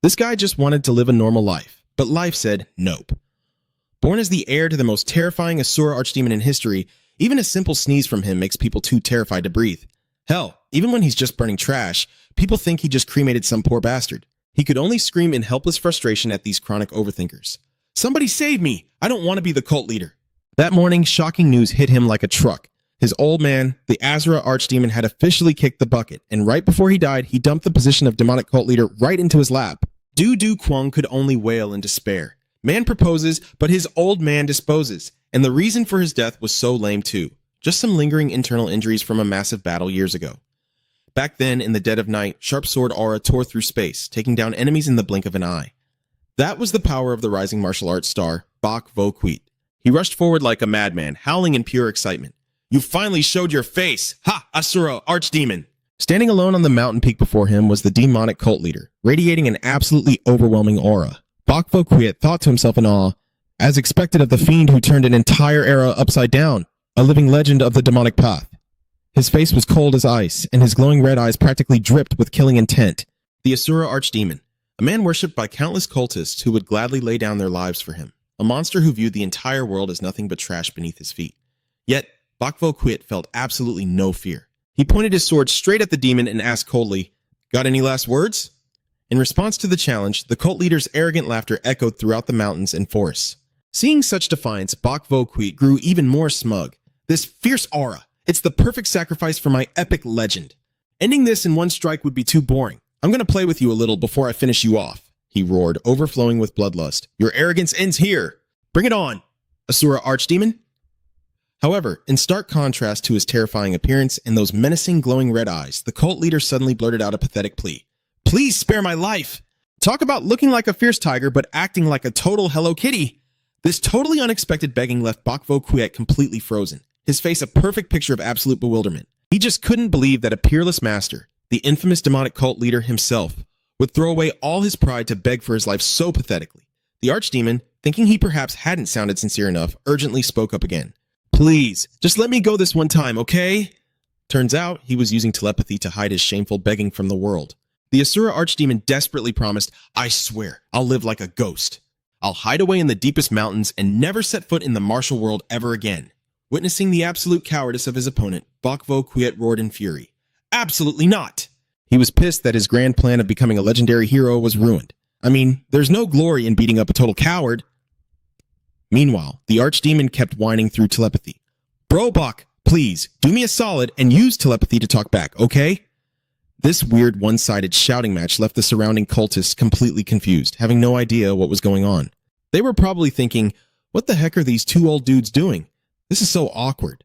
This guy just wanted to live a normal life, but life said nope. Born as the heir to the most terrifying Asura archdemon in history, even a simple sneeze from him makes people too terrified to breathe. Hell, even when he's just burning trash, people think he just cremated some poor bastard. He could only scream in helpless frustration at these chronic overthinkers. Somebody save me! I don't want to be the cult leader. That morning, shocking news hit him like a truck. His old man, the Asura archdemon, had officially kicked the bucket, and right before he died, he dumped the position of demonic cult leader right into his lap. Du Kwang could only wail in despair. Man proposes, but his old man disposes, and the reason for his death was so lame too. Just some lingering internal injuries from a massive battle years ago. Back then, in the dead of night, sharp sword aura tore through space, taking down enemies in the blink of an eye. That was the power of the rising martial arts star, Bak Vo Khuit. He rushed forward like a madman, howling in pure excitement. You finally showed your face! Ha! Asura, archdemon! Standing alone on the mountain peak before him was the demonic cult leader, radiating an absolutely overwhelming aura. Bak Vo Khuit thought to himself in awe, as expected of the fiend who turned an entire era upside down, a living legend of the demonic path. His face was cold as ice, and his glowing red eyes practically dripped with killing intent. The Asura archdemon, a man worshipped by countless cultists who would gladly lay down their lives for him, a monster who viewed the entire world as nothing but trash beneath his feet. Yet, Bak Vo Khuit felt absolutely no fear. He pointed his sword straight at the demon and asked coldly, "Got any last words?" In response to the challenge, the cult leader's arrogant laughter echoed throughout the mountains and forests. Seeing such defiance, Bak Vo Khuit grew even more smug. This fierce aura, it's the perfect sacrifice for my epic legend. Ending this in one strike would be too boring. I'm going to play with you a little before I finish you off, he roared, overflowing with bloodlust. Your arrogance ends here. Bring it on, Asura archdemon. However, in stark contrast to his terrifying appearance and those menacing glowing red eyes, the cult leader suddenly blurted out a pathetic plea. Please spare my life. Talk about looking like a fierce tiger but acting like a total Hello Kitty. This totally unexpected begging left Bak Vo Khuit completely frozen, his face a perfect picture of absolute bewilderment. He just couldn't believe that a peerless master, the infamous demonic cult leader himself, would throw away all his pride to beg for his life so pathetically. The archdemon, thinking he perhaps hadn't sounded sincere enough, urgently spoke up again. Please, just let me go this one time, okay? Turns out, he was using telepathy to hide his shameful begging from the world. The Asura archdemon desperately promised, I swear, I'll live like a ghost. I'll hide away in the deepest mountains and never set foot in the martial world ever again. Witnessing the absolute cowardice of his opponent, Bak Vo Khuit roared in fury. Absolutely not! He was pissed that his grand plan of becoming a legendary hero was ruined. I mean, there's no glory in beating up a total coward. Meanwhile, the archdemon kept whining through telepathy. Bro Bak, please, do me a solid and use telepathy to talk back, okay? This weird one-sided shouting match left the surrounding cultists completely confused, having no idea what was going on. They were probably thinking, what the heck are these two old dudes doing? This is so awkward.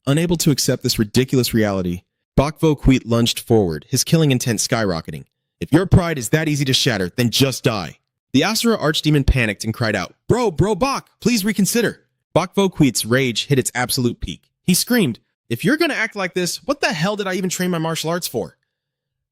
Unable to accept this ridiculous reality, Bak Vo Khuit lunged forward, his killing intent skyrocketing. If your pride is that easy to shatter, then just die. The Asura archdemon panicked and cried out, Bro Bak, please reconsider. Bak Vo Khuit's rage hit its absolute peak. He screamed, if you're gonna act like this, what the hell did I even train my martial arts for?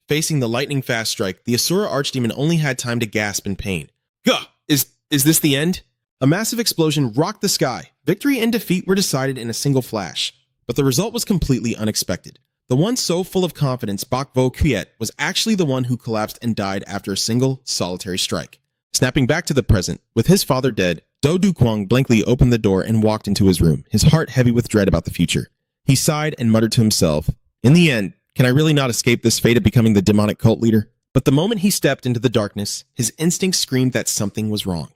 Facing the lightning-fast strike, the Asura archdemon only had time to gasp in pain. Gah! Is this the end? A massive explosion rocked the sky. Victory and defeat were decided in a single flash. But the result was completely unexpected. The one so full of confidence, Bak Vo Khuit, was actually the one who collapsed and died after a single, solitary strike. Snapping back to the present, with his father dead, Du Kwang blankly opened the door and walked into his room, his heart heavy with dread about the future. He sighed and muttered to himself, in the end, can I really not escape this fate of becoming the demonic cult leader? But the moment he stepped into the darkness, his instincts screamed that something was wrong.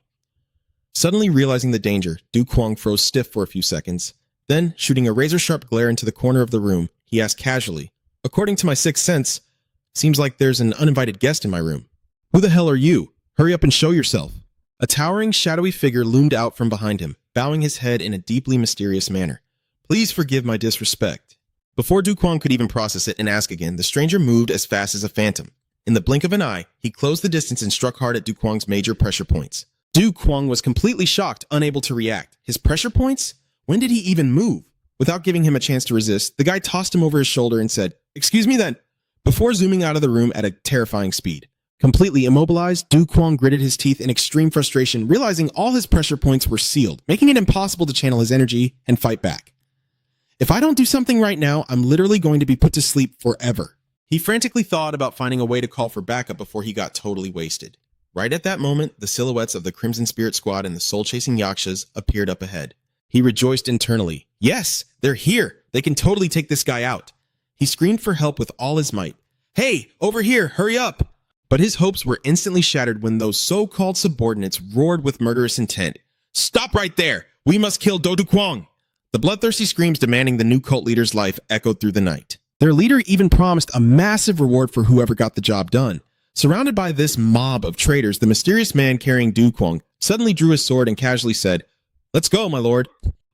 Suddenly realizing the danger, Du Kwang froze stiff for a few seconds. Then, shooting a razor-sharp glare into the corner of the room, he asked casually, according to my sixth sense, seems like there's an uninvited guest in my room. Who the hell are you? Hurry up and show yourself. A towering, shadowy figure loomed out from behind him, bowing his head in a deeply mysterious manner. Please forgive my disrespect. Before Du Kwang could even process it and ask again, the stranger moved as fast as a phantom. In the blink of an eye, he closed the distance and struck hard at Du Kwang's major pressure points. Du Kwang was completely shocked, unable to react. His pressure points? When did he even move? Without giving him a chance to resist, the guy tossed him over his shoulder and said, Excuse me then, before zooming out of the room at a terrifying speed. Completely immobilized, Du Kwang gritted his teeth in extreme frustration, realizing all his pressure points were sealed, making it impossible to channel his energy and fight back. If I don't do something right now, I'm literally going to be put to sleep forever. He frantically thought about finding a way to call for backup before he got totally wasted. Right at that moment, the silhouettes of the Crimson Spirit Squad and the soul-chasing Yakshas appeared up ahead. He rejoiced internally. Yes, they're here! They can totally take this guy out. He screamed for help with all his might. Hey, over here, hurry up! But his hopes were instantly shattered when those so-called subordinates roared with murderous intent. Stop right there! We must kill Do Du Kwang! The bloodthirsty screams demanding the new cult leader's life echoed through the night. Their leader even promised a massive reward for whoever got the job done. Surrounded by this mob of traitors, the mysterious man carrying Du Kwang suddenly drew his sword and casually said, "Let's go, my lord."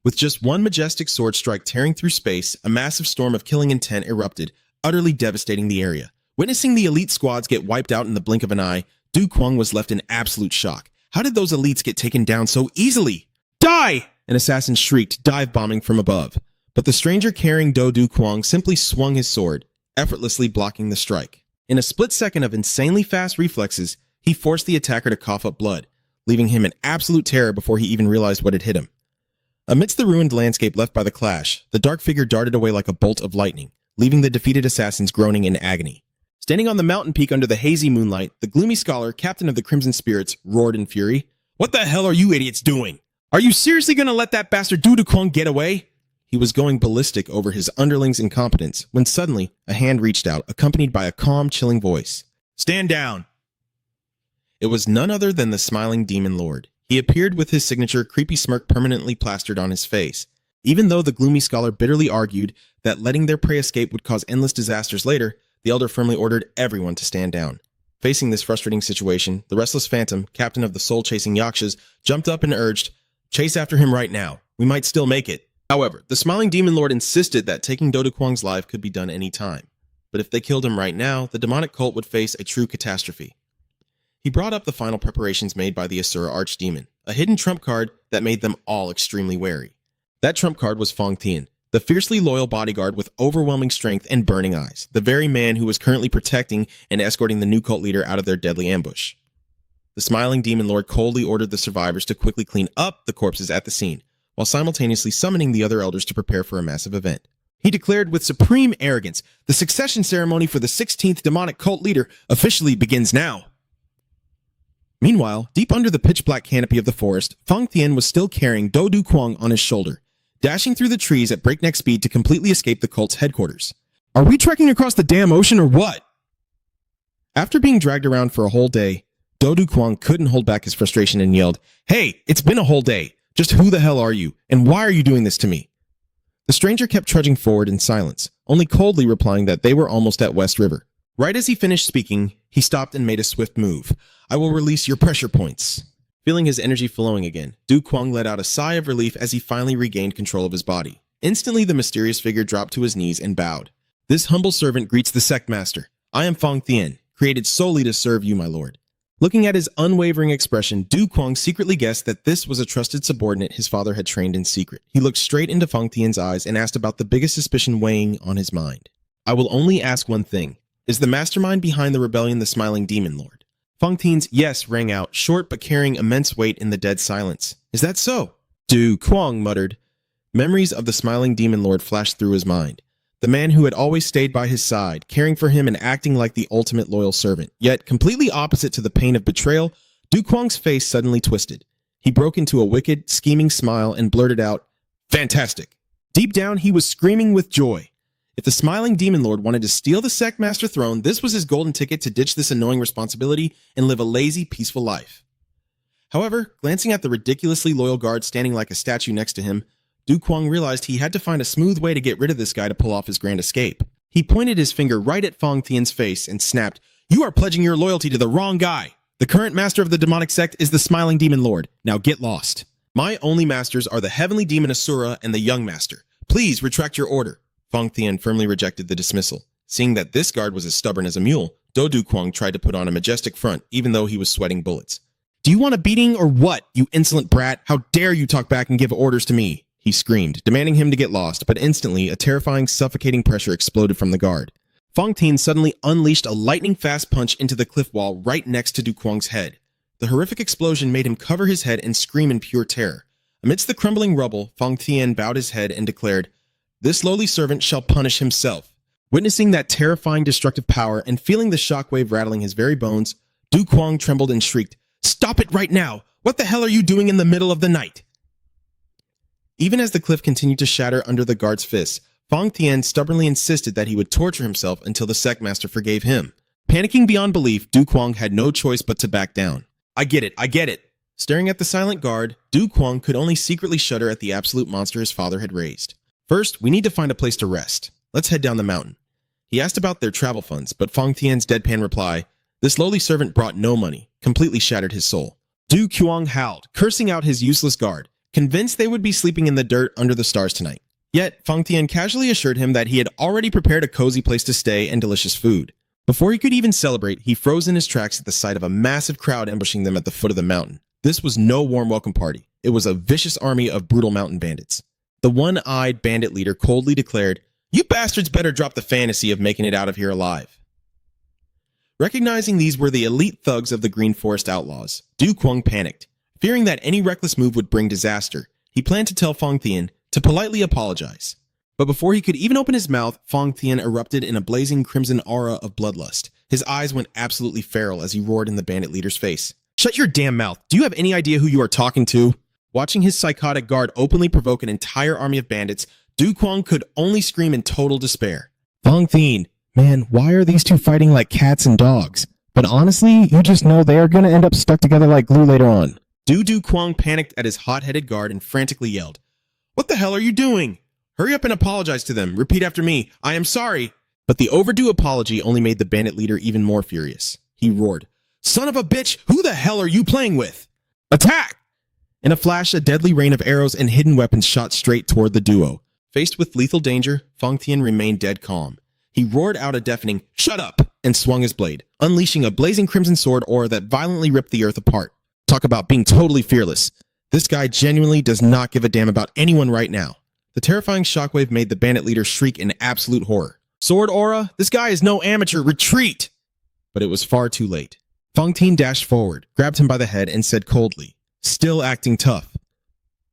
With just one majestic sword strike tearing through space, a massive storm of killing intent erupted, utterly devastating the area. Witnessing the elite squads get wiped out in the blink of an eye, Du Kwang was left in absolute shock. How did those elites get taken down so easily? Die! An assassin shrieked, dive-bombing from above. But the stranger carrying Do Du Kwang simply swung his sword, effortlessly blocking the strike. In a split second of insanely fast reflexes, he forced the attacker to cough up blood, leaving him in absolute terror before he even realized what had hit him. Amidst the ruined landscape left by the clash, the dark figure darted away like a bolt of lightning, leaving the defeated assassins groaning in agony. Standing on the mountain peak under the hazy moonlight, the gloomy scholar, captain of the Crimson Spirits, roared in fury. "What the hell are you idiots doing? Are you seriously going to let that bastard Du Du Kwang get away?" He was going ballistic over his underlings' incompetence when suddenly a hand reached out, accompanied by a calm, chilling voice. "Stand down!" It was none other than the smiling demon lord. He appeared with his signature creepy smirk permanently plastered on his face. Even though the gloomy scholar bitterly argued that letting their prey escape would cause endless disasters later, the elder firmly ordered everyone to stand down. Facing this frustrating situation, the restless phantom, captain of the soul-chasing Yakshas, jumped up and urged, "Chase after him right now. We might still make it." However, the smiling demon lord insisted that taking Do Du Kwang's life could be done any time. But if they killed him right now, the demonic cult would face a true catastrophe. He brought up the final preparations made by the Asura archdemon, a hidden trump card that made them all extremely wary. That trump card was Fong Tian, the fiercely loyal bodyguard with overwhelming strength and burning eyes, the very man who was currently protecting and escorting the new cult leader out of their deadly ambush. The smiling demon lord coldly ordered the survivors to quickly clean up the corpses at the scene, while simultaneously summoning the other elders to prepare for a massive event. He declared with supreme arrogance, "The succession ceremony for the 16th demonic cult leader officially begins now." Meanwhile, deep under the pitch-black canopy of the forest, Fong Tian was still carrying Do Du Kwang on his shoulder, dashing through the trees at breakneck speed to completely escape the cult's headquarters. "Are we trekking across the damn ocean or what?" After being dragged around for a whole day, Do Du Kwang couldn't hold back his frustration and yelled, "Hey, it's been a whole day. Just who the hell are you, and why are you doing this to me?" The stranger kept trudging forward in silence, only coldly replying that they were almost at West River. Right as he finished speaking, he stopped and made a swift move. "I will release your pressure points." Feeling his energy flowing again, Du Kwang let out a sigh of relief as he finally regained control of his body. Instantly, the mysterious figure dropped to his knees and bowed. "This humble servant greets the sect master. I am Fong Tian, created solely to serve you, my lord." Looking at his unwavering expression, Du Kwang secretly guessed that this was a trusted subordinate his father had trained in secret. He looked straight into Fong Tian's eyes and asked about the biggest suspicion weighing on his mind. "I will only ask one thing. Is the mastermind behind the rebellion the smiling demon lord?" Fong Tian's yes rang out, short but carrying immense weight in the dead silence. "Is that so?" Du Kwang muttered. Memories of the smiling demon lord flashed through his mind. The man who had always stayed by his side, caring for him and acting like the ultimate loyal servant. Yet, completely opposite to the pain of betrayal, Du Kwang's face suddenly twisted. He broke into a wicked, scheming smile and blurted out, "Fantastic!" Deep down, he was screaming with joy. If the smiling demon lord wanted to steal the sect master throne, this was his golden ticket to ditch this annoying responsibility and live a lazy, peaceful life. However, glancing at the ridiculously loyal guard standing like a statue next to him, Du Kwang realized he had to find a smooth way to get rid of this guy to pull off his grand escape. He pointed his finger right at Fong Tian's face and snapped, "You are pledging your loyalty to the wrong guy. The current master of the demonic sect is the smiling demon lord. Now get lost. My only masters are the heavenly demon Asura and the young master. Please retract your order." Fong Tian firmly rejected the dismissal. Seeing that this guard was as stubborn as a mule, Do Du Kwang tried to put on a majestic front, even though he was sweating bullets. "Do you want a beating or what, you insolent brat? How dare you talk back and give orders to me?" he screamed, demanding him to get lost, but instantly a terrifying, suffocating pressure exploded from the guard. Fong Tian suddenly unleashed a lightning-fast punch into the cliff wall right next to Du Kwang's head. The horrific explosion made him cover his head and scream in pure terror. Amidst the crumbling rubble, Fong Tian bowed his head and declared, "This lowly servant shall punish himself." Witnessing that terrifying destructive power and feeling the shockwave rattling his very bones, Du Kuang trembled and shrieked, "Stop it right now! What the hell are you doing in the middle of the night?" Even as the cliff continued to shatter under the guard's fists, Fang Tian stubbornly insisted that he would torture himself until the Seckmaster forgave him. Panicking beyond belief, Du Kuang had no choice but to back down. I get it. Staring at the silent guard, Du Kuang could only secretly shudder at the absolute monster his father had raised. First, we need to find a place to rest. Let's head down the mountain. He asked about their travel funds, but Fang Tian's deadpan reply, "This lowly servant brought no money," completely shattered his soul. Du Kuang howled, cursing out his useless guard, convinced they would be sleeping in the dirt under the stars tonight. Yet, Fang Tian casually assured him that he had already prepared a cozy place to stay and delicious food. Before he could even celebrate, he froze in his tracks at the sight of a massive crowd ambushing them at the foot of the mountain. This was no warm welcome party. It was a vicious army of brutal mountain bandits. The one-eyed bandit leader coldly declared, "You bastards better drop the fantasy of making it out of here alive." Recognizing these were the elite thugs of the Green Forest Outlaws, Du Kuang panicked. Fearing that any reckless move would bring disaster, he planned to tell Fang Tian to politely apologize. But before he could even open his mouth, Fang Tian erupted in a blazing crimson aura of bloodlust. His eyes went absolutely feral as he roared in the bandit leader's face. "Shut your damn mouth! Do you have any idea who you are talking to?" Watching his psychotic guard openly provoke an entire army of bandits, Du Kuang could only scream in total despair. "Fang Tian, man, why are these two fighting like cats and dogs? But honestly, you just know they are gonna end up stuck together like glue later on." Du Kuang panicked at his hot-headed guard and frantically yelled, "What the hell are you doing? Hurry up and apologize to them. Repeat after me. I am sorry." But the overdue apology only made the bandit leader even more furious. He roared, "Son of a bitch, who the hell are you playing with? Attack!" In a flash, a deadly rain of arrows and hidden weapons shot straight toward the duo. Faced with lethal danger, Fang Tian remained dead calm. He roared out a deafening, "Shut up!" and swung his blade, unleashing a blazing crimson sword aura that violently ripped the earth apart. Talk about being totally fearless. This guy genuinely does not give a damn about anyone right now. The terrifying shockwave made the bandit leader shriek in absolute horror. "Sword aura, this guy is no amateur, retreat!" But it was far too late. Fang Tian dashed forward, grabbed him by the head, and said coldly, still acting tough.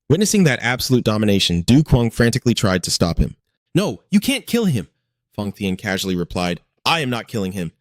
Witnessing that absolute domination, Du Kuang frantically tried to stop him. "No, you can't kill him," Fang Tian casually replied. "I am not killing him."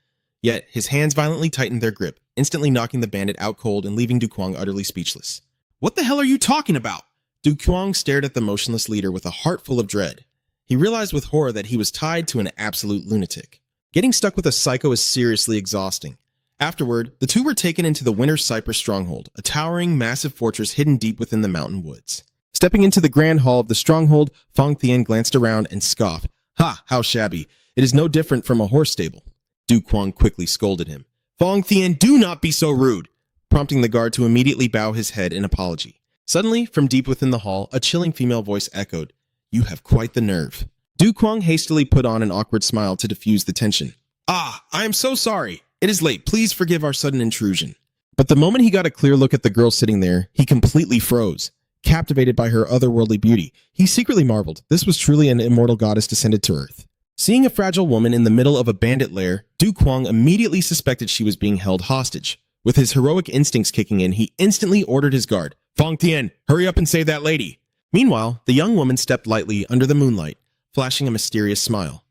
Yet, his hands violently tightened their grip, instantly knocking the bandit out cold and leaving Du Kuang utterly speechless. "What the hell are you talking about?" Du Kuang stared at the motionless leader with a heart full of dread. He realized with horror that he was tied to an absolute lunatic. Getting stuck with a psycho is seriously exhausting. Afterward, the two were taken into the Winter Cypress Stronghold, a towering, massive fortress hidden deep within the mountain woods. Stepping into the grand hall of the stronghold, Fang Tian glanced around and scoffed. "Ha, how shabby. It is no different from a horse stable." Du Kuang quickly scolded him. "Fang Tian, do not be so rude," prompting the guard to immediately bow his head in apology. Suddenly, from deep within the hall, a chilling female voice echoed, "You have quite the nerve." Du Kuang hastily put on an awkward smile to diffuse the tension. "Ah, I am so sorry. It is late. Please forgive our sudden intrusion." But the moment he got a clear look at the girl sitting there, he completely froze. Captivated by her otherworldly beauty, he secretly marveled. This was truly an immortal goddess descended to earth. Seeing a fragile woman in the middle of a bandit lair, Du Kuang immediately suspected she was being held hostage. With his heroic instincts kicking in, he instantly ordered his guard, "Fang Tian, hurry up and save that lady." Meanwhile, the young woman stepped lightly under the moonlight, flashing a mysterious smile.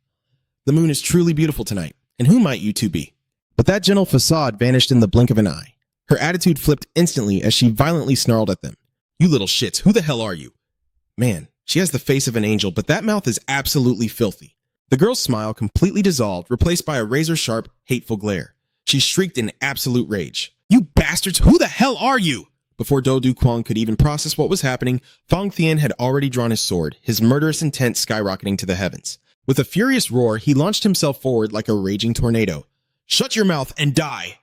"The moon is truly beautiful tonight, and who might you two be?" But that gentle facade vanished in the blink of an eye. Her attitude flipped instantly as she violently snarled at them. "You little shits, who the hell are you?" Man, she has the face of an angel, but that mouth is absolutely filthy. The girl's smile completely dissolved, replaced by a razor-sharp, hateful glare. She shrieked in absolute rage. "You bastards, who the hell are you?" Before Du Kuang could even process what was happening, Fang Tian had already drawn his sword, his murderous intent skyrocketing to the heavens. With a furious roar, he launched himself forward like a raging tornado. "Shut your mouth and die!"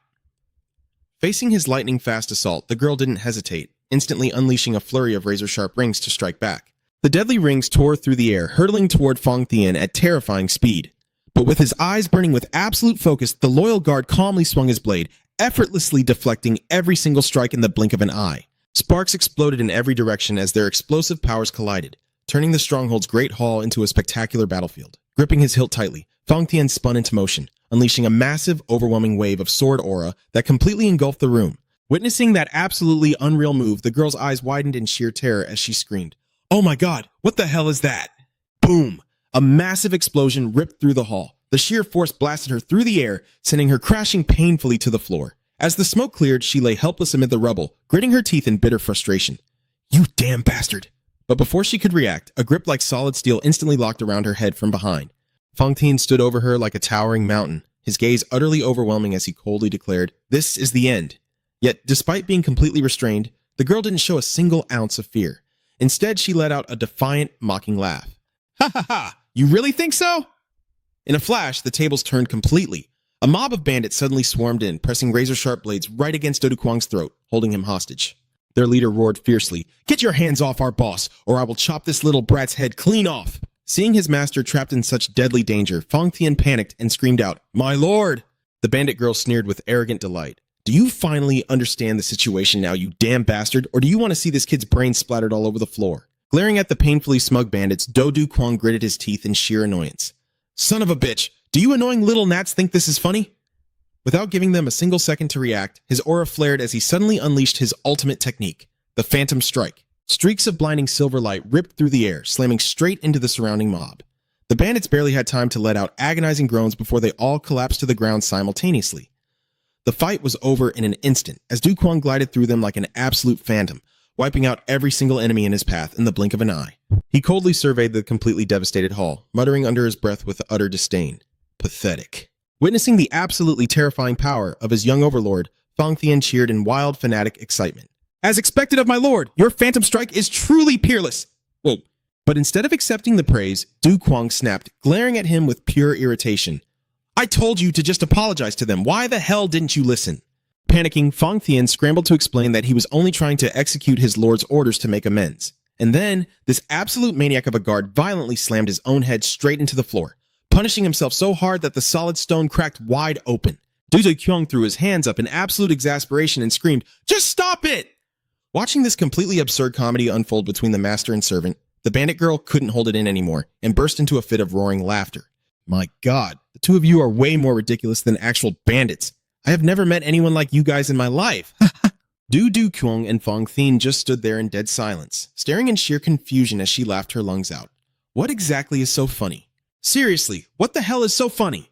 Facing his lightning-fast assault, the girl didn't hesitate, instantly unleashing a flurry of razor-sharp rings to strike back. The deadly rings tore through the air, hurtling toward Fang Tian at terrifying speed. But with his eyes burning with absolute focus, the loyal guard calmly swung his blade, effortlessly deflecting every single strike in the blink of an eye. Sparks exploded in every direction as their explosive powers collided, turning the stronghold's great hall into a spectacular battlefield. Gripping his hilt tightly, Fang Tian spun into motion, unleashing a massive, overwhelming wave of sword aura that completely engulfed the room. Witnessing that absolutely unreal move, the girl's eyes widened in sheer terror as she screamed, "Oh my god, what the hell is that?" Boom! A massive explosion ripped through the hall, The sheer force blasted her through the air, sending her crashing painfully to the floor. As the smoke cleared, she lay helpless amid the rubble, gritting her teeth in bitter frustration. "You damn bastard!" But before she could react, a grip like solid steel instantly locked around her head from behind. Fang Tian stood over her like a towering mountain, his gaze utterly overwhelming as he coldly declared, "This is the end." Yet, despite being completely restrained, the girl didn't show a single ounce of fear. Instead, she let out a defiant, mocking laugh. "Ha ha ha! You really think so?" In a flash, the tables turned completely. A mob of bandits suddenly swarmed in, pressing razor-sharp blades right against Do Kwang's throat, holding him hostage. Their leader roared fiercely, "Get your hands off our boss, or I will chop this little brat's head clean off!" Seeing his master trapped in such deadly danger, Fang Tian panicked and screamed out, "My lord!" The bandit girl sneered with arrogant delight. "Do you finally understand the situation now, you damn bastard, or do you want to see this kid's brains splattered all over the floor?" Glaring at the painfully smug bandits, Do Kwang gritted his teeth in sheer annoyance. "Son of a bitch! Do you annoying little gnats think this is funny?" Without giving them a single second to react, his aura flared as he suddenly unleashed his ultimate technique, the Phantom Strike. Streaks of blinding silver light ripped through the air, slamming straight into the surrounding mob. The bandits barely had time to let out agonizing groans before they all collapsed to the ground simultaneously. The fight was over in an instant, as Du Kwang glided through them like an absolute phantom, wiping out every single enemy in his path in the blink of an eye. He coldly surveyed the completely devastated hall, muttering under his breath with utter disdain. Pathetic. Witnessing the absolutely terrifying power of his young overlord, Fang Tian cheered in wild, fanatic excitement. "As expected of my lord, your Phantom Strike is truly peerless!" Whoa. But instead of accepting the praise, Du Kwang snapped, glaring at him with pure irritation. "I told you to just apologize to them. Why the hell didn't you listen?" Panicking, Fang Tian scrambled to explain that he was only trying to execute his lord's orders to make amends. And then, this absolute maniac of a guard violently slammed his own head straight into the floor, punishing himself so hard that the solid stone cracked wide open. Du Kwang threw his hands up in absolute exasperation and screamed, "Just stop it!" Watching this completely absurd comedy unfold between the master and servant, the bandit girl couldn't hold it in anymore and burst into a fit of roaring laughter. "My God, the two of you are way more ridiculous than actual bandits. I have never met anyone like you guys in my life." Du Kwang and Fang Tian just stood there in dead silence, staring in sheer confusion as she laughed her lungs out. What exactly is so funny? Seriously, what the hell is so funny?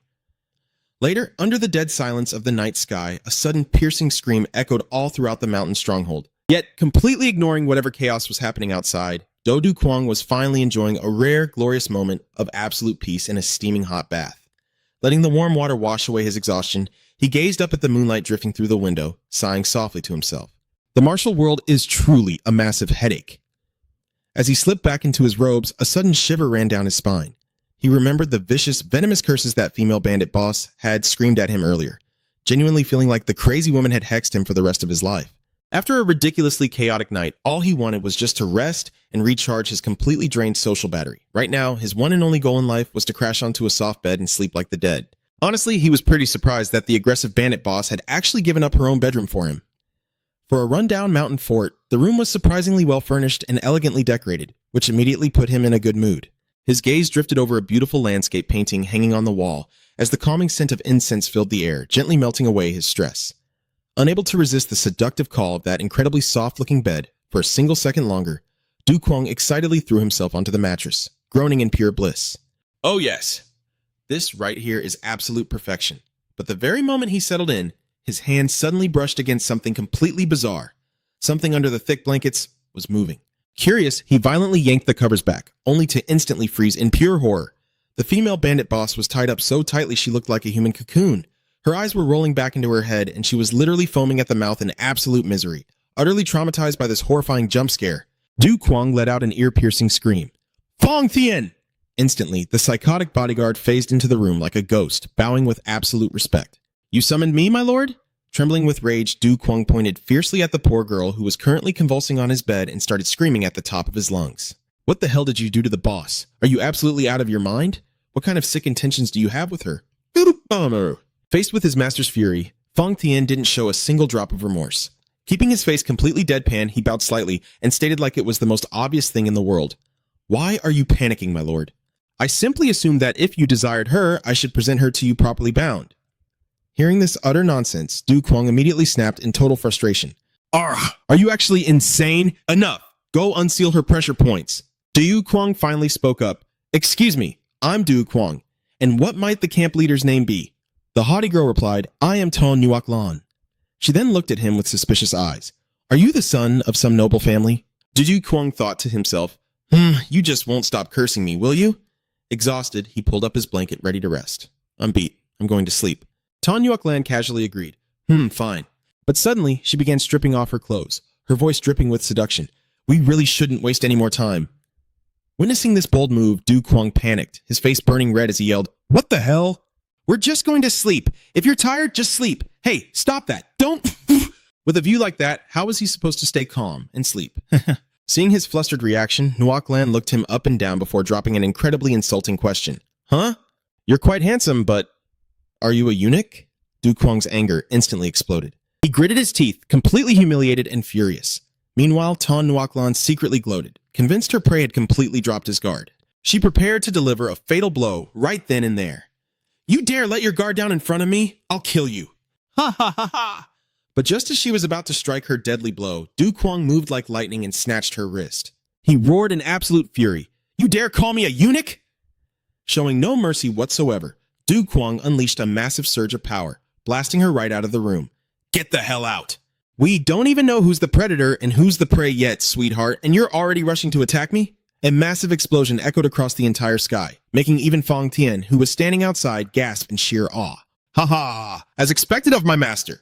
Later, under the dead silence of the night sky, a sudden piercing scream echoed all throughout the mountain stronghold. Yet, completely ignoring whatever chaos was happening outside, Do Kwang was finally enjoying a rare, glorious moment of absolute peace in a steaming hot bath. Letting the warm water wash away his exhaustion, he gazed up at the moonlight drifting through the window, sighing softly to himself. The martial world is truly a massive headache. As he slipped back into his robes, a sudden shiver ran down his spine. He remembered the vicious, venomous curses that female bandit boss had screamed at him earlier, genuinely feeling like the crazy woman had hexed him for the rest of his life. After a ridiculously chaotic night, all he wanted was just to rest and recharge his completely drained social battery. Right now, his one and only goal in life was to crash onto a soft bed and sleep like the dead. Honestly, he was pretty surprised that the aggressive bandit boss had actually given up her own bedroom for him. For a rundown mountain fort, the room was surprisingly well furnished and elegantly decorated, which immediately put him in a good mood. His gaze drifted over a beautiful landscape painting hanging on the wall as the calming scent of incense filled the air, gently melting away his stress. Unable to resist the seductive call of that incredibly soft-looking bed for a single second longer, Du Kwang excitedly threw himself onto the mattress, groaning in pure bliss. Oh yes, this right here is absolute perfection. But the very moment he settled in, his hand suddenly brushed against something completely bizarre. Something under the thick blankets was moving. Curious, he violently yanked the covers back, only to instantly freeze in pure horror. The female bandit boss was tied up so tightly she looked like a human cocoon. Her eyes were rolling back into her head, and she was literally foaming at the mouth in absolute misery, utterly traumatized by this horrifying jump scare. Du Kwang let out an ear-piercing scream. "Fang Tian!" Instantly, the psychotic bodyguard phased into the room like a ghost, bowing with absolute respect. "You summoned me, my lord?" Trembling with rage, Du Kwang pointed fiercely at the poor girl who was currently convulsing on his bed and started screaming at the top of his lungs. "What the hell did you do to the boss? Are you absolutely out of your mind? What kind of sick intentions do you have with her?" Faced with his master's fury, Fang Tian didn't show a single drop of remorse. Keeping his face completely deadpan, he bowed slightly and stated like it was the most obvious thing in the world. "Why are you panicking, my lord? I simply assumed that if you desired her, I should present her to you properly bound." Hearing this utter nonsense, Du Kwang immediately snapped in total frustration. "Are you actually insane? Enough! Go unseal her pressure points." Du Kwang finally spoke up. "Excuse me, I'm Du Kwang, And what might the camp leader's name be? The haughty girl replied, I am Ton Nuoc Lan. She then looked at him with suspicious eyes. Are you the son of some noble family? Du Kwang thought to himself, you just won't stop cursing me, will you? Exhausted, he pulled up his blanket ready to rest. I'm beat. I'm going to sleep. Ton Nuoc Lan casually agreed. Fine. But suddenly, she began stripping off her clothes, her voice dripping with seduction. We really shouldn't waste any more time. Witnessing this bold move, Du Kwang panicked, his face burning red as he yelled, What the hell? We're just going to sleep. If you're tired, just sleep. Hey, stop that. Don't... With a view like that, how was he supposed to stay calm and sleep? Seeing his flustered reaction, Nuoc Lan looked him up and down before dropping an incredibly insulting question. Huh? You're quite handsome, but... Are you a eunuch? Du Kwang's anger instantly exploded. He gritted his teeth, completely humiliated and furious. Meanwhile, Ton Nuoc Lan secretly gloated, convinced her prey had completely dropped his guard. She prepared to deliver a fatal blow right then and there. You dare let your guard down in front of me? I'll kill you. Ha ha ha ha! But just as she was about to strike her deadly blow, Du Kwang moved like lightning and snatched her wrist. He roared in absolute fury. You dare call me a eunuch? Showing no mercy whatsoever, Du Kwang unleashed a massive surge of power, blasting her right out of the room. Get the hell out! We don't even know who's the predator and who's the prey yet, sweetheart, and you're already rushing to attack me? A massive explosion echoed across the entire sky, making even Fang Tian, who was standing outside, gasp in sheer awe. Ha ha! As expected of my master!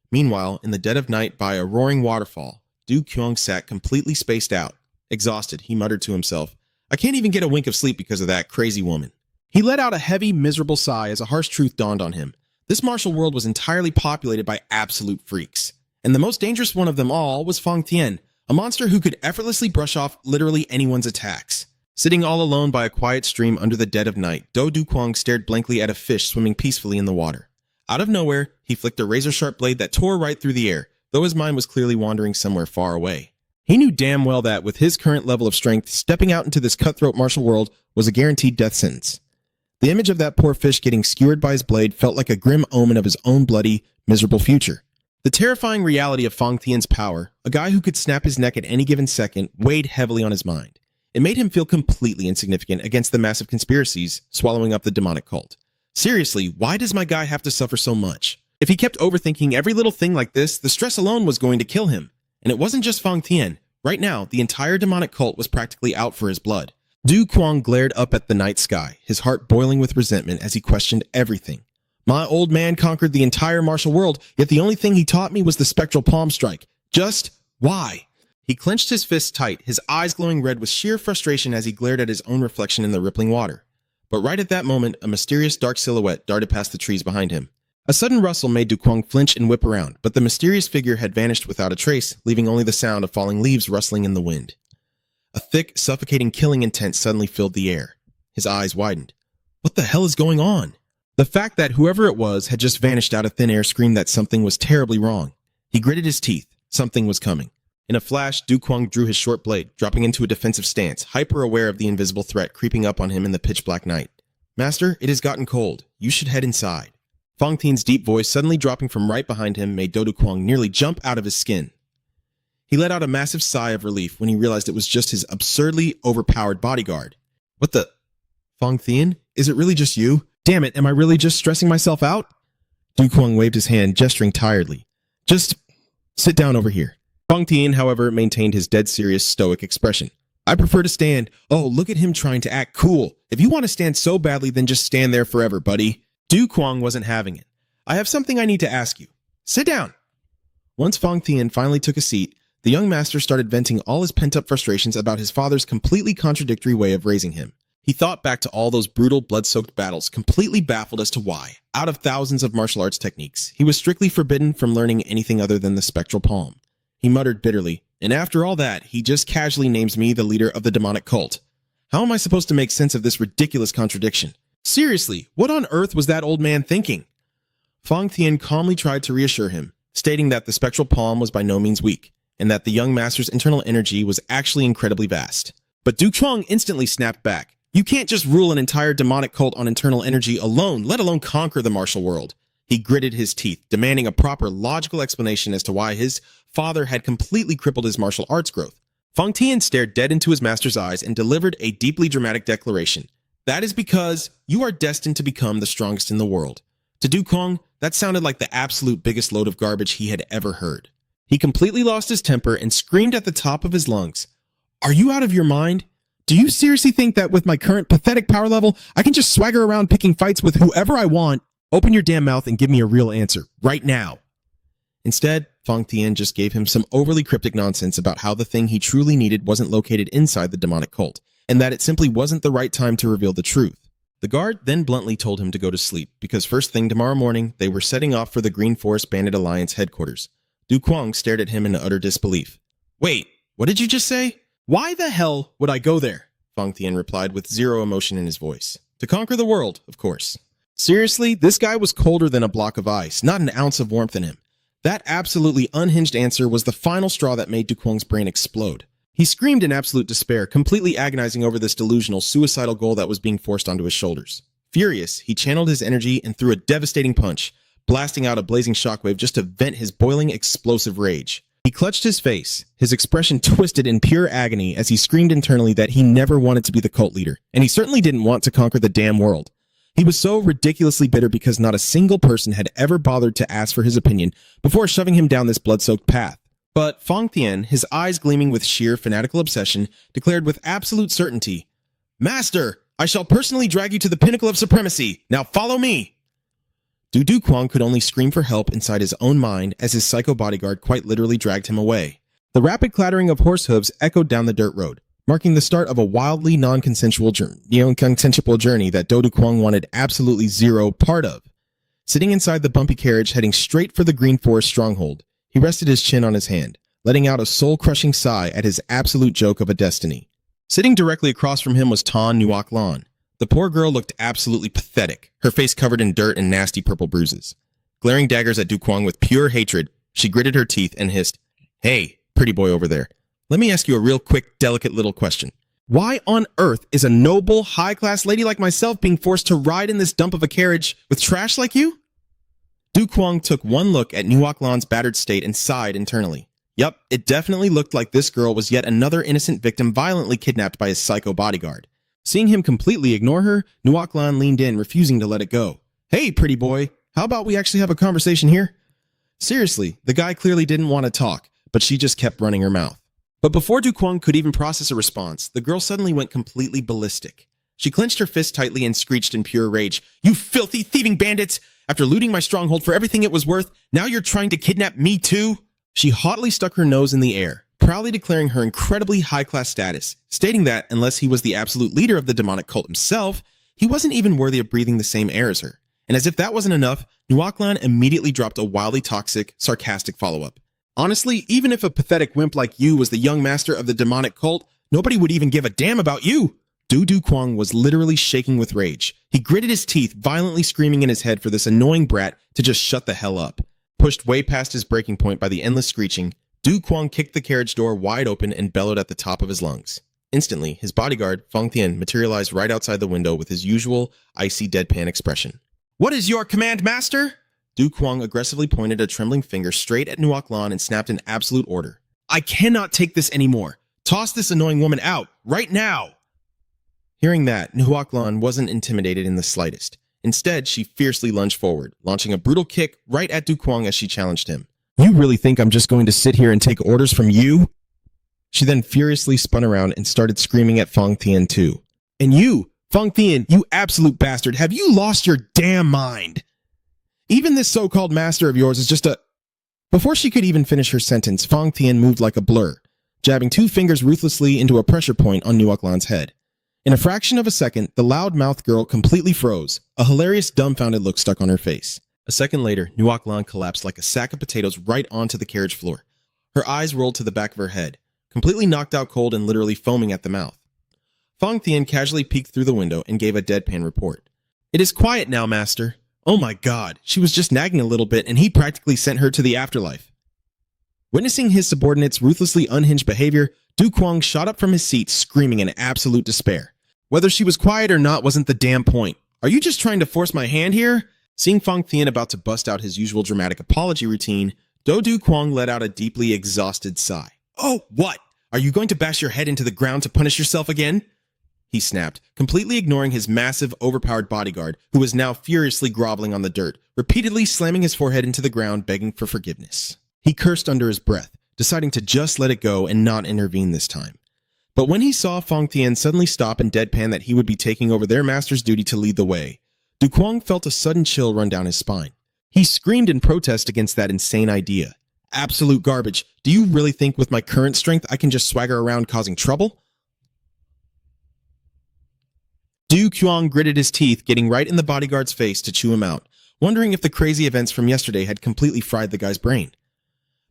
Meanwhile, in the dead of night by a roaring waterfall, Du Kwang sat completely spaced out. Exhausted, he muttered to himself, I can't even get a wink of sleep because of that crazy woman. He let out a heavy, miserable sigh as a harsh truth dawned on him. This martial world was entirely populated by absolute freaks. And the most dangerous one of them all was Fang Tian, a monster who could effortlessly brush off literally anyone's attacks. Sitting all alone by a quiet stream under the dead of night, Du Kwang stared blankly at a fish swimming peacefully in the water. Out of nowhere, he flicked a razor-sharp blade that tore right through the air, though his mind was clearly wandering somewhere far away. He knew damn well that, with his current level of strength, stepping out into this cutthroat martial world was a guaranteed death sentence. The image of that poor fish getting skewered by his blade felt like a grim omen of his own bloody, miserable future. The terrifying reality of Fang Tian's power, a guy who could snap his neck at any given second, weighed heavily on his mind. It made him feel completely insignificant against the massive conspiracies swallowing up the demonic cult. Seriously, why does my guy have to suffer so much? If he kept overthinking every little thing like this, the stress alone was going to kill him. And it wasn't just Fang Tian. Right now, the entire demonic cult was practically out for his blood. Du Kwang glared up at the night sky, his heart boiling with resentment as he questioned everything. My old man conquered the entire martial world, yet the only thing he taught me was the spectral palm strike. Just why? He clenched his fists tight, his eyes glowing red with sheer frustration as he glared at his own reflection in the rippling water. But right at that moment, a mysterious dark silhouette darted past the trees behind him. A sudden rustle made Du Kwang flinch and whip around, but the mysterious figure had vanished without a trace, leaving only the sound of falling leaves rustling in the wind. A thick, suffocating killing intent suddenly filled the air. His eyes widened. What the hell is going on? The fact that whoever it was had just vanished out of thin air screamed that something was terribly wrong. He gritted his teeth. Something was coming. In a flash, Du Kwang drew his short blade, dropping into a defensive stance, hyper-aware of the invisible threat creeping up on him in the pitch-black night. Master, it has gotten cold. You should head inside. Fang Tian's deep voice suddenly dropping from right behind him made Du Kwang nearly jump out of his skin. He let out a massive sigh of relief when he realized it was just his absurdly overpowered bodyguard. What the... Fang Tian? Is it really just you? Damn it, am I really just stressing myself out? Du Kwang waved his hand, gesturing tiredly. Just sit down over here. Fang Tian, however, maintained his dead-serious, stoic expression. I prefer to stand. Oh, look at him trying to act cool. If you want to stand so badly, then just stand there forever, buddy. Du Kwang wasn't having it. I have something I need to ask you. Sit down. Once Fang Tian finally took a seat, the young master started venting all his pent-up frustrations about his father's completely contradictory way of raising him. He thought back to all those brutal, blood-soaked battles, completely baffled as to why, out of thousands of martial arts techniques, he was strictly forbidden from learning anything other than the spectral palm. He muttered bitterly, and after all that, he just casually names me the leader of the demonic cult. How am I supposed to make sense of this ridiculous contradiction? Seriously, what on earth was that old man thinking? Fang Tian calmly tried to reassure him, stating that the spectral palm was by no means weak, and that the young master's internal energy was actually incredibly vast. But Du Kwang instantly snapped back. You can't just rule an entire demonic cult on internal energy alone, let alone conquer the martial world. He gritted his teeth, demanding a proper logical explanation as to why his father had completely crippled his martial arts growth. Fang Tian stared dead into his master's eyes and delivered a deeply dramatic declaration. That is because you are destined to become the strongest in the world. To Du Kwang, that sounded like the absolute biggest load of garbage he had ever heard. He completely lost his temper and screamed at the top of his lungs, "Are you out of your mind? Do you seriously think that with my current pathetic power level, I can just swagger around picking fights with whoever I want? Open your damn mouth and give me a real answer, right now." Instead, Fang Tian just gave him some overly cryptic nonsense about how the thing he truly needed wasn't located inside the demonic cult, and that it simply wasn't the right time to reveal the truth. The guard then bluntly told him to go to sleep, because first thing tomorrow morning, they were setting off for the Green Forest Bandit Alliance headquarters. Du Kwang stared at him in utter disbelief. "Wait, what did you just say?" "Why the hell would I go there?" Fang Tian replied with zero emotion in his voice. "To conquer the world, of course." Seriously, this guy was colder than a block of ice, not an ounce of warmth in him. That absolutely unhinged answer was the final straw that made Du Kwang's brain explode. He screamed in absolute despair, completely agonizing over this delusional, suicidal goal that was being forced onto his shoulders. Furious, he channeled his energy and threw a devastating punch, blasting out a blazing shockwave just to vent his boiling, explosive rage. He clutched his face, his expression twisted in pure agony as he screamed internally that he never wanted to be the cult leader, and he certainly didn't want to conquer the damn world. He was so ridiculously bitter because not a single person had ever bothered to ask for his opinion before shoving him down this blood-soaked path. But Fang Tian, his eyes gleaming with sheer fanatical obsession, declared with absolute certainty, "Master, I shall personally drag you to the pinnacle of supremacy. Now follow me." Du Kwang could only scream for help inside his own mind as his psycho bodyguard quite literally dragged him away. The rapid clattering of horse hooves echoed down the dirt road, marking the start of a wildly non-consensual journey that Du Kwang wanted absolutely zero part of. Sitting inside the bumpy carriage heading straight for the Green Forest stronghold, he rested his chin on his hand, letting out a soul-crushing sigh at his absolute joke of a destiny. Sitting directly across from him was Tan Nuoc Lan. The poor girl looked absolutely pathetic, her face covered in dirt and nasty purple bruises. Glaring daggers at Du Kwang with pure hatred, she gritted her teeth and hissed, "Hey, pretty boy over there, let me ask you a real quick, delicate little question. Why on earth is a noble, high-class lady like myself being forced to ride in this dump of a carriage with trash like you?" Du Kwang took one look at Nuoc Lan's battered state and sighed internally. Yup, it definitely looked like this girl was yet another innocent victim violently kidnapped by his psycho bodyguard. Seeing him completely ignore her, Nuoc Lan leaned in, refusing to let it go. "Hey, pretty boy, how about we actually have a conversation here?" Seriously, the guy clearly didn't want to talk, but she just kept running her mouth. But before Du Kwang could even process a response, the girl suddenly went completely ballistic. She clenched her fist tightly and screeched in pure rage, "You filthy, thieving bandits! After looting my stronghold for everything it was worth, now you're trying to kidnap me too?" She haughtily stuck her nose in the air, proudly declaring her incredibly high-class status, stating that unless he was the absolute leader of the demonic cult himself, he wasn't even worthy of breathing the same air as her. And as if that wasn't enough, Nuoc Lan immediately dropped a wildly toxic, sarcastic follow-up. "Honestly, even if a pathetic wimp like you was the young master of the demonic cult, nobody would even give a damn about you." Du Kwang was literally shaking with rage. He gritted his teeth, violently screaming in his head for this annoying brat to just shut the hell up. Pushed way past his breaking point by the endless screeching, Du Kwang kicked the carriage door wide open and bellowed at the top of his lungs. Instantly, his bodyguard, Fang Tian, materialized right outside the window with his usual icy deadpan expression. "What is your command, master?" Du Kwang aggressively pointed a trembling finger straight at Nuoc Lan and snapped an absolute order. "I cannot take this anymore. Toss this annoying woman out, right now!" Hearing that, Nuoc Lan wasn't intimidated in the slightest. Instead, she fiercely lunged forward, launching a brutal kick right at Du Kwang as she challenged him. "You really think I'm just going to sit here and take orders from you?" She then furiously spun around and started screaming at Fang Tian too. "And you, Fang Tian, you absolute bastard, have you lost your damn mind? Even this so-called master of yours is just a..." Before she could even finish her sentence, Fang Tian moved like a blur, jabbing two fingers ruthlessly into a pressure point on Nuoc Lan's head. In a fraction of a second, the loud-mouthed girl completely froze, a hilarious dumbfounded look stuck on her face. A second later, Nuoc Lan collapsed like a sack of potatoes right onto the carriage floor. Her eyes rolled to the back of her head, completely knocked out cold and literally foaming at the mouth. Fang Tian casually peeked through the window and gave a deadpan report. "It is quiet now, master. Oh my god, she was just nagging a little bit and he practically sent her to the afterlife." Witnessing his subordinate's ruthlessly unhinged behavior, Du Kwang shot up from his seat screaming in absolute despair. Whether she was quiet or not wasn't the damn point. "Are you just trying to force my hand here?" Seeing Fang Tian about to bust out his usual dramatic apology routine, Du Kwang let out a deeply exhausted sigh. "Oh, what? Are you going to bash your head into the ground to punish yourself again?" he snapped, completely ignoring his massive, overpowered bodyguard, who was now furiously groveling on the dirt, repeatedly slamming his forehead into the ground, begging for forgiveness. He cursed under his breath, deciding to just let it go and not intervene this time. But when he saw Fang Tian suddenly stop and deadpan that he would be taking over their master's duty to lead the way, Du Kuang felt a sudden chill run down his spine. He screamed in protest against that insane idea. Absolute garbage. Do you really think with my current strength I can just swagger around causing trouble? Du Kuang gritted his teeth, getting right in the bodyguard's face to chew him out, wondering if the crazy events from yesterday had completely fried the guy's brain.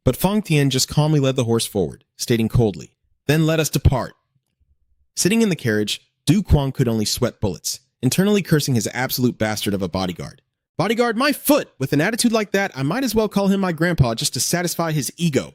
But Fang Tian just calmly led the horse forward, stating coldly, "Then let us depart." Sitting in the carriage, Du Kuang could only sweat bullets, internally cursing his absolute bastard of a bodyguard. "Bodyguard, my foot! With an attitude like that, I might as well call him my grandpa just to satisfy his ego."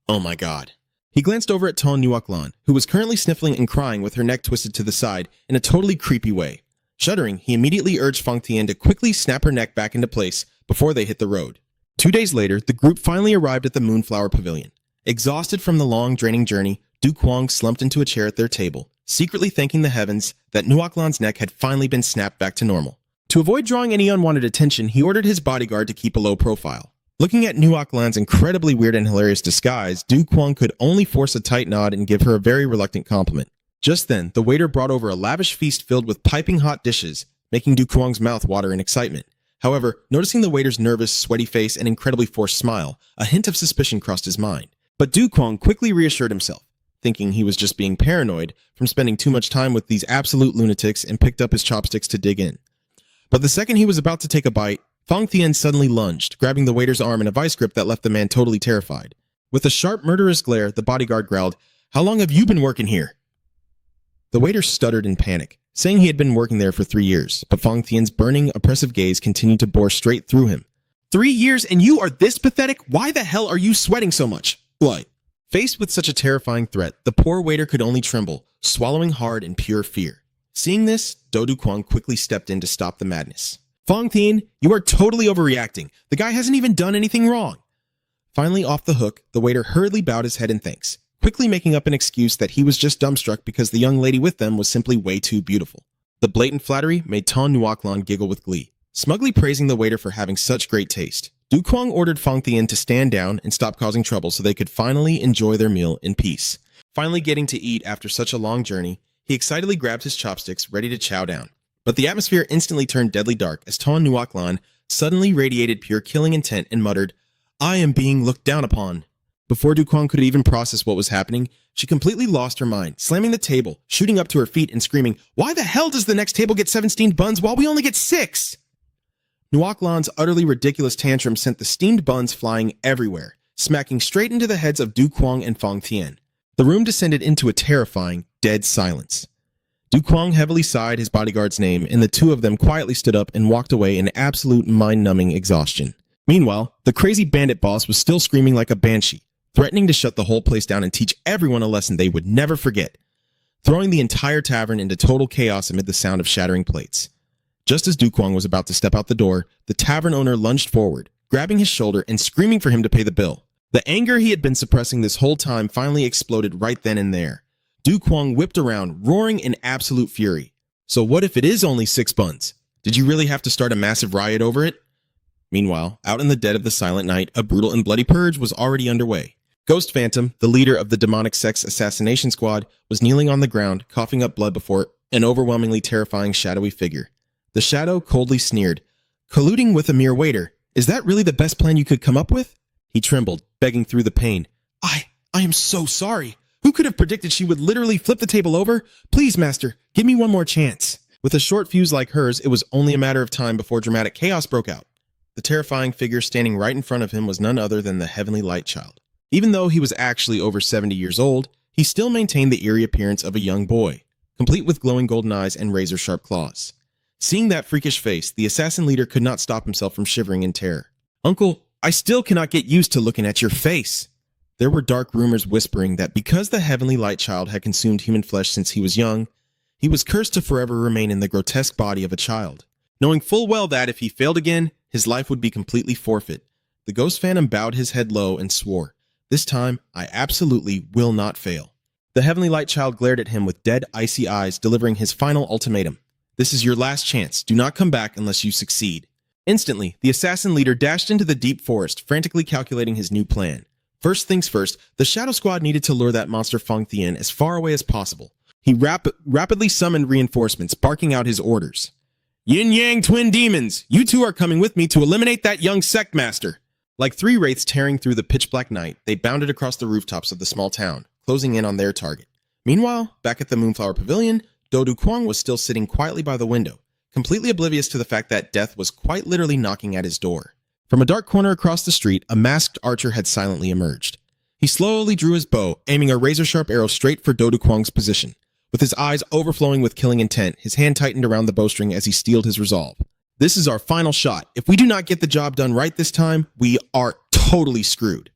Oh my god. He glanced over at Ton Nuoklan, who was currently sniffling and crying with her neck twisted to the side in a totally creepy way. Shuddering, he immediately urged Fang Tian to quickly snap her neck back into place before they hit the road. 2 days later, the group finally arrived at the Moonflower Pavilion. Exhausted from the long, draining journey, Du Kuang slumped into a chair at their table, secretly thanking the heavens that Nuoklan's neck had finally been snapped back to normal. To avoid drawing any unwanted attention, he ordered his bodyguard to keep a low profile. Looking at Nuoklan's incredibly weird and hilarious disguise, Du Kuang could only force a tight nod and give her a very reluctant compliment. Just then, the waiter brought over a lavish feast filled with piping hot dishes, making Du Kuang's mouth water in excitement. However, noticing the waiter's nervous, sweaty face and incredibly forced smile, a hint of suspicion crossed his mind. But Du Kuang quickly reassured himself, thinking he was just being paranoid from spending too much time with these absolute lunatics, and picked up his chopsticks to dig in. But the second he was about to take a bite, Fang Tian suddenly lunged, grabbing the waiter's arm in a vice grip that left the man totally terrified. With a sharp, murderous glare, the bodyguard growled, "How long have you been working here?" The waiter stuttered in panic, saying he had been working there for 3 years, but Fang Tian's burning, oppressive gaze continued to bore straight through him. 3 years and you are this pathetic? Why the hell are you sweating so much? What? Faced with such a terrifying threat, the poor waiter could only tremble, swallowing hard in pure fear. Seeing this, Du Kuang quickly stepped in to stop the madness. "Fang Tian, you are totally overreacting. The guy hasn't even done anything wrong." Finally off the hook, the waiter hurriedly bowed his head in thanks, quickly making up an excuse that he was just dumbstruck because the young lady with them was simply way too beautiful. The blatant flattery made Ton Nuoklan giggle with glee, smugly praising the waiter for having such great taste. Du Kuang ordered Fang Tian to stand down and stop causing trouble so they could finally enjoy their meal in peace. Finally getting to eat after such a long journey, he excitedly grabbed his chopsticks, ready to chow down. But the atmosphere instantly turned deadly dark as Ton Nuoklan suddenly radiated pure killing intent and muttered, "I am being looked down upon." Before Du Kuang could even process what was happening, she completely lost her mind, slamming the table, shooting up to her feet and screaming, "Why the hell does the next table get 7 steamed buns while we only get 6? Nuoklan's utterly ridiculous tantrum sent the steamed buns flying everywhere, smacking straight into the heads of Du Kuang and Fang Tian. The room descended into a terrifying, dead silence. Du Kuang heavily sighed his bodyguard's name, and the two of them quietly stood up and walked away in absolute mind-numbing exhaustion. Meanwhile, the crazy bandit boss was still screaming like a banshee, threatening to shut the whole place down and teach everyone a lesson they would never forget, throwing the entire tavern into total chaos amid the sound of shattering plates. Just as Du Kuang was about to step out the door, the tavern owner lunged forward, grabbing his shoulder and screaming for him to pay the bill. The anger he had been suppressing this whole time finally exploded right then and there. Du Kuang whipped around, roaring in absolute fury. "So what if it is only 6 buns? Did you really have to start a massive riot over it?" Meanwhile, out in the dead of the silent night, a brutal and bloody purge was already underway. Ghost Phantom, the leader of the demonic sex assassination squad, was kneeling on the ground, coughing up blood before an overwhelmingly terrifying shadowy figure. The shadow coldly sneered, "Colluding with a mere waiter, is that really the best plan you could come up with?" He trembled, begging through the pain. I am so sorry. Who could have predicted she would literally flip the table over? Please, master, give me one more chance." With a short fuse like hers, it was only a matter of time before dramatic chaos broke out. The terrifying figure standing right in front of him was none other than the Heavenly Light Child. Even though he was actually over 70 years old, he still maintained the eerie appearance of a young boy, complete with glowing golden eyes and razor-sharp claws. Seeing that freakish face, the assassin leader could not stop himself from shivering in terror. "Uncle, I still cannot get used to looking at your face." There were dark rumors whispering that because the Heavenly Light Child had consumed human flesh since he was young, he was cursed to forever remain in the grotesque body of a child. Knowing full well that if he failed again, his life would be completely forfeit, the Ghost Phantom bowed his head low and swore, "This time, I absolutely will not fail." The heavenly light child glared at him with dead, icy eyes, delivering his final ultimatum. This is your last chance. Do not come back unless you succeed. Instantly, the assassin leader dashed into the deep forest, frantically calculating his new plan. First things first, the Shadow Squad needed to lure that monster Fang Thien as far away as possible. He rapidly summoned reinforcements, barking out his orders. Yin-Yang twin demons! You two are coming with me to eliminate that young sect master! Like three wraiths tearing through the pitch-black night, they bounded across the rooftops of the small town, closing in on their target. Meanwhile, back at the Moonflower Pavilion, Do Kwang was still sitting quietly by the window, completely oblivious to the fact that death was quite literally knocking at his door. From a dark corner across the street, a masked archer had silently emerged. He slowly drew his bow, aiming a razor-sharp arrow straight for Do Kwang's position. With his eyes overflowing with killing intent, his hand tightened around the bowstring as he steeled his resolve. This is our final shot. If we do not get the job done right this time, we are totally screwed.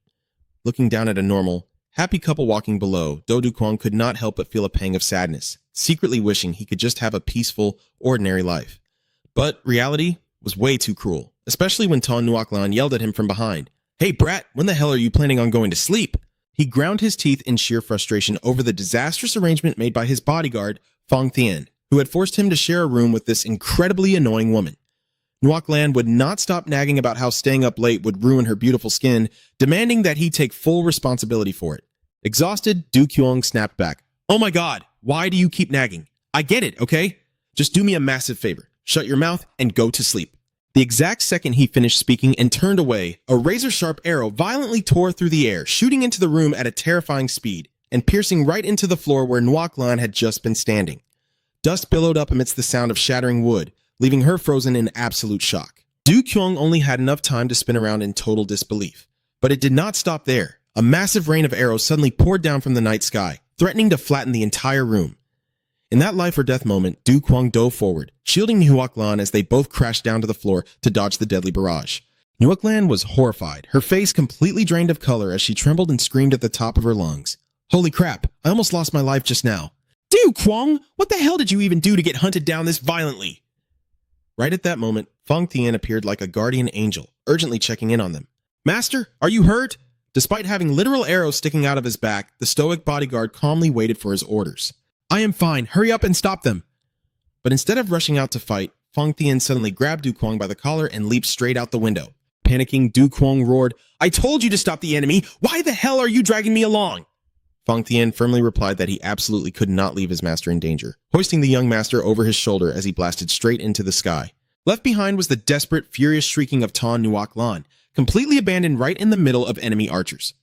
Looking down at a normal, happy couple walking below, Do Kwang could not help but feel a pang of sadness, secretly wishing he could just have a peaceful, ordinary life. But reality was way too cruel, especially when Ton Nuoc Lan yelled at him from behind. Hey brat, when the hell are you planning on going to sleep? He ground his teeth in sheer frustration over the disastrous arrangement made by his bodyguard, Fang Thien, who had forced him to share a room with this incredibly annoying woman. Nuoc Lan would not stop nagging about how staying up late would ruin her beautiful skin, demanding that he take full responsibility for it. Exhausted, Du Kyung snapped back. Oh my god, why do you keep nagging? I get it, okay? Just do me a massive favor. Shut your mouth and go to sleep. The exact second he finished speaking and turned away, a razor-sharp arrow violently tore through the air, shooting into the room at a terrifying speed, and piercing right into the floor where Nuoc Lan had just been standing. Dust billowed up amidst the sound of shattering wood, leaving her frozen in absolute shock. Du Kyung only had enough time to spin around in total disbelief. But it did not stop there. A massive rain of arrows suddenly poured down from the night sky, threatening to flatten the entire room. In that life-or-death moment, Du Kwang dove forward, shielding Nuoc Lan as they both crashed down to the floor to dodge the deadly barrage. Nuoc Lan was horrified, her face completely drained of color as she trembled and screamed at the top of her lungs. Holy crap, I almost lost my life just now. Du Kwang, what the hell did you even do to get hunted down this violently? Right at that moment, Fang Thien appeared like a guardian angel, urgently checking in on them. Master, are you hurt? Despite having literal arrows sticking out of his back, the stoic bodyguard calmly waited for his orders. I am fine. Hurry up and stop them. But instead of rushing out to fight, Fang Thien suddenly grabbed Du Kwang by the collar and leaped straight out the window. Panicking, Du Kwang roared, I told you to stop the enemy. Why the hell are you dragging me along? Fang Thien firmly replied that he absolutely could not leave his master in danger, hoisting the young master over his shoulder as he blasted straight into the sky. Left behind was the desperate, furious shrieking of Ton Nuoc Lan, completely abandoned right in the middle of enemy archers.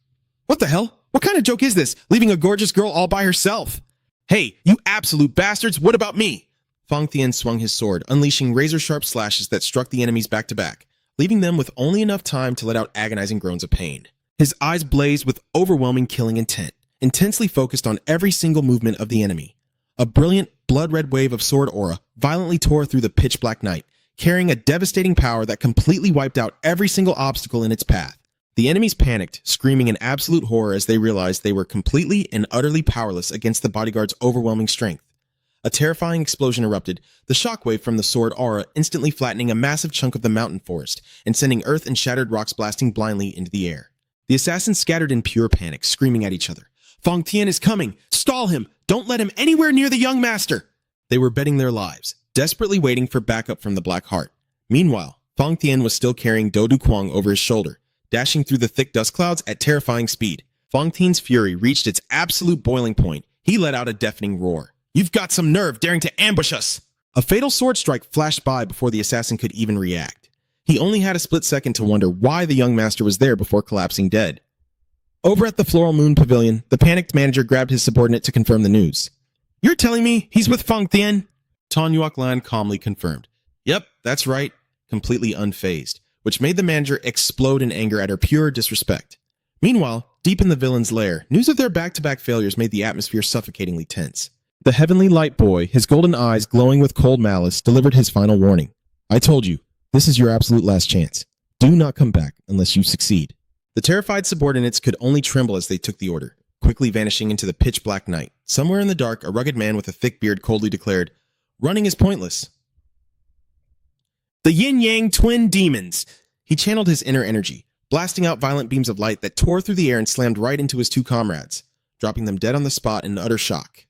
What the hell? What kind of joke is this, leaving a gorgeous girl all by herself? Hey, you absolute bastards, what about me? Fang Thien swung his sword, unleashing razor-sharp slashes that struck the enemies back to back, leaving them with only enough time to let out agonizing groans of pain. His eyes blazed with overwhelming killing intent, intensely focused on every single movement of the enemy. A brilliant, blood-red wave of sword aura violently tore through the pitch-black night, carrying a devastating power that completely wiped out every single obstacle in its path. The enemies panicked, screaming in absolute horror as they realized they were completely and utterly powerless against the bodyguard's overwhelming strength. A terrifying explosion erupted, the shockwave from the sword aura instantly flattening a massive chunk of the mountain forest and sending earth and shattered rocks blasting blindly into the air. The assassins scattered in pure panic, screaming at each other. Fang Thien is coming! Stall him! Don't let him anywhere near the young master! They were betting their lives, desperately waiting for backup from the Black Heart. Meanwhile, Fang Thien was still carrying Do Kwang over his shoulder, dashing through the thick dust clouds at terrifying speed. Fang Tien's fury reached its absolute boiling point. He let out a deafening roar. You've got some nerve daring to ambush us! A fatal sword strike flashed by before the assassin could even react. He only had a split second to wonder why the young master was there before collapsing dead. Over at the Floral Moon Pavilion, the panicked manager grabbed his subordinate to confirm the news. You're telling me he's with Fang Thien? Ton Nuoc Lan calmly confirmed. Yep, that's right, completely unfazed, which made the manager explode in anger at her pure disrespect. Meanwhile, deep in the villain's lair, news of their back-to-back failures made the atmosphere suffocatingly tense. The heavenly light boy, his golden eyes glowing with cold malice, delivered his final warning. I told you, this is your absolute last chance. Do not come back unless you succeed. The terrified subordinates could only tremble as they took the order, quickly vanishing into the pitch-black night. Somewhere in the dark, a rugged man with a thick beard coldly declared, running is pointless. The yin-yang twin demons! He channeled his inner energy, blasting out violent beams of light that tore through the air and slammed right into his two comrades. dropping them dead on the spot in utter shock.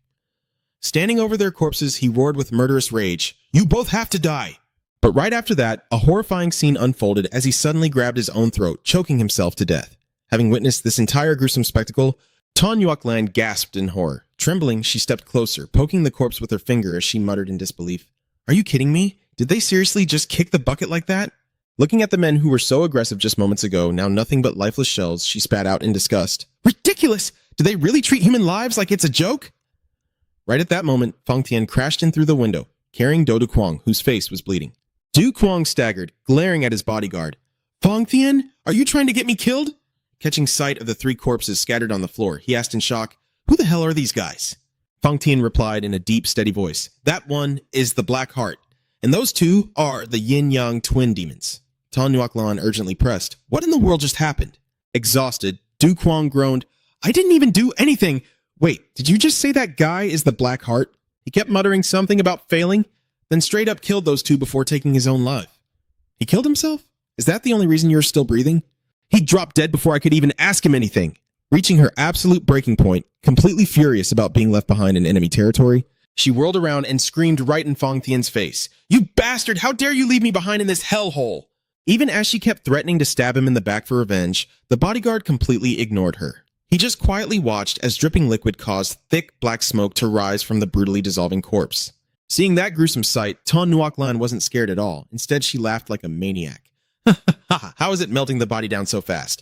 Standing over their corpses, he roared with murderous rage, "You both have to die!" But right after that, a horrifying scene unfolded as he suddenly grabbed his own throat, choking himself to death. Having witnessed this entire gruesome spectacle, Tan Yuak-lan gasped in horror. Trembling, she stepped closer, poking the corpse with her finger as she muttered in disbelief, "Are you kidding me? Did they seriously just kick the bucket like that?" Looking at the men who were so aggressive just moments ago, now nothing but lifeless shells, she spat out in disgust, "Ridiculous! Do they really treat human lives like it's a joke?" Right at that moment, Fang Tian crashed in through the window, carrying Do Kwang, whose face was bleeding. Du Kwang staggered, glaring at his bodyguard. "Fang Tian, are you trying to get me killed?" Catching sight of the 3 corpses scattered on the floor, he asked in shock, "Who the hell are these guys?" Fang Tian replied in a deep, steady voice, "That one is the Black Heart, and those 2 are the Yin-Yang twin demons." Tan Yuak-lan urgently pressed, "What in the world just happened?" Exhausted, Du Kwang groaned, "I didn't even do anything. Wait, did you just say that guy is the Black Heart?" He kept muttering something about failing, then straight up killed those 2 before taking his own life. He killed himself? Is that the only reason you're still breathing? He dropped dead before I could even ask him anything. Reaching her absolute breaking point, completely furious about being left behind in enemy territory, she whirled around and screamed right in Fang Tian's face, "You bastard! How dare you leave me behind in this hellhole!" Even as she kept threatening to stab him in the back for revenge, the bodyguard completely ignored her. He just quietly watched as dripping liquid caused thick black smoke to rise from the brutally dissolving corpse. Seeing that gruesome sight, Tan Yuak-lan wasn't scared at all. Instead, she laughed like a maniac. How is it melting the body down so fast?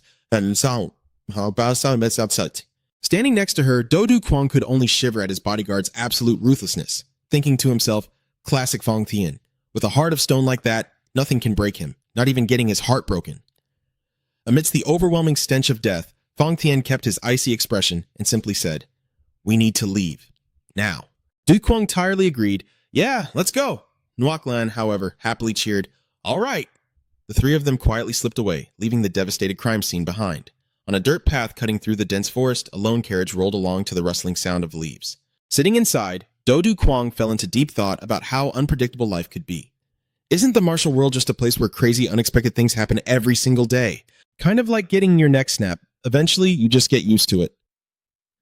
Standing next to her, Du Kwang could only shiver at his bodyguard's absolute ruthlessness, thinking to himself, classic Fang Tian. With a heart of stone like that, nothing can break him, not even getting his heart broken. Amidst the overwhelming stench of death, Fang Tian kept his icy expression and simply said, "We need to leave. Now." Du Kwang tirely agreed, "Yeah, let's go." Yuak-lan, however, happily cheered, "All right." The 3 of them quietly slipped away, leaving the devastated crime scene behind. On a dirt path cutting through the dense forest, a lone carriage rolled along to the rustling sound of leaves. Sitting inside, Du Kwang fell into deep thought about how unpredictable life could be. Isn't the martial world just a place where crazy, unexpected things happen every single day? Kind of like getting your neck snapped. Eventually, you just get used to it.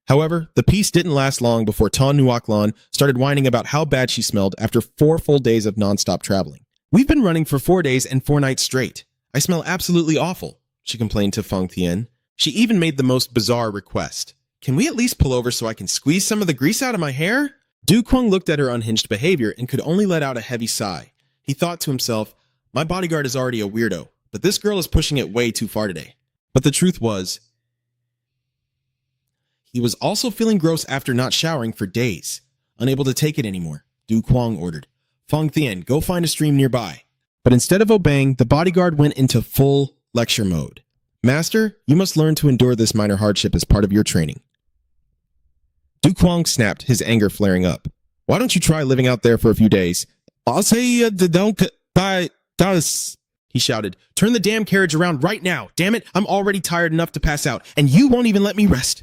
However, the peace didn't last long before Tan Yuak-lan started whining about how bad she smelled after 4 full days of nonstop traveling. "We've been running for 4 days and 4 nights straight. I smell absolutely awful," she complained to Fang Tian. She even made the most bizarre request. "Can we at least pull over so I can squeeze some of the grease out of my hair?" Du Kwang looked at her unhinged behavior and could only let out a heavy sigh. He thought to himself, "My bodyguard is already a weirdo, but this girl is pushing it way too far today." But the truth was, he was also feeling gross after not showering for days. Unable to take it anymore, Du Kwang ordered, "Fang Tian, go find a stream nearby." But instead of obeying, the bodyguard went into full lecture mode. "Master, you must learn to endure this minor hardship as part of your training." Du Kwang snapped, his anger flaring up. "Why don't you try living out there for a few days?" He shouted, "Turn the damn carriage around right now. Damn it, I'm already tired enough to pass out, and you won't even let me rest."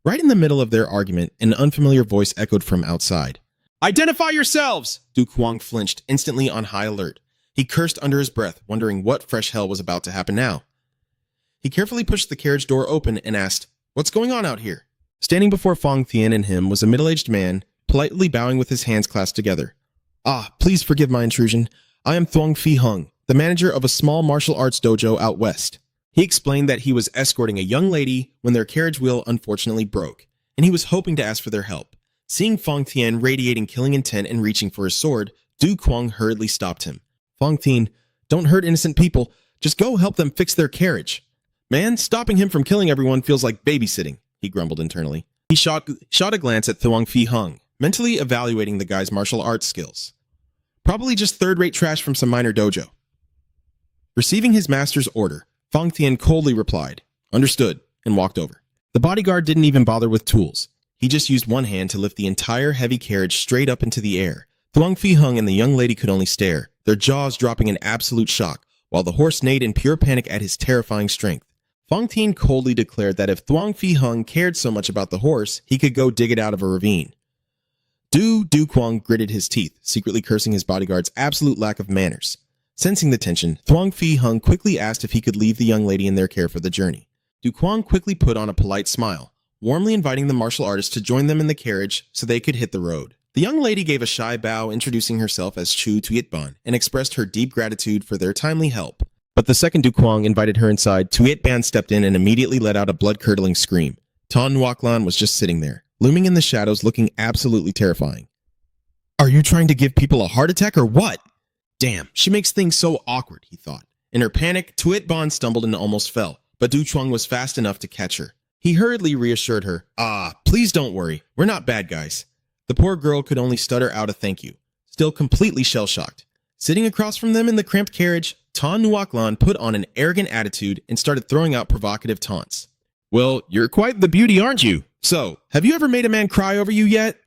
Right in the middle of their argument, an unfamiliar voice echoed from outside. "Identify yourselves!" Du Kwang flinched, instantly on high alert. He cursed under his breath, wondering what fresh hell was about to happen now. He carefully pushed the carriage door open and asked, "What's going on out here?" Standing before Fang Tian and him was a middle-aged man, politely bowing with his hands clasped together. Please forgive my intrusion. I am Thuong Phi Hung, the manager of a small martial arts dojo out west." He explained that he was escorting a young lady when their carriage wheel unfortunately broke, and he was hoping to ask for their help. Seeing Fang Tian radiating killing intent and reaching for his sword, Du Kwang hurriedly stopped him. "Fang Tian, don't hurt innocent people. Just go help them fix their carriage." "Man, stopping him from killing everyone feels like babysitting," he grumbled internally. He shot a glance at Thuong Phi Hung, mentally evaluating the guy's martial arts skills. Probably just third-rate trash from some minor dojo. Receiving his master's order, Fang Tian coldly replied, "Understood," and walked over. The bodyguard didn't even bother with tools. He just used one hand to lift the entire heavy carriage straight up into the air. Thuong Phi Hung and the young lady could only stare, their jaws dropping in absolute shock, while the horse neighed in pure panic at his terrifying strength. Fang Tian coldly declared that if Thuong Phi Hung cared so much about the horse, he could go dig it out of a ravine. Du Kwang gritted his teeth, secretly cursing his bodyguard's absolute lack of manners. Sensing the tension, Thuong Phi Hung quickly asked if he could leave the young lady in their care for the journey. Du Kwang quickly put on a polite smile, warmly inviting the martial artist to join them in the carriage so they could hit the road. The young lady gave a shy bow, introducing herself as Chu Tuitban, and expressed her deep gratitude for their timely help. But the second Du Kwang invited her inside, Tuitban stepped in and immediately let out a blood-curdling scream. Ton Nuoklan was just sitting there, looming in the shadows, looking absolutely terrifying. Are you trying to give people a heart attack or what? Damn, she makes things so awkward, he thought. In her panic, Tuitban stumbled and almost fell, but Du Chuang was fast enough to catch her. He hurriedly reassured her, please don't worry, we're not bad guys. The poor girl could only stutter out a thank you, still completely shell-shocked. Sitting across from them in the cramped carriage, Ton Nuoklan put on an arrogant attitude and started throwing out provocative taunts. Well, you're quite the beauty, aren't you? So, have you ever made a man cry over you yet?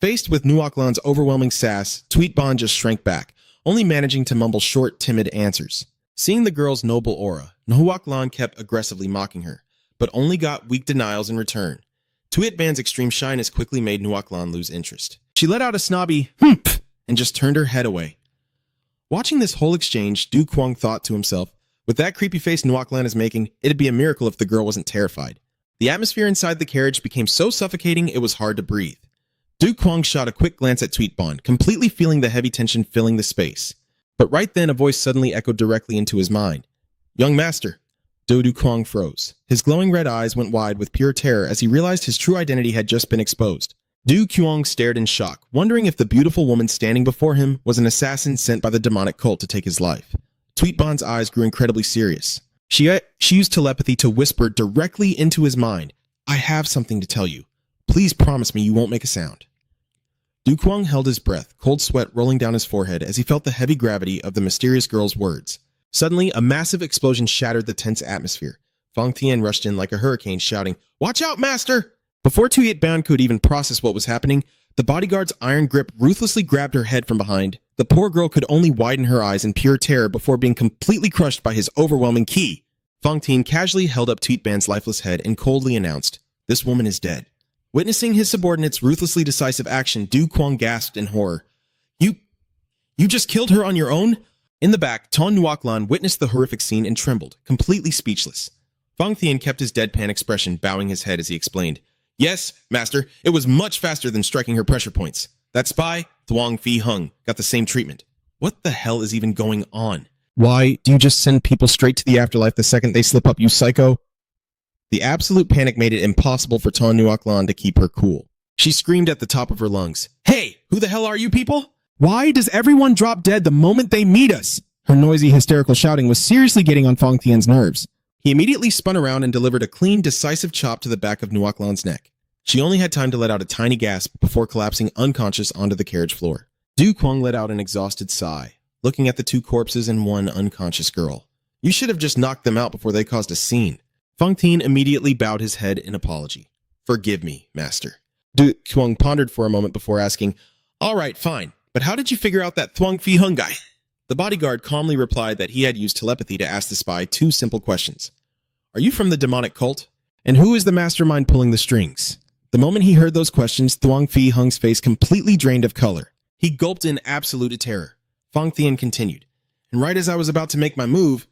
Faced with Nuoklan's overwhelming sass, Tuitban just shrank back, only managing to mumble short, timid answers. Seeing the girl's noble aura, Nuoklan kept aggressively mocking her, but only got weak denials in return. Tuitban's extreme shyness quickly made Nuoklan lose interest. She let out a snobby "humph" and just turned her head away. Watching this whole exchange, Du Kwang thought to himself, with that creepy face Nuoklan is making, it'd be a miracle if the girl wasn't terrified. The atmosphere inside the carriage became so suffocating it was hard to breathe. Du Kwang shot a quick glance at Tuitban, completely feeling the heavy tension filling the space. But right then a voice suddenly echoed directly into his mind. Young master. Du Kwang froze. His glowing red eyes went wide with pure terror as he realized his true identity had just been exposed. Du Kwang stared in shock, wondering if the beautiful woman standing before him was an assassin sent by the demonic cult to take his life. Tuitban's eyes grew incredibly serious. She used telepathy to whisper directly into his mind, I have something to tell you. Please promise me you won't make a sound. Du Kwang held his breath, cold sweat rolling down his forehead as he felt the heavy gravity of the mysterious girl's words. Suddenly, a massive explosion shattered the tense atmosphere. Fang Tian rushed in like a hurricane, shouting, Watch out, master! Before Tuitban could even process what was happening, the bodyguard's iron grip ruthlessly grabbed her head from behind. The poor girl could only widen her eyes in pure terror before being completely crushed by his overwhelming ki. Fang Tian casually held up Tuitban's lifeless head and coldly announced, This woman is dead. Witnessing his subordinate's ruthlessly decisive action, Du Kwang gasped in horror. You just killed her on your own? In the back, Ton Nuoklan witnessed the horrific scene and trembled, completely speechless. Fang Tian kept his deadpan expression, bowing his head as he explained, Yes, master, it was much faster than striking her pressure points. That spy, Thuong Phi Hung, got the same treatment. What the hell is even going on? Why, do you just send people straight to the afterlife the second they slip up, you psycho? The absolute panic made it impossible for Ton Nuoklan to keep her cool. She screamed at the top of her lungs, Hey, who the hell are you people? Why does everyone drop dead the moment they meet us? Her noisy, hysterical shouting was seriously getting on Fang Tian's nerves. He immediately spun around and delivered a clean, decisive chop to the back of Nuoklan's neck. She only had time to let out a tiny gasp before collapsing unconscious onto the carriage floor. Du Kwang let out an exhausted sigh, looking at the two corpses and one unconscious girl. You should have just knocked them out before they caused a scene. Fang Tian immediately bowed his head in apology. Forgive me, master. Du Kwang pondered for a moment before asking, All right, fine, but how did you figure out that Thuong Phi Hung guy? The bodyguard calmly replied that he had used telepathy to ask the spy two simple questions. Are you from the demonic cult? And who is the mastermind pulling the strings? The moment he heard those questions, Thuong Phi Hung's face completely drained of color. He gulped in absolute terror. Fang Tian continued, And right as I was about to make my move,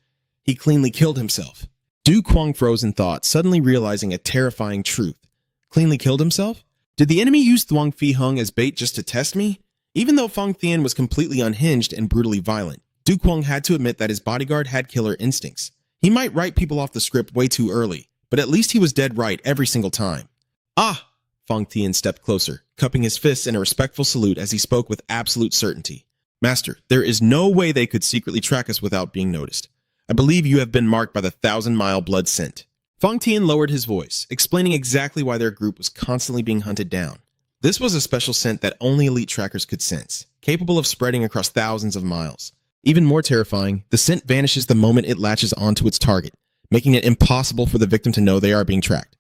he cleanly killed himself. Du Kwang froze in thought, suddenly realizing a terrifying truth. Cleanly killed himself? Did the enemy use Thuong Phi Hung as bait just to test me? Even though Fang Tian was completely unhinged and brutally violent, Du Kwang had to admit that his bodyguard had killer instincts. He might write people off the script way too early, but at least he was dead right every single time. Ah! Fang Tian stepped closer, cupping his fists in a respectful salute as he spoke with absolute certainty. Master, there is no way they could secretly track us without being noticed. I believe you have been marked by the 1,000-mile blood scent. Fang Tian lowered his voice, explaining exactly why their group was constantly being hunted down. This was a special scent that only elite trackers could sense, capable of spreading across thousands of miles. Even more terrifying, the scent vanishes the moment it latches onto its target, making it impossible for the victim to know they are being tracked.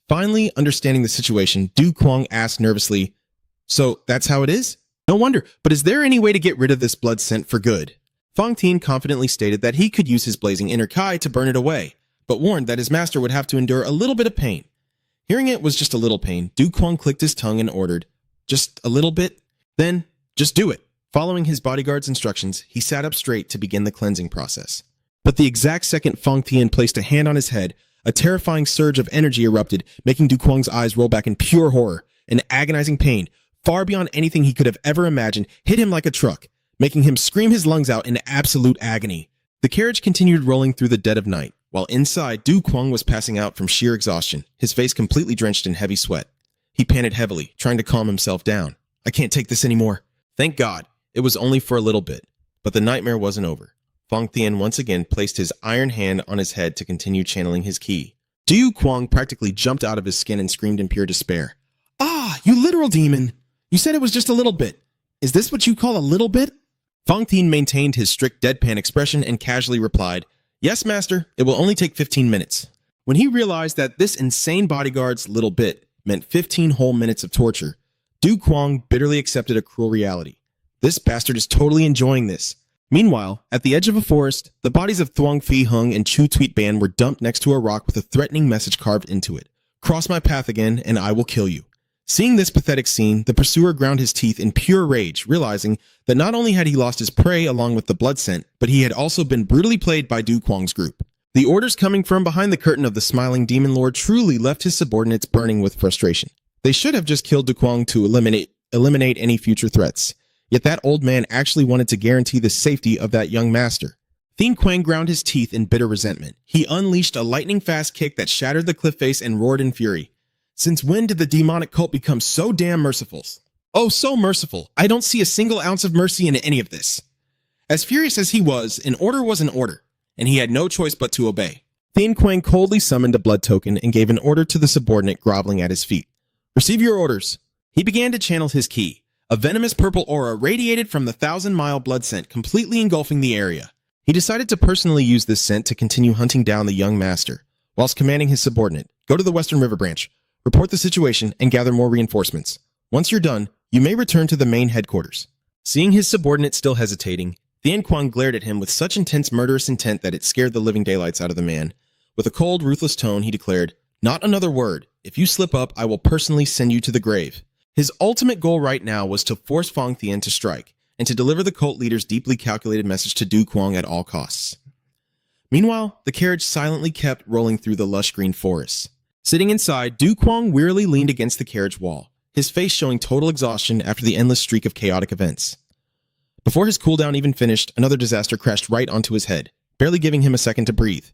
Finally, understanding the situation, Du Kwang asked nervously, So, that's how it is? No wonder, but is there any way to get rid of this blood scent for good? Fang Tian confidently stated that he could use his blazing inner Kai to burn it away, but warned that his master would have to endure a little bit of pain. Hearing it was just a little pain, Du Kwang clicked his tongue and ordered, Just a little bit? Then, just do it. Following his bodyguard's instructions, he sat up straight to begin the cleansing process. But the exact second Fang Tian placed a hand on his head, A terrifying surge of energy erupted, making Du Kwang's eyes roll back in pure horror. An agonizing pain, far beyond anything he could have ever imagined, hit him like a truck, making him scream his lungs out in absolute agony. The carriage continued rolling through the dead of night, while inside, Du Kwang was passing out from sheer exhaustion, his face completely drenched in heavy sweat. He panted heavily, trying to calm himself down. I can't take this anymore. Thank God, it was only for a little bit. But the nightmare wasn't over. Fong Thian once again placed his iron hand on his head to continue channeling his ki. Du Kwang practically jumped out of his skin and screamed in pure despair. Ah, you literal demon! You said it was just a little bit. Is this what you call a little bit? Fong Thian maintained his strict deadpan expression and casually replied, Yes, master, it will only take 15 minutes. When he realized that this insane bodyguard's little bit meant 15 whole minutes of torture, Du Kwang bitterly accepted a cruel reality. This bastard is totally enjoying this. Meanwhile, at the edge of a forest, the bodies of Thuong Phi Hung and Chu Tweet Ban were dumped next to a rock with a threatening message carved into it. Cross my path again, and I will kill you. Seeing this pathetic scene, the pursuer ground his teeth in pure rage, realizing that not only had he lost his prey along with the blood scent, but he had also been brutally played by Du Kwang's group. The orders coming from behind the curtain of the smiling demon lord truly left his subordinates burning with frustration. They should have just killed Du Kwang to eliminate any future threats. Yet that old man actually wanted to guarantee the safety of that young master. Thien Quang ground his teeth in bitter resentment. He unleashed a lightning-fast kick that shattered the cliff face and roared in fury. Since when did the demonic cult become so damn merciful? Oh, so merciful. I don't see a single ounce of mercy in any of this. As furious as he was, an order was an order, and he had no choice but to obey. Thien Quang coldly summoned a blood token and gave an order to the subordinate groveling at his feet. Receive your orders. He began to channel his ki. A venomous purple aura radiated from the 1,000-mile blood scent, completely engulfing the area. He decided to personally use this scent to continue hunting down the young master, whilst commanding his subordinate, go to the Western River Branch, report the situation, and gather more reinforcements. Once you're done, you may return to the main headquarters. Seeing his subordinate still hesitating, Thien Quang glared at him with such intense murderous intent that it scared the living daylights out of the man. With a cold, ruthless tone, he declared, Not another word. If you slip up, I will personally send you to the grave. His ultimate goal right now was to force Fong Thian to strike, and to deliver the cult leader's deeply calculated message to Du Kwang at all costs. Meanwhile, the carriage silently kept rolling through the lush green forests. Sitting inside, Du Kwang wearily leaned against the carriage wall, his face showing total exhaustion after the endless streak of chaotic events. Before his cooldown even finished, another disaster crashed right onto his head, barely giving him a second to breathe.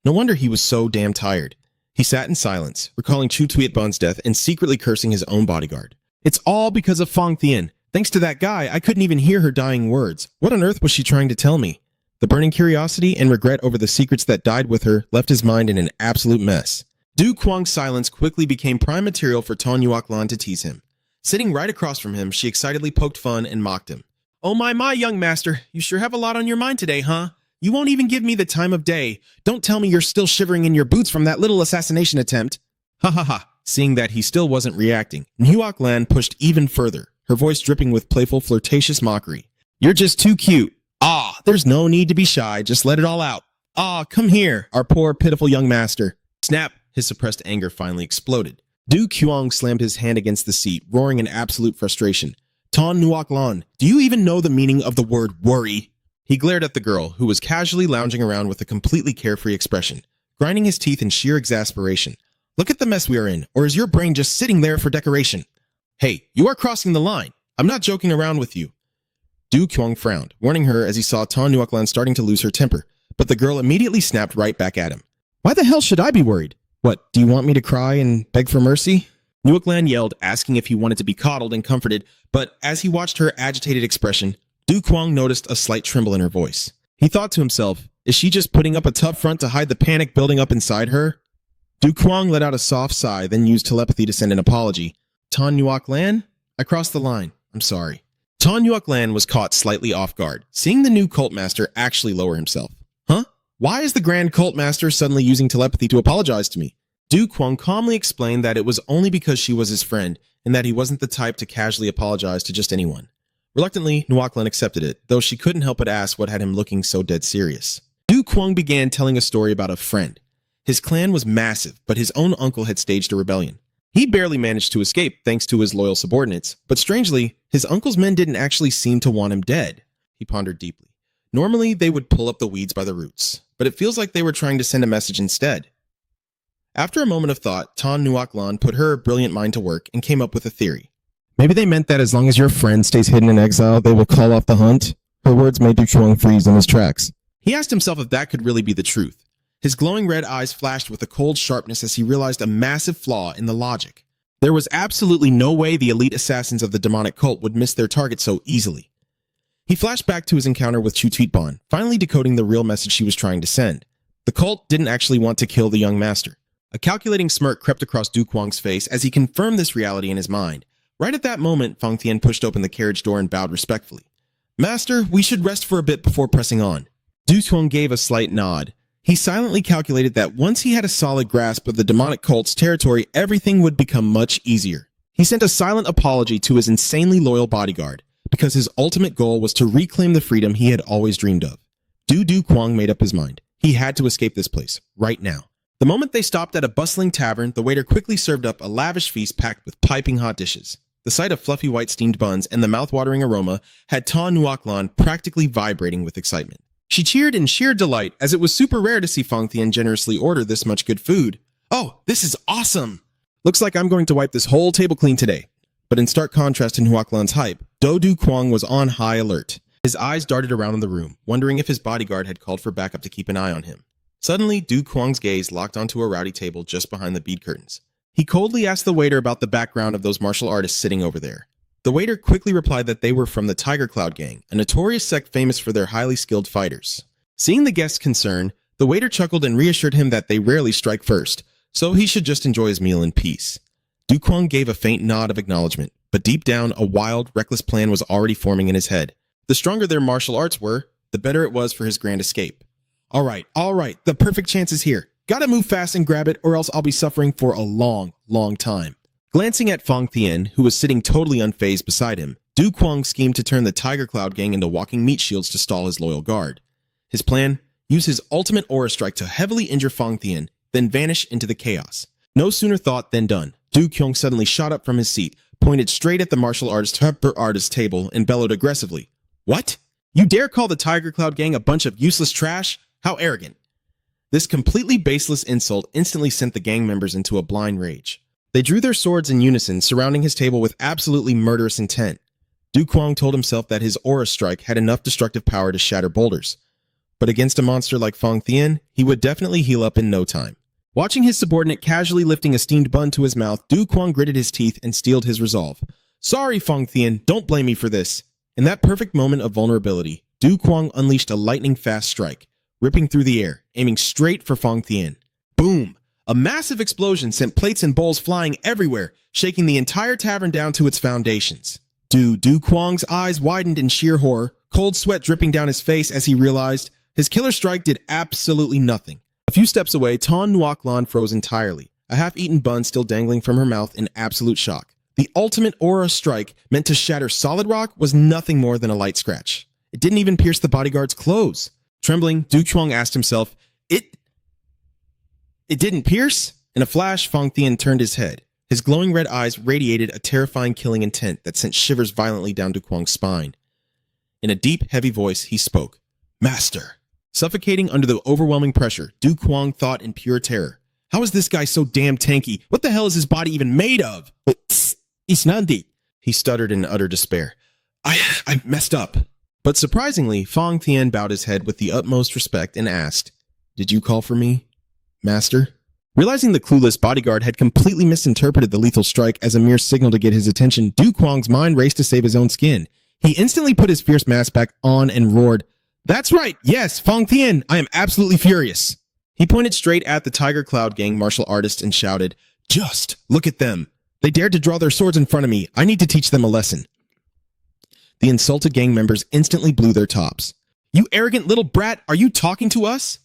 No wonder he was so damn tired. He sat in silence, recalling Chu Tweet Ban's death and secretly cursing his own bodyguard. It's all because of Fong Thian. Thanks to that guy, I couldn't even hear her dying words. What on earth was she trying to tell me? The burning curiosity and regret over the secrets that died with her left his mind in an absolute mess. Du Kwang's silence quickly became prime material for Ton Yuak Lan to tease him. Sitting right across from him, she excitedly poked fun and mocked him. Oh my, young master, you sure have a lot on your mind today, huh? You won't even give me the time of day. Don't tell me you're still shivering in your boots from that little assassination attempt. Ha ha ha. Seeing that he still wasn't reacting, Yuak Lan pushed even further, her voice dripping with playful, flirtatious mockery. You're just too cute. Ah, there's no need to be shy, just let it all out. Ah, come here, our poor, pitiful young master. Snap, his suppressed anger finally exploded. Du Kwang slammed his hand against the seat, roaring in absolute frustration. Ton Yuak Lan, do you even know the meaning of the word worry? He glared at the girl, who was casually lounging around with a completely carefree expression, grinding his teeth in sheer exasperation. Look at the mess we are in, or is your brain just sitting there for decoration? Hey, you are crossing the line. I'm not joking around with you. Du Kwang frowned, warning her as he saw Ton Yuak Lan starting to lose her temper, but the girl immediately snapped right back at him. Why the hell should I be worried? What, do you want me to cry and beg for mercy? Yuak Lan yelled, asking if he wanted to be coddled and comforted, but as he watched her agitated expression, Du Kwang noticed a slight tremble in her voice. He thought to himself, is she just putting up a tough front to hide the panic building up inside her? Du Kwang let out a soft sigh, then used telepathy to send an apology. Ton Yuak Lan? I crossed the line. I'm sorry. Ton Yuak Lan was caught slightly off guard, seeing the new cult master actually lower himself. Huh? Why is the grand cult master suddenly using telepathy to apologize to me? Du Kwang calmly explained that it was only because she was his friend, and that he wasn't the type to casually apologize to just anyone. Reluctantly, Yuak Lan accepted it, though she couldn't help but ask what had him looking so dead serious. Du Kwang began telling a story about a friend. His clan was massive, but his own uncle had staged a rebellion. He barely managed to escape thanks to his loyal subordinates, but strangely, his uncle's men didn't actually seem to want him dead. He pondered deeply. Normally, they would pull up the weeds by the roots, but it feels like they were trying to send a message instead. After a moment of thought, Tan Nuoc Lan put her brilliant mind to work and came up with a theory. Maybe they meant that as long as your friend stays hidden in exile, they will call off the hunt? Her words made Du Chuang freeze in his tracks. He asked himself if that could really be the truth. His glowing red eyes flashed with a cold sharpness as he realized a massive flaw in the logic. There was absolutely no way the elite assassins of the demonic cult would miss their target so easily. He flashed back to his encounter with Chu Tuitban, finally decoding the real message she was trying to send. The cult didn't actually want to kill the young master. A calculating smirk crept across Du Kuang's face as he confirmed this reality in his mind. Right at that moment, Fang Tian pushed open the carriage door and bowed respectfully. Master, we should rest for a bit before pressing on. Du Kuang gave a slight nod. He silently calculated that once he had a solid grasp of the demonic cult's territory, everything would become much easier. He sent a silent apology to his insanely loyal bodyguard, because his ultimate goal was to reclaim the freedom he had always dreamed of. Du Kuang made up his mind. He had to escape this place, right now. The moment they stopped at a bustling tavern, the waiter quickly served up a lavish feast packed with piping hot dishes. The sight of fluffy white steamed buns and the mouth-watering aroma had Tan Nuoc Lan practically vibrating with excitement. She cheered in sheer delight, as it was super rare to see Fang Tian generously order this much good food. Oh, this is awesome! Looks like I'm going to wipe this whole table clean today. But in stark contrast to Nuoc Lan's hype, Du Kuang was on high alert. His eyes darted around the room, wondering if his bodyguard had called for backup to keep an eye on him. Suddenly, Du Kuang's gaze locked onto a rowdy table just behind the bead curtains. He coldly asked the waiter about the background of those martial artists sitting over there. The waiter quickly replied that they were from the Tiger Cloud Gang, a notorious sect famous for their highly skilled fighters. Seeing the guest's concern, the waiter chuckled and reassured him that they rarely strike first, so he should just enjoy his meal in peace. Du Kuang gave a faint nod of acknowledgement, but deep down, a wild, reckless plan was already forming in his head. The stronger their martial arts were, the better it was for his grand escape. All right, the perfect chance is here. Gotta move fast and grab it, or else I'll be suffering for a long, long time. Glancing at Fang Tian, who was sitting totally unfazed beside him, Du Kuang schemed to turn the Tiger Cloud Gang into walking meat shields to stall his loyal guard. His plan? Use his ultimate aura strike to heavily injure Fang Tian, then vanish into the chaos. No sooner thought than done. Du Kuang suddenly shot up from his seat, pointed straight at the martial artist's table, and bellowed aggressively. What? You dare call the Tiger Cloud Gang a bunch of useless trash? How arrogant. This completely baseless insult instantly sent the gang members into a blind rage. They drew their swords in unison, surrounding his table with absolutely murderous intent. Du Kuang told himself that his aura strike had enough destructive power to shatter boulders. But against a monster like Fang Tian, he would definitely heal up in no time. Watching his subordinate casually lifting a steamed bun to his mouth, Du Kuang gritted his teeth and steeled his resolve. Sorry, Fang Tian, don't blame me for this. In that perfect moment of vulnerability, Du Kuang unleashed a lightning-fast strike, ripping through the air, aiming straight for Fang Tian. Boom! A massive explosion sent plates and bowls flying everywhere, shaking the entire tavern down to its foundations. Du Kuang's eyes widened in sheer horror, cold sweat dripping down his face as he realized his killer strike did absolutely nothing. A few steps away, Tan Nuoc Lan froze entirely, a half-eaten bun still dangling from her mouth in absolute shock. The ultimate aura strike, meant to shatter solid rock, was nothing more than a light scratch. It didn't even pierce the bodyguard's clothes. Trembling, Du Kuang asked himself, It didn't pierce? In a flash, Fang Tian turned his head. His glowing red eyes radiated a terrifying killing intent that sent shivers violently down Du Kuang's spine. In a deep, heavy voice, he spoke. Master. Suffocating under the overwhelming pressure, Du Kuang thought in pure terror. How is this guy so damn tanky? What the hell is his body even made of? It's Nandi, he stuttered in utter despair. I messed up. But surprisingly, Fang Tian bowed his head with the utmost respect and asked, Did you call for me, Master? Realizing the clueless bodyguard had completely misinterpreted the lethal strike as a mere signal to get his attention, Du Kuang's mind raced to save his own skin. He instantly put his fierce mask back on and roared, That's right, yes, Fang Tian, I am absolutely furious. He pointed straight at the Tiger Cloud Gang martial artists and shouted, Just look at them. They dared to draw their swords in front of me. I need to teach them a lesson. The insulted gang members instantly blew their tops. You arrogant little brat, are you talking to us?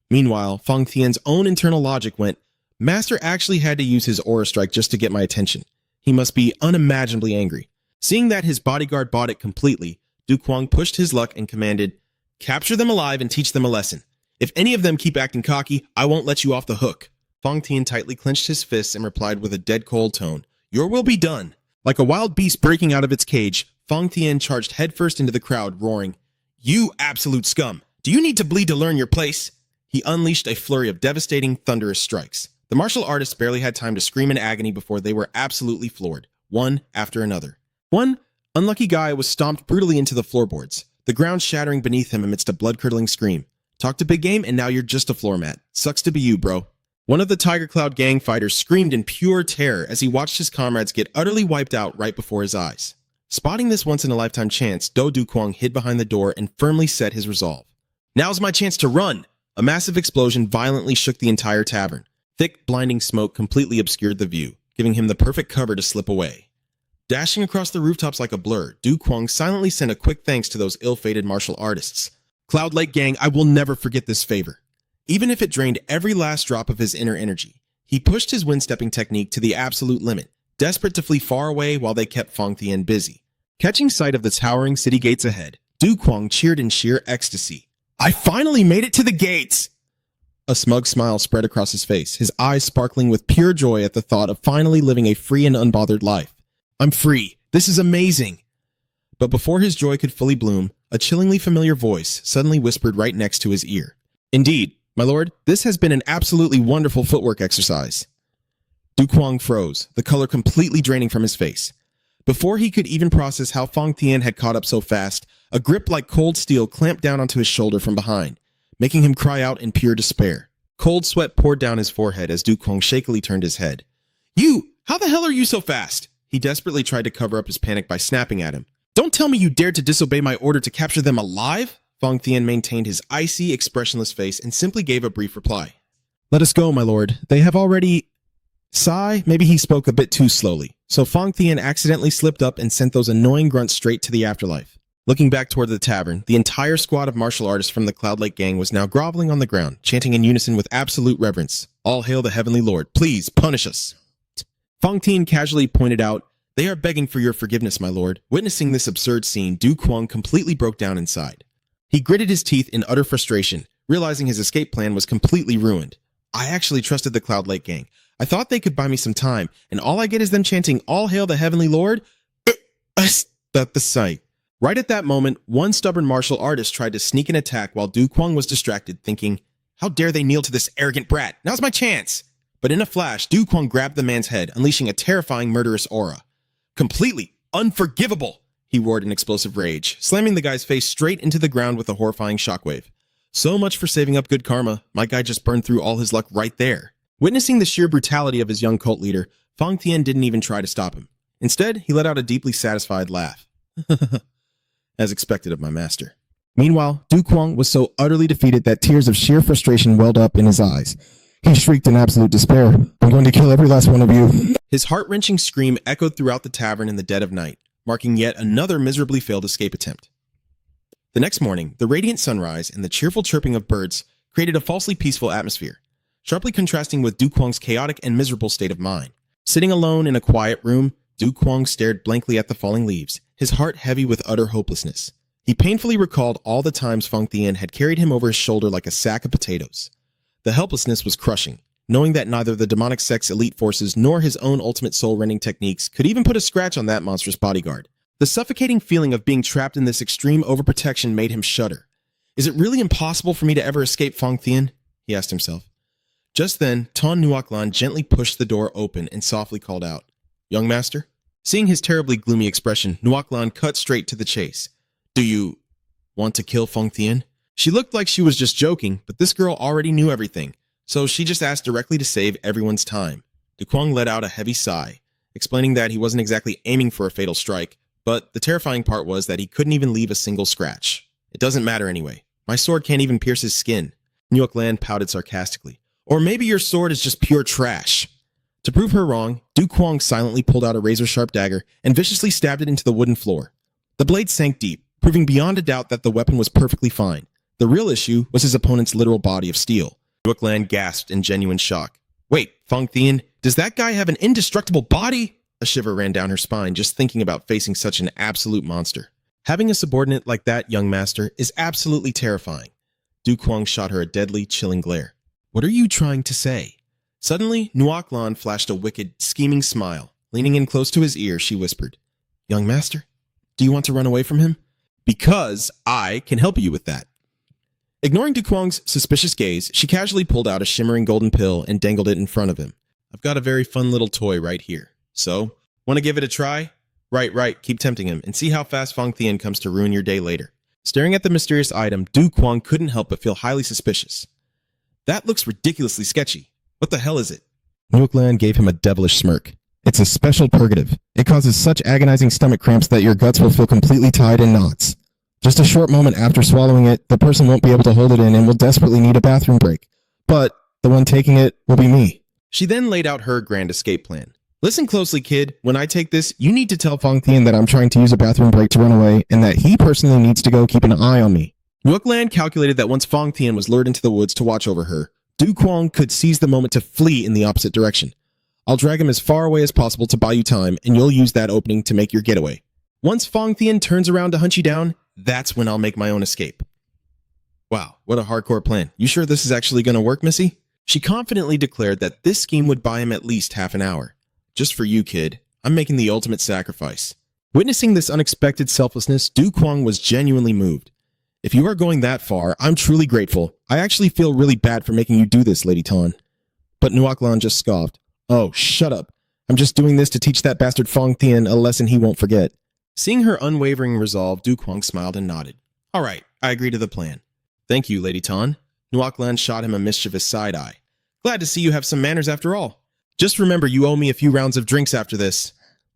Meanwhile, Fang Tian's own internal logic went, Master actually had to use his aura strike just to get my attention. He must be unimaginably angry. Seeing that his bodyguard bought it completely, Du Kuang pushed his luck and commanded, Capture them alive and teach them a lesson. If any of them keep acting cocky, I won't let you off the hook. Fang Tian tightly clenched his fists and replied with a dead cold tone, Your will be done. Like a wild beast breaking out of its cage, Fang Tian charged headfirst into the crowd, roaring, You absolute scum! Do you need to bleed to learn your place? He unleashed a flurry of devastating, thunderous strikes. The martial artists barely had time to scream in agony before they were absolutely floored, one after another. One unlucky guy was stomped brutally into the floorboards, the ground shattering beneath him amidst a blood-curdling scream. Talk to big game, and now you're just a floor mat. Sucks to be you, bro. One of the Tiger Cloud gang fighters screamed in pure terror as he watched his comrades get utterly wiped out right before his eyes. Spotting this once-in-a-lifetime chance, Do Dukwang hid behind the door and firmly set his resolve. Now's my chance to run! A massive explosion violently shook the entire tavern. Thick, blinding smoke completely obscured the view, giving him the perfect cover to slip away. Dashing across the rooftops like a blur, Dukwang silently sent a quick thanks to those ill-fated martial artists. Cloud Lake gang, I will never forget this favor. Even if it drained every last drop of his inner energy, he pushed his wind-stepping technique to the absolute limit, desperate to flee far away while they kept Fang Thien busy. Catching sight of the towering city gates ahead, Dukwang cheered in sheer ecstasy. I finally made it to the gates! A smug smile spread across his face, his eyes sparkling with pure joy at the thought of finally living a free and unbothered life. I'm free. This is amazing. But before his joy could fully bloom, a chillingly familiar voice suddenly whispered right next to his ear. Indeed, my lord, this has been an absolutely wonderful footwork exercise. Dukwang froze, the color completely draining from his face. Before he could even process how Fang Thien had caught up so fast, a grip like cold steel clamped down onto his shoulder from behind, making him cry out in pure despair. Cold sweat poured down his forehead as Dukwang shakily turned his head. You! How the hell are you so fast? He desperately tried to cover up his panic by snapping at him. Don't tell me you dared to disobey my order to capture them alive? Fang Thien maintained his icy, expressionless face and simply gave a brief reply. Let us go, my lord. They have already... Sigh, maybe he spoke a bit too slowly, so Fang Thien accidentally slipped up and sent those annoying grunts straight to the afterlife. Looking back toward the tavern, the entire squad of martial artists from the Cloud Lake gang was now groveling on the ground, chanting in unison with absolute reverence. All hail the Heavenly Lord. Please, punish us. Fang Thien casually pointed out, They are begging for your forgiveness, my lord. Witnessing this absurd scene, Dukwang completely broke down inside. He gritted his teeth in utter frustration, realizing his escape plan was completely ruined. I actually trusted the Cloud Lake gang. I thought they could buy me some time, and all I get is them chanting, All hail the Heavenly Lord? At the sight. Right at that moment, one stubborn martial artist tried to sneak an attack while Dukwang was distracted, thinking, How dare they kneel to this arrogant brat? Now's my chance! But in a flash, Dukwang grabbed the man's head, unleashing a terrifying murderous aura. Completely unforgivable, he roared in explosive rage, slamming the guy's face straight into the ground with a horrifying shockwave. So much for saving up good karma. My guy just burned through all his luck right there. Witnessing the sheer brutality of his young cult leader, Fang Thien didn't even try to stop him. Instead, he let out a deeply satisfied laugh. As expected of my master. Meanwhile, Dukwang was so utterly defeated that tears of sheer frustration welled up in his eyes. He shrieked in absolute despair, I'm going to kill every last one of you. His heart-wrenching scream echoed throughout the tavern in the dead of night, marking yet another miserably failed escape attempt. The next morning, the radiant sunrise and the cheerful chirping of birds created a falsely peaceful atmosphere, sharply contrasting with Dukwang's chaotic and miserable state of mind. Sitting alone in a quiet room, Dukwang stared blankly at the falling leaves, his heart heavy with utter hopelessness. He painfully recalled all the times Fang Thien had carried him over his shoulder like a sack of potatoes. The helplessness was crushing, knowing that neither the demonic sect's elite forces nor his own ultimate soul-rending techniques could even put a scratch on that monstrous bodyguard. The suffocating feeling of being trapped in this extreme overprotection made him shudder. Is it really impossible for me to ever escape Fang Thien? He asked himself. Just then, Ton Nuoklan gently pushed the door open and softly called out, Young master? Seeing his terribly gloomy expression, Nuoklan cut straight to the chase. Do you want to kill Fang Thien? She looked like she was just joking, but this girl already knew everything, so she just asked directly to save everyone's time. Dukwang let out a heavy sigh, explaining that he wasn't exactly aiming for a fatal strike, but the terrifying part was that he couldn't even leave a single scratch. It doesn't matter anyway. My sword can't even pierce his skin. Nuoklan pouted sarcastically. Or maybe your sword is just pure trash. To prove her wrong, Dukwang silently pulled out a razor-sharp dagger and viciously stabbed it into the wooden floor. The blade sank deep, proving beyond a doubt that the weapon was perfectly fine. The real issue was his opponent's literal body of steel. Nuoklan gasped in genuine shock. Wait, Fang Thien, does that guy have an indestructible body? A shiver ran down her spine just thinking about facing such an absolute monster. Having a subordinate like that, young master, is absolutely terrifying. Dukwang shot her a deadly, chilling glare. What are you trying to say? Suddenly, Nuoklan flashed a wicked, scheming smile. Leaning in close to his ear, she whispered, Young master, do you want to run away from him? Because I can help you with that. Ignoring Duquang's suspicious gaze, she casually pulled out a shimmering golden pill and dangled it in front of him. I've got a very fun little toy right here. So, want to give it a try? Right, keep tempting him and see how fast Fang Tian comes to ruin your day later. Staring at the mysterious item, Duquang couldn't help but feel highly suspicious. That looks ridiculously sketchy. What the hell is it? Nuoklan gave him a devilish smirk. It's a special purgative. It causes such agonizing stomach cramps that your guts will feel completely tied in knots. Just a short moment after swallowing it, the person won't be able to hold it in and will desperately need a bathroom break. But the one taking it will be me. She then laid out her grand escape plan. Listen closely, kid. When I take this, you need to tell Fang Tian that I'm trying to use a bathroom break to run away and that he personally needs to go keep an eye on me. Nuoklan calculated that once Fang Tian was lured into the woods to watch over her, Duquang could seize the moment to flee in the opposite direction. I'll drag him as far away as possible to buy you time, and you'll use that opening to make your getaway. Once Fang Tian turns around to hunt you down, that's when I'll make my own escape. Wow, what a hardcore plan. You sure this is actually going to work, Missy? She confidently declared that this scheme would buy him at least half an hour. Just for you, kid. I'm making the ultimate sacrifice. Witnessing this unexpected selflessness, Duquang was genuinely moved. If you are going that far, I'm truly grateful. I actually feel really bad for making you do this, Lady Tan. But Nuoklan just scoffed. Oh, shut up. I'm just doing this to teach that bastard Fang Tian a lesson he won't forget. Seeing her unwavering resolve, Duquang smiled and nodded. All right, I agree to the plan. Thank you, Lady Tan. Nuoklan shot him a mischievous side eye. Glad to see you have some manners after all. Just remember you owe me a few rounds of drinks after this.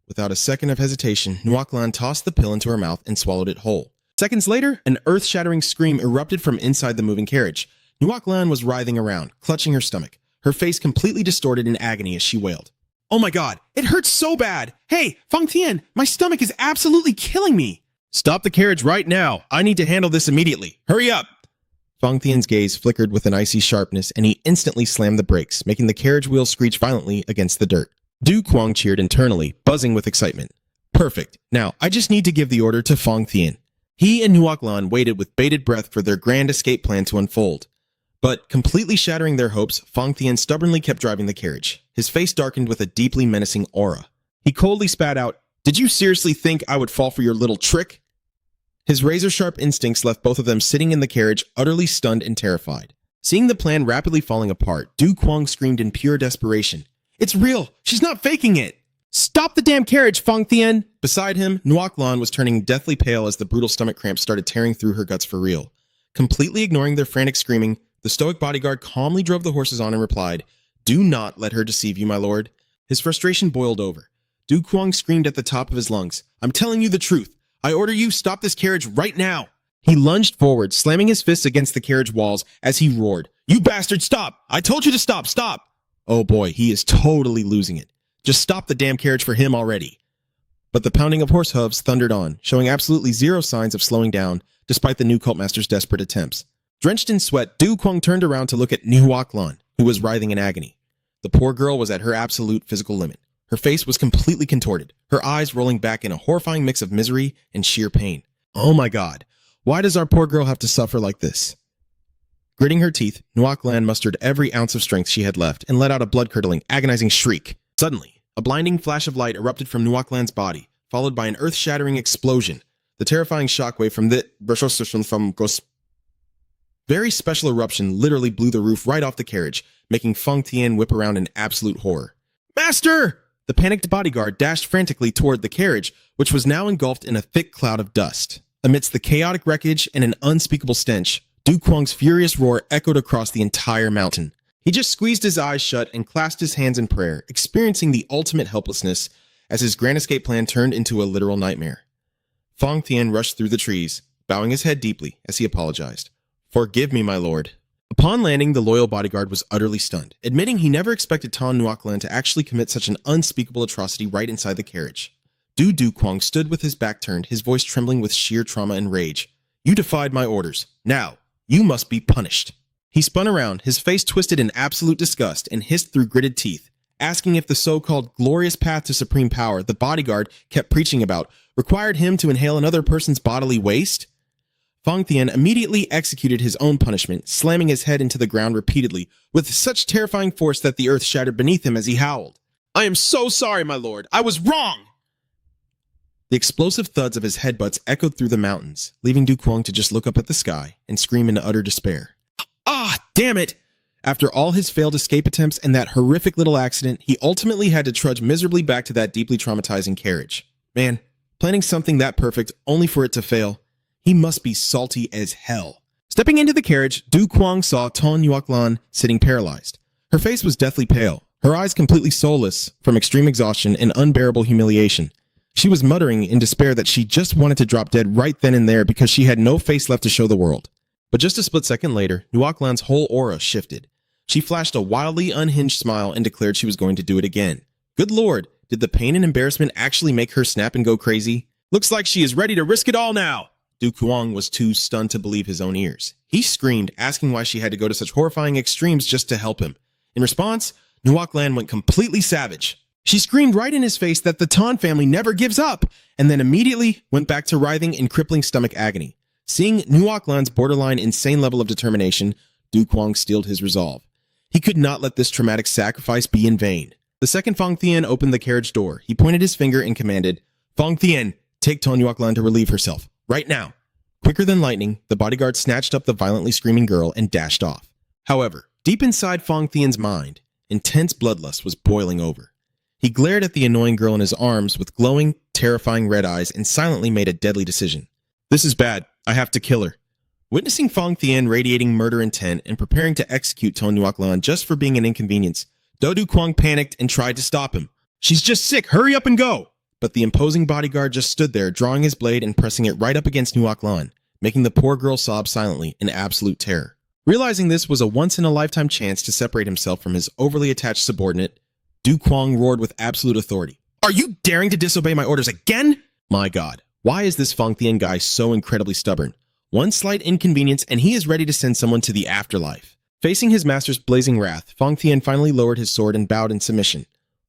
Without a second of hesitation, Nuoklan tossed the pill into her mouth and swallowed it whole. Seconds later, an earth-shattering scream erupted from inside the moving carriage. Nuoklan was writhing around, clutching her stomach, her face completely distorted in agony as she wailed. Oh my god, it hurts so bad! Hey, Fang Tian, my stomach is absolutely killing me! Stop the carriage right now! I need to handle this immediately! Hurry up! Fang Tian's gaze flickered with an icy sharpness, and he instantly slammed the brakes, making the carriage wheel screech violently against the dirt. Duquang cheered internally, buzzing with excitement. Perfect. Now, I just need to give the order to Fang Tian. He and Nuoklan waited with bated breath for their grand escape plan to unfold. But, completely shattering their hopes, Fang Tian stubbornly kept driving the carriage. His face darkened with a deeply menacing aura. He coldly spat out, "Did you seriously think I would fall for your little trick?" His razor-sharp instincts left both of them sitting in the carriage, utterly stunned and terrified. Seeing the plan rapidly falling apart, Duquang screamed in pure desperation. "It's real! She's not faking it! Stop the damn carriage, Fang Tian!" Beside him, Nuoklan was turning deathly pale as the brutal stomach cramps started tearing through her guts for real. Completely ignoring their frantic screaming, the stoic bodyguard calmly drove the horses on and replied, "Do not let her deceive you, my lord." His frustration boiled over. Duquang screamed at the top of his lungs, "I'm telling you the truth. I order you stop this carriage right now." He lunged forward, slamming his fists against the carriage walls as he roared, "You bastard, stop! I told you to stop, stop!" Oh boy, he is totally losing it. Just stop the damn carriage for him already. But the pounding of horse hooves thundered on, showing absolutely zero signs of slowing down, despite the new cultmaster's desperate attempts. Drenched in sweat, Duquang turned around to look at Nuoklan, who was writhing in agony. The poor girl was at her absolute physical limit. Her face was completely contorted, her eyes rolling back in a horrifying mix of misery and sheer pain. Oh my god, why does our poor girl have to suffer like this? Gritting her teeth, Nuoklan mustered every ounce of strength she had left and let out a blood-curdling, agonizing shriek. Suddenly, a blinding flash of light erupted from Nuoklan's body, followed by an earth-shattering explosion. The terrifying shockwave from the very special eruption literally blew the roof right off the carriage, making Fang Tian whip around in absolute horror. "Master!" The panicked bodyguard dashed frantically toward the carriage, which was now engulfed in a thick cloud of dust. Amidst the chaotic wreckage and an unspeakable stench, Duquang's furious roar echoed across the entire mountain. He just squeezed his eyes shut and clasped his hands in prayer, experiencing the ultimate helplessness as his grand escape plan turned into a literal nightmare. Fang Tian rushed through the trees, bowing his head deeply as he apologized. "Forgive me, my lord." Upon landing, the loyal bodyguard was utterly stunned, admitting he never expected Tan Nuoklan to actually commit such an unspeakable atrocity right inside the carriage. Duquang stood with his back turned, his voice trembling with sheer trauma and rage. "You defied my orders. Now, you must be punished." He spun around, his face twisted in absolute disgust, and hissed through gritted teeth, asking if the so-called glorious path to supreme power the bodyguard kept preaching about required him to inhale another person's bodily waste. Fang Tian immediately executed his own punishment, slamming his head into the ground repeatedly, with such terrifying force that the earth shattered beneath him as he howled. "I am so sorry, my lord. I was wrong!" The explosive thuds of his headbutts echoed through the mountains, leaving Du Kuang to just look up at the sky and scream in utter despair. Ah, damn it! After all his failed escape attempts and that horrific little accident, he ultimately had to trudge miserably back to that deeply traumatizing carriage. Man, planning something that perfect only for it to fail. He must be salty as hell. Stepping into the carriage, Du Kuang saw Ton Yuaklan sitting paralyzed. Her face was deathly pale, her eyes completely soulless from extreme exhaustion and unbearable humiliation. She was muttering in despair that she just wanted to drop dead right then and there because she had no face left to show the world. But just a split second later, Nuaklan's whole aura shifted. She flashed a wildly unhinged smile and declared she was going to do it again. Good lord, did the pain and embarrassment actually make her snap and go crazy? Looks like she is ready to risk it all now! Du Kuang was too stunned to believe his own ears. He screamed, asking why she had to go to such horrifying extremes just to help him. In response, Nuaklan went completely savage. She screamed right in his face that the Tan family never gives up, and then immediately went back to writhing in crippling stomach agony. Seeing Nuaklan's borderline insane level of determination, Du Kuang steeled his resolve. He could not let this traumatic sacrifice be in vain. The second Fang Thien opened the carriage door. He pointed his finger and commanded, "Fang Thien, take Ton Yuaklan to relieve herself. Right now." Quicker than lightning, the bodyguard snatched up the violently screaming girl and dashed off. However, deep inside Fang Thien's mind, intense bloodlust was boiling over. He glared at the annoying girl in his arms with glowing, terrifying red eyes and silently made a deadly decision. This is bad. I have to kill her. Witnessing Fang Thien radiating murder intent and preparing to execute Ton Yuaklan just for being an inconvenience, Du Kuang panicked and tried to stop him. She's just sick. Hurry up and go! But the imposing bodyguard just stood there, drawing his blade and pressing it right up against Nuaklan, making the poor girl sob silently in absolute terror. Realizing this was a once-in-a-lifetime chance to separate himself from his overly attached subordinate, Du Kuang roared with absolute authority. Are you daring to disobey my orders again? My god, why is this Fang Thien guy so incredibly stubborn? One slight inconvenience and he is ready to send someone to the afterlife. Facing his master's blazing wrath, Fang Thien finally lowered his sword and bowed in submission.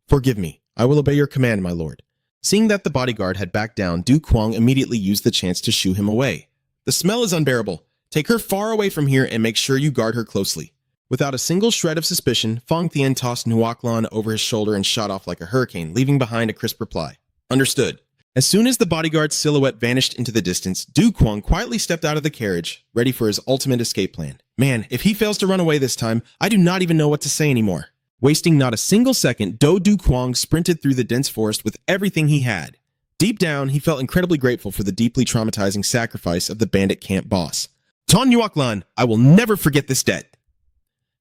Forgive me, I will obey your command, my lord. Seeing that the bodyguard had backed down, Du Kuang immediately used the chance to shoo him away. The smell is unbearable. Take her far away from here and make sure you guard her closely. Without a single shred of suspicion, Fang Thien tossed Nuaklan over his shoulder and shot off like a hurricane, leaving behind a crisp reply. Understood. As soon as the bodyguard's silhouette vanished into the distance, Du Kuang quietly stepped out of the carriage, ready for his ultimate escape plan. Man, if he fails to run away this time, I do not even know what to say anymore. Wasting not a single second, Du Kuang sprinted through the dense forest with everything he had. Deep down, he felt incredibly grateful for the deeply traumatizing sacrifice of the bandit camp boss. Ton Yuaklan, I will never forget this debt.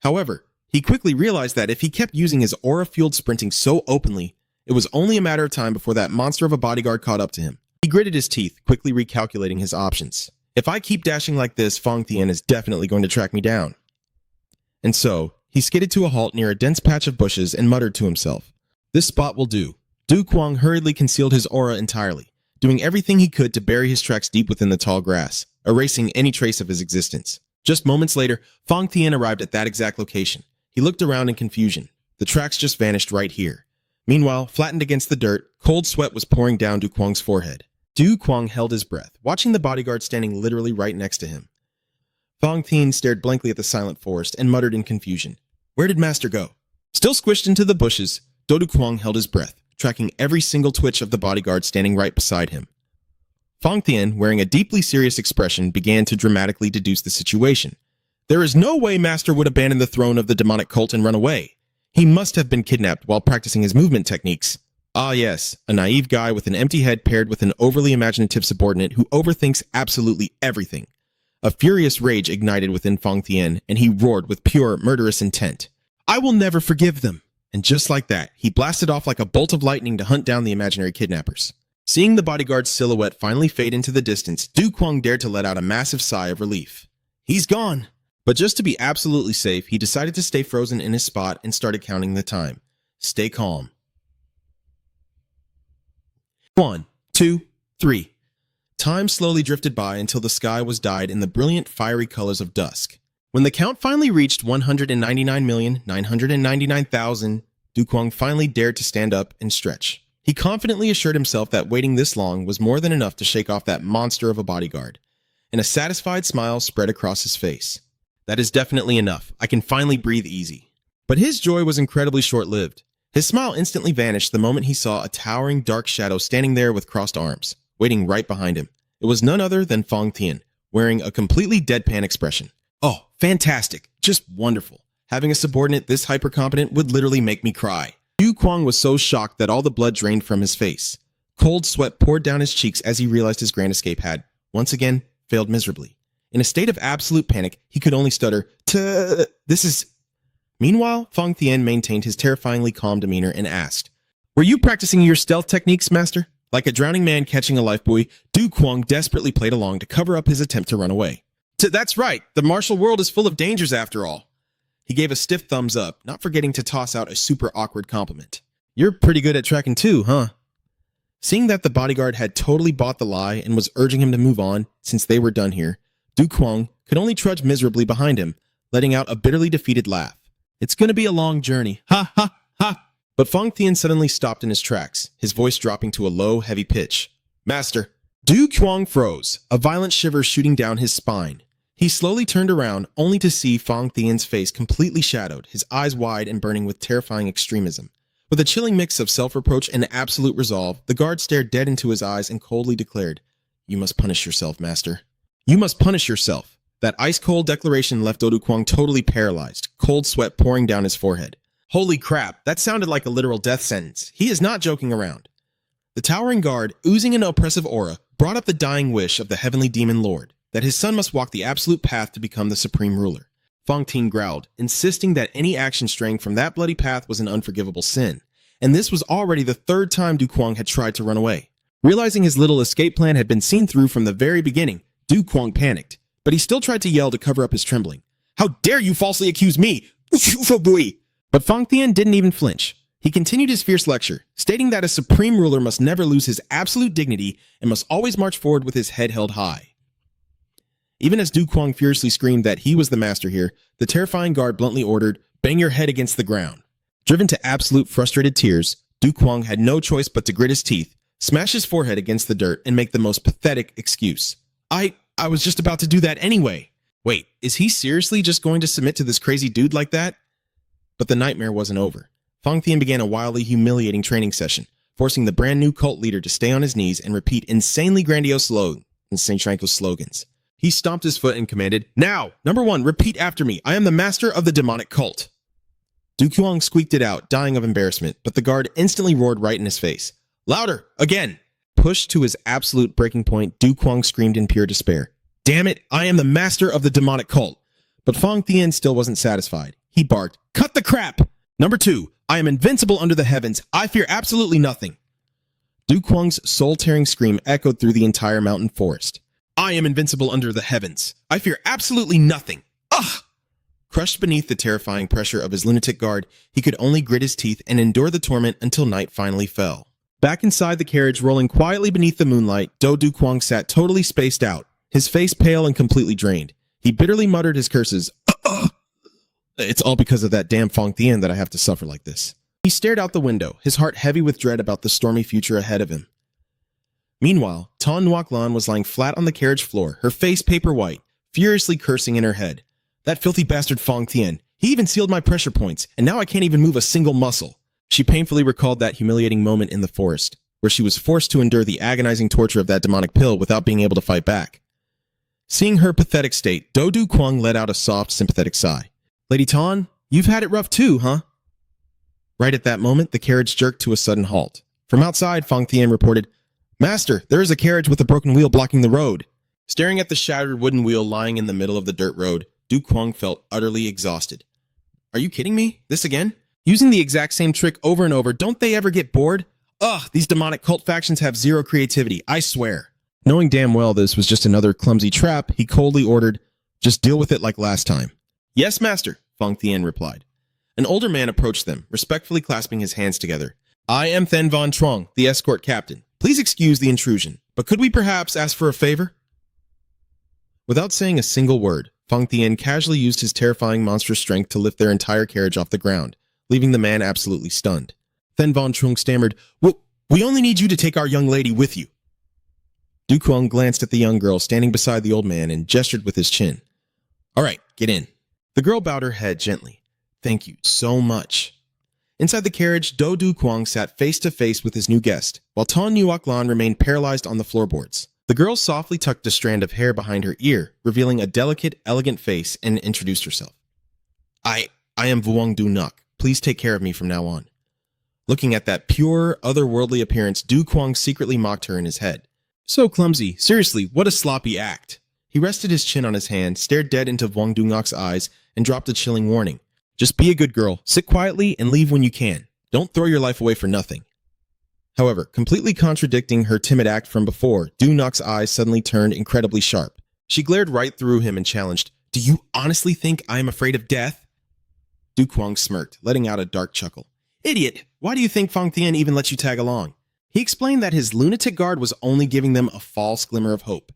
However, he quickly realized that if he kept using his aura-fueled sprinting so openly, it was only a matter of time before that monster of a bodyguard caught up to him. He gritted his teeth, quickly recalculating his options. If I keep dashing like this, Fang Thien is definitely going to track me down. And so, he skidded to a halt near a dense patch of bushes and muttered to himself, "This spot will do." Du Kuang hurriedly concealed his aura entirely, doing everything he could to bury his tracks deep within the tall grass, erasing any trace of his existence. Just moments later, Fang Thien arrived at that exact location. He looked around in confusion. The tracks just vanished right here. Meanwhile, flattened against the dirt, cold sweat was pouring down Du Kuang's forehead. Du Kuang held his breath, watching the bodyguard standing literally right next to him. Fang Thien stared blankly at the silent forest and muttered in confusion. Where did Master go? Still squished into the bushes, Du Kuang held his breath, tracking every single twitch of the bodyguard standing right beside him. Fang Thien, wearing a deeply serious expression, began to dramatically deduce the situation. There is no way Master would abandon the throne of the demonic cult and run away. He must have been kidnapped while practicing his movement techniques. Ah yes, a naive guy with an empty head paired with an overly imaginative subordinate who overthinks absolutely everything. A furious rage ignited within Fang Thien, and he roared with pure, murderous intent. I will never forgive them! And just like that, he blasted off like a bolt of lightning to hunt down the imaginary kidnappers. Seeing the bodyguard's silhouette finally fade into the distance, Du Kuang dared to let out a massive sigh of relief. He's gone! But just to be absolutely safe, he decided to stay frozen in his spot and started counting the time. Stay calm. 1, 2, 3. Time slowly drifted by until the sky was dyed in the brilliant, fiery colors of dusk. When the count finally reached 199,999,000, Du Kuang finally dared to stand up and stretch. He confidently assured himself that waiting this long was more than enough to shake off that monster of a bodyguard, and a satisfied smile spread across his face. That is definitely enough. I can finally breathe easy. But his joy was incredibly short-lived. His smile instantly vanished the moment he saw a towering dark shadow standing there with crossed arms, waiting right behind him. It was none other than Fong Tian, wearing a completely deadpan expression. Oh, fantastic. Just wonderful. Having a subordinate this hyper-competent would literally make me cry. Du Kwang was so shocked that all the blood drained from his face. Cold sweat poured down his cheeks as he realized his grand escape had, once again, failed miserably. In a state of absolute panic, he could only stutter, this is... Meanwhile, Fong Tian maintained his terrifyingly calm demeanor and asked, "Were you practicing your stealth techniques, master?" Like a drowning man catching a lifebuoy, Du Kwang desperately played along to cover up his attempt to run away. That's right, the martial world is full of dangers after all. He gave a stiff thumbs up, not forgetting to toss out a super awkward compliment. You're pretty good at tracking too, huh? Seeing that the bodyguard had totally bought the lie and was urging him to move on since they were done here, Du Kwang could only trudge miserably behind him, letting out a bitterly defeated laugh. It's gonna be a long journey. Ha ha ha! But Fong Tian suddenly stopped in his tracks, his voice dropping to a low, heavy pitch. Master. Du Kwang froze, a violent shiver shooting down his spine. He slowly turned around, only to see Fong Tian's face completely shadowed, his eyes wide and burning with terrifying extremism. With a chilling mix of self-reproach and absolute resolve, the guard stared dead into his eyes and coldly declared, "You must punish yourself, master. You must punish yourself." That ice-cold declaration left Du Kwang totally paralyzed, cold sweat pouring down his forehead. Holy crap, that sounded like a literal death sentence. He is not joking around. The towering guard, oozing an oppressive aura, brought up the dying wish of the heavenly demon lord, that his son must walk the absolute path to become the supreme ruler. Fong Tian growled, insisting that any action straying from that bloody path was an unforgivable sin. And this was already the third time Du Kwang had tried to run away. Realizing his little escape plan had been seen through from the very beginning, Du Kwang panicked. But he still tried to yell to cover up his trembling. "How dare you falsely accuse me? But Fong Tian didn't even flinch. He continued his fierce lecture, stating that a supreme ruler must never lose his absolute dignity and must always march forward with his head held high. Even as Du Kwang furiously screamed that he was the master here, the terrifying guard bluntly ordered, "Bang your head against the ground." Driven to absolute frustrated tears, Du Kwang had no choice but to grit his teeth, smash his forehead against the dirt, and make the most pathetic excuse. I was just about to do that anyway. Wait, is he seriously just going to submit to this crazy dude like that? But the nightmare wasn't over. Fong Tian began a wildly humiliating training session, forcing the brand new cult leader to stay on his knees and repeat insanely grandiose slogans. He stomped his foot and commanded, "Now, number 1, repeat after me. I am the master of the demonic cult." Du Kwang squeaked it out, dying of embarrassment, but the guard instantly roared right in his face. "Louder! Again!" Pushed to his absolute breaking point, Du Kwang screamed in pure despair. "Damn it, I am the master of the demonic cult." But Fong Tian still wasn't satisfied. He barked, "Cut the crap! Number 2, I am invincible under the heavens. I fear absolutely nothing." Du Kwang's soul-tearing scream echoed through the entire mountain forest. "I am invincible under the heavens. I fear absolutely nothing. Ugh!" Crushed beneath the terrifying pressure of his lunatic guard, he could only grit his teeth and endure the torment until night finally fell. Back inside the carriage, rolling quietly beneath the moonlight, Du Kwang sat totally spaced out, his face pale and completely drained. He bitterly muttered his curses. It's all because of that damn Fong Tian that I have to suffer like this. He stared out the window, his heart heavy with dread about the stormy future ahead of him. Meanwhile, Tan Ngoc Lan was lying flat on the carriage floor, her face paper white, furiously cursing in her head. "That filthy bastard Fong Tian. He even sealed my pressure points, and now I can't even move a single muscle." She painfully recalled that humiliating moment in the forest, where she was forced to endure the agonizing torture of that demonic pill without being able to fight back. Seeing her pathetic state, Du Kwang let out a soft, sympathetic sigh. "Lady Tan, you've had it rough too, huh?" Right at that moment, the carriage jerked to a sudden halt. From outside, Fong Tian reported, "Master, there is a carriage with a broken wheel blocking the road." Staring at the shattered wooden wheel lying in the middle of the dirt road, Du Kwang felt utterly exhausted. "Are you kidding me? This again? Using the exact same trick over and over, don't they ever get bored? Ugh, these demonic cult factions have zero creativity, I swear." Knowing damn well this was just another clumsy trap, he coldly ordered, "Just deal with it like last time." "Yes, master," Fong Tian replied. An older man approached them, respectfully clasping his hands together. "I am Then Von Trong, the escort captain. Please excuse the intrusion, but could we perhaps ask for a favor?" Without saying a single word, Fong Tian casually used his terrifying monstrous strength to lift their entire carriage off the ground, leaving the man absolutely stunned. Then Von Trong stammered, We only need you to take our young lady with you." Du Kwang glanced at the young girl standing beside the old man and gestured with his chin. "All right, get in." The girl bowed her head gently. "Thank you so much." Inside the carriage, Do Du Kwang sat face to face with his new guest, while Ton Nuoc Lan remained paralyzed on the floorboards. The girl softly tucked a strand of hair behind her ear, revealing a delicate, elegant face, and introduced herself. I am Vuong Du Nuc. Please take care of me from now on. Looking at that pure, otherworldly appearance, Du Kwang secretly mocked her in his head. So clumsy. Seriously, what a sloppy act. He rested his chin on his hand, stared dead into Vuong Du Nuc's eyes, and dropped a chilling warning. Just be a good girl, sit quietly, and leave when you can. Don't throw your life away for nothing. However, completely contradicting her timid act from before, Du Nuc's eyes suddenly turned incredibly sharp. She glared right through him and challenged, Do you honestly think I am afraid of death? Du Kwang smirked, letting out a dark chuckle. Idiot! Why do you think Fang Tian even let you tag along? He explained that his lunatic guard was only giving them a false glimmer of hope,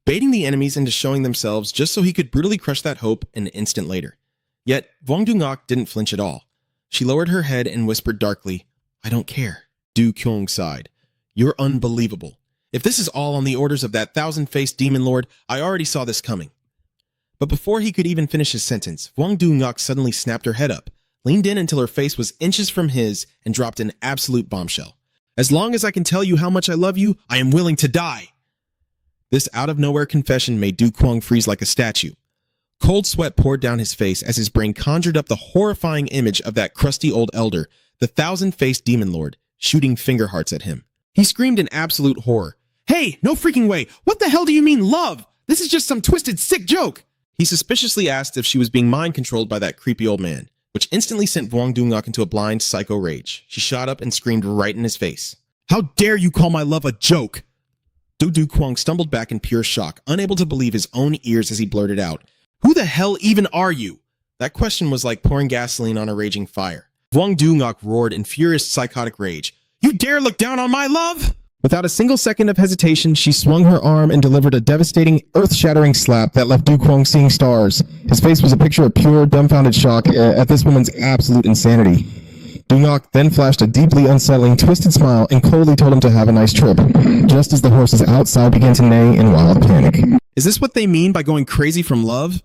baiting the enemies into showing themselves just so he could brutally crush that hope an instant later. Yet, Vuong Du Nuc didn't flinch at all. She lowered her head and whispered darkly, I don't care. Du Kwang sighed. You're unbelievable. If this is all on the orders of that thousand-faced demon lord, I already saw this coming. But before he could even finish his sentence, Vuong Du Nuc suddenly snapped her head up, leaned in until her face was inches from his, and dropped an absolute bombshell. As long as I can tell you how much I love you, I am willing to die. This out-of-nowhere confession made Du Kwang freeze like a statue. Cold sweat poured down his face as his brain conjured up the horrifying image of that crusty old elder, the thousand-faced demon lord, shooting finger hearts at him. He screamed in absolute horror. Hey, no freaking way! What the hell do you mean love? This is just some twisted, sick joke! He suspiciously asked if she was being mind-controlled by that creepy old man, which instantly sent Vuong Du Nuc into a blind, psycho rage. She shot up and screamed right in his face. How dare you call my love a joke? Du Kwang stumbled back in pure shock, unable to believe his own ears as he blurted out, Who the hell even are you? That question was like pouring gasoline on a raging fire. Vuong Du Nuc roared in furious psychotic rage. You dare look down on my love? Without a single second of hesitation, she swung her arm and delivered a devastating, earth-shattering slap that left Du Kwang seeing stars. His face was a picture of pure, dumbfounded shock at this woman's absolute insanity. Du Nuc then flashed a deeply unsettling, twisted smile and coldly told him to have a nice trip, just as the horses outside began to neigh in wild panic. Is this what they mean by going crazy from love?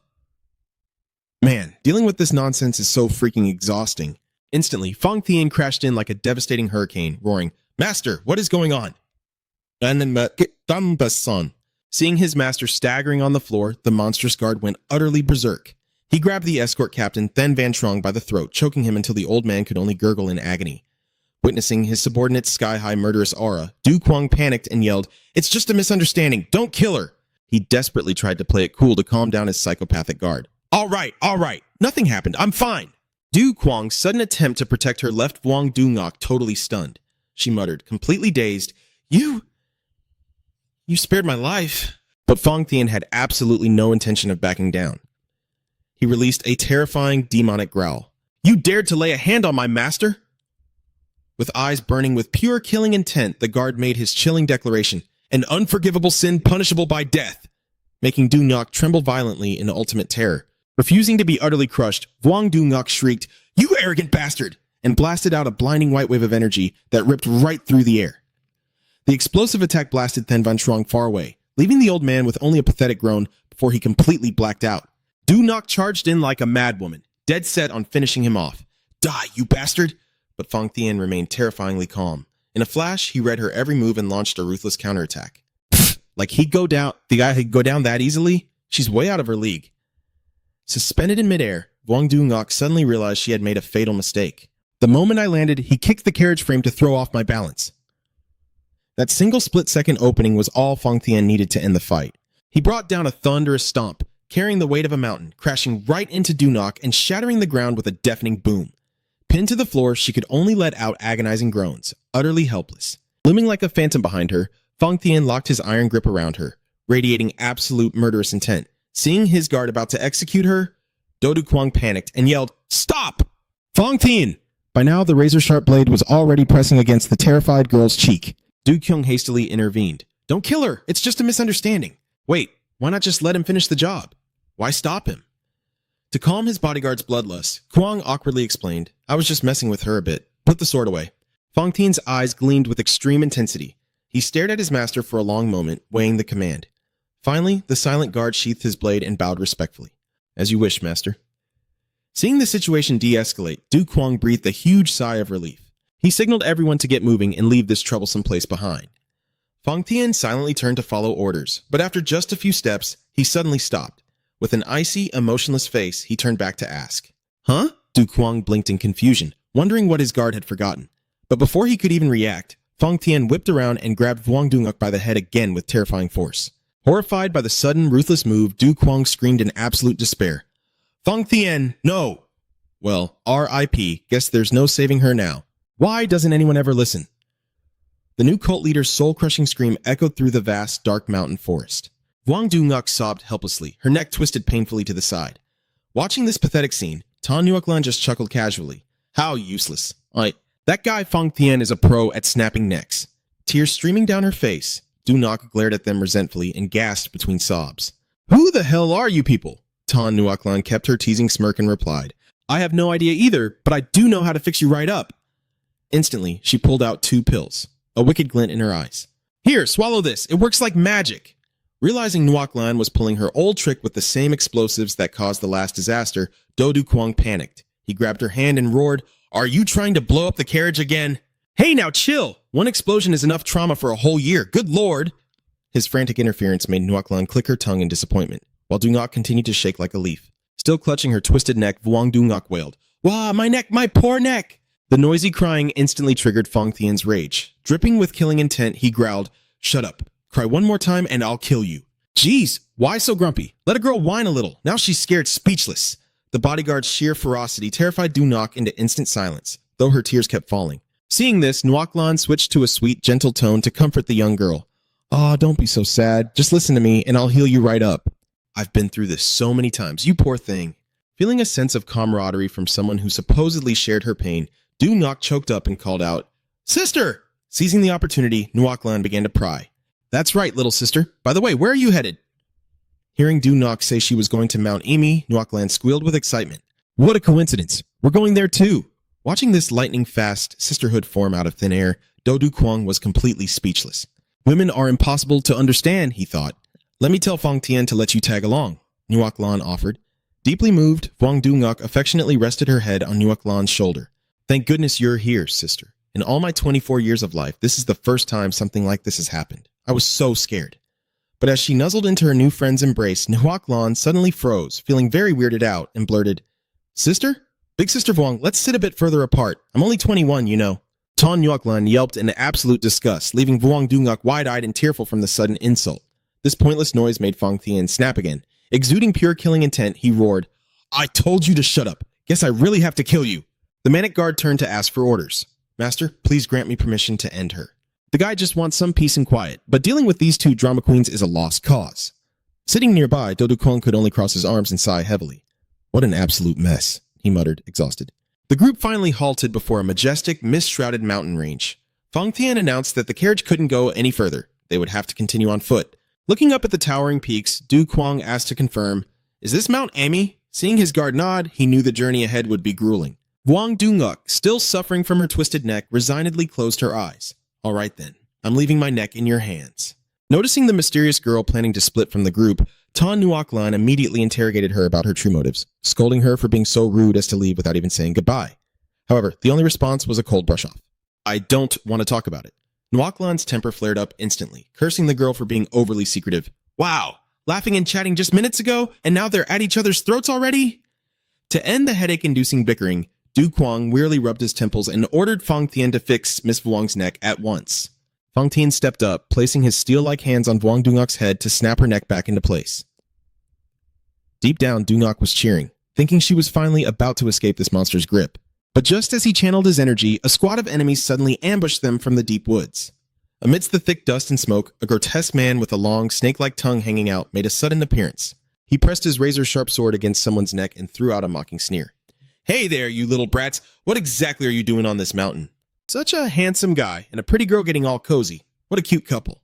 Man, dealing with this nonsense is so freaking exhausting. Instantly, Fang Tian crashed in like a devastating hurricane, roaring, Master, what is going on? Seeing his master staggering on the floor, the monstrous guard went utterly berserk. He grabbed the escort captain, Then Van Trong, by the throat, choking him until the old man could only gurgle in agony. Witnessing his subordinate's sky-high murderous aura, Du Kwang panicked and yelled, It's just a misunderstanding, don't kill her! He desperately tried to play it cool to calm down his psychopathic guard. All right, nothing happened, I'm fine. Du Kwang's sudden attempt to protect her left Vuong Du Nuc totally stunned. She muttered, completely dazed, You spared my life. But Fang Tian had absolutely no intention of backing down. He released a terrifying, demonic growl. You dared to lay a hand on my master? With eyes burning with pure killing intent, the guard made his chilling declaration, an unforgivable sin punishable by death, making Du Nuc tremble violently in ultimate terror. Refusing to be utterly crushed, Vuong Du Nuc shrieked, You arrogant bastard! And blasted out a blinding white wave of energy that ripped right through the air. The explosive attack blasted Then Van Trong far away, leaving the old man with only a pathetic groan before he completely blacked out. Du Nuc charged in like a madwoman, dead set on finishing him off. Die, you bastard! But Fang Tian remained terrifyingly calm. In a flash, he read her every move and launched a ruthless counterattack. Like the guy could go down that easily? She's way out of her league. Suspended in midair, Vuong Du Nuc suddenly realized she had made a fatal mistake. The moment I landed, he kicked the carriage frame to throw off my balance. That single split-second opening was all Fang Tian needed to end the fight. He brought down a thunderous stomp, carrying the weight of a mountain, crashing right into Du Nuc and shattering the ground with a deafening boom. Pinned to the floor, she could only let out agonizing groans, utterly helpless. Looming like a phantom behind her, Fang Tian locked his iron grip around her, radiating absolute murderous intent. Seeing his guard about to execute her, Du Kwang panicked and yelled, Stop! Fang Tian! By now, the razor-sharp blade was already pressing against the terrified girl's cheek. Du Kwang hastily intervened. Don't kill her! It's just a misunderstanding. Wait, why not just let him finish the job? Why stop him? To calm his bodyguard's bloodlust, Kwang awkwardly explained, I was just messing with her a bit. Put the sword away. Fang Tian's eyes gleamed with extreme intensity. He stared at his master for a long moment, weighing the command. Finally, the silent guard sheathed his blade and bowed respectfully. As you wish, master. Seeing the situation de-escalate, Du Kwang breathed a huge sigh of relief. He signaled everyone to get moving and leave this troublesome place behind. Fang Tian silently turned to follow orders, but after just a few steps, he suddenly stopped. With an icy, emotionless face, he turned back to ask, "Huh?" Du Kwang blinked in confusion, wondering what his guard had forgotten. But before he could even react, Fang Tian whipped around and grabbed Vuong Dunguk by the head again with terrifying force. Horrified by the sudden, ruthless move, Du Kwang screamed in absolute despair. "Fang Tian, no!" Well, R.I.P., guess there's no saving her now. Why doesn't anyone ever listen? The new cult leader's soul-crushing scream echoed through the vast, dark mountain forest. Vuong Dunguk sobbed helplessly, her neck twisted painfully to the side. Watching this pathetic scene, Tan Nuoklan just chuckled casually. How useless. That guy Fang Tian is a pro at snapping necks. Tears streaming down her face, Dunguk glared at them resentfully and gasped between sobs. Who the hell are you people? Tan Nuoklan kept her teasing smirk and replied, I have no idea either, but I do know how to fix you right up. Instantly, she pulled out 2 pills, a wicked glint in her eyes. Here, swallow this. It works like magic. Realizing Nuoklan was pulling her old trick with the same explosives that caused the last disaster, Do Du Kwang panicked. He grabbed her hand and roared, Are you trying to blow up the carriage again? Hey, now chill! One explosion is enough trauma for a whole year. Good lord! His frantic interference made Nuoklan click her tongue in disappointment, while Dunguk continued to shake like a leaf. Still clutching her twisted neck, Vuong Dunguk wailed, Wah, my neck, my poor neck! The noisy crying instantly triggered Fang Tian's rage. Dripping with killing intent, he growled, Shut up. Cry one more time and I'll kill you. Jeez, why so grumpy? Let a girl whine a little. Now she's scared speechless. The bodyguard's sheer ferocity terrified Dunguk into instant silence, though her tears kept falling. Seeing this, Nuoklan switched to a sweet, gentle tone to comfort the young girl. Aw, don't be so sad. Just listen to me and I'll heal you right up. I've been through this so many times, you poor thing. Feeling a sense of camaraderie from someone who supposedly shared her pain, Dunguk choked up and called out, Sister! Seizing the opportunity, Nuoklan began to pry. That's right, little sister. By the way, where are you headed? Hearing Dunguk say she was going to Mount Emi, Nuoklan squealed with excitement. What a coincidence. We're going there too. Watching this lightning-fast sisterhood form out of thin air, Do Du Kwang was completely speechless. Women are impossible to understand, he thought. Let me tell Fang Tian to let you tag along, Nuoklan offered. Deeply moved, Vuong Dunguk affectionately rested her head on Nuoklan's shoulder. Thank goodness you're here, sister. In all my 24 years of life, this is the first time something like this has happened. I was so scared. But as she nuzzled into her new friend's embrace, Nuoklan suddenly froze, feeling very weirded out, and blurted, Sister? Big Sister Vuong, let's sit a bit further apart. I'm only 21, you know. Tan Nuoklan yelped in absolute disgust, leaving Vuong Dunguk wide-eyed and tearful from the sudden insult. This pointless noise made Fang Tian snap again. Exuding pure killing intent, he roared, I told you to shut up. Guess I really have to kill you. The manic guard turned to ask for orders. Master, please grant me permission to end her. The guy just wants some peace and quiet, but dealing with these 2 drama queens is a lost cause. Sitting nearby, Do Du Kwang could only cross his arms and sigh heavily. What an absolute mess, he muttered, exhausted. The group finally halted before a majestic, mist-shrouded mountain range. Fang Tian announced that the carriage couldn't go any further. They would have to continue on foot. Looking up at the towering peaks, Du Kwang asked to confirm, Is this Mount Emi? Seeing his guard nod, he knew the journey ahead would be grueling. Vuong Dunguk, still suffering from her twisted neck, resignedly closed her eyes. All right then, I'm leaving my neck in your hands. Noticing the mysterious girl planning to split from the group, Tan Nuoklan immediately interrogated her about her true motives, scolding her for being so rude as to leave without even saying goodbye. However, the only response was a cold brush-off. I don't want to talk about it. Nuoklan's temper flared up instantly, cursing the girl for being overly secretive. Wow, laughing and chatting just minutes ago, and now they're at each other's throats already? To end the headache-inducing bickering, Du Kwang wearily rubbed his temples and ordered Fang Tian to fix Miss Vuong's neck at once. Fang Tian stepped up, placing his steel-like hands on Vuong Dunguk's head to snap her neck back into place. Deep down, Dunguk was cheering, thinking she was finally about to escape this monster's grip. But just as he channeled his energy, a squad of enemies suddenly ambushed them from the deep woods. Amidst the thick dust and smoke, a grotesque man with a long, snake-like tongue hanging out made a sudden appearance. He pressed his razor-sharp sword against someone's neck and threw out a mocking sneer. Hey there, you little brats. What exactly are you doing on this mountain? Such a handsome guy and a pretty girl getting all cozy. What a cute couple.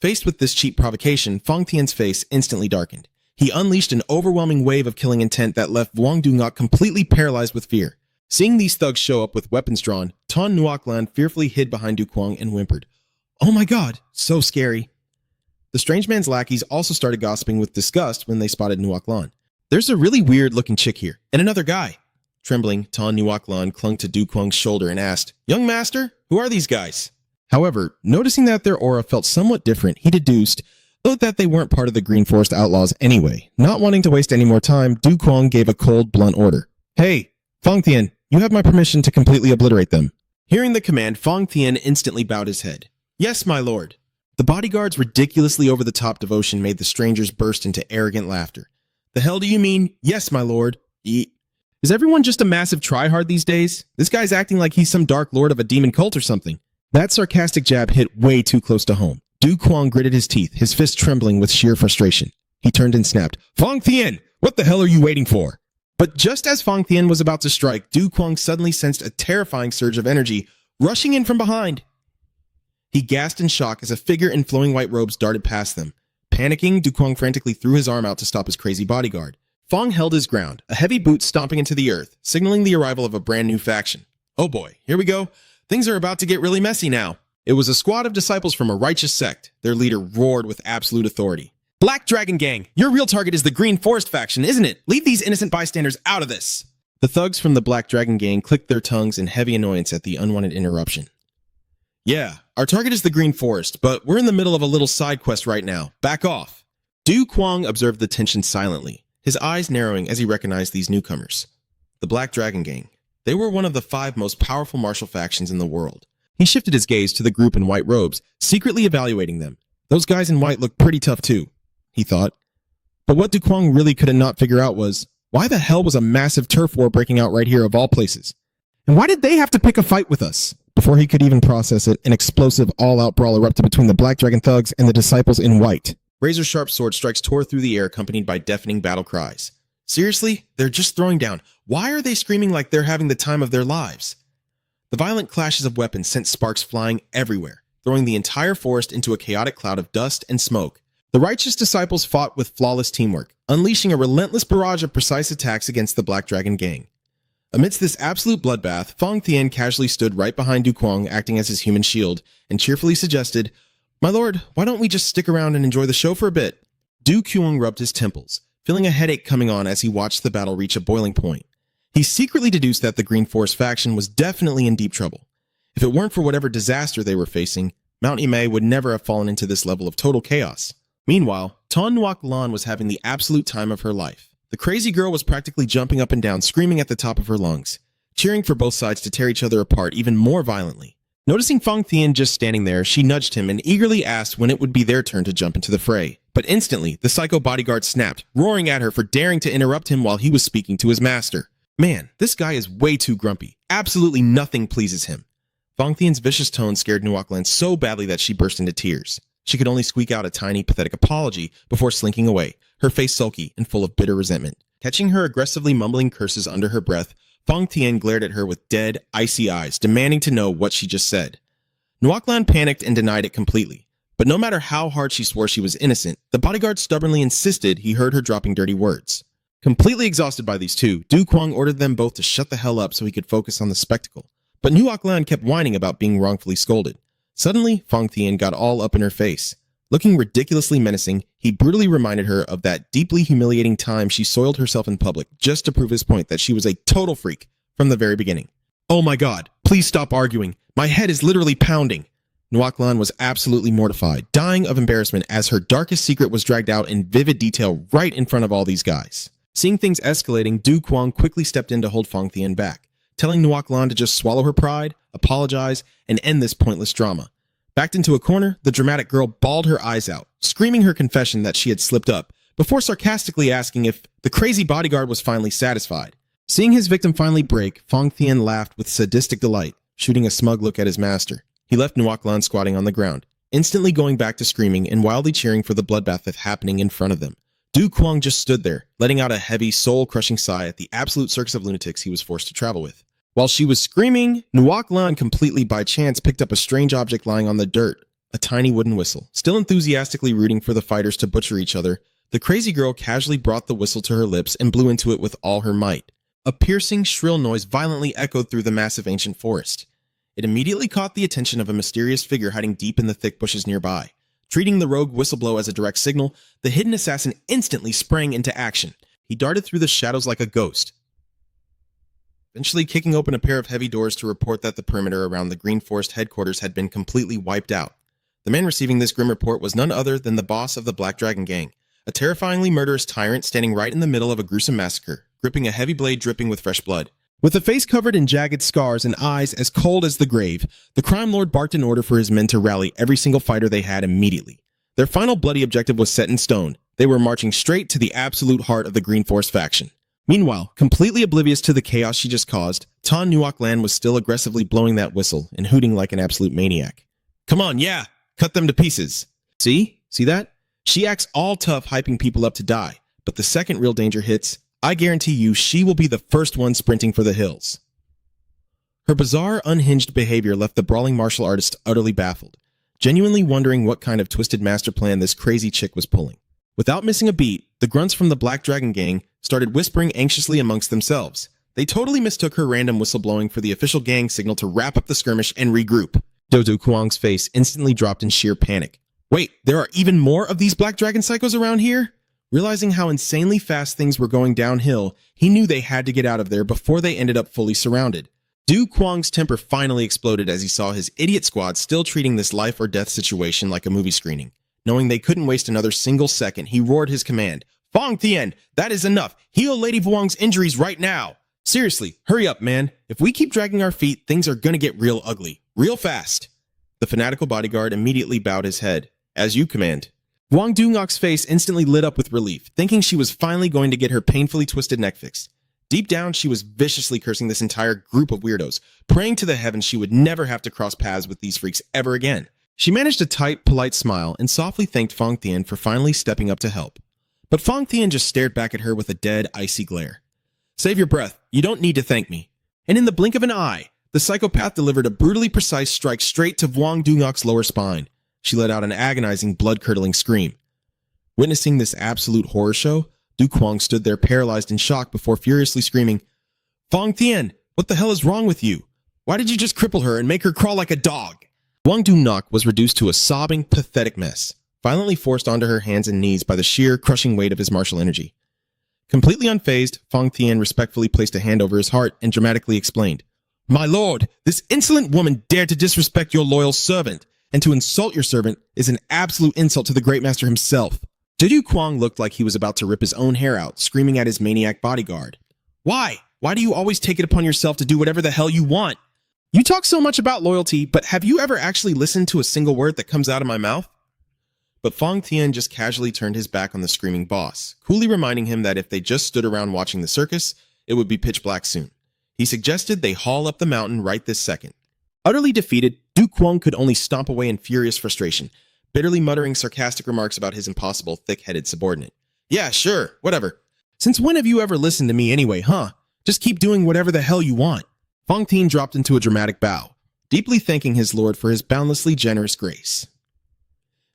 Faced with this cheap provocation, Fang Tian's face instantly darkened. He unleashed an overwhelming wave of killing intent that left Vuong Dunguk completely paralyzed with fear. Seeing these thugs show up with weapons drawn, Tan Nuoklan fearfully hid behind Du Kwang and whimpered, Oh my god, so scary. The strange man's lackeys also started gossiping with disgust when they spotted Nuoklan. There's a really weird-looking chick here, and another guy. Trembling, Tan Nuoklan clung to Du Kwang's shoulder and asked, Young master, who are these guys? However, noticing that their aura felt somewhat different, he deduced, though, that they weren't part of the Green Forest Outlaws anyway. Not wanting to waste any more time, Du Kwang gave a cold, blunt order. Hey, Fang Tian, you have my permission to completely obliterate them. Hearing the command, Fang Tian instantly bowed his head. Yes, my lord. The bodyguard's ridiculously over-the-top devotion made the strangers burst into arrogant laughter. The hell do you mean, yes, my lord? Is everyone just a massive tryhard these days? This guy's acting like he's some dark lord of a demon cult or something. That sarcastic jab hit way too close to home. Du Kwang gritted his teeth, his fist trembling with sheer frustration. He turned and snapped, Fang Tian, what the hell are you waiting for? But just as Fang Tian was about to strike, Du Kwang suddenly sensed a terrifying surge of energy rushing in from behind. He gasped in shock as a figure in flowing white robes darted past them. Panicking, Du Kwang frantically threw his arm out to stop his crazy bodyguard. Fang held his ground, a heavy boot stomping into the earth, signaling the arrival of a brand new faction. Oh boy, here we go. Things are about to get really messy now. It was a squad of disciples from a righteous sect. Their leader roared with absolute authority. Black Dragon Gang, your real target is the Green Forest faction, isn't it? Leave these innocent bystanders out of this. The thugs from the Black Dragon Gang clicked their tongues in heavy annoyance at the unwanted interruption. Yeah, our target is the Green Forest, but we're in the middle of a little side quest right now. Back off. Du Kwang observed the tension silently, his eyes narrowing as he recognized these newcomers. The Black Dragon Gang. They were one of the 5 most powerful martial factions in the world. He shifted his gaze to the group in white robes, secretly evaluating them. Those guys in white looked pretty tough too, he thought. But what Du Kwang really could not figure out was, why the hell was a massive turf war breaking out right here of all places? And why did they have to pick a fight with us? Before he could even process it, an explosive, all-out brawl erupted between the Black Dragon thugs and the disciples in white. Razor-sharp sword strikes tore through the air, accompanied by deafening battle cries. Seriously? They're just throwing down. Why are they screaming like they're having the time of their lives? The violent clashes of weapons sent sparks flying everywhere, throwing the entire forest into a chaotic cloud of dust and smoke. The righteous disciples fought with flawless teamwork, unleashing a relentless barrage of precise attacks against the Black Dragon Gang. Amidst this absolute bloodbath, Fang Tian casually stood right behind Du Kwang, acting as his human shield, and cheerfully suggested, My lord, why don't we just stick around and enjoy the show for a bit? Du Kwang rubbed his temples, feeling a headache coming on as he watched the battle reach a boiling point. He secretly deduced that the Green Forest faction was definitely in deep trouble. If it weren't for whatever disaster they were facing, Mount Imei would never have fallen into this level of total chaos. Meanwhile, Tan Nuoklan was having the absolute time of her life. The crazy girl was practically jumping up and down, screaming at the top of her lungs, cheering for both sides to tear each other apart even more violently. Noticing Fang Tian just standing there, she nudged him and eagerly asked when it would be their turn to jump into the fray. But instantly, the psycho bodyguard snapped, roaring at her for daring to interrupt him while he was speaking to his master. Man, this guy is way too grumpy. Absolutely nothing pleases him. Fang Tian's vicious tone scared Nuoklan so badly that she burst into tears. She could only squeak out a tiny, pathetic apology before slinking away, her face sulky and full of bitter resentment. Catching her aggressively mumbling curses under her breath, Fang Tian glared at her with dead, icy eyes, demanding to know what she just said. Nuoklan panicked and denied it completely. But no matter how hard she swore she was innocent, the bodyguard stubbornly insisted he heard her dropping dirty words. Completely exhausted by these two, Du Kwang ordered them both to shut the hell up so he could focus on the spectacle. But Nuoklan kept whining about being wrongfully scolded. Suddenly, Fang Tian got all up in her face. Looking ridiculously menacing, he brutally reminded her of that deeply humiliating time she soiled herself in public just to prove his point that she was a total freak from the very beginning. Oh my god, please stop arguing. My head is literally pounding. Nuoklan was absolutely mortified, dying of embarrassment as her darkest secret was dragged out in vivid detail right in front of all these guys. Seeing things escalating, Du Kwang quickly stepped in to hold Fang Tian back, telling Nuoklan to just swallow her pride, apologize, and end this pointless drama. Backed into a corner, the dramatic girl bawled her eyes out, screaming her confession that she had slipped up, before sarcastically asking if the crazy bodyguard was finally satisfied. Seeing his victim finally break, Fang Tian laughed with sadistic delight, shooting a smug look at his master. He left Nuoklan squatting on the ground, instantly going back to screaming and wildly cheering for the bloodbath that's happening in front of them. Du Kwang just stood there, letting out a heavy, soul-crushing sigh at the absolute circus of lunatics he was forced to travel with. While she was screaming, Nuoklan completely by chance picked up a strange object lying on the dirt, a tiny wooden whistle. Still enthusiastically rooting for the fighters to butcher each other, the crazy girl casually brought the whistle to her lips and blew into it with all her might. A piercing, shrill noise violently echoed through the massive ancient forest. It immediately caught the attention of a mysterious figure hiding deep in the thick bushes nearby. Treating the rogue whistleblow as a direct signal, the hidden assassin instantly sprang into action. He darted through the shadows like a ghost, eventually kicking open a pair of heavy doors to report that the perimeter around the Green Forest headquarters had been completely wiped out. The man receiving this grim report was none other than the boss of the Black Dragon Gang, a terrifyingly murderous tyrant standing right in the middle of a gruesome massacre, gripping a heavy blade dripping with fresh blood. With a face covered in jagged scars and eyes as cold as the grave, the crime lord barked an order for his men to rally every single fighter they had immediately. Their final bloody objective was set in stone. They were marching straight to the absolute heart of the Green Forest faction. Meanwhile, completely oblivious to the chaos she just caused, Ta Nuoc Lan was still aggressively blowing that whistle and hooting like an absolute maniac. Come on, yeah! Cut them to pieces. See? See that? She acts all tough hyping people up to die, but the second real danger hits, I guarantee you she will be the first one sprinting for the hills. Her bizarre, unhinged behavior left the brawling martial artist utterly baffled, genuinely wondering what kind of twisted master plan this crazy chick was pulling. Without missing a beat, the grunts from the Black Dragon Gang started whispering anxiously amongst themselves. They totally mistook her random whistleblowing for the official gang signal to wrap up the skirmish and regroup. Du Quang's face instantly dropped in sheer panic. Wait, there are even more of these Black Dragon psychos around here? Realizing how insanely fast things were going downhill, he knew they had to get out of there before they ended up fully surrounded. Du Quang's temper finally exploded as he saw his idiot squad still treating this life or death situation like a movie screening. Knowing they couldn't waste another single second, he roared his command. Fong Tien, that is enough. Heal Lady Vuong's injuries right now. Seriously, hurry up, man. If we keep dragging our feet, things are gonna get real ugly. Real fast. The fanatical bodyguard immediately bowed his head. As you command. Vuong Duongok's face instantly lit up with relief, thinking she was finally going to get her painfully twisted neck fixed. Deep down, she was viciously cursing this entire group of weirdos, praying to the heavens she would never have to cross paths with these freaks ever again. She managed a tight, polite smile and softly thanked Fong Tien for finally stepping up to help. But Fong Tien just stared back at her with a dead, icy glare. Save your breath. You don't need to thank me. And in the blink of an eye, the psychopath delivered a brutally precise strike straight to Vuong Duongok's lower spine. She let out an agonizing, blood-curdling scream. Witnessing this absolute horror show, Du Quang stood there paralyzed in shock before furiously screaming, Fong Tien, what the hell is wrong with you? Why did you just cripple her and make her crawl like a dog? Vuong Duongok was reduced to a sobbing, pathetic mess, violently forced onto her hands and knees by the sheer, crushing weight of his martial energy. Completely unfazed, Fong Tien respectfully placed a hand over his heart and dramatically explained, My lord, this insolent woman dared to disrespect your loyal servant, and to insult your servant is an absolute insult to the Great Master himself. Du Quang looked like he was about to rip his own hair out, screaming at his maniac bodyguard. Why? Why do you always take it upon yourself to do whatever the hell you want? You talk so much about loyalty, but have you ever actually listened to a single word that comes out of my mouth? But Fong Tien just casually turned his back on the screaming boss, coolly reminding him that if they just stood around watching the circus, it would be pitch black soon. He suggested they haul up the mountain right this second. Utterly defeated, Du Quang could only stomp away in furious frustration, bitterly muttering sarcastic remarks about his impossible, thick-headed subordinate. Yeah, sure, whatever. Since when have you ever listened to me anyway, huh? Just keep doing whatever the hell you want. Fong Tien dropped into a dramatic bow, deeply thanking his lord for his boundlessly generous grace.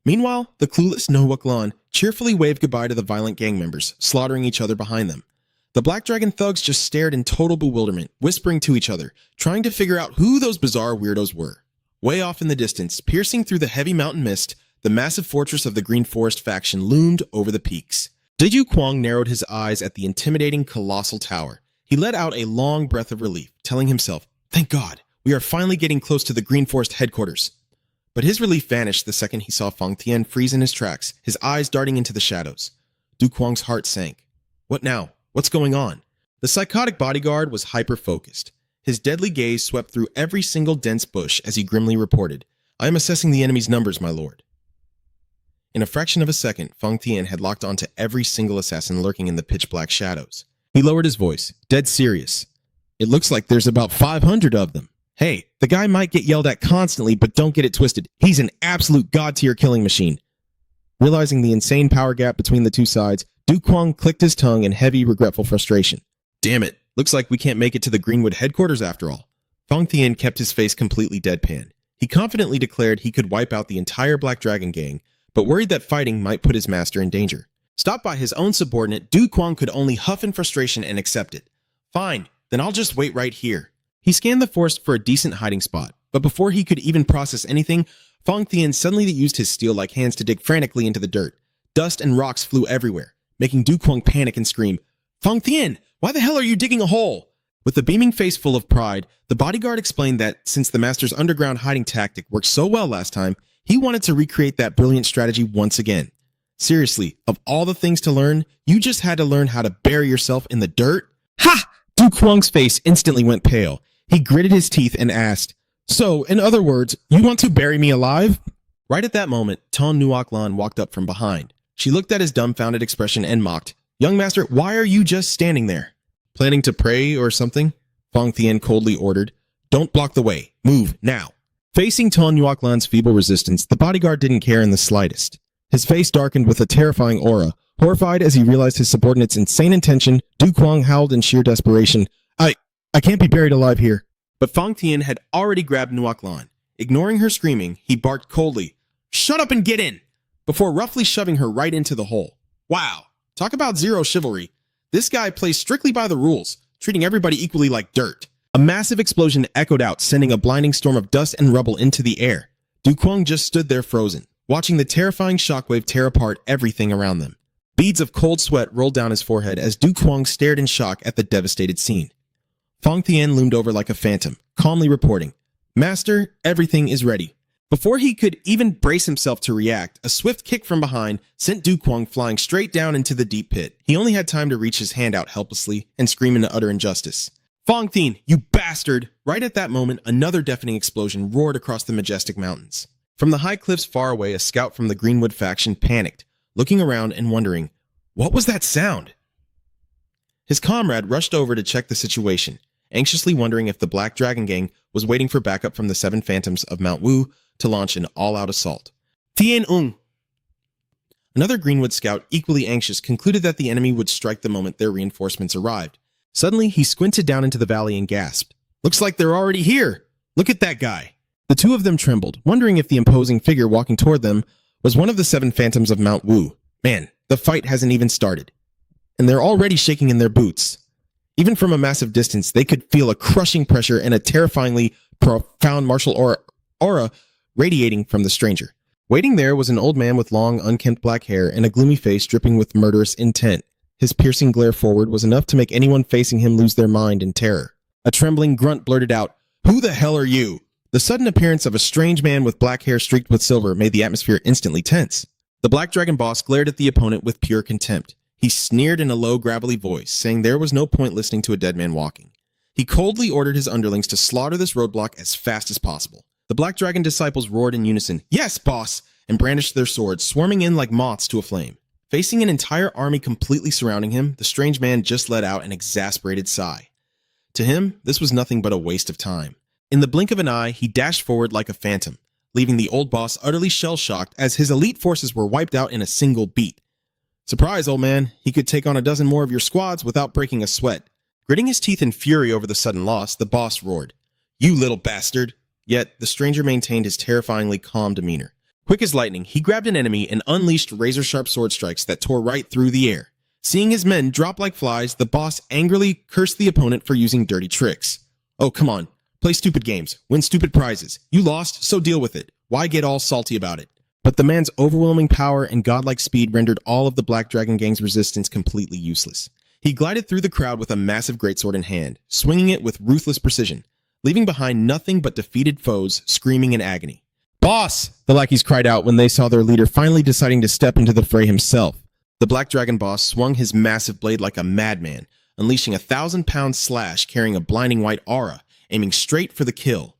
Meanwhile, the clueless Nuoc Lan cheerfully waved goodbye to the violent gang members, slaughtering each other behind them. The Black Dragon thugs just stared in total bewilderment, whispering to each other, trying to figure out who those bizarre weirdos were. Way off in the distance, piercing through the heavy mountain mist, the massive fortress of the Green Forest faction loomed over the peaks. Du Quang narrowed his eyes at the intimidating, colossal tower. He let out a long breath of relief, telling himself, Thank God, we are finally getting close to the Green Forest headquarters. But his relief vanished the second he saw Fong Tien freeze in his tracks, his eyes darting into the shadows. Du Quang's heart sank. What now? What's going on? The psychotic bodyguard was hyper-focused. His deadly gaze swept through every single dense bush as he grimly reported, I am assessing the enemy's numbers, my lord. In a fraction of a second, Fong Tien had locked onto every single assassin lurking in the pitch-black shadows. He lowered his voice, dead serious. It looks like there's about 500 of them. Hey, the guy might get yelled at constantly, but don't get it twisted. He's an absolute god-tier killing machine. Realizing the insane power gap between the two sides, Du Quang clicked his tongue in heavy, regretful frustration. Damn it, looks like we can't make it to the Greenwood headquarters after all. Fong Tien kept his face completely deadpan. He confidently declared he could wipe out the entire Black Dragon gang, but worried that fighting might put his master in danger. Stopped by his own subordinate, Du Quang could only huff in frustration and accept it. Fine, then I'll just wait right here. He scanned the forest for a decent hiding spot, but before he could even process anything, Fong Tien suddenly used his steel-like hands to dig frantically into the dirt. Dust and rocks flew everywhere, making Du Quang panic and scream, Fang Tian, why the hell are you digging a hole? With a beaming face full of pride, the bodyguard explained that since the master's underground hiding tactic worked so well last time, he wanted to recreate that brilliant strategy once again. Seriously, of all the things to learn, you just had to learn how to bury yourself in the dirt? Ha! Du Kuang's face instantly went pale. He gritted his teeth and asked, "So, in other words, you want to bury me alive?" Right at that moment, Ton Nuoc Lan walked up from behind. She looked at his dumbfounded expression and mocked, "Young master, why are you just standing there? Planning to pray or something?" Fang Tian coldly ordered. "Don't block the way. Move, now." Facing Ton Nuoc Lan's feeble resistance, the bodyguard didn't care in the slightest. His face darkened with a terrifying aura. Horrified as he realized his subordinate's insane intention, Du Kuang howled in sheer desperation, I can't be buried alive here." But Fang Tian had already grabbed Nuoc Lan. Ignoring her screaming, he barked coldly, "Shut up and get in!" before roughly shoving her right into the hole. Wow, talk about zero chivalry. This guy plays strictly by the rules, treating everybody equally like dirt. A massive explosion echoed out, sending a blinding storm of dust and rubble into the air. Du Kuang just stood there frozen, watching the terrifying shockwave tear apart everything around them. Beads of cold sweat rolled down his forehead as Du Kuang stared in shock at the devastated scene. Fang Tian loomed over like a phantom, calmly reporting, "Master, everything is ready." Before he could even brace himself to react, a swift kick from behind sent Du Kuang flying straight down into the deep pit. He only had time to reach his hand out helplessly and scream in utter injustice. "Fang Tian, you bastard!" Right at that moment, another deafening explosion roared across the majestic mountains. From the high cliffs far away, a scout from the Greenwood faction panicked, looking around and wondering, what was that sound? His comrade rushed over to check the situation, anxiously wondering if the Black Dragon Gang was waiting for backup from the Seven Phantoms of Mount Wu to launch an all-out assault. Tian Ung! Another Greenwood scout, equally anxious, concluded that the enemy would strike the moment their reinforcements arrived. Suddenly, he squinted down into the valley and gasped, "Looks like they're already here! Look at that guy!" The two of them trembled, wondering if the imposing figure walking toward them was one of the Seven Phantoms of Mount Wu. Man, the fight hasn't even started, and they're already shaking in their boots. Even from a massive distance, they could feel a crushing pressure and a terrifyingly profound martial aura radiating from the stranger. Waiting there was an old man with long, unkempt black hair and a gloomy face dripping with murderous intent. His piercing glare forward was enough to make anyone facing him lose their mind in terror. A trembling grunt blurted out, "Who the hell are you?" The sudden appearance of a strange man with black hair streaked with silver made the atmosphere instantly tense. The Black Dragon boss glared at the opponent with pure contempt. He sneered in a low, gravelly voice, saying there was no point listening to a dead man walking. He coldly ordered his underlings to slaughter this roadblock as fast as possible. The Black Dragon disciples roared in unison, "Yes, boss!" and brandished their swords, swarming in like moths to a flame. Facing an entire army completely surrounding him, the strange man just let out an exasperated sigh. To him, this was nothing but a waste of time. In the blink of an eye, he dashed forward like a phantom, leaving the old boss utterly shell-shocked as his elite forces were wiped out in a single beat. "Surprise, old man, he could take on a dozen more of your squads without breaking a sweat." Gritting his teeth in fury over the sudden loss, the boss roared, "You little bastard!" Yet, the stranger maintained his terrifyingly calm demeanor. Quick as lightning, he grabbed an enemy and unleashed razor-sharp sword strikes that tore right through the air. Seeing his men drop like flies, the boss angrily cursed the opponent for using dirty tricks. "Oh, come on. Play stupid games. Win stupid prizes. You lost, so deal with it. Why get all salty about it?" But the man's overwhelming power and godlike speed rendered all of the Black Dragon Gang's resistance completely useless. He glided through the crowd with a massive greatsword in hand, swinging it with ruthless precision, leaving behind nothing but defeated foes screaming in agony. "Boss!" the lackeys cried out when they saw their leader finally deciding to step into the fray himself. The Black Dragon boss swung his massive blade like a madman, unleashing a 1,000-pound slash carrying a blinding white aura, aiming straight for the kill.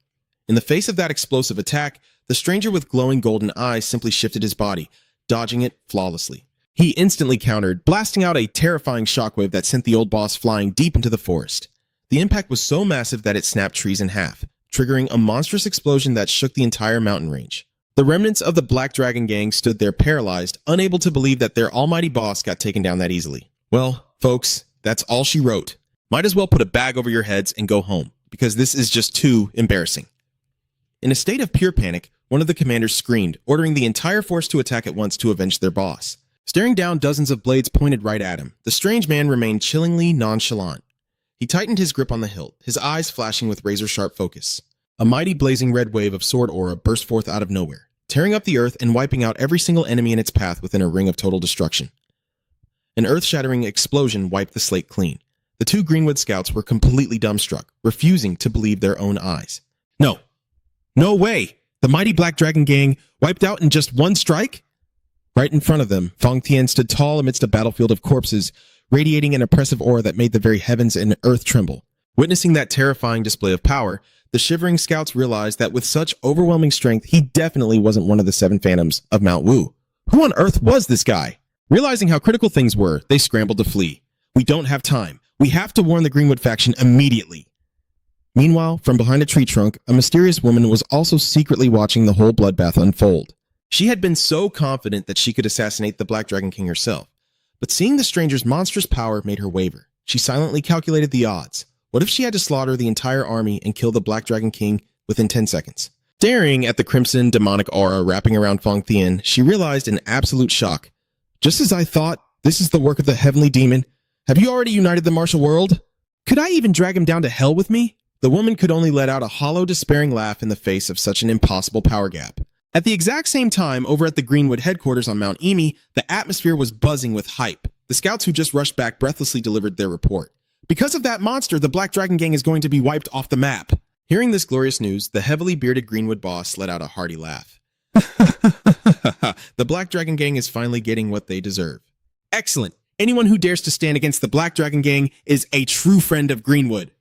In the face of that explosive attack, the stranger with glowing golden eyes simply shifted his body, dodging it flawlessly. He instantly countered, blasting out a terrifying shockwave that sent the old boss flying deep into the forest. The impact was so massive that it snapped trees in half, triggering a monstrous explosion that shook the entire mountain range. The remnants of the Black Dragon Gang stood there paralyzed, unable to believe that their almighty boss got taken down that easily. Well, folks, that's all she wrote. Might as well put a bag over your heads and go home, because this is just too embarrassing. In a state of pure panic, one of the commanders screamed, ordering the entire force to attack at once to avenge their boss. Staring down dozens of blades pointed right at him, the strange man remained chillingly nonchalant. He tightened his grip on the hilt, his eyes flashing with razor-sharp focus. A mighty blazing red wave of sword aura burst forth out of nowhere, tearing up the earth and wiping out every single enemy in its path within a ring of total destruction. An earth-shattering explosion wiped the slate clean. The two Greenwood scouts were completely dumbstruck, refusing to believe their own eyes. No. No way! The mighty Black Dragon Gang wiped out in just one strike? Right in front of them, Fang Tian stood tall amidst a battlefield of corpses, radiating an oppressive aura that made the very heavens and earth tremble. Witnessing that terrifying display of power, the shivering scouts realized that with such overwhelming strength, he definitely wasn't one of the 7 phantoms of Mount Wu. Who on earth was this guy? Realizing how critical things were, they scrambled to flee. We don't have time. We have to warn the Greenwood faction immediately. Meanwhile, from behind a tree trunk, a mysterious woman was also secretly watching the whole bloodbath unfold. She had been so confident that she could assassinate the Black Dragon King herself, but seeing the stranger's monstrous power made her waver. She silently calculated the odds. What if she had to slaughter the entire army and kill the Black Dragon King within 10 seconds? Staring at the crimson demonic aura wrapping around Fang Tian, she realized in absolute shock. Just as I thought, this is the work of the heavenly demon. Have you already united the martial world? Could I even drag him down to hell with me? The woman could only let out a hollow, despairing laugh in the face of such an impossible power gap. At the exact same time, over at the Greenwood headquarters on Mount Emi, the atmosphere was buzzing with hype. The scouts who just rushed back breathlessly delivered their report. Because of that monster, the Black Dragon Gang is going to be wiped off the map. Hearing this glorious news, the heavily bearded Greenwood boss let out a hearty laugh. The Black Dragon Gang is finally getting what they deserve. Excellent. Anyone who dares to stand against the Black Dragon Gang is a true friend of Greenwood.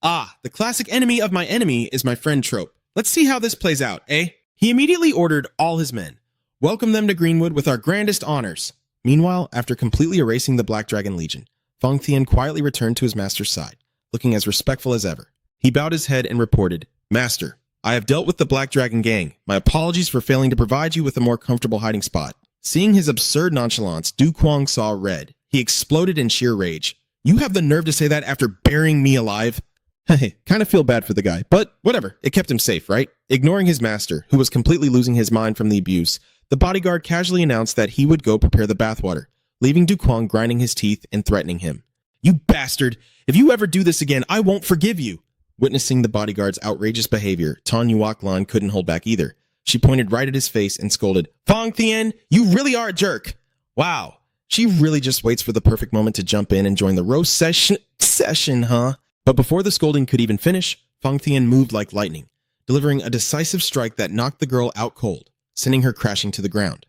Ah, the classic enemy of my enemy is my friend trope. Let's see how this plays out, eh? He immediately ordered all his men. Welcome them to Greenwood with our grandest honors. Meanwhile, after completely erasing the Black Dragon Legion, Fang Tian quietly returned to his master's side, looking as respectful as ever. He bowed his head and reported, Master, I have dealt with the Black Dragon Gang. My apologies for failing to provide you with a more comfortable hiding spot. Seeing his absurd nonchalance, Du Kuang saw red. He exploded in sheer rage. You have the nerve to say that after burying me alive? Hey, kind of feel bad for the guy, but whatever, it kept him safe, right? Ignoring his master, who was completely losing his mind from the abuse, the bodyguard casually announced that he would go prepare the bathwater, leaving Du Kuang grinding his teeth and threatening him. You bastard! If you ever do this again, I won't forgive you! Witnessing the bodyguard's outrageous behavior, Tan Yuaklan couldn't hold back either. She pointed right at his face and scolded, Fang Tian, you really are a jerk! Wow, she really just waits for the perfect moment to jump in and join the roast session, huh? But before the scolding could even finish, Fang Tian moved like lightning, delivering a decisive strike that knocked the girl out cold, sending her crashing to the ground.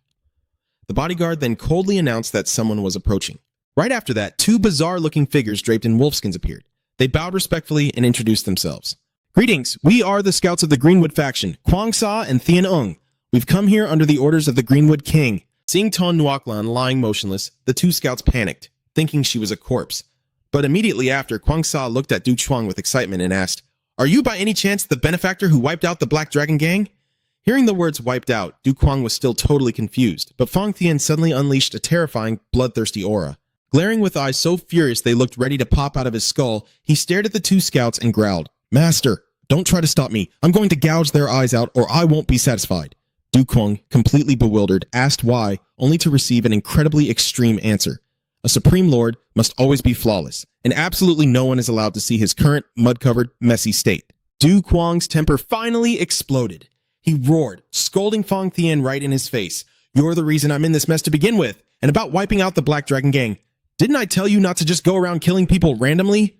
The bodyguard then coldly announced that someone was approaching. Right after that, 2 bizarre-looking figures draped in wolfskins appeared. They bowed respectfully and introduced themselves. Greetings, we are the scouts of the Greenwood faction, Kwang Sa and Thian Ung. We've come here under the orders of the Greenwood King. Seeing Ton Nuoklan lying motionless, the 2 scouts panicked, thinking she was a corpse. But immediately after, Kwang Sa looked at Du Chuang with excitement and asked, Are you by any chance the benefactor who wiped out the Black Dragon Gang? Hearing the words wiped out, Du Kuang was still totally confused, but Fang Tian suddenly unleashed a terrifying, bloodthirsty aura. Glaring with eyes so furious they looked ready to pop out of his skull, he stared at the 2 scouts and growled, Master, don't try to stop me. I'm going to gouge their eyes out or I won't be satisfied. Du Kuang, completely bewildered, asked why, only to receive an incredibly extreme answer. A supreme lord must always be flawless, and absolutely no one is allowed to see his current, mud-covered, messy state. Du Kuang's temper finally exploded. He roared, scolding Fang Tian right in his face. You're the reason I'm in this mess to begin with, and about wiping out the Black Dragon Gang. Didn't I tell you not to just go around killing people randomly?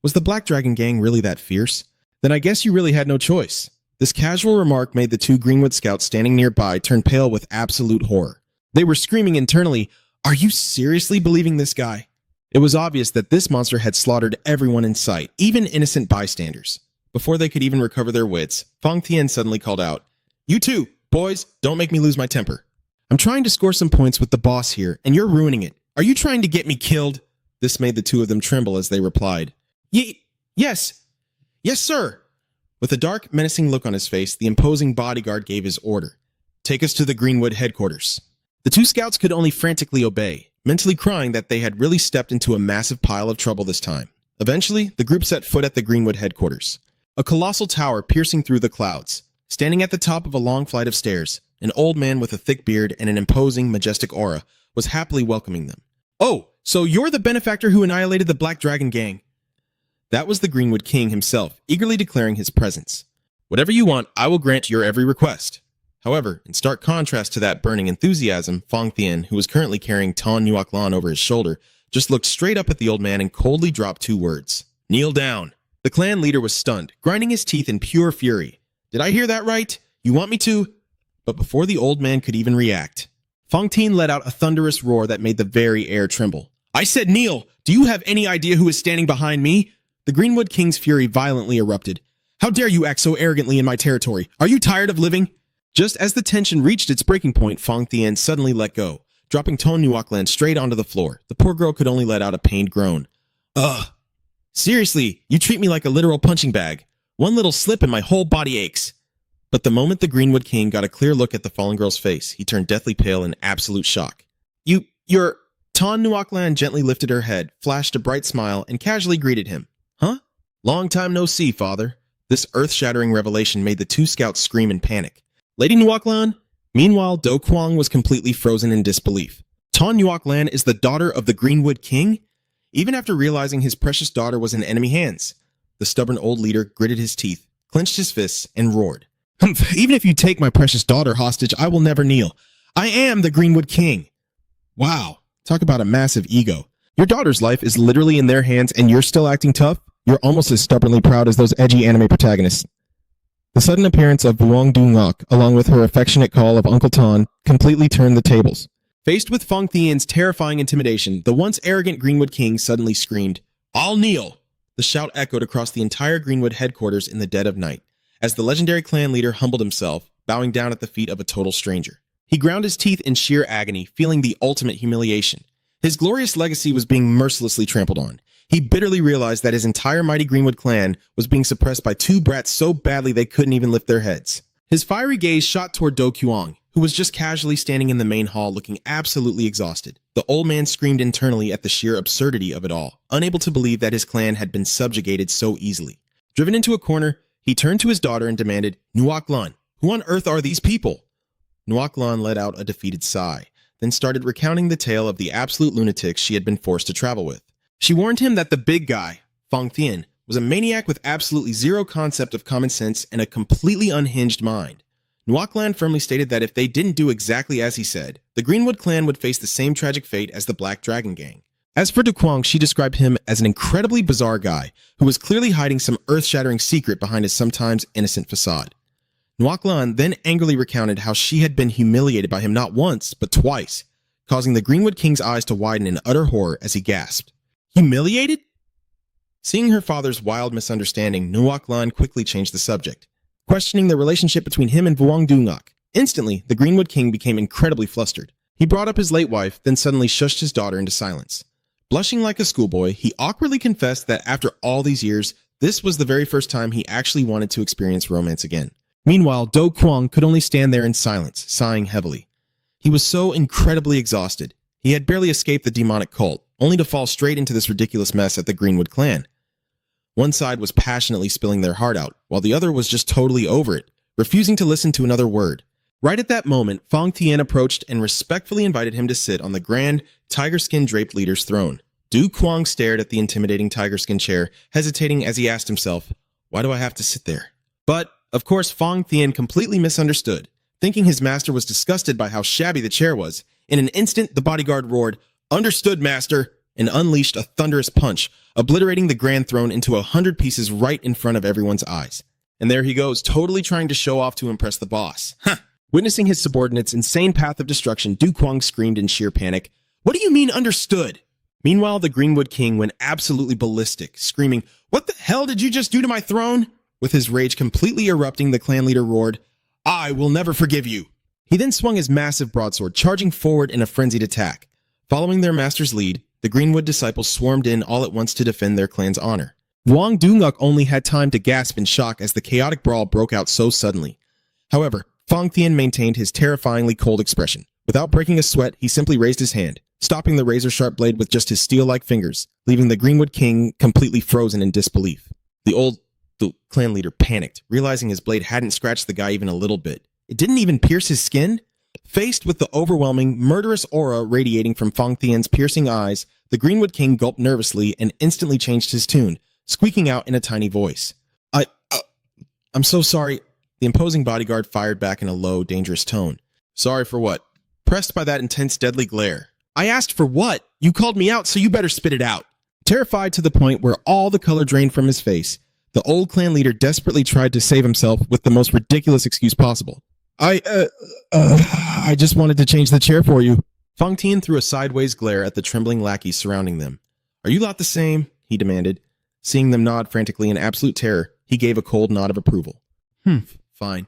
Was the Black Dragon Gang really that fierce? Then I guess you really had no choice. This casual remark made the 2 Greenwood scouts standing nearby turn pale with absolute horror. They were screaming internally, Are you seriously believing this guy? It was obvious that this monster had slaughtered everyone in sight, even innocent bystanders. Before they could even recover their wits, Fang Tian suddenly called out, You 2, boys, don't make me lose my temper. I'm trying to score some points with the boss here, and you're ruining it. Are you trying to get me killed? This made the 2 of them tremble as they replied, Yes, sir. With a dark, menacing look on his face, the imposing bodyguard gave his order. Take us to the Greenwood headquarters. The 2 scouts could only frantically obey, mentally crying that they had really stepped into a massive pile of trouble this time. Eventually, the group set foot at the Greenwood headquarters. A colossal tower piercing through the clouds. Standing at the top of a long flight of stairs, an old man with a thick beard and an imposing, majestic aura was happily welcoming them. Oh, so you're the benefactor who annihilated the Black Dragon Gang. That was the Greenwood King himself, eagerly declaring his presence. Whatever you want, I will grant your every request. However, in stark contrast to that burning enthusiasm, Fong Thien, who was currently carrying Ton Nuoc Lan over his shoulder, just looked straight up at the old man and coldly dropped 2 words. Kneel down. The clan leader was stunned, grinding his teeth in pure fury. Did I hear that right? You want me to? But before the old man could even react, Fong Thien let out a thunderous roar that made the very air tremble. I said kneel! Do you have any idea who is standing behind me? The Greenwood King's fury violently erupted. How dare you act so arrogantly in my territory? Are you tired of living? Just as the tension reached its breaking point, Fong Thien suddenly let go, dropping Ton Nuoc Lan straight onto the floor. The poor girl could only let out a pained groan. Ugh. Seriously, you treat me like a literal punching bag. One little slip and my whole body aches. But the moment the Greenwood King got a clear look at the fallen girl's face, he turned deathly pale in absolute shock. You're... Ton Nuoc Lan gently lifted her head, flashed a bright smile, and casually greeted him. Huh? Long time no see, father. This earth-shattering revelation made the 2 scouts scream in panic. Lady Nuoc Lan? Meanwhile, Do Kwang was completely frozen in disbelief. Ton Nuoc Lan is the daughter of the Greenwood King? Even after realizing his precious daughter was in enemy hands, the stubborn old leader gritted his teeth, clenched his fists, and roared. Even if you take my precious daughter hostage, I will never kneel. I am the Greenwood King. Wow. Talk about a massive ego. Your daughter's life is literally in their hands and you're still acting tough? You're almost as stubbornly proud as those edgy anime protagonists. The sudden appearance of Vuong Du Ngoc, along with her affectionate call of Uncle Ton, completely turned the tables. Faced with Fong Thien's terrifying intimidation, the once arrogant Greenwood King suddenly screamed, I'll kneel! The shout echoed across the entire Greenwood headquarters in the dead of night, as the legendary clan leader humbled himself, bowing down at the feet of a total stranger. He ground his teeth in sheer agony, feeling the ultimate humiliation. His glorious legacy was being mercilessly trampled on. He bitterly realized that his entire mighty Greenwood clan was being suppressed by 2 brats so badly they couldn't even lift their heads. His fiery gaze shot toward Do Kwang, who was just casually standing in the main hall looking absolutely exhausted. The old man screamed internally at the sheer absurdity of it all, unable to believe that his clan had been subjugated so easily. Driven into a corner, he turned to his daughter and demanded, Nuoc Lan, who on earth are these people? Nuoc Lan let out a defeated sigh, then started recounting the tale of the absolute lunatics she had been forced to travel with. She warned him that the big guy, Fong Thien, was a maniac with absolutely zero concept of common sense and a completely unhinged mind. Nuoc Lan firmly stated that if they didn't do exactly as he said, the Greenwood clan would face the same tragic fate as the Black Dragon Gang. As for Du Kwang, she described him as an incredibly bizarre guy who was clearly hiding some earth-shattering secret behind his sometimes innocent facade. Nuoc Lan then angrily recounted how she had been humiliated by him not once, but twice, causing the Greenwood King's eyes to widen in utter horror as he gasped. Humiliated? Seeing her father's wild misunderstanding, Nuoc Lan quickly changed the subject, questioning the relationship between him and Vuong Du Ngoc. Instantly, the Greenwood King became incredibly flustered. He brought up his late wife, then suddenly shushed his daughter into silence. Blushing like a schoolboy, he awkwardly confessed that after all these years, this was the very first time he actually wanted to experience romance again. Meanwhile, Do Kwang could only stand there in silence, sighing heavily. He was so incredibly exhausted. He had barely escaped the demonic cult, only to fall straight into this ridiculous mess at the Greenwood clan. One side was passionately spilling their heart out, while the other was just totally over it, refusing to listen to another word. Right at that moment, Fong Thien approached and respectfully invited him to sit on the grand, tiger-skin-draped leader's throne. Du Kwang stared at the intimidating tiger-skin chair, hesitating as he asked himself, why do I have to sit there? But, of course, Fong Thien completely misunderstood. Thinking his master was disgusted by how shabby the chair was, in an instant the bodyguard roared, Understood, master, and unleashed a thunderous punch, obliterating the grand throne into 100 pieces right in front of everyone's eyes. And there he goes, totally trying to show off to impress the boss. Witnessing his subordinate's insane path of destruction, Du Kwang screamed in sheer panic, What do you mean understood? Meanwhile, the Greenwood King went absolutely ballistic, screaming, What the hell did you just do to my throne? With his rage completely erupting, the clan leader roared, I will never forgive you. He then swung his massive broadsword, charging forward in a frenzied attack. Following their master's lead, the Greenwood disciples swarmed in all at once to defend their clan's honor. Vuong Du Ngoc only had time to gasp in shock as the chaotic brawl broke out so suddenly. However, Fong Thien maintained his terrifyingly cold expression. Without breaking a sweat, he simply raised his hand, stopping the razor-sharp blade with just his steel-like fingers, leaving the Greenwood King completely frozen in disbelief. The clan leader panicked, realizing his blade hadn't scratched the guy even a little bit. It didn't even pierce his skin? Faced with the overwhelming, murderous aura radiating from Fong Thien's piercing eyes, the Greenwood King gulped nervously and instantly changed his tune, squeaking out in a tiny voice. I'm so sorry. The imposing bodyguard fired back in a low, dangerous tone. Sorry for what? Pressed by that intense, deadly glare. I asked for what? You called me out, so you better spit it out. Terrified to the point where all the color drained from his face, the old clan leader desperately tried to save himself with the most ridiculous excuse possible. I just wanted to change the chair for you. Fang Tian threw a sideways glare at the trembling lackeys surrounding them. Are you lot the same? He demanded. Seeing them nod frantically in absolute terror, he gave a cold nod of approval. Fine.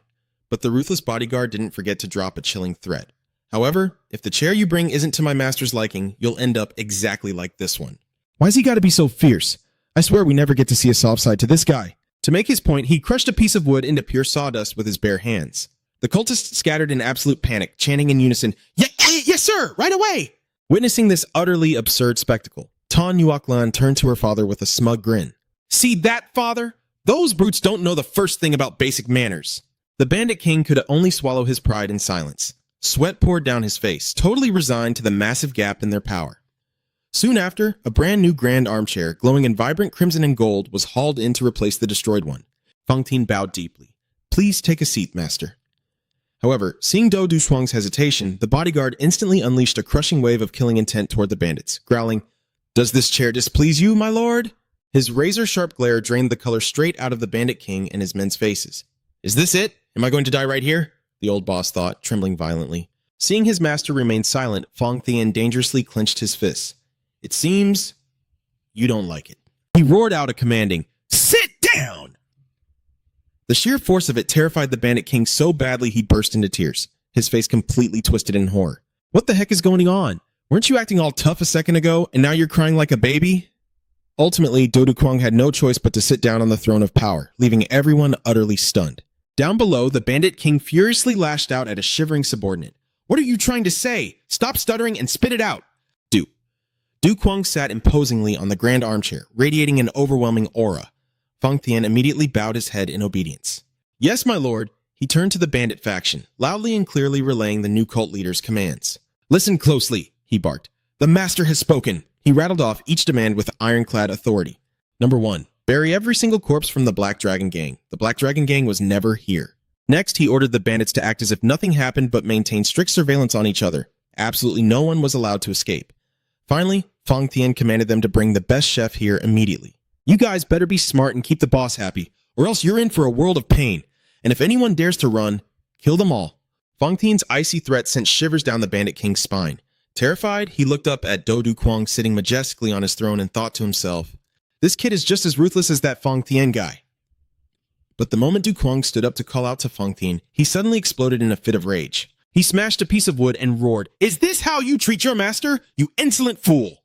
But the ruthless bodyguard didn't forget to drop a chilling threat. However, if the chair you bring isn't to my master's liking, you'll end up exactly like this one. Why's he gotta be so fierce? I swear we never get to see a soft side to this guy. To make his point, he crushed a piece of wood into pure sawdust with his bare hands. The cultists scattered in absolute panic, chanting in unison, Yes, sir! Right away! Witnessing this utterly absurd spectacle, Tan Yuaklan turned to her father with a smug grin. See that, father? Those brutes don't know the first thing about basic manners. The bandit king could only swallow his pride in silence. Sweat poured down his face, totally resigned to the massive gap in their power. Soon after, a brand new grand armchair, glowing in vibrant crimson and gold, was hauled in to replace the destroyed one. Fang Tian bowed deeply. Please take a seat, master. However, seeing Do Dushuang's hesitation, the bodyguard instantly unleashed a crushing wave of killing intent toward the bandits, growling, Does this chair displease you, my lord? His razor-sharp glare drained the color straight out of the bandit king and his men's faces. Is this it? Am I going to die right here? The old boss thought, trembling violently. Seeing his master remain silent, Fang Tian dangerously clenched his fists. It seems you don't like it. He roared out a commanding, Sit down! The sheer force of it terrified the bandit king so badly he burst into tears, his face completely twisted in horror. What the heck is going on? Weren't you acting all tough a second ago, and now you're crying like a baby? Ultimately, Do Duquang had no choice but to sit down on the throne of power, leaving everyone utterly stunned. Down below, the bandit king furiously lashed out at a shivering subordinate. What are you trying to say? Stop stuttering and spit it out! Du Quang sat imposingly on the grand armchair, radiating an overwhelming aura. Fang Tian immediately bowed his head in obedience. Yes, my lord. He turned to the bandit faction, loudly and clearly relaying the new cult leader's commands. Listen closely, he barked. The master has spoken. He rattled off each demand with ironclad authority. Number 1. Bury every single corpse from the Black Dragon Gang. The Black Dragon Gang was never here. Next, he ordered the bandits to act as if nothing happened but maintain strict surveillance on each other. Absolutely no one was allowed to escape. Finally, Fang Tian commanded them to bring the best chef here immediately. You guys better be smart and keep the boss happy, or else you're in for a world of pain. And if anyone dares to run, kill them all. Fang Tian's icy threat sent shivers down the bandit king's spine. Terrified, he looked up at Do Duquang sitting majestically on his throne and thought to himself, this kid is just as ruthless as that Fang Tian guy. But the moment Duquang stood up to call out to Fang Tian, he suddenly exploded in a fit of rage. He smashed a piece of wood and roared, Is this how you treat your master, you insolent fool?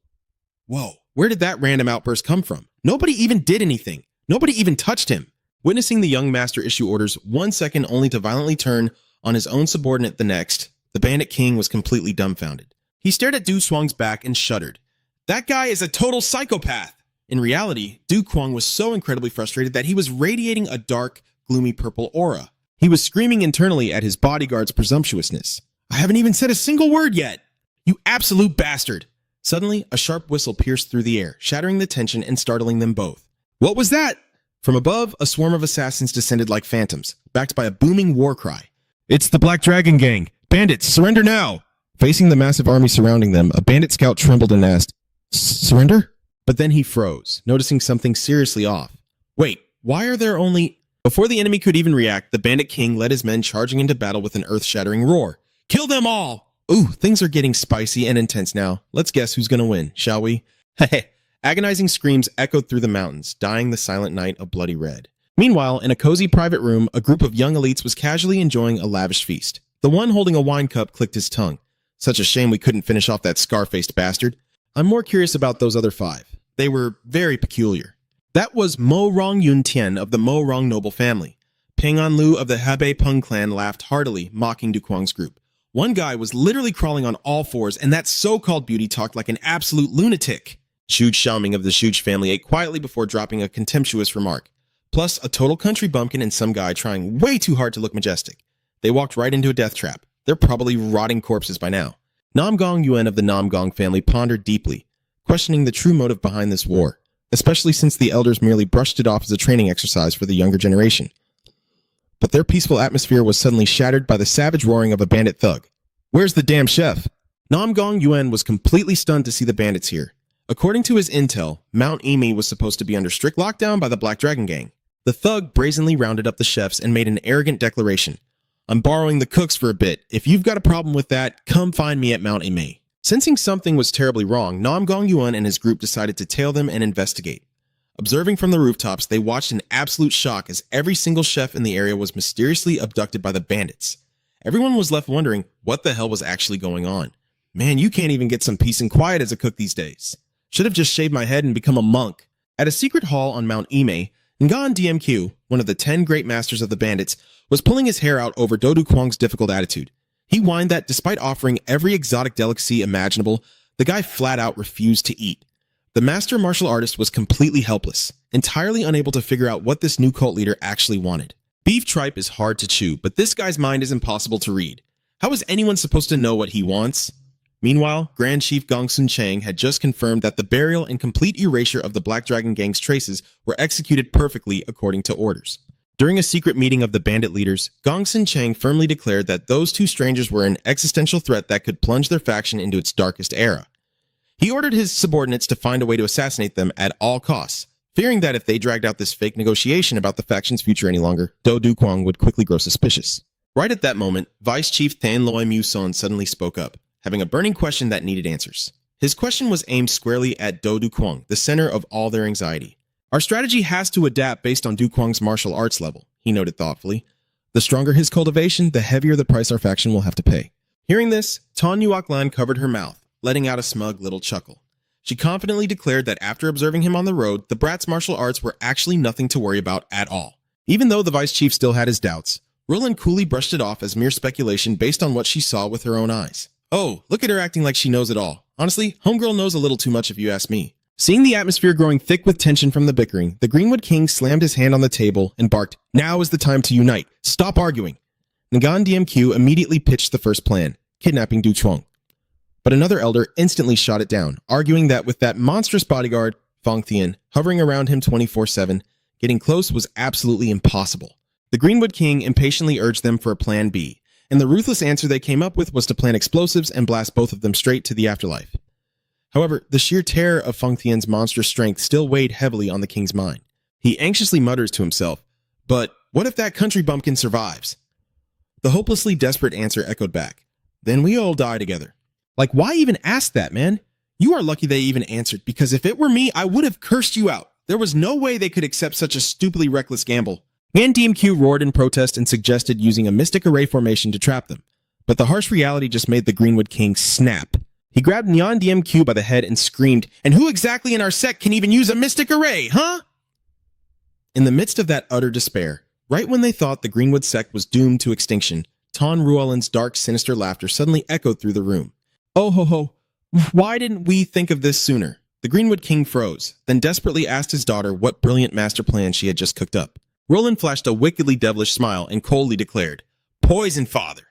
Whoa, where did that random outburst come from? Nobody even did anything. Nobody even touched him. Witnessing the young master issue orders 1 second only to violently turn on his own subordinate the next, the bandit king was completely dumbfounded. He stared at Du Xuang's back and shuddered. That guy is a total psychopath. In reality, Du Quang was so incredibly frustrated that he was radiating a dark, gloomy purple aura. He was screaming internally at his bodyguard's presumptuousness. I haven't even said a single word yet! You absolute bastard! Suddenly, a sharp whistle pierced through the air, shattering the tension and startling them both. What was that? From above, a swarm of assassins descended like phantoms, backed by a booming war cry. It's the Black Dragon Gang! Bandits, surrender now! Facing the massive army surrounding them, a bandit scout trembled and asked, Surrender? But then he froze, noticing something seriously off. Wait, why are there only... Before the enemy could even react, the bandit king led his men charging into battle with an earth-shattering roar. Kill them all! Ooh, things are getting spicy and intense now. Let's guess who's gonna win, shall we? Heh. Agonizing screams echoed through the mountains, dyeing the silent night a bloody red. Meanwhile, in a cozy private room, a group of young elites was casually enjoying a lavish feast. The one holding a wine cup clicked his tongue. Such a shame we couldn't finish off that scar-faced bastard. I'm more curious about those other 5. They were very peculiar. That was Mo Rong Yun Tian of the Mo Rong noble family. Peng An Lu of the Hebei Peng clan laughed heartily, mocking Duquang's group. One guy was literally crawling on all fours, and that so-called beauty talked like an absolute lunatic. Shu Xiaoming of the Shuch family ate quietly before dropping a contemptuous remark. Plus, a total country bumpkin and some guy trying way too hard to look majestic. They walked right into a death trap. They're probably rotting corpses by now. Nam Gong Yuan of the Nam Gong family pondered deeply, questioning the true motive behind this war, especially since the elders merely brushed it off as a training exercise for the younger generation. but their peaceful atmosphere was suddenly shattered by the savage roaring of a bandit thug. "Where's the damn chef?" Nam Gong Yuan was completely stunned to see the bandits here. According to his intel, Mount Emi was supposed to be under strict lockdown by the Black Dragon Gang. The thug brazenly rounded up the chefs and made an arrogant declaration. "I'm borrowing the cooks for a bit. If you've got a problem with that, come find me at Mount Emi." Sensing something was terribly wrong, Nam Gong Yuan and his group decided to tail them and investigate. Observing from the rooftops, they watched in absolute shock as every single chef in the area was mysteriously abducted by the bandits. Everyone was left wondering what the hell was actually going on. Man, you can't even get some peace and quiet as a cook these days. Should have just shaved my head and become a monk. At a secret hall on Mount Ime, Ngan DMQ, one of the 10 great masters of the bandits, was pulling his hair out over Do Du Kwang's difficult attitude. He whined that despite offering every exotic delicacy imaginable, the guy flat out refused to eat. The master martial artist was completely helpless, entirely unable to figure out what this new cult leader actually wanted. Beef tripe is hard to chew, but this guy's mind is impossible to read. How is anyone supposed to know what he wants? Meanwhile, Grand Chief Gongsun Chang had just confirmed that the burial and complete erasure of the Black Dragon Gang's traces were executed perfectly according to orders. During a secret meeting of the bandit leaders, Gongsun Chang firmly declared that those two strangers were an existential threat that could plunge their faction into its darkest era. He ordered his subordinates to find a way to assassinate them at all costs, fearing that if they dragged out this fake negotiation about the faction's future any longer, Do Du Kwang would quickly grow suspicious. Right at that moment, Vice Chief Than Loi Mu Son suddenly spoke up, having a burning question that needed answers. His question was aimed squarely at Do Du Kwang, the center of all their anxiety. "Our strategy has to adapt based on Du Kwang's martial arts level," he noted thoughtfully. "The stronger his cultivation, the heavier the price our faction will have to pay." Hearing this, Tan Yuaklan covered her mouth, letting out a smug little chuckle. She confidently declared that after observing him on the road, the brat's martial arts were actually nothing to worry about at all. Even though the vice chief still had his doubts, Roland coolly brushed it off as mere speculation based on what she saw with her own eyes. "Oh, look at her acting like she knows it all. Honestly, homegirl knows a little too much if you ask me." Seeing the atmosphere growing thick with tension from the bickering, the Greenwood King slammed his hand on the table and barked, "Now is the time to unite. Stop arguing." Ngan DMQ immediately pitched the first plan, kidnapping Du Chuang. But another elder instantly shot it down, arguing that with that monstrous bodyguard, Fong Thien, hovering around him 24/7, getting close was absolutely impossible. The Greenwood King impatiently urged them for a plan B, and the ruthless answer they came up with was to plant explosives and blast both of them straight to the afterlife. However, the sheer terror of Fong Thien's monstrous strength still weighed heavily on the king's mind. He anxiously mutters to himself, "But what if that country bumpkin survives?" The hopelessly desperate answer echoed back, "Then we all die together." Like, why even ask that, man? You are lucky they even answered, because if it were me, I would have cursed you out. There was no way they could accept such a stupidly reckless gamble. Ngan DMQ roared in protest and suggested using a mystic array formation to trap them. But the harsh reality just made the Greenwood King snap. He grabbed Nyan DMQ by the head and screamed, "And who exactly in our sect can even use a mystic array, huh?" In the midst of that utter despair, right when they thought the Greenwood sect was doomed to extinction, Tan Ruolin's dark, sinister laughter suddenly echoed through the room. "Oh ho ho, why didn't we think of this sooner?" The Greenwood King froze, then desperately asked his daughter what brilliant master plan she had just cooked up. Roland flashed a wickedly devilish smile and coldly declared, "Poison, father!"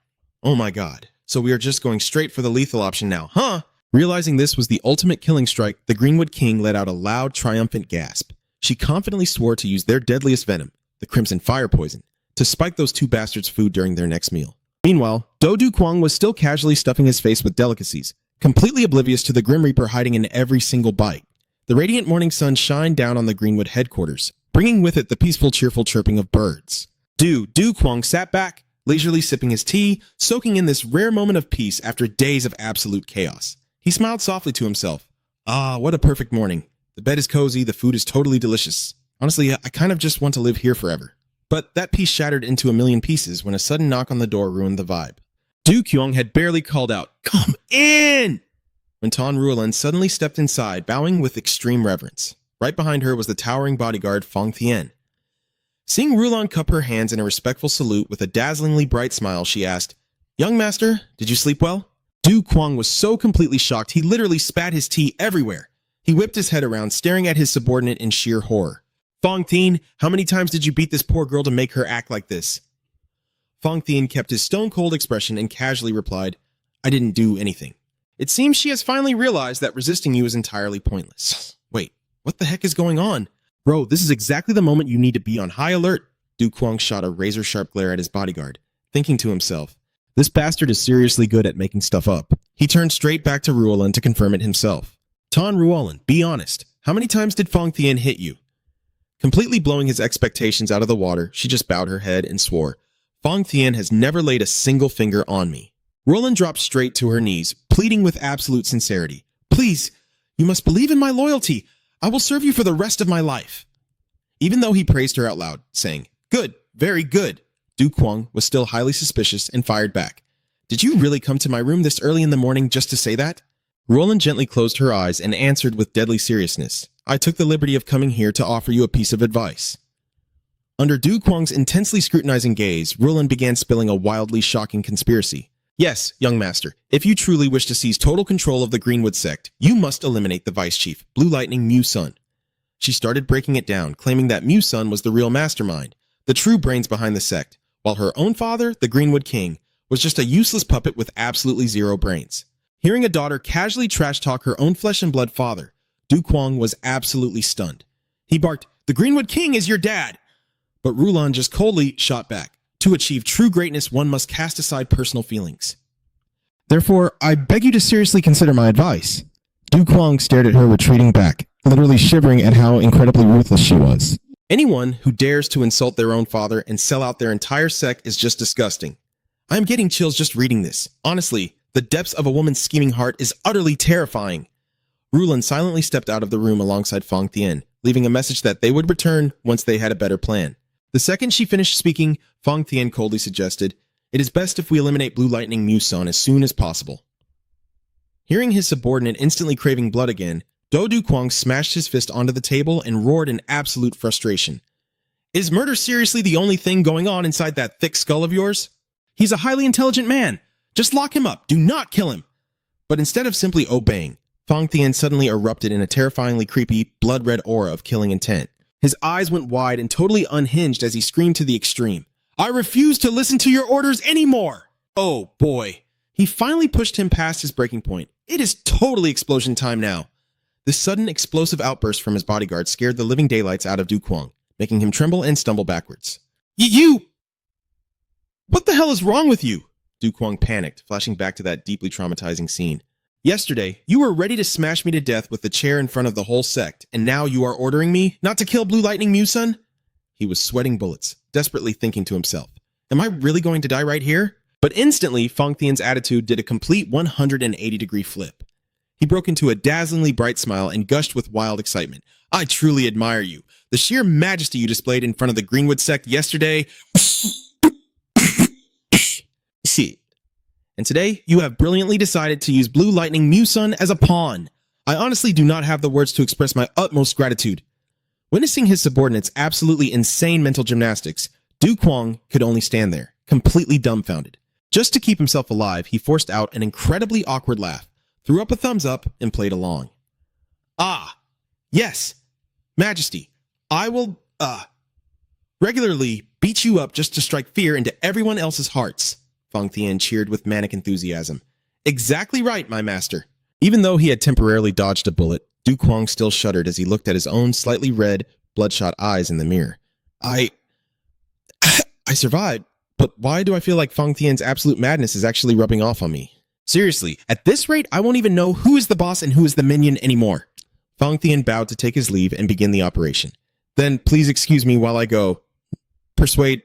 Oh my god, so we are just going straight for the lethal option now, huh? Realizing this was the ultimate killing strike, the Greenwood King let out a loud, triumphant gasp. She confidently swore to use their deadliest venom, the Crimson Fire Poison, to spike those two bastards' food during their next meal. Meanwhile, Do Du Kwang was still casually stuffing his face with delicacies, completely oblivious to the Grim Reaper hiding in every single bite. The radiant morning sun shined down on the Greenwood headquarters, bringing with it the peaceful, cheerful chirping of birds. Du Kwang sat back, leisurely sipping his tea, soaking in this rare moment of peace after days of absolute chaos. He smiled softly to himself. "Ah, what a perfect morning. The bed is cozy, the food is totally delicious. Honestly, I kind of just want to live here forever." But that peace shattered into a million pieces when a sudden knock on the door ruined the vibe. Du Kyung had barely called out, "Come in!" when Tan Ruolin suddenly stepped inside, bowing with extreme reverence. Right behind her was the towering bodyguard Fong Thien. Seeing Rulan cup her hands in a respectful salute with a dazzlingly bright smile, she asked, "Young master, did you sleep well?" Du Kwang was so completely shocked he literally spat his tea everywhere. He whipped his head around, staring at his subordinate in sheer horror. "Fong Thien, how many times did you beat this poor girl to make her act like this?" Fong Thien kept his stone-cold expression and casually replied, "I didn't do anything. It seems she has finally realized that resisting you is entirely pointless." Wait, what the heck is going on? Bro, this is exactly the moment you need to be on high alert. Du Kuang shot a razor-sharp glare at his bodyguard, thinking to himself, this bastard is seriously good at making stuff up. He turned straight back to Ruolan to confirm it himself. Tan Ruolan, be honest. How many times did Fang Thien hit you? Completely blowing his expectations out of the water, she just bowed her head and swore, Fang Thien has never laid a single finger on me. Ruolan dropped straight to her knees, pleading with absolute sincerity. Please, you must believe in my loyalty. I will serve you for the rest of my life. Even though he praised her out loud, saying, good, very good, Du Kuang was still highly suspicious and fired back. Did you really come to my room this early in the morning just to say that? Ruolan gently closed her eyes and answered with deadly seriousness. I took the liberty of coming here to offer you a piece of advice. Under Du Kuang's intensely scrutinizing gaze, Ruolan began spilling a wildly shocking conspiracy. Yes, young master, if you truly wish to seize total control of the Greenwood sect, you must eliminate the vice chief, Blue Lightning Mu Sun. She started breaking it down, claiming that Mu Sun was the real mastermind, the true brains behind the sect, while her own father, the Greenwood King, was just a useless puppet with absolutely zero brains. Hearing a daughter casually trash-talk her own flesh and blood father, Du Kuang was absolutely stunned. He barked, the Greenwood King is your dad! But Ruolan just coldly shot back. To achieve true greatness, one must cast aside personal feelings. Therefore, I beg you to seriously consider my advice. Du Kuang stared at her retreating back, literally shivering at how incredibly ruthless she was. Anyone who dares to insult their own father and sell out their entire sect is just disgusting. I'm getting chills just reading this. Honestly, the depths of a woman's scheming heart is utterly terrifying. Ruolan silently stepped out of the room alongside Fang Thien, leaving a message that they would return once they had a better plan. The second she finished speaking, Fang Thien coldly suggested, it is best if we eliminate Blue Lightning Mu Sun as soon as possible. Hearing his subordinate instantly craving blood again, Du Kuang smashed his fist onto the table and roared in absolute frustration. Is murder seriously the only thing going on inside that thick skull of yours? He's a highly intelligent man. Just lock him up. Do not kill him. But instead of simply obeying, Fang Thien suddenly erupted in a terrifyingly creepy, blood-red aura of killing intent. His eyes went wide and totally unhinged as he screamed to the extreme. I refuse to listen to your orders anymore! Oh boy. He finally pushed him past his breaking point. It is totally explosion time now. This sudden explosive outburst from his bodyguard scared the living daylights out of Du Kuang, making him tremble and stumble backwards. You! What the hell is wrong with you? Du Kuang panicked, flashing back to that deeply traumatizing scene. Yesterday, you were ready to smash me to death with the chair in front of the whole sect, and now you are ordering me not to kill Blue Lightning Mu Sun? He was sweating bullets, desperately thinking to himself, am I really going to die right here? But instantly, Fang Thien's attitude did a complete 180-degree flip. He broke into a dazzlingly bright smile and gushed with wild excitement. I truly admire you. The sheer majesty you displayed in front of the Greenwood sect yesterday. See. And today, you have brilliantly decided to use Blue Lightning Mu Sun as a pawn. I honestly do not have the words to express my utmost gratitude. Witnessing his subordinates' absolutely insane mental gymnastics, Du Kuang could only stand there, completely dumbfounded. Just to keep himself alive, he forced out an incredibly awkward laugh, threw up a thumbs up, and played along. Ah, yes, Majesty, I will, regularly beat you up just to strike fear into everyone else's hearts. Fang Thien cheered with manic enthusiasm. Exactly right, my master. Even though he had temporarily dodged a bullet, Du Kuang still shuddered as he looked at his own slightly red, bloodshot eyes in the mirror. I survived, but why do I feel like Fang Thien's absolute madness is actually rubbing off on me? Seriously, at this rate, I won't even know who is the boss and who is the minion anymore. Fang Thien bowed to take his leave and begin the operation. Then please excuse me while I go persuade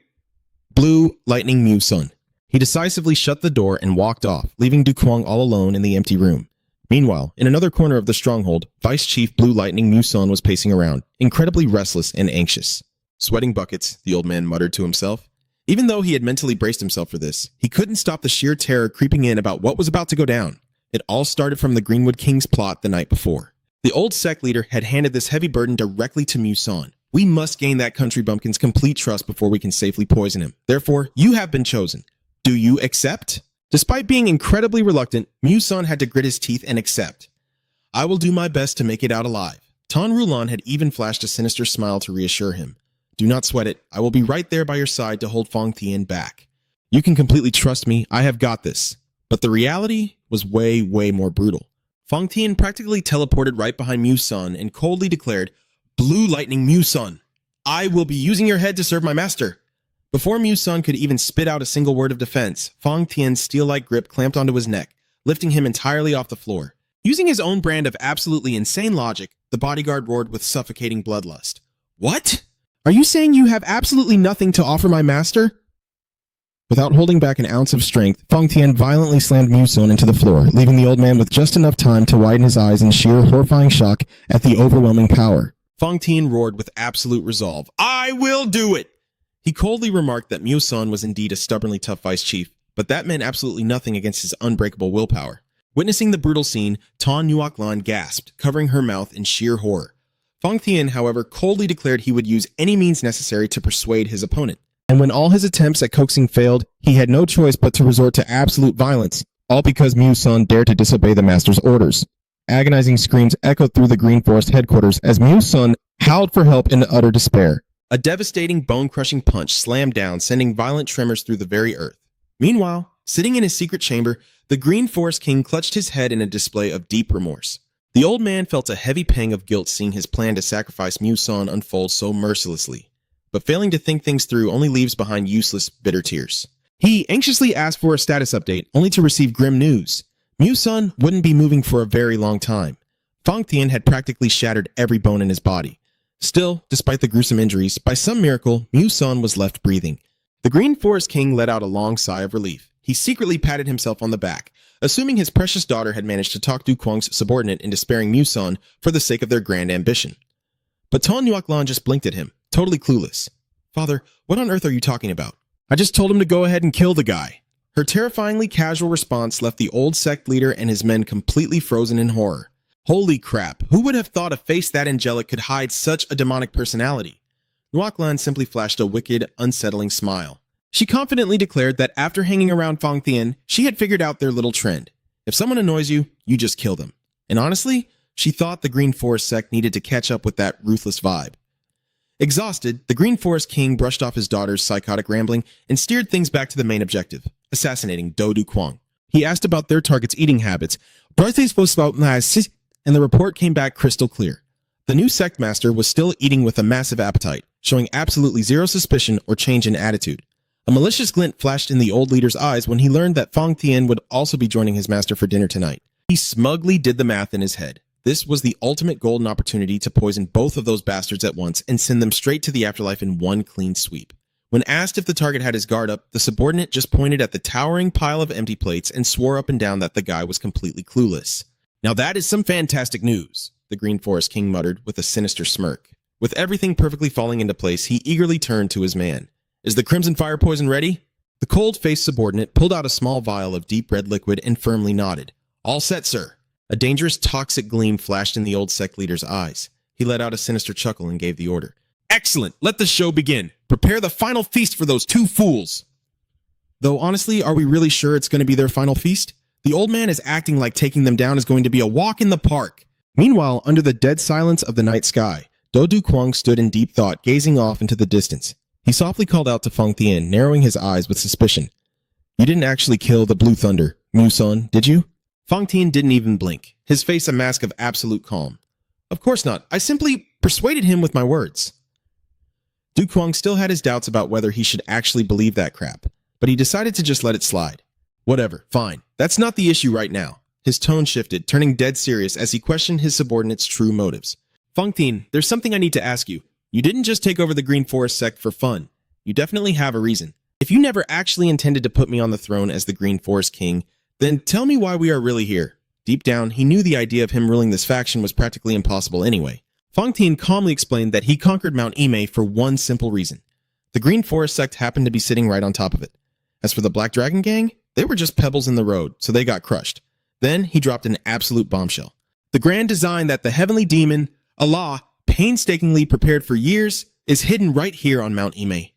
Blue Lightning Mu Sun. He decisively shut the door and walked off, leaving Du Kuang all alone in the empty room. Meanwhile, in another corner of the stronghold, Vice Chief Blue Lightning Mu Sun was pacing around, incredibly restless and anxious. Sweating buckets, the old man muttered to himself. Even though he had mentally braced himself for this, he couldn't stop the sheer terror creeping in about what was about to go down. It all started from the Greenwood King's plot the night before. The old sect leader had handed this heavy burden directly to Mu Sun. We must gain that country bumpkin's complete trust before we can safely poison him. Therefore, you have been chosen. Do you accept? Despite being incredibly reluctant, Mu Sun had to grit his teeth and accept. I will do my best to make it out alive. Tan Ruolan had even flashed a sinister smile to reassure him. Do not sweat it. I will be right there by your side to hold Fang Thien back. You can completely trust me. I have got this. But the reality was way, way more brutal. Fang Thien practically teleported right behind Mu Sun and coldly declared, Blue Lightning Mu Sun, I will be using your head to serve my master. Before Mu Sun could even spit out a single word of defense, Fang Tian's steel-like grip clamped onto his neck, lifting him entirely off the floor. Using his own brand of absolutely insane logic, the bodyguard roared with suffocating bloodlust. What? Are you saying you have absolutely nothing to offer my master? Without holding back an ounce of strength, Fang Tian violently slammed Mu Sun into the floor, leaving the old man with just enough time to widen his eyes in sheer horrifying shock at the overwhelming power. Fang Tian roared with absolute resolve. I will do it! He coldly remarked that Mu Sun was indeed a stubbornly tough vice chief, but that meant absolutely nothing against his unbreakable willpower. Witnessing the brutal scene, Tan Nuoklan gasped, covering her mouth in sheer horror. Fang Tian, however, coldly declared he would use any means necessary to persuade his opponent. And when all his attempts at coaxing failed, he had no choice but to resort to absolute violence, all because Mu Sun dared to disobey the master's orders. Agonizing screams echoed through the Green Forest headquarters as Mu Sun howled for help in utter despair. A devastating, bone-crushing punch slammed down, sending violent tremors through the very earth. Meanwhile, sitting in his secret chamber, the Green Forest King clutched his head in a display of deep remorse. The old man felt a heavy pang of guilt seeing his plan to sacrifice Mu Sun unfold so mercilessly, but failing to think things through only leaves behind useless, bitter tears. He anxiously asked for a status update, only to receive grim news. Mu Sun wouldn't be moving for a very long time. Fang Tian had practically shattered every bone in his body. Still, despite the gruesome injuries, by some miracle, Mu Sun was left breathing. The Green Forest King let out a long sigh of relief. He secretly patted himself on the back, assuming his precious daughter had managed to talk Du Kuang's subordinate into sparing Mu Sun for the sake of their grand ambition. But Tan Nuoklan just blinked at him, totally clueless. Father, what on earth are you talking about? I just told him to go ahead and kill the guy. Her terrifyingly casual response left the old sect leader and his men completely frozen in horror. Holy crap, who would have thought a face that angelic could hide such a demonic personality? Nuoklan simply flashed a wicked, unsettling smile. She confidently declared that after hanging around Fang Tian, she had figured out their little trend. If someone annoys you, you just kill them. And honestly, she thought the Green Forest sect needed to catch up with that ruthless vibe. Exhausted, the Green Forest King brushed off his daughter's psychotic rambling and steered things back to the main objective, assassinating Du Kuang. He asked about their target's eating habits, and the report came back crystal clear. The new sect master was still eating with a massive appetite, showing absolutely zero suspicion or change in attitude. A malicious glint flashed in the old leader's eyes when he learned that Fang Tian would also be joining his master for dinner tonight. He smugly did the math in his head. This was the ultimate golden opportunity to poison both of those bastards at once and send them straight to the afterlife in one clean sweep. When asked if the target had his guard up, the subordinate just pointed at the towering pile of empty plates and swore up and down that the guy was completely clueless. Now that is some fantastic news, the Green Forest King muttered with a sinister smirk. With everything perfectly falling into place, he eagerly turned to his man. Is the Crimson Fire poison ready? The cold-faced subordinate pulled out a small vial of deep red liquid and firmly nodded. All set, sir. A dangerous, toxic gleam flashed in the old sect leader's eyes. He let out a sinister chuckle and gave the order. Excellent! Let the show begin! Prepare the final feast for those two fools! Though honestly, are we really sure it's going to be their final feast? The old man is acting like taking them down is going to be a walk in the park. Meanwhile, under the dead silence of the night sky, Du Kuang stood in deep thought, gazing off into the distance. He softly called out to Fang Tian, narrowing his eyes with suspicion. You didn't actually kill the Blue Thunder, Mu Sun, did you? Fang Tian didn't even blink, his face a mask of absolute calm. Of course not. I simply persuaded him with my words. Du Kuang still had his doubts about whether he should actually believe that crap, but he decided to just let it slide. Whatever, fine. That's not the issue right now. His tone shifted, turning dead serious as he questioned his subordinate's true motives. Fang Tian, there's something I need to ask you. You didn't just take over the Green Forest sect for fun. You definitely have a reason. If you never actually intended to put me on the throne as the Green Forest King, then tell me why we are really here. Deep down, he knew the idea of him ruling this faction was practically impossible anyway. Fang Tian calmly explained that he conquered Mount Ime for one simple reason. The Green Forest sect happened to be sitting right on top of it. As for the Black Dragon Gang, they were just pebbles in the road, so they got crushed. Then he dropped an absolute bombshell. The grand design that the heavenly demon, Allah, painstakingly prepared for years, is hidden right here on Mount Ime.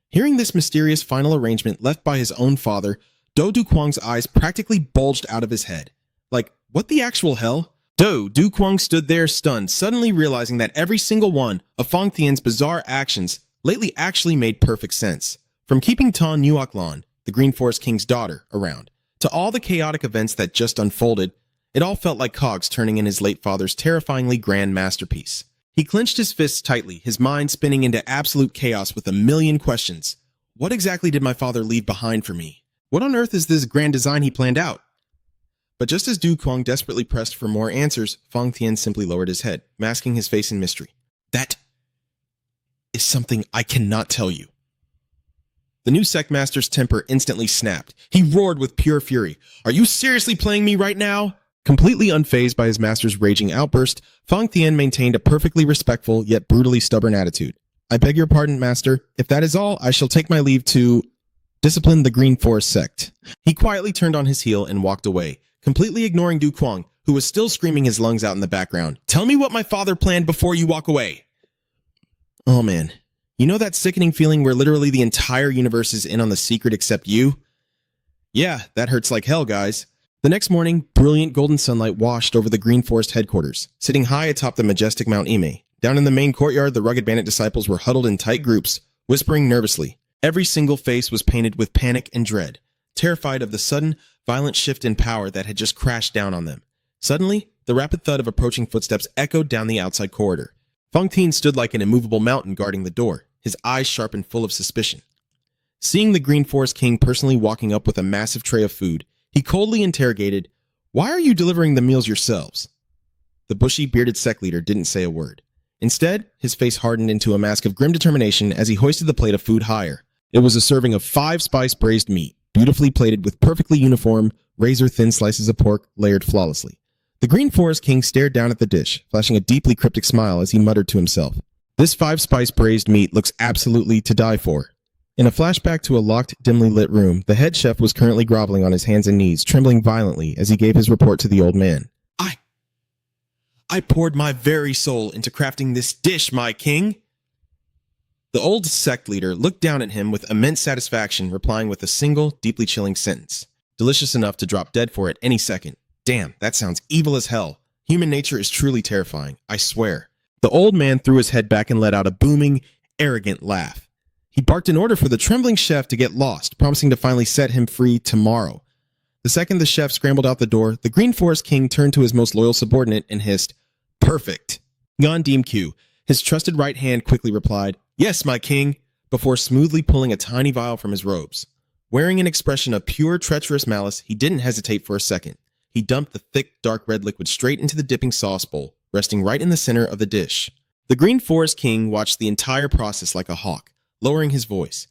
Hearing this mysterious final arrangement left by his own father, Du Kuang's eyes practically bulged out of his head. Like, what the actual hell? Du Kuang stood there stunned, suddenly realizing that every single one of Fang Tian's bizarre actions lately actually made perfect sense. From keeping Tan Nuoklan, the Green Forest King's daughter, around, to all the chaotic events that just unfolded, it all felt like cogs turning in his late father's terrifyingly grand masterpiece. He clenched his fists tightly, his mind spinning into absolute chaos with a million questions. What exactly did my father leave behind for me? What on earth is this grand design he planned out? But just as Du Kuang desperately pressed for more answers, Fang Tian simply lowered his head, masking his face in mystery. That is something I cannot tell you. The new sect master's temper instantly snapped. He roared with pure fury. Are you seriously playing me right now? Completely unfazed by his master's raging outburst, Fang Tian maintained a perfectly respectful yet brutally stubborn attitude. I beg your pardon, master. If that is all, I shall take my leave to discipline the Green Forest sect. He quietly turned on his heel and walked away, completely ignoring Du Kuang, who was still screaming his lungs out in the background. Tell me what my father planned before you walk away. Oh man, you know that sickening feeling where literally the entire universe is in on the secret except you? Yeah, that hurts like hell, guys. The next morning, brilliant golden sunlight washed over the Green Forest headquarters, sitting high atop the majestic Mount Ime. Down in the main courtyard, the rugged bandit disciples were huddled in tight groups, whispering nervously. Every single face was painted with panic and dread, terrified of the sudden, violent shift in power that had just crashed down on them. Suddenly, the rapid thud of approaching footsteps echoed down the outside corridor. Fang Tian stood like an immovable mountain guarding the door, his eyes sharp and full of suspicion. Seeing the Green Forest King personally walking up with a massive tray of food, he coldly interrogated, "Why are you delivering the meals yourselves?" The bushy, bearded sect leader didn't say a word. Instead, his face hardened into a mask of grim determination as he hoisted the plate of food higher. It was a serving of 5-spice braised meat, beautifully plated with perfectly uniform, razor-thin slices of pork layered flawlessly. The Green Forest King stared down at the dish, flashing a deeply cryptic smile as he muttered to himself. This 5-spice braised meat looks absolutely to die for. In a flashback to a locked, dimly lit room, the head chef was currently groveling on his hands and knees, trembling violently as he gave his report to the old man. I poured my very soul into crafting this dish, my king. The old sect leader looked down at him with immense satisfaction, replying with a single, deeply chilling sentence. Delicious enough to drop dead for at any second. Damn, that sounds evil as hell. Human nature is truly terrifying, I swear. The old man threw his head back and let out a booming, arrogant laugh. He barked an order for the trembling chef to get lost, promising to finally set him free tomorrow. The second the chef scrambled out the door, the Green Forest King turned to his most loyal subordinate and hissed, "Perfect." Ngan Dim Q, his trusted right hand, quickly replied, "Yes, my king," before smoothly pulling a tiny vial from his robes. Wearing an expression of pure treacherous malice, he didn't hesitate for a second. He dumped the thick, dark red liquid straight into the dipping sauce bowl, resting right in the center of the dish. The Green Forest King watched the entire process like a hawk, lowering his voice.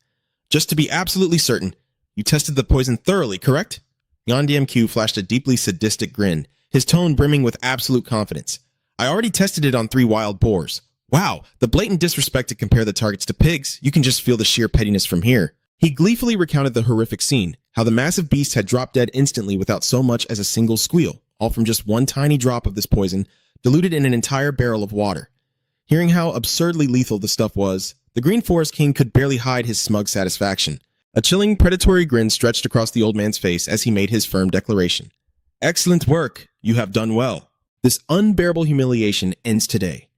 "Just to be absolutely certain, you tested the poison thoroughly, correct?" Ngan Q flashed a deeply sadistic grin, his tone brimming with absolute confidence. "I already tested it on 3 wild boars. Wow, the blatant disrespect to compare the targets to pigs. You can just feel the sheer pettiness from here." He gleefully recounted the horrific scene, how the massive beast had dropped dead instantly without so much as a single squeal, all from just one tiny drop of this poison, diluted in an entire barrel of water. Hearing how absurdly lethal the stuff was, the Green Forest King could barely hide his smug satisfaction. A chilling, predatory grin stretched across the old man's face as he made his firm declaration. "Excellent work. You have done well. This unbearable humiliation ends today."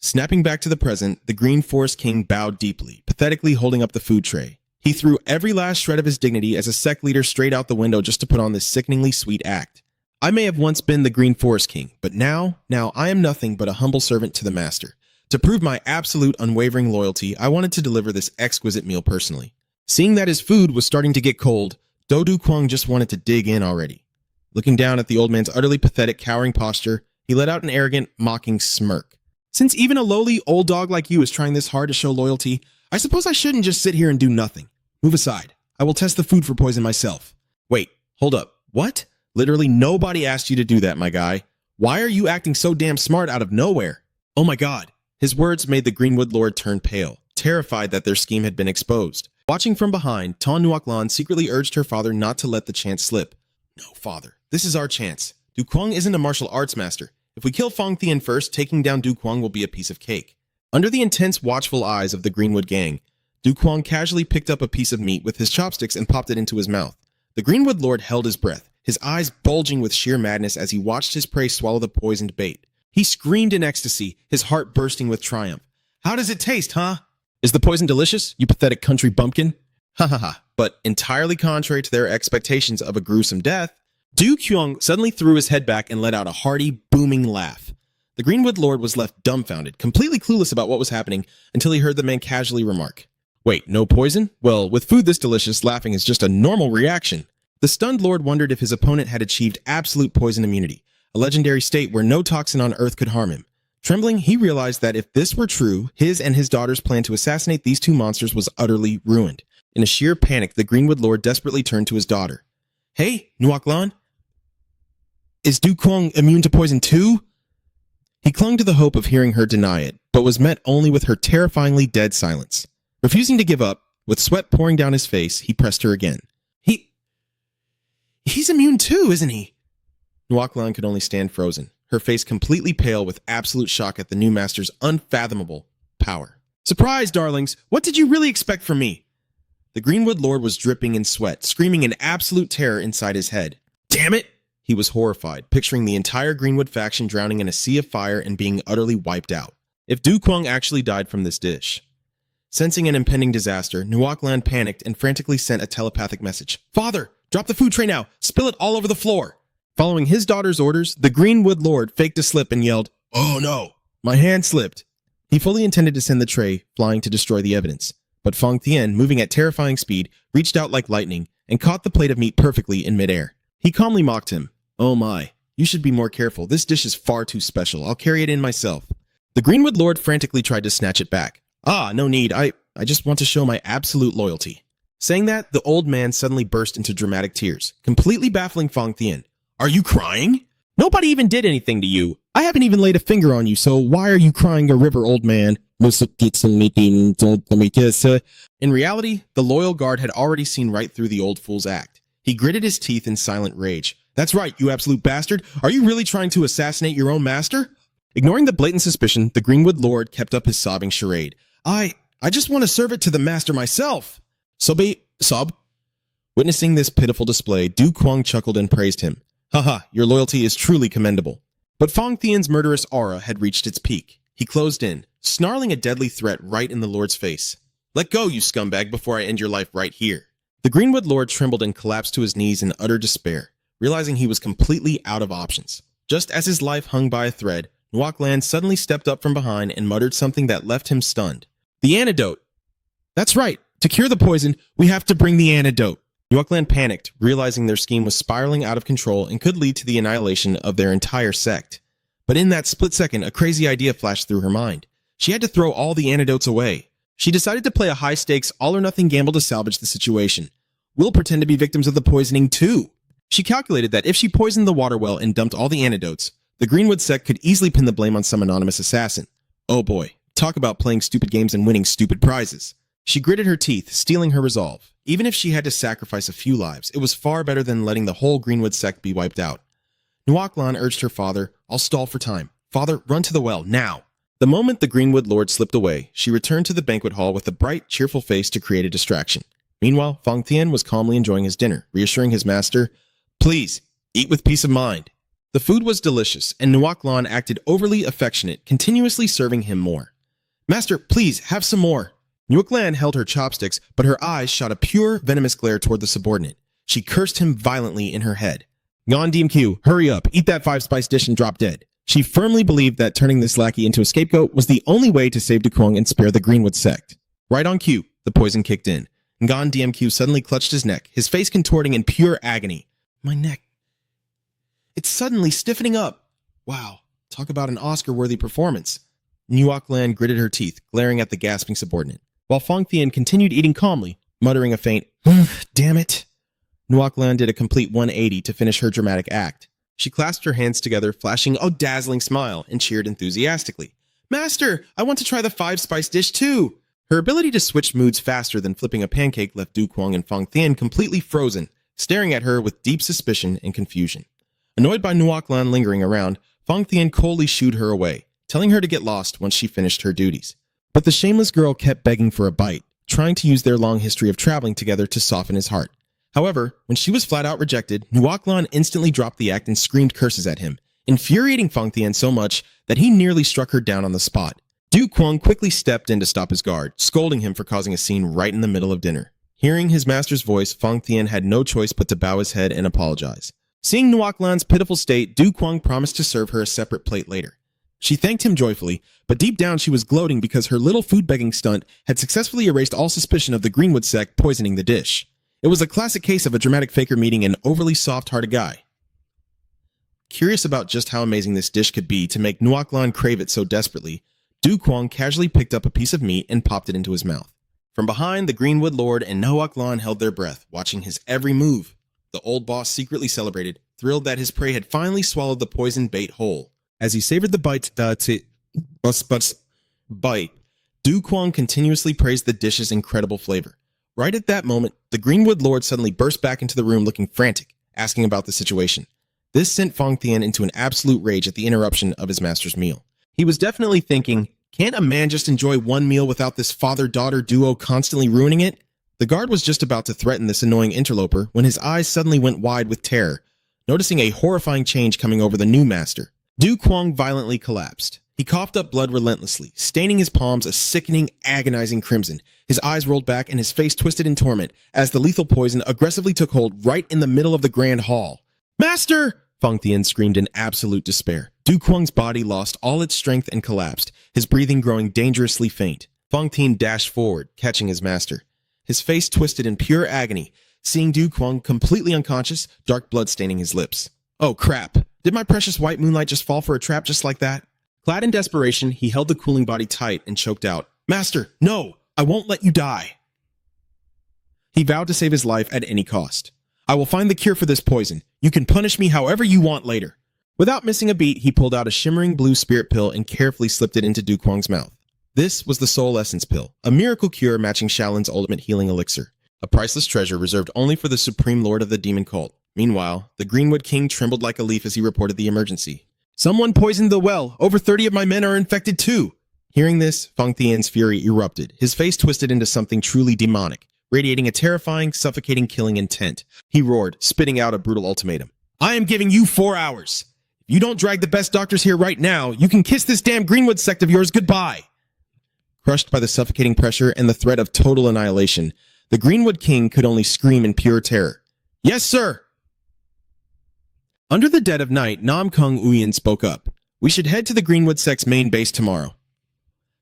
Snapping back to the present, the Green Forest King bowed deeply, pathetically holding up the food tray. He threw every last shred of his dignity as a sect leader straight out the window just to put on this sickeningly sweet act. "I may have once been the Green Forest King, but now I am nothing but a humble servant to the master. To prove my absolute unwavering loyalty, I wanted to deliver this exquisite meal personally." Seeing that his food was starting to get cold, Du Kuang just wanted to dig in already. Looking down at the old man's utterly pathetic, cowering posture, he let out an arrogant, mocking smirk. "Since even a lowly old dog like you is trying this hard to show loyalty, I suppose I shouldn't just sit here and do nothing. Move aside. I will test the food for poison myself." "Wait, hold up. What? Literally nobody asked you to do that, my guy. Why are you acting so damn smart out of nowhere?" Oh my god. His words made the Greenwood Lord turn pale, terrified that their scheme had been exposed. Watching from behind, Ton Nuoklan secretly urged her father not to let the chance slip. "No, father. This is our chance. Du Kuang isn't a martial arts master. If we kill Fang Tian first, taking down Du Kuang will be a piece of cake." Under the intense, watchful eyes of the Greenwood gang, Du Kuang casually picked up a piece of meat with his chopsticks and popped it into his mouth. The Greenwood Lord held his breath, his eyes bulging with sheer madness as he watched his prey swallow the poisoned bait. He screamed in ecstasy, his heart bursting with triumph. "How does it taste, huh? Is the poison delicious, you pathetic country bumpkin?" Ha ha ha. But entirely contrary to their expectations of a gruesome death, Du Kuang suddenly threw his head back and let out a hearty, booming laugh. The Greenwood Lord was left dumbfounded, completely clueless about what was happening until he heard the man casually remark, "Wait, no poison? Well, with food this delicious, laughing is just a normal reaction." The stunned Lord wondered if his opponent had achieved absolute poison immunity, a legendary state where no toxin on Earth could harm him. Trembling, he realized that if this were true, his and his daughter's plan to assassinate these two monsters was utterly ruined. In a sheer panic, the Greenwood Lord desperately turned to his daughter. "Hey, Nuoklan, is Du Kwang immune to poison too?" He clung to the hope of hearing her deny it, but was met only with her terrifyingly dead silence. Refusing to give up, with sweat pouring down his face, he pressed her again. He's immune too, isn't he?" Nuoklan could only stand frozen, her face completely pale with absolute shock at the new master's unfathomable power. "Surprise, darlings! What did you really expect from me?" The Greenwood Lord was dripping in sweat, screaming in absolute terror inside his head. "Damn it!" He was horrified, picturing the entire Greenwood faction drowning in a sea of fire and being utterly wiped out. If Du Kwang actually died from this dish. Sensing an impending disaster, Nuoklan panicked and frantically sent a telepathic message. "Father, drop the food tray now! Spill it all over the floor!" Following his daughter's orders, the Greenwood Lord faked a slip and yelled, "Oh no! My hand slipped!" He fully intended to send the tray flying to destroy the evidence, but Fang Tian, moving at terrifying speed, reached out like lightning and caught the plate of meat perfectly in midair. He calmly mocked him. "Oh my, you should be more careful. This dish is far too special. I'll carry it in myself." The Greenwood Lord frantically tried to snatch it back. No need. I just want to show my absolute loyalty." Saying that, the old man suddenly burst into dramatic tears, completely baffling Fang Tian. "Are you crying? Nobody even did anything to you. I haven't even laid a finger on you, so why are you crying a river, old man?" In reality, the loyal guard had already seen right through the old fool's act. He gritted his teeth in silent rage. "That's right, you absolute bastard. Are you really trying to assassinate your own master?" Ignoring the blatant suspicion, the Greenwood Lord kept up his sobbing charade. I just want to serve it to the master myself." Sob. Witnessing this pitiful display, Du Kwang chuckled and praised him. "Haha, your loyalty is truly commendable." But Fang Tian's murderous aura had reached its peak. He closed in, snarling a deadly threat right in the Lord's face. "Let go, you scumbag, before I end your life right here." The Greenwood Lord trembled and collapsed to his knees in utter despair, realizing he was completely out of options. Just as his life hung by a thread, Nuoklan suddenly stepped up from behind and muttered something that left him stunned. "The antidote!" "That's right. To cure the poison, we have to bring the antidote." Nuoklan panicked, realizing their scheme was spiraling out of control and could lead to the annihilation of their entire sect. But in that split second, a crazy idea flashed through her mind. She had to throw all the antidotes away. She decided to play a high-stakes, all-or-nothing gamble to salvage the situation. We'll pretend to be victims of the poisoning too. She calculated that if she poisoned the water well and dumped all the antidotes, the Greenwood sect could easily pin the blame on some anonymous assassin. Oh boy, talk about playing stupid games and winning stupid prizes. She gritted her teeth, steeling her resolve. Even if she had to sacrifice a few lives, it was far better than letting the whole Greenwood sect be wiped out. Nuoklan urged her father, "I'll stall for time. Father, run to the well, now." The moment the Greenwood Lord slipped away, she returned to the banquet hall with a bright, cheerful face to create a distraction. Meanwhile, Fang Tian was calmly enjoying his dinner, reassuring his master, "Please, eat with peace of mind." The food was delicious, and Nuoklan acted overly affectionate, continuously serving him more. "Master, please, have some more." Nuoklan held her chopsticks, but her eyes shot a pure, venomous glare toward the subordinate. She cursed him violently in her head. "Gon DMQ, hurry up, eat that 5-spice dish and drop dead." She firmly believed that turning this lackey into a scapegoat was the only way to save Du Kwang and spare the Greenwood sect. Right on cue, the poison kicked in. Gon DMQ suddenly clutched his neck, his face contorting in pure agony. "My neck. It's suddenly stiffening up. Wow, talk about an Oscar-worthy performance." Nuoklan gritted her teeth, glaring at the gasping subordinate, while Fang Tian continued eating calmly, muttering a faint, "Damn it." Nuoklan did a complete 180 to finish her dramatic act. She clasped her hands together, flashing a dazzling smile, and cheered enthusiastically. "Master, I want to try the 5-spice dish too." Her ability to switch moods faster than flipping a pancake left Du Kwang and Fang Tian completely frozen, staring at her with deep suspicion and confusion. Annoyed by Nuoklan lingering around, Fang Tian coldly shooed her away, telling her to get lost once she finished her duties. But the shameless girl kept begging for a bite, trying to use their long history of traveling together to soften his heart. However, when she was flat out rejected, Nuoklan instantly dropped the act and screamed curses at him, infuriating Fang Tian so much that he nearly struck her down on the spot. Du Kwang quickly stepped in to stop his guard, scolding him for causing a scene right in the middle of dinner. Hearing his master's voice, Fang Tian had no choice but to bow his head and apologize. Seeing Nuoklan's pitiful state, Du Kwang promised to serve her a separate plate later. She thanked him joyfully, but deep down she was gloating because her little food-begging stunt had successfully erased all suspicion of the Greenwood sect poisoning the dish. It was a classic case of a dramatic faker meeting an overly soft-hearted guy. Curious about just how amazing this dish could be to make Nuoklan crave it so desperately, Du Kwang casually picked up a piece of meat and popped it into his mouth. From behind, the Greenwood Lord and Nuoklan held their breath, watching his every move. The old boss secretly celebrated, thrilled that his prey had finally swallowed the poisoned bait whole. As he savored the bite, Du Kwang continuously praised the dish's incredible flavor. Right at that moment, the Greenwood Lord suddenly burst back into the room looking frantic, asking about the situation. This sent Fong Tian into an absolute rage at the interruption of his master's meal. He was definitely thinking, can't a man just enjoy one meal without this father-daughter duo constantly ruining it? The guard was just about to threaten this annoying interloper when his eyes suddenly went wide with terror, noticing a horrifying change coming over the new master. Du Kwang violently collapsed. He coughed up blood relentlessly, staining his palms a sickening, agonizing crimson. His eyes rolled back and his face twisted in torment as the lethal poison aggressively took hold right in the middle of the grand hall. "Master!" Fong Tian screamed in absolute despair. Du Kwang's body lost all its strength and collapsed, his breathing growing dangerously faint. Fong Tian dashed forward, catching his master. His face twisted in pure agony, seeing Du Kwang completely unconscious, dark blood staining his lips. Oh crap! Did my precious white moonlight just fall for a trap just like that? Clad in desperation, he held the cooling body tight and choked out, "Master, no! I won't let you die!" He vowed to save his life at any cost. "I will find the cure for this poison. You can punish me however you want later." Without missing a beat, he pulled out a shimmering blue spirit pill and carefully slipped it into Du Kwang's mouth. This was the Soul Essence Pill, a miracle cure matching Shaolin's ultimate healing elixir, a priceless treasure reserved only for the supreme lord of the demon cult. Meanwhile, the Greenwood King trembled like a leaf as he reported the emergency. "Someone poisoned the well. Over 30 of my men are infected too." Hearing this, Fong Tian's fury erupted, his face twisted into something truly demonic, radiating a terrifying, suffocating killing intent. He roared, spitting out a brutal ultimatum. "I am giving you 4 hours. If you don't drag the best doctors here right now, you can kiss this damn Greenwood sect of yours goodbye." Crushed by the suffocating pressure and the threat of total annihilation, the Greenwood King could only scream in pure terror. "Yes, sir!" Under the dead of night, Nam Kung Uyen spoke up. "We should head to the Greenwood sect's main base tomorrow."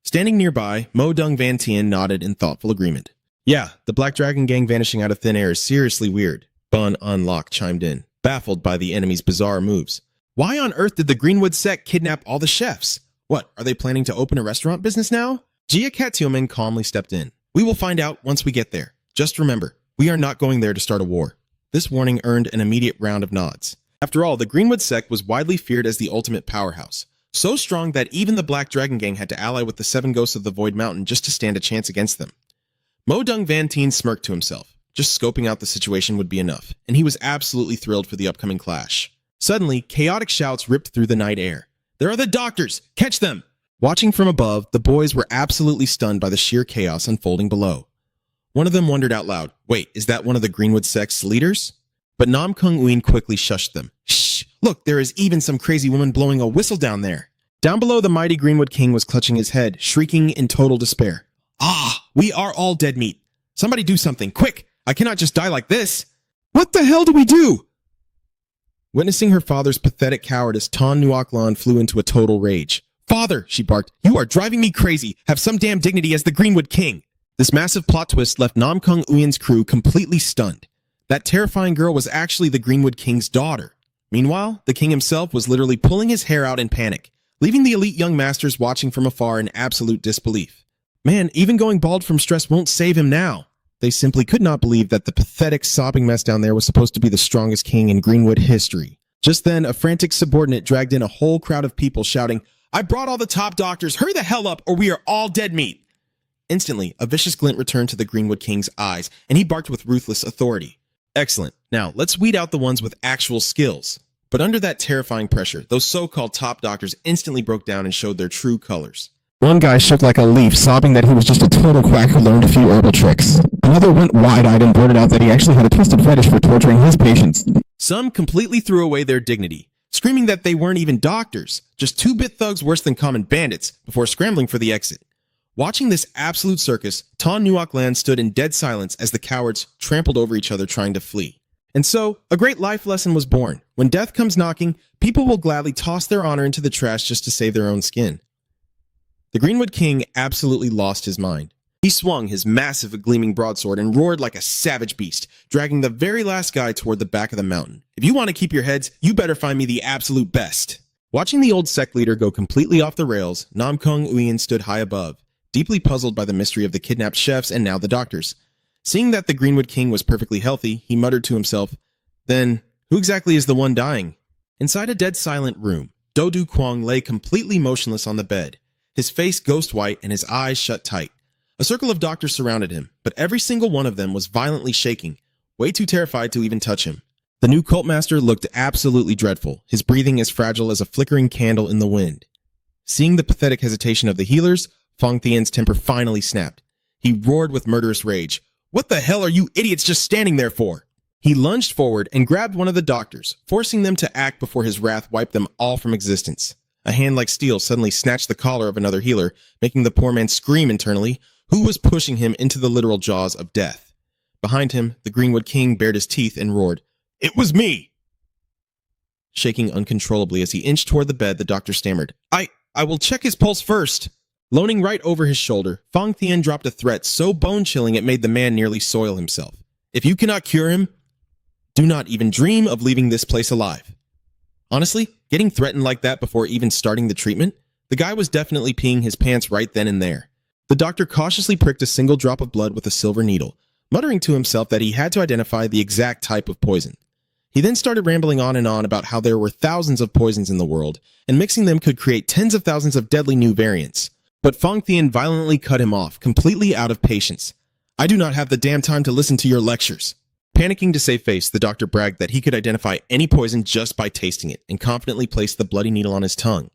Standing nearby, Mo Dung Van Tien nodded in thoughtful agreement. "Yeah, the Black Dragon Gang vanishing out of thin air is seriously weird," Bun Unlock chimed in, baffled by the enemy's bizarre moves. "Why on earth did the Greenwood sect kidnap all the chefs? What, are they planning to open a restaurant business now?" Jia Kat Tioman calmly stepped in. "We will find out once we get there. Just remember, we are not going there to start a war." This warning earned an immediate round of nods. After all, the Greenwood sect was widely feared as the ultimate powerhouse, so strong that even the Black Dragon Gang had to ally with the 7 Ghosts of the Void Mountain just to stand a chance against them. Mo Dung Van Tien smirked to himself. Just scoping out the situation would be enough, and he was absolutely thrilled for the upcoming clash. Suddenly, chaotic shouts ripped through the night air. "There are the doctors! Catch them!" Watching from above, the boys were absolutely stunned by the sheer chaos unfolding below. One of them wondered out loud, "Wait, is that one of the Greenwood sect's leaders?" But Nam Kung Uyen quickly shushed them. "Shh! Look, there is even some crazy woman blowing a whistle down there." Down below, the mighty Greenwood King was clutching his head, shrieking in total despair. "Ah! We are all dead meat! Somebody do something, quick! I cannot just die like this! What the hell do we do?" Witnessing her father's pathetic cowardice, Tan Nuoklan flew into a total rage. "Father," she barked, "you are driving me crazy! Have some damn dignity as the Greenwood King!" This massive plot twist left Nam Kung Uyen's crew completely stunned. That terrifying girl was actually the Greenwood King's daughter. Meanwhile, the king himself was literally pulling his hair out in panic, leaving the elite young masters watching from afar in absolute disbelief. Man, even going bald from stress won't save him now. They simply could not believe that the pathetic, sobbing mess down there was supposed to be the strongest king in Greenwood history. Just then, a frantic subordinate dragged in a whole crowd of people shouting, "I brought all the top doctors! Hurry the hell up or we are all dead meat!" Instantly, a vicious glint returned to the Greenwood King's eyes, and he barked with ruthless authority. Excellent. Now, let's weed out the ones with actual skills. But under that terrifying pressure, those so-called top doctors instantly broke down and showed their true colors. One guy shook like a leaf, sobbing that he was just a total quack who learned a few herbal tricks. Another went wide-eyed and blurted out that he actually had a twisted fetish for torturing his patients. Some completely threw away their dignity, screaming that they weren't even doctors, just 2-bit thugs worse than common bandits, before scrambling for the exit. Watching this absolute circus, Tan Nuoklan stood in dead silence as the cowards trampled over each other trying to flee. And so, a great life lesson was born. When death comes knocking, people will gladly toss their honor into the trash just to save their own skin. The Greenwood King absolutely lost his mind. He swung his massive gleaming broadsword and roared like a savage beast, dragging the very last guy toward the back of the mountain. If you want to keep your heads, you better find me the absolute best. Watching the old sect leader go completely off the rails, Namkung Uyen stood high above, deeply puzzled by the mystery of the kidnapped chefs and now the doctors. Seeing that the Greenwood King was perfectly healthy, he muttered to himself, "Then, who exactly is the one dying?" Inside a dead silent room, Dodu Kwang lay completely motionless on the bed, his face ghost white and his eyes shut tight. A circle of doctors surrounded him, but every single one of them was violently shaking, way too terrified to even touch him. The new cult master looked absolutely dreadful, his breathing as fragile as a flickering candle in the wind. Seeing the pathetic hesitation of the healers, Fong Tian's temper finally snapped. He roared with murderous rage. "What the hell are you idiots just standing there for?" He lunged forward and grabbed one of the doctors, forcing them to act before his wrath wiped them all from existence. A hand like steel suddenly snatched the collar of another healer, making the poor man scream internally, who was pushing him into the literal jaws of death. Behind him, the Greenwood King bared his teeth and roared, "It was me!" Shaking uncontrollably as he inched toward the bed, the doctor stammered, I will check his pulse first." Loaning right over his shoulder, Fong Tian dropped a threat so bone-chilling it made the man nearly soil himself. "If you cannot cure him, do not even dream of leaving this place alive." Honestly, getting threatened like that before even starting the treatment, the guy was definitely peeing his pants right then and there. The doctor cautiously pricked a single drop of blood with a silver needle, muttering to himself that he had to identify the exact type of poison. He then started rambling on and on about how there were thousands of poisons in the world, and mixing them could create tens of thousands of deadly new variants. But Fong Tian violently cut him off, completely out of patience. "I do not have the damn time to listen to your lectures." Panicking to save face, the doctor bragged that he could identify any poison just by tasting it, and confidently placed the bloody needle on his tongue.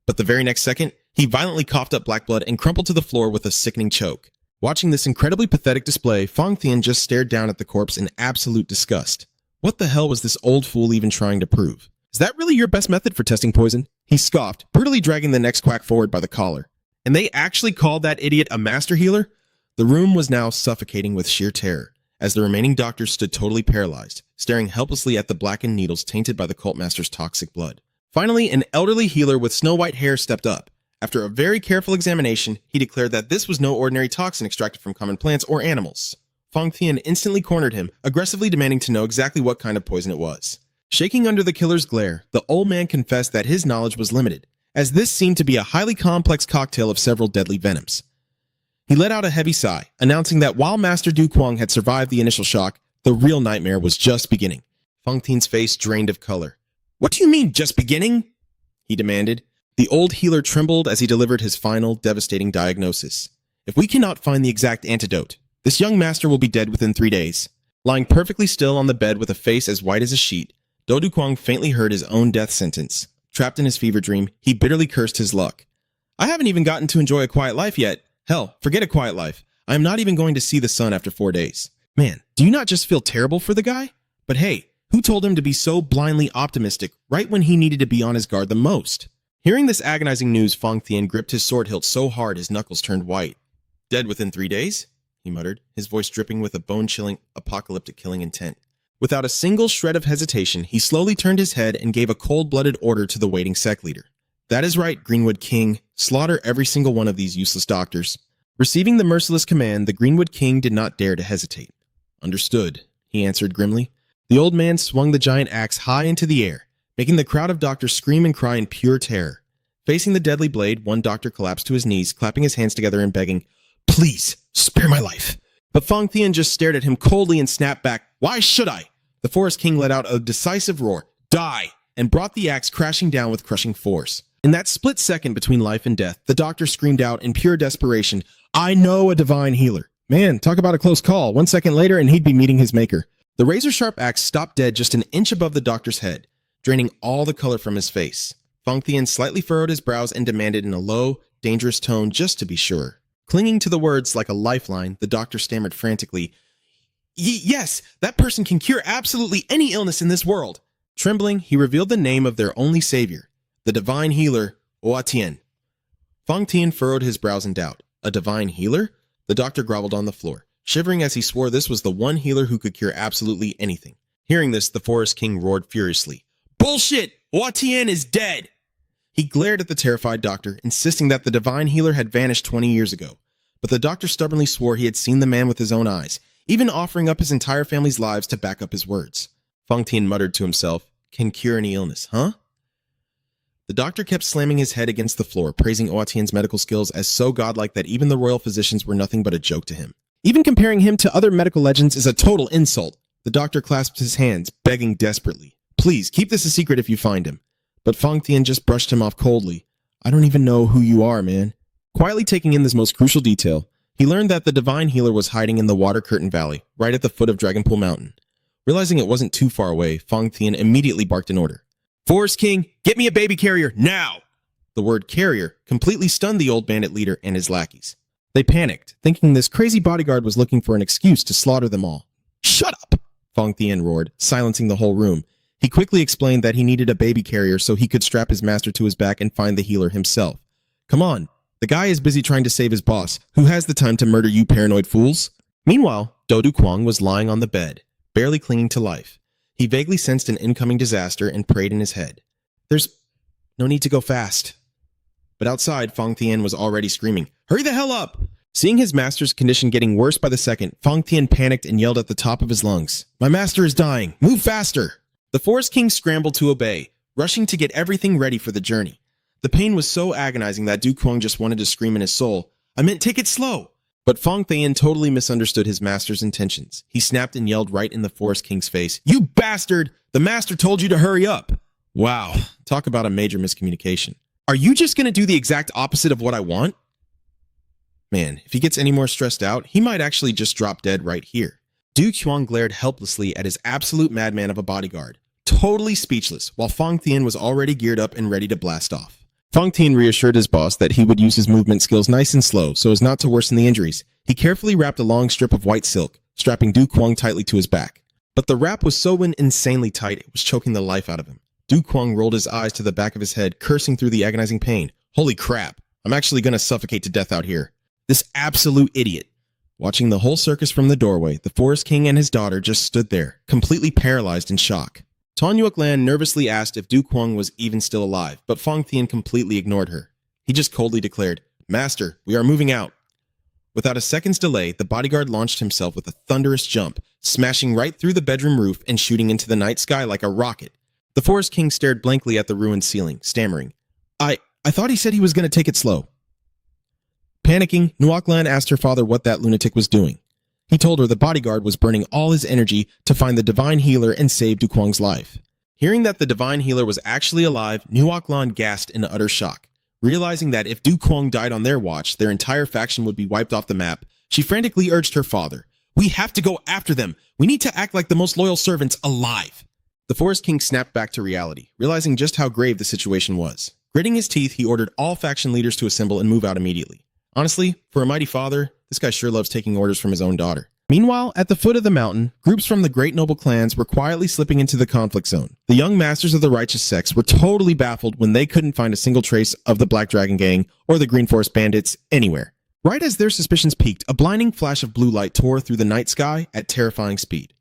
But the very next second, he violently coughed up black blood and crumpled to the floor with a sickening choke. Watching this incredibly pathetic display, Fong Tian just stared down at the corpse in absolute disgust. What the hell was this old fool even trying to prove? "Is that really your best method for testing poison?" He scoffed, brutally dragging the next quack forward by the collar. And they actually called that idiot a master healer? The room was now suffocating with sheer terror, as the remaining doctors stood totally paralyzed, staring helplessly at the blackened needles tainted by the cult master's toxic blood. Finally, an elderly healer with snow-white hair stepped up. After a very careful examination, he declared that this was no ordinary toxin extracted from common plants or animals. Fong Tian instantly cornered him, aggressively demanding to know exactly what kind of poison it was. Shaking under the killer's glare, the old man confessed that his knowledge was limited, as this seemed to be a highly complex cocktail of several deadly venoms. He let out a heavy sigh, announcing that while Master Du Kwang had survived the initial shock, the real nightmare was just beginning. Fong Tian's face drained of color. "What do you mean, just beginning?" he demanded. The old healer trembled as he delivered his final, devastating diagnosis. "If we cannot find the exact antidote, this young master will be dead within 3 days." Lying perfectly still on the bed with a face as white as a sheet, Dodu Kwang faintly heard his own death sentence. Trapped in his fever dream, he bitterly cursed his luck. "I haven't even gotten to enjoy a quiet life yet. Hell, forget a quiet life. I am not even going to see the sun after 4 days." Man, do you not just feel terrible for the guy? But hey, who told him to be so blindly optimistic right when he needed to be on his guard the most? Hearing this agonizing news, Fong Tian gripped his sword hilt so hard his knuckles turned white. "Dead within 3 days?" he muttered, his voice dripping with a bone-chilling, apocalyptic killing intent. Without a single shred of hesitation, he slowly turned his head and gave a cold-blooded order to the waiting sect leader. "That is right, Greenwood King. Slaughter every single one of these useless doctors." Receiving the merciless command, the Greenwood King did not dare to hesitate. "Understood," he answered grimly. The old man swung the giant axe high into the air, making the crowd of doctors scream and cry in pure terror. Facing the deadly blade, one doctor collapsed to his knees, clapping his hands together and begging, "Please, spare my life." But Fong Tian just stared at him coldly and snapped back, "Why should I?" The Forest King let out a decisive roar, "Die!" and brought the axe crashing down with crushing force. In that split second between life and death, the doctor screamed out in pure desperation, "I know a divine healer." Man, talk about a close call. 1 second later and he'd be meeting his maker. The razor-sharp axe stopped dead just an inch above the doctor's head, draining all the color from his face. Fong Tian slightly furrowed his brows and demanded in a low, dangerous tone just to be sure. Clinging to the words like a lifeline, the doctor stammered frantically, Yes, that person can cure absolutely any illness in this world." Trembling, he revealed the name of their only savior, the divine healer, Oa Tian. Fong Tian furrowed his brows in doubt. A divine healer? The doctor groveled on the floor, shivering as he swore this was the one healer who could cure absolutely anything. Hearing this, the Forest King roared furiously, Bullshit! Hua Tian is dead! He glared at the terrified doctor, insisting that the divine healer had vanished 20 years ago. But the doctor stubbornly swore he had seen the man with his own eyes, even offering up his entire family's lives to back up his words. Fang Tian muttered to himself, "Can cure any illness, huh?" The doctor kept slamming his head against the floor, praising Hua Tian's medical skills as so godlike that even the royal physicians were nothing but a joke to him. Even comparing him to other medical legends is a total insult. The doctor clasped his hands, begging desperately, "Please, keep this a secret if you find him." But Fang Tian just brushed him off coldly. "I don't even know who you are, man." Quietly taking in this most crucial detail, he learned that the divine healer was hiding in the Water Curtain Valley, right at the foot of Dragonpool Mountain. Realizing it wasn't too far away, Fang Tian immediately barked an order. "Forest King, get me a baby carrier, now!" The word carrier completely stunned the old bandit leader and his lackeys. They panicked, thinking this crazy bodyguard was looking for an excuse to slaughter them all. "Shut up!" Fang Tian roared, silencing the whole room. He quickly explained that he needed a baby carrier so he could strap his master to his back and find the healer himself. "Come on, the guy is busy trying to save his boss. Who has the time to murder you paranoid fools?" Meanwhile, Dodu Kwang was lying on the bed, barely clinging to life. He vaguely sensed an incoming disaster and prayed in his head. "There's no need to go fast." But outside, Fang Tian was already screaming, "Hurry the hell up!" Seeing his master's condition getting worse by the second, Fang Tian panicked and yelled at the top of his lungs, "My master is dying! Move faster!" The Forest King scrambled to obey, rushing to get everything ready for the journey. The pain was so agonizing that Du Kuang just wanted to scream in his soul, "I meant take it slow!" But Fang Tian totally misunderstood his master's intentions. He snapped and yelled right in the Forest King's face, "You bastard! The master told you to hurry up!" Wow, talk about a major miscommunication. Are you just going to do the exact opposite of what I want? Man, if he gets any more stressed out, he might actually just drop dead right here. Du Kuang glared helplessly at his absolute madman of a bodyguard, totally speechless, while Fang Tian was already geared up and ready to blast off. Fang Tian reassured his boss that he would use his movement skills nice and slow so as not to worsen the injuries. He carefully wrapped a long strip of white silk, strapping Du Kuang tightly to his back. But the wrap was so insanely tight it was choking the life out of him. Du Kuang rolled his eyes to the back of his head, cursing through the agonizing pain. "Holy crap, I'm actually going to suffocate to death out here. This absolute idiot." Watching the whole circus from the doorway, the Forest King and his daughter just stood there, completely paralyzed in shock. Tan Yuek Lan nervously asked if Du Kuang was even still alive, but Fang Tian completely ignored her. He just coldly declared, "Master, we are moving out." Without a second's delay, the bodyguard launched himself with a thunderous jump, smashing right through the bedroom roof and shooting into the night sky like a rocket. The Forest King stared blankly at the ruined ceiling, stammering, I thought he said he was going to take it slow." Panicking, Nuoc Lan asked her father what that lunatic was doing. He told her the bodyguard was burning all his energy to find the divine healer and save Du Kuang's life. Hearing that the divine healer was actually alive, Nuoc Lan gasped in utter shock. Realizing that if Du Kuang died on their watch, their entire faction would be wiped off the map, she frantically urged her father, "We have to go after them. We need to act like the most loyal servants alive." The Forest King snapped back to reality, realizing just how grave the situation was. Gritting his teeth, he ordered all faction leaders to assemble and move out immediately. Honestly, for a mighty father, this guy sure loves taking orders from his own daughter. Meanwhile, at the foot of the mountain, groups from the great noble clans were quietly slipping into the conflict zone. The young masters of the righteous sects were totally baffled when they couldn't find a single trace of the Black Dragon Gang or the Green Forest Bandits anywhere. Right as their suspicions peaked, a blinding flash of blue light tore through the night sky at terrifying speed.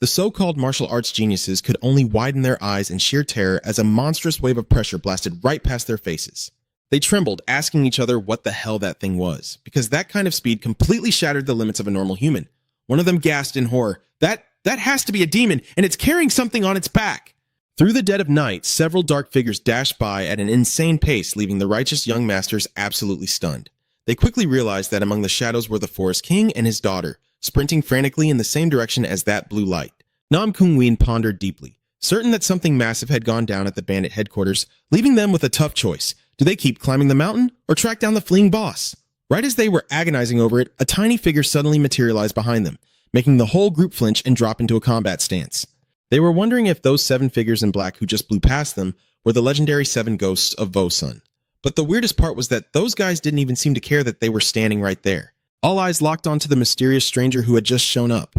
The so-called martial arts geniuses could only widen their eyes in sheer terror as a monstrous wave of pressure blasted right past their faces. They trembled, asking each other what the hell that thing was, because that kind of speed completely shattered the limits of a normal human. One of them gasped in horror, That has to be a demon, and it's carrying something on its back." Through the dead of night, several dark figures dashed by at an insane pace, leaving the righteous young masters absolutely stunned. They quickly realized that among the shadows were the Forest King and his daughter, sprinting frantically in the same direction as that blue light. Nam Kung Ween pondered deeply, certain that something massive had gone down at the bandit headquarters, leaving them with a tough choice. Do they keep climbing the mountain or track down the fleeing boss? Right as they were agonizing over it, a tiny figure suddenly materialized behind them, making the whole group flinch and drop into a combat stance. They were wondering if those 7 figures in black who just blew past them were the legendary 7 ghosts of Vosun. But the weirdest part was that those guys didn't even seem to care that they were standing right there. All eyes locked onto the mysterious stranger who had just shown up.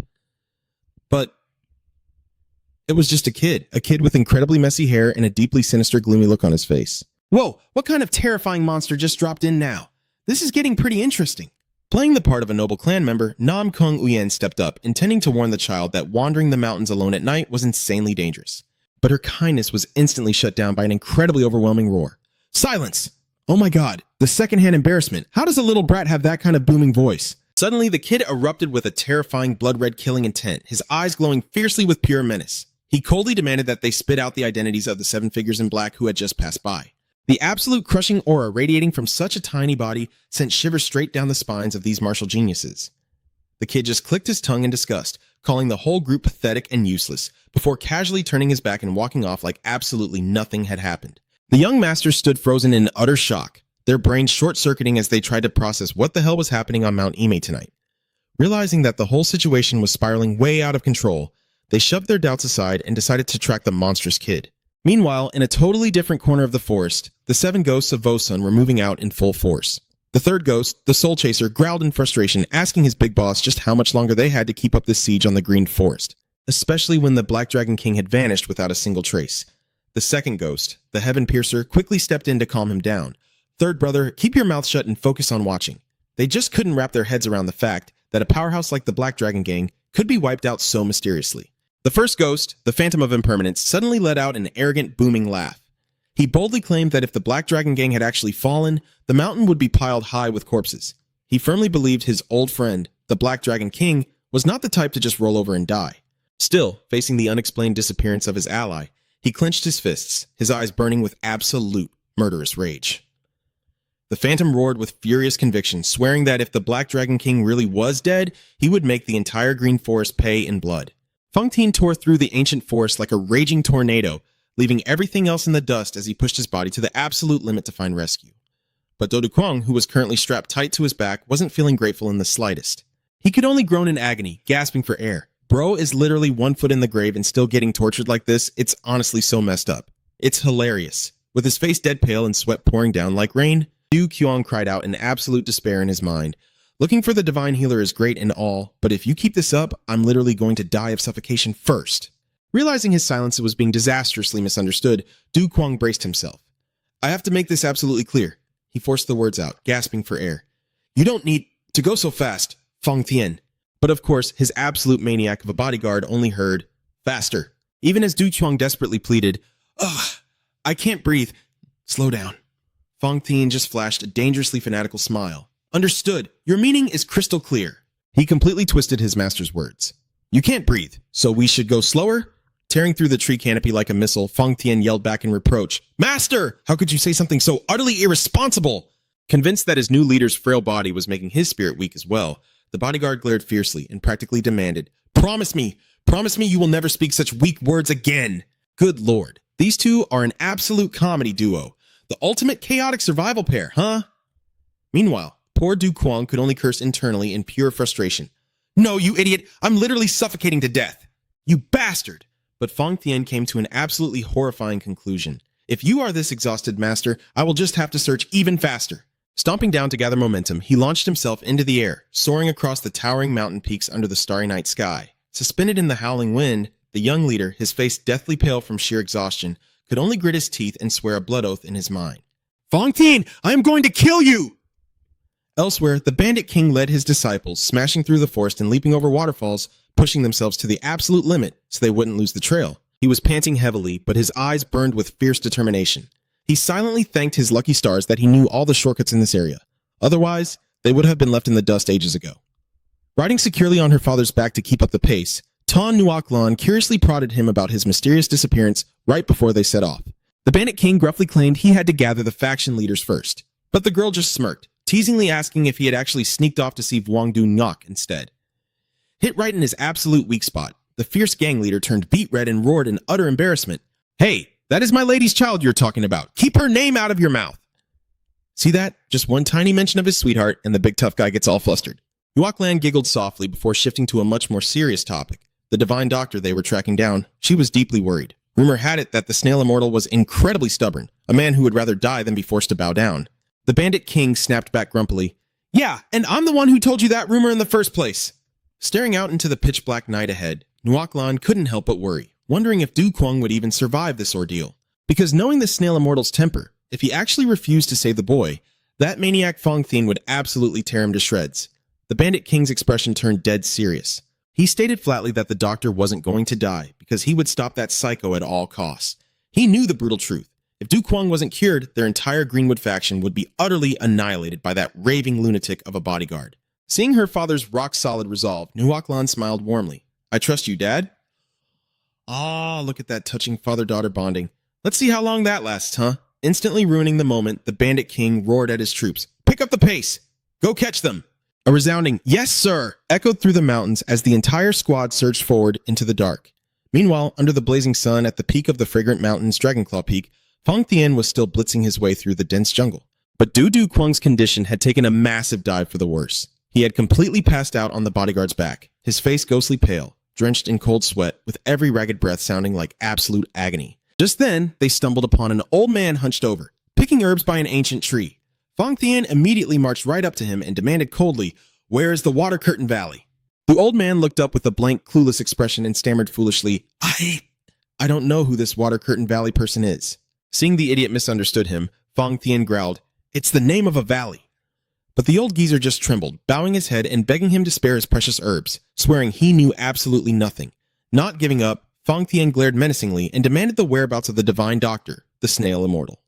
But it was just a kid with incredibly messy hair and a deeply sinister, gloomy look on his face. Whoa, what kind of terrifying monster just dropped in now? This is getting pretty interesting. Playing the part of a noble clan member, Nam Kung Uyen stepped up, intending to warn the child that wandering the mountains alone at night was insanely dangerous. but her kindness was instantly shut down by an incredibly overwhelming roar. Silence! Oh my god, the secondhand embarrassment. How does a little brat have that kind of booming voice? Suddenly, the kid erupted with a terrifying blood-red killing intent, his eyes glowing fiercely with pure menace. He coldly demanded that they spit out the identities of the 7 figures in black who had just passed by. The absolute crushing aura radiating from such a tiny body sent shivers straight down the spines of these martial geniuses. The kid just clicked his tongue in disgust, calling the whole group pathetic and useless, before casually turning his back and walking off like absolutely nothing had happened. The young masters stood frozen in utter shock, their brains short-circuiting as they tried to process what the hell was happening on Mount Ime tonight. Realizing that the whole situation was spiraling way out of control, they shoved their doubts aside and decided to track the monstrous kid. Meanwhile, in a totally different corner of the forest, the 7 ghosts of Vosun were moving out in full force. The third ghost, the Soul Chaser, growled in frustration, asking his big boss just how much longer they had to keep up this siege on the Green Forest, especially when the Black Dragon King had vanished without a single trace. The second ghost, the Heaven Piercer, quickly stepped in to calm him down. Third brother, keep your mouth shut and focus on watching. They just couldn't wrap their heads around the fact that a powerhouse like the Black Dragon Gang could be wiped out so mysteriously. The first ghost, the Phantom of Impermanence, suddenly let out an arrogant, booming laugh. He boldly claimed that if the Black Dragon Gang had actually fallen, the mountain would be piled high with corpses. He firmly believed his old friend, the Black Dragon King, was not the type to just roll over and die. Still, facing the unexplained disappearance of his ally, he clenched his fists, his eyes burning with absolute murderous rage. The Phantom roared with furious conviction, swearing that if the Black Dragon King really was dead, he would make the entire Green Forest pay in blood. Feng Tian tore through the ancient forest like a raging tornado, leaving everything else in the dust as he pushed his body to the absolute limit to find rescue. But Dodu Kwang, who was currently strapped tight to his back, wasn't feeling grateful in the slightest. He could only groan in agony, gasping for air. Bro is literally 1 foot in the grave and still getting tortured like this. It's honestly so messed up. It's hilarious. With his face dead pale and sweat pouring down like rain, Du Qiong cried out in absolute despair in his mind. Looking for the divine healer is great and all, but if you keep this up, I'm literally going to die of suffocation first. Realizing his silence was being disastrously misunderstood, Du Kwang braced himself. I have to make this absolutely clear. He forced the words out, gasping for air. You don't need to go so fast, Feng Tian. But of course, his absolute maniac of a bodyguard only heard, faster. Even as Du Qiong desperately pleaded, ugh, I can't breathe. Slow down. Feng Tian just flashed a dangerously fanatical smile. Understood. Your meaning is crystal clear. He completely twisted his master's words. You can't breathe, so we should go slower? Tearing through the tree canopy like a missile, Feng Tian yelled back in reproach. Master! How could you say something so utterly irresponsible? Convinced that his new leader's frail body was making his spirit weak as well, the bodyguard glared fiercely and practically demanded, Promise me you will never speak such weak words again. Good lord, these two are an absolute comedy duo. The ultimate chaotic survival pair, huh? Meanwhile, poor Du Kwang could only curse internally in pure frustration. No, you idiot! I'm literally suffocating to death! You bastard! But Feng Tian came to an absolutely horrifying conclusion. If you are this exhausted, master, I will just have to search even faster. Stomping down to gather momentum, he launched himself into the air, soaring across the towering mountain peaks under the starry night sky. Suspended in the howling wind, the young leader, his face deathly pale from sheer exhaustion, could only grit his teeth and swear a blood oath in his mind. Feng Tian, I am going to kill you! Elsewhere, the Bandit King led his disciples, smashing through the forest and leaping over waterfalls, pushing themselves to the absolute limit so they wouldn't lose the trail. He was panting heavily, but his eyes burned with fierce determination. He silently thanked his lucky stars that he knew all the shortcuts in this area. Otherwise, they would have been left in the dust ages ago. Riding securely on her father's back to keep up the pace, Tan Nuoc Lan curiously prodded him about his mysterious disappearance right before they set off. The Bandit King gruffly claimed he had to gather the faction leaders first, but the girl just smirked, teasingly asking if he had actually sneaked off to see Wang Du Ngoc instead. Hit right in his absolute weak spot, the fierce gang leader turned beet red and roared in utter embarrassment. Hey, that is my lady's child you're talking about. Keep her name out of your mouth. See that? Just one tiny mention of his sweetheart and the big tough guy gets all flustered. Nuoc Lan giggled softly before shifting to a much more serious topic. The divine doctor they were tracking down. She was deeply worried. Rumor had it that the snail immortal was incredibly stubborn, a man who would rather die than be forced to bow down. The Bandit King snapped back grumpily. Yeah, and I'm the one who told you that rumor in the first place. Staring out into the pitch black night ahead, Nuoc Lan couldn't help but worry, wondering if Du Kwang would even survive this ordeal. Because knowing the snail immortal's temper, if he actually refused to save the boy, that maniac Feng Tian would absolutely tear him to shreds. The Bandit King's expression turned dead serious. He stated flatly that the doctor wasn't going to die because he would stop that psycho at all costs. He knew the brutal truth. If Du Kwang wasn't cured, their entire Greenwood faction would be utterly annihilated by that raving lunatic of a bodyguard. Seeing her father's rock-solid resolve, Nuoklan smiled warmly. I trust you, Dad. Ah, look at that touching father-daughter bonding. Let's see how long that lasts, huh? Instantly ruining the moment, the bandit king roared at his troops. Pick up the pace! Go catch them! A resounding, yes, sir, echoed through the mountains as the entire squad surged forward into the dark. Meanwhile, under the blazing sun at the peak of the fragrant mountains, Dragonclaw Peak, Fang Thien was still blitzing his way through the dense jungle. But Du Kwang's condition had taken a massive dive for the worse. He had completely passed out on the bodyguard's back, his face ghostly pale, drenched in cold sweat, with every ragged breath sounding like absolute agony. Just then, they stumbled upon an old man hunched over, picking herbs by an ancient tree. Fang Thien immediately marched right up to him and demanded coldly, "Where is the Water Curtain Valley?" The old man looked up with a blank, clueless expression and stammered foolishly, I don't know who this Water Curtain Valley person is. Seeing the idiot misunderstood him, Fang Thien growled, "It's the name of a valley." But the old geezer just trembled, bowing his head and begging him to spare his precious herbs, swearing he knew absolutely nothing. Not giving up, Fang Thien glared menacingly and demanded the whereabouts of the divine doctor, the snail immortal.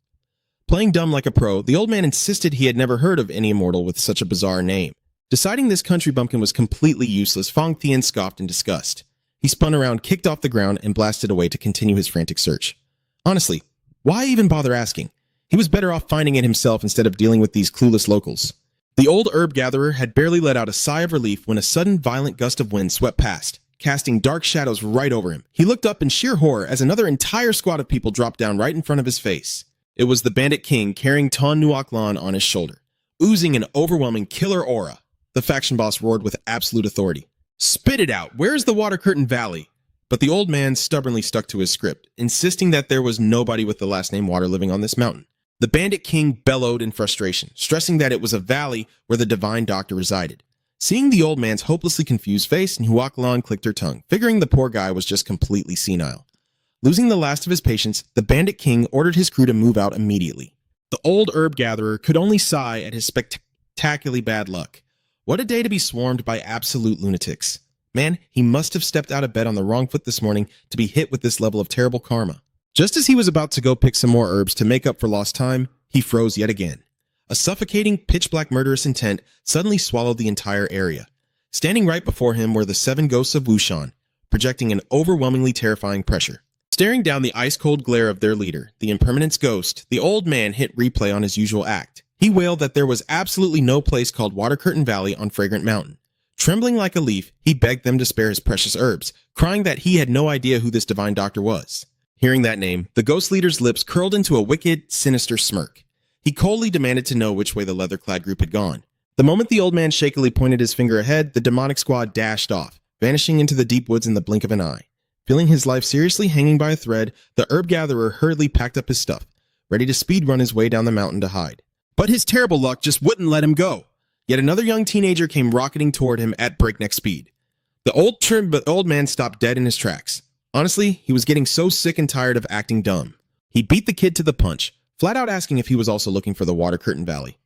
Playing dumb like a pro, the old man insisted he had never heard of any immortal with such a bizarre name. Deciding this country bumpkin was completely useless, Fang Thien scoffed in disgust. He spun around, kicked off the ground, and blasted away to continue his frantic search. Honestly, why even bother asking? He was better off finding it himself instead of dealing with these clueless locals. The old herb gatherer had barely let out a sigh of relief when a sudden violent gust of wind swept past, casting dark shadows right over him. He looked up in sheer horror as another entire squad of people dropped down right in front of his face. It was the bandit king carrying Ton Nuoklan on his shoulder, oozing an overwhelming killer aura. The faction boss roared with absolute authority. "Spit it out! Where's the Water Curtain Valley?" But the old man stubbornly stuck to his script, insisting that there was nobody with the last name Water living on this mountain. The bandit king bellowed in frustration, stressing that it was a valley where the divine doctor resided. Seeing the old man's hopelessly confused face, Nuoklan clicked her tongue, figuring the poor guy was just completely senile. Losing the last of his patience, the bandit king ordered his crew to move out immediately. The old herb gatherer could only sigh at his spectacularly bad luck. What a day to be swarmed by absolute lunatics. Man, he must have stepped out of bed on the wrong foot this morning to be hit with this level of terrible karma. Just as he was about to go pick some more herbs to make up for lost time, he froze yet again. A suffocating, pitch-black murderous intent suddenly swallowed the entire area. Standing right before him were the 7 ghosts of Wushan, projecting an overwhelmingly terrifying pressure. Staring down the ice-cold glare of their leader, the impermanence ghost, the old man hit replay on his usual act. He wailed that there was absolutely no place called Water Curtain Valley on Fragrant Mountain. Trembling like a leaf, he begged them to spare his precious herbs, crying that he had no idea who this divine doctor was. Hearing that name, the ghost leader's lips curled into a wicked, sinister smirk. He coldly demanded to know which way the leather-clad group had gone. The moment the old man shakily pointed his finger ahead, the demonic squad dashed off, vanishing into the deep woods in the blink of an eye. Feeling his life seriously hanging by a thread, the herb gatherer hurriedly packed up his stuff, ready to speed-run his way down the mountain to hide. But his terrible luck just wouldn't let him go. Yet another young teenager came rocketing toward him at breakneck speed. The old man stopped dead in his tracks. Honestly, he was getting so sick and tired of acting dumb. He beat the kid to the punch, flat out asking if he was also looking for the Water Curtain Valley.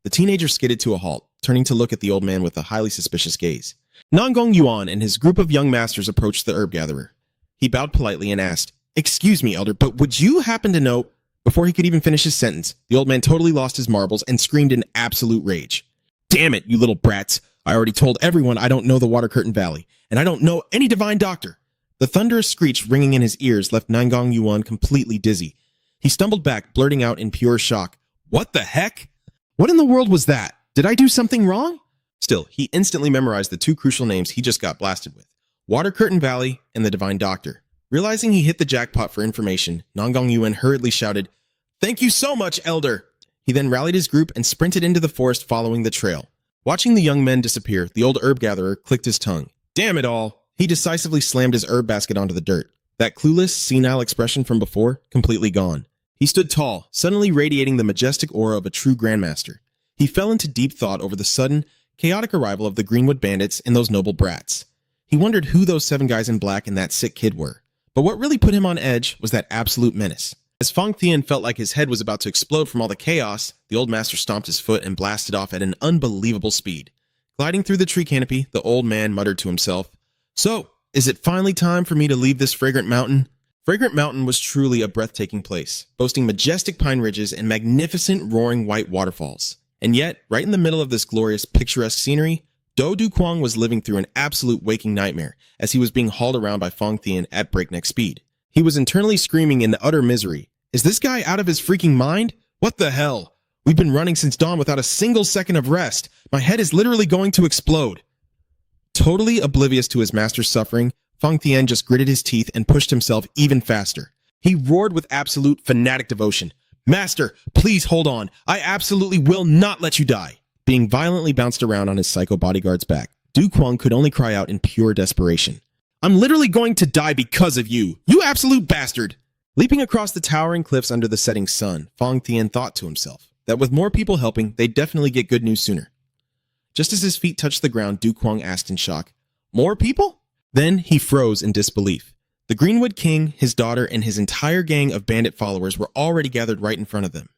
The teenager skidded to a halt, turning to look at the old man with a highly suspicious gaze. Nangong Yuan and his group of young masters approached the herb gatherer. He bowed politely and asked, "Excuse me, elder, but would you happen to know—" Before he could even finish his sentence, the old man totally lost his marbles and screamed in absolute rage. "Damn it, you little brats! I already told everyone I don't know the Water Curtain Valley, and I don't know any divine doctor." The thunderous screech ringing in his ears left Nangong Yuan completely dizzy. He stumbled back, blurting out in pure shock, "What the heck? What in the world was that? Did I do something wrong?" Still, he instantly memorized the 2 crucial names he just got blasted with: Water Curtain Valley and the Divine Doctor. Realizing he hit the jackpot for information, Nangong Yuan hurriedly shouted, "Thank you so much, elder!" He then rallied his group and sprinted into the forest following the trail. Watching the young men disappear, the old herb gatherer clicked his tongue. Damn it all! He decisively slammed his herb basket onto the dirt. That clueless, senile expression from before, completely gone. He stood tall, suddenly radiating the majestic aura of a true grandmaster. He fell into deep thought over the sudden, chaotic arrival of the Greenwood bandits and those noble brats. He wondered who those 7 guys in black and that sick kid were. But what really put him on edge was that absolute menace. As Fang Thien felt like his head was about to explode from all the chaos, the old master stomped his foot and blasted off at an unbelievable speed. Gliding through the tree canopy, the old man muttered to himself, So, is it finally time for me to leave this fragrant mountain? Fragrant Mountain was truly a breathtaking place, boasting majestic pine ridges and magnificent roaring white waterfalls. And yet, right in the middle of this glorious picturesque scenery, Do Du Kwang was living through an absolute waking nightmare as he was being hauled around by Fong Thien at breakneck speed. He was internally screaming in utter misery. Is this guy out of his freaking mind? What the hell? We've been running since dawn without a single second of rest. My head is literally going to explode. Totally oblivious to his master's suffering, Fong Thien just gritted his teeth and pushed himself even faster. He roared with absolute fanatic devotion. Master, please hold on. I absolutely will not let you die. Being violently bounced around on his psycho bodyguard's back, Du Kwang could only cry out in pure desperation. I'm literally going to die because of you, you absolute bastard! Leaping across the towering cliffs under the setting sun, Fong Thien thought to himself that with more people helping, they'd definitely get good news sooner. Just as his feet touched the ground, Du Kwang asked in shock, More people? Then he froze in disbelief. The Greenwood King, his daughter, and his entire gang of bandit followers were already gathered right in front of them.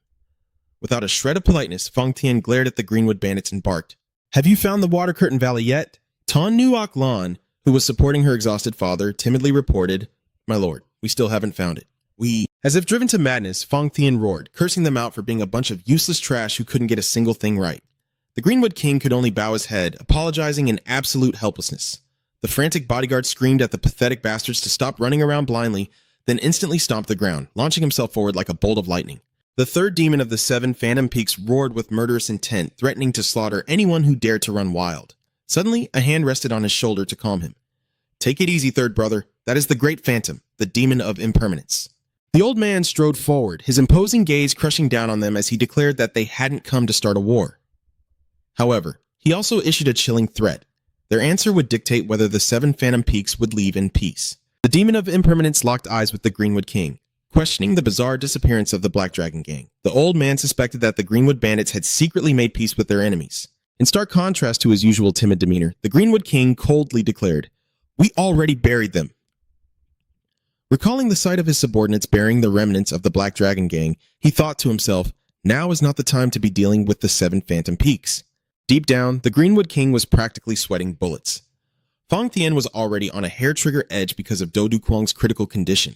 Without a shred of politeness, Fong Thien glared at the Greenwood bandits and barked, Have you found the Water Curtain Valley yet? Ton Nuoc Lan, who was supporting her exhausted father, timidly reported, My lord, we still haven't found it. As if driven to madness, Fong Thien roared, cursing them out for being a bunch of useless trash who couldn't get a single thing right. The Greenwood King could only bow his head, apologizing in absolute helplessness. The frantic bodyguard screamed at the pathetic bastards to stop running around blindly, then instantly stomped the ground, launching himself forward like a bolt of lightning. The third demon of the 7 Phantom Peaks roared with murderous intent, threatening to slaughter anyone who dared to run wild. Suddenly, a hand rested on his shoulder to calm him. Take it easy, third brother. That is the Great Phantom, the demon of impermanence. The old man strode forward, his imposing gaze crushing down on them as he declared that they hadn't come to start a war. However, he also issued a chilling threat. Their answer would dictate whether the 7 Phantom Peaks would leave in peace. The demon of impermanence locked eyes with the Greenwood King, questioning the bizarre disappearance of the Black Dragon Gang. The old man suspected that the Greenwood bandits had secretly made peace with their enemies. In stark contrast to his usual timid demeanor, the Greenwood King coldly declared, We already buried them. Recalling the sight of his subordinates burying the remnants of the Black Dragon Gang, he thought to himself, now is not the time to be dealing with the 7 Phantom Peaks. Deep down, the Greenwood King was practically sweating bullets. Fong Thien was already on a hair-trigger edge because of Do Du Kwang's critical condition.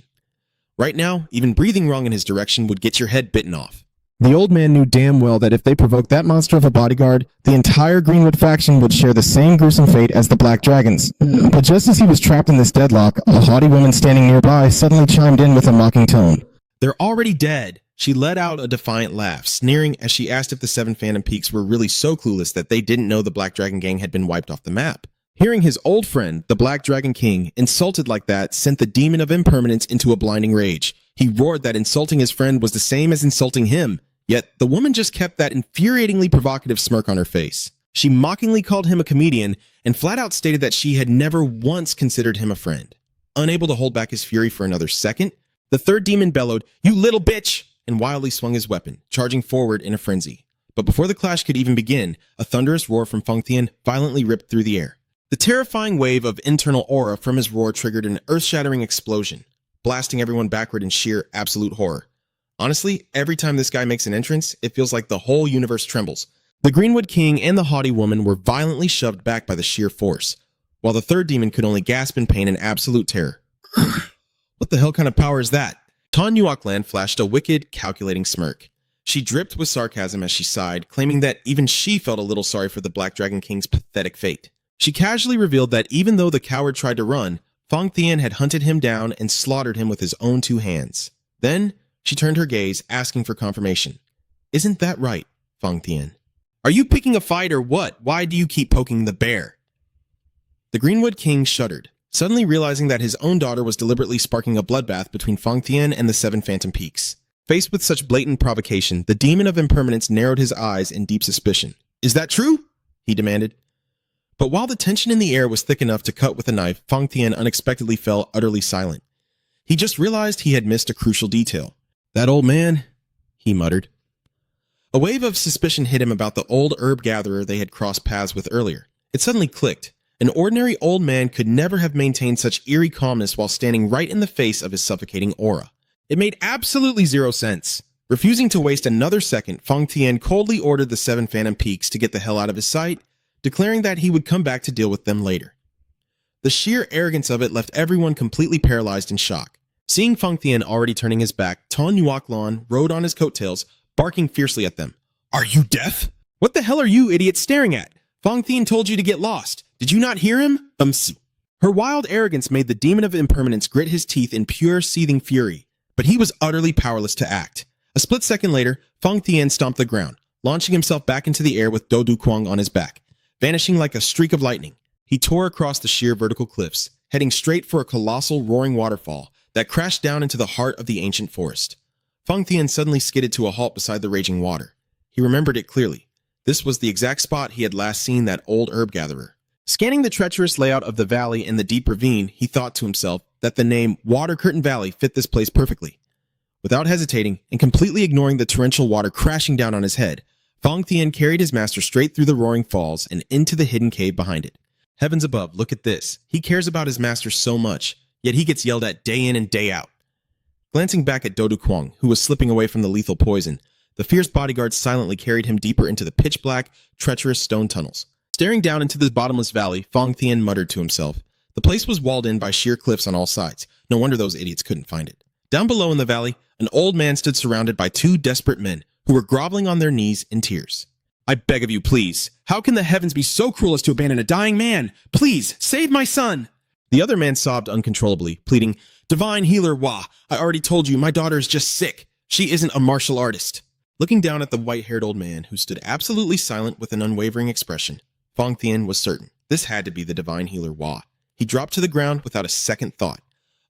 Right now, even breathing wrong in his direction would get your head bitten off. The old man knew damn well that if they provoked that monster of a bodyguard, the entire Greenwood faction would share the same gruesome fate as the Black Dragons. But just as he was trapped in this deadlock, a haughty woman standing nearby suddenly chimed in with a mocking tone. They're already dead. She let out a defiant laugh, sneering as she asked if the 7 Phantom Peaks were really so clueless that they didn't know the Black Dragon Gang had been wiped off the map. Hearing his old friend, the Black Dragon King, insulted like that sent the demon of impermanence into a blinding rage. He roared that insulting his friend was the same as insulting him. Yet, the woman just kept that infuriatingly provocative smirk on her face. She mockingly called him a comedian and flat out stated that she had never once considered him a friend. Unable to hold back his fury for another second, the third demon bellowed, You little bitch! And wildly swung his weapon, charging forward in a frenzy. But before the clash could even begin, a thunderous roar from Fong Thien violently ripped through the air. The terrifying wave of internal aura from his roar triggered an earth-shattering explosion, blasting everyone backward in sheer, absolute horror. Honestly, every time this guy makes an entrance, it feels like the whole universe trembles. The Greenwood King and the haughty woman were violently shoved back by the sheer force, while the third demon could only gasp in pain and absolute terror. What the hell kind of power is that? Ton Nuoc Lan flashed a wicked, calculating smirk. She dripped with sarcasm as she sighed, claiming that even she felt a little sorry for the Black Dragon King's pathetic fate. She casually revealed that even though the coward tried to run, Fong Thien had hunted him down and slaughtered him with his own 2 hands. Then, she turned her gaze, asking for confirmation. Isn't that right, Fong Thien? Are you picking a fight or what? Why do you keep poking the bear? The Greenwood King shuddered, suddenly realizing that his own daughter was deliberately sparking a bloodbath between Fong Thien and the 7 Phantom Peaks. Faced with such blatant provocation, the demon of impermanence narrowed his eyes in deep suspicion. Is that true? He demanded. But while the tension in the air was thick enough to cut with a knife, Fong Thien unexpectedly fell utterly silent. He just realized he had missed a crucial detail. That old man, he muttered. A wave of suspicion hit him about the old herb gatherer they had crossed paths with earlier. It suddenly clicked. An ordinary old man could never have maintained such eerie calmness while standing right in the face of his suffocating aura. It made absolutely zero sense. Refusing to waste another second, Fong Thien coldly ordered the 7 Phantom Peaks to get the hell out of his sight, declaring that he would come back to deal with them later. The sheer arrogance of it left everyone completely paralyzed in shock. Seeing Fang Tian already turning his back, Ton Yuaklon rode on his coattails, barking fiercely at them. "Are you deaf? What the hell are you idiots staring at? Fang Tian told you to get lost. Did you not hear him? Her wild arrogance made the demon of impermanence grit his teeth in pure seething fury, but he was utterly powerless to act. A split second later, Fang Tian stomped the ground, launching himself back into the air with Do Du Kuang on his back. Vanishing like a streak of lightning, he tore across the sheer vertical cliffs, heading straight for a colossal roaring waterfall that crashed down into the heart of the ancient forest. Fang Tian suddenly skidded to a halt beside the raging water. He remembered it clearly. This was the exact spot he had last seen that old herb gatherer. Scanning the treacherous layout of the valley and the deep ravine, he thought to himself that the name Water Curtain Valley fit this place perfectly. Without hesitating, and completely ignoring the torrential water crashing down on his head, Fang Tian carried his master straight through the roaring falls and into the hidden cave behind it. Heavens above, look at this. He cares about his master so much, yet he gets yelled at day in and day out. Glancing back at Do Du Kuang, who was slipping away from the lethal poison, the fierce bodyguard silently carried him deeper into the pitch-black, treacherous stone tunnels. Staring down into the bottomless valley, Fang Tian muttered to himself. The place was walled in by sheer cliffs on all sides. No wonder those idiots couldn't find it. Down below in the valley, an old man stood surrounded by two desperate men who were groveling on their knees in tears. "I beg of you, please. How can the heavens be so cruel as to abandon a dying man? Please, save my son!" The other man sobbed uncontrollably, pleading, "Divine healer Wa, I already told you, my daughter is just sick. She isn't a martial artist." Looking down at the white-haired old man, who stood absolutely silent with an unwavering expression, Fang Tian was certain this had to be the divine healer Wa. He dropped to the ground without a second thought.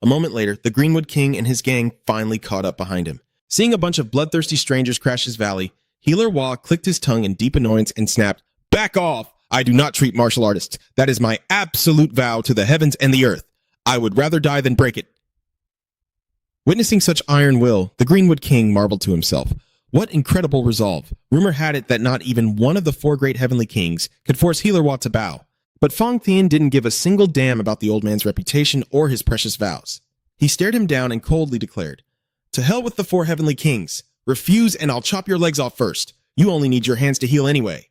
A moment later, the Greenwood King and his gang finally caught up behind him. Seeing a bunch of bloodthirsty strangers crash his valley, Healer Wa clicked his tongue in deep annoyance and snapped, "Back off! I do not treat martial artists. That is my absolute vow to the heavens and the earth. I would rather die than break it." Witnessing such iron will, the Greenwood King marveled to himself. What incredible resolve. Rumor had it that not even one of the four great heavenly kings could force Healer Wa to bow. But Fang Tian didn't give a single damn about the old man's reputation or his precious vows. He stared him down and coldly declared, "To hell with the four heavenly kings. Refuse and I'll chop your legs off first. You only need your hands to heal anyway."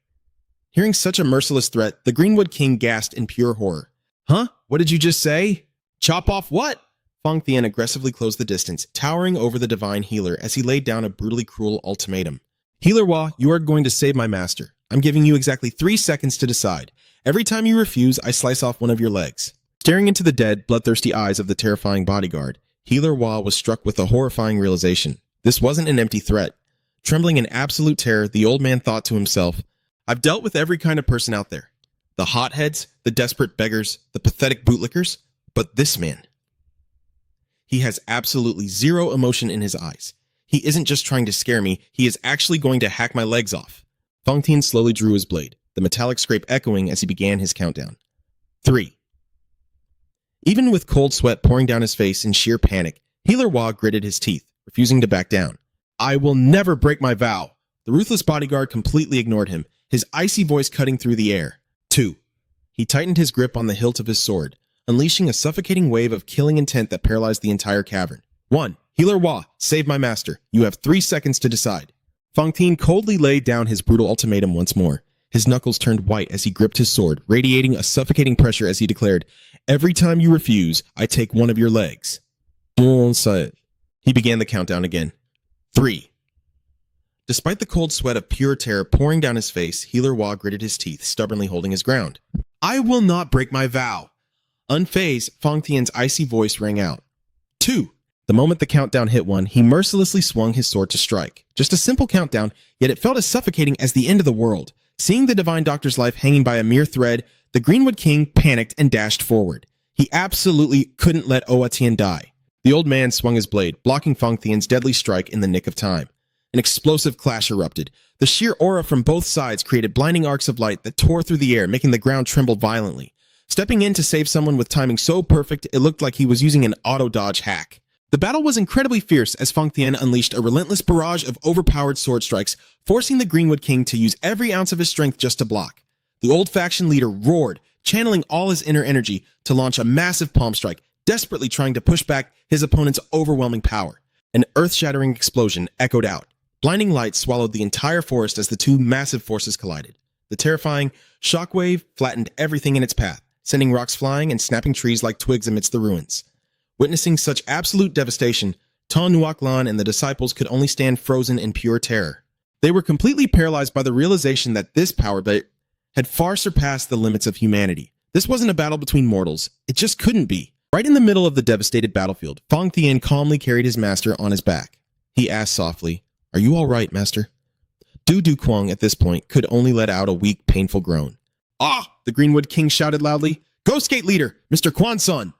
Hearing such a merciless threat, the Greenwood King gasped in pure horror. "Huh? What did you just say? Chop off what?" Fang Tian aggressively closed the distance, towering over the divine healer as he laid down a brutally cruel ultimatum. "Healer Wa, you are going to save my master. I'm giving you exactly 3 seconds to decide. Every time you refuse, I slice off one of your legs." Staring into the dead, bloodthirsty eyes of the terrifying bodyguard, Healer Wa was struck with a horrifying realization. This wasn't an empty threat. Trembling in absolute terror, the old man thought to himself, "I've dealt with every kind of person out there. The hotheads, the desperate beggars, the pathetic bootlickers, but this man. He has absolutely zero emotion in his eyes. He isn't just trying to scare me, he is actually going to hack my legs off." Fang Tian slowly drew his blade, the metallic scrape echoing as he began his countdown. 3. Even with cold sweat pouring down his face in sheer panic, Healer Wa gritted his teeth, refusing to back down. "I will never break my vow." The ruthless bodyguard completely ignored him, his icy voice cutting through the air. 2. He tightened his grip on the hilt of his sword, unleashing a suffocating wave of killing intent that paralyzed the entire cavern. 1. Healer Wa, save my master. You have 3 seconds to decide. Fang Tian coldly laid down his brutal ultimatum once more. His knuckles turned white as he gripped his sword, radiating a suffocating pressure as he declared, "Every time you refuse, I take one of your legs." He began the countdown again. 3. Despite the cold sweat of pure terror pouring down his face, Healer Wa gritted his teeth, stubbornly holding his ground. "I will not break my vow." Unfazed, Fang Tian's icy voice rang out. 2. The moment the countdown hit 1, he mercilessly swung his sword to strike. Just a simple countdown, yet it felt as suffocating as the end of the world. Seeing the divine doctor's life hanging by a mere thread, the Greenwood King panicked and dashed forward. He absolutely couldn't let Owa Tian die. The old man swung his blade, blocking Fang Tian's deadly strike in the nick of time. An explosive clash erupted. The sheer aura from both sides created blinding arcs of light that tore through the air, making the ground tremble violently. Stepping in to save someone with timing so perfect, it looked like he was using an auto-dodge hack. The battle was incredibly fierce as Fang Tian unleashed a relentless barrage of overpowered sword strikes, forcing the Greenwood King to use every ounce of his strength just to block. The old faction leader roared, channeling all his inner energy to launch a massive palm strike, desperately trying to push back his opponent's overwhelming power. An earth-shattering explosion echoed out. Blinding light swallowed the entire forest as the two massive forces collided. The terrifying shockwave flattened everything in its path, sending rocks flying and snapping trees like twigs amidst the ruins. Witnessing such absolute devastation, Ta Nuoc Lan and the disciples could only stand frozen in pure terror. They were completely paralyzed by the realization that this power had far surpassed the limits of humanity. This wasn't a battle between mortals. It just couldn't be. Right in the middle of the devastated battlefield, Fang Tian calmly carried his master on his back. He asked softly, "Are you all right, master?" Du Duquang at this point could only let out a weak, painful groan. "Ah!" the Greenwood King shouted loudly. "Ghost Gate leader, Mr. Quan-sun!"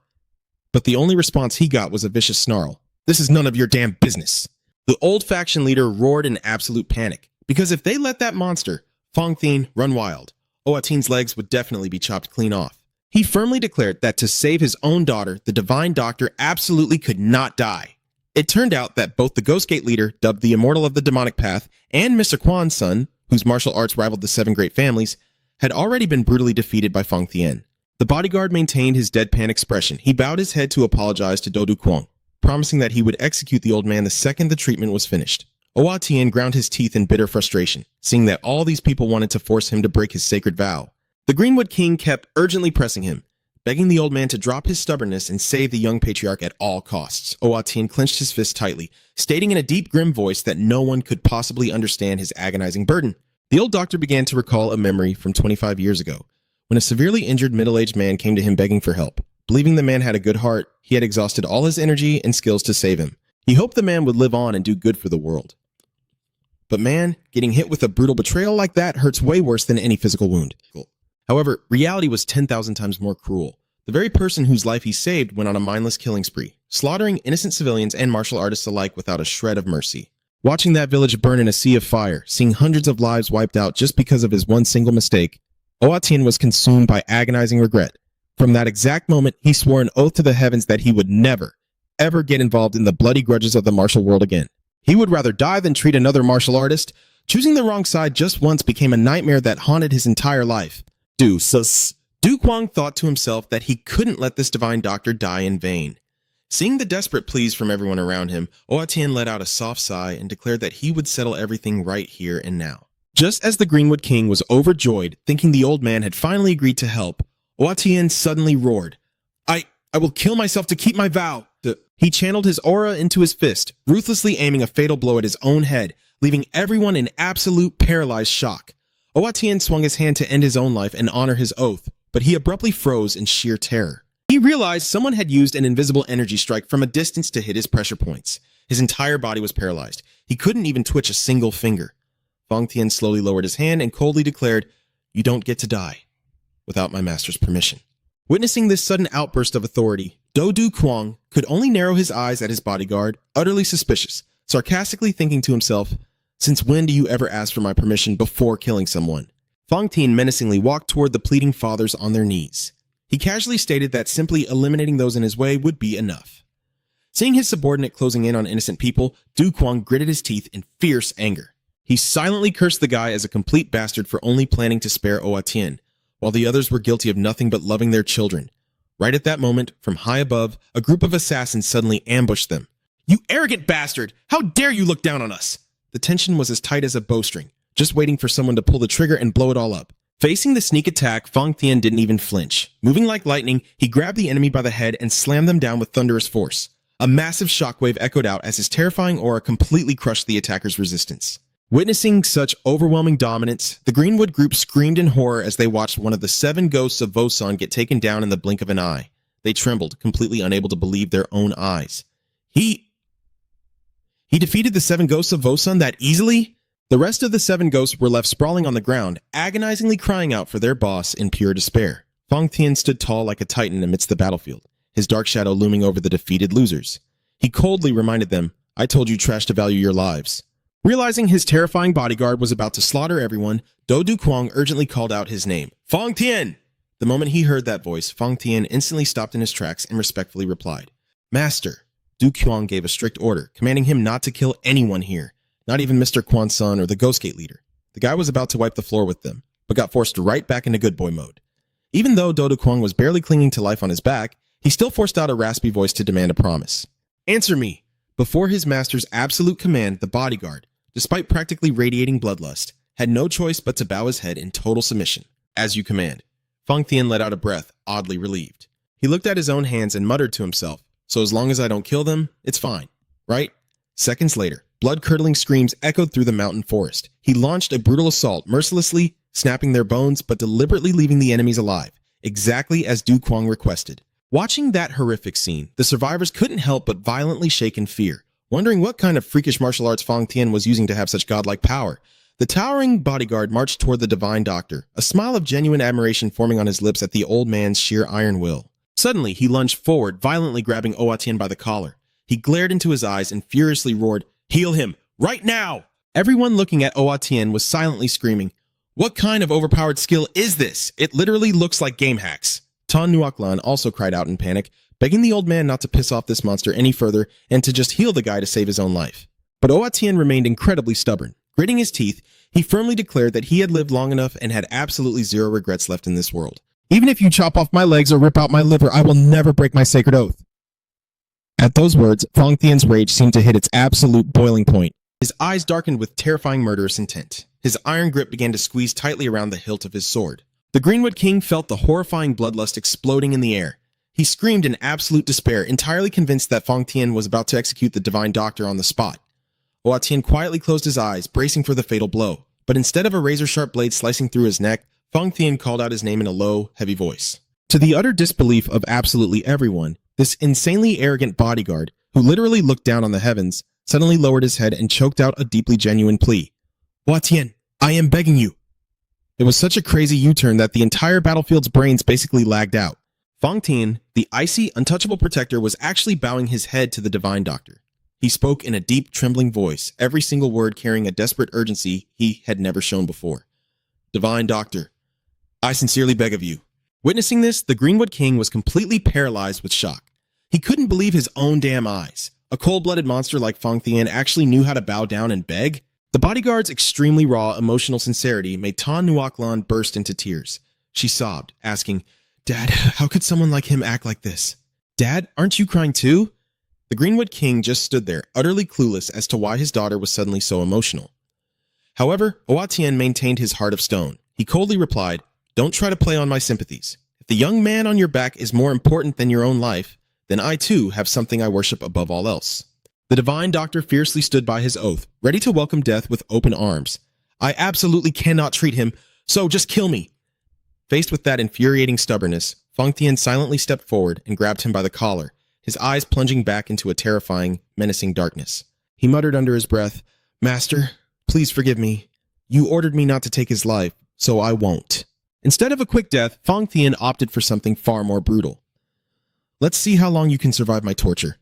But the only response he got was a vicious snarl. "This is none of your damn business." The old faction leader roared in absolute panic, because if they let that monster, Fang Tian, run wild, Owatin's legs would definitely be chopped clean off. He firmly declared that to save his own daughter, the Divine Doctor absolutely could not die. It turned out that both the Ghost Gate leader, dubbed the Immortal of the Demonic Path, and Mr. Quan-sun, whose martial arts rivaled the Seven Great Families, had already been brutally defeated by Fang Tian. The bodyguard maintained his deadpan expression. He bowed his head to apologize to Do Duquang, promising that he would execute the old man the second the treatment was finished. Owa Tian ground his teeth in bitter frustration, seeing that all these people wanted to force him to break his sacred vow. The Greenwood King kept urgently pressing him, begging the old man to drop his stubbornness and save the young patriarch at all costs. Owa Tian clenched his fist tightly, stating in a deep, grim voice that no one could possibly understand his agonizing burden. The old doctor began to recall a memory from 25 years ago, when a severely injured middle-aged man came to him begging for help. Believing the man had a good heart, he had exhausted all his energy and skills to save him. He hoped the man would live on and do good for the world. But man, getting hit with a brutal betrayal like that hurts way worse than any physical wound. However, reality was 10,000 times more cruel. The very person whose life he saved went on a mindless killing spree, slaughtering innocent civilians and martial artists alike without a shred of mercy. Watching that village burn in a sea of fire, seeing hundreds of lives wiped out just because of his one single mistake, Owa Tian was consumed by agonizing regret. From that exact moment, he swore an oath to the heavens that he would never, ever get involved in the bloody grudges of the martial world again. He would rather die than treat another martial artist. Choosing the wrong side just once became a nightmare that haunted his entire life. Du Quang thought to himself that he couldn't let this divine doctor die in vain. Seeing the desperate pleas from everyone around him, Owa Tian let out a soft sigh and declared that he would settle everything right here and now. Just as the Greenwood King was overjoyed, thinking the old man had finally agreed to help, Owa Tian suddenly roared, I will kill myself to keep my vow." He channeled his aura into his fist, ruthlessly aiming a fatal blow at his own head, leaving everyone in absolute paralyzed shock. Owa Tian swung his hand to end his own life and honor his oath, but he abruptly froze in sheer terror. He realized someone had used an invisible energy strike from a distance to hit his pressure points. His entire body was paralyzed. He couldn't even twitch a single finger. Fang Tian slowly lowered his hand and coldly declared, "You don't get to die without my master's permission." Witnessing this sudden outburst of authority, Do Duquang could only narrow his eyes at his bodyguard, utterly suspicious, sarcastically thinking to himself, "Since when do you ever ask for my permission before killing someone?" Fang Tian menacingly walked toward the pleading fathers on their knees. He casually stated that simply eliminating those in his way would be enough. Seeing his subordinate closing in on innocent people, Duquang gritted his teeth in fierce anger. He silently cursed the guy as a complete bastard for only planning to spare Owa Tian, while the others were guilty of nothing but loving their children. Right at that moment, from high above, a group of assassins suddenly ambushed them. "You arrogant bastard! How dare you look down on us!" The tension was as tight as a bowstring, just waiting for someone to pull the trigger and blow it all up. Facing the sneak attack, Fang Tian didn't even flinch. Moving like lightning, he grabbed the enemy by the head and slammed them down with thunderous force. A massive shockwave echoed out as his terrifying aura completely crushed the attacker's resistance. Witnessing such overwhelming dominance, the Greenwood group screamed in horror as they watched one of the 7 ghosts of Vosan get taken down in the blink of an eye. They trembled, completely unable to believe their own eyes. He defeated the 7 ghosts of Vosan that easily? The rest of the 7 ghosts were left sprawling on the ground, agonizingly crying out for their boss in pure despair. Fang Tian stood tall like a titan amidst the battlefield, his dark shadow looming over the defeated losers. He coldly reminded them, "I told you trash to value your lives." Realizing his terrifying bodyguard was about to slaughter everyone, Do Duquang urgently called out his name, "Fang Tian!" The moment he heard that voice, Fang Tian instantly stopped in his tracks and respectfully replied, "Master." Duquang gave a strict order, commanding him not to kill anyone here, not even Mr. Quan-sun or the Ghost Gate leader. The guy was about to wipe the floor with them, but got forced right back into good boy mode. Even though Do Duquang was barely clinging to life on his back, he still forced out a raspy voice to demand a promise. "Answer me!" Before his master's absolute command, the bodyguard, despite practically radiating bloodlust, had no choice but to bow his head in total submission. "As you command." Fang Tian let out a breath, oddly relieved. He looked at his own hands and muttered to himself, so as long as I don't kill them, it's fine, right? Seconds later, blood-curdling screams echoed through the mountain forest. He launched a brutal assault, mercilessly snapping their bones but deliberately leaving the enemies alive, exactly as Du Kuang requested. Watching that horrific scene, the survivors couldn't help but violently shake in fear, wondering what kind of freakish martial arts Fang Tian was using to have such godlike power. The towering bodyguard marched toward the divine doctor, a smile of genuine admiration forming on his lips at the old man's sheer iron will. Suddenly, he lunged forward, violently grabbing Owa Tian by the collar. He glared into his eyes and furiously roared, "Heal him, right now!" Everyone looking at Owa Tian was silently screaming, "What kind of overpowered skill is this? It literally looks like game hacks." Tan Nuaklan also cried out in panic, begging the old man not to piss off this monster any further and to just heal the guy to save his own life. But Owa Tian remained incredibly stubborn. Gritting his teeth, he firmly declared that he had lived long enough and had absolutely zero regrets left in this world. Even if you chop off my legs or rip out my liver, I will never break my sacred oath. At those words, Fang Tian's rage seemed to hit its absolute boiling point. His eyes darkened with terrifying murderous intent. His iron grip began to squeeze tightly around the hilt of his sword. The Greenwood King felt the horrifying bloodlust exploding in the air. He screamed in absolute despair, entirely convinced that Fang Tian was about to execute the divine doctor on the spot. Owa Tian quietly closed his eyes, bracing for the fatal blow. But instead of a razor-sharp blade slicing through his neck, Fang Tian called out his name in a low, heavy voice. To the utter disbelief of absolutely everyone, this insanely arrogant bodyguard, who literally looked down on the heavens, suddenly lowered his head and choked out a deeply genuine plea. "Owa Tian, I am begging you." It was such a crazy U-turn that the entire battlefield's brains basically lagged out. Fang Tian, the icy, untouchable protector, was actually bowing his head to the divine doctor. He spoke in a deep, trembling voice, every single word carrying a desperate urgency he had never shown before. "Divine doctor, I sincerely beg of you." Witnessing this, the Greenwood King was completely paralyzed with shock. He couldn't believe his own damn eyes. A cold-blooded monster like Fang Tian actually knew how to bow down and beg? The bodyguard's extremely raw, emotional sincerity made Tan Nuaklan burst into tears. She sobbed, asking, "Dad, how could someone like him act like this? Dad, aren't you crying too?" The Greenwood King just stood there, utterly clueless as to why his daughter was suddenly so emotional. However, Owa Tian maintained his heart of stone. He coldly replied, "Don't try to play on my sympathies. If the young man on your back is more important than your own life, then I too have something I worship above all else." The divine doctor fiercely stood by his oath, ready to welcome death with open arms. "I absolutely cannot treat him, so just kill me." Faced with that infuriating stubbornness, Fang Tian silently stepped forward and grabbed him by the collar, his eyes plunging back into a terrifying, menacing darkness. He muttered under his breath, "Master, please forgive me. You ordered me not to take his life, so I won't." Instead of a quick death, Fang Tian opted for something far more brutal. "Let's see how long you can survive my torture."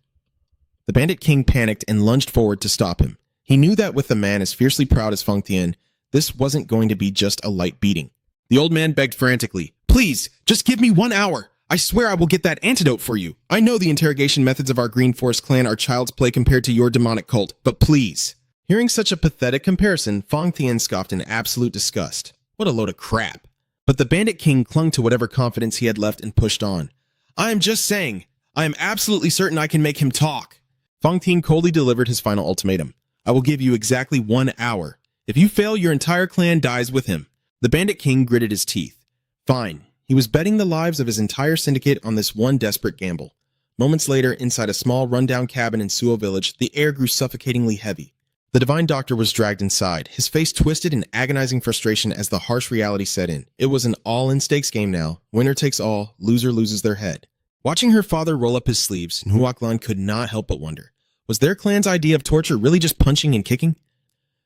The Bandit King panicked and lunged forward to stop him. He knew that with a man as fiercely proud as Fang Tian, this wasn't going to be just a light beating. The old man begged frantically, "Please, just give me 1 hour. I swear I will get that antidote for you. I know the interrogation methods of our Green Forest clan are child's play compared to your demonic cult, but please." Hearing such a pathetic comparison, Fang Tian scoffed in absolute disgust. What a load of crap. But the Bandit King clung to whatever confidence he had left and pushed on. "I am just saying, I am absolutely certain I can make him talk." Fang Tian coldly delivered his final ultimatum. "I will give you exactly 1 hour. If you fail, your entire clan dies with him." The Bandit King gritted his teeth. Fine. He was betting the lives of his entire syndicate on this one desperate gamble. Moments later, inside a small, rundown cabin in Suo Village, the air grew suffocatingly heavy. The divine doctor was dragged inside, his face twisted in agonizing frustration as the harsh reality set in. It was an all-in-stakes game now. Winner takes all, loser loses their head. Watching her father roll up his sleeves, Nuaklan could not help but wonder, was their clan's idea of torture really just punching and kicking?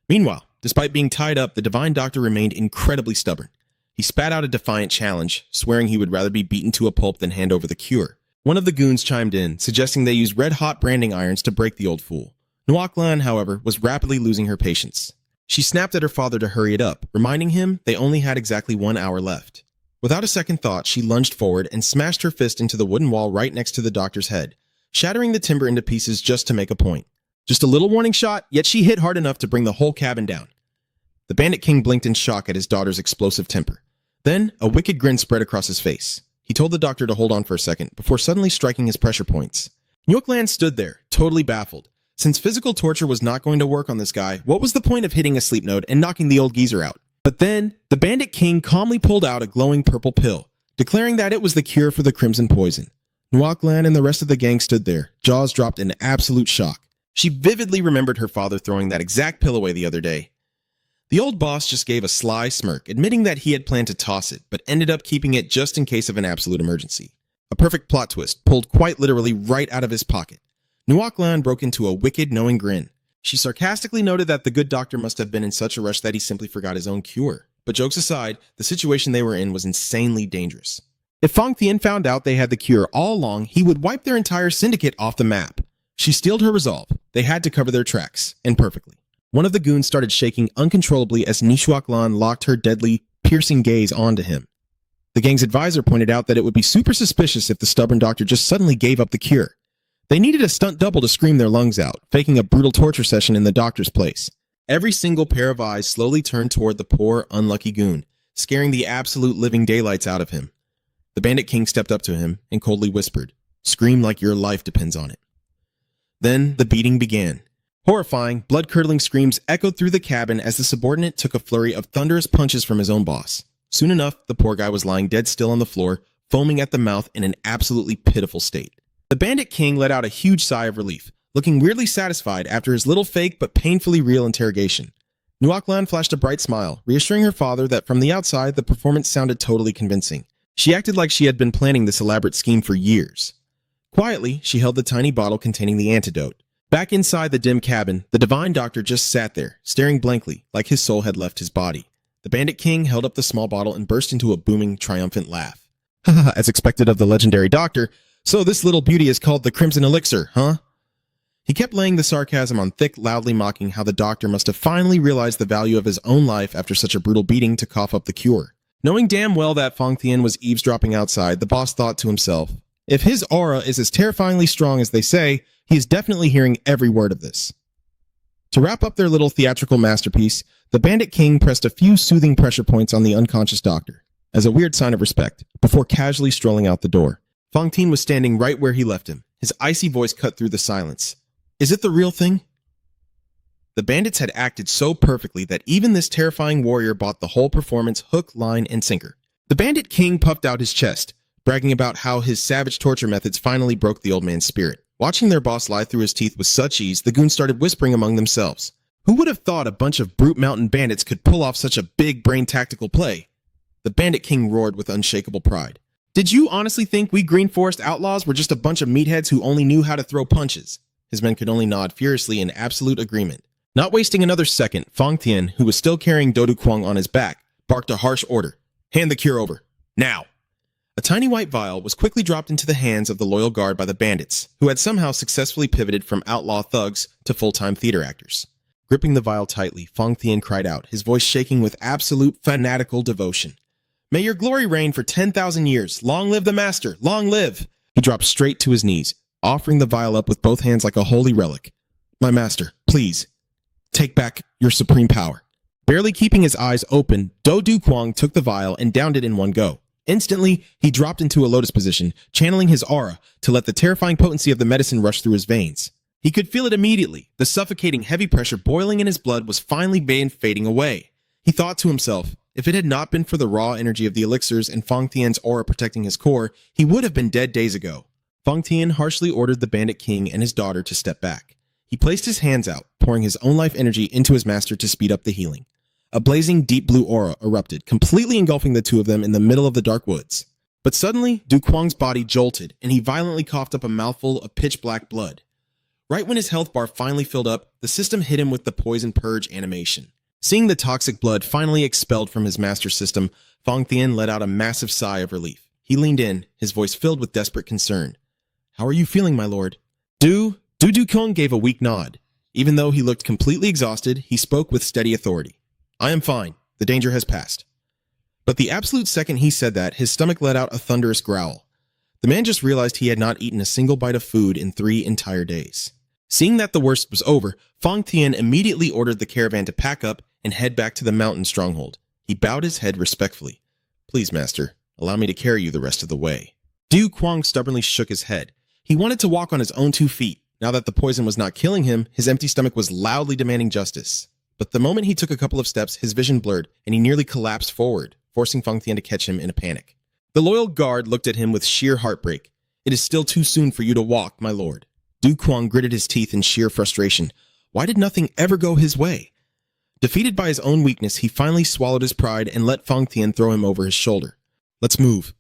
Meanwhile, despite being tied up, the divine doctor remained incredibly stubborn. He spat out a defiant challenge, swearing he would rather be beaten to a pulp than hand over the cure. One of the goons chimed in, suggesting they use red-hot branding irons to break the old fool. Nuaklan, however, was rapidly losing her patience. She snapped at her father to hurry it up, reminding him they only had exactly 1 hour left. Without a second thought, she lunged forward and smashed her fist into the wooden wall right next to the doctor's head, shattering the timber into pieces just to make a point. Just a little warning shot, yet she hit hard enough to bring the whole cabin down. The Bandit King blinked in shock at his daughter's explosive temper. Then, a wicked grin spread across his face. He told the doctor to hold on for a second, before suddenly striking his pressure points. Nuaklan stood there, totally baffled. Since physical torture was not going to work on this guy, what was the point of hitting a sleep node and knocking the old geezer out? But then, the Bandit King calmly pulled out a glowing purple pill. declaring that it was the cure for the crimson poison. Nuoklan and the rest of the gang stood there, jaws dropped in absolute shock. She vividly remembered her father throwing that exact pill away the other day. The old boss just gave a sly smirk, admitting that he had planned to toss it, but ended up keeping it just in case of an absolute emergency. A perfect plot twist, pulled quite literally right out of his pocket. Nuoklan broke into a wicked, knowing grin. She sarcastically noted that the good doctor must have been in such a rush that he simply forgot his own cure. But jokes aside, the situation they were in was insanely dangerous. If Fang Tian found out they had the cure all along, he would wipe their entire syndicate off the map. She steeled her resolve. They had to cover their tracks, and perfectly. One of the goons started shaking uncontrollably as Nishuaklan locked her deadly, piercing gaze onto him. The gang's advisor pointed out that it would be super suspicious if the stubborn doctor just suddenly gave up the cure. They needed a stunt double to scream their lungs out, faking a brutal torture session in the doctor's place. Every single pair of eyes slowly turned toward the poor, unlucky goon, scaring the absolute living daylights out of him. The Bandit King stepped up to him and coldly whispered, "Scream like your life depends on it." Then the beating began. Horrifying, blood-curdling screams echoed through the cabin as the subordinate took a flurry of thunderous punches from his own boss. Soon enough, the poor guy was lying dead still on the floor, foaming at the mouth in an absolutely pitiful state. The Bandit King let out a huge sigh of relief, looking weirdly satisfied after his little fake but painfully real interrogation. Nuoklan flashed a bright smile, reassuring her father that from the outside the performance sounded totally convincing. She acted like she had been planning this elaborate scheme for years. Quietly, she held the tiny bottle containing the antidote. Back inside the dim cabin, the divine doctor just sat there, staring blankly, like his soul had left his body. The Bandit King held up the small bottle and burst into a booming, triumphant laugh. "Haha, as expected of the legendary doctor, so this little beauty is called the Crimson Elixir, huh?" He kept laying the sarcasm on thick, loudly mocking how the doctor must have finally realized the value of his own life after such a brutal beating to cough up the cure. Knowing damn well that Fang Tian was eavesdropping outside, the boss thought to himself, if his aura is as terrifyingly strong as they say, he is definitely hearing every word of this. To wrap up their little theatrical masterpiece, the Bandit King pressed a few soothing pressure points on the unconscious doctor, as a weird sign of respect, before casually strolling out the door. Fang Tian was standing right where he left him, his icy voice cut through the silence. "Is it the real thing?" The bandits had acted so perfectly that even this terrifying warrior bought the whole performance hook, line, and sinker. The Bandit King puffed out his chest, bragging about how his savage torture methods finally broke the old man's spirit. Watching their boss lie through his teeth with such ease, the goons started whispering among themselves. Who would have thought a bunch of brute mountain bandits could pull off such a big brain tactical play? The Bandit King roared with unshakable pride. "Did you honestly think we Green Forest outlaws were just a bunch of meatheads who only knew how to throw punches?" His men could only nod furiously in absolute agreement. Not wasting another second, Fang Tian, who was still carrying Dodu Kwang on his back, barked a harsh order. "Hand the cure over. Now!" A tiny white vial was quickly dropped into the hands of the loyal guard by the bandits, who had somehow successfully pivoted from outlaw thugs to full-time theater actors. Gripping the vial tightly, Fang Tian cried out, his voice shaking with absolute fanatical devotion. "May your glory reign for 10,000 years. Long live the master. Long live!" He dropped straight to his knees, offering the vial up with both hands like a holy relic. "My master, please, take back your supreme power." Barely keeping his eyes open, Dodu Kwang took the vial and downed it in one go. Instantly, he dropped into a lotus position, channeling his aura to let the terrifying potency of the medicine rush through his veins. He could feel it immediately. The suffocating heavy pressure boiling in his blood was finally fading away. He thought to himself, if it had not been for the raw energy of the elixirs and Fang Tian's aura protecting his core, he would have been dead days ago. Fang Tian harshly ordered the Bandit King and his daughter to step back. He placed his hands out, pouring his own life energy into his master to speed up the healing. A blazing deep blue aura erupted, completely engulfing the two of them in the middle of the dark woods. But suddenly, Du Kwang's body jolted, and he violently coughed up a mouthful of pitch-black blood. Right when his health bar finally filled up, the system hit him with the poison purge animation. Seeing the toxic blood finally expelled from his master system, Fang Tian let out a massive sigh of relief. He leaned in, his voice filled with desperate concern. "How are you feeling, my lord?" Du Kwang gave a weak nod. Even though he looked completely exhausted, he spoke with steady authority. "I am fine. The danger has passed." But the absolute second he said that, his stomach let out a thunderous growl. The man just realized he had not eaten a single bite of food in 3 entire days. Seeing that the worst was over, Fang Tian immediately ordered the caravan to pack up and head back to the mountain stronghold. He bowed his head respectfully. "Please, master, allow me to carry you the rest of the way." Du Kwang stubbornly shook his head. He wanted to walk on his own 2 feet. Now that the poison was not killing him, his empty stomach was loudly demanding justice. But the moment he took a couple of steps, his vision blurred, and he nearly collapsed forward, forcing Fang Tian to catch him in a panic. The loyal guard looked at him with sheer heartbreak. It is still too soon for you to walk, my lord. Du Kwang gritted his teeth in sheer frustration. Why did nothing ever go his way? Defeated by his own weakness, he finally swallowed his pride and let Fang Tian throw him over his shoulder. Let's move.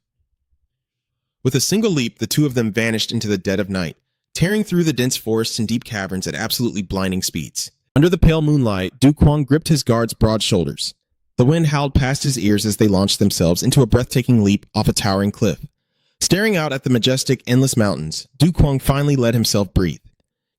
With a single leap, the two of them vanished into the dead of night, tearing through the dense forests and deep caverns at absolutely blinding speeds. Under the pale moonlight, Du Kwang gripped his guard's broad shoulders. The wind howled past his ears as they launched themselves into a breathtaking leap off a towering cliff. Staring out at the majestic, endless mountains, Du Kwang finally let himself breathe.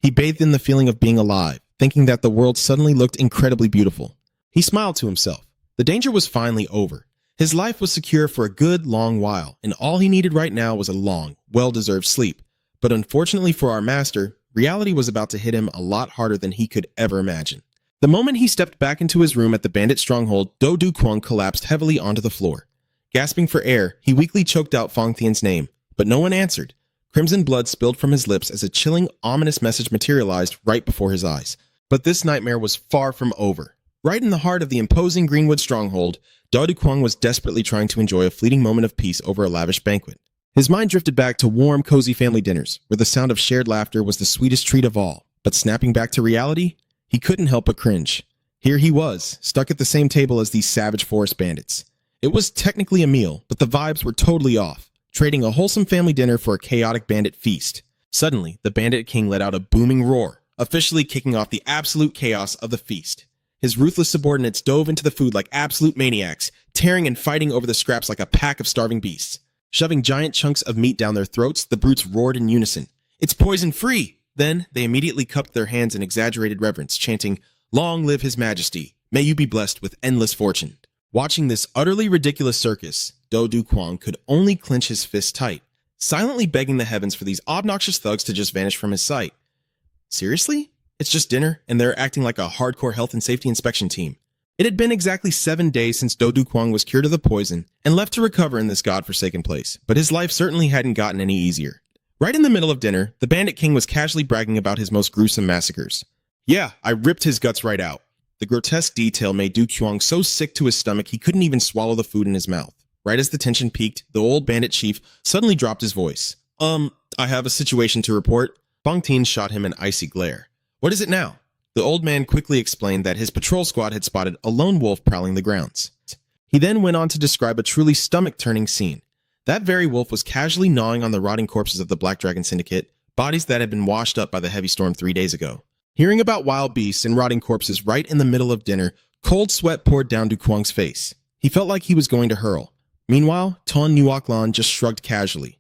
He bathed in the feeling of being alive, thinking that the world suddenly looked incredibly beautiful. He smiled to himself. The danger was finally over. His life was secure for a good, long while, and all he needed right now was a long, well-deserved sleep. But unfortunately for our master, reality was about to hit him a lot harder than he could ever imagine. The moment he stepped back into his room at the bandit stronghold, Du Kwang collapsed heavily onto the floor. Gasping for air, he weakly choked out Fang Tian's name, but no one answered. Crimson blood spilled from his lips as a chilling, ominous message materialized right before his eyes. But this nightmare was far from over. Right in the heart of the imposing Greenwood stronghold, Du Kwang was desperately trying to enjoy a fleeting moment of peace over a lavish banquet. His mind drifted back to warm, cozy family dinners, where the sound of shared laughter was the sweetest treat of all. But snapping back to reality, he couldn't help but cringe. Here he was, stuck at the same table as these savage forest bandits. It was technically a meal, but the vibes were totally off, trading a wholesome family dinner for a chaotic bandit feast. Suddenly, the bandit king let out a booming roar, officially kicking off the absolute chaos of the feast. His ruthless subordinates dove into the food like absolute maniacs, tearing and fighting over the scraps like a pack of starving beasts. Shoving giant chunks of meat down their throats, the brutes roared in unison. It's poison-free! Then, they immediately cupped their hands in exaggerated reverence, chanting, Long live His Majesty! May you be blessed with endless fortune. Watching this utterly ridiculous circus, Du Kwang could only clench his fists tight, silently begging the heavens for these obnoxious thugs to just vanish from his sight. Seriously? It's just dinner, and they're acting like a hardcore health and safety inspection team. It had been exactly 7 days since Du Kwang was cured of the poison and left to recover in this godforsaken place, but his life certainly hadn't gotten any easier. Right in the middle of dinner, the Bandit King was casually bragging about his most gruesome massacres. Yeah, I ripped his guts right out. The grotesque detail made Du Kwang so sick to his stomach he couldn't even swallow the food in his mouth. Right as the tension peaked, the old bandit chief suddenly dropped his voice. I have a situation to report. Fang Tian shot him an icy glare. What is it now? The old man quickly explained that his patrol squad had spotted a lone wolf prowling the grounds. He then went on to describe a truly stomach-turning scene. That very wolf was casually gnawing on the rotting corpses of the Black Dragon Syndicate, bodies that had been washed up by the heavy storm 3 days ago. Hearing about wild beasts and rotting corpses right in the middle of dinner, cold sweat poured down Du Kwang's face. He felt like he was going to hurl. Meanwhile, Ton Nuoklan just shrugged casually.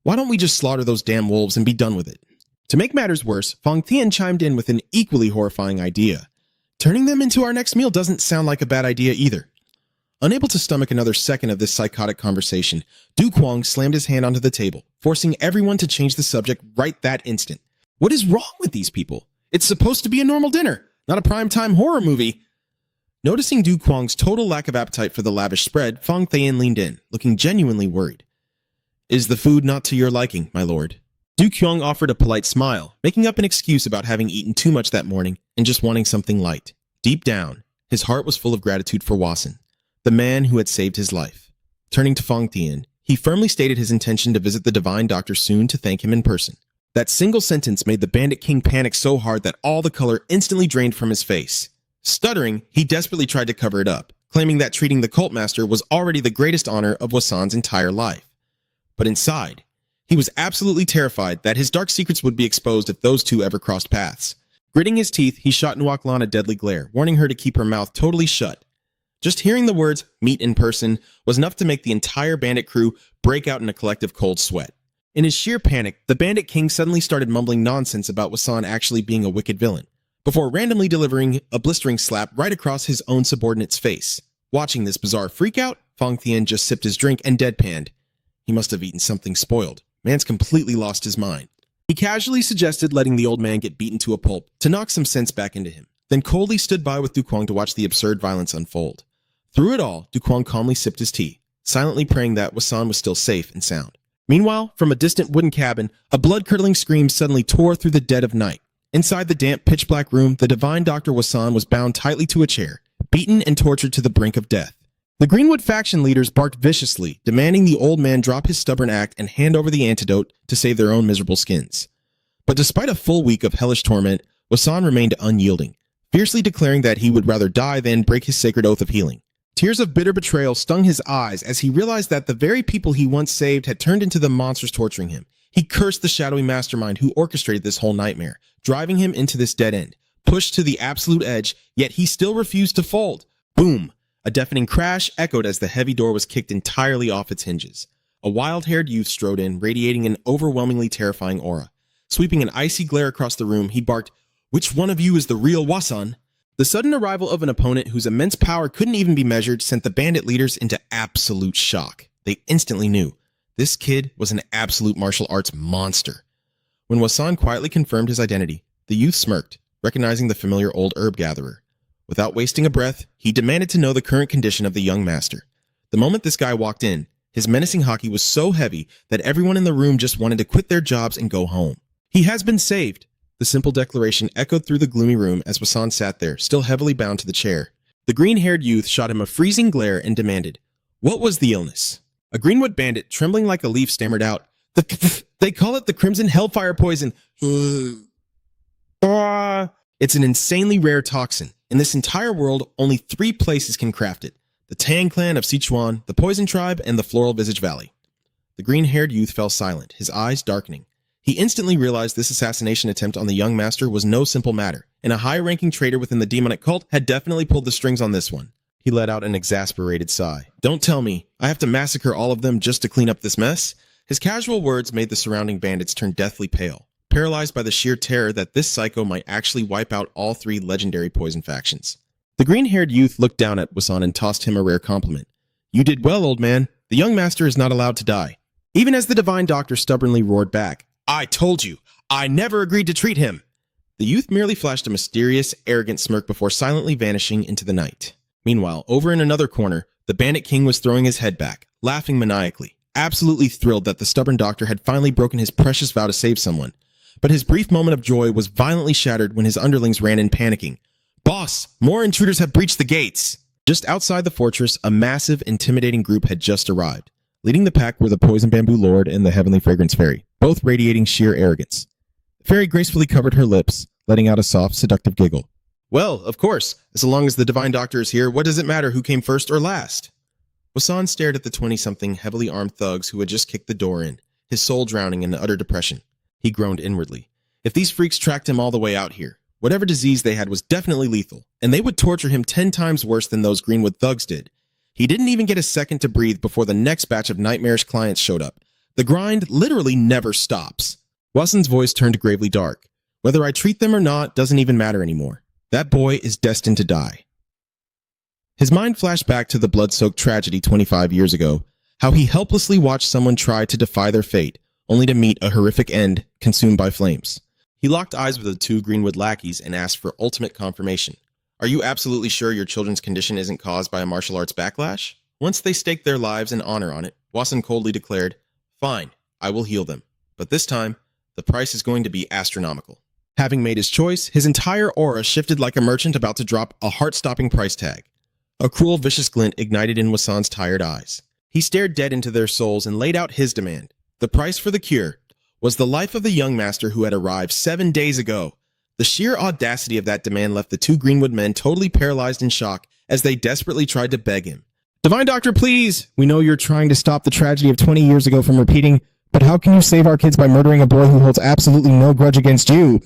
Why don't we just slaughter those damn wolves and be done with it? To make matters worse, Fang Tian chimed in with an equally horrifying idea. Turning them into our next meal doesn't sound like a bad idea either. Unable to stomach another second of this psychotic conversation, Du Kwang slammed his hand onto the table, forcing everyone to change the subject right that instant. What is wrong with these people? It's supposed to be a normal dinner, not a primetime horror movie. Noticing Du Kwang's total lack of appetite for the lavish spread, Fang Tian leaned in, looking genuinely worried. Is the food not to your liking, my lord? Du Kwang offered a polite smile, making up an excuse about having eaten too much that morning and just wanting something light. Deep down, his heart was full of gratitude for Wasan, the man who had saved his life. Turning to Fang Tian, he firmly stated his intention to visit the divine doctor soon to thank him in person. That single sentence made the Bandit King panic so hard that all the color instantly drained from his face. Stuttering, he desperately tried to cover it up, claiming that treating the cult master was already the greatest honor of Wasan's entire life. But inside, he was absolutely terrified that his dark secrets would be exposed if those two ever crossed paths. Gritting his teeth, he shot Nuoklan a deadly glare, warning her to keep her mouth totally shut. Just hearing the words, meet in person, was enough to make the entire bandit crew break out in a collective cold sweat. In his sheer panic, the Bandit King suddenly started mumbling nonsense about Wasan actually being a wicked villain, before randomly delivering a blistering slap right across his own subordinate's face. Watching this bizarre freakout, Fang Tian just sipped his drink and deadpanned. He must have eaten something spoiled. Man's completely lost his mind. He casually suggested letting the old man get beaten to a pulp to knock some sense back into him, then coldly stood by with Du Kwang to watch the absurd violence unfold. Through it all, Du Kwang calmly sipped his tea, silently praying that Wasan was still safe and sound. Meanwhile, from a distant wooden cabin, a blood-curdling scream suddenly tore through the dead of night. Inside the damp, pitch-black room, the divine Dr. Wasan was bound tightly to a chair, beaten and tortured to the brink of death. The Greenwood faction leaders barked viciously, demanding the old man drop his stubborn act and hand over the antidote to save their own miserable skins. But despite a full week of hellish torment, Wasan remained unyielding, fiercely declaring that he would rather die than break his sacred oath of healing. Tears of bitter betrayal stung his eyes as he realized that the very people he once saved had turned into the monsters torturing him. He cursed the shadowy mastermind who orchestrated this whole nightmare, driving him into this dead end, pushed to the absolute edge, yet he still refused to fold. Boom! A deafening crash echoed as the heavy door was kicked entirely off its hinges. A wild-haired youth strode in, radiating an overwhelmingly terrifying aura. Sweeping an icy glare across the room, he barked, "Which one of you is the real Wasan?" The sudden arrival of an opponent whose immense power couldn't even be measured sent the bandit leaders into absolute shock. They instantly knew this kid was an absolute martial arts monster. When Wasan quietly confirmed his identity, the youth smirked, recognizing the familiar old herb gatherer. Without wasting a breath, he demanded to know the current condition of the young master. The moment this guy walked in, his menacing haki was so heavy that everyone in the room just wanted to quit their jobs and go home. "He has been saved." The simple declaration echoed through the gloomy room as Wasan sat there, still heavily bound to the chair. The green-haired youth shot him a freezing glare and demanded, "What was the illness?" A Greenwood bandit, trembling like a leaf, stammered out, They call it the Crimson Hellfire Poison. It's an insanely rare toxin. In this entire world, only 3 places can craft it. The Tang clan of Sichuan, the Poison Tribe, and the Floral Visage Valley." The green-haired youth fell silent, his eyes darkening. He instantly realized this assassination attempt on the young master was no simple matter, and a high-ranking traitor within the demonic cult had definitely pulled the strings on this one. He let out an exasperated sigh. "Don't tell me I have to massacre all of them just to clean up this mess?" His casual words made the surrounding bandits turn deathly pale, paralyzed by the sheer terror that this psycho might actually wipe out all 3 legendary poison factions. The green-haired youth looked down at Wasan and tossed him a rare compliment. "You did well, old man. The young master is not allowed to die." Even as the divine doctor stubbornly roared back, "I told you, I never agreed to treat him." The youth merely flashed a mysterious, arrogant smirk before silently vanishing into the night. Meanwhile, over in another corner, the bandit king was throwing his head back, laughing maniacally, absolutely thrilled that the stubborn doctor had finally broken his precious vow to save someone. But his brief moment of joy was violently shattered when his underlings ran in panicking. "Boss, more intruders have breached the gates!" Just outside the fortress, a massive, intimidating group had just arrived. Leading the pack were the Poison Bamboo Lord and the Heavenly Fragrance Fairy, both radiating sheer arrogance. The fairy gracefully covered her lips, letting out a soft, seductive giggle. "Well, of course, as long as the Divine Doctor is here, what does it matter who came first or last?" Wasan stared at the 20-something heavily armed thugs who had just kicked the door in, his soul drowning in utter depression. He groaned inwardly. If these freaks tracked him all the way out here, whatever disease they had was definitely lethal, and they would torture him 10 times worse than those Greenwood thugs did. He didn't even get a second to breathe before the next batch of nightmarish clients showed up. The grind literally never stops. Wasan's voice turned gravely dark. "Whether I treat them or not doesn't even matter anymore. That boy is destined to die." His mind flashed back to the blood-soaked tragedy 25 years ago, how he helplessly watched someone try to defy their fate, only to meet a horrific end consumed by flames. He locked eyes with the 2 Greenwood lackeys and asked for ultimate confirmation. "Are you absolutely sure your children's condition isn't caused by a martial arts backlash?" Once they staked their lives and honor on it, Wasan coldly declared, "Fine, I will heal them. But this time, the price is going to be astronomical." Having made his choice, his entire aura shifted like a merchant about to drop a heart-stopping price tag. A cruel, vicious glint ignited in Wasan's tired eyes. He stared dead into their souls and laid out his demand. The price for the cure was the life of the young master who had arrived 7 days ago. The sheer audacity of that demand left the 2 Greenwood men totally paralyzed in shock as they desperately tried to beg him. "Divine Doctor, please! We know you're trying to stop the tragedy of 20 years ago from repeating, but how can you save our kids by murdering a boy who holds absolutely no grudge against you?"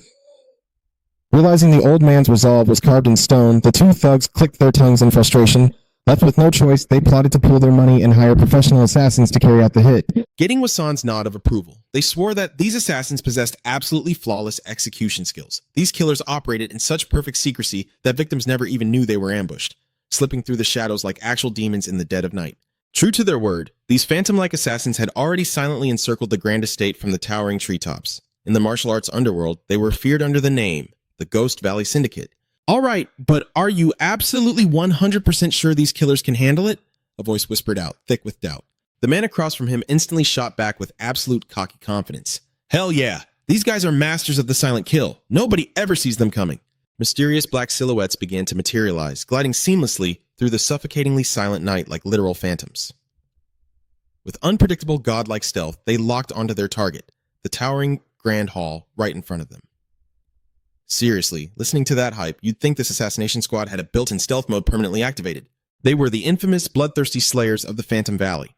Realizing the old man's resolve was carved in stone, the 2 thugs clicked their tongues in frustration. Left with no choice, they plotted to pool their money and hire professional assassins to carry out the hit. Getting Wasan's nod of approval, they swore that these assassins possessed absolutely flawless execution skills. These killers operated in such perfect secrecy that victims never even knew they were ambushed, slipping through the shadows like actual demons in the dead of night. True to their word, these phantom-like assassins had already silently encircled the grand estate from the towering treetops. In the martial arts underworld, they were feared under the name, the Ghost Valley Syndicate. "All right, but are you absolutely 100% sure these killers can handle it?" a voice whispered out, thick with doubt. The man across from him instantly shot back with absolute cocky confidence. "Hell yeah, these guys are masters of the silent kill. Nobody ever sees them coming." Mysterious black silhouettes began to materialize, gliding seamlessly through the suffocatingly silent night like literal phantoms. With unpredictable godlike stealth, they locked onto their target, the towering grand hall right in front of them. Seriously, listening to that hype, you'd think this assassination squad had a built-in stealth mode permanently activated. They were the infamous bloodthirsty slayers of the Phantom Valley.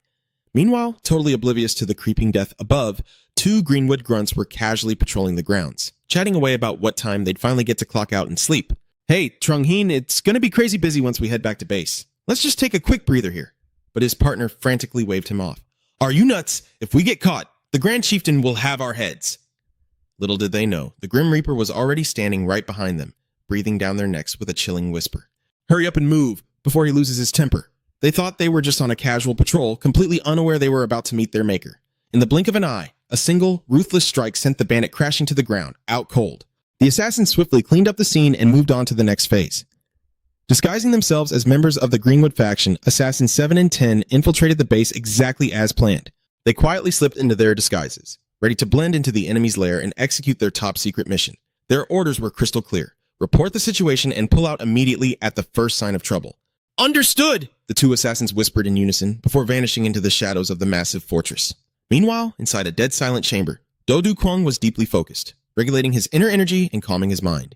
Meanwhile, totally oblivious to the creeping death above, two Greenwood grunts were casually patrolling the grounds, chatting away about what time they'd finally get to clock out and sleep. Hey, Trung-Heen, it's gonna be crazy busy once we head back to base. Let's just take a quick breather here. But his partner frantically waved him off. Are you nuts? If we get caught, the Grand Chieftain will have our heads. Little did they know, the Grim Reaper was already standing right behind them, breathing down their necks with a chilling whisper. Hurry up and move, before he loses his temper. They thought they were just on a casual patrol, completely unaware they were about to meet their maker. In the blink of an eye, a single, ruthless strike sent the bandit crashing to the ground, out cold. The assassins swiftly cleaned up the scene and moved on to the next phase. Disguising themselves as members of the Greenwood faction, Assassins 7 and 10 infiltrated the base exactly as planned. They quietly slipped into their disguises, ready to blend into the enemy's lair and execute their top-secret mission. Their orders were crystal clear. Report the situation and pull out immediately at the first sign of trouble. Understood! The two assassins whispered in unison before vanishing into the shadows of the massive fortress. Meanwhile, inside a dead-silent chamber, Do Kwang was deeply focused, regulating his inner energy and calming his mind.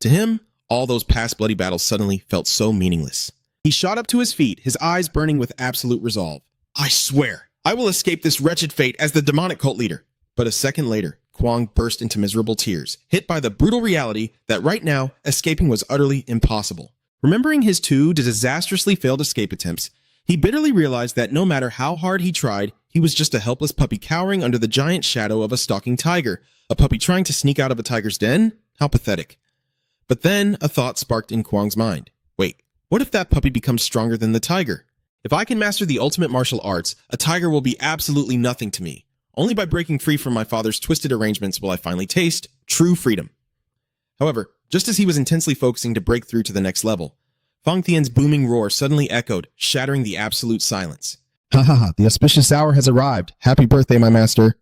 To him, all those past bloody battles suddenly felt so meaningless. He shot up to his feet, his eyes burning with absolute resolve. I swear, I will escape this wretched fate as the demonic cult leader. But a second later, Kwang burst into miserable tears, hit by the brutal reality that right now, escaping was utterly impossible. Remembering his two disastrously failed escape attempts, he bitterly realized that no matter how hard he tried, he was just a helpless puppy cowering under the giant shadow of a stalking tiger. A puppy trying to sneak out of a tiger's den? How pathetic. But then a thought sparked in Kwang's mind. Wait, what if that puppy becomes stronger than the tiger? If I can master the ultimate martial arts, a tiger will be absolutely nothing to me. Only by breaking free from my father's twisted arrangements will I finally taste true freedom. However, just as he was intensely focusing to break through to the next level, Fang Tian's booming roar suddenly echoed, shattering the absolute silence. Ha ha ha, the auspicious hour has arrived. Happy birthday, my master.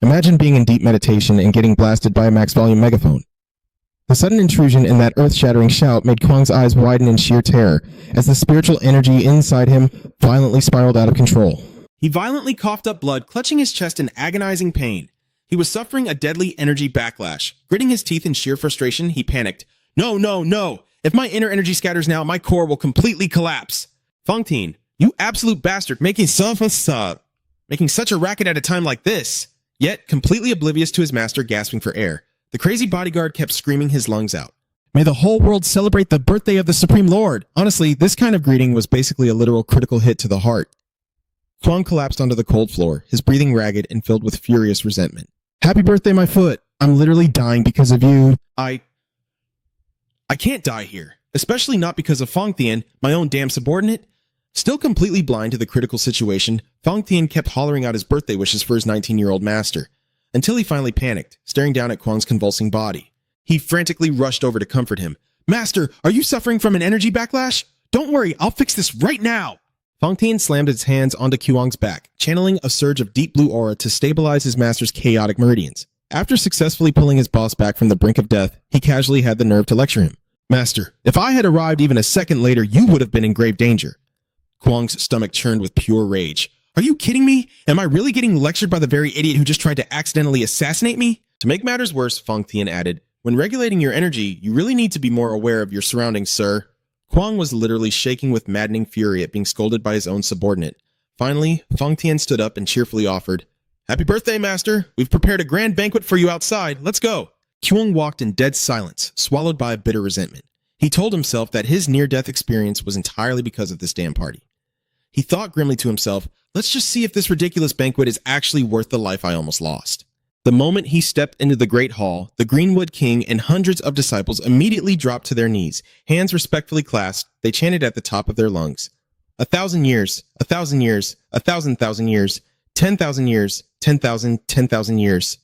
Imagine being in deep meditation and getting blasted by a max volume megaphone. The sudden intrusion in that earth-shattering shout made Kwang's eyes widen in sheer terror, as the spiritual energy inside him violently spiraled out of control. He violently coughed up blood, clutching his chest in agonizing pain. He was suffering a deadly energy backlash. Gritting his teeth in sheer frustration, he panicked. No, no, no! If my inner energy scatters now, my core will completely collapse. Fang Tian, you absolute bastard, making such a racket at a time like this. Yet, completely oblivious to his master gasping for air, the crazy bodyguard kept screaming his lungs out. May the whole world celebrate the birthday of the Supreme Lord. Honestly, this kind of greeting was basically a literal critical hit to the heart. Kwang collapsed onto the cold floor, his breathing ragged and filled with furious resentment. Happy birthday, my foot. I'm literally dying because of you. I can't die here, especially not because of Fang Tian, my own damn subordinate. Still completely blind to the critical situation, Fang Tian kept hollering out his birthday wishes for his 19-year-old master, until he finally panicked, staring down at Kwang's convulsing body. He frantically rushed over to comfort him. Master, are you suffering from an energy backlash? Don't worry, I'll fix this right now. Fang Tian slammed his hands onto Kwang's back, channeling a surge of deep blue aura to stabilize his master's chaotic meridians. After successfully pulling his boss back from the brink of death, he casually had the nerve to lecture him. Master, if I had arrived even a second later, you would have been in grave danger. Kwang's stomach churned with pure rage. Are you kidding me? Am I really getting lectured by the very idiot who just tried to accidentally assassinate me? To make matters worse, Fang Tian added, when regulating your energy, you really need to be more aware of your surroundings, sir. Kwang was literally shaking with maddening fury at being scolded by his own subordinate. Finally, Fang Tian stood up and cheerfully offered, Happy birthday, master. We've prepared a grand banquet for you outside. Let's go. Kwang walked in dead silence, swallowed by a bitter resentment. He told himself that his near-death experience was entirely because of this damn party. He thought grimly to himself, let's just see if this ridiculous banquet is actually worth the life I almost lost. The moment he stepped into the Great Hall, the Greenwood King and hundreds of disciples immediately dropped to their knees, hands respectfully clasped. They chanted at the top of their lungs. 1,000 years, 1,000 years, 1,000,000 years, 10,000 years, 10,000, 10,000 years.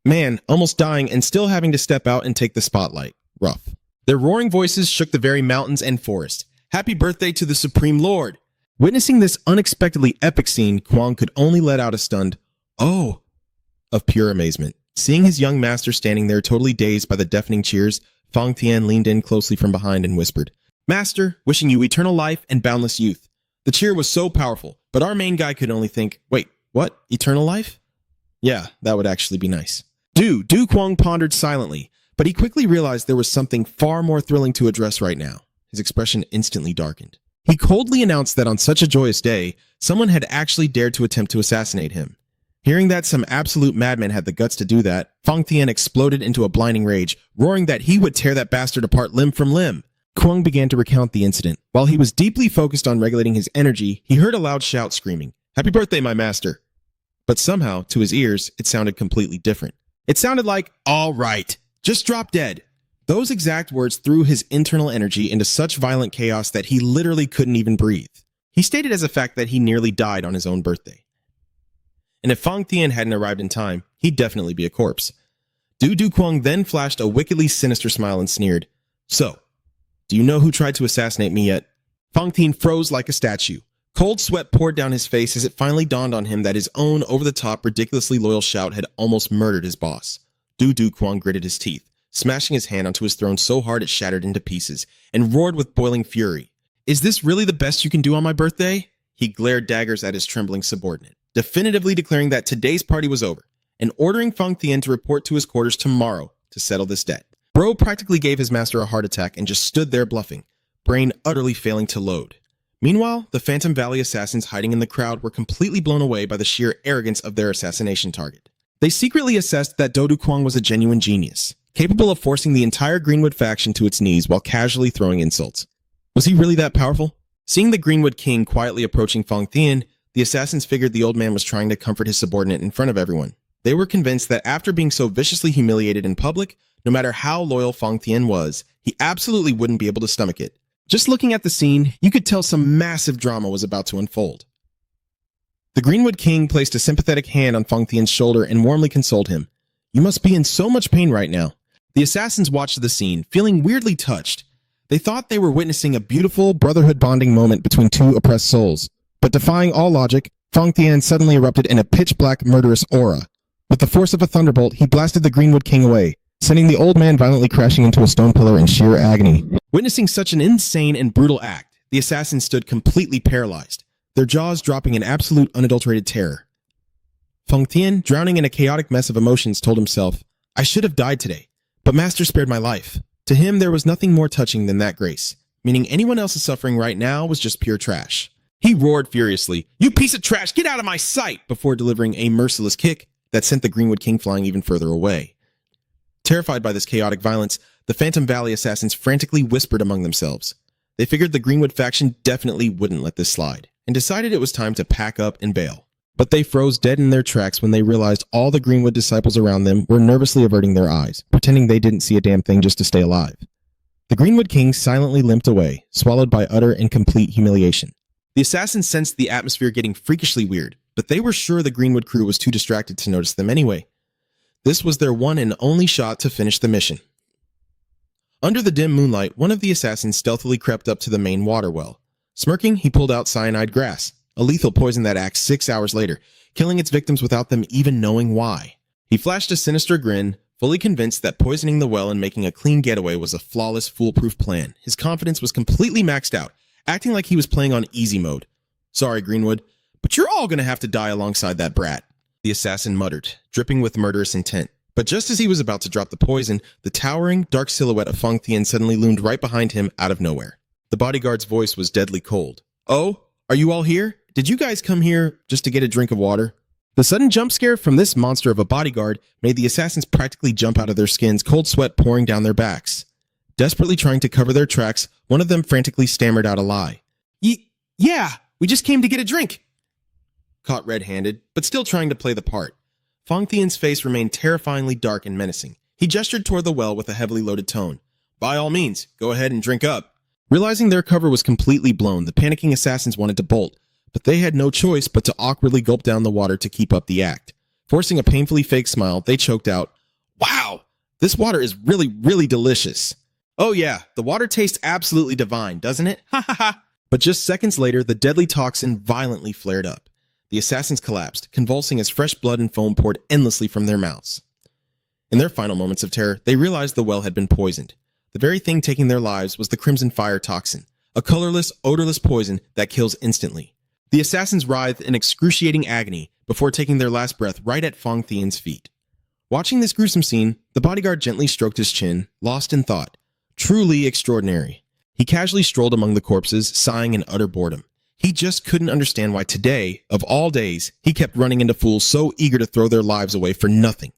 Man, almost dying and still having to step out and take the spotlight. Rough. Their roaring voices shook the very mountains and forest. Happy birthday to the Supreme Lord! Witnessing this unexpectedly epic scene, Kwang could only let out a stunned, "Oh!" of pure amazement. Seeing his young master standing there totally dazed by the deafening cheers, Fang Tian leaned in closely from behind and whispered, Master, wishing you eternal life and boundless youth. The cheer was so powerful, but our main guy could only think, wait, what? Eternal life? Yeah, that would actually be nice. Du Kwang pondered silently, but he quickly realized there was something far more thrilling to address right now. His expression instantly darkened. He coldly announced that on such a joyous day, someone had actually dared to attempt to assassinate him. Hearing that some absolute madman had the guts to do that, Fang Tian exploded into a blinding rage, roaring that he would tear that bastard apart limb from limb. Kwang began to recount the incident. While he was deeply focused on regulating his energy, he heard a loud shout screaming, "Happy birthday, my master!" But somehow, to his ears, it sounded completely different. It sounded like, "All right, just drop dead." Those exact words threw his internal energy into such violent chaos that he literally couldn't even breathe. He stated as a fact that he nearly died on his own birthday. And if Fang Tian hadn't arrived in time, he'd definitely be a corpse. Du Kwang then flashed a wickedly sinister smile and sneered, "So, do you know who tried to assassinate me yet?" Fang Tian froze like a statue. Cold sweat poured down his face as it finally dawned on him that his own over-the-top, ridiculously loyal shout had almost murdered his boss. Du Kwang gritted his teeth, smashing his hand onto his throne so hard it shattered into pieces, and roared with boiling fury. "Is this really the best you can do on my birthday?" He glared daggers at his trembling subordinate, definitively declaring that today's party was over, and ordering Fang Tian to report to his quarters tomorrow to settle this debt. Bro practically gave his master a heart attack and just stood there bluffing, brain utterly failing to load. Meanwhile, the Phantom Valley assassins hiding in the crowd were completely blown away by the sheer arrogance of their assassination target. They secretly assessed that Du Kwang was a genuine genius, capable of forcing the entire Greenwood faction to its knees while casually throwing insults. Was he really that powerful? Seeing the Greenwood King quietly approaching Fang Tian, the assassins figured the old man was trying to comfort his subordinate in front of everyone. They were convinced that after being so viciously humiliated in public, no matter how loyal Fang Tian was, he absolutely wouldn't be able to stomach it. Just looking at the scene, you could tell some massive drama was about to unfold. The Greenwood King placed a sympathetic hand on Fang Tian's shoulder and warmly consoled him. "You must be in so much pain right now." The assassins watched the scene, feeling weirdly touched. They thought they were witnessing a beautiful brotherhood bonding moment between two oppressed souls. But defying all logic, Fang Tian suddenly erupted in a pitch-black murderous aura. With the force of a thunderbolt, he blasted the Greenwood King away, sending the old man violently crashing into a stone pillar in sheer agony. Witnessing such an insane and brutal act, the assassins stood completely paralyzed, their jaws dropping in absolute unadulterated terror. Fang Tian, drowning in a chaotic mess of emotions, told himself, "I should have died today, but Master spared my life." To him, there was nothing more touching than that grace, meaning anyone else's suffering right now was just pure trash. He roared furiously, "You piece of trash, get out of my sight!" before delivering a merciless kick that sent the Greenwood King flying even further away. Terrified by this chaotic violence, the Phantom Valley assassins frantically whispered among themselves. They figured the Greenwood faction definitely wouldn't let this slide, and decided it was time to pack up and bail. But they froze dead in their tracks when they realized all the Greenwood disciples around them were nervously averting their eyes, pretending they didn't see a damn thing just to stay alive. The Greenwood King silently limped away, swallowed by utter and complete humiliation. The assassins sensed the atmosphere getting freakishly weird, but they were sure the Greenwood crew was too distracted to notice them anyway. This was their one and only shot to finish the mission. Under the dim moonlight, one of the assassins stealthily crept up to the main water well. Smirking, he pulled out cyanide grass, a lethal poison that acts 6 hours later, killing its victims without them even knowing why. He flashed a sinister grin, fully convinced that poisoning the well and making a clean getaway was a flawless, foolproof plan. His confidence was completely maxed out, acting like he was playing on easy mode. "Sorry, Greenwood, but you're all gonna have to die alongside that brat," the assassin muttered, dripping with murderous intent. But just as he was about to drop the poison, the towering, dark silhouette of Fang Tian suddenly loomed right behind him out of nowhere. The bodyguard's voice was deadly cold. "Oh, are you all here? Did you guys come here just to get a drink of water?" The sudden jump scare from this monster of a bodyguard made the assassins practically jump out of their skins, cold sweat pouring down their backs. Desperately trying to cover their tracks, one of them frantically stammered out a lie. Yeah, we just came to get a drink." Caught red-handed, but still trying to play the part, Fang Tian's face remained terrifyingly dark and menacing. He gestured toward the well with a heavily loaded tone. "By all means, go ahead and drink up." Realizing their cover was completely blown, the panicking assassins wanted to bolt, but they had no choice but to awkwardly gulp down the water to keep up the act. Forcing a painfully fake smile, they choked out, "Wow, this water is really, really delicious." "Oh yeah, the water tastes absolutely divine, doesn't it? Ha ha ha." But just seconds later, the deadly toxin violently flared up. The assassins collapsed, convulsing as fresh blood and foam poured endlessly from their mouths. In their final moments of terror, they realized the well had been poisoned. The very thing taking their lives was the crimson fire toxin, a colorless, odorless poison that kills instantly. The assassins writhed in excruciating agony before taking their last breath right at Fong Thien's feet. Watching this gruesome scene, the bodyguard gently stroked his chin, lost in thought. Truly extraordinary. He casually strolled among the corpses, sighing in utter boredom. He just couldn't understand why today, of all days, he kept running into fools so eager to throw their lives away for nothing.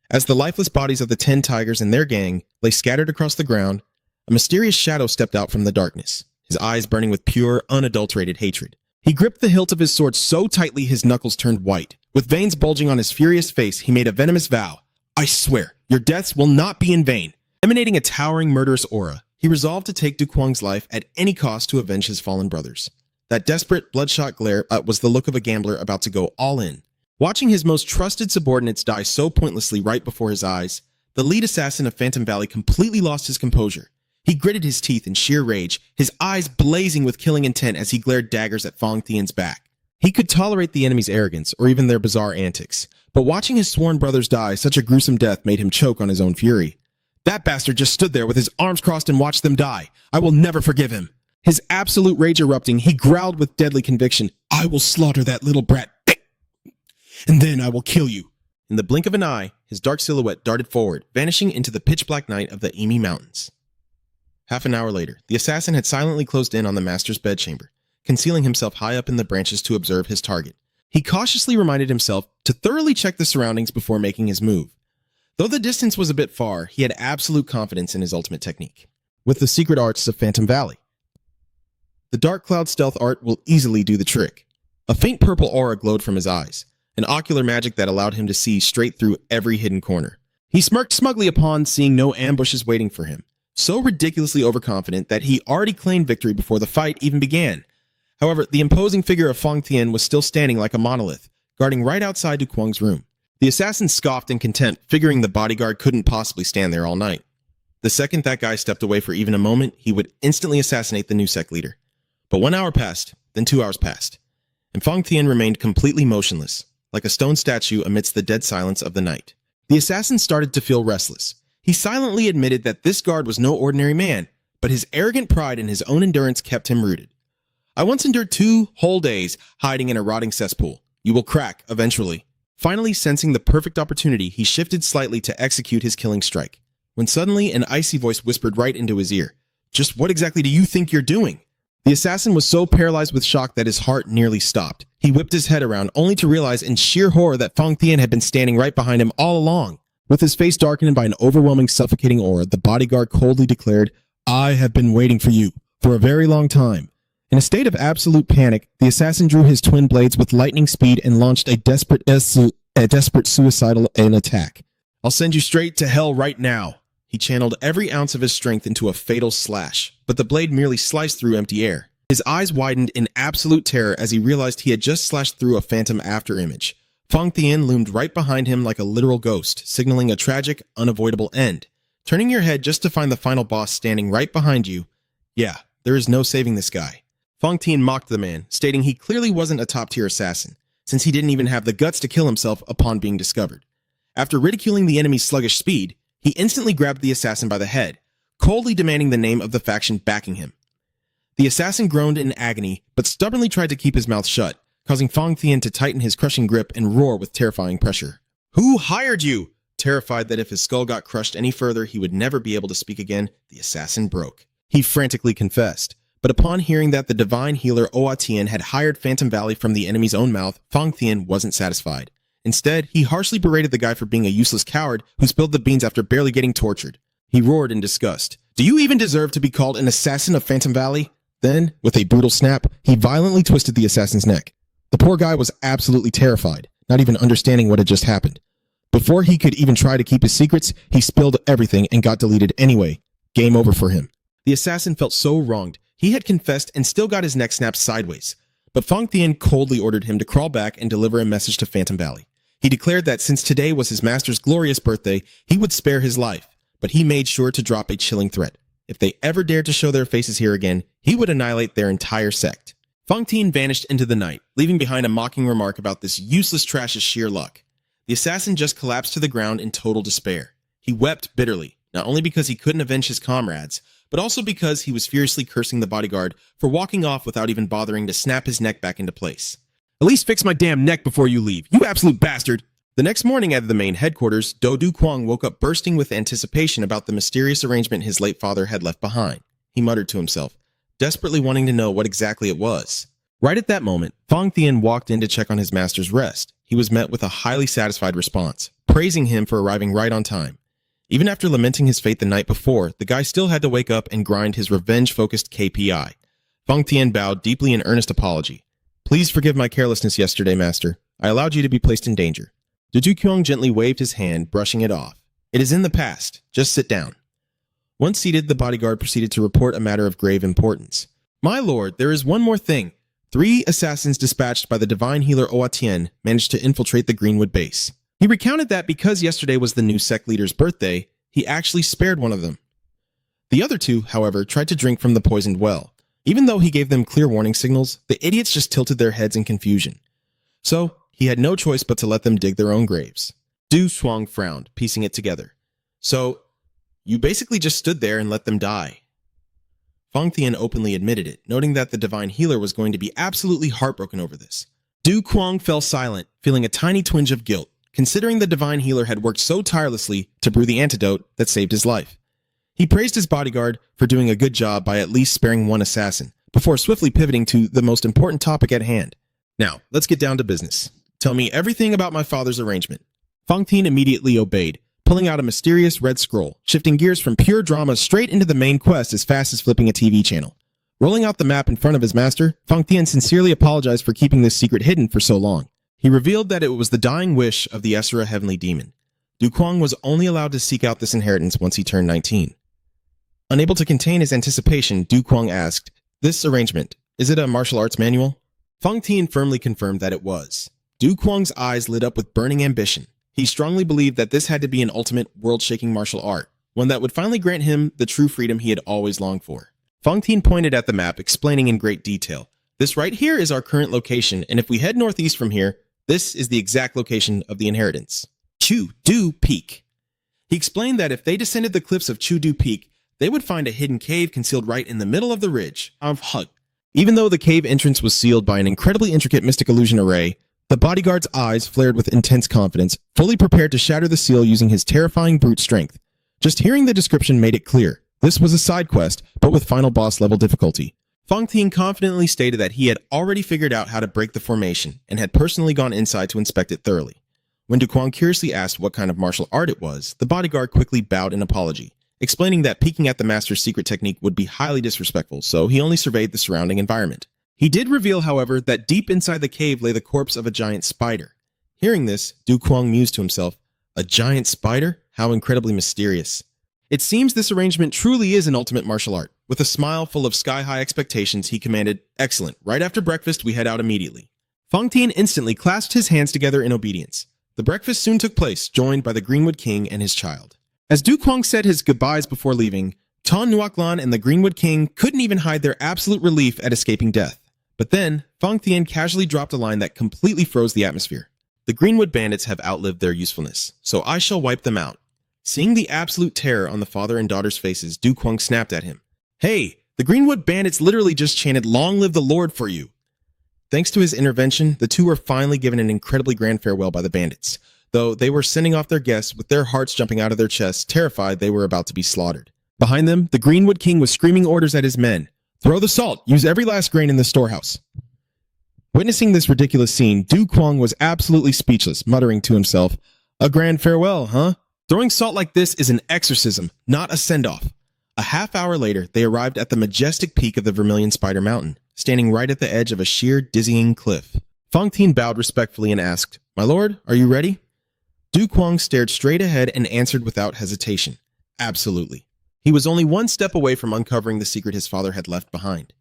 As the lifeless bodies of the 10 tigers and their gang lay scattered across the ground, a mysterious shadow stepped out from the darkness, his eyes burning with pure, unadulterated hatred. He gripped the hilt of his sword so tightly his knuckles turned white. With veins bulging on his furious face, he made a venomous vow. "I swear, your deaths will not be in vain." Emanating a towering, murderous aura, he resolved to take Dukwang's life at any cost to avenge his fallen brothers. That desperate, bloodshot glare was the look of a gambler about to go all in. Watching his most trusted subordinates die so pointlessly right before his eyes, the lead assassin of Phantom Valley completely lost his composure. He gritted his teeth in sheer rage, his eyes blazing with killing intent as he glared daggers at Fong Thien's back. He could tolerate the enemy's arrogance or even their bizarre antics, but watching his sworn brothers die such a gruesome death made him choke on his own fury. That bastard just stood there with his arms crossed and watched them die. I will never forgive him. His absolute rage erupting, he growled with deadly conviction, "I will slaughter that little brat, and then I will kill you." In the blink of an eye, his dark silhouette darted forward, vanishing into the pitch-black night of the Emi Mountains. Half an hour later, the assassin had silently closed in on the master's bedchamber, concealing himself high up in the branches to observe his target. He cautiously reminded himself to thoroughly check the surroundings before making his move. Though the distance was a bit far, he had absolute confidence in his ultimate technique. With the secret arts of Phantom Valley, the dark cloud stealth art will easily do the trick. A faint purple aura glowed from his eyes, an ocular magic that allowed him to see straight through every hidden corner. He smirked smugly upon seeing no ambushes waiting for him, so ridiculously overconfident that he already claimed victory before the fight even began. However, the imposing figure of Fong Thien was still standing like a monolith, guarding right outside Dukwang's room. The assassin scoffed in contempt, figuring the bodyguard couldn't possibly stand there all night. The second that guy stepped away for even a moment, he would instantly assassinate the new sect leader. But 1 hour passed, then 2 hours passed, and Fong Thien remained completely motionless, like a stone statue amidst the dead silence of the night. The assassin started to feel restless. He silently admitted that this guard was no ordinary man, but his arrogant pride in his own endurance kept him rooted. "I once endured 2 whole days hiding in a rotting cesspool. You will crack eventually." Finally, sensing the perfect opportunity, he shifted slightly to execute his killing strike, when suddenly an icy voice whispered right into his ear, "Just what exactly do you think you're doing?" The assassin was so paralyzed with shock that his heart nearly stopped. He whipped his head around, only to realize in sheer horror that Fong Thien had been standing right behind him all along. With his face darkened by an overwhelming, suffocating aura, the bodyguard coldly declared, "I have been waiting for you for a very long time." In a state of absolute panic, the assassin drew his twin blades with lightning speed and launched a desperate suicidal attack. "I'll send you straight to hell right now." He channeled every ounce of his strength into a fatal slash, but the blade merely sliced through empty air. His eyes widened in absolute terror as he realized he had just slashed through a phantom afterimage. Fong Thien loomed right behind him like a literal ghost, signaling a tragic, unavoidable end. Turning your head just to find the final boss standing right behind you. Yeah, there is no saving this guy. Fong Thien mocked the man, stating he clearly wasn't a top-tier assassin, since he didn't even have the guts to kill himself upon being discovered. After ridiculing the enemy's sluggish speed, he instantly grabbed the assassin by the head, coldly demanding the name of the faction backing him. The assassin groaned in agony, but stubbornly tried to keep his mouth shut, causing Fong Thien to tighten his crushing grip and roar with terrifying pressure. "Who hired you?" Terrified that if his skull got crushed any further, he would never be able to speak again, the assassin broke. He frantically confessed. But upon hearing that the divine healer Oa Tien had hired Phantom Valley from the enemy's own mouth, Fong Thien wasn't satisfied. Instead, he harshly berated the guy for being a useless coward who spilled the beans after barely getting tortured. He roared in disgust. "Do you even deserve to be called an assassin of Phantom Valley?" Then, with a brutal snap, he violently twisted the assassin's neck. The poor guy was absolutely terrified, not even understanding what had just happened. Before he could even try to keep his secrets, he spilled everything and got deleted anyway. Game over for him. The assassin felt so wronged. He had confessed and still got his neck snapped sideways. But Fong Thien coldly ordered him to crawl back and deliver a message to Phantom Valley. He declared that since today was his master's glorious birthday, he would spare his life, but he made sure to drop a chilling threat. If they ever dared to show their faces here again, he would annihilate their entire sect. Fong Thien vanished into the night, leaving behind a mocking remark about this useless trash is sheer luck. The assassin just collapsed to the ground in total despair. He wept bitterly, not only because he couldn't avenge his comrades, but also because he was furiously cursing the bodyguard for walking off without even bothering to snap his neck back into place. At least fix my damn neck before you leave, you absolute bastard! The next morning at the main headquarters, Do Kwang woke up bursting with anticipation about the mysterious arrangement his late father had left behind. He muttered to himself, desperately wanting to know what exactly it was. Right at that moment, Fong Thien walked in to check on his master's rest. He was met with a highly satisfied response, praising him for arriving right on time. Even after lamenting his fate the night before, the guy still had to wake up and grind his revenge-focused KPI. Fong Thien bowed deeply in earnest apology. Please forgive my carelessness yesterday, master. I allowed you to be placed in danger. Du Kyung gently waved his hand, brushing it off. It is in the past. Just sit down. Once seated, the bodyguard proceeded to report a matter of grave importance. My lord, there is one more thing. 3 assassins dispatched by the divine healer Oa Tien managed to infiltrate the Greenwood base. He recounted that because yesterday was the new sect leader's birthday, he actually spared one of them. The other 2, however, tried to drink from the poisoned well. Even though he gave them clear warning signals, the idiots just tilted their heads in confusion. So, he had no choice but to let them dig their own graves. Du Shuang frowned, piecing it together. So, you basically just stood there and let them die. Fong Thien openly admitted it, noting that the divine healer was going to be absolutely heartbroken over this. Du Kwang fell silent, feeling a tiny twinge of guilt, considering the divine healer had worked so tirelessly to brew the antidote that saved his life. He praised his bodyguard for doing a good job by at least sparing one assassin, before swiftly pivoting to the most important topic at hand. Now, let's get down to business. Tell me everything about my father's arrangement. Fong Thien immediately obeyed, pulling out a mysterious red scroll, shifting gears from pure drama straight into the main quest as fast as flipping a TV channel. Rolling out the map in front of his master, Fong Thien sincerely apologized for keeping this secret hidden for so long. He revealed that it was the dying wish of the Esra heavenly demon. Du Kwang was only allowed to seek out this inheritance once he turned 19. Unable to contain his anticipation, Du Kwang asked, "This arrangement, is it a martial arts manual?" Fong Thien firmly confirmed that it was. Du Kwang's eyes lit up with burning ambition. He strongly believed that this had to be an ultimate world-shaking martial art, one that would finally grant him the true freedom he had always longed for. Fong Thien pointed at the map, explaining in great detail, "This right here is our current location, and if we head northeast from here, this is the exact location of the inheritance. Chu Du Peak." He explained that if they descended the cliffs of Chu Du Peak, they would find a hidden cave concealed right in the middle of the ridge. Even though the cave entrance was sealed by an incredibly intricate mystic illusion array, the bodyguard's eyes flared with intense confidence, fully prepared to shatter the seal using his terrifying brute strength. Just hearing the description made it clear. This was a side quest, but with final boss level difficulty. Fong Thien confidently stated that he had already figured out how to break the formation and had personally gone inside to inspect it thoroughly. When Du Kwang curiously asked what kind of martial art it was, the bodyguard quickly bowed in apology, explaining that peeking at the master's secret technique would be highly disrespectful, so he only surveyed the surrounding environment. He did reveal, however, that deep inside the cave lay the corpse of a giant spider. Hearing this, Du Kwang mused to himself, "A giant spider? How incredibly mysterious." It seems this arrangement truly is an ultimate martial art. With a smile full of sky-high expectations, he commanded, "Excellent. Right after breakfast, we head out immediately." Fong Thien instantly clasped his hands together in obedience. The breakfast soon took place, joined by the Greenwood King and his child. As Du Kwang said his goodbyes before leaving, Ton Nuoklan and the Greenwood King couldn't even hide their absolute relief at escaping death. But then, Fong Thien casually dropped a line that completely froze the atmosphere. "The Greenwood bandits have outlived their usefulness, so I shall wipe them out." Seeing the absolute terror on the father and daughter's faces, Du Kwang snapped at him. "Hey, the Greenwood bandits literally just chanted 'Long live the Lord' for you." Thanks to his intervention, the two were finally given an incredibly grand farewell by the bandits, though they were sending off their guests with their hearts jumping out of their chests, terrified they were about to be slaughtered. Behind them, the Greenwood King was screaming orders at his men. "Throw the salt! Use every last grain in the storehouse!" Witnessing this ridiculous scene, Du Kwang was absolutely speechless, muttering to himself, "A grand farewell, huh? Throwing salt like this is an exorcism, not a send-off." A half hour later, they arrived at the majestic peak of the Vermilion Spider Mountain, standing right at the edge of a sheer, dizzying cliff. Fong Thien bowed respectfully and asked, "My lord, are you ready?" Du Kwang stared straight ahead and answered without hesitation, "Absolutely." He was only one step away from uncovering the secret his father had left behind.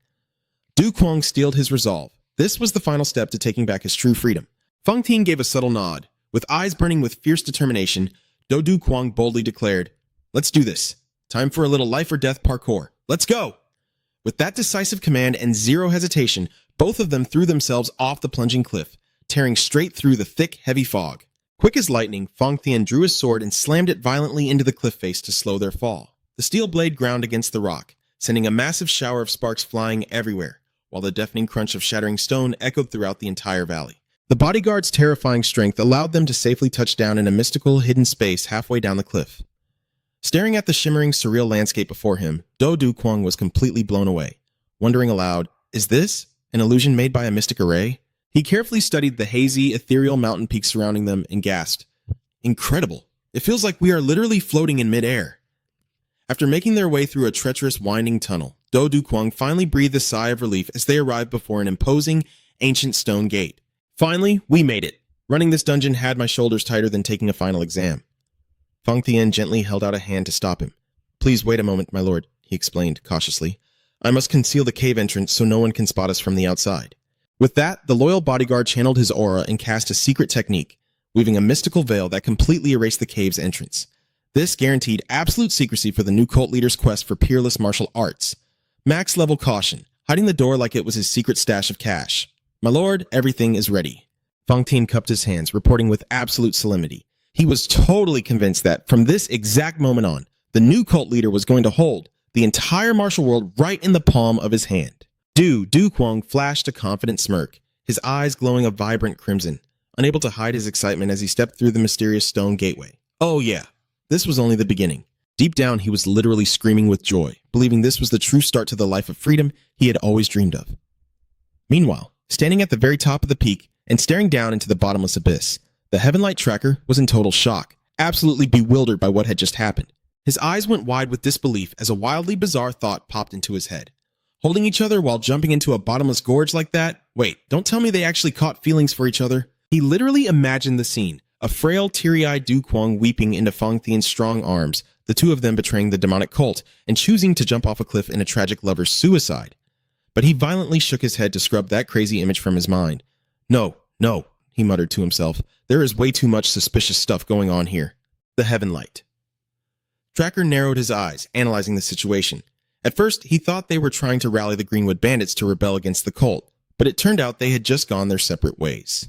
Du Kwang steeled his resolve. This was the final step to taking back his true freedom. Fong Thien gave a subtle nod. With eyes burning with fierce determination, Du Kwang boldly declared, "Let's do this. Time for a little life or death parkour. Let's go!" With that decisive command and zero hesitation, both of them threw themselves off the plunging cliff, tearing straight through the thick, heavy fog. Quick as lightning, Fong Tian drew his sword and slammed it violently into the cliff face to slow their fall. The steel blade ground against the rock, sending a massive shower of sparks flying everywhere, while the deafening crunch of shattering stone echoed throughout the entire valley. The bodyguard's terrifying strength allowed them to safely touch down in a mystical, hidden space halfway down the cliff. Staring at the shimmering, surreal landscape before him, Do Kwang was completely blown away, wondering aloud, is this an illusion made by a mystic array? He carefully studied the hazy, ethereal mountain peaks surrounding them and gasped, incredible! It feels like we are literally floating in midair. After making their way through a treacherous, winding tunnel, Do Kwang finally breathed a sigh of relief as they arrived before an imposing, ancient stone gate. Finally, we made it. Running this dungeon had my shoulders tighter than taking a final exam. Fong Tian gently held out a hand to stop him. Please wait a moment, my lord, he explained cautiously. I must conceal the cave entrance so no one can spot us from the outside. With that, the loyal bodyguard channeled his aura and cast a secret technique, weaving a mystical veil that completely erased the cave's entrance. This guaranteed absolute secrecy for the new cult leader's quest for peerless martial arts. Max level caution, hiding the door like it was his secret stash of cash. My lord, everything is ready. Fong Tian cupped his hands, reporting with absolute solemnity. He was totally convinced that, from this exact moment on, the new cult leader was going to hold the entire martial world right in the palm of his hand. Do Kwang flashed a confident smirk, his eyes glowing a vibrant crimson, unable to hide his excitement as he stepped through the mysterious stone gateway. Oh yeah, this was only the beginning. Deep down, he was literally screaming with joy, believing this was the true start to the life of freedom he had always dreamed of. Meanwhile, standing at the very top of the peak and staring down into the bottomless abyss, the Heavenlight Tracker was in total shock, absolutely bewildered by what had just happened. His eyes went wide with disbelief as a wildly bizarre thought popped into his head. Holding each other while jumping into a bottomless gorge like that? Wait, don't tell me they actually caught feelings for each other. He literally imagined the scene, a frail, teary-eyed Du Kwang weeping into Fong Tian's strong arms, the two of them betraying the demonic cult and choosing to jump off a cliff in a tragic lover's suicide. But he violently shook his head to scrub that crazy image from his mind. No, he muttered to himself. There is way too much suspicious stuff going on here. The Heavenlight. Tracker narrowed his eyes, analyzing the situation. At first, he thought they were trying to rally the Greenwood bandits to rebel against the cult, but it turned out they had just gone their separate ways.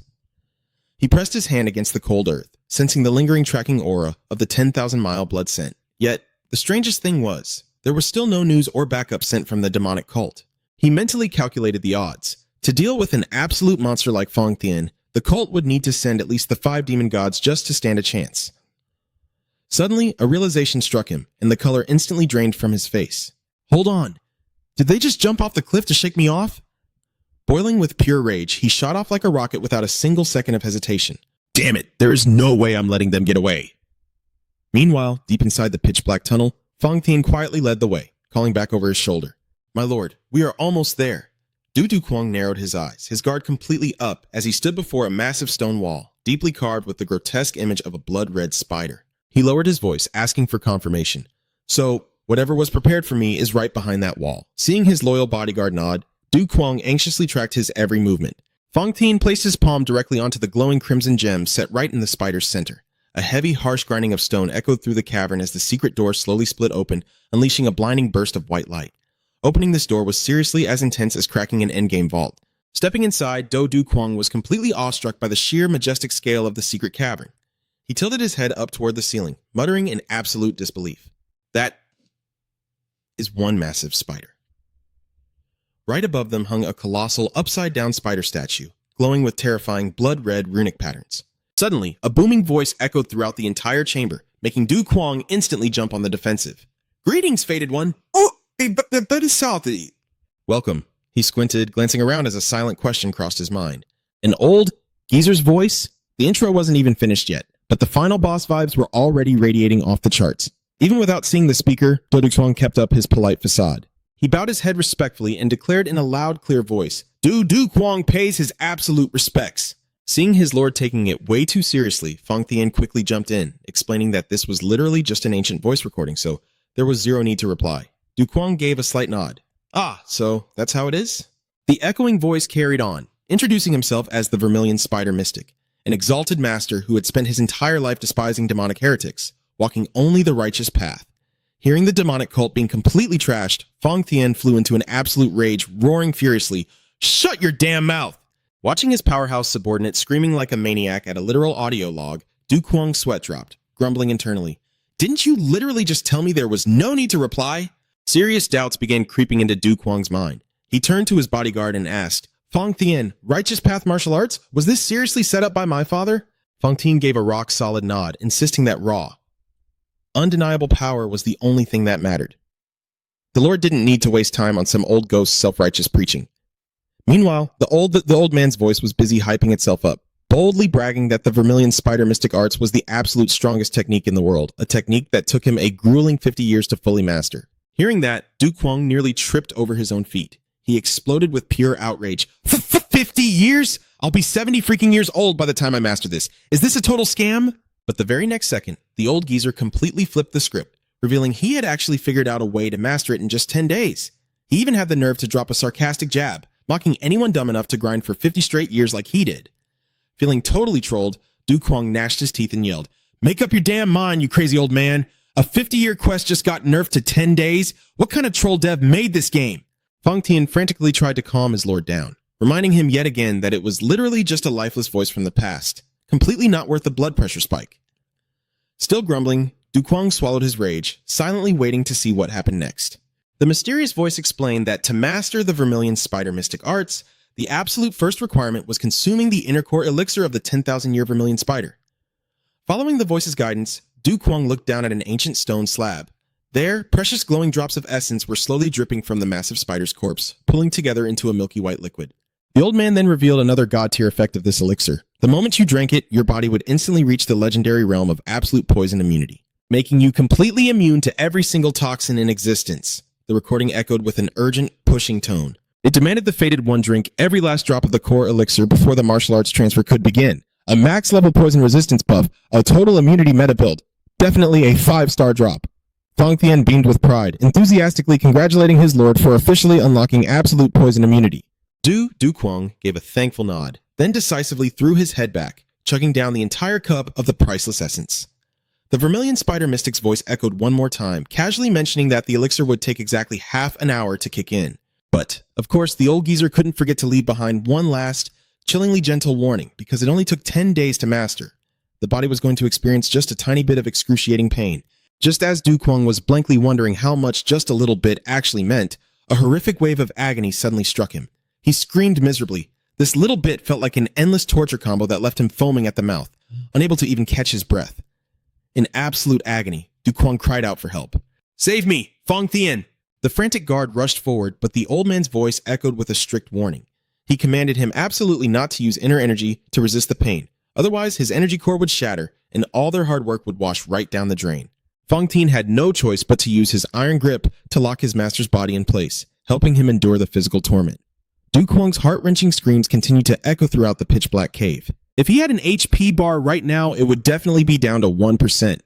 He pressed his hand against the cold earth, sensing the lingering tracking aura of the 10,000-mile blood scent. Yet, the strangest thing was, there was still no news or backup sent from the demonic cult. He mentally calculated the odds. To deal with an absolute monster like Fong Tian, the cult would need to send at least the 5 demon gods just to stand a chance. Suddenly, a realization struck him, and the color instantly drained from his face. Hold on. Did they just jump off the cliff to shake me off? Boiling with pure rage, he shot off like a rocket without a single second of hesitation. Damn it, there is no way I'm letting them get away. Meanwhile, deep inside the pitch-black tunnel, Fong Tian quietly led the way, calling back over his shoulder. My lord, we are almost there. Du Kwang narrowed his eyes, his guard completely up as he stood before a massive stone wall, deeply carved with the grotesque image of a blood-red spider. He lowered his voice, asking for confirmation. So, whatever was prepared for me is right behind that wall. Seeing his loyal bodyguard nod, Du Kwang anxiously tracked his every movement. Fong Tian placed his palm directly onto the glowing crimson gem set right in the spider's center. A heavy, harsh grinding of stone echoed through the cavern as the secret door slowly split open, unleashing a blinding burst of white light. Opening this door was seriously as intense as cracking an endgame vault. Stepping inside, Du Kwang was completely awestruck by the sheer, majestic scale of the secret cavern. He tilted his head up toward the ceiling, muttering in absolute disbelief. That is one massive spider. Right above them hung a colossal, upside-down spider statue, glowing with terrifying, blood-red runic patterns. Suddenly, a booming voice echoed throughout the entire chamber, making Du Kwang instantly jump on the defensive. Greetings, Fated One! Oh, that is Southie. Welcome. He squinted, glancing around as a silent question crossed his mind. An old geezer's voice? The intro wasn't even finished yet, but the final boss vibes were already radiating off the charts. Even without seeing the speaker, Du Kwang kept up his polite facade. He bowed his head respectfully and declared in a loud, clear voice, Du Kwang pays his absolute respects. Seeing his lord taking it way too seriously, Fong Tian quickly jumped in, explaining that this was literally just an ancient voice recording, so there was zero need to reply. Du Kwang gave a slight nod. Ah, so that's how it is? The echoing voice carried on, introducing himself as the Vermilion Spider Mystic, an exalted master who had spent his entire life despising demonic heretics, walking only the righteous path. Hearing the demonic cult being completely trashed, Fong Tian flew into an absolute rage, roaring furiously, "Shut your damn mouth!" Watching his powerhouse subordinate screaming like a maniac at a literal audio log, Du Kuang's sweat dropped, grumbling internally. Didn't you literally just tell me there was no need to reply? Serious doubts began creeping into Du Kuang's mind. He turned to his bodyguard and asked, Fong Tien, Righteous Path Martial Arts? Was this seriously set up by my father? Fong Tien gave a rock-solid nod, insisting that raw, undeniable power was the only thing that mattered. The Lord didn't need to waste time on some old ghost's self-righteous preaching. Meanwhile, the old man's voice was busy hyping itself up, boldly bragging that the Vermilion Spider Mystic Arts was the absolute strongest technique in the world, a technique that took him a grueling 50 years to fully master. Hearing that, Du Kuang nearly tripped over his own feet. He exploded with pure outrage. 50 years? I'll be 70 freaking years old by the time I master this. Is this a total scam? But the very next second, the old geezer completely flipped the script, revealing he had actually figured out a way to master it in just 10 days. He even had the nerve to drop a sarcastic jab, mocking anyone dumb enough to grind for 50 straight years like he did. Feeling totally trolled, Du Kuang gnashed his teeth and yelled, Make up your damn mind, you crazy old man. A 50-year quest just got nerfed to 10 days? What kind of troll dev made this game? Fong Tien frantically tried to calm his lord down, reminding him yet again that it was literally just a lifeless voice from the past, completely not worth the blood pressure spike. Still grumbling, Du Kuang swallowed his rage, silently waiting to see what happened next. The mysterious voice explained that to master the Vermilion Spider Mystic Arts, the absolute first requirement was consuming the inner core elixir of the 10,000-year Vermilion Spider. Following the voice's guidance, Du Kuang looked down at an ancient stone slab. There, precious glowing drops of essence were slowly dripping from the massive spider's corpse, pulling together into a milky white liquid. The old man then revealed another god-tier effect of this elixir. The moment you drank it, your body would instantly reach the legendary realm of absolute poison immunity, making you completely immune to every single toxin in existence. The recording echoed with an urgent, pushing tone. It demanded the fated one drink every last drop of the core elixir before the martial arts transfer could begin. A max-level poison resistance buff, a total immunity meta build. Definitely a 5-star drop. Fong Tien beamed with pride, enthusiastically congratulating his lord for officially unlocking absolute poison immunity. Du Kuang gave a thankful nod, then decisively threw his head back, chugging down the entire cup of the priceless essence. The Vermilion Spider Mystic's voice echoed one more time, casually mentioning that the elixir would take exactly half an hour to kick in. But, of course, the old geezer couldn't forget to leave behind one last, chillingly gentle warning, because it only took 10 days to master. The body was going to experience just a tiny bit of excruciating pain. Just as Du Kuang was blankly wondering how much just a little bit actually meant, a horrific wave of agony suddenly struck him. He screamed miserably. This little bit felt like an endless torture combo that left him foaming at the mouth, unable to even catch his breath. In absolute agony, Du Kuang cried out for help. Save me, Fong Tien! The frantic guard rushed forward, but the old man's voice echoed with a strict warning. He commanded him absolutely not to use inner energy to resist the pain. Otherwise, his energy core would shatter, and all their hard work would wash right down the drain. Fong Tien had no choice but to use his iron grip to lock his master's body in place, helping him endure the physical torment. Du Kuang's heart-wrenching screams continued to echo throughout the pitch-black cave. If he had an HP bar right now, it would definitely be down to 1%.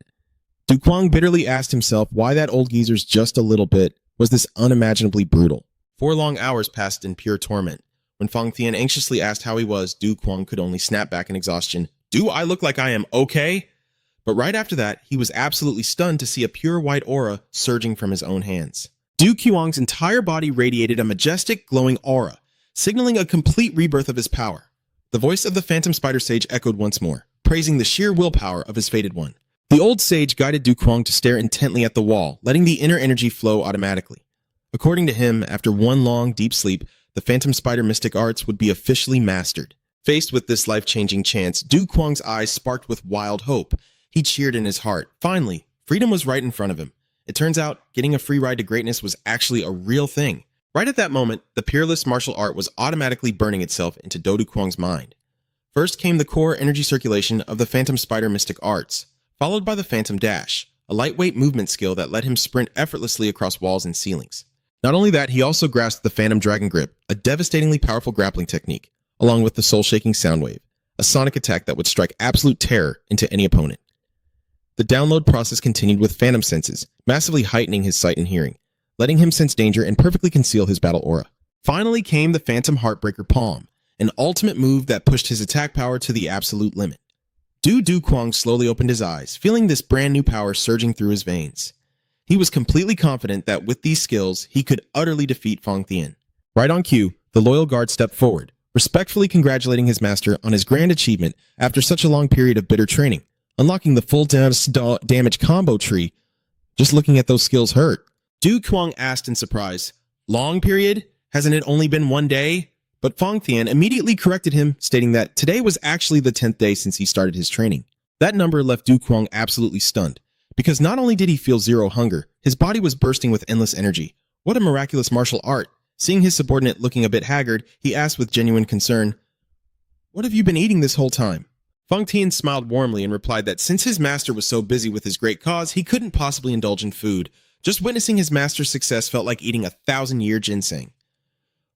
Du Kuang bitterly asked himself why that old geezer's just a little bit was this unimaginably brutal. 4 long hours passed in pure torment. When Fong Tien anxiously asked how he was, Du Kuang could only snap back in exhaustion. Do I look like I am okay? But right after that, he was absolutely stunned to see a pure white aura surging from his own hands. Du Kuang's entire body radiated a majestic, glowing aura, signaling a complete rebirth of his power. The voice of the Phantom Spider Sage echoed once more, praising the sheer willpower of his fated one. The old sage guided Du Kuang to stare intently at the wall, letting the inner energy flow automatically. According to him, after one long, deep sleep, the Phantom Spider Mystic Arts would be officially mastered. Faced with this life-changing chance, Du Kuang's eyes sparked with wild hope. He cheered in his heart. Finally, freedom was right in front of him. It turns out, getting a free ride to greatness was actually a real thing. Right at that moment, the peerless martial art was automatically burning itself into Du Kuang's mind. First came the core energy circulation of the Phantom Spider Mystic Arts, followed by the Phantom Dash, a lightweight movement skill that let him sprint effortlessly across walls and ceilings. Not only that, he also grasped the Phantom Dragon Grip, a devastatingly powerful grappling technique, along with the soul-shaking Soundwave, a sonic attack that would strike absolute terror into any opponent. The download process continued with Phantom Senses, massively heightening his sight and hearing, letting him sense danger and perfectly conceal his battle aura. Finally came the Phantom Heartbreaker Palm, an ultimate move that pushed his attack power to the absolute limit. Du Kuang slowly opened his eyes, feeling this brand new power surging through his veins. He was completely confident that with these skills, he could utterly defeat Fong Tien. Right on cue, the loyal guard stepped forward, respectfully congratulating his master on his grand achievement after such a long period of bitter training. unlocking the full damage combo tree. Just looking at those skills hurt. Du Kuang asked in surprise, long period? Hasn't it only been 1 day? But Fong Tian immediately corrected him, stating that today was actually the 10th day since he started his training. That number left Du Kuang absolutely stunned, because not only did he feel zero hunger, his body was bursting with endless energy. What a miraculous martial art. Seeing his subordinate looking a bit haggard, he asked with genuine concern, "What have you been eating this whole time?" Fong Tian smiled warmly and replied that since his master was so busy with his great cause, he couldn't possibly indulge in food. Just witnessing his master's success felt like eating 1,000-year ginseng.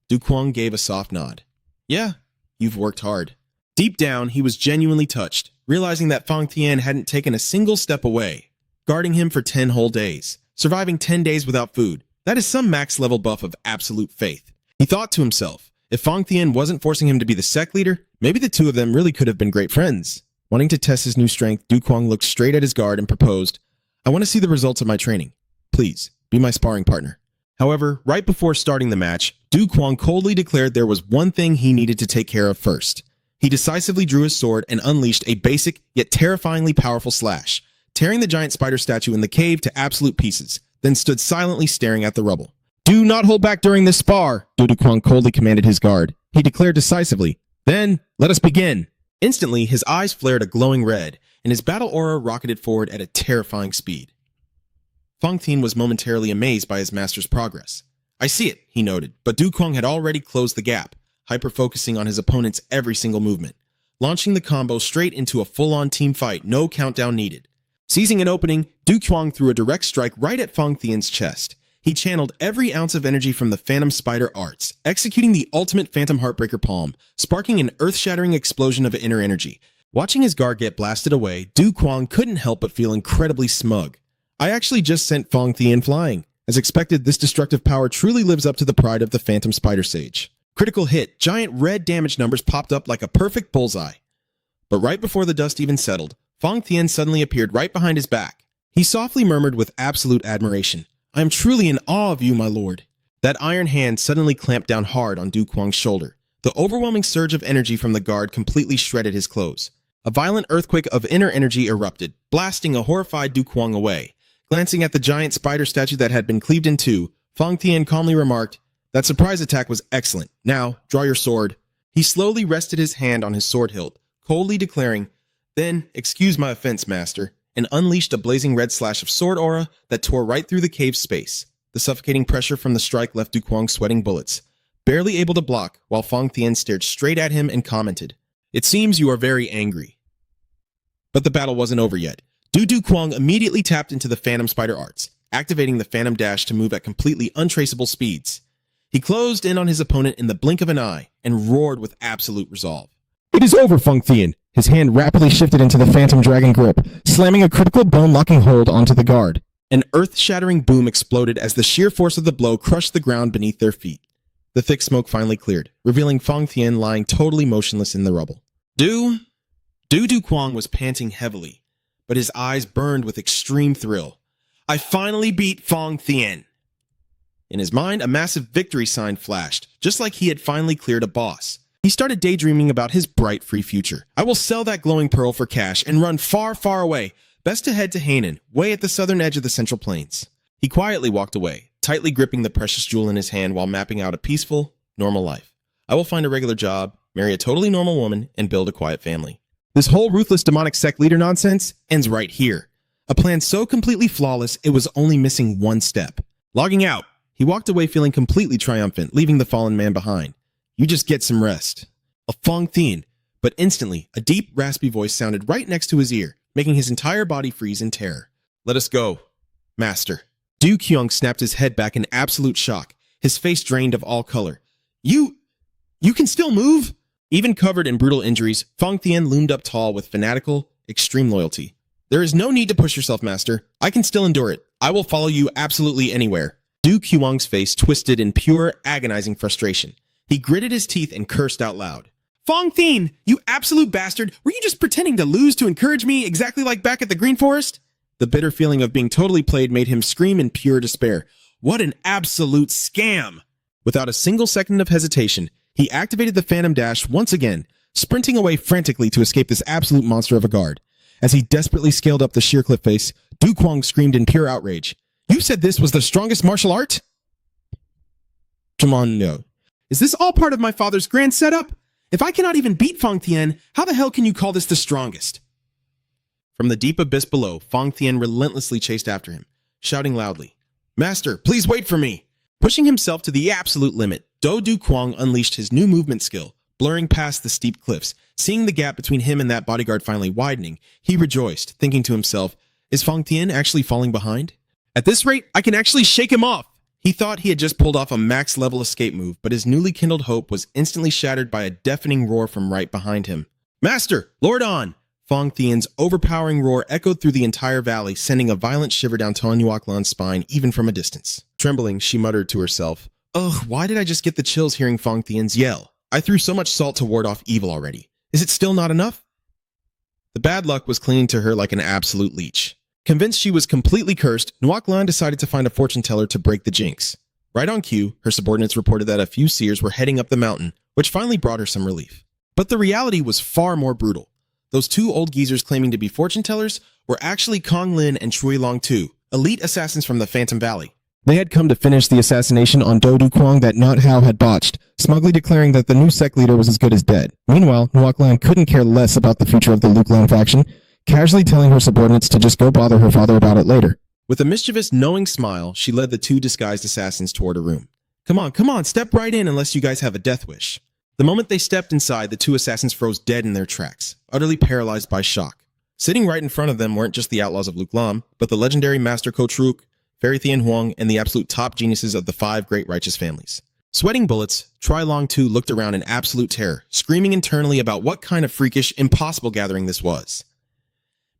Du Kuang gave a soft nod. Yeah, you've worked hard. Deep down, he was genuinely touched, realizing that Fong Tian hadn't taken a single step away, guarding him for 10 whole days, surviving 10 days without food. That is some max-level buff of absolute faith. He thought to himself, if Fong Tian wasn't forcing him to be the sect leader, maybe the two of them really could have been great friends. Wanting to test his new strength, Du Kuang looked straight at his guard and proposed, "I want to see the results of my training. Please, be my sparring partner." However, right before starting the match, Du Kuang coldly declared there was one thing he needed to take care of first. He decisively drew his sword and unleashed a basic yet terrifyingly powerful slash, tearing the giant spider statue in the cave to absolute pieces, then stood silently staring at the rubble. "Do not hold back during this spar," Du Kuang coldly commanded his guard. He declared decisively, "Then, let us begin." Instantly, his eyes flared a glowing red, and his battle aura rocketed forward at a terrifying speed. Fong Tian was momentarily amazed by his master's progress. "I see it," he noted, but Du Kuang had already closed the gap, hyper-focusing on his opponent's every single movement, launching the combo straight into a full-on team fight, no countdown needed. Seizing an opening, Du Kuang threw a direct strike right at Fong Tian's chest. He channeled every ounce of energy from the Phantom Spider arts, executing the ultimate Phantom Heartbreaker palm, sparking an earth-shattering explosion of inner energy. Watching his guard get blasted away, Du Kuang couldn't help but feel incredibly smug. "I actually just sent Fong Tian flying. As expected, this destructive power truly lives up to the pride of the Phantom Spider Sage." Critical hit, giant red damage numbers popped up like a perfect bullseye. But right before the dust even settled, Fong Tian suddenly appeared right behind his back. He softly murmured with absolute admiration, "I am truly in awe of you, my lord." That iron hand suddenly clamped down hard on Du Kuang's shoulder. The overwhelming surge of energy from the guard completely shredded his clothes. A violent earthquake of inner energy erupted, blasting a horrified Du Kuang away. Glancing at the giant spider statue that had been cleaved in two, Fong Tian calmly remarked, "That surprise attack was excellent. Now, draw your sword." He slowly rested his hand on his sword hilt, coldly declaring, "Then, excuse my offense, master," and unleashed a blazing red slash of sword aura that tore right through the cave's space. The suffocating pressure from the strike left Du Kuang sweating bullets, barely able to block, while Fong Tian stared straight at him and commented, "It seems you are very angry." But the battle wasn't over yet. Du Kuang immediately tapped into the Phantom Spider arts, activating the Phantom Dash to move at completely untraceable speeds. He closed in on his opponent in the blink of an eye and roared with absolute resolve. "It is over, Fong Tian." His hand rapidly shifted into the Phantom Dragon grip, slamming a critical bone-locking hold onto the guard. An earth-shattering boom exploded as the sheer force of the blow crushed the ground beneath their feet. The thick smoke finally cleared, revealing Fong Tian lying totally motionless in the rubble. Du Kuang was panting heavily, but his eyes burned with extreme thrill. "I finally beat Fong Tian." In his mind, a massive victory sign flashed, just like he had finally cleared a boss. He started daydreaming about his bright, free future. "I will sell that glowing pearl for cash and run far, far away. Best to head to Hainan, way at the southern edge of the Central Plains." He quietly walked away, tightly gripping the precious jewel in his hand while mapping out a peaceful, normal life. "I will find a regular job, marry a totally normal woman, and build a quiet family." This whole ruthless demonic sect leader nonsense ends right here. A plan so completely flawless, it was only missing one step. Logging out, he walked away feeling completely triumphant, leaving the fallen man behind. "You just get some rest." A Fong Tian, but instantly, a deep, raspy voice sounded right next to his ear, making his entire body freeze in terror. "Let us go, master." Du Kuang snapped his head back in absolute shock, his face drained of all color. You can still move?" Even covered in brutal injuries, Fong Tian loomed up tall with fanatical, extreme loyalty. "There is no need to push yourself, master. I can still endure it. I will follow you absolutely anywhere." Du Kuang's face twisted in pure, agonizing frustration. He gritted his teeth and cursed out loud. "Fong Tian, you absolute bastard! Were you just pretending to lose to encourage me exactly like back at the Green Forest?" The bitter feeling of being totally played made him scream in pure despair. What an absolute scam! Without a single second of hesitation, he activated the Phantom Dash once again, sprinting away frantically to escape this absolute monster of a guard. As he desperately scaled up the sheer cliff face, Du Kwang screamed in pure outrage. You said this was the strongest martial art? Come on, no. Is this all part of my father's grand setup? If I cannot even beat Fang Tian, how the hell can you call this the strongest? From the deep abyss below, Fang Tian relentlessly chased after him, shouting loudly, Master, please wait for me! Pushing himself to the absolute limit, Du Kwang unleashed his new movement skill, blurring past the steep cliffs. Seeing the gap between him and that bodyguard finally widening, he rejoiced, thinking to himself, is Fang Tian actually falling behind? At this rate, I can actually shake him off! He thought he had just pulled off a max-level escape move, but his newly kindled hope was instantly shattered by a deafening roar from right behind him. Master! Lord On! Fang Tian's overpowering roar echoed through the entire valley, sending a violent shiver down Tan Yuaklan's spine even from a distance. Trembling, she muttered to herself, Ugh, why did I just get the chills hearing Fang Tian's yell? I threw so much salt to ward off evil already. Is it still not enough? The bad luck was clinging to her like an absolute leech. Convinced she was completely cursed, Nuaklan decided to find a fortune teller to break the jinx. Right on cue, her subordinates reported that a few seers were heading up the mountain, which finally brought her some relief. But the reality was far more brutal. Those two old geezers claiming to be fortune tellers were actually Kong Lin and Chui Long Tu, elite assassins from the Phantom Valley. They had come to finish the assassination on Du Kwang that Not Hao had botched, smugly declaring that the new sect leader was as good as dead. Meanwhile, Nuaklan couldn't care less about the future of the Luklan faction, casually telling her subordinates to just go bother her father about it later. With a mischievous, knowing smile, she led the two disguised assassins toward a room. Come on, step right in unless you guys have a death wish. The moment they stepped inside, the two assassins froze dead in their tracks, utterly paralyzed by shock. Sitting right in front of them weren't just the outlaws of Luklam, but the legendary Master Kotruk, Fairy Thian Huang, and the absolute top geniuses of the 5 great righteous families. Sweating bullets, Chui Long Tu looked around in absolute terror, screaming internally about what kind of freakish, impossible gathering this was.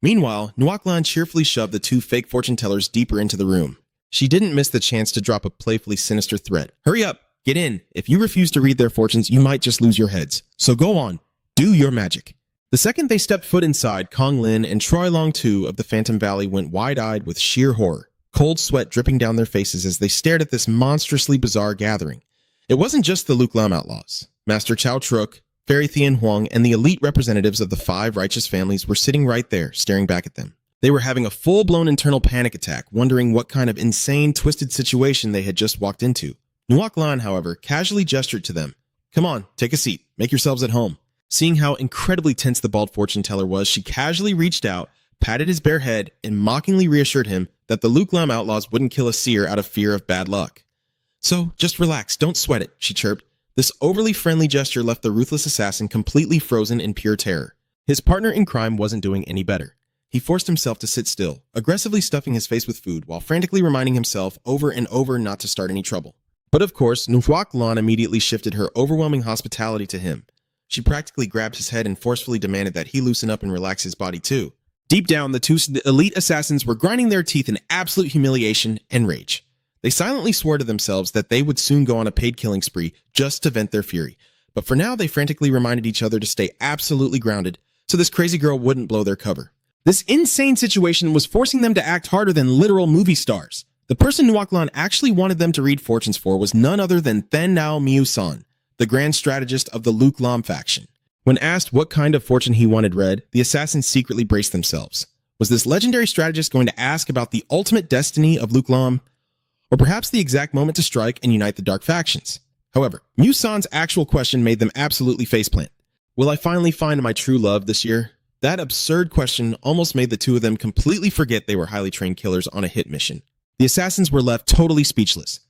Meanwhile, Nuaklan cheerfully shoved the two fake fortune tellers deeper into the room. She didn't miss the chance to drop a playfully sinister threat. Hurry up, get in. If you refuse to read their fortunes, you might just lose your heads. So go on, do your magic. The second they stepped foot inside, Kong Lin and Chui Long Tu of the Phantom Valley went wide-eyed with sheer horror, cold sweat dripping down their faces as they stared at this monstrously bizarre gathering. It wasn't just the Luklam outlaws. Master Chao Truk, Fairy Thian Huang, and the elite representatives of the 5 righteous families were sitting right there, staring back at them. They were having a full-blown internal panic attack, wondering what kind of insane, twisted situation they had just walked into. Nuaklan, however, casually gestured to them. Come on, take a seat. Make yourselves at home. Seeing how incredibly tense the bald fortune teller was, she casually reached out, patted his bare head, and mockingly reassured him that the Luklam outlaws wouldn't kill a seer out of fear of bad luck. So, just relax, don't sweat it, she chirped. This overly friendly gesture left the ruthless assassin completely frozen in pure terror. His partner in crime wasn't doing any better. He forced himself to sit still, aggressively stuffing his face with food while frantically reminding himself over and over not to start any trouble. But of course, Nuaklan immediately shifted her overwhelming hospitality to him. She practically grabbed his head and forcefully demanded that he loosen up and relax his body too. Deep down, the two elite assassins were grinding their teeth in absolute humiliation and rage. They silently swore to themselves that they would soon go on a paid killing spree just to vent their fury. But for now, they frantically reminded each other to stay absolutely grounded so this crazy girl wouldn't blow their cover. This insane situation was forcing them to act harder than literal movie stars. The person Nuaklan actually wanted them to read fortunes for was none other than Then Nao Miu-san, the grand strategist of the Luklam faction. When asked what kind of fortune he wanted read, the assassins secretly braced themselves. Was this legendary strategist going to ask about the ultimate destiny of Luklam? Or perhaps the exact moment to strike and unite the dark factions? However, Miu-san's actual question made them absolutely faceplant. Will I finally find my true love this year? That absurd question almost made the two of them completely forget they were highly trained killers on a hit mission. The assassins were left totally speechless.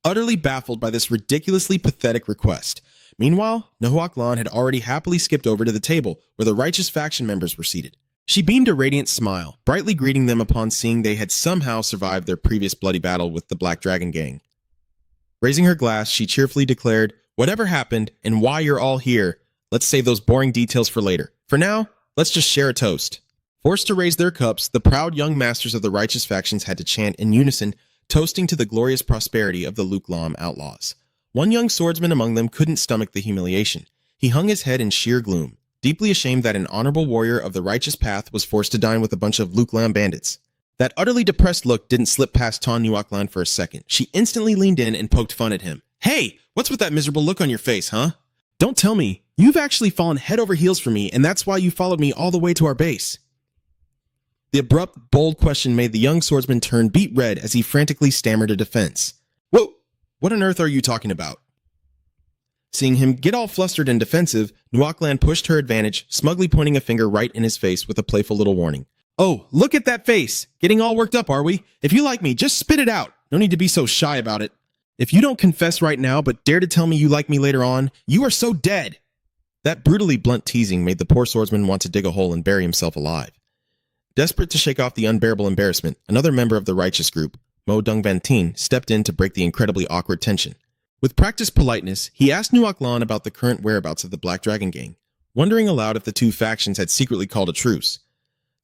Utterly baffled by this ridiculously pathetic request. Meanwhile, Nuaklan had already happily skipped over to the table where the righteous faction members were seated. She beamed a radiant smile, brightly greeting them upon seeing they had somehow survived their previous bloody battle with the Black Dragon Gang. Raising her glass, she cheerfully declared, whatever happened and why you're all here, let's save those boring details for later. For now, let's just share a toast. Forced to raise their cups, the proud young masters of the righteous factions had to chant in unison, toasting to the glorious prosperity of the Luklam outlaws. One young swordsman among them couldn't stomach the humiliation. He hung his head in sheer gloom, deeply ashamed that an honorable warrior of the righteous path was forced to dine with a bunch of Luklam bandits. That utterly depressed look didn't slip past Tan Nuaklan for a second. She instantly leaned in and poked fun at him. Hey, what's with that miserable look on your face, huh? Don't tell me. You've actually fallen head over heels for me, and that's why you followed me all the way to our base. The abrupt, bold question made the young swordsman turn beet red as he frantically stammered a defense. Whoa! What on earth are you talking about? Seeing him get all flustered and defensive, Nuaklan pushed her advantage, smugly pointing a finger right in his face with a playful little warning. Oh, look at that face! Getting all worked up, are we? If you like me, just spit it out. No need to be so shy about it. If you don't confess right now but dare to tell me you like me later on, you are so dead! That brutally blunt teasing made the poor swordsman want to dig a hole and bury himself alive. Desperate to shake off the unbearable embarrassment, another member of the righteous group, Mo Dung Van Tien, stepped in to break the incredibly awkward tension. With practiced politeness, he asked Nuaklan about the current whereabouts of the Black Dragon Gang, wondering aloud if the two factions had secretly called a truce.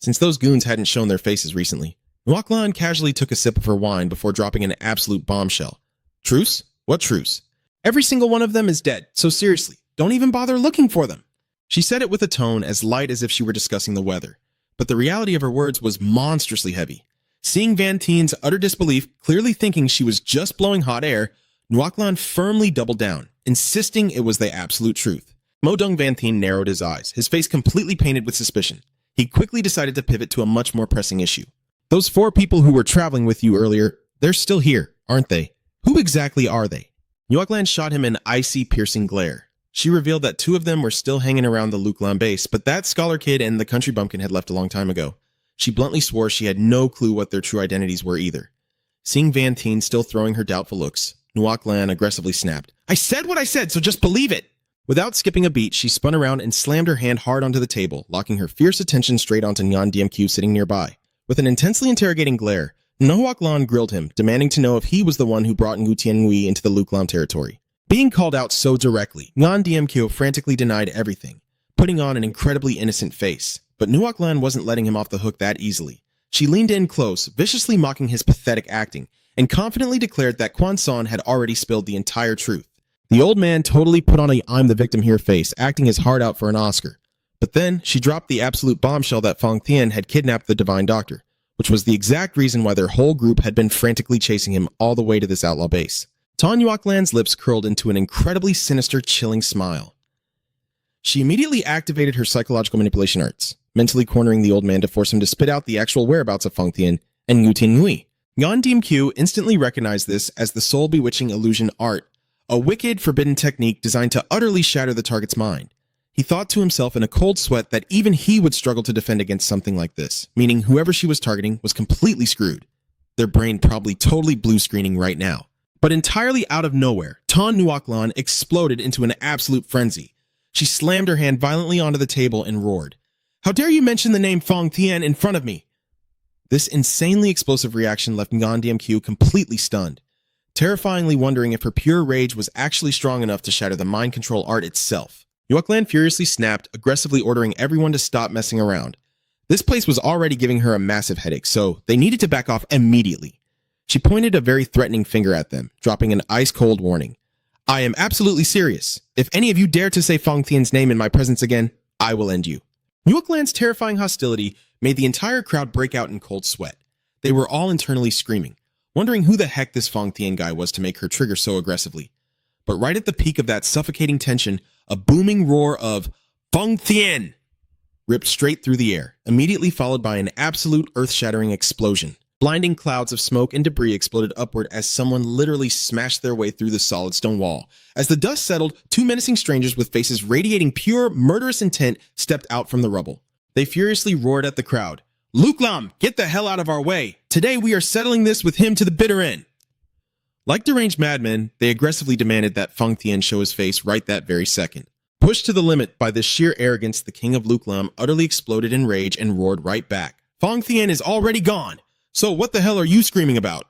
Since those goons hadn't shown their faces recently, Nuaklan casually took a sip of her wine before dropping an absolute bombshell. Truce? What truce? Every single one of them is dead, so seriously, don't even bother looking for them. She said it with a tone as light as if she were discussing the weather, but the reality of her words was monstrously heavy. Seeing Van Tien's utter disbelief, clearly thinking she was just blowing hot air, Nuaklan firmly doubled down, insisting it was the absolute truth. Mo Dung Van Tien narrowed his eyes, his face completely painted with suspicion. He quickly decided to pivot to a much more pressing issue. Those 4 people who were traveling with you earlier, they're still here, aren't they? Who exactly are they? Nuaklan shot him an icy, piercing glare. She revealed that 2 of them were still hanging around the Luklan base, but that scholar kid and the country bumpkin had left a long time ago. She bluntly swore she had no clue what their true identities were either. Seeing Van Tien still throwing her doubtful looks, Nuaklan aggressively snapped, I said what I said, so just believe it! Without skipping a beat, she spun around and slammed her hand hard onto the table, locking her fierce attention straight onto Nyan DMQ sitting nearby. With an intensely interrogating glare, Nuaklan grilled him, demanding to know if he was the one who brought Ngu Tianhui into the Luklam territory. Being called out so directly, Nyan DMQ frantically denied everything, putting on an incredibly innocent face. But Nuaklan wasn't letting him off the hook that easily. She leaned in close, viciously mocking his pathetic acting, and confidently declared that Quan Son had already spilled the entire truth. The old man totally put on a I'm the victim here face, acting his heart out for an Oscar. But then, she dropped the absolute bombshell that Fang Tian had kidnapped the Divine Doctor, which was the exact reason why their whole group had been frantically chasing him all the way to this outlaw base. Tan Nuaklan's lips curled into an incredibly sinister, chilling smile. She immediately activated her psychological manipulation arts, mentally cornering the old man to force him to spit out the actual whereabouts of Fang Tian and Ngu Tianhui. Ngan DMQ instantly recognized this as the soul-bewitching illusion art, a wicked, forbidden technique designed to utterly shatter the target's mind. He thought to himself in a cold sweat that even he would struggle to defend against something like this, meaning whoever she was targeting was completely screwed. Their brain probably totally blue screening right now. But entirely out of nowhere, Tan Nuaklan exploded into an absolute frenzy. She slammed her hand violently onto the table and roared, How dare you mention the name Fang Tian in front of me? This insanely explosive reaction left Ngan DMQ completely stunned, terrifyingly wondering if her pure rage was actually strong enough to shatter the mind control art itself. Nuaklan furiously snapped, aggressively ordering everyone to stop messing around. This place was already giving her a massive headache, so they needed to back off immediately. She pointed a very threatening finger at them, dropping an ice-cold warning. I am absolutely serious. If any of you dare to say Fang Tian's name in my presence again, I will end you. Nuaklan's terrifying hostility made the entire crowd break out in cold sweat. They were all internally screaming, wondering who the heck this Fang Tian guy was to make her trigger so aggressively. But right at the peak of that suffocating tension, a booming roar of Fang Tian ripped straight through the air, immediately followed by an absolute earth-shattering explosion. Blinding clouds of smoke and debris exploded upward as someone literally smashed their way through the solid stone wall. As the dust settled, 2 menacing strangers with faces radiating pure, murderous intent stepped out from the rubble. They furiously roared at the crowd. Luklam, get the hell out of our way! Today we are settling this with him to the bitter end! Like deranged madmen, they aggressively demanded that Fang Tian show his face right that very second. Pushed to the limit by this sheer arrogance, the king of Luklam utterly exploded in rage and roared right back. Fang Tian is already gone! So what the hell are you screaming about?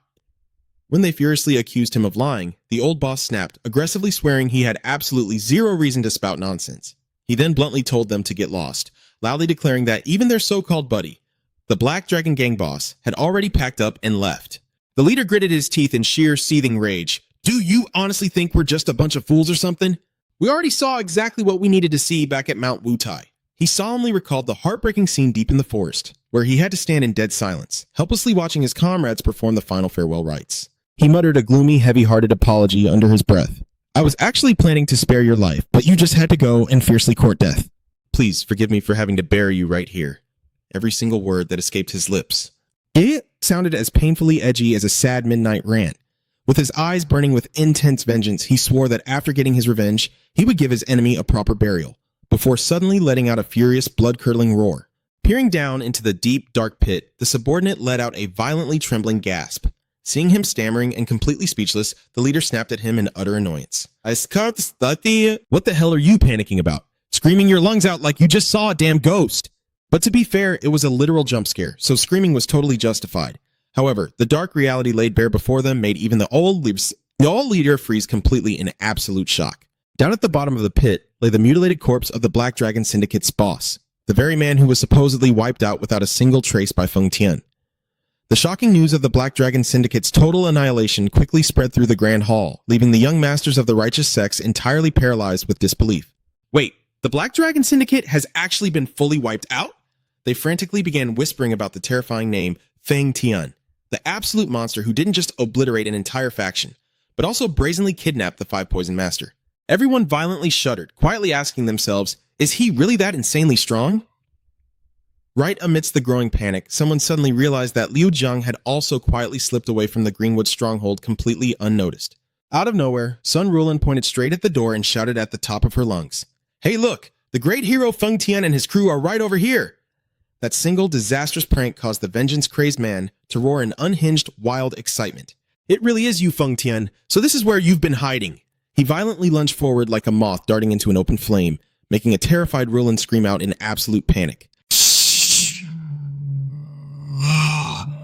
When they furiously accused him of lying, the old boss snapped, aggressively swearing he had absolutely zero reason to spout nonsense. He then bluntly told them to get lost, loudly declaring that even their so-called buddy, the Black Dragon Gang boss, had already packed up and left. The leader gritted his teeth in sheer seething rage. Do you honestly think we're just a bunch of fools or something? We already saw exactly what we needed to see back at Mount Wutai. He solemnly recalled the heartbreaking scene deep in the forest, where he had to stand in dead silence, helplessly watching his comrades perform the final farewell rites. He muttered a gloomy, heavy-hearted apology under his breath. I was actually planning to spare your life, but you just had to go and fiercely court death. Please forgive me for having to bury you right here. Every single word that escaped his lips. It sounded as painfully edgy as a sad midnight rant. With his eyes burning with intense vengeance, he swore that after getting his revenge, he would give his enemy a proper burial, before suddenly letting out a furious, blood-curdling roar. Peering down into the deep, dark pit, the subordinate let out a violently trembling gasp. Seeing him stammering and completely speechless, the leader snapped at him in utter annoyance. What the hell are you panicking about? Screaming your lungs out like you just saw a damn ghost. But to be fair, it was a literal jump scare, so screaming was totally justified. However, the dark reality laid bare before them made even the old leader freeze completely in absolute shock. Down at the bottom of the pit lay the mutilated corpse of the Black Dragon Syndicate's boss, the very man who was supposedly wiped out without a single trace by Feng Tian. The shocking news of the Black Dragon Syndicate's total annihilation quickly spread through the Grand Hall, leaving the young masters of the righteous sects entirely paralyzed with disbelief. Wait, the Black Dragon Syndicate has actually been fully wiped out? They frantically began whispering about the terrifying name Feng Tian, the absolute monster who didn't just obliterate an entire faction, but also brazenly kidnapped the Five Poison Master. Everyone violently shuddered, quietly asking themselves, is he really that insanely strong? Right amidst the growing panic, someone suddenly realized that Liu Jiang had also quietly slipped away from the Greenwood stronghold completely unnoticed. Out of nowhere, Sun Rulin pointed straight at the door and shouted at the top of her lungs, "Hey look, the great hero Feng Tian and his crew are right over here!" That single disastrous prank caused the vengeance-crazed man to roar in unhinged, wild excitement. "It really is you, Feng Tian, so this is where you've been hiding." He violently lunged forward like a moth darting into an open flame, making a terrified Rulin scream out in absolute panic.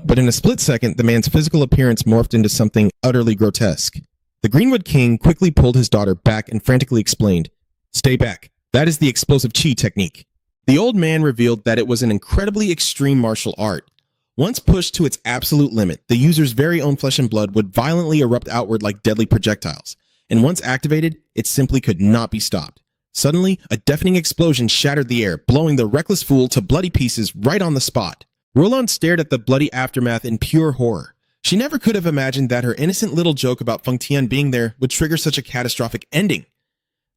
But in a split second, the man's physical appearance morphed into something utterly grotesque. The Greenwood King quickly pulled his daughter back and frantically explained, "Stay back. That is the explosive chi technique." The old man revealed that it was an incredibly extreme martial art. Once pushed to its absolute limit, the user's very own flesh and blood would violently erupt outward like deadly projectiles, and once activated, it simply could not be stopped. Suddenly, a deafening explosion shattered the air, blowing the reckless fool to bloody pieces right on the spot. Roland stared at the bloody aftermath in pure horror. She never could have imagined that her innocent little joke about Feng Tian being there would trigger such a catastrophic ending.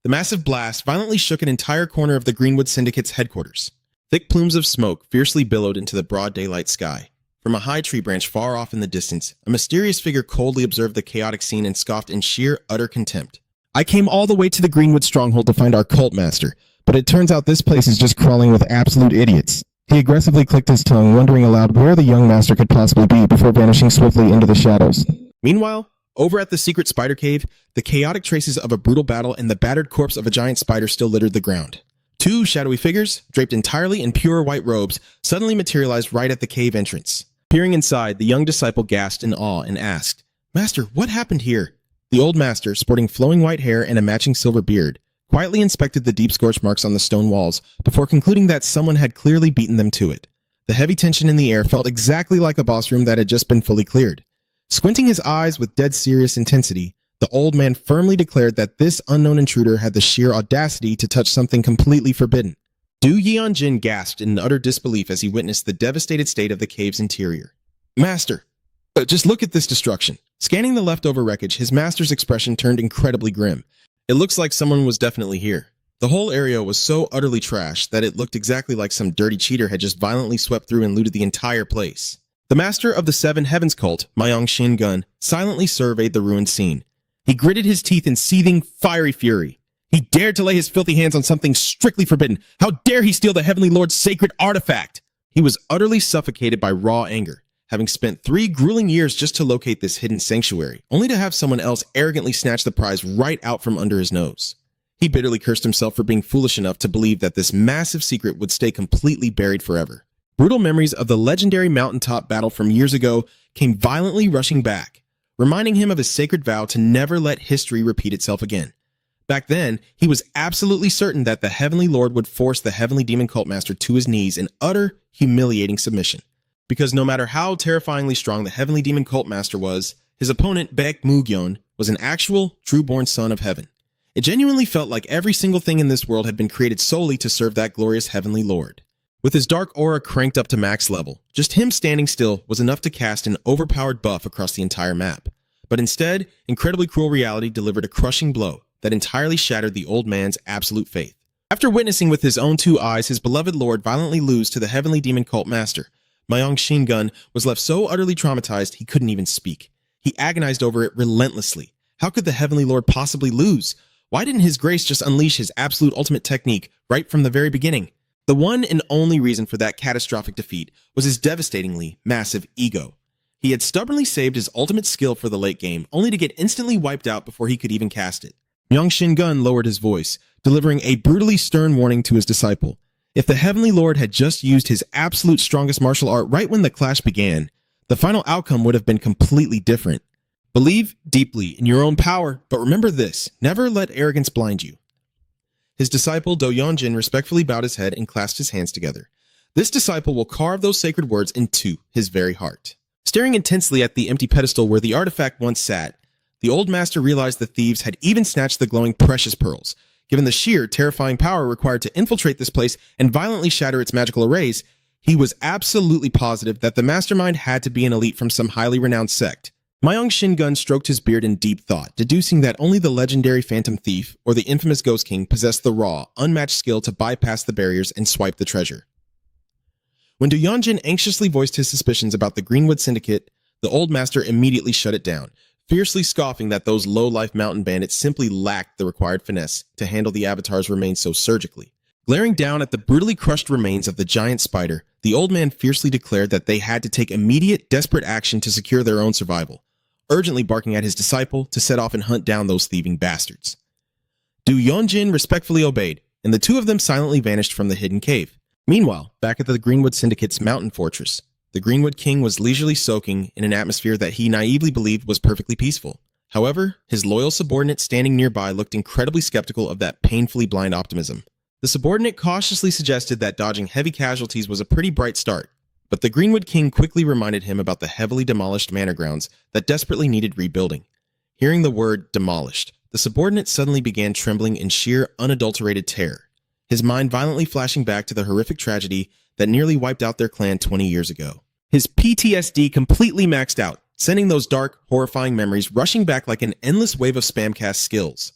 The massive blast violently shook an entire corner of the Greenwood Syndicate's headquarters. Thick plumes of smoke fiercely billowed into the broad daylight sky. From a high tree branch far off in the distance, a mysterious figure coldly observed the chaotic scene and scoffed in sheer, utter contempt. "I came all the way to the Greenwood stronghold to find our cult master, but it turns out this place is just crawling with absolute idiots." He aggressively clicked his tongue, wondering aloud where the young master could possibly be before vanishing swiftly into the shadows. Meanwhile, over at the secret spider cave, the chaotic traces of a brutal battle and the battered corpse of a giant spider still littered the ground. Two shadowy figures, draped entirely in pure white robes, suddenly materialized right at the cave entrance. Peering inside, the young disciple gasped in awe and asked, "Master, what happened here?" The old master, sporting flowing white hair and a matching silver beard, quietly inspected the deep scorch marks on the stone walls before concluding that someone had clearly beaten them to it. The heavy tension in the air felt exactly like a boss room that had just been fully cleared. Squinting his eyes with dead serious intensity, the old man firmly declared that this unknown intruder had the sheer audacity to touch something completely forbidden. Du Yeonjin gasped in utter disbelief as he witnessed the devastated state of the cave's interior. "Master, just look at this destruction." Scanning the leftover wreckage, his master's expression turned incredibly grim. "It looks like someone was definitely here." The whole area was so utterly trashed that it looked exactly like some dirty cheater had just violently swept through and looted the entire place. The master of the Seven Heavens cult, Mayong Shin-gun, silently surveyed the ruined scene. He gritted his teeth in seething, fiery fury. He dared to lay his filthy hands on something strictly forbidden. How dare he steal the Heavenly Lord's sacred artifact? He was utterly suffocated by raw anger, having spent 3 grueling years just to locate this hidden sanctuary, only to have someone else arrogantly snatch the prize right out from under his nose. He bitterly cursed himself for being foolish enough to believe that this massive secret would stay completely buried forever. Brutal memories of the legendary mountaintop battle from years ago came violently rushing back, reminding him of his sacred vow to never let history repeat itself again. Back then, he was absolutely certain that the Heavenly Lord would force the Heavenly Demon Cult Master to his knees in utter, humiliating submission. Because no matter how terrifyingly strong the Heavenly Demon Cult Master was, his opponent, Baek Mugyeon, was an actual, true-born son of heaven. It genuinely felt like every single thing in this world had been created solely to serve that glorious Heavenly Lord. With his dark aura cranked up to max level, just him standing still was enough to cast an overpowered buff across the entire map. But instead, incredibly cruel reality delivered a crushing blow, that entirely shattered the old man's absolute faith. After witnessing with his own two eyes his beloved lord violently lose to the heavenly demon cult master, Mayong Shingun was left so utterly traumatized he couldn't even speak. He agonized over it relentlessly. How could the heavenly lord possibly lose? Why didn't his grace just unleash his absolute ultimate technique right from the very beginning? The one and only reason for that catastrophic defeat was his devastatingly massive ego. He had stubbornly saved his ultimate skill for the late game, only to get instantly wiped out before he could even cast it. Myong Shingun lowered his voice, delivering a brutally stern warning to his disciple. If the Heavenly Lord had just used his absolute strongest martial art right when the clash began, the final outcome would have been completely different. Believe deeply in your own power, but remember this, never let arrogance blind you. His disciple Do Yeonjin respectfully bowed his head and clasped his hands together. This disciple will carve those sacred words into his very heart. Staring intensely at the empty pedestal where the artifact once sat, the old master realized the thieves had even snatched the glowing precious pearls. Given the sheer, terrifying power required to infiltrate this place and violently shatter its magical arrays, he was absolutely positive that the mastermind had to be an elite from some highly renowned sect. Mayong Shingun stroked his beard in deep thought, deducing that only the legendary Phantom Thief or the infamous Ghost King possessed the raw, unmatched skill to bypass the barriers and swipe the treasure. When Do Yeonjin anxiously voiced his suspicions about the Greenwood Syndicate, the old master immediately shut it down, fiercely scoffing that those low-life mountain bandits simply lacked the required finesse to handle the Avatar's remains so surgically. Glaring down at the brutally crushed remains of the giant spider, the old man fiercely declared that they had to take immediate, desperate action to secure their own survival, urgently barking at his disciple to set off and hunt down those thieving bastards. Do Yeonjin respectfully obeyed, and the two of them silently vanished from the hidden cave. Meanwhile, back at the Greenwood Syndicate's mountain fortress, the Greenwood King was leisurely soaking in an atmosphere that he naively believed was perfectly peaceful. However, his loyal subordinate standing nearby looked incredibly skeptical of that painfully blind optimism. The subordinate cautiously suggested that dodging heavy casualties was a pretty bright start, but the Greenwood King quickly reminded him about the heavily demolished manor grounds that desperately needed rebuilding. Hearing the word demolished, the subordinate suddenly began trembling in sheer, unadulterated terror, his mind violently flashing back to the horrific tragedy that nearly wiped out their clan 20 years ago. His PTSD completely maxed out, sending those dark, horrifying memories rushing back like an endless wave of spamcast skills.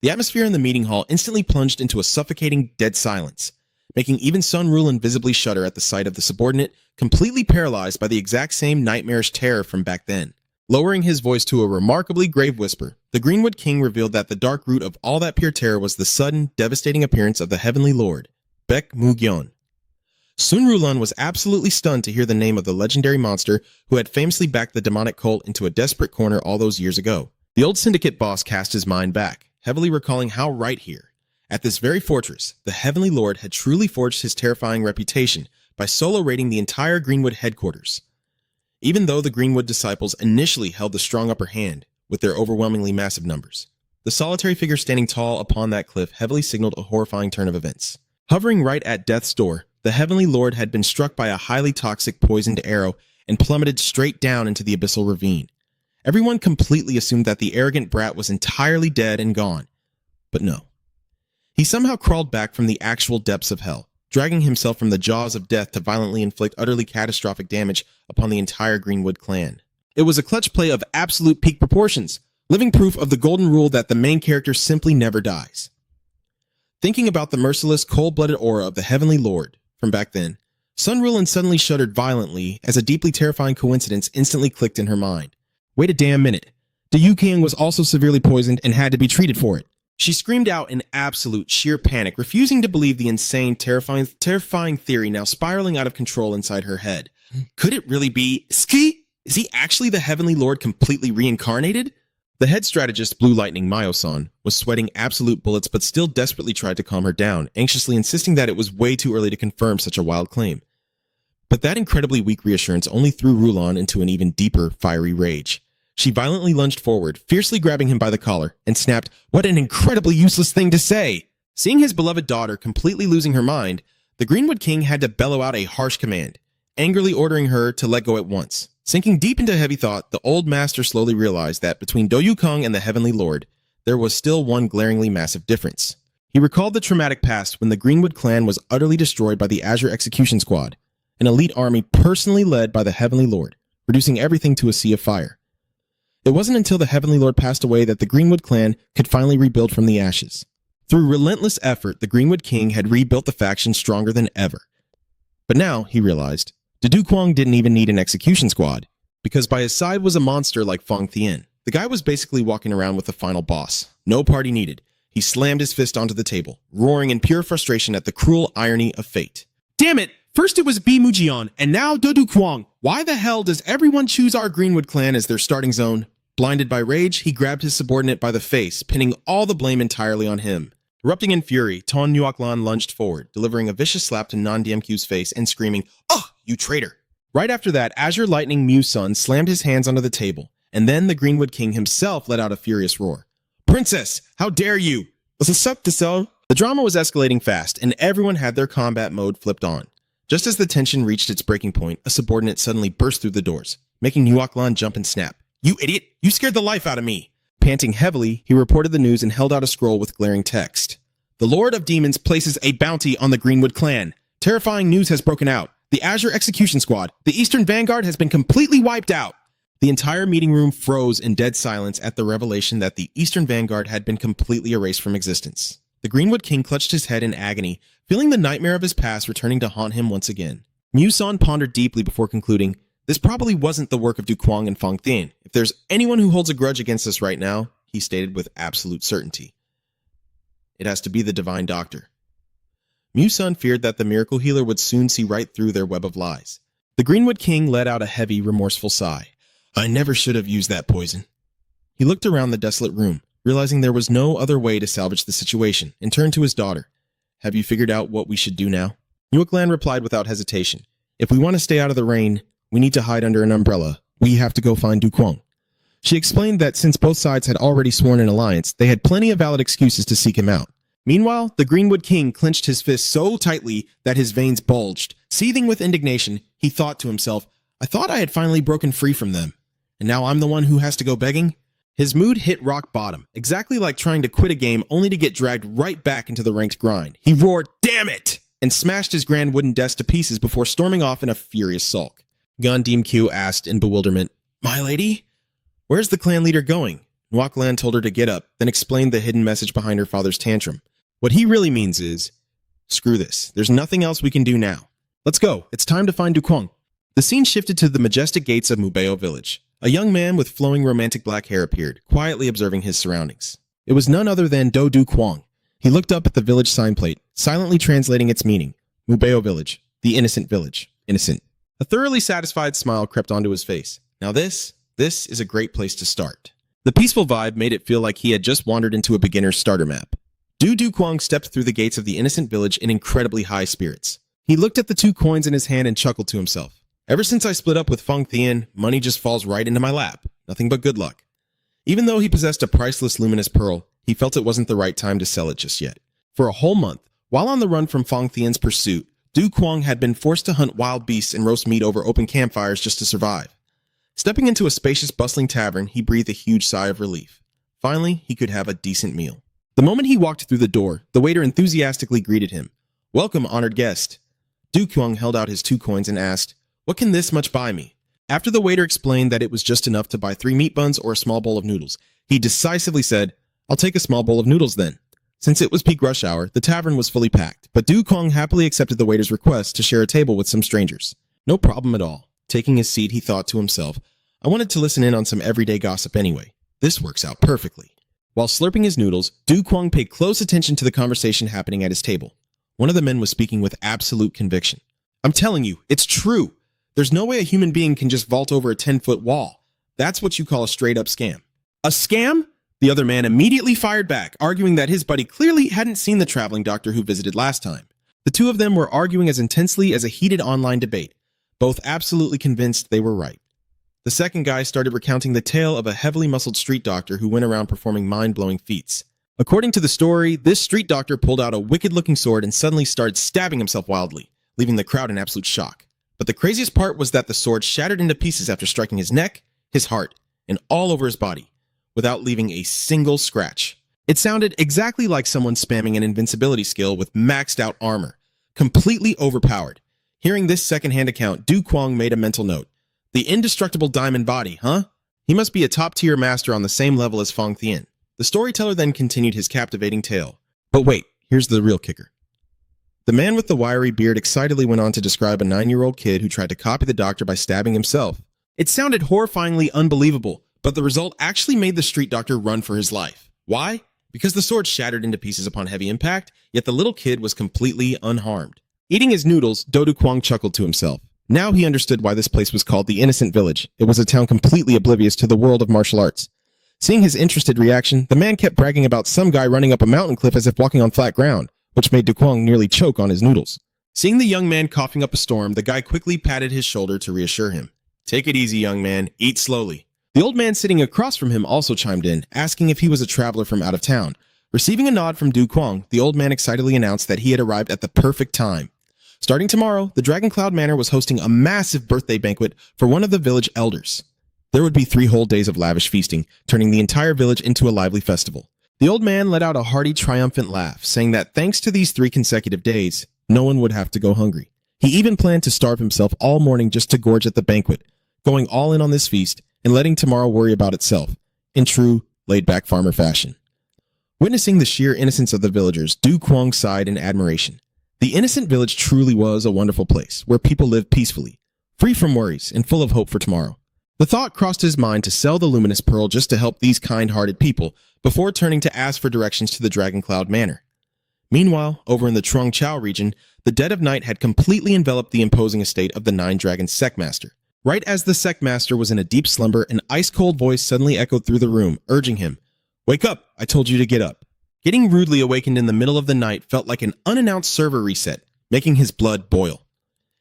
The atmosphere in the meeting hall instantly plunged into a suffocating, dead silence, making even Sun Rulin visibly shudder at the sight of the subordinate, completely paralyzed by the exact same nightmarish terror from back then. Lowering his voice to a remarkably grave whisper, the Greenwood King revealed that the dark root of all that pure terror was the sudden, devastating appearance of the Heavenly Lord, Baek Mugyeon. Sun Rulon was absolutely stunned to hear the name of the legendary monster who had famously backed the demonic cult into a desperate corner all those years ago. The old syndicate boss cast his mind back, heavily recalling how right here, at this very fortress, the Heavenly Lord had truly forged his terrifying reputation by solo raiding the entire Greenwood headquarters. Even though the Greenwood disciples initially held the strong upper hand with their overwhelmingly massive numbers, the solitary figure standing tall upon that cliff heavily signaled a horrifying turn of events. Hovering right at death's door, the Heavenly Lord had been struck by a highly toxic poisoned arrow and plummeted straight down into the abyssal ravine. Everyone completely assumed that the arrogant brat was entirely dead and gone. But no. He somehow crawled back from the actual depths of hell, dragging himself from the jaws of death to violently inflict utterly catastrophic damage upon the entire Greenwood clan. It was a clutch play of absolute peak proportions, living proof of the golden rule that the main character simply never dies. Thinking about the merciless, cold-blooded aura of the Heavenly Lord from back then, Sun Rulin suddenly shuddered violently as a deeply terrifying coincidence instantly clicked in her mind. Wait a damn minute. The Yu King was also severely poisoned and had to be treated for it. She screamed out in absolute sheer panic, refusing to believe the insane, terrifying theory now spiraling out of control inside her head. Could it really be Ski? Is he actually the Heavenly Lord completely reincarnated? The head strategist, Blue Lightning Mayo-san, was sweating absolute bullets but still desperately tried to calm her down, anxiously insisting that it was way too early to confirm such a wild claim. But that incredibly weak reassurance only threw Rulon into an even deeper, fiery rage. She violently lunged forward, fiercely grabbing him by the collar, and snapped, "What an incredibly useless thing to say!" Seeing his beloved daughter completely losing her mind, the Greenwood King had to bellow out a harsh command, angrily ordering her to let go at once. Sinking deep into heavy thought, the old master slowly realized that between Do Yu Kong and the Heavenly Lord, there was still one glaringly massive difference. He recalled the traumatic past when the Greenwood clan was utterly destroyed by the Azure Execution Squad, an elite army personally led by the Heavenly Lord, reducing everything to a sea of fire. It wasn't until the Heavenly Lord passed away that the Greenwood clan could finally rebuild from the ashes. Through relentless effort, the Greenwood King had rebuilt the faction stronger than ever. But now, he realized, Du Kwang didn't even need an execution squad, because by his side was a monster like Fang Thien. The guy was basically walking around with the final boss. No party needed. He slammed his fist onto the table, roaring in pure frustration at the cruel irony of fate. Damn it! First it was B. Mujian, and now Du Kwang. Why the hell does everyone choose our Greenwood clan as their starting zone? Blinded by rage, he grabbed his subordinate by the face, pinning all the blame entirely on him. Erupting in fury, Ton Nuoklan lunged forward, delivering a vicious slap to Non-DMQ's face and screaming, "Ugh, you traitor!" Right after that, Azure Lightning Mu Sun slammed his hands onto the table, and then the Greenwood King himself let out a furious roar. "Princess, how dare you!" The drama was escalating fast, and everyone had their combat mode flipped on. Just as the tension reached its breaking point, a subordinate suddenly burst through the doors, making Nuoklan jump and snap. "You idiot! You scared the life out of me!" Panting heavily, he reported the news and held out a scroll with glaring text. "The Lord of Demons places a bounty on the Greenwood clan. Terrifying news has broken out. The Azure Execution Squad, the Eastern Vanguard, has been completely wiped out." The entire meeting room froze in dead silence at the revelation that the Eastern Vanguard had been completely erased from existence. The Greenwood King clutched his head in agony, feeling the nightmare of his past returning to haunt him once again. Muson pondered deeply before concluding, "This probably wasn't the work of Du Kwang and Fang Thien. If there's anyone who holds a grudge against us right now," he stated with absolute certainty, "it has to be the Divine Doctor." Muson feared that the miracle healer would soon see right through their web of lies. The Greenwood King let out a heavy, remorseful sigh. "I never should have used that poison." He looked around the desolate room, realizing there was no other way to salvage the situation, and turned to his daughter. "Have you figured out what we should do now?" Nuoklan replied without hesitation. "If we want to stay out of the rain, we need to hide under an umbrella. We have to go find Du Kwang." She explained that since both sides had already sworn an alliance, they had plenty of valid excuses to seek him out. Meanwhile, the Greenwood King clenched his fist so tightly that his veins bulged. Seething with indignation, he thought to himself, "I thought I had finally broken free from them. And now I'm the one who has to go begging?" His mood hit rock bottom, exactly like trying to quit a game only to get dragged right back into the ranked grind. He roared, "Damn it!" and smashed his grand wooden desk to pieces before storming off in a furious sulk. Gon Dim-Q asked in bewilderment, "My lady? Where's the clan leader going?" Nuoklan told her to get up, then explained the hidden message behind her father's tantrum. What he really means is, "Screw this. There's nothing else we can do now. Let's go. It's time to find Du Kwang." The scene shifted to the majestic gates of Mubeo village. A young man with flowing romantic black hair appeared, quietly observing his surroundings. It was none other than Du Kwang. He looked up at the village signplate, silently translating its meaning. Mubeo village. The innocent village. Innocent. A thoroughly satisfied smile crept onto his face. Now this is a great place to start. The peaceful vibe made it feel like he had just wandered into a beginner's starter map. Du Kwang stepped through the gates of the innocent village in incredibly high spirits. He looked at the 2 coins in his hand and chuckled to himself. "Ever since I split up with Fang Thien, money just falls right into my lap. Nothing but good luck." Even though he possessed a priceless luminous pearl, he felt it wasn't the right time to sell it just yet. For a whole month, while on the run from Fang Thien's pursuit, Du Kwang had been forced to hunt wild beasts and roast meat over open campfires just to survive. Stepping into a spacious, bustling tavern, he breathed a huge sigh of relief. Finally, he could have a decent meal. The moment he walked through the door, the waiter enthusiastically greeted him. "Welcome, honored guest." Du Kwang held out his 2 coins and asked, "What can this much buy me?" After the waiter explained that it was just enough to buy 3 meat buns or a small bowl of noodles, he decisively said, "I'll take a small bowl of noodles then." Since it was peak rush hour, the tavern was fully packed, but Du Kwang happily accepted the waiter's request to share a table with some strangers. No problem at all. Taking his seat, he thought to himself, "I wanted to listen in on some everyday gossip anyway. This works out perfectly." While slurping his noodles, Du Kwang paid close attention to the conversation happening at his table. One of the men was speaking with absolute conviction. "I'm telling you, it's true. There's no way a human being can just vault over a 10-foot wall. That's what you call a straight-up scam." "A scam?" The other man immediately fired back, arguing that his buddy clearly hadn't seen the traveling doctor who visited last time. The 2 of them were arguing as intensely as a heated online debate, both absolutely convinced they were right. The second guy started recounting the tale of a heavily muscled street doctor who went around performing mind-blowing feats. According to the story, this street doctor pulled out a wicked-looking sword and suddenly started stabbing himself wildly, leaving the crowd in absolute shock. But the craziest part was that the sword shattered into pieces after striking his neck, his heart, and all over his body, without leaving a single scratch. It sounded exactly like someone spamming an invincibility skill with maxed out armor, completely overpowered. Hearing this secondhand account, Du Kwang made a mental note. The indestructible diamond body, huh? He must be a top-tier master on the same level as Fong Thien. The storyteller then continued his captivating tale. But wait, here's the real kicker. The man with the wiry beard excitedly went on to describe a 9-year-old kid who tried to copy the doctor by stabbing himself. It sounded horrifyingly unbelievable, but the result actually made the street doctor run for his life. Why? Because the sword shattered into pieces upon heavy impact, yet the little kid was completely unharmed. Eating his noodles, Dodu Kwang chuckled to himself. Now he understood why this place was called the Innocent Village. It was a town completely oblivious to the world of martial arts. Seeing his interested reaction, the man kept bragging about some guy running up a mountain cliff as if walking on flat ground, which made Dukwang nearly choke on his noodles. Seeing the young man coughing up a storm, the guy quickly patted his shoulder to reassure him. Take it easy, young man. Eat slowly. The old man sitting across from him also chimed in, asking if he was a traveler from out of town. Receiving a nod from Du Kwang, the old man excitedly announced that he had arrived at the perfect time. Starting tomorrow, the Dragon Cloud Manor was hosting a massive birthday banquet for one of the village elders. There would be 3 whole days of lavish feasting, turning the entire village into a lively festival. The old man let out a hearty, triumphant laugh, saying that thanks to these 3 consecutive days, no one would have to go hungry. He even planned to starve himself all morning just to gorge at the banquet, going all in on this feast and letting tomorrow worry about itself, in true, laid-back farmer fashion. Witnessing the sheer innocence of the villagers, Du Kwang sighed in admiration. The innocent village truly was a wonderful place, where people lived peacefully, free from worries and full of hope for tomorrow. The thought crossed his mind to sell the luminous pearl just to help these kind-hearted people, before turning to ask for directions to the Dragon Cloud Manor. Meanwhile, over in the Trong Chau region, the dead of night had completely enveloped the imposing estate of the 9 Dragon Sectmaster. Right as the Sectmaster was in a deep slumber, an ice-cold voice suddenly echoed through the room, urging him, "Wake up! I told you to get up." Getting rudely awakened in the middle of the night felt like an unannounced server reset, making his blood boil.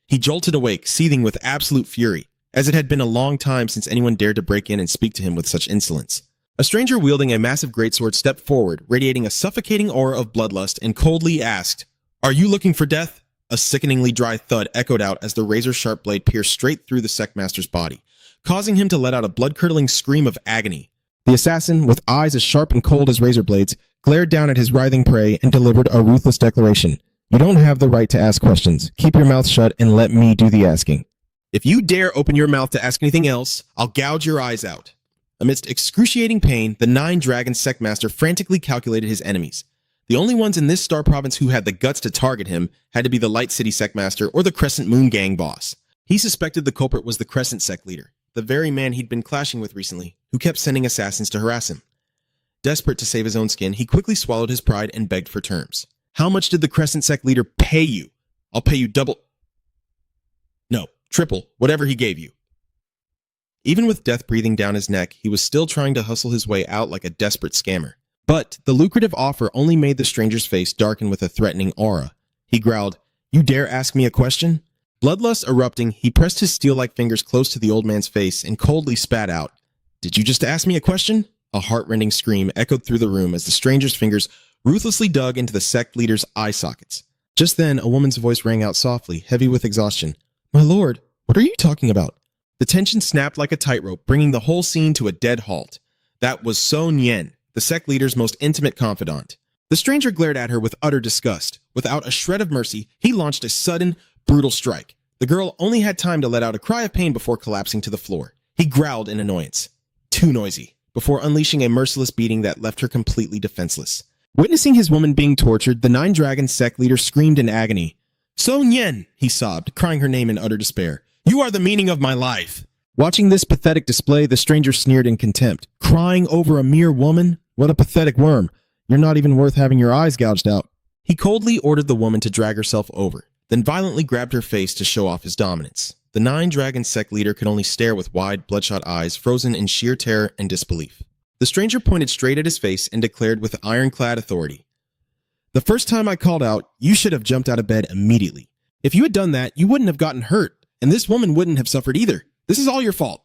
He jolted awake, seething with absolute fury, as it had been a long time since anyone dared to break in and speak to him with such insolence. A stranger wielding a massive greatsword stepped forward, radiating a suffocating aura of bloodlust, and coldly asked, "Are you looking for death?" A sickeningly dry thud echoed out as the razor-sharp blade pierced straight through the Sectmaster's body, causing him to let out a blood-curdling scream of agony. The assassin, with eyes as sharp and cold as razor blades, glared down at his writhing prey and delivered a ruthless declaration. "You don't have the right to ask questions. Keep your mouth shut and let me do the asking. If you dare open your mouth to ask anything else, I'll gouge your eyes out." Amidst excruciating pain, the 9 Dragon Sectmaster frantically calculated his enemies. The only ones in this star province who had the guts to target him had to be the Light City Sectmaster or the Crescent Moon Gang boss. He suspected the culprit was the Crescent Sect leader, the very man he'd been clashing with recently, who kept sending assassins to harass him. Desperate to save his own skin, he quickly swallowed his pride and begged for terms. "How much did the Crescent Sect leader pay you? I'll pay you double... No, triple, whatever he gave you." Even with death breathing down his neck, he was still trying to hustle his way out like a desperate scammer. But the lucrative offer only made the stranger's face darken with a threatening aura. He growled, "You dare ask me a question?" Bloodlust erupting, he pressed his steel-like fingers close to the old man's face and coldly spat out, "Did you just ask me a question?" A heart-rending scream echoed through the room as the stranger's fingers ruthlessly dug into the sect leader's eye sockets. Just then, a woman's voice rang out softly, heavy with exhaustion. "My lord, what are you talking about?" The tension snapped like a tightrope, bringing the whole scene to a dead halt. That was So Nyen, the sect leader's most intimate confidant. The stranger glared at her with utter disgust. Without a shred of mercy, he launched a sudden, brutal strike. The girl only had time to let out a cry of pain before collapsing to the floor. He growled in annoyance. Too noisy. Before unleashing a merciless beating that left her completely defenseless. Witnessing his woman being tortured, the 9 Dragon sect leader screamed in agony. "So Nyen," he sobbed, crying her name in utter despair. "You are the meaning of my life." Watching this pathetic display, the stranger sneered in contempt. "Crying over a mere woman? What a pathetic worm. You're not even worth having your eyes gouged out." He coldly ordered the woman to drag herself over, then violently grabbed her face to show off his dominance. The 9 Dragon sect leader could only stare with wide, bloodshot eyes, frozen in sheer terror and disbelief. The stranger pointed straight at his face and declared with ironclad authority, "The first time I called out, you should have jumped out of bed immediately. If you had done that, you wouldn't have gotten hurt, and this woman wouldn't have suffered either. This is all your fault."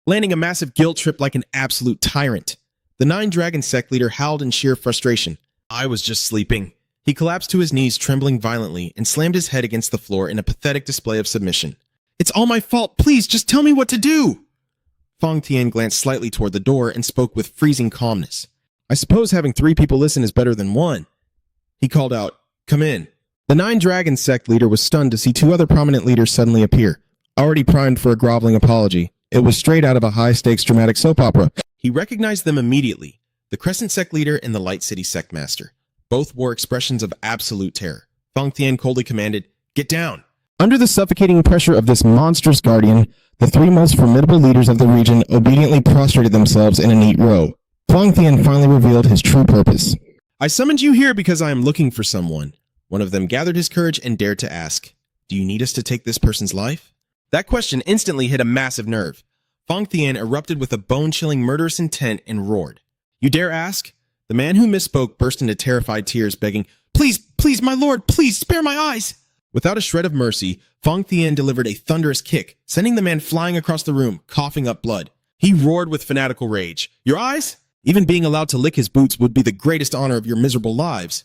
Landing a massive guilt trip like an absolute tyrant, the 9 Dragon sect leader howled in sheer frustration. "I was just sleeping." He collapsed to his knees, trembling violently, and slammed his head against the floor in a pathetic display of submission. "It's all my fault. Please, just tell me what to do." Fong Tian glanced slightly toward the door and spoke with freezing calmness. "I suppose having 3 people listen is better than 1. He called out, "Come in." The 9 Dragon sect leader was stunned to see 2 other prominent leaders suddenly appear. Already primed for a groveling apology, It was straight out of a high-stakes dramatic soap opera. He recognized them immediately, the Crescent Sect leader and the Light City Sect master. Both wore expressions of absolute terror. Fang Tian coldly commanded, "Get down!" Under the suffocating pressure of this monstrous guardian, the three most formidable leaders of the region obediently prostrated themselves in a neat row. Fang Tian finally revealed his true purpose. "I summoned you here because I am looking for someone." One of them gathered his courage and dared to ask, "Do you need us to take this person's life?" That question instantly hit a massive nerve. Fang Tian erupted with a bone-chilling murderous intent and roared, "You dare ask?" The man who misspoke burst into terrified tears, begging, "Please, please, my lord, please, spare my eyes!" Without a shred of mercy, Fang Tian delivered a thunderous kick, sending the man flying across the room, coughing up blood. He roared with fanatical rage, "Your eyes? Even being allowed to lick his boots would be the greatest honor of your miserable lives."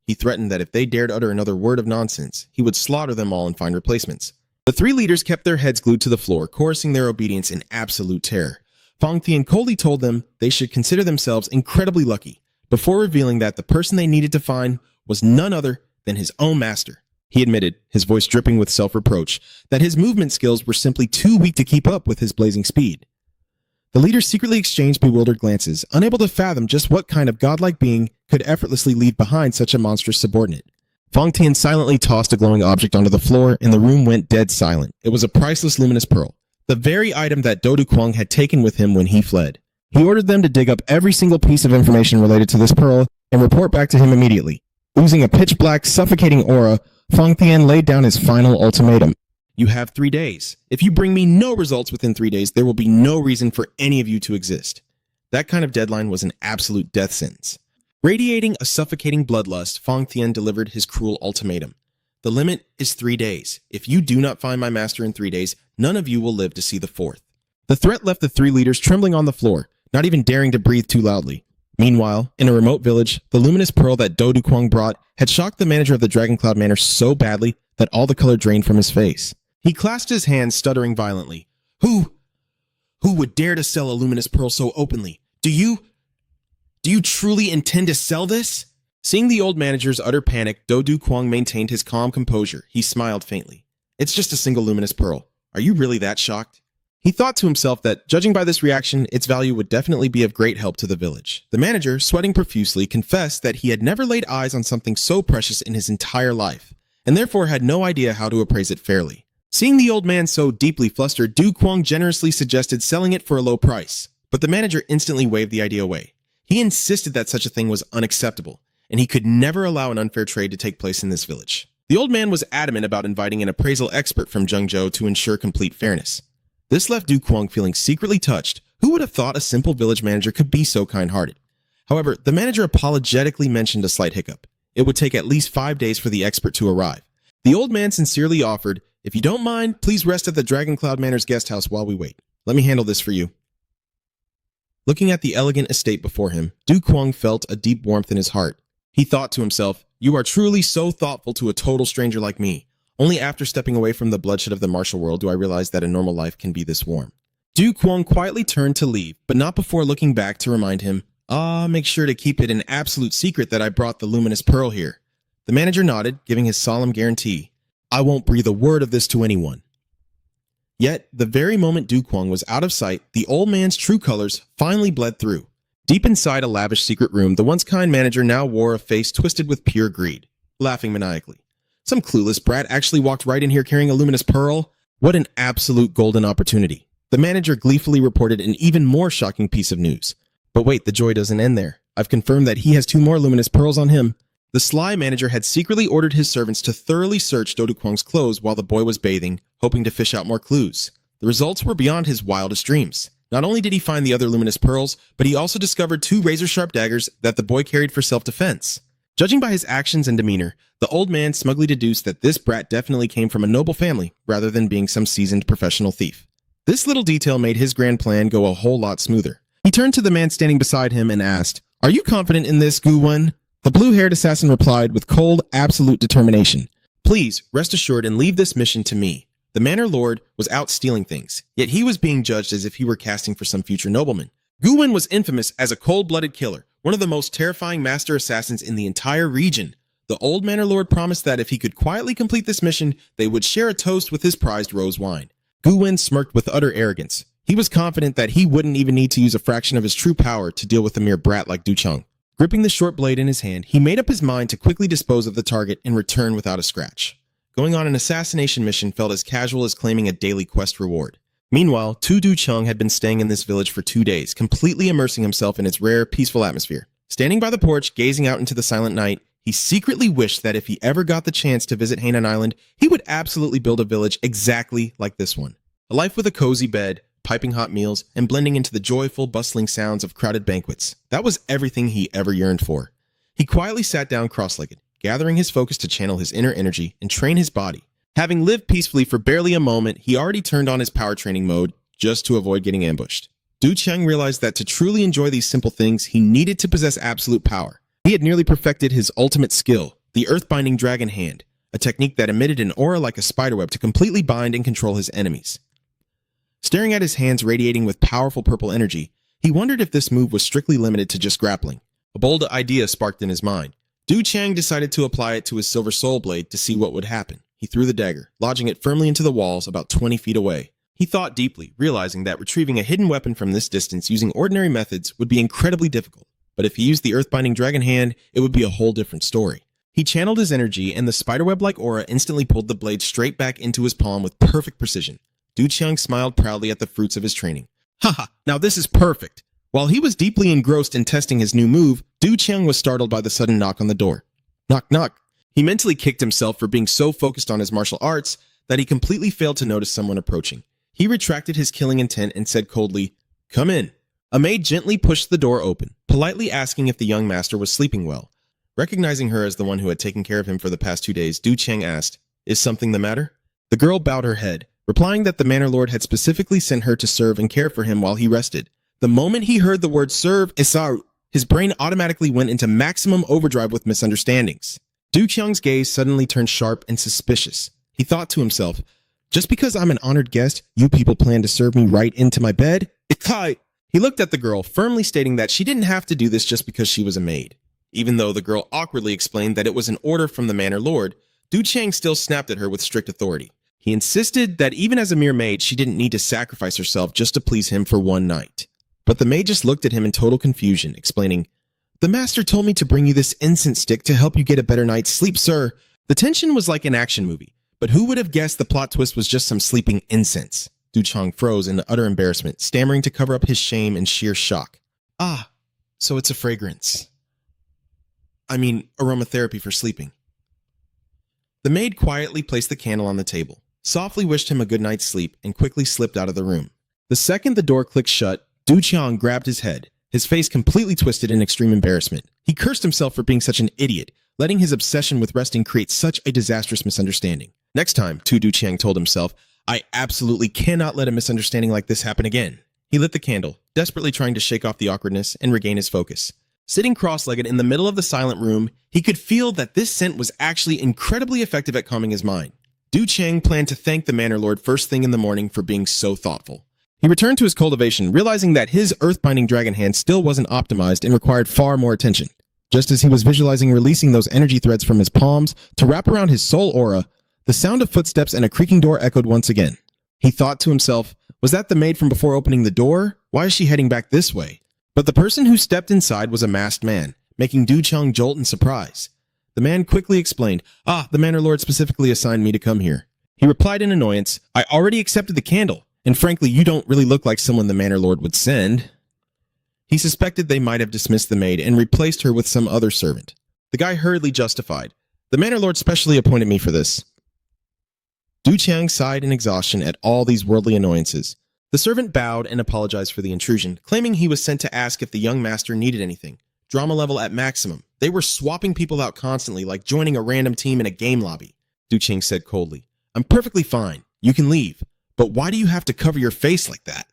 He threatened that if they dared utter another word of nonsense, he would slaughter them all and find replacements. The three leaders kept their heads glued to the floor, chorusing their obedience in absolute terror. Fang Tian coldly told them they should consider themselves incredibly lucky, before revealing that the person they needed to find was none other than his own master. He admitted, his voice dripping with self-reproach, that his movement skills were simply too weak to keep up with his blazing speed. The leaders secretly exchanged bewildered glances, unable to fathom just what kind of godlike being could effortlessly leave behind such a monstrous subordinate. Fang Tian silently tossed a glowing object onto the floor, and the room went dead silent. It was a priceless luminous pearl, the very item that Do Kwang had taken with him when he fled. He ordered them to dig up every single piece of information related to this pearl and report back to him immediately. Oozing a pitch-black, suffocating aura, Fang Tian laid down his final ultimatum. "You have 3 days. If you bring me no results within 3 days, there will be no reason for any of you to exist." That kind of deadline was an absolute death sentence. Radiating a suffocating bloodlust, Fang Tian delivered his cruel ultimatum. "The limit is 3 days. If you do not find my master in 3 days, none of you will live to see the 4th. The threat left the three leaders trembling on the floor, not even daring to breathe too loudly. Meanwhile, in a remote village, the luminous pearl that Do Kwang brought had shocked the manager of the Dragoncloud Manor so badly that all the color drained from his face. He clasped his hands, stuttering violently. Who would dare to sell a luminous pearl so openly? Do you truly intend to sell this?" Seeing the old manager's utter panic, Do Kwang maintained his calm composure. He smiled faintly. "It's just a single luminous pearl. Are you really that shocked?" He thought to himself that, judging by this reaction, its value would definitely be of great help to the village. The manager, sweating profusely, confessed that he had never laid eyes on something so precious in his entire life, and therefore had no idea how to appraise it fairly. Seeing the old man so deeply flustered, Do Kwang generously suggested selling it for a low price, but the manager instantly waved the idea away. He insisted that such a thing was unacceptable, and he could never allow an unfair trade to take place in this village. The old man was adamant about inviting an appraisal expert from Zhengzhou to ensure complete fairness. This left Du Kwang feeling secretly touched. Who would have thought a simple village manager could be so kind-hearted? However, the manager apologetically mentioned a slight hiccup. It would take at least 5 days for the expert to arrive. The old man sincerely offered, "If you don't mind, please rest at the Dragoncloud Manor's guest house while we wait. Let me handle this for you." Looking at the elegant estate before him, Du Kwang felt a deep warmth in his heart. He thought to himself, "You are truly so thoughtful to a total stranger like me. Only after stepping away from the bloodshed of the martial world do I realize that a normal life can be this warm." Du Kwang quietly turned to leave, but not before looking back to remind him, make sure to keep it an absolute secret that I brought the luminous pearl here." The manager nodded, giving his solemn guarantee, "I won't breathe a word of this to anyone." Yet, the very moment Du Kwang was out of sight, the old man's true colors finally bled through. Deep inside a lavish secret room, the once kind manager now wore a face twisted with pure greed, laughing maniacally. "Some clueless brat actually walked right in here carrying a luminous pearl? What an absolute golden opportunity." The manager gleefully reported an even more shocking piece of news. But wait, the joy doesn't end there. I've confirmed that he has 2 more luminous pearls on him. The sly manager had secretly ordered his servants to thoroughly search Do Kwang's clothes while the boy was bathing, hoping to fish out more clues. The results were beyond his wildest dreams. Not only did he find the other luminous pearls, but he also discovered 2 razor-sharp daggers that the boy carried for self-defense. Judging by his actions and demeanor, the old man smugly deduced that this brat definitely came from a noble family rather than being some seasoned professional thief. This little detail made his grand plan go a whole lot smoother. He turned to the man standing beside him and asked, "Are you confident in this, Gu Wen?" The blue-haired assassin replied with cold, absolute determination, "Please, rest assured and leave this mission to me." The manor lord was out stealing things, yet he was being judged as if he were casting for some future nobleman. Gu Wen was infamous as a cold-blooded killer, one of the most terrifying master assassins in the entire region. The old manor lord promised that if he could quietly complete this mission, they would share a toast with his prized rose wine. Gu Wen smirked with utter arrogance. He was confident that he wouldn't even need to use a fraction of his true power to deal with a mere brat like Du Cheng. Gripping the short blade in his hand, he made up his mind to quickly dispose of the target and return without a scratch. Going on an assassination mission felt as casual as claiming a daily quest reward. Meanwhile, Du Cheng had been staying in this village for 2 days, completely immersing himself in its rare, peaceful atmosphere. Standing by the porch, gazing out into the silent night, he secretly wished that if he ever got the chance to visit Hainan Island, he would absolutely build a village exactly like this one. A life with a cozy bed, piping hot meals, and blending into the joyful, bustling sounds of crowded banquets. That was everything he ever yearned for. He quietly sat down cross-legged, gathering his focus to channel his inner energy and train his body. Having lived peacefully for barely a moment, he already turned on his power training mode just to avoid getting ambushed. Du Cheng realized that to truly enjoy these simple things, he needed to possess absolute power. He had nearly perfected his ultimate skill, the earth-binding dragon hand, a technique that emitted an aura like a spiderweb to completely bind and control his enemies. Staring at his hands radiating with powerful purple energy, he wondered if this move was strictly limited to just grappling. A bold idea sparked in his mind. Du Cheng decided to apply it to his silver soul blade to see what would happen. He threw the dagger, lodging it firmly into the walls about 20 feet away. He thought deeply, realizing that retrieving a hidden weapon from this distance using ordinary methods would be incredibly difficult. But if he used the earth-binding dragon hand, it would be a whole different story. He channeled his energy, and the spiderweb-like aura instantly pulled the blade straight back into his palm with perfect precision. Du Cheng smiled proudly at the fruits of his training. Haha, now this is perfect! While he was deeply engrossed in testing his new move, Du Cheng was startled by the sudden knock on the door. Knock, knock. He mentally kicked himself for being so focused on his martial arts that he completely failed to notice someone approaching. He retracted his killing intent and said coldly, "Come in." A maid gently pushed the door open, politely asking if the young master was sleeping well. Recognizing her as the one who had taken care of him for the past 2 days, Du Cheng asked, "Is something the matter?" The girl bowed her head, replying that the manor lord had specifically sent her to serve and care for him while he rested. The moment he heard the word serve, Isaru, his brain automatically went into maximum overdrive with misunderstandings. Du Cheng's gaze suddenly turned sharp and suspicious. He thought to himself, just because I'm an honored guest, you people plan to serve me right into my bed? Ikai! He looked at the girl, firmly stating that she didn't have to do this just because she was a maid. Even though the girl awkwardly explained that it was an order from the manor lord, Du Cheng still snapped at her with strict authority. He insisted that even as a mere maid, she didn't need to sacrifice herself just to please him for one night. But the maid just looked at him in total confusion, explaining, "The master told me to bring you this incense stick to help you get a better night's sleep, sir." The tension was like an action movie, but who would have guessed the plot twist was just some sleeping incense? Du Cheng froze in utter embarrassment, stammering to cover up his shame and sheer shock. "Ah, so it's a fragrance. I mean, aromatherapy for sleeping." The maid quietly placed the candle on the table, softly wished him a good night's sleep, and quickly slipped out of the room. The second the door clicked shut, Du Cheng grabbed his head, his face completely twisted in extreme embarrassment. He cursed himself for being such an idiot, letting his obsession with resting create such a disastrous misunderstanding. Next time, Du Cheng told himself, I absolutely cannot let a misunderstanding like this happen again. He lit the candle, desperately trying to shake off the awkwardness and regain his focus. Sitting cross-legged in the middle of the silent room, he could feel that this scent was actually incredibly effective at calming his mind. Du Cheng planned to thank the manor lord first thing in the morning for being so thoughtful. He returned to his cultivation, realizing that his earth-binding dragon hand still wasn't optimized and required far more attention. Just as he was visualizing releasing those energy threads from his palms to wrap around his soul aura, the sound of footsteps and a creaking door echoed once again. He thought to himself, was that the maid from before opening the door? Why is she heading back this way? But the person who stepped inside was a masked man, making Du Cheng jolt in surprise. The man quickly explained, the manor lord specifically assigned me to come here. He replied in annoyance, I already accepted the candle, and frankly, you don't really look like someone the manor lord would send. He suspected they might have dismissed the maid and replaced her with some other servant. The guy hurriedly justified, the manor lord specially appointed me for this. Du Cheng sighed in exhaustion at all these worldly annoyances. The servant bowed and apologized for the intrusion, claiming he was sent to ask if the young master needed anything. Drama level at maximum. They were swapping people out constantly, like joining a random team in a game lobby. Du Cheng said coldly, I'm perfectly fine. You can leave. But why do you have to cover your face like that?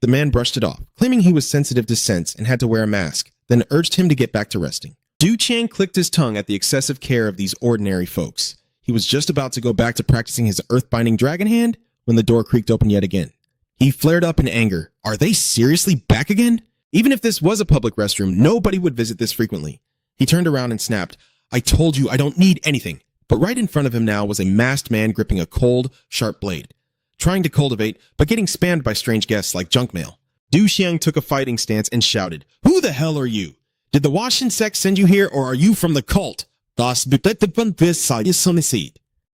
The man brushed it off, claiming he was sensitive to scents and had to wear a mask, then urged him to get back to resting. Du Cheng clicked his tongue at the excessive care of these ordinary folks. He was just about to go back to practicing his earth-binding dragon hand when the door creaked open yet again. He flared up in anger. Are they seriously back again? Even if this was a public restroom, nobody would visit this frequently. He turned around and snapped, I told you I don't need anything. But right in front of him now was a masked man gripping a cold, sharp blade. trying to cultivate, but getting spammed by strange guests like junk mail. Du Xiang took a fighting stance and shouted, "Who the hell are you? Did the Washin sect send you here, or are you from the cult?"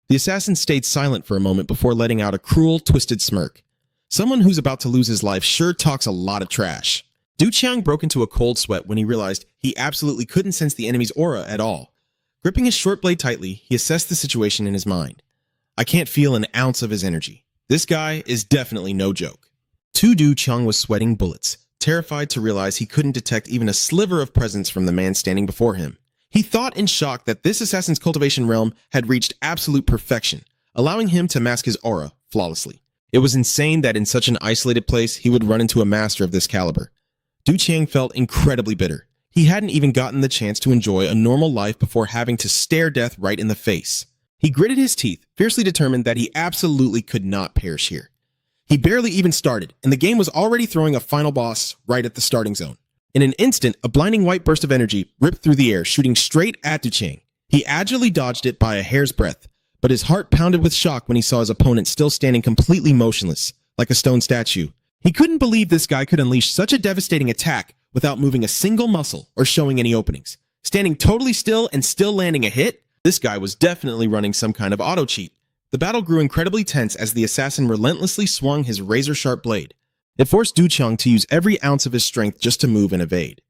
The assassin stayed silent for a moment before letting out a cruel, twisted smirk. Someone who's about to lose his life sure talks a lot of trash. Du Qiang broke into a cold sweat when he realized he absolutely couldn't sense the enemy's aura at all. Gripping his short blade tightly, he assessed the situation in his mind. I can't feel an ounce of his energy. This guy is definitely no joke. Du Qiang was sweating bullets, terrified to realize he couldn't detect even a sliver of presence from the man standing before him. He thought in shock that this assassin's cultivation realm had reached absolute perfection, allowing him to mask his aura flawlessly. It was insane that in such an isolated place he would run into a master of this caliber. Du Qiang felt incredibly bitter. He hadn't even gotten the chance to enjoy a normal life before having to stare death right in the face. He gritted his teeth, fiercely determined that he absolutely could not perish here. He barely even started, and the game was already throwing a final boss right at the starting zone. In an instant, a blinding white burst of energy ripped through the air, shooting straight at Du Qiang. He agilely dodged it by a hair's breadth, but his heart pounded with shock when he saw his opponent still standing completely motionless, like a stone statue. He couldn't believe this guy could unleash such a devastating attack without moving a single muscle or showing any openings. Standing totally still and still landing a hit? This guy was definitely running some kind of auto cheat. The battle grew incredibly tense as the assassin relentlessly swung his razor-sharp blade. It forced Du Qiang to use every ounce of his strength just to move and evade.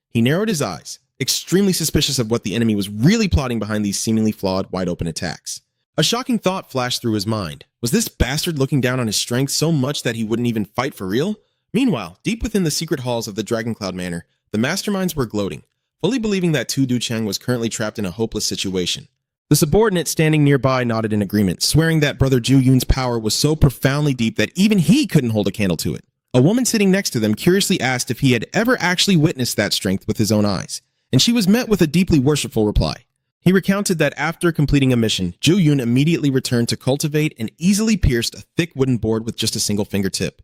He narrowed his eyes, extremely suspicious of what the enemy was really plotting behind these seemingly flawed, wide-open attacks. A shocking thought flashed through his mind. Was this bastard looking down on his strength so much that he wouldn't even fight for real? Meanwhile, deep within the secret halls of the Dragoncloud Manor, the masterminds were gloating, fully believing that Du Qiang was currently trapped in a hopeless situation. The subordinate standing nearby nodded in agreement, swearing that Brother Zhu Yun's power was so profoundly deep that even he couldn't hold a candle to it. A woman sitting next to them curiously asked if he had ever actually witnessed that strength with his own eyes, and she was met with a deeply worshipful reply. He recounted that after completing a mission, Zhu Yun immediately returned to cultivate and easily pierced a thick wooden board with just a single fingertip.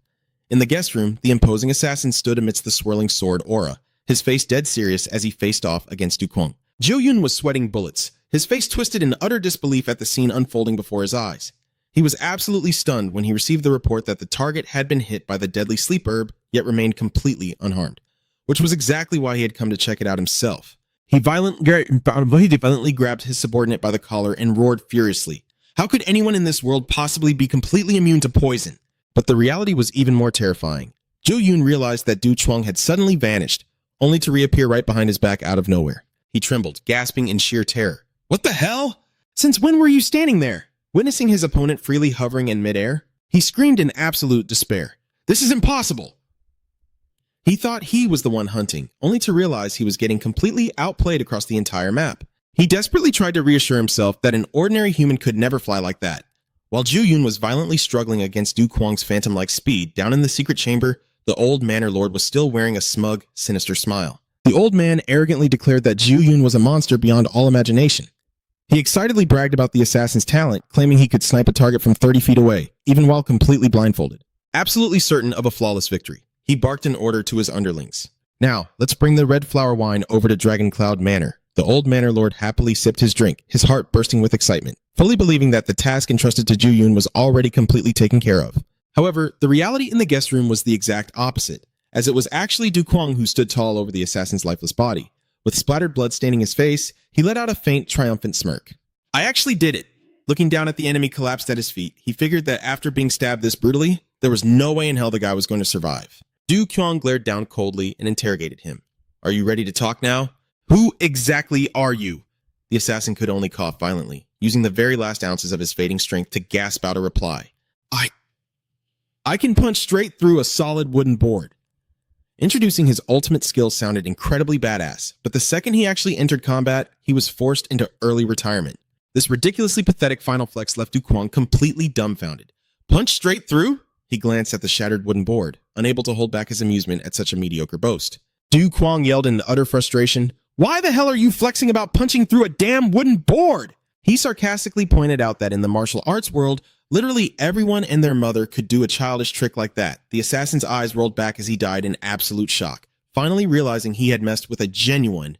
In the guest room, the imposing assassin stood amidst the swirling sword aura, his face dead serious as he faced off against Du Kuang. Zhu Yun was sweating bullets, his face twisted in utter disbelief at the scene unfolding before his eyes. He was absolutely stunned when he received the report that the target had been hit by the deadly sleep herb, yet remained completely unharmed, which was exactly why he had come to check it out himself. He violently grabbed his subordinate by the collar and roared furiously. How could anyone in this world possibly be completely immune to poison? But the reality was even more terrifying. Zhu Yun realized that Du Qiang had suddenly vanished, only to reappear right behind his back out of nowhere. He trembled, gasping in sheer terror. What the hell? Since when were you standing there? Witnessing his opponent freely hovering in midair, he screamed in absolute despair. This is impossible! He thought he was the one hunting, only to realize he was getting completely outplayed across the entire map. He desperately tried to reassure himself that an ordinary human could never fly like that. While Zhu Yun was violently struggling against Du Kuang's phantom-like speed, down in the secret chamber, the old manor lord was still wearing a smug, sinister smile. The old man arrogantly declared that Zhu Yun was a monster beyond all imagination. He excitedly bragged about the assassin's talent, claiming he could snipe a target from 30 feet away, even while completely blindfolded. Absolutely certain of a flawless victory, he barked an order to his underlings. Now, let's bring the red flower wine over to Dragoncloud Manor. The old manor lord happily sipped his drink, his heart bursting with excitement, fully believing that the task entrusted to Zhu Yun was already completely taken care of. However, the reality in the guest room was the exact opposite, as it was actually Du Kuang who stood tall over the assassin's lifeless body. With splattered blood staining his face, he let out a faint, triumphant smirk. I actually did it. Looking down at the enemy collapsed at his feet, he figured that after being stabbed this brutally, there was no way in hell the guy was going to survive. Du Kuang glared down coldly and interrogated him. Are you ready to talk now? Who exactly are you? The assassin could only cough violently, using the very last ounces of his fading strength to gasp out a reply. I can punch straight through a solid wooden board. Introducing his ultimate skill sounded incredibly badass, but the second he actually entered combat, he was forced into early retirement. This ridiculously pathetic final flex left Du Kuang completely dumbfounded. Punch straight through? He glanced at the shattered wooden board, unable to hold back his amusement at such a mediocre boast. Du Kuang yelled in utter frustration, Why the hell are you flexing about punching through a damn wooden board? He sarcastically pointed out that in the martial arts world, literally everyone and their mother could do a childish trick like that. The assassin's eyes rolled back as he died in absolute shock, finally realizing he had messed with a genuine,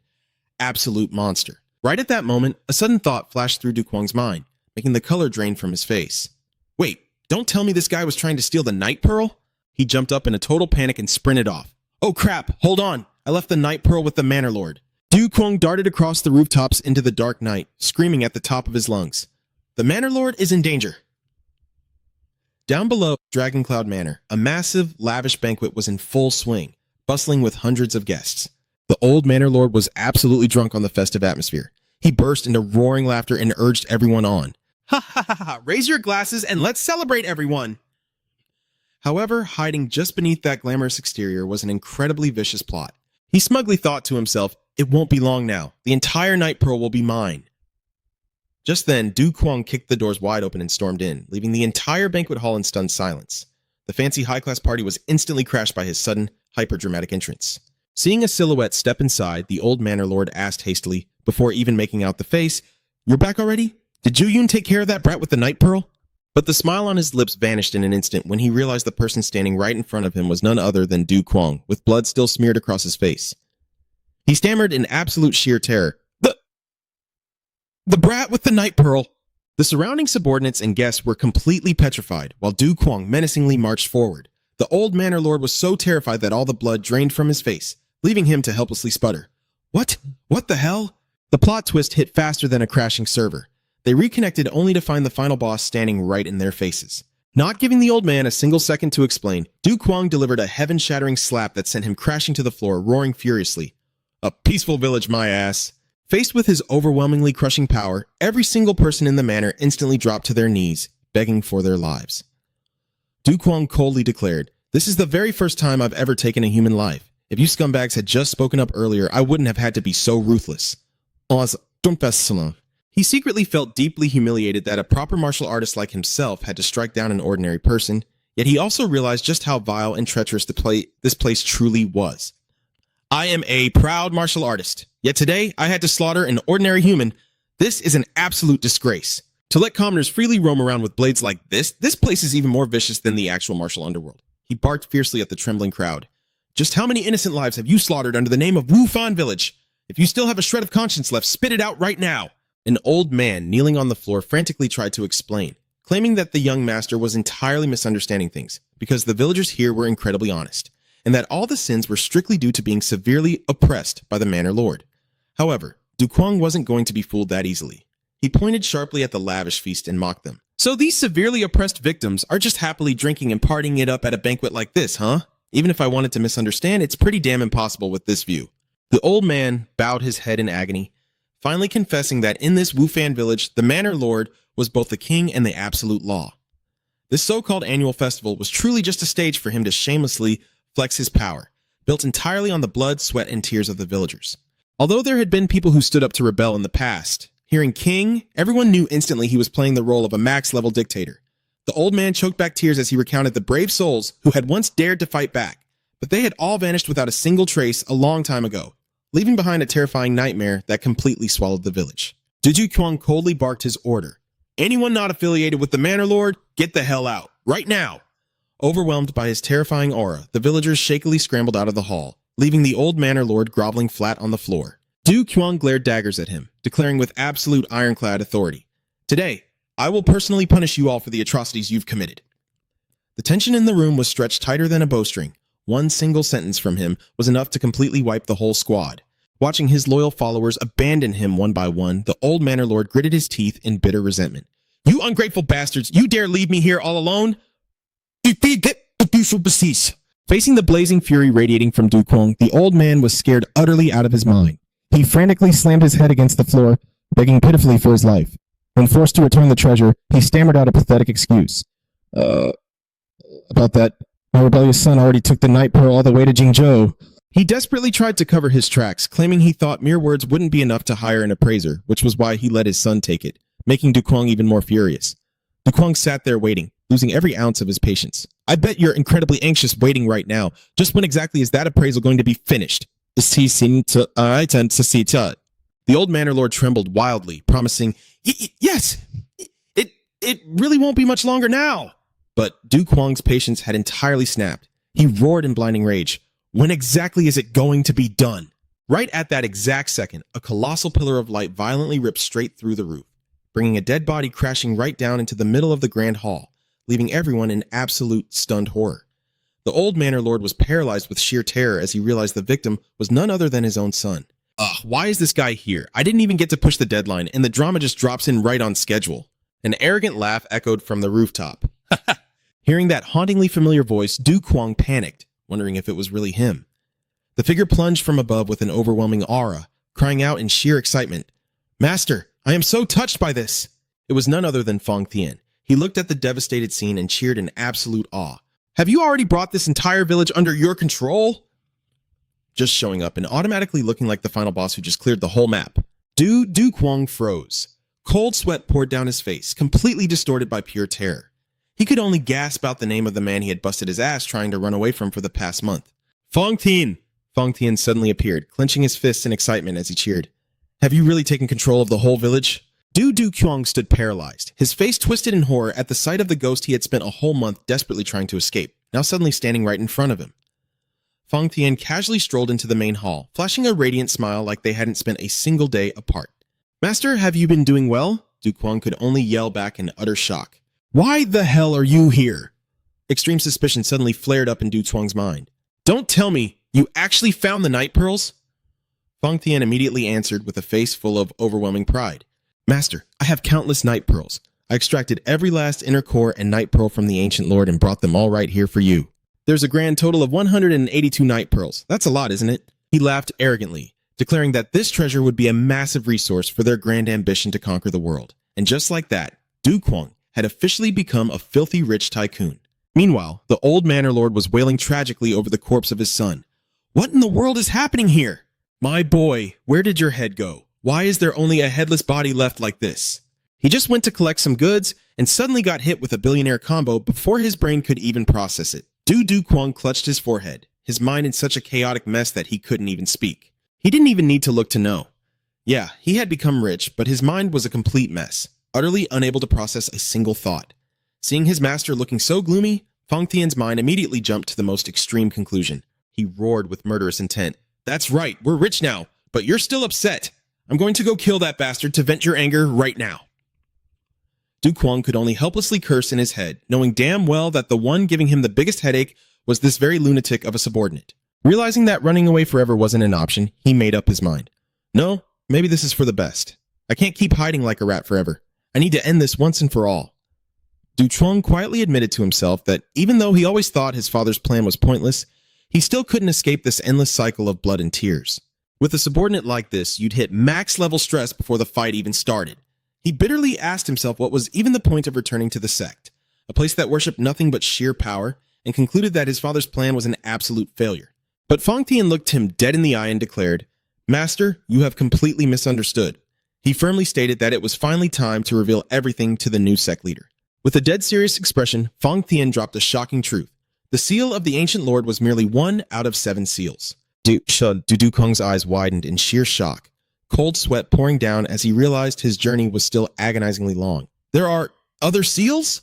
absolute monster. Right at that moment, a sudden thought flashed through Du Kuang's mind, making the color drain from his face. Wait, Don't tell me this guy was trying to steal the night pearl? He jumped up in a total panic and sprinted off. Oh crap, hold on. I left the night pearl with the manor lord. Du Kwang darted across the rooftops into the dark night, screaming at the top of his lungs. The manor lord is in danger. Down below Dragoncloud Manor, a massive, lavish banquet was in full swing, bustling with hundreds of guests. The old manor lord was absolutely drunk on the festive atmosphere. He burst into roaring laughter and urged everyone on. Ha ha ha ha! Raise your glasses and let's celebrate, everyone! However, hiding just beneath that glamorous exterior was an incredibly vicious plot. He smugly thought to himself, it won't be long now. The entire night pearl will be mine. Just then, Du Kwang kicked the doors wide open and stormed in, leaving the entire banquet hall in stunned silence. The fancy high-class party was instantly crashed by his sudden, hyper-dramatic entrance. Seeing a silhouette step inside, the old manor lord asked hastily, before even making out the face, "You're back already? Did Ju Yun take care of that brat with the night pearl?" But the smile on his lips vanished in an instant when he realized the person standing right in front of him was none other than Du Kwang, with blood still smeared across his face. He stammered in absolute sheer terror, The brat with the night pearl! The surrounding subordinates and guests were completely petrified, while Du Kwang menacingly marched forward. The old manor lord was so terrified that all the blood drained from his face, leaving him to helplessly sputter. What? What the hell? The plot twist hit faster than a crashing server. They reconnected only to find the final boss standing right in their faces. Not giving the old man a single second to explain, Du Kwang delivered a heaven-shattering slap that sent him crashing to the floor, roaring furiously. A peaceful village, my ass. Faced with his overwhelmingly crushing power, every single person in the manor instantly dropped to their knees, begging for their lives. Du Kwang coldly declared, "This is the very first time I've ever taken a human life. If you scumbags had just spoken up earlier, I wouldn't have had to be so ruthless." He secretly felt deeply humiliated that a proper martial artist like himself had to strike down an ordinary person, yet he also realized just how vile and treacherous this place truly was. I am a proud martial artist, yet today I had to slaughter an ordinary human. This is an absolute disgrace. To let commoners freely roam around with blades like this place is even more vicious than the actual martial underworld. He barked fiercely at the trembling crowd. Just how many innocent lives have you slaughtered under the name of Wufan Village? If you still have a shred of conscience left, spit it out right now. An old man kneeling on the floor frantically tried to explain, claiming that the young master was entirely misunderstanding things because the villagers here were incredibly honest, and that all the sins were strictly due to being severely oppressed by the manor lord. However, Du Kwang wasn't going to be fooled that easily. He pointed sharply at the lavish feast and mocked them. So these severely oppressed victims are just happily drinking and partying it up at a banquet like this, huh? Even if I wanted to misunderstand, it's pretty damn impossible with this view. The old man bowed his head in agony, finally confessing that in this Wufan village, the manor lord was both the king and the absolute law. This so-called annual festival was truly just a stage for him to shamelessly flex his power, built entirely on the blood, sweat, and tears of the villagers. Although there had been people who stood up to rebel in the past, hearing king, everyone knew instantly he was playing the role of a max-level dictator. The old man choked back tears as he recounted the brave souls who had once dared to fight back, but they had all vanished without a single trace a long time ago, leaving behind a terrifying nightmare that completely swallowed the village. Du Kwang coldly barked his order. Anyone not affiliated with the manor lord, get the hell out, right now! Overwhelmed by his terrifying aura, the villagers shakily scrambled out of the hall, leaving the old manor lord groveling flat on the floor. Du Kwang glared daggers at him, declaring with absolute ironclad authority, "Today, I will personally punish you all for the atrocities you've committed." The tension in the room was stretched tighter than a bowstring. One single sentence from him was enough to completely wipe the whole squad. Watching his loyal followers abandon him one by one, the old manor lord gritted his teeth in bitter resentment. "You ungrateful bastards, you dare leave me here all alone?" Facing the blazing fury radiating from Du Kwang, the old man was scared utterly out of his mind. He frantically slammed his head against the floor, begging pitifully for his life. When forced to return the treasure, he stammered out a pathetic excuse. About that, my rebellious son already took the night pearl all the way to Jingzhou." He desperately tried to cover his tracks, claiming he thought mere words wouldn't be enough to hire an appraiser, which was why he let his son take it, making Du Kwang even more furious. Du Kwang sat there waiting, losing every ounce of his patience. "I bet you're incredibly anxious waiting right now. Just when exactly is that appraisal going to be finished?" The old manor lord trembled wildly, promising, Yes, it really won't be much longer now." But Du Kwang's patience had entirely snapped. He roared in blinding rage. "When exactly is it going to be done?" Right at that exact second, a colossal pillar of light violently ripped straight through the roof, bringing a dead body crashing right down into the middle of the grand hall, leaving everyone in absolute stunned horror. The old manor lord was paralyzed with sheer terror as he realized the victim was none other than his own son. Ugh, why is this guy here? I didn't even get to push the deadline, and the drama just drops in right on schedule. An arrogant laugh echoed from the rooftop. Hearing that hauntingly familiar voice, Du Kwang panicked, wondering if it was really him. The figure plunged from above with an overwhelming aura, crying out in sheer excitement, "Master, I am so touched by this!" It was none other than Fong Tian. He looked at the devastated scene and cheered in absolute awe. "Have you already brought this entire village under your control?" Just showing up and automatically looking like the final boss who just cleared the whole map. Du Kwang froze. Cold sweat poured down his face, completely distorted by pure terror. He could only gasp out the name of the man he had busted his ass trying to run away from for the past month. "Fong Tian!" Fong Tian suddenly appeared, clenching his fists in excitement as he cheered. "Have you really taken control of the whole village?" Du Kwang stood paralyzed, his face twisted in horror at the sight of the ghost he had spent a whole month desperately trying to escape, now suddenly standing right in front of him. Fong Tian casually strolled into the main hall, flashing a radiant smile like they hadn't spent a single day apart. "Master, have you been doing well?" Du Kwang could only yell back in utter shock. "Why the hell are you here?" Extreme suspicion suddenly flared up in Du Kwang's mind. "Don't tell me you actually found the night pearls?" Fong Tian immediately answered with a face full of overwhelming pride. "Master, I have countless night pearls. I extracted every last inner core and night pearl from the ancient lord and brought them all right here for you. There's a grand total of 182 night pearls. That's a lot, isn't it?" He laughed arrogantly, declaring that this treasure would be a massive resource for their grand ambition to conquer the world. And just like that, Du Kwang had officially become a filthy rich tycoon. Meanwhile, the old manor lord was wailing tragically over the corpse of his son. "What in the world is happening here? My boy, where did your head go? Why is there only a headless body left like this?" He just went to collect some goods and suddenly got hit with a billionaire combo before his brain could even process it. Du Kwang clutched his forehead, his mind in such a chaotic mess that he couldn't even speak. He didn't even need to look to know. Yeah, he had become rich, but his mind was a complete mess, utterly unable to process a single thought. Seeing his master looking so gloomy, Fong Tian's mind immediately jumped to the most extreme conclusion. He roared with murderous intent. "That's right, we're rich now, but you're still upset. I'm going to go kill that bastard to vent your anger right now." Du Kwang could only helplessly curse in his head, knowing damn well that the one giving him the biggest headache was this very lunatic of a subordinate. Realizing that running away forever wasn't an option, he made up his mind. "No, maybe this is for the best. I can't keep hiding like a rat forever. I need to end this once and for all." Du Kwang quietly admitted to himself that even though he always thought his father's plan was pointless, he still couldn't escape this endless cycle of blood and tears. With a subordinate like this, you'd hit max level stress before the fight even started. He bitterly asked himself what was even the point of returning to the sect, a place that worshipped nothing but sheer power, and concluded that his father's plan was an absolute failure. But Fong Tian looked him dead in the eye and declared, "Master, you have completely misunderstood." He firmly stated that it was finally time to reveal everything to the new sect leader. With a dead serious expression, Fong Tian dropped a shocking truth. The seal of the ancient lord was merely 1 out of 7 seals. Du Kwang's eyes widened in sheer shock, cold sweat pouring down as he realized his journey was still agonizingly long. "There are other seals?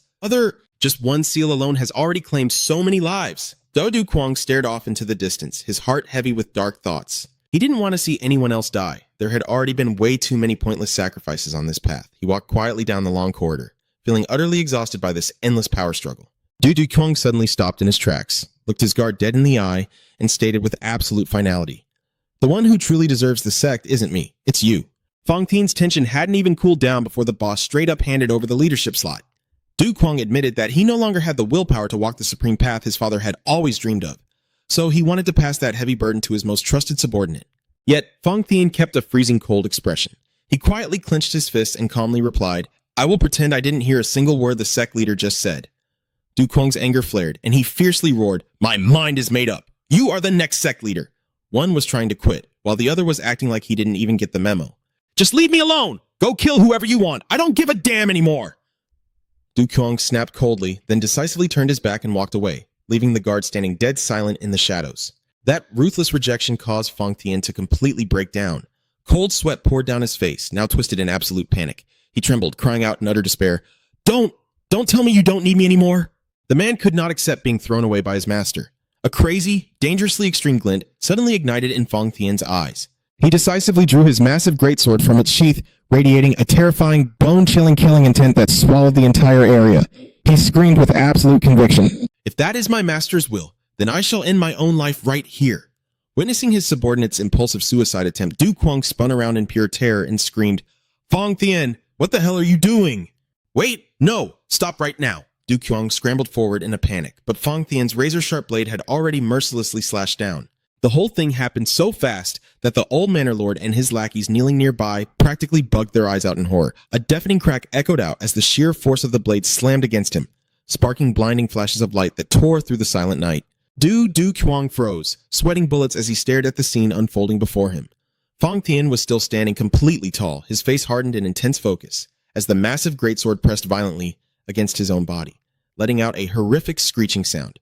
Just one seal alone has already claimed so many lives." Du Kwang stared off into the distance, his heart heavy with dark thoughts. He didn't want to see anyone else die. There had already been way too many pointless sacrifices on this path. He walked quietly down the long corridor, feeling utterly exhausted by this endless power struggle. Du Kwang suddenly stopped in his tracks, looked his guard dead in the eye, and stated with absolute finality, "The one who truly deserves the sect isn't me, it's you." Fong Tian's tension hadn't even cooled down before the boss straight up handed over the leadership slot. Du Kwang admitted that he no longer had the willpower to walk the supreme path his father had always dreamed of, so he wanted to pass that heavy burden to his most trusted subordinate. Yet, Fong Tian kept a freezing cold expression. He quietly clenched his fists and calmly replied, "I will pretend I didn't hear a single word the sect leader just said." Du Kwang's anger flared, and he fiercely roared, "My mind is made up. You are the next sect leader." One was trying to quit, while the other was acting like he didn't even get the memo. "Just leave me alone! Go kill whoever you want! I don't give a damn anymore!" Du Kwang snapped coldly, then decisively turned his back and walked away, leaving the guard standing dead silent in the shadows. That ruthless rejection caused Fong Tian to completely break down. Cold sweat poured down his face, now twisted in absolute panic. He trembled, crying out in utter despair, Don't tell me you don't need me anymore!" The man could not accept being thrown away by his master. A crazy, dangerously extreme glint suddenly ignited in Fong Tian's eyes. He decisively drew his massive greatsword from its sheath, radiating a terrifying, bone-chilling killing intent that swallowed the entire area. He screamed with absolute conviction. If that is my master's will, then I shall end my own life right here. Witnessing his subordinate's impulsive suicide attempt, Du Kuang spun around in pure terror and screamed, Fong Thien, what the hell are you doing? Wait, no, stop right now. Du Kuang scrambled forward in a panic, but Fong Thien's razor-sharp blade had already mercilessly slashed down. The whole thing happened so fast that the old manor lord and his lackeys kneeling nearby practically bugged their eyes out in horror. A deafening crack echoed out as the sheer force of the blade slammed against him, sparking blinding flashes of light that tore through the silent night. Du Kuang froze, sweating bullets as he stared at the scene unfolding before him. Fong Thien was still standing completely tall, his face hardened in intense focus, as the massive greatsword pressed violently against his own body, letting out a horrific screeching sound.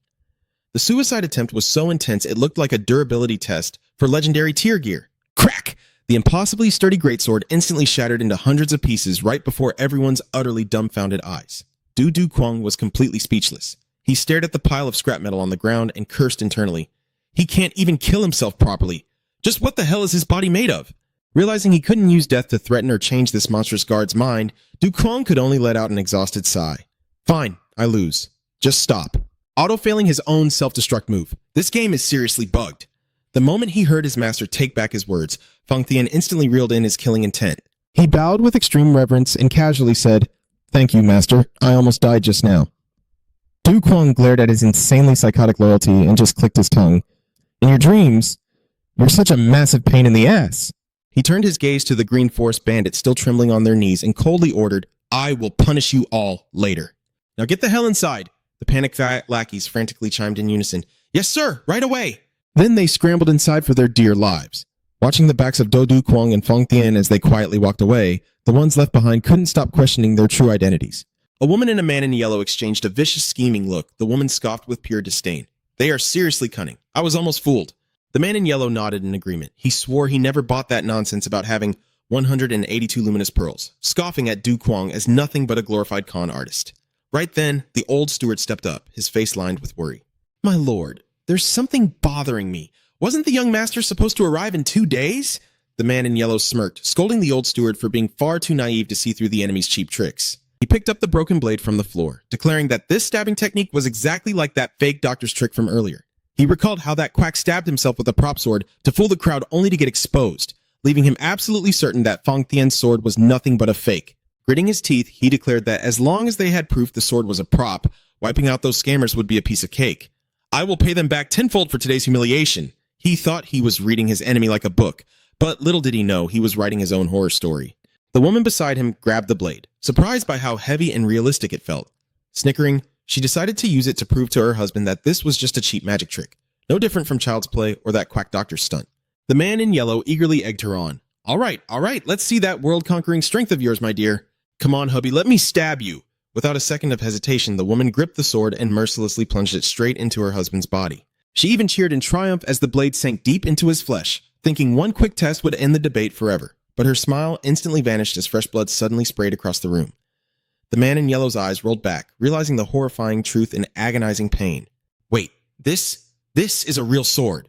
The suicide attempt was so intense it looked like a durability test for legendary tier gear. Crack! The impossibly sturdy greatsword instantly shattered into hundreds of pieces right before everyone's utterly dumbfounded eyes. Du Kuang was completely speechless. He stared at the pile of scrap metal on the ground and cursed internally. He can't even kill himself properly. Just what the hell is his body made of? Realizing he couldn't use death to threaten or change this monstrous guard's mind, Du Kuang could only let out an exhausted sigh. Fine, I lose. Just stop. Auto-failing his own self-destruct move. This game is seriously bugged. The moment he heard his master take back his words, Fong Thien instantly reeled in his killing intent. He bowed with extreme reverence and casually said, Thank you, master. I almost died just now. Du Kuang glared at his insanely psychotic loyalty and just clicked his tongue. In your dreams, you're such a massive pain in the ass. He turned his gaze to the Green Forest bandits still trembling on their knees and coldly ordered, I will punish you all later. Now get the hell inside. The panicked lackeys frantically chimed in unison. Yes, sir, right away. Then they scrambled inside for their dear lives. Watching the backs of Du Kuang and Fong Thien as they quietly walked away, the ones left behind couldn't stop questioning their true identities. A woman and a man in yellow exchanged a vicious, scheming look. The woman scoffed with pure disdain. They are seriously cunning. I was almost fooled. The man in yellow nodded in agreement. He swore he never bought that nonsense about having 182 luminous pearls, scoffing at Du Kuang as nothing but a glorified con artist. Right then, the old steward stepped up, his face lined with worry. My lord, there's something bothering me. Wasn't the young master supposed to arrive in 2 days? The man in yellow smirked, scolding the old steward for being far too naive to see through the enemy's cheap tricks. He picked up the broken blade from the floor, declaring that this stabbing technique was exactly like that fake doctor's trick from earlier. He recalled how that quack stabbed himself with a prop sword to fool the crowd only to get exposed, leaving him absolutely certain that Fong Thien's sword was nothing but a fake. Gritting his teeth, he declared that as long as they had proof the sword was a prop, wiping out those scammers would be a piece of cake. I will pay them back tenfold for today's humiliation. He thought he was reading his enemy like a book, but little did he know he was writing his own horror story. The woman beside him grabbed the blade, surprised by how heavy and realistic it felt. Snickering, she decided to use it to prove to her husband that this was just a cheap magic trick, no different from child's play or that quack doctor's stunt. The man in yellow eagerly egged her on. All right, let's see that world-conquering strength of yours, my dear. Come on, hubby, let me stab you. Without a second of hesitation, the woman gripped the sword and mercilessly plunged it straight into her husband's body. She even cheered in triumph as the blade sank deep into his flesh, thinking one quick test would end the debate forever. But her smile instantly vanished as fresh blood suddenly sprayed across the room. The man in yellow's eyes rolled back, realizing the horrifying truth in agonizing pain. Wait, this is a real sword.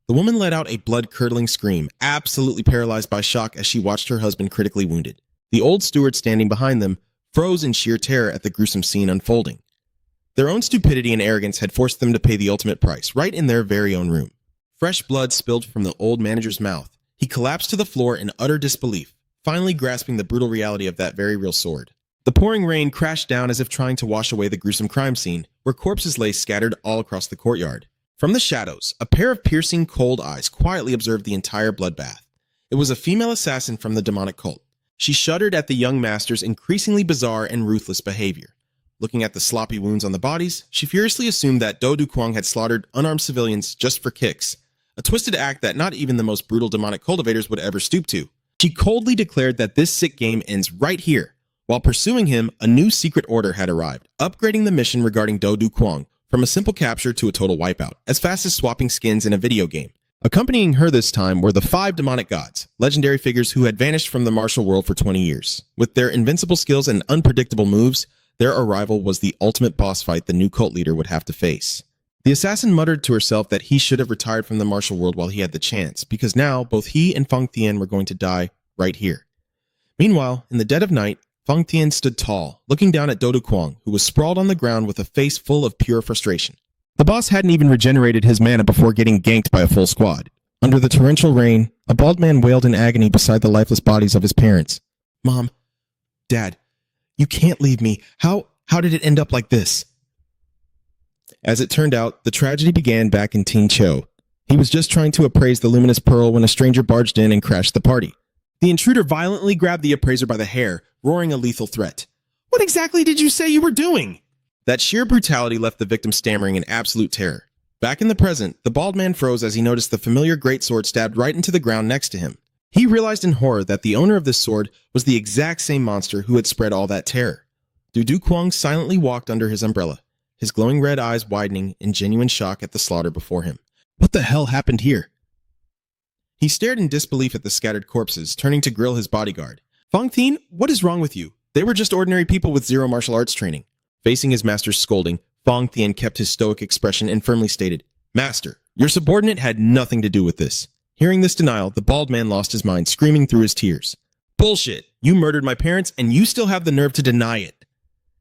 The woman let out a blood-curdling scream, absolutely paralyzed by shock as she watched her husband critically wounded. The old steward standing behind them froze in sheer terror at the gruesome scene unfolding. Their own stupidity and arrogance had forced them to pay the ultimate price, right in their very own room. Fresh blood spilled from the old manager's mouth. He collapsed to the floor in utter disbelief, finally grasping the brutal reality of that very real sword. The pouring rain crashed down as if trying to wash away the gruesome crime scene, where corpses lay scattered all across the courtyard. From the shadows, a pair of piercing, cold eyes quietly observed the entire bloodbath. It was a female assassin from the demonic cult. She shuddered at the young master's increasingly bizarre and ruthless behavior. Looking at the sloppy wounds on the bodies, she furiously assumed that Du Kuang had slaughtered unarmed civilians just for kicks, a twisted act that not even the most brutal demonic cultivators would ever stoop to. She coldly declared that this sick game ends right here. While pursuing him, a new secret order had arrived, upgrading the mission regarding Du Kuang from a simple capture to a total wipeout, as fast as swapping skins in a video game. Accompanying her this time were the 5 demonic gods, legendary figures who had vanished from the martial world for 20 years. With their invincible skills and unpredictable moves, their arrival was the ultimate boss fight the new cult leader would have to face. The assassin muttered to herself that he should have retired from the martial world while he had the chance, because now both he and Fong Thien were going to die right here. Meanwhile, in the dead of night, Fang Tian stood tall, looking down at Dodu Kwang, who was sprawled on the ground with a face full of pure frustration. The boss hadn't even regenerated his mana before getting ganked by a full squad. Under the torrential rain, a bald man wailed in agony beside the lifeless bodies of his parents. Mom, Dad, you can't leave me. How did it end up like this? As it turned out, the tragedy began back in Tingqiu. He was just trying to appraise the luminous pearl when a stranger barged in and crashed the party. The intruder violently grabbed the appraiser by the hair, roaring a lethal threat. What exactly did you say you were doing? That sheer brutality left the victim stammering in absolute terror. Back in the present, the bald man froze as he noticed the familiar greatsword stabbed right into the ground next to him. He realized in horror that the owner of this sword was the exact same monster who had spread all that terror. Dodu Kwang silently walked under his umbrella, his glowing red eyes widening in genuine shock at the slaughter before him. What the hell happened here? He stared in disbelief at the scattered corpses, turning to grill his bodyguard. Fang Tian, what is wrong with you? They were just ordinary people with zero martial arts training. Facing his master's scolding, Fang Tian kept his stoic expression and firmly stated, Master, your subordinate had nothing to do with this. Hearing this denial, the bald man lost his mind, screaming through his tears. Bullshit! You murdered my parents, and you still have the nerve to deny it.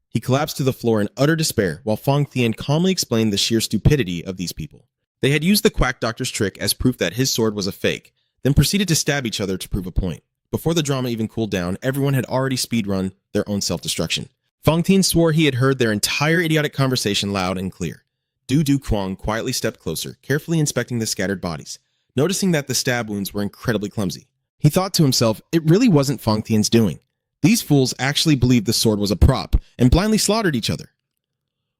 He collapsed to the floor in utter despair, while Fang Tian calmly explained the sheer stupidity of these people. They had used the quack doctor's trick as proof that his sword was a fake, then proceeded to stab each other to prove a point. Before the drama even cooled down, everyone had already speedrun their own self-destruction. Fang Tian swore he had heard their entire idiotic conversation loud and clear. Dodu Kwang quietly stepped closer, carefully inspecting the scattered bodies, noticing that the stab wounds were incredibly clumsy. He thought to himself, it really wasn't Fang Tian's doing. These fools actually believed the sword was a prop and blindly slaughtered each other.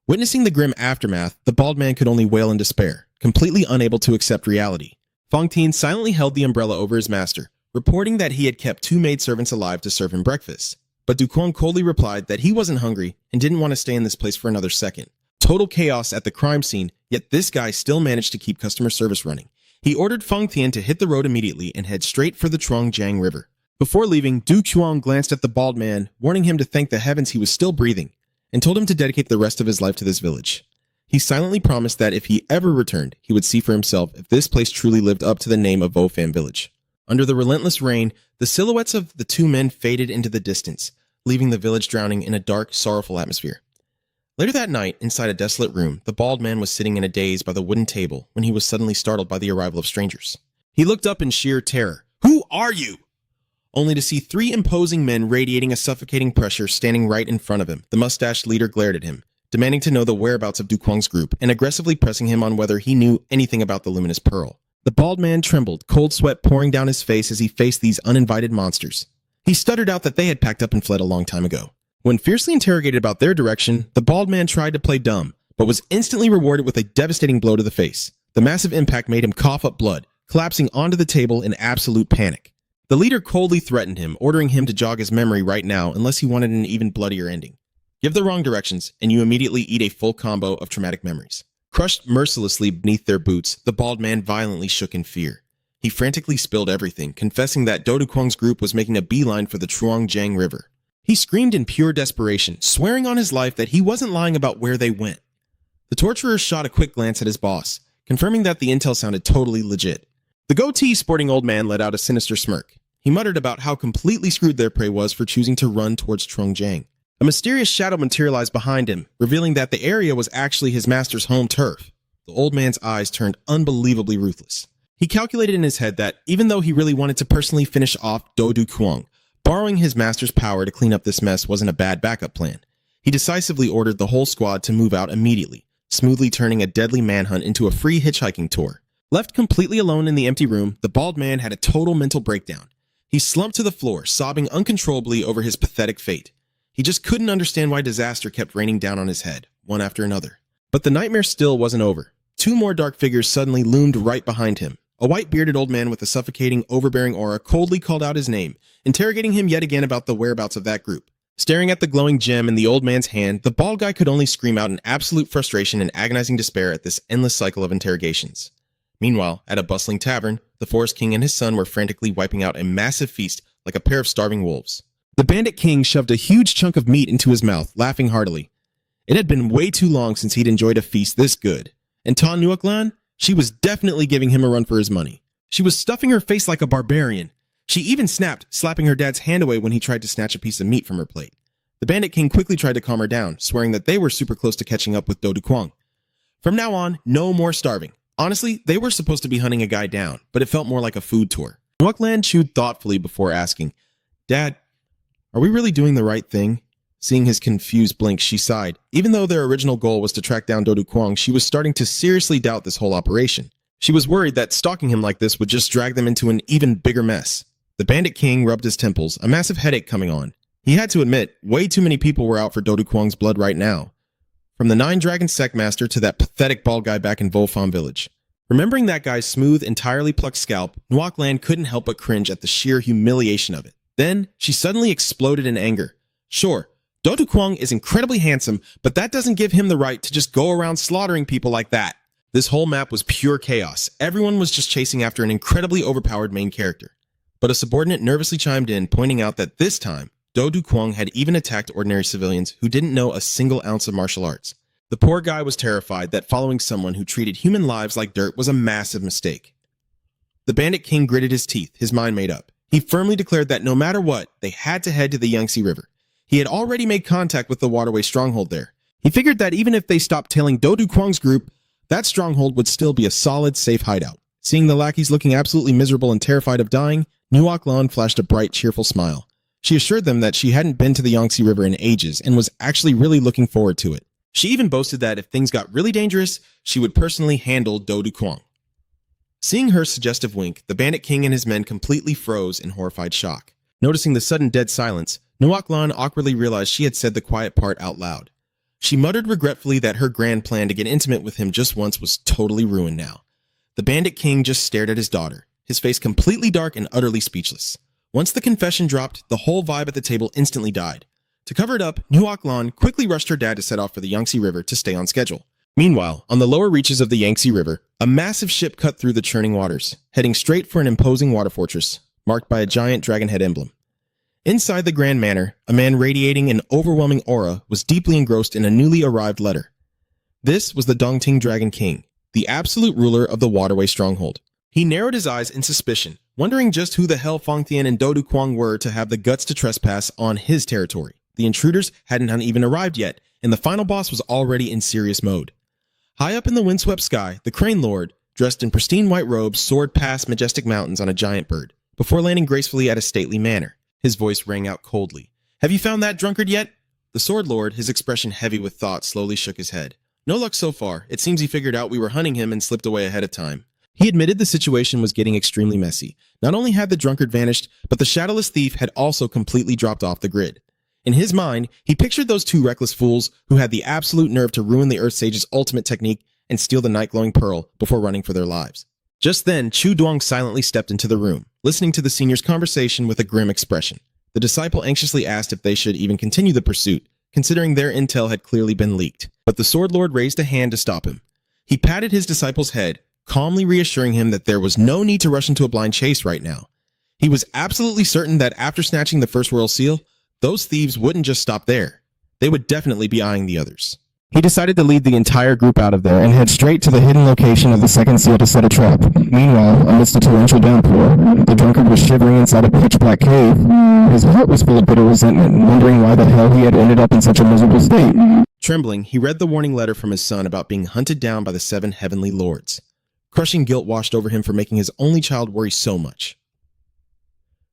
Witnessing the grim aftermath, the bald man could only wail in despair, completely unable to accept reality. Fang Tian silently held the umbrella over his master, reporting that he had kept 2 maidservants alive to serve him breakfast. But Du Kwang coldly replied that he wasn't hungry and didn't want to stay in this place for another second. Total chaos at the crime scene, yet this guy still managed to keep customer service running. He ordered Fang Tian to hit the road immediately and head straight for the Chongjiang River. Before leaving, Du Kwang glanced at the bald man, warning him to thank the heavens he was still breathing, and told him to dedicate the rest of his life to this village. He silently promised that if he ever returned, he would see for himself if this place truly lived up to the name of Wofan Village. Under the relentless rain, the silhouettes of the 2 men faded into the distance, leaving the village drowning in a dark, sorrowful atmosphere. Later that night, inside a desolate room, the bald man was sitting in a daze by the wooden table when he was suddenly startled by the arrival of strangers. He looked up in sheer terror. Who are you? Only to see 3 imposing men radiating a suffocating pressure standing right in front of him. The mustached leader glared at him, demanding to know the whereabouts of Du Kwang's group and aggressively pressing him on whether he knew anything about the luminous pearl. The bald man trembled, cold sweat pouring down his face as he faced these uninvited monsters. He stuttered out that they had packed up and fled a long time ago. When fiercely interrogated about their direction, the bald man tried to play dumb, but was instantly rewarded with a devastating blow to the face. The massive impact made him cough up blood, collapsing onto the table in absolute panic. The leader coldly threatened him, ordering him to jog his memory right now unless he wanted an even bloodier ending. Give the wrong directions, and you immediately eat a full combo of traumatic memories. Crushed mercilessly beneath their boots, the bald man violently shook in fear. He frantically spilled everything, confessing that Dodu Kwang's group was making a beeline for the Chongjiang River. He screamed in pure desperation, swearing on his life that he wasn't lying about where they went. The torturer shot a quick glance at his boss, confirming that the intel sounded totally legit. The goatee-sporting old man let out a sinister smirk. He muttered about how completely screwed their prey was for choosing to run towards Chongjiang. A mysterious shadow materialized behind him, revealing that the area was actually his master's home turf. The old man's eyes turned unbelievably ruthless. He calculated in his head that even though he really wanted to personally finish off Dodu Kwang, borrowing his master's power to clean up this mess wasn't a bad backup plan. He decisively ordered the whole squad to move out immediately, smoothly turning a deadly manhunt into a free hitchhiking tour. Left completely alone in the empty room, the bald man had a total mental breakdown. He slumped to the floor, sobbing uncontrollably over his pathetic fate. He just couldn't understand why disaster kept raining down on his head, one after another. But the nightmare still wasn't over. 2 more dark figures suddenly loomed right behind him. A white-bearded old man with a suffocating, overbearing aura coldly called out his name, interrogating him yet again about the whereabouts of that group. Staring at the glowing gem in the old man's hand, the bald guy could only scream out in absolute frustration and agonizing despair at this endless cycle of interrogations. Meanwhile, at a bustling tavern, the Forest King and his son were frantically wiping out a massive feast like a pair of starving wolves. The Bandit King shoved a huge chunk of meat into his mouth, laughing heartily. It had been way too long since he'd enjoyed a feast this good. And Ta Nuoklan? She was definitely giving him a run for his money. She was stuffing her face like a barbarian, She even snapped, slapping her dad's hand away when he tried to snatch a piece of meat from her plate. The Bandit King quickly tried to calm her down, swearing that they were super close to catching up with Do Du Kwang. From now on, no more starving. Honestly, they were supposed to be hunting a guy down, but it felt more like a food tour. Nuoc Lan chewed thoughtfully before asking, "Dad, are we really doing the right thing?" Seeing his confused blink, she sighed. Even though their original goal was to track down Do Du Kwang, she was starting to seriously doubt this whole operation. She was worried that stalking him like this would just drag them into an even bigger mess. The Bandit King rubbed his temples, a massive headache coming on. He had to admit, way too many people were out for Do Du Kwang's blood right now. From the Nine Dragon Sect Master to that pathetic bald guy back in Volfam village. Remembering that guy's smooth, entirely plucked scalp, Nuoc Lan couldn't help but cringe at the sheer humiliation of it. Then, she suddenly exploded in anger. Sure, Do Du Kwang is incredibly handsome, but that doesn't give him the right to just go around slaughtering people like that. This whole map was pure chaos. Everyone was just chasing after an incredibly overpowered main character. But a subordinate nervously chimed in, pointing out that this time, Do Du Kwang had even attacked ordinary civilians who didn't know a single ounce of martial arts. The poor guy was terrified that following someone who treated human lives like dirt was a massive mistake. The Bandit King gritted his teeth, his mind made up. He firmly declared that no matter what, they had to head to the Yangtze River. He had already made contact with the waterway stronghold there. He figured that even if they stopped tailing Do Du Kwang's group, that stronghold would still be a solid, safe hideout. Seeing the lackeys looking absolutely miserable and terrified of dying, Nuoc Lan flashed a bright, cheerful smile. She assured them that she hadn't been to the Yangtze River in ages and was actually really looking forward to it. She even boasted that if things got really dangerous, she would personally handle Do Du Kwang. Seeing her suggestive wink, the Bandit King and his men completely froze in horrified shock. Noticing the sudden dead silence, Nuoc Lan awkwardly realized she had said the quiet part out loud. She muttered regretfully that her grand plan to get intimate with him just once was totally ruined now. The Bandit King just stared at his daughter, his face completely dark and utterly speechless. Once the confession dropped, the whole vibe at the table instantly died. To cover it up, Nuoc Lan quickly rushed her dad to set off for the Yangtze River to stay on schedule. Meanwhile, on the lower reaches of the Yangtze River, a massive ship cut through the churning waters, heading straight for an imposing water fortress, marked by a giant dragon head emblem. Inside the Grand Manor, a man radiating an overwhelming aura was deeply engrossed in a newly arrived letter. This was the Dongting Dragon King, the absolute ruler of the waterway stronghold. He narrowed his eyes in suspicion, wondering just who the hell Fang Tian and Do Du Kwang were to have the guts to trespass on his territory. The intruders hadn't even arrived yet, and the final boss was already in serious mode. High up in the windswept sky, the Crane Lord, dressed in pristine white robes, soared past majestic mountains on a giant bird, before landing gracefully at a stately manor. His voice rang out coldly. "Have you found that drunkard yet?" The Sword Lord, his expression heavy with thought, slowly shook his head. "No luck so far. It seems he figured out we were hunting him and slipped away ahead of time." He admitted the situation was getting extremely messy. Not only had the drunkard vanished, but the shadowless thief had also completely dropped off the grid. In his mind, he pictured those two reckless fools who had the absolute nerve to ruin the Earth Sage's ultimate technique and steal the night-glowing pearl before running for their lives. Just then, Chu Duang silently stepped into the room, listening to the senior's conversation with a grim expression. The disciple anxiously asked if they should even continue the pursuit, considering their intel had clearly been leaked. But the Sword Lord raised a hand to stop him. He patted his disciple's head, calmly reassuring him that there was no need to rush into a blind chase right now. He was absolutely certain that after snatching the first royal seal, those thieves wouldn't just stop there. They would definitely be eyeing the others. He decided to lead the entire group out of there and head straight to the hidden location of the second seal to set a trap. Meanwhile, amidst a torrential downpour, the drunkard was shivering inside a pitch-black cave. His heart was full of bitter resentment, wondering why the hell he had ended up in such a miserable state. Trembling, he read the warning letter from his son about being hunted down by the 7 heavenly lords. Crushing guilt washed over him for making his only child worry so much.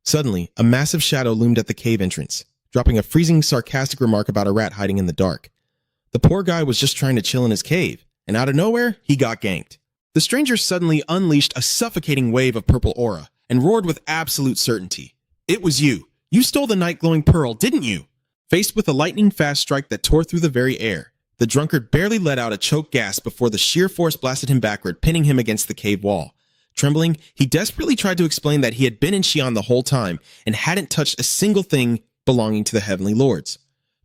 Suddenly, a massive shadow loomed at the cave entrance, dropping a freezing, sarcastic remark about a rat hiding in the dark. The poor guy was just trying to chill in his cave, and out of nowhere, he got ganked. The stranger suddenly unleashed a suffocating wave of purple aura and roared with absolute certainty. "It was you. You stole the night-glowing pearl, didn't you?" Faced with a lightning-fast strike that tore through the very air, the drunkard barely let out a choked gasp before the sheer force blasted him backward, pinning him against the cave wall. Trembling, he desperately tried to explain that he had been in Xi'an the whole time and hadn't touched a single thing belonging to the heavenly lords.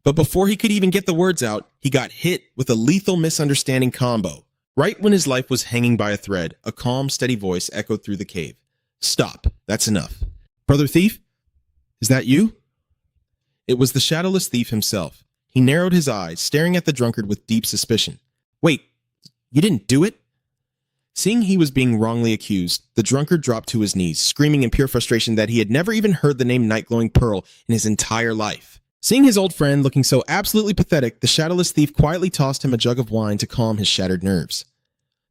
But before he could even get the words out, he got hit with a lethal misunderstanding combo. Right when his life was hanging by a thread, a calm, steady voice echoed through the cave. "Stop. That's enough. Brother Thief? Is that you?" It was the shadowless thief himself. He narrowed his eyes, staring at the drunkard with deep suspicion. "Wait, you didn't do it?" Seeing he was being wrongly accused, the drunkard dropped to his knees, screaming in pure frustration that he had never even heard the name Night-Glowing Pearl in his entire life. Seeing his old friend looking so absolutely pathetic, the shadowless thief quietly tossed him a jug of wine to calm his shattered nerves.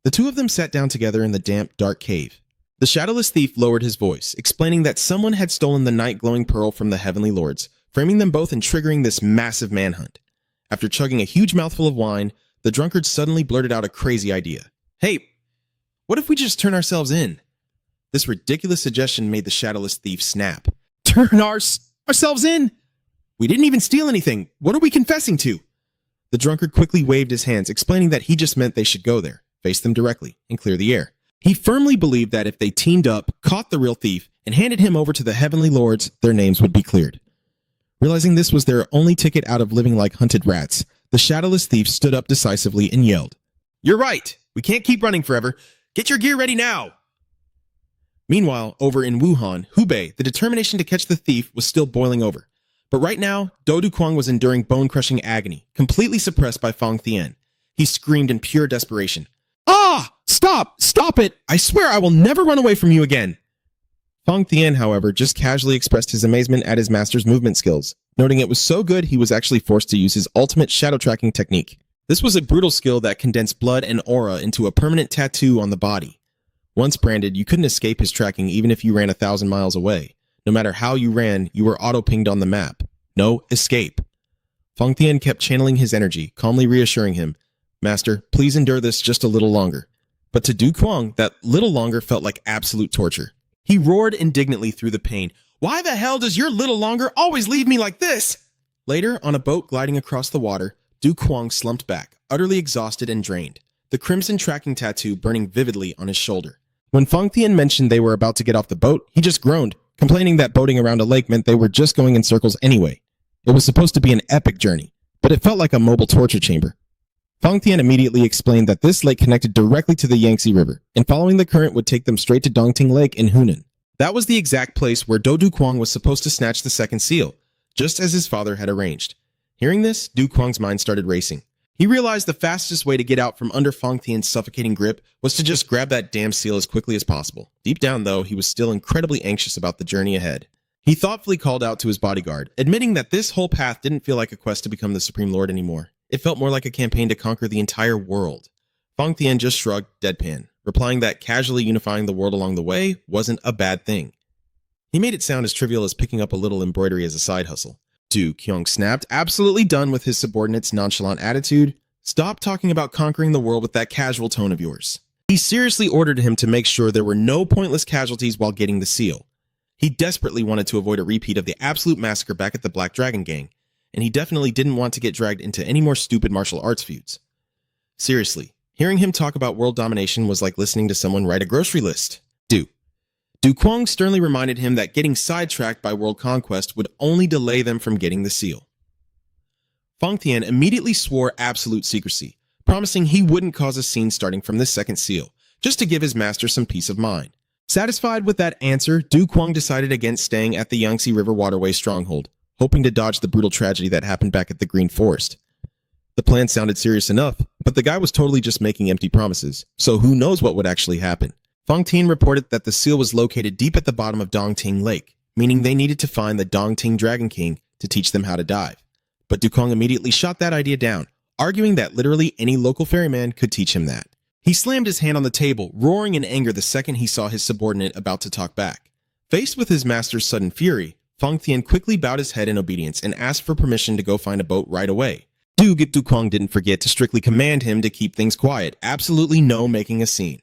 The two of them sat down together in the damp, dark cave. The shadowless thief lowered his voice, explaining that someone had stolen the Night-Glowing Pearl from the Heavenly Lords, framing them both and triggering this massive manhunt. After chugging a huge mouthful of wine, the drunkard suddenly blurted out a crazy idea. "Hey, what if we just turn ourselves in?" This ridiculous suggestion made the shadowless thief snap. "Turn ourselves in? We didn't even steal anything. What are we confessing to?" The drunkard quickly waved his hands, explaining that he just meant they should go there, face them directly, and clear the air. He firmly believed that if they teamed up, caught the real thief, and handed him over to the Heavenly Lords, their names would be cleared. Realizing this was their only ticket out of living like hunted rats, the shadowless thief stood up decisively and yelled, "You're right! We can't keep running forever! Get your gear ready now!" Meanwhile, over in Wuhan, Hubei, the determination to catch the thief was still boiling over. But right now, Do Duquang was enduring bone-crushing agony, completely suppressed by Fang Tian. He screamed in pure desperation, "Ah! Stop it! I swear I will never run away from you again!" Fang Tian, however, just casually expressed his amazement at his master's movement skills, noting it was so good he was actually forced to use his ultimate shadow tracking technique. This was a brutal skill that condensed blood and aura into a permanent tattoo on the body. Once branded, you couldn't escape his tracking even if you ran 1,000 miles away. No matter how you ran, you were auto-pinged on the map. No escape. Fang Tian kept channeling his energy, calmly reassuring him, "Master, please endure this just a little longer." But to Du Kuang, that little longer felt like absolute torture. He roared indignantly through the pain. "Why the hell does your little longer always leave me like this?" Later, on a boat gliding across the water, Du Kuang slumped back, utterly exhausted and drained, the crimson tracking tattoo burning vividly on his shoulder. When Fang Tian mentioned they were about to get off the boat, he just groaned, complaining that boating around a lake meant they were just going in circles anyway. It was supposed to be an epic journey, but it felt like a mobile torture chamber. Fang Tian immediately explained that this lake connected directly to the Yangtze River, and following the current would take them straight to Dongting Lake in Hunan. That was the exact place where Do Duquang was supposed to snatch the second seal, just as his father had arranged. Hearing this, Du Kuang's mind started racing. He realized the fastest way to get out from under Fang Tian's suffocating grip was to just grab that damn seal as quickly as possible. Deep down, though, he was still incredibly anxious about the journey ahead. He thoughtfully called out to his bodyguard, admitting that this whole path didn't feel like a quest to become the Supreme Lord anymore. It felt more like a campaign to conquer the entire world. Fang Tian just shrugged, deadpan, replying that casually unifying the world along the way wasn't a bad thing. He made it sound as trivial as picking up a little embroidery as a side hustle. Du Kyung snapped, absolutely done with his subordinate's nonchalant attitude. "Stop talking about conquering the world with that casual tone of yours." He seriously ordered him to make sure there were no pointless casualties while getting the seal. He desperately wanted to avoid a repeat of the absolute massacre back at the Black Dragon Gang, and he definitely didn't want to get dragged into any more stupid martial arts feuds. Seriously, hearing him talk about world domination was like listening to someone write a grocery list. Du Kuang sternly reminded him that getting sidetracked by world conquest would only delay them from getting the seal. Fang Tian immediately swore absolute secrecy, promising he wouldn't cause a scene starting from this second seal, just to give his master some peace of mind. Satisfied with that answer, Du Kuang decided against staying at the Yangtze River Waterway stronghold, hoping to dodge the brutal tragedy that happened back at the Green Forest. The plan sounded serious enough, but the guy was totally just making empty promises, so who knows what would actually happen. Fang Tian reported that the seal was located deep at the bottom of Dongting Lake, meaning they needed to find the Dongting Dragon King to teach them how to dive. But Du Kuang immediately shot that idea down, arguing that literally any local ferryman could teach him that. He slammed his hand on the table, roaring in anger the second he saw his subordinate about to talk back. Faced with his master's sudden fury, Fang Tian quickly bowed his head in obedience and asked for permission to go find a boat right away. Du Kuang didn't forget to strictly command him to keep things quiet, absolutely no making a scene.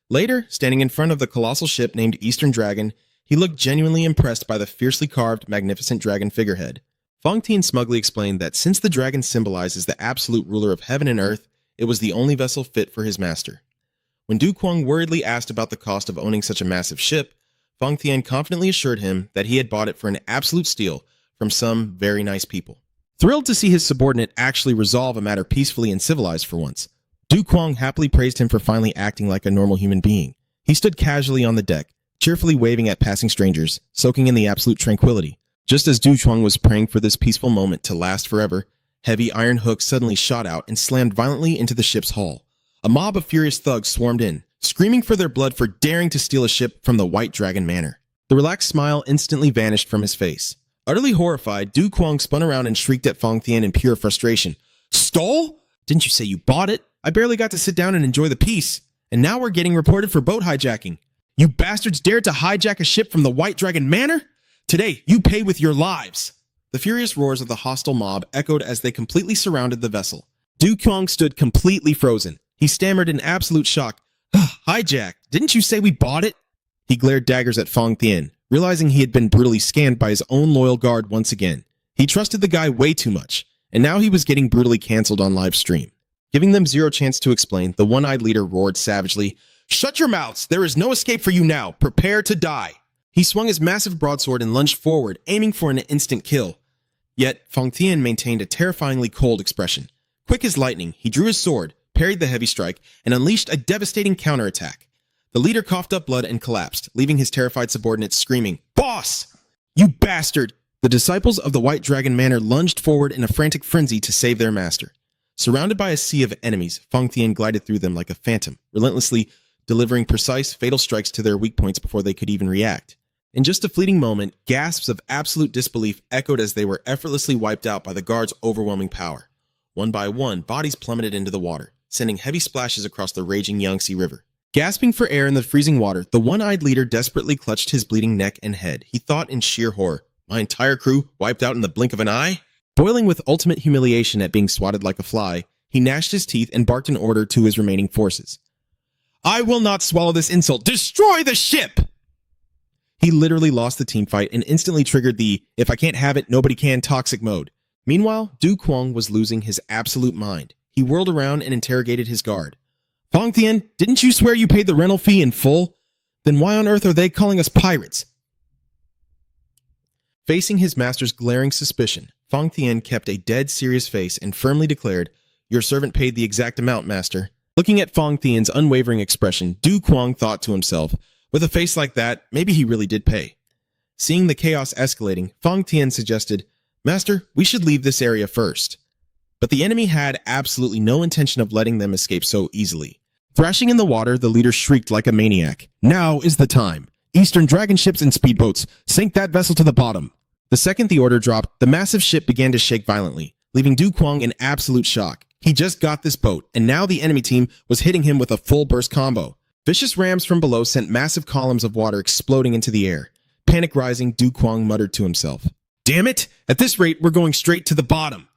Later, standing in front of the colossal ship named Eastern Dragon, he looked genuinely impressed by the fiercely carved, magnificent dragon figurehead. Fang Tian smugly explained that since the dragon symbolizes the absolute ruler of heaven and earth, it was the only vessel fit for his master. When Du Kuang worriedly asked about the cost of owning such a massive ship, Fang Tian confidently assured him that he had bought it for an absolute steal from some very nice people. Thrilled to see his subordinate actually resolve a matter peacefully and civilized for once, Du Kuang happily praised him for finally acting like a normal human being. He stood casually on the deck, cheerfully waving at passing strangers, soaking in the absolute tranquility. Just as Du Kuang was praying for this peaceful moment to last forever, heavy iron hooks suddenly shot out and slammed violently into the ship's hull. A mob of furious thugs swarmed in, screaming for their blood for daring to steal a ship from the White Dragon Manor. The relaxed smile instantly vanished from his face. Utterly horrified, Du Kuang spun around and shrieked at Fang Tian in pure frustration. Stole? Didn't you say you bought it? I barely got to sit down and enjoy the peace. And now we're getting reported for boat hijacking. You bastards dared to hijack a ship from the White Dragon Manor? Today, you pay with your lives. The furious roars of the hostile mob echoed as they completely surrounded the vessel. Du Kuang stood completely frozen. He stammered in absolute shock. Hijack, didn't you say we bought it? He glared daggers at Fang Tian, realizing he had been brutally scanned by his own loyal guard once again. He trusted the guy way too much, and now he was getting brutally cancelled on live stream. Giving them zero chance to explain, the one-eyed leader roared savagely, "Shut your mouths! There is no escape for you now! Prepare to die!" He swung his massive broadsword and lunged forward, aiming for an instant kill. Yet, Fang Tian maintained a terrifyingly cold expression. Quick as lightning, he drew his sword, parried the heavy strike, and unleashed a devastating counterattack. The leader coughed up blood and collapsed, leaving his terrified subordinates screaming, "Boss! You bastard!" The disciples of the White Dragon Manor lunged forward in a frantic frenzy to save their master. Surrounded by a sea of enemies, Fang Tian glided through them like a phantom, relentlessly delivering precise, fatal strikes to their weak points before they could even react. In just a fleeting moment, gasps of absolute disbelief echoed as they were effortlessly wiped out by the guard's overwhelming power. One by one, bodies plummeted into the water, sending heavy splashes across the raging Yangtze River. Gasping for air in the freezing water, the one-eyed leader desperately clutched his bleeding neck and head. He thought in sheer horror, "My entire crew wiped out in the blink of an eye?" Boiling with ultimate humiliation at being swatted like a fly, he gnashed his teeth and barked an order to his remaining forces. "I will not swallow this insult! Destroy the ship!" He literally lost the teamfight and instantly triggered the "if I can't have it, nobody can" toxic mode. Meanwhile, Du Kuang was losing his absolute mind. He whirled around and interrogated his guard. "Fang Tian, didn't you swear you paid the rental fee in full? Then why on earth are they calling us pirates?" Facing his master's glaring suspicion, Fang Tian kept a dead serious face and firmly declared, "Your servant paid the exact amount, master." Looking at Fang Tian's unwavering expression, Du Kuang thought to himself, with a face like that, maybe he really did pay. Seeing the chaos escalating, Fang Tian suggested, "Master, we should leave this area first." But the enemy had absolutely no intention of letting them escape so easily. Thrashing in the water, the leader shrieked like a maniac. "Now is the time! Eastern dragon ships and speedboats, sink that vessel to the bottom!" The second the order dropped, the massive ship began to shake violently, leaving Du Kuang in absolute shock. He just got this boat, and now the enemy team was hitting him with a full burst combo. Vicious rams from below sent massive columns of water exploding into the air. Panic rising, Du Kuang muttered to himself, "Damn it! At this rate, we're going straight to the bottom."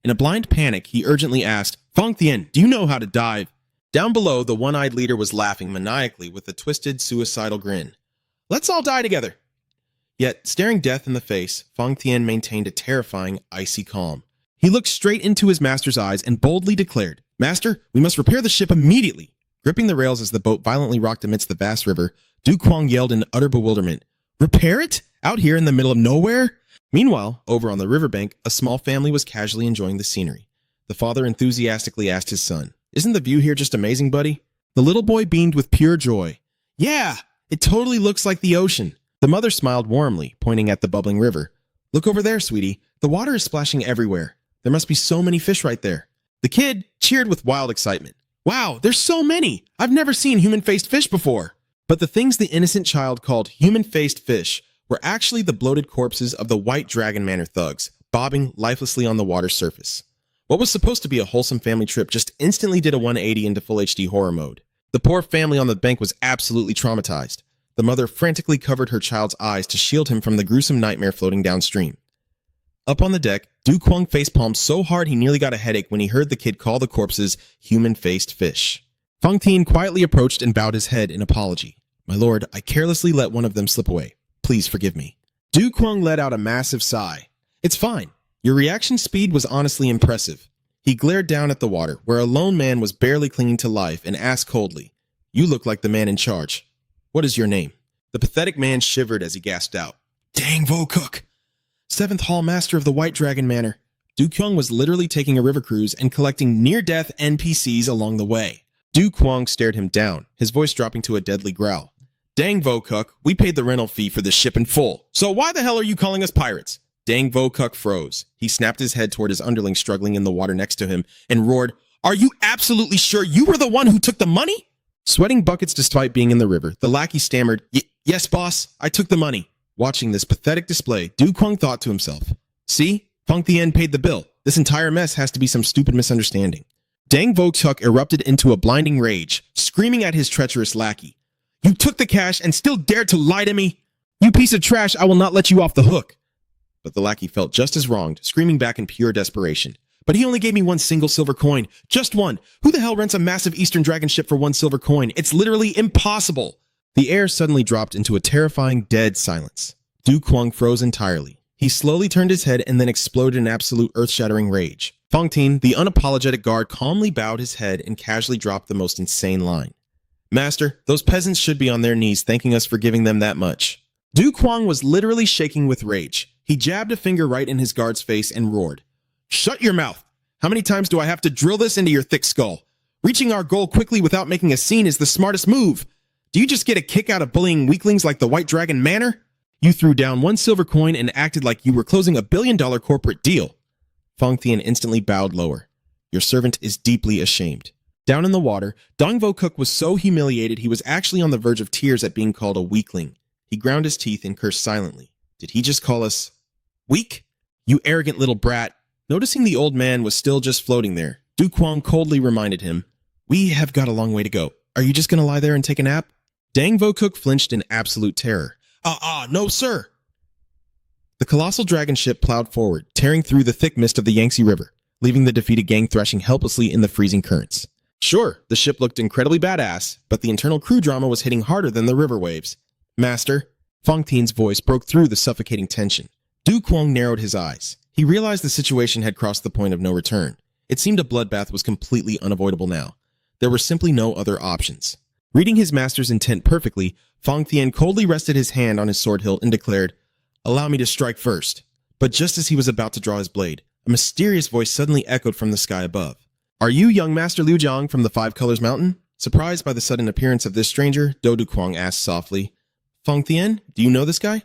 In a blind panic, he urgently asked, "Fang Tian, do you know how to dive?" Down below, the one-eyed leader was laughing maniacally with a twisted, suicidal grin. "Let's all die together." Yet, staring death in the face, Fang Tian maintained a terrifying, icy calm. He looked straight into his master's eyes and boldly declared, "Master, we must repair the ship immediately." Gripping the rails as the boat violently rocked amidst the vast river, Du Kuang yelled in utter bewilderment, "Repair it? Out here in the middle of nowhere?" Meanwhile, over on the riverbank, a small family was casually enjoying the scenery. The father enthusiastically asked his son, "Isn't the view here just amazing, buddy?" The little boy beamed with pure joy. "Yeah, it totally looks like the ocean." The mother smiled warmly, pointing at the bubbling river. "Look over there, sweetie. The water is splashing everywhere. There must be so many fish right there." The kid cheered with wild excitement. "Wow, there's so many! I've never seen human-faced fish before!" But the things the innocent child called human-faced fish were actually the bloated corpses of the White Dragon Manor thugs, bobbing lifelessly on the water's surface. What was supposed to be a wholesome family trip just instantly did a 180 into full HD horror mode. The poor family on the bank was absolutely traumatized. The mother frantically covered her child's eyes to shield him from the gruesome nightmare floating downstream. Up on the deck, Du Kuang facepalmed so hard he nearly got a headache when he heard the kid call the corpses human-faced fish. Fang Tian quietly approached and bowed his head in apology. "My lord, I carelessly let one of them slip away. Please forgive me." Du Kuang let out a massive sigh. "It's fine. Your reaction speed was honestly impressive." He glared down at the water, where a lone man was barely clinging to life, and asked coldly, "You look like the man in charge. What is your name?" The pathetic man shivered as he gasped out, "Dang Vo Cook, 7th Hall Master of the White Dragon Manor." Du Kuang was literally taking a river cruise and collecting near-death NPCs along the way. Du Kuang stared him down, his voice dropping to a deadly growl. "Dang Vo Cook, we paid the rental fee for this ship in full. So why the hell are you calling us pirates?" Dang Vo Cook froze. He snapped his head toward his underling struggling in the water next to him and roared, Are you absolutely sure you were the one who took the money? Sweating buckets despite being in the river, the lackey stammered, Yes, boss, I took the money. Watching this pathetic display, Du Kwang thought to himself, See, Feng Tien paid the bill. This entire mess has to be some stupid misunderstanding. Dang Vokchuk erupted into a blinding rage, screaming at his treacherous lackey. You took the cash and still dared to lie to me? You piece of trash, I will not let you off the hook. But the lackey felt just as wronged, screaming back in pure desperation. But he only gave me one single silver coin. Just one. Who the hell rents a massive Eastern Dragon ship for one silver coin? It's literally impossible. The air suddenly dropped into a terrifying, dead silence. Du Kwang froze entirely. He slowly turned his head and then exploded in absolute earth-shattering rage. Feng Tien, the unapologetic guard, calmly bowed his head and casually dropped the most insane line. Master, those peasants should be on their knees thanking us for giving them that much. Du Kwang was literally shaking with rage. He jabbed a finger right in his guard's face and roared. Shut your mouth! How many times do I have to drill this into your thick skull? Reaching our goal quickly without making a scene is the smartest move. Do you just get a kick out of bullying weaklings like the White Dragon Manor? You threw down one silver coin and acted like you were closing $1 billion corporate deal. Feng Tien instantly bowed lower. Your servant is deeply ashamed. Down in the water, Dong Vokuk was so humiliated he was actually on the verge of tears at being called a weakling. He ground his teeth and cursed silently. Did he just call us weak? You arrogant little brat. Noticing the old man was still just floating there, Du Kwang coldly reminded him, We have got a long way to go. Are you just going to lie there and take a nap? Dang Vokuk flinched in absolute terror. No, sir. The colossal dragon ship plowed forward, tearing through the thick mist of the Yangtze River, leaving the defeated gang thrashing helplessly in the freezing currents. Sure, the ship looked incredibly badass, but the internal crew drama was hitting harder than the river waves. Master, Feng Tien's voice broke through the suffocating tension. Du Kwang narrowed his eyes. He realized the situation had crossed the point of no return. It seemed a bloodbath was completely unavoidable now. There were simply no other options. Reading his master's intent perfectly, Feng Tien coldly rested his hand on his sword hilt and declared, Allow me to strike first. But just as he was about to draw his blade, a mysterious voice suddenly echoed from the sky above. Are you young Master Liu Jiang from the Five Colors Mountain? Surprised by the sudden appearance of this stranger, Du Kwang asked softly, Feng Tien, do you know this guy?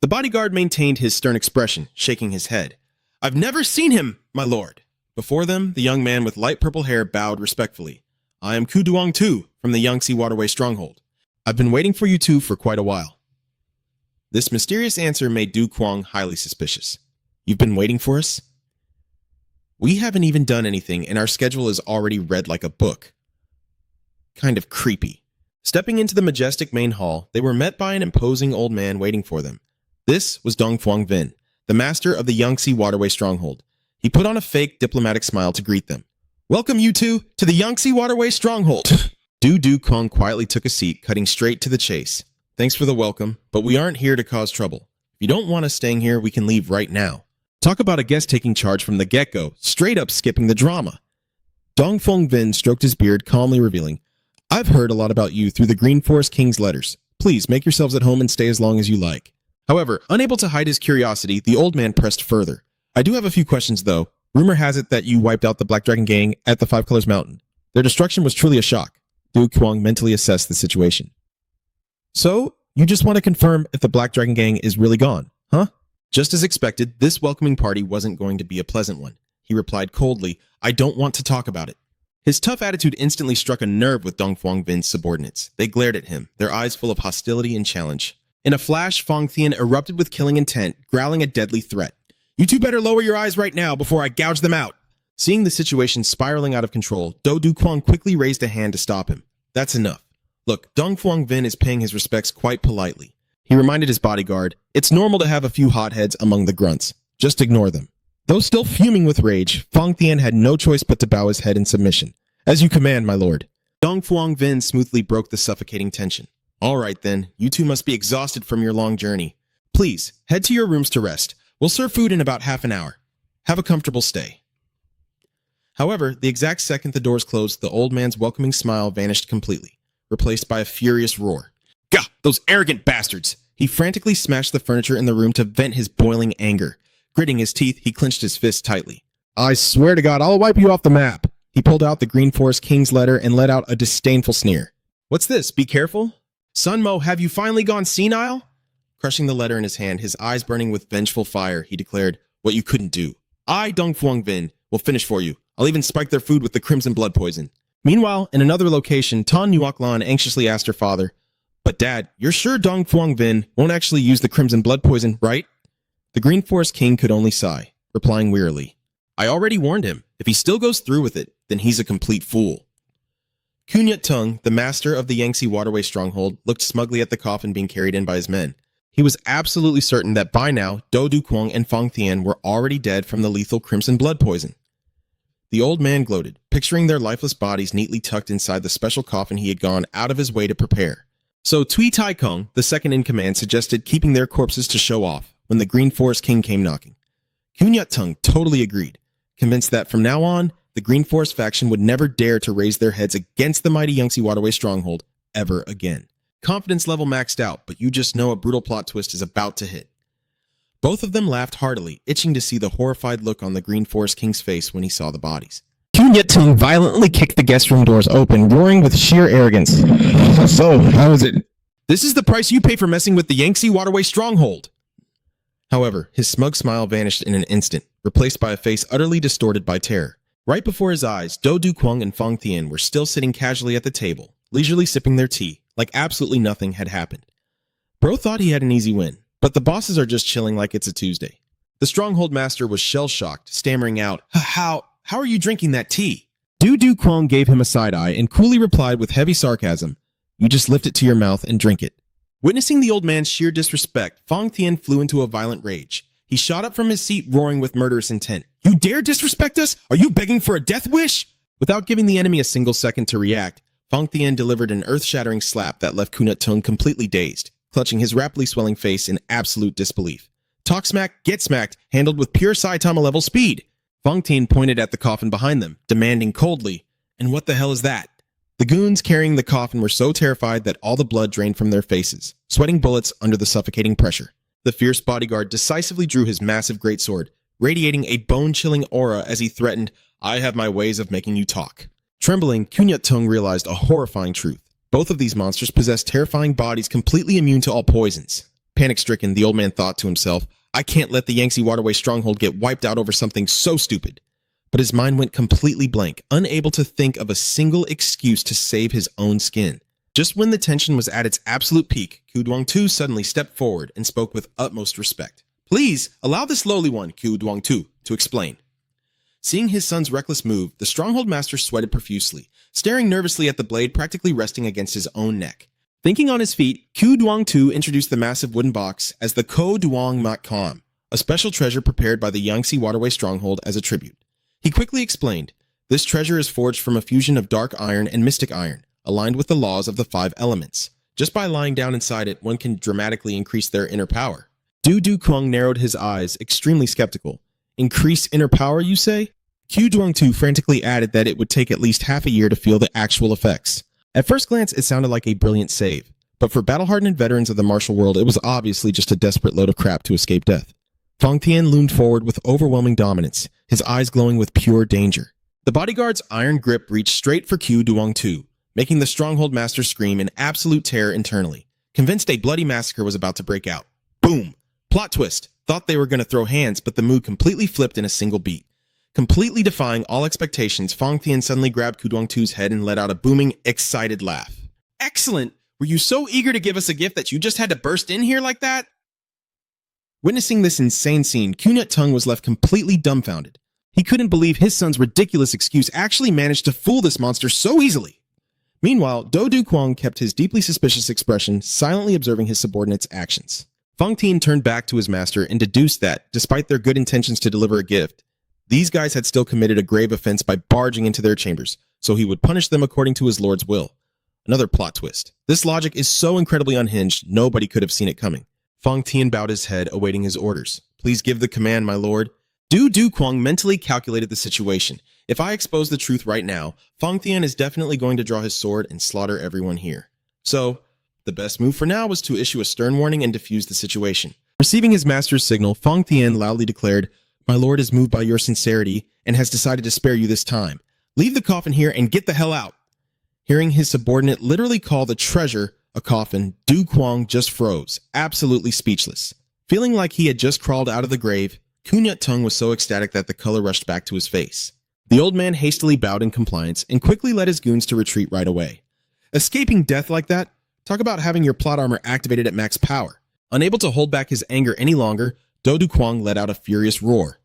The bodyguard maintained his stern expression, shaking his head. I've never seen him, my lord. Before them, the young man with light purple hair bowed respectfully. I am Ku Duong Tu from the Yangtze Waterway Stronghold. I've been waiting for you two for quite a while. This mysterious answer made Du Kwang highly suspicious. You've been waiting for us? We haven't even done anything, and our schedule is already read like a book. Kind of creepy. Stepping into the majestic main hall, they were met by an imposing old man waiting for them. This was Dong Phuong Vin, the master of the Yangtze Waterway Stronghold. He put on a fake diplomatic smile to greet them. Welcome, you two, to the Yangtze Waterway Stronghold. Du Kwang quietly took a seat, cutting straight to the chase. Thanks for the welcome, but we aren't here to cause trouble. If you don't want us staying here, we can leave right now. Talk about a guest taking charge from the get-go, straight up skipping the drama. Dong Phuong Vin stroked his beard, calmly revealing, I've heard a lot about you through the Green Forest King's letters. Please make yourselves at home and stay as long as you like. However, unable to hide his curiosity, the old man pressed further. I do have a few questions, though. Rumor has it that you wiped out the Black Dragon gang at the Five Colors Mountain. Their destruction was truly a shock. Du Kwang mentally assessed the situation. So, you just want to confirm if the Black Dragon gang is really gone, huh? Just as expected, this welcoming party wasn't going to be a pleasant one. He replied coldly, I don't want to talk about it. His tough attitude instantly struck a nerve with Dong Phuong Vin's subordinates. They glared at him, their eyes full of hostility and challenge. In a flash, Feng Tien erupted with killing intent, growling a deadly threat. You two better lower your eyes right now before I gouge them out. Seeing the situation spiraling out of control, Du Kwang quickly raised a hand to stop him. That's enough. Look, Dong Phuong Vin is paying his respects quite politely. He reminded his bodyguard, it's normal to have a few hotheads among the grunts. Just ignore them. Though still fuming with rage, Feng Tien had no choice but to bow his head in submission. As you command, my lord. Dong Phuong Vin smoothly broke the suffocating tension. All right then, you two must be exhausted from your long journey. Please, head to your rooms to rest. We'll serve food in about half an hour. Have a comfortable stay. However, the exact second the doors closed, the old man's welcoming smile vanished completely, replaced by a furious roar. Gah, those arrogant bastards! He frantically smashed the furniture in the room to vent his boiling anger. Gritting his teeth, he clenched his fist tightly. I swear to God, I'll wipe you off the map. He pulled out the Green Forest King's letter and let out a disdainful sneer. What's this? Be careful? Sun Mo, have you finally gone senile? Crushing the letter in his hand, his eyes burning with vengeful fire, he declared, what you couldn't do. I, Dong Phuong Vin, will finish for you. I'll even spike their food with the crimson blood poison. Meanwhile, in another location, Tan Nuoklan anxiously asked her father, "But Dad, you're sure Dong Phuong Vin won't actually use the crimson blood poison, right?" The Green Forest King could only sigh, replying wearily, "I already warned him. If he still goes through with it, then he's a complete fool." Kunyat Tung, the master of the Yangtze Waterway stronghold, looked smugly at the coffin being carried in by his men. He was absolutely certain that by now, Do Du Kwong and Fang Tian were already dead from the lethal crimson blood poison. The old man gloated, picturing their lifeless bodies neatly tucked inside the special coffin he had gone out of his way to prepare. So Tui Tai Kung, the second in command, suggested keeping their corpses to show off when the Green Forest King came knocking. Kunyat Tung totally agreed, convinced that from now on, the Green Forest faction would never dare to raise their heads against the mighty Yangtze Waterway stronghold ever again. Confidence level maxed out, but you just know a brutal plot twist is about to hit. Both of them laughed heartily, itching to see the horrified look on the Green Forest King's face when he saw the bodies. Kunyat Tung violently kicked the guest room doors open, roaring with sheer arrogance. "So, how is it?" "This is the price you pay for messing with the Yangtze Waterway stronghold." However, his smug smile vanished in an instant, replaced by a face utterly distorted by terror. Right before his eyes, Do Du Kwong and Fang Tian were still sitting casually at the table, leisurely sipping their tea, like absolutely nothing had happened. Bro thought he had an easy win, but the bosses are just chilling like it's a Tuesday. The stronghold master was shell-shocked, stammering out, How are you drinking that tea?" Du Du Kwong gave him a side-eye and coolly replied with heavy sarcasm, "You just lift it to your mouth and drink it." Witnessing the old man's sheer disrespect, Fang Tian flew into a violent rage. He shot up from his seat, roaring with murderous intent. "You dare disrespect us? Are you begging for a death wish?" Without giving the enemy a single second to react, Fang Tian delivered an earth-shattering slap that left Kunat Tung completely dazed, clutching his rapidly swelling face in absolute disbelief. Talk smack, get smacked, handled with pure Saitama-level speed. Fang Tian pointed at the coffin behind them, demanding coldly, "And what the hell is that?" The goons carrying the coffin were so terrified that all the blood drained from their faces, sweating bullets under the suffocating pressure. The fierce bodyguard decisively drew his massive greatsword, radiating a bone-chilling aura as he threatened, "I have my ways of making you talk." Trembling, Kunyat Tung realized a horrifying truth. Both of these monsters possessed terrifying bodies completely immune to all poisons. Panic-stricken, the old man thought to himself, "I can't let the Yangtze Waterway stronghold get wiped out over something so stupid." But his mind went completely blank, unable to think of a single excuse to save his own skin. Just when the tension was at its absolute peak, Ku Duang-tu suddenly stepped forward and spoke with utmost respect. "Please, allow this lowly one, Ku Duang-tu, to explain." Seeing his son's reckless move, the stronghold master sweated profusely, staring nervously at the blade practically resting against his own neck. Thinking on his feet, Ku Duang-tu introduced the massive wooden box as the Ko Duong Mat Kam, a special treasure prepared by the Yangtze Waterway stronghold as a tribute. He quickly explained, "This treasure is forged from a fusion of dark iron and mystic iron, aligned with the laws of the 5 elements. Just by lying down inside it, one can dramatically increase their inner power." Du Du Kwong narrowed his eyes, extremely skeptical. "Increase inner power, you say?" Ku Duang-tu frantically added that it would take at least half a year to feel the actual effects. At first glance, it sounded like a brilliant save, but for battle-hardened veterans of the martial world, it was obviously just a desperate load of crap to escape death. Fang Tian loomed forward with overwhelming dominance, his eyes glowing with pure danger. The bodyguard's iron grip reached straight for Ku Duang-tu, making the stronghold master scream in absolute terror internally, convinced a bloody massacre was about to break out. Boom! Plot twist! Thought they were going to throw hands, but the mood completely flipped in a single beat. Completely defying all expectations, Fang Tian suddenly grabbed Ku Duang-tu's head and let out a booming, excited laugh. "Excellent! Were you so eager to give us a gift that you just had to burst in here like that?" Witnessing this insane scene, Kunyat Tung was left completely dumbfounded. He couldn't believe his son's ridiculous excuse actually managed to fool this monster so easily. Meanwhile, Do Du Kwong kept his deeply suspicious expression, silently observing his subordinates' actions. Fang Tian turned back to his master and deduced that, despite their good intentions to deliver a gift, these guys had still committed a grave offense by barging into their chambers, so he would punish them according to his lord's will. Another plot twist. This logic is so incredibly unhinged, nobody could have seen it coming. Fang Tian bowed his head, awaiting his orders. "Please give the command, my lord." Du Du Kwong mentally calculated the situation. If I expose the truth right now, Fang Tian is definitely going to draw his sword and slaughter everyone here. So, the best move for now was to issue a stern warning and defuse the situation. Receiving his master's signal, Fang Tian loudly declared, "My lord is moved by your sincerity and has decided to spare you this time. Leave the coffin here and get the hell out." Hearing his subordinate literally call the treasure a coffin, Du Kwong just froze, absolutely speechless. Feeling like he had just crawled out of the grave, Kunyat Tung was so ecstatic that the color rushed back to his face. The old man hastily bowed in compliance and quickly led his goons to retreat right away. Escaping death like that? Talk about having your plot armor activated at max power. Unable to hold back his anger any longer, Do Duquang let out a furious roar.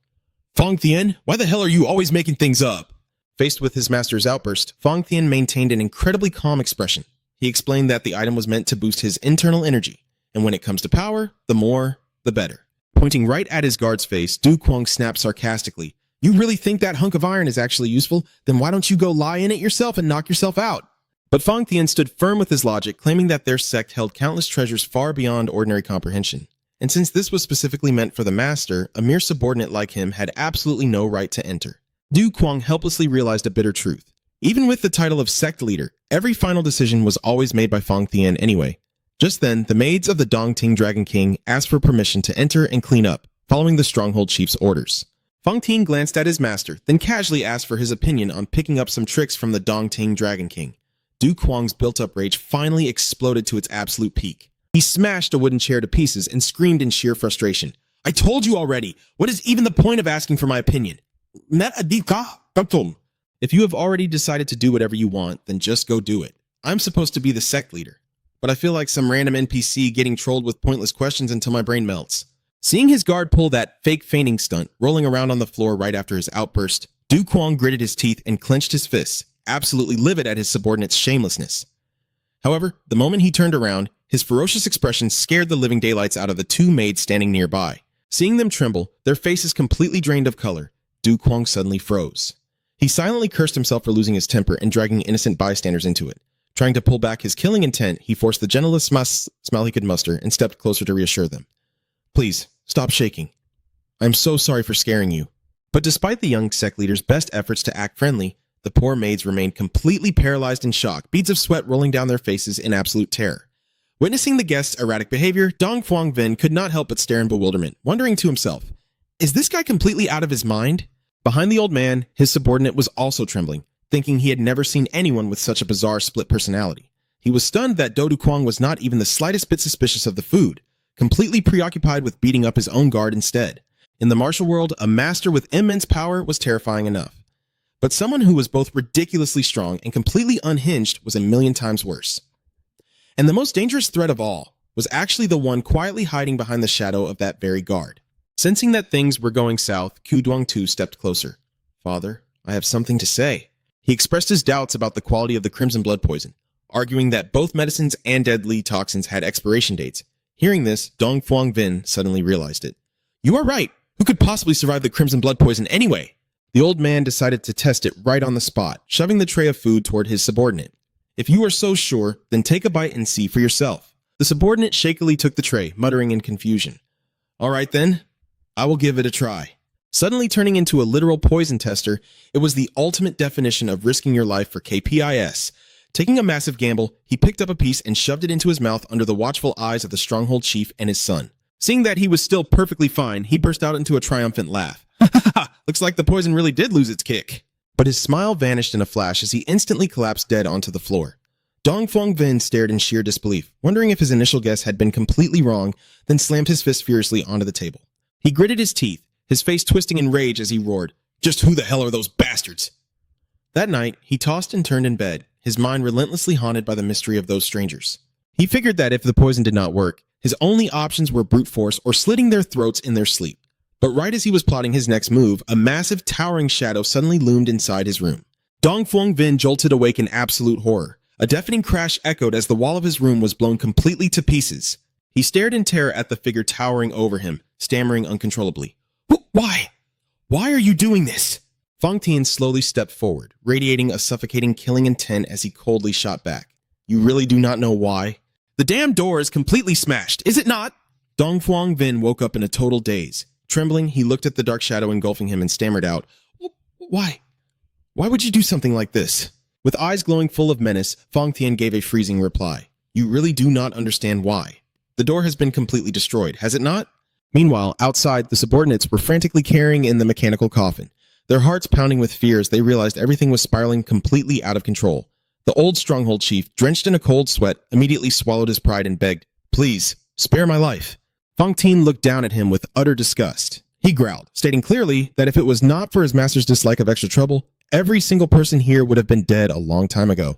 Fong Thien, why the hell are you always making things up? Faced with his master's outburst, Fong Thien maintained an incredibly calm expression. He explained that the item was meant to boost his internal energy, and when it comes to power, the more, the better. Pointing right at his guard's face, Du Quang snapped sarcastically. You really think that hunk of iron is actually useful? Then why don't you go lie in it yourself and knock yourself out? But Fong Thien stood firm with his logic, claiming that their sect held countless treasures far beyond ordinary comprehension. And since this was specifically meant for the master, a mere subordinate like him had absolutely no right to enter. Du Quang helplessly realized a bitter truth. Even with the title of sect leader, every final decision was always made by Fong Thien anyway. Just then, the maids of the Dongting Dragon King asked for permission to enter and clean up, following the stronghold chief's orders. Fong Thien glanced at his master, then casually asked for his opinion on picking up some tricks from the Dongting Dragon King. Du Quang's built-up rage finally exploded to its absolute peak. He smashed a wooden chair to pieces and screamed in sheer frustration. I told you already! What is even the point of asking for my opinion? If you have already decided to do whatever you want, then just go do it. I'm supposed to be the sect leader, but I feel like some random NPC getting trolled with pointless questions until my brain melts. Seeing his guard pull that fake feigning stunt, rolling around on the floor right after his outburst, Du Quang gritted his teeth and clenched his fists, absolutely livid at his subordinate's shamelessness. However, the moment he turned around, his ferocious expression scared the living daylights out of the two maids standing nearby. Seeing them tremble, their faces completely drained of color, Du Quang suddenly froze. He silently cursed himself for losing his temper and dragging innocent bystanders into it. Trying to pull back his killing intent, he forced the gentlest smile he could muster and stepped closer to reassure them. Please, stop shaking. I am so sorry for scaring you. But despite the young sect leader's best efforts to act friendly, the poor maids remained completely paralyzed in shock, beads of sweat rolling down their faces in absolute terror. Witnessing the guests' erratic behavior, Dong Fuang Vin could not help but stare in bewilderment, wondering to himself, is this guy completely out of his mind? Behind the old man, his subordinate was also trembling, thinking he had never seen anyone with such a bizarre split personality. He was stunned that Do Duquang was not even the slightest bit suspicious of the food, completely preoccupied with beating up his own guard instead. In the martial world, a master with immense power was terrifying enough. But someone who was both ridiculously strong and completely unhinged was a million times worse. And the most dangerous threat of all was actually the one quietly hiding behind the shadow of that very guard. Sensing that things were going south, Ku Duang-tu stepped closer. Father, I have something to say. He expressed his doubts about the quality of the crimson blood poison, arguing that both medicines and deadly toxins had expiration dates. Hearing this, Dong Fuang Vin suddenly realized it. You are right. Who could possibly survive the crimson blood poison anyway? The old man decided to test it right on the spot, shoving the tray of food toward his subordinate. If you are so sure, then take a bite and see for yourself. The subordinate shakily took the tray, muttering in confusion. All right then, I will give it a try. Suddenly turning into a literal poison tester, it was the ultimate definition of risking your life for KPIS. Taking a massive gamble, he picked up a piece and shoved it into his mouth under the watchful eyes of the stronghold chief and his son. Seeing that he was still perfectly fine, he burst out into a triumphant laugh. Looks like the poison really did lose its kick. But his smile vanished in a flash as he instantly collapsed dead onto the floor. Dong Fuang Vin stared in sheer disbelief, wondering if his initial guess had been completely wrong, then slammed his fist furiously onto the table. He gritted his teeth, his face twisting in rage as he roared, "Just who the hell are those bastards?" That night, he tossed and turned in bed, his mind relentlessly haunted by the mystery of those strangers. He figured that if the poison did not work, his only options were brute force or slitting their throats in their sleep. But right as he was plotting his next move, a massive towering shadow suddenly loomed inside his room. Dong Fuang Vin jolted awake in absolute horror. A deafening crash echoed as the wall of his room was blown completely to pieces. He stared in terror at the figure towering over him, stammering uncontrollably. Why? Why are you doing this? Fong Tian slowly stepped forward, radiating a suffocating killing intent as he coldly shot back. You really do not know why? The damn door is completely smashed, is it not? Dong Fuang Vin woke up in a total daze. Trembling, he looked at the dark shadow engulfing him and stammered out, Why? Why would you do something like this? With eyes glowing full of menace, Fong Tian gave a freezing reply. You really do not understand why. The door has been completely destroyed, has it not? Meanwhile, outside, the subordinates were frantically carrying in the mechanical coffin, their hearts pounding with fear as they realized everything was spiraling completely out of control. The old stronghold chief, drenched in a cold sweat, immediately swallowed his pride and begged, Please, spare my life. Fong Tian looked down at him with utter disgust. He growled, stating clearly that if it was not for his master's dislike of extra trouble, Every single person here would have been dead a long time ago.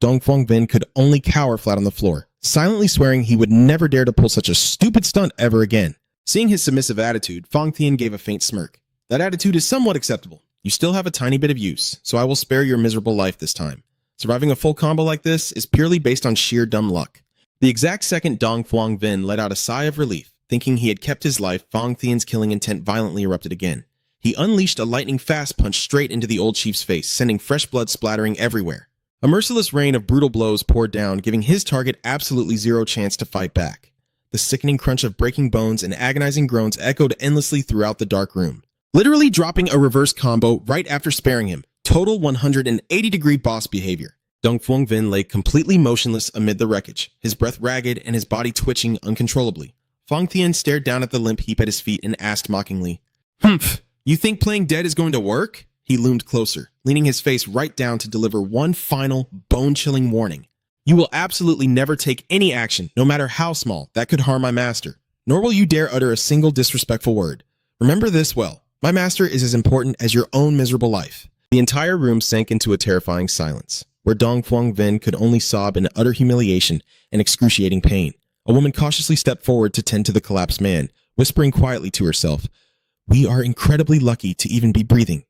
Dongfang Vin could only cower flat on the floor, silently swearing he would never dare to pull such a stupid stunt ever again. Seeing his submissive attitude, Fang Tian gave a faint smirk. That attitude is somewhat acceptable. You still have a tiny bit of use, so I will spare your miserable life this time. Surviving a full combo like this is purely based on sheer dumb luck. The exact second Dongfang Vin let out a sigh of relief, thinking he had kept his life, Fang Tian's killing intent violently erupted again. He unleashed a lightning fast punch straight into the old chief's face, sending fresh blood splattering everywhere. A merciless rain of brutal blows poured down, giving his target absolutely zero chance to fight back. The sickening crunch of breaking bones and agonizing groans echoed endlessly throughout the dark room. Literally dropping a reverse combo right after sparing him. Total 180-degree boss behavior. Dongfang Vin lay completely motionless amid the wreckage, his breath ragged and his body twitching uncontrollably. Fang Tian stared down at the limp heap at his feet and asked mockingly, "Humph, you think playing dead is going to work?" He loomed closer, leaning his face right down to deliver one final, bone-chilling warning. "You will absolutely never take any action, no matter how small, that could harm my master. Nor will you dare utter a single disrespectful word. Remember this well. My master is as important as your own miserable life." The entire room sank into a terrifying silence, where Dongfang Vin could only sob in utter humiliation and excruciating pain. A woman cautiously stepped forward to tend to the collapsed man, whispering quietly to herself, "We are incredibly lucky to even be breathing."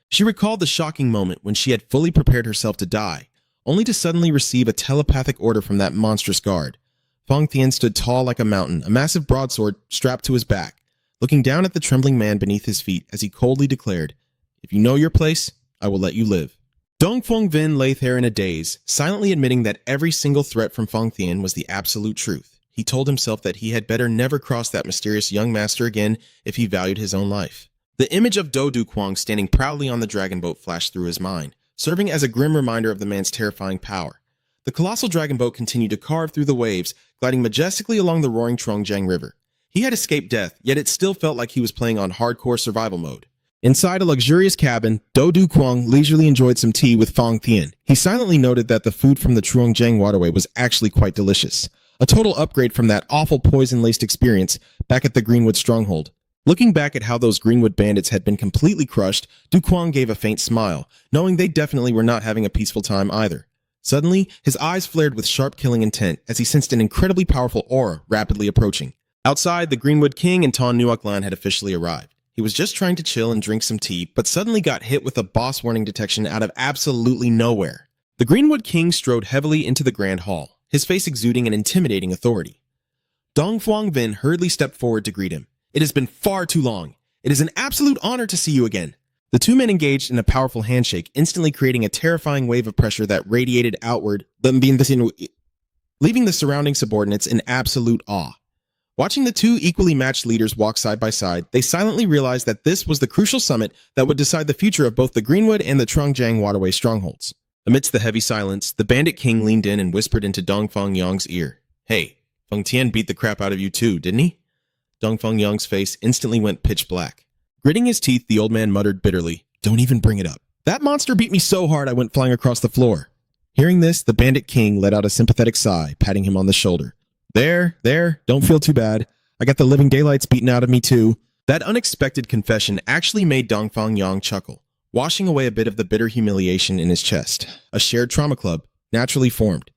She recalled the shocking moment when she had fully prepared herself to die, only to suddenly receive a telepathic order from that monstrous guard. Fang Tian stood tall like a mountain, a massive broadsword strapped to his back, looking down at the trembling man beneath his feet as he coldly declared, "If you know your place, I will let you live." Dongfang Vin lay there in a daze, silently admitting that every single threat from Fang Tian was the absolute truth. He told himself that he had better never cross that mysterious young master again if he valued his own life. The image of Do Du Kwang standing proudly on the dragon boat flashed through his mind, serving as a grim reminder of the man's terrifying power. The colossal dragon boat continued to carve through the waves, gliding majestically along the roaring Trongjiang River. He had escaped death, yet it still felt like he was playing on hardcore survival mode. Inside a luxurious cabin, Do Du Kwang leisurely enjoyed some tea with Fang Tian. He silently noted that the food from the Trongjiang waterway was actually quite delicious. A total upgrade from that awful poison-laced experience back at the Greenwood stronghold. Looking back at how those Greenwood bandits had been completely crushed, Du Kwang gave a faint smile, knowing they definitely were not having a peaceful time either. Suddenly, his eyes flared with sharp killing intent as he sensed an incredibly powerful aura rapidly approaching. Outside, the Greenwood King and Ton Nuoc Lan had officially arrived. He was just trying to chill and drink some tea, but suddenly got hit with a boss warning detection out of absolutely nowhere. The Greenwood King strode heavily into the Grand Hall, his face exuding an intimidating authority. Dongfang Vin hurriedly stepped forward to greet him. "It has been far too long. It is an absolute honor to see you again." The two men engaged in a powerful handshake, instantly creating a terrifying wave of pressure that radiated outward, leaving the surrounding subordinates in absolute awe. Watching the two equally matched leaders walk side by side, they silently realized that this was the crucial summit that would decide the future of both the Greenwood and the Trongjiang waterway strongholds. Amidst the heavy silence, the Bandit King leaned in and whispered into Dongfang Yang's ear, "Hey, Feng Tian beat the crap out of you too, didn't he?" Dongfang Yang's face instantly went pitch black. Gritting his teeth, the old man muttered bitterly, "Don't even bring it up. That monster beat me so hard I went flying across the floor." Hearing this, the Bandit King let out a sympathetic sigh, patting him on the shoulder. There, don't feel too bad. I got the living daylights beaten out of me too." That unexpected confession actually made Dongfang Yang chuckle, washing away a bit of the bitter humiliation in his chest. A shared trauma club naturally formed.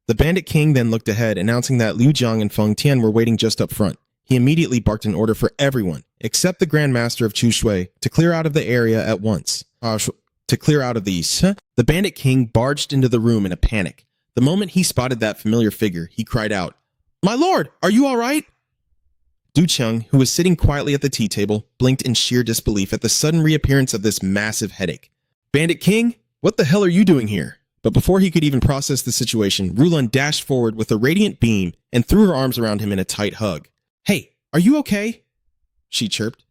The Bandit King then looked ahead, announcing that Liu Jiang and Feng Tian were waiting just up front. He immediately barked an order for everyone, except the Grand Master of Chu Shui, to clear out of the area at once. The Bandit King barged into the room in a panic. The moment he spotted that familiar figure, he cried out, "My lord, are you all right?" Du Cheng, who was sitting quietly at the tea table, blinked in sheer disbelief at the sudden reappearance of this massive headache. "Bandit King, what the hell are you doing here?" But before he could even process the situation, Rulon dashed forward with a radiant beam and threw her arms around him in a tight hug. "Hey, are you okay?" she chirped.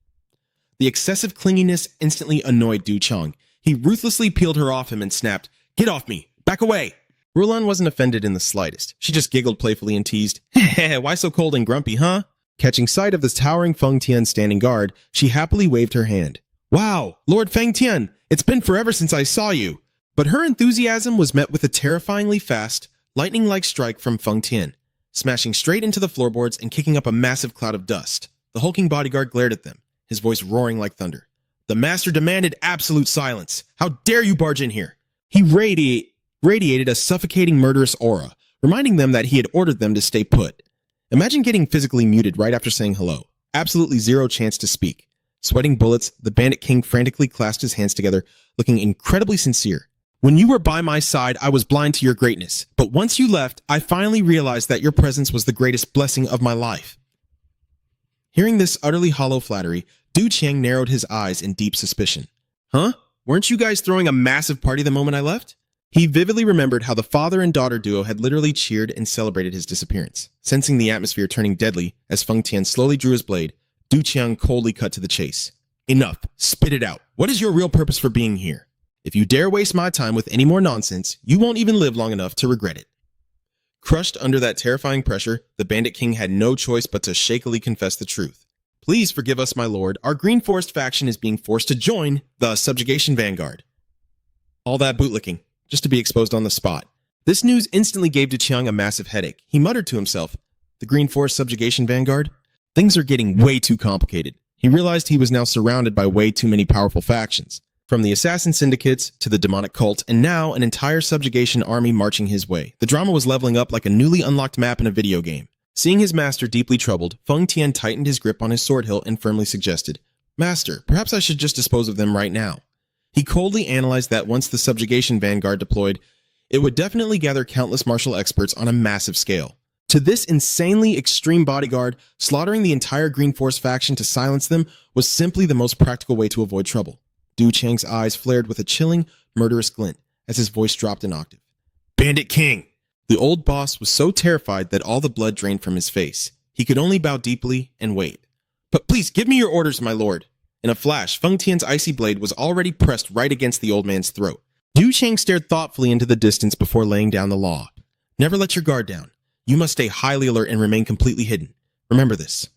The excessive clinginess instantly annoyed Du Cheng. He ruthlessly peeled her off him and snapped, "Get off me! Back away!" Rulon wasn't offended in the slightest. She just giggled playfully and teased, "Heh, why so cold and grumpy, huh?" Catching sight of the towering Feng Tian standing guard, she happily waved her hand. "Wow, Lord Feng Tian, it's been forever since I saw you." But her enthusiasm was met with a terrifyingly fast, lightning-like strike from Feng Tian, smashing straight into the floorboards and kicking up a massive cloud of dust. The hulking bodyguard glared at them, his voice roaring like thunder. "The master demanded absolute silence. How dare you barge in here?" He radiated a suffocating murderous aura, reminding them that he had ordered them to stay put. Imagine getting physically muted right after saying hello. Absolutely zero chance to speak. Sweating bullets, the Bandit King frantically clasped his hands together, looking incredibly sincere. "When you were by my side, I was blind to your greatness. But once you left, I finally realized that your presence was the greatest blessing of my life." Hearing this utterly hollow flattery, Du Qiang narrowed his eyes in deep suspicion. "Huh? Weren't you guys throwing a massive party the moment I left?" He vividly remembered how the father and daughter duo had literally cheered and celebrated his disappearance. Sensing the atmosphere turning deadly as Feng Tian slowly drew his blade, Du Qiang coldly cut to the chase. "Enough. Spit it out. What is your real purpose for being here? If you dare waste my time with any more nonsense, you won't even live long enough to regret it." Crushed under that terrifying pressure, the Bandit King had no choice but to shakily confess the truth. "Please forgive us, my lord. Our Green Forest faction is being forced to join the Subjugation Vanguard." All that bootlicking, just to be exposed on the spot. This news instantly gave Du Qiang a massive headache. He muttered to himself, "The Green Forest Subjugation Vanguard? Things are getting way too complicated." He realized he was now surrounded by way too many powerful factions. From the assassin syndicates to the demonic cult, and now an entire subjugation army marching his way. The drama was leveling up like a newly unlocked map in a video game. Seeing his master deeply troubled, Feng Tian tightened his grip on his sword hilt and firmly suggested, "Master, perhaps I should just dispose of them right now." He coldly analyzed that once the subjugation vanguard deployed, it would definitely gather countless martial experts on a massive scale. To this insanely extreme bodyguard, slaughtering the entire Green Force faction to silence them was simply the most practical way to avoid trouble. Du Qiang's eyes flared with a chilling, murderous glint as his voice dropped an octave. "Bandit King!" The old boss was so terrified that all the blood drained from his face. He could only bow deeply and wait. "But please, give me your orders, my lord." In a flash, Feng Tian's icy blade was already pressed right against the old man's throat. Du Qiang stared thoughtfully into the distance before laying down the law. "Never let your guard down. You must stay highly alert and remain completely hidden. Remember this."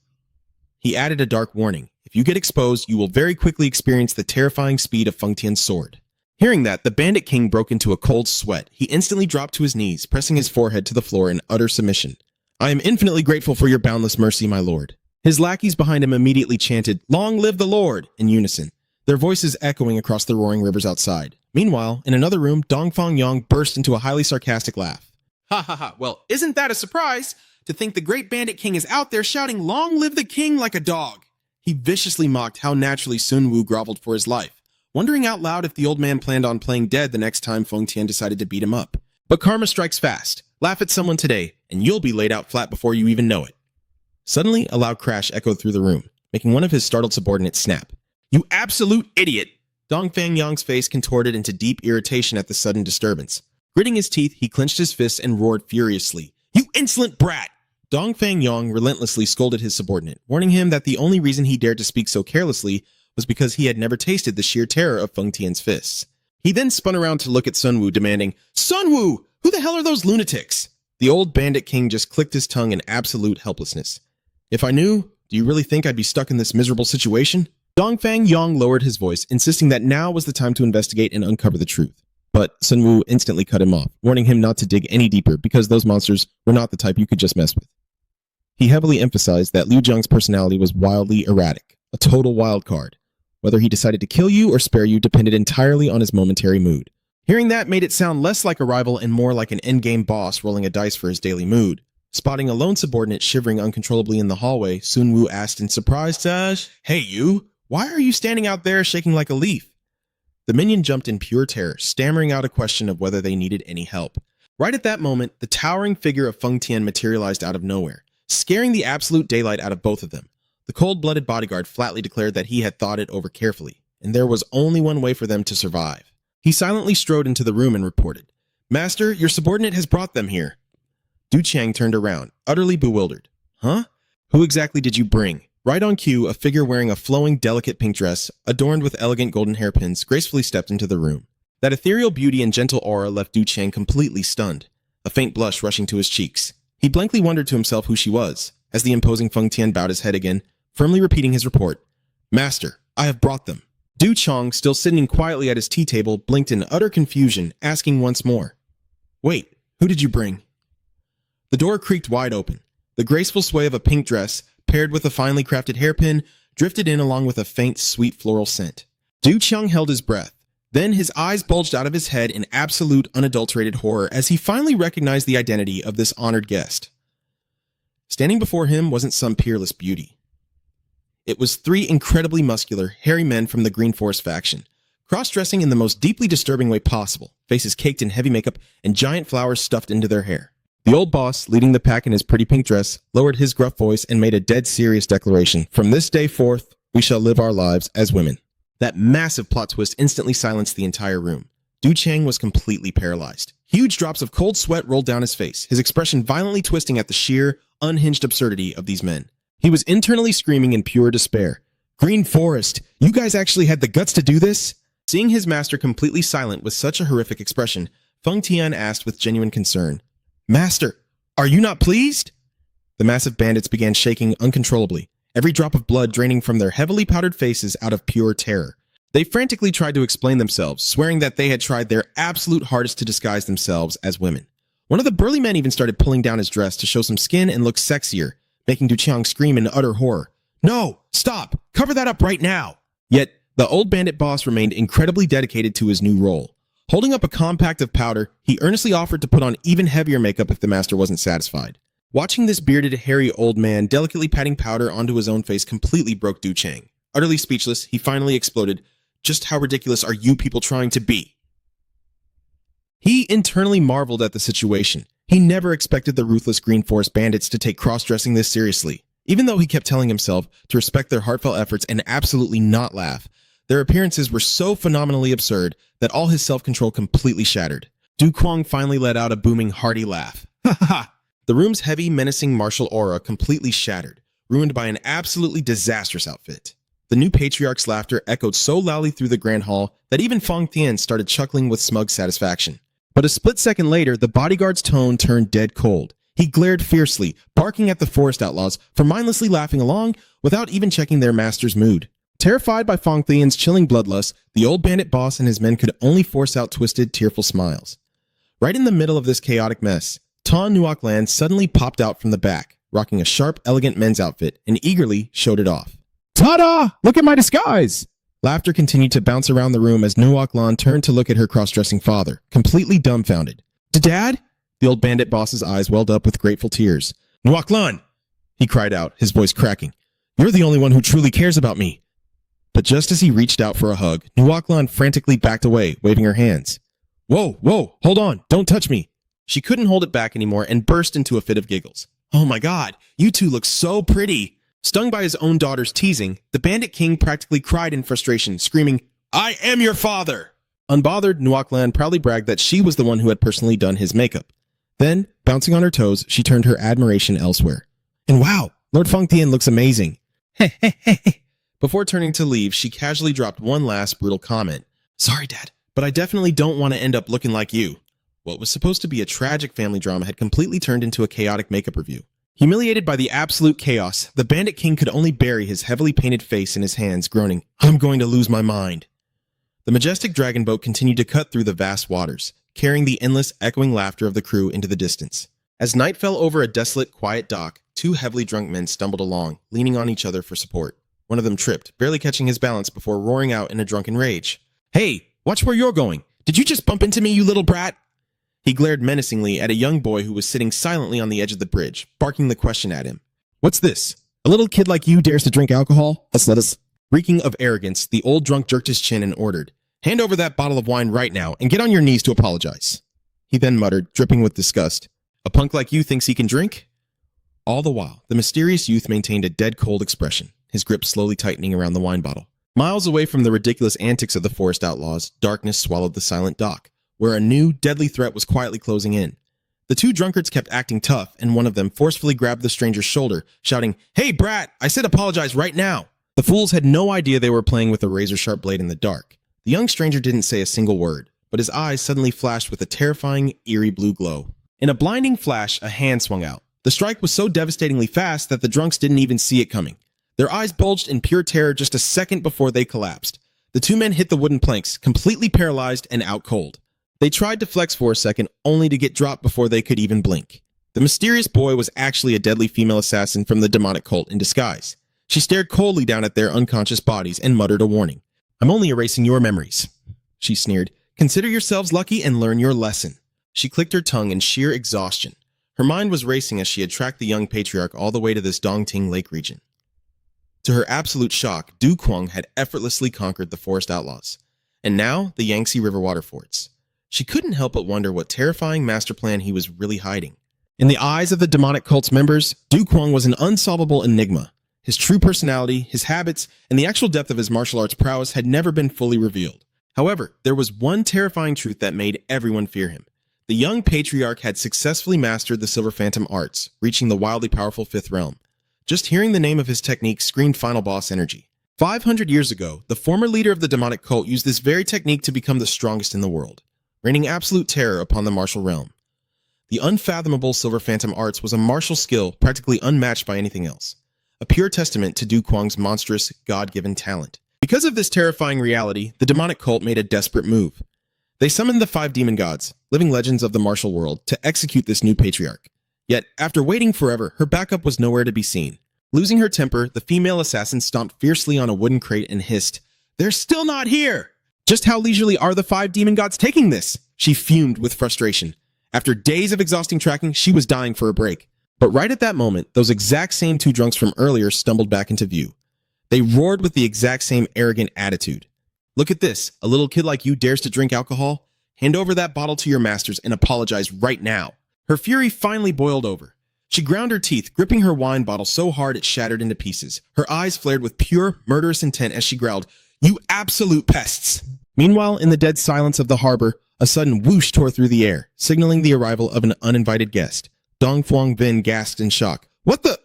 He added a dark warning. "If you get exposed, you will very quickly experience the terrifying speed of Feng Tian's sword." Hearing that, the Bandit King broke into a cold sweat. He instantly dropped to his knees, pressing his forehead to the floor in utter submission. "I am infinitely grateful for your boundless mercy, my lord." His lackeys behind him immediately chanted, "Long live the Lord!" in unison, their voices echoing across the roaring rivers outside. Meanwhile, in another room, Dongfang Yang burst into a highly sarcastic laugh. "Ha ha ha, well, isn't that a surprise? To think the great Bandit King is out there shouting, 'Long live the king,' like a dog." He viciously mocked how naturally Sun Wu groveled for his life, wondering out loud if the old man planned on playing dead the next time Feng Tian decided to beat him up. But karma strikes fast. Laugh at someone today, and you'll be laid out flat before you even know it. Suddenly, a loud crash echoed through the room, making one of his startled subordinates snap. "You absolute idiot!" Dongfang Yang's face contorted into deep irritation at the sudden disturbance. Gritting his teeth, he clenched his fists and roared furiously, "You insolent brat!" Dongfang Yang relentlessly scolded his subordinate, warning him that the only reason he dared to speak so carelessly was because he had never tasted the sheer terror of Feng Tian's fists. He then spun around to look at Sun Wu, demanding, "Sun Wu, who the hell are those lunatics?" The old Bandit King just clicked his tongue in absolute helplessness. "If I knew, do you really think I'd be stuck in this miserable situation?" Dongfang Yang lowered his voice, insisting that now was the time to investigate and uncover the truth. But Sun Wu instantly cut him off, warning him not to dig any deeper because those monsters were not the type you could just mess with. He heavily emphasized that Liu Zhang's personality was wildly erratic, a total wild card. Whether he decided to kill you or spare you depended entirely on his momentary mood. Hearing that made it sound less like a rival and more like an endgame boss rolling a dice for his daily mood. Spotting a lone subordinate shivering uncontrollably in the hallway, Sun Wu asked in surprise, "Hey you, why are you standing out there shaking like a leaf?" The minion jumped in pure terror, stammering out a question of whether they needed any help. Right at that moment, the towering figure of Feng Tian materialized out of nowhere, scaring the absolute daylight out of both of them. The cold-blooded bodyguard flatly declared that he had thought it over carefully, and there was only one way for them to survive. He silently strode into the room and reported, "Master, your subordinate has brought them here." Du Qiang turned around, utterly bewildered. "Huh? Who exactly did you bring?" Right on cue, a figure wearing a flowing, delicate pink dress, adorned with elegant golden hairpins, gracefully stepped into the room. That ethereal beauty and gentle aura left Du Qiang completely stunned, a faint blush rushing to his cheeks. He blankly wondered to himself who she was, as the imposing Feng Tian bowed his head again, firmly repeating his report. "Master, I have brought them." Du Qiang, still sitting quietly at his tea table, blinked in utter confusion, asking once more, "Wait, who did you bring?" The door creaked wide open. The graceful sway of a pink dress, paired with a finely crafted hairpin, drifted in along with a faint, sweet floral scent. Du Cheng held his breath. Then his eyes bulged out of his head in absolute, unadulterated horror as he finally recognized the identity of this honored guest. Standing before him wasn't some peerless beauty. It was 3 incredibly muscular, hairy men from the Green Forest faction, cross-dressing in the most deeply disturbing way possible, faces caked in heavy makeup and giant flowers stuffed into their hair. The old boss, leading the pack in his pretty pink dress, lowered his gruff voice and made a dead serious declaration. From this day forth, we shall live our lives as women. That massive plot twist instantly silenced the entire room. Du Cheng was completely paralyzed. Huge drops of cold sweat rolled down his face, his expression violently twisting at the sheer, unhinged absurdity of these men. He was internally screaming in pure despair. Green Forest, you guys actually had the guts to do this? Seeing his master completely silent with such a horrific expression, Feng Tian asked with genuine concern, Master, are you not pleased? The massive bandits began shaking uncontrollably, every drop of blood draining from their heavily powdered faces out of pure terror. They frantically tried to explain themselves, swearing that they had tried their absolute hardest to disguise themselves as women. One of the burly men even started pulling down his dress to show some skin and look sexier, making Du Cheng scream in utter horror. No, stop, cover that up right now. Yet, the old bandit boss remained incredibly dedicated to his new role. Holding up a compact of powder, he earnestly offered to put on even heavier makeup if the master wasn't satisfied. Watching this bearded, hairy old man delicately patting powder onto his own face completely broke Du Cheng. Utterly speechless, he finally exploded, Just how ridiculous are you people trying to be? He internally marveled at the situation. He never expected the ruthless Green Forest bandits to take cross-dressing this seriously. Even though he kept telling himself to respect their heartfelt efforts and absolutely not laugh, their appearances were so phenomenally absurd that all his self-control completely shattered. Du Kwang finally let out a booming, hearty laugh. Ha ha ha! The room's heavy, menacing martial aura completely shattered, ruined by an absolutely disastrous outfit. The new patriarch's laughter echoed so loudly through the grand hall that even Feng Tian started chuckling with smug satisfaction. But a split second later, the bodyguard's tone turned dead cold. He glared fiercely, barking at the forest outlaws for mindlessly laughing along without even checking their master's mood. Terrified by Feng Tian's chilling bloodlust, the old bandit boss and his men could only force out twisted, tearful smiles. Right in the middle of this chaotic mess, Ta Nuoc Lan suddenly popped out from the back, rocking a sharp, elegant men's outfit, and eagerly showed it off. Ta-da! Look at my disguise! Laughter continued to bounce around the room as Nuoc Lan turned to look at her cross-dressing father, completely dumbfounded. Dad? The old bandit boss's eyes welled up with grateful tears. Nuoc Lan! He cried out, his voice cracking. You're the only one who truly cares about me. But just as he reached out for a hug, Nuoc Lan frantically backed away, waving her hands. Whoa, hold on, don't touch me. She couldn't hold it back anymore and burst into a fit of giggles. Oh my god, you two look so pretty. Stung by his own daughter's teasing, the bandit king practically cried in frustration, screaming, I am your father! Unbothered, Nuoc Lan proudly bragged that she was the one who had personally done his makeup. Then, bouncing on her toes, she turned her admiration elsewhere. And wow, Lord Feng Tian looks amazing. Before turning to leave, she casually dropped one last brutal comment. Sorry, Dad, but I definitely don't want to end up looking like you. What was supposed to be a tragic family drama had completely turned into a chaotic makeup review. Humiliated by the absolute chaos, the bandit king could only bury his heavily painted face in his hands, groaning, I'm going to lose my mind. The majestic dragon boat continued to cut through the vast waters, carrying the endless, echoing laughter of the crew into the distance. As night fell over a desolate, quiet dock, 2 heavily drunk men stumbled along, leaning on each other for support. One of them tripped, barely catching his balance before roaring out in a drunken rage. Hey, watch where you're going. Did you just bump into me, you little brat? He glared menacingly at a young boy who was sitting silently on the edge of the bridge, barking the question at him. What's this? A little kid like you dares to drink alcohol? Let us. Reeking of arrogance, the old drunk jerked his chin and ordered, Hand over that bottle of wine right now and get on your knees to apologize. He then muttered, dripping with disgust, A punk like you thinks he can drink? All the while, the mysterious youth maintained a dead cold expression, his grip slowly tightening around the wine bottle. Miles away from the ridiculous antics of the forest outlaws, darkness swallowed the silent dock, where a new, deadly threat was quietly closing in. The 2 drunkards kept acting tough, and one of them forcefully grabbed the stranger's shoulder, shouting, Hey, brat, I said apologize right now. The fools had no idea they were playing with a razor-sharp blade in the dark. The young stranger didn't say a single word, but his eyes suddenly flashed with a terrifying, eerie blue glow. In a blinding flash, a hand swung out. The strike was so devastatingly fast that the drunks didn't even see it coming. Their eyes bulged in pure terror just a second before they collapsed. The 2 men hit the wooden planks, completely paralyzed and out cold. They tried to flex for a second, only to get dropped before they could even blink. The mysterious boy was actually a deadly female assassin from the demonic cult in disguise. She stared coldly down at their unconscious bodies and muttered a warning. "I'm only erasing your memories," she sneered. "Consider yourselves lucky and learn your lesson." She clicked her tongue in sheer exhaustion. Her mind was racing as she had tracked the young patriarch all the way to this Dongting Lake region. To her absolute shock, Du Kuang had effortlessly conquered the forest outlaws, and now the Yangtze River water forts. She couldn't help but wonder what terrifying master plan he was really hiding. In the eyes of the demonic cult's members, Du Kuang was an unsolvable enigma. His true personality, his habits, and the actual depth of his martial arts prowess had never been fully revealed. However, there was one terrifying truth that made everyone fear him. The young patriarch had successfully mastered the Silver Phantom arts, reaching the wildly powerful Fifth Realm. Just hearing the name of his technique screamed final boss energy. 500 years ago, the former leader of the demonic cult used this very technique to become the strongest in the world, raining absolute terror upon the martial realm. The unfathomable Silver Phantom arts was a martial skill practically unmatched by anything else, a pure testament to Du Kuang's monstrous, God-given talent. Because of this terrifying reality, the demonic cult made a desperate move. They summoned the 5 demon gods, living legends of the martial world, to execute this new patriarch. Yet, after waiting forever, her backup was nowhere to be seen. Losing her temper, the female assassin stomped fiercely on a wooden crate and hissed, "They're still not here! Just how leisurely are the 5 demon gods taking this?" She fumed with frustration. After days of exhausting tracking, she was dying for a break. But right at that moment, those exact same 2 drunks from earlier stumbled back into view. They roared with the exact same arrogant attitude. "Look at this, a little kid like you dares to drink alcohol? Hand over that bottle to your masters and apologize right now." Her fury finally boiled over. She ground her teeth, gripping her wine bottle so hard it shattered into pieces. Her eyes flared with pure, murderous intent as she growled, "You absolute pests!" Meanwhile, in the dead silence of the harbor, a sudden whoosh tore through the air, signaling the arrival of an uninvited guest. Dong Fuang Vin gasped in shock. "What the?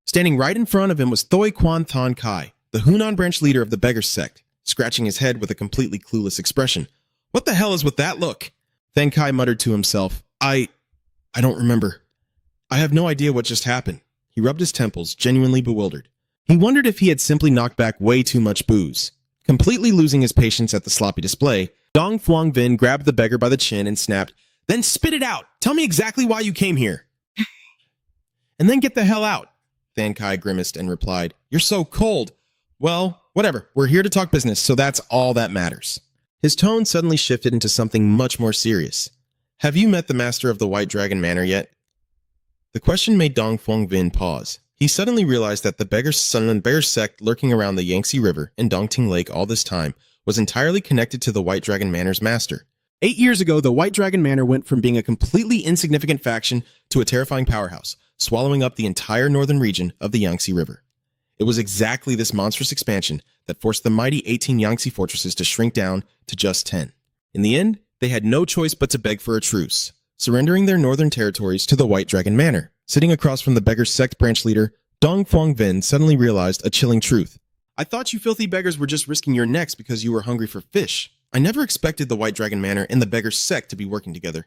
Standing right in front of him was Thoi Quan Thon Kai, the Hunan branch leader of the Beggars sect, scratching his head with a completely clueless expression. "What the hell is with that look?" Then Kai muttered to himself, I don't remember. I have no idea what just happened." He rubbed his temples, genuinely bewildered. He wondered if he had simply knocked back way too much booze. Completely losing his patience at the sloppy display, Dong Fuang Vin grabbed the beggar by the chin and snapped, "Then spit it out! Tell me exactly why you came here!" "And then get the hell out!" Than Kai grimaced and replied, "You're so cold." "Well, whatever. We're here to talk business, so that's all that matters." His tone suddenly shifted into something much more serious. "Have you met the master of the White Dragon Manor yet?" The question made Dong Fuang Vin pause. He suddenly realized that the Beggars sect lurking around the Yangtze River and Dongting Lake all this time was entirely connected to the White Dragon Manor's master. 8 years ago, the White Dragon Manor went from being a completely insignificant faction to a terrifying powerhouse, swallowing up the entire northern region of the Yangtze River. It was exactly this monstrous expansion that forced the mighty 18 Yangtze fortresses to shrink down to just 10. In the end, they had no choice but to beg for a truce, surrendering their northern territories to the White Dragon Manor. Sitting across from the Beggars sect branch leader, Dong Fuang Vin suddenly realized a chilling truth. "I thought you filthy beggars were just risking your necks because you were hungry for fish. I never expected the White Dragon Manor and the Beggars sect to be working together."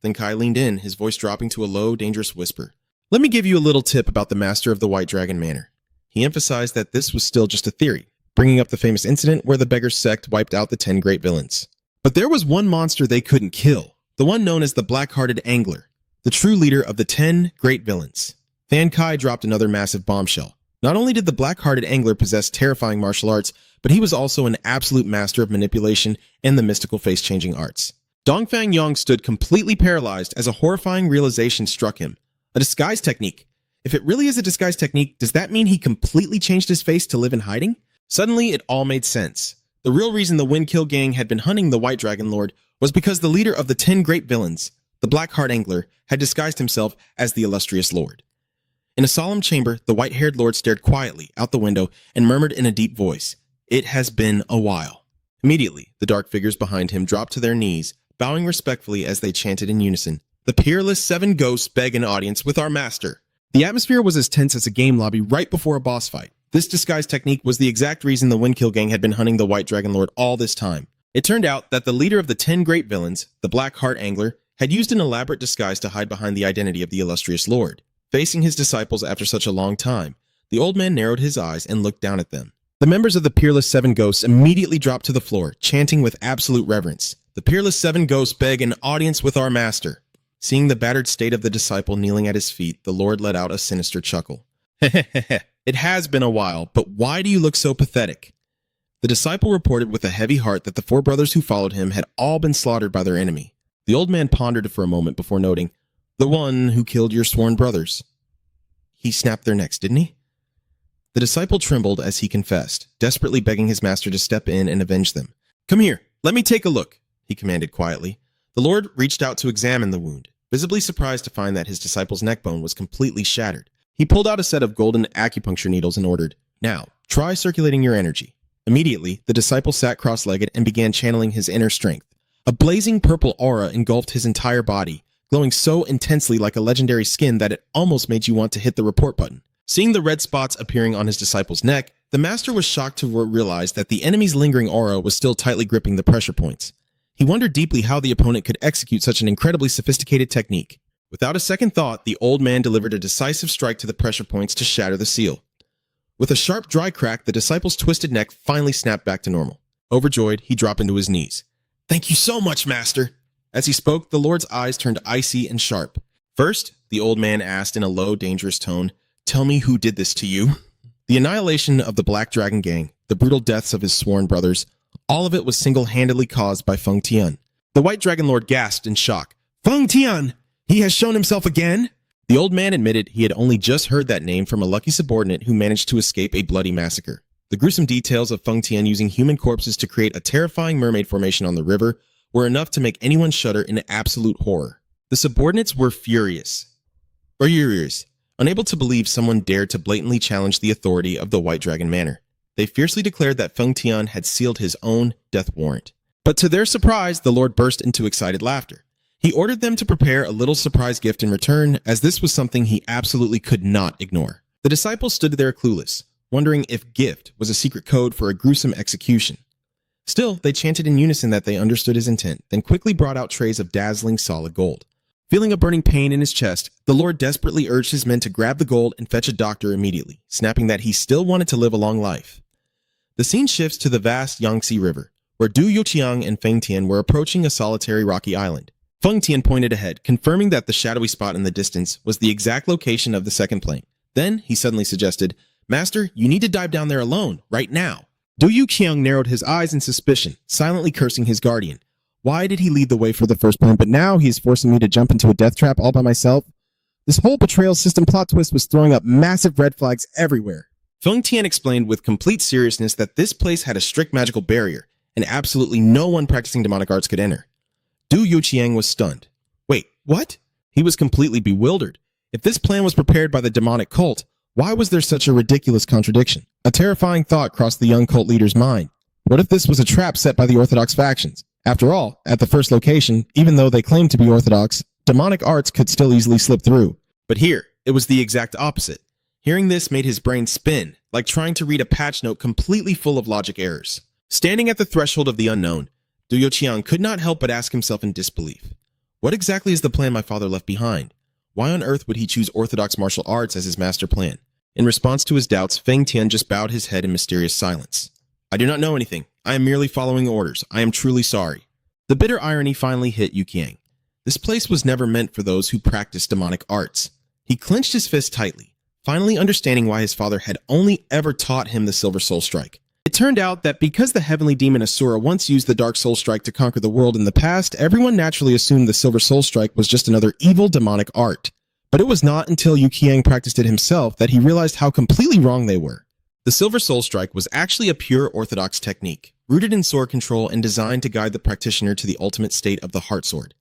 Then Kai leaned in, his voice dropping to a low, dangerous whisper. "Let me give you a little tip about the master of the White Dragon Manor." He emphasized that this was still just a theory, bringing up the famous incident where the Beggars sect wiped out the 10 great villains. But there was one monster they couldn't kill, the one known as the Black-Hearted Angler, the true leader of the 10 great villains. Than Kai dropped another massive bombshell. Not only did the Black-Hearted Angler possess terrifying martial arts, but he was also an absolute master of manipulation and the mystical face-changing arts. Dongfang Yong stood completely paralyzed as a horrifying realization struck him. A disguise technique. If it really is a disguise technique, does that mean he completely changed his face to live in hiding? Suddenly, it all made sense. The real reason the Windkill gang had been hunting the White Dragon Lord was because the leader of the 10 great villains, the Black-Heart Angler, had disguised himself as the illustrious Lord. In a solemn chamber, the white-haired lord stared quietly out the window and murmured in a deep voice, "It has been a while." Immediately, the dark figures behind him dropped to their knees, bowing respectfully as they chanted in unison, "The peerless 7 ghosts beg an audience with our master." The atmosphere was as tense as a game lobby right before a boss fight. This disguise technique was the exact reason the Windkill gang had been hunting the White Dragon Lord all this time. It turned out that the leader of the 10 great villains, the Black-Heart Angler, had used an elaborate disguise to hide behind the identity of the illustrious Lord. Facing his disciples after such a long time, the old man narrowed his eyes and looked down at them. The members of the Peerless 7 Ghosts immediately dropped to the floor, chanting with absolute reverence, "The Peerless 7 Ghosts beg an audience with our master." Seeing the battered state of the disciple kneeling at his feet, the Lord let out a sinister chuckle. It has been a while, but why do you look so pathetic? The disciple reported with a heavy heart that the 4 brothers who followed him had all been slaughtered by their enemy. The old man pondered for a moment before noting, "The one who killed your sworn brothers." He snapped their necks, didn't he? The disciple trembled as he confessed, desperately begging his master to step in and avenge them. "Come here, let me take a look," he commanded quietly. The Lord reached out to examine the wound, visibly surprised to find that his disciple's neck bone was completely shattered. He pulled out a set of golden acupuncture needles and ordered, "Now, try circulating your energy." Immediately, the disciple sat cross-legged and began channeling his inner strength. A blazing purple aura engulfed his entire body, glowing so intensely like a legendary skin that it almost made you want to hit the report button. Seeing the red spots appearing on his disciple's neck, the master was shocked to realize that the enemy's lingering aura was still tightly gripping the pressure points. He wondered deeply how the opponent could execute such an incredibly sophisticated technique. Without a second thought, the old man delivered a decisive strike to the pressure points to shatter the seal. With a sharp, dry crack, the disciple's twisted neck finally snapped back to normal. Overjoyed, he dropped into his knees. "Thank you so much, master." As he spoke, the Lord's eyes turned icy and sharp. "First," the old man asked in a low, dangerous tone, "tell me who did this to you?" The annihilation of the Black Dragon Gang, the brutal deaths of his sworn brothers, all of it was single-handedly caused by Feng Tian. The White Dragon Lord gasped in shock. "Feng Tian! He has shown himself again?" The old man admitted he had only just heard that name from a lucky subordinate who managed to escape a bloody massacre. The gruesome details of Feng Tian using human corpses to create a terrifying mermaid formation on the river were enough to make anyone shudder in absolute horror. The subordinates were furious, unable to believe someone dared to blatantly challenge the authority of the White Dragon Manor. They fiercely declared that Feng Tian had sealed his own death warrant. But to their surprise, the Lord burst into excited laughter. He ordered them to prepare a little surprise gift in return, as this was something he absolutely could not ignore. The disciples stood there clueless, wondering if gift was a secret code for a gruesome execution. Still, they chanted in unison that they understood his intent, then quickly brought out trays of dazzling solid gold. Feeling a burning pain in his chest, the Lord desperately urged his men to grab the gold and fetch a doctor immediately, snapping that he still wanted to live a long life. The scene shifts to the vast Yangtze River, where Du Youqiang and Feng Tian were approaching a solitary rocky island. Feng Tian pointed ahead, confirming that the shadowy spot in the distance was the exact location of the second plane. Then, he suddenly suggested, "Master, you need to dive down there alone, right now." Du Youqiang narrowed his eyes in suspicion, silently cursing his guardian. Why did he lead the way for the first plane, but now he is forcing me to jump into a death trap all by myself? This whole betrayal system plot twist was throwing up massive red flags everywhere. Feng Tian explained with complete seriousness that this place had a strict magical barrier, and absolutely no one practicing demonic arts could enter. Du Youqiang was stunned. Wait, what? He was completely bewildered. If this plan was prepared by the demonic cult, why was there such a ridiculous contradiction? A terrifying thought crossed the young cult leader's mind. What if this was a trap set by the Orthodox factions? After all, at the first location, even though they claimed to be Orthodox, demonic arts could still easily slip through. But here, it was the exact opposite. Hearing this made his brain spin, like trying to read a patch note completely full of logic errors. Standing at the threshold of the unknown, Du Youqiang could not help but ask himself in disbelief. What exactly is the plan my father left behind? Why on earth would he choose Orthodox martial arts as his master plan? In response to his doubts, Feng Tian just bowed his head in mysterious silence. "I do not know anything. I am merely following orders. I am truly sorry." The bitter irony finally hit Youqiang. This place was never meant for those who practice demonic arts. He clenched his fist tightly, finally understanding why his father had only ever taught him the Silver Soul Strike. It turned out that because the heavenly demon Asura once used the Dark Soul Strike to conquer the world in the past, everyone naturally assumed the Silver Soul Strike was just another evil demonic art. But it was not until Youqiang practiced it himself that he realized how completely wrong they were. The Silver Soul Strike was actually a pure Orthodox technique, rooted in sword control and designed to guide the practitioner to the ultimate state of the Heart Sword.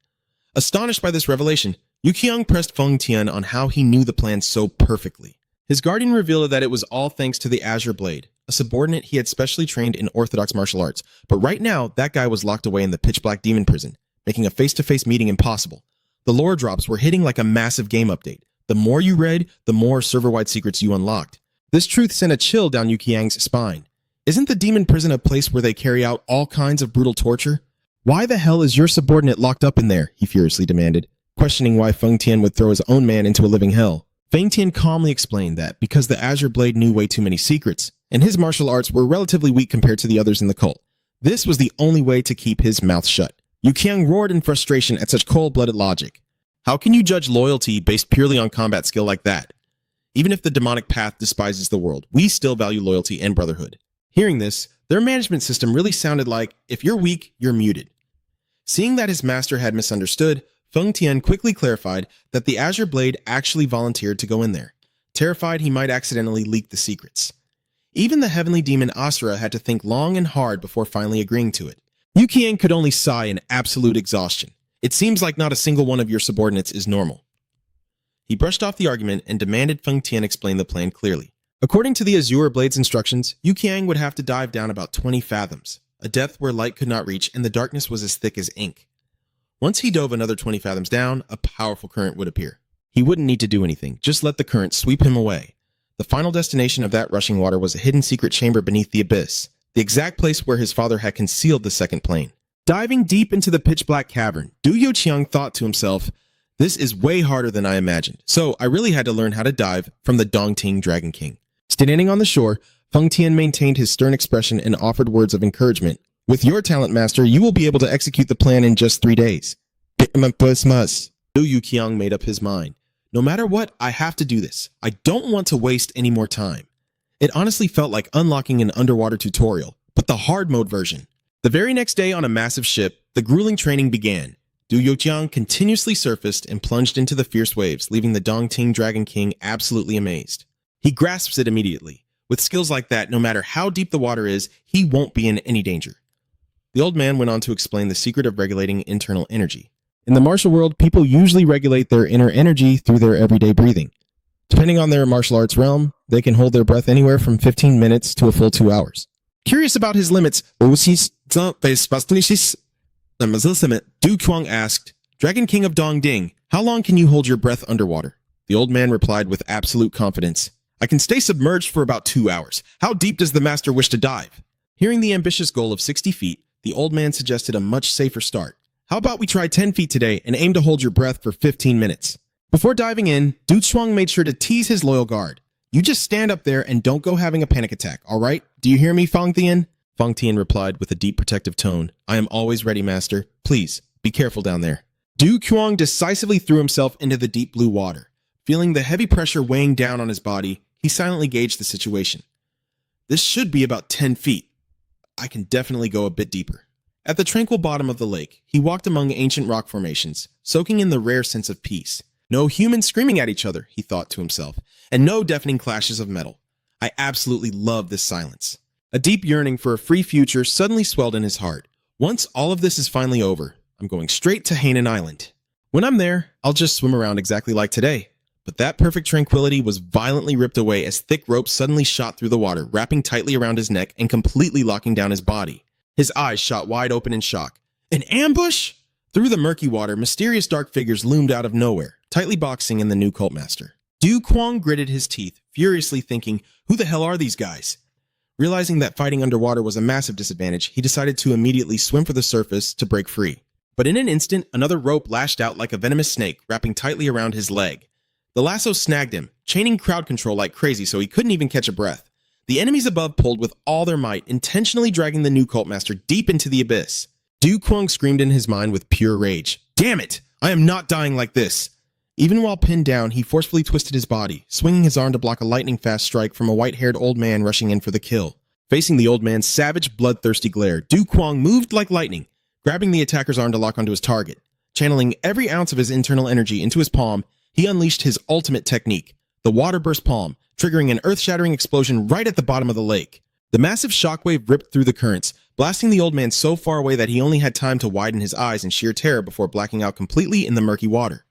Astonished by this revelation, Youqiang pressed Feng Tian on how he knew the plan so perfectly. His guardian revealed that it was all thanks to the Azure Blade, a subordinate he had specially trained in Orthodox martial arts, but right now, that guy was locked away in the pitch-black demon prison, making a face-to-face meeting impossible. The lore drops were hitting like a massive game update. The more you read, the more server-wide secrets you unlocked. This truth sent a chill down Yuqiang's spine. Isn't the demon prison a place where they carry out all kinds of brutal torture? Why the hell is your subordinate locked up in there? He furiously demanded, questioning why Feng Tian would throw his own man into a living hell. Feng Tian calmly explained that because the Azure Blade knew way too many secrets, and his martial arts were relatively weak compared to the others in the cult, this was the only way to keep his mouth shut. Youqiang roared in frustration at such cold-blooded logic. How can you judge loyalty based purely on combat skill like that? Even if the demonic path despises the world, we still value loyalty and brotherhood. Hearing this, their management system really sounded like, if you're weak, you're muted. Seeing that his master had misunderstood, Feng Tian quickly clarified that the Azure Blade actually volunteered to go in there, terrified he might accidentally leak the secrets. Even the heavenly demon Asura had to think long and hard before finally agreeing to it. Yu Qiang could only sigh in absolute exhaustion. It seems like not a single one of your subordinates is normal. He brushed off the argument and demanded Feng Tian explain the plan clearly. According to the Azure Blade's instructions, Yu Qiang would have to dive down about 20 fathoms, a depth where light could not reach and the darkness was as thick as ink. Once he dove another 20 fathoms down, a powerful current would appear. He wouldn't need to do anything, just let the current sweep him away. The final destination of that rushing water was a hidden secret chamber beneath the abyss, the exact place where his father had concealed the second plane. Diving deep into the pitch-black cavern, Du Youqiang thought to himself, this is way harder than I imagined, so I really had to learn how to dive from the Dongting Dragon King. Standing on the shore, Feng Tian maintained his stern expression and offered words of encouragement. With your talent, master, you will be able to execute the plan in just 3 days. Du Youqiang made up his mind. No matter what, I have to do this. I don't want to waste any more time. It honestly felt like unlocking an underwater tutorial, but the hard mode version. The very next day on a massive ship, the grueling training began. Du Youqiang continuously surfaced and plunged into the fierce waves, leaving the Dongting Dragon King absolutely amazed. He grasps it immediately. With skills like that, no matter how deep the water is, he won't be in any danger. The old man went on to explain the secret of regulating internal energy. In the martial world, people usually regulate their inner energy through their everyday breathing. Depending on their martial arts realm, they can hold their breath anywhere from 15 minutes to a full 2 hours. Curious about his limits, Du Kuang asked, Dragon King of Dongding, how long can you hold your breath underwater? The old man replied with absolute confidence, I can stay submerged for about 2 hours. How deep does the master wish to dive? Hearing the ambitious goal of 60 feet, the old man suggested a much safer start. How about we try 10 feet today and aim to hold your breath for 15 minutes? Before diving in, Du Chuang made sure to tease his loyal guard. You just stand up there and don't go having a panic attack, all right? Do you hear me, Feng Tian? Feng Tian replied with a deep protective tone. I am always ready, master. Please, be careful down there. Du Kuang decisively threw himself into the deep blue water. Feeling the heavy pressure weighing down on his body, he silently gauged the situation. This should be about 10 feet. I can definitely go a bit deeper. At the tranquil bottom of the lake, he walked among ancient rock formations, soaking in the rare sense of peace. No humans screaming at each other, he thought to himself, and no deafening clashes of metal. I absolutely love this silence. A deep yearning for a free future suddenly swelled in his heart. Once all of this is finally over, I'm going straight to Hainan Island. When I'm there, I'll just swim around exactly like today. But that perfect tranquility was violently ripped away as thick ropes suddenly shot through the water, wrapping tightly around his neck and completely locking down his body. His eyes shot wide open in shock. An ambush? Through the murky water, mysterious dark figures loomed out of nowhere, tightly boxing in the new cultmaster. Du Kuang gritted his teeth, furiously thinking, who the hell are these guys? Realizing that fighting underwater was a massive disadvantage, he decided to immediately swim for the surface to break free. But in an instant, another rope lashed out like a venomous snake, wrapping tightly around his leg. The lasso snagged him, chaining crowd control like crazy so he couldn't even catch a breath. The enemies above pulled with all their might, intentionally dragging the new cultmaster deep into the abyss. Du Kuang screamed in his mind with pure rage. Damn it! I am not dying like this! Even while pinned down, he forcefully twisted his body, swinging his arm to block a lightning-fast strike from a white-haired old man rushing in for the kill. Facing the old man's savage, bloodthirsty glare, Du Kuang moved like lightning, grabbing the attacker's arm to lock onto his target. Channeling every ounce of his internal energy into his palm, he unleashed his ultimate technique, the water burst palm, triggering an earth-shattering explosion right at the bottom of the lake. The massive shockwave ripped through the currents, blasting the old man so far away that he only had time to widen his eyes in sheer terror before blacking out completely in the murky water.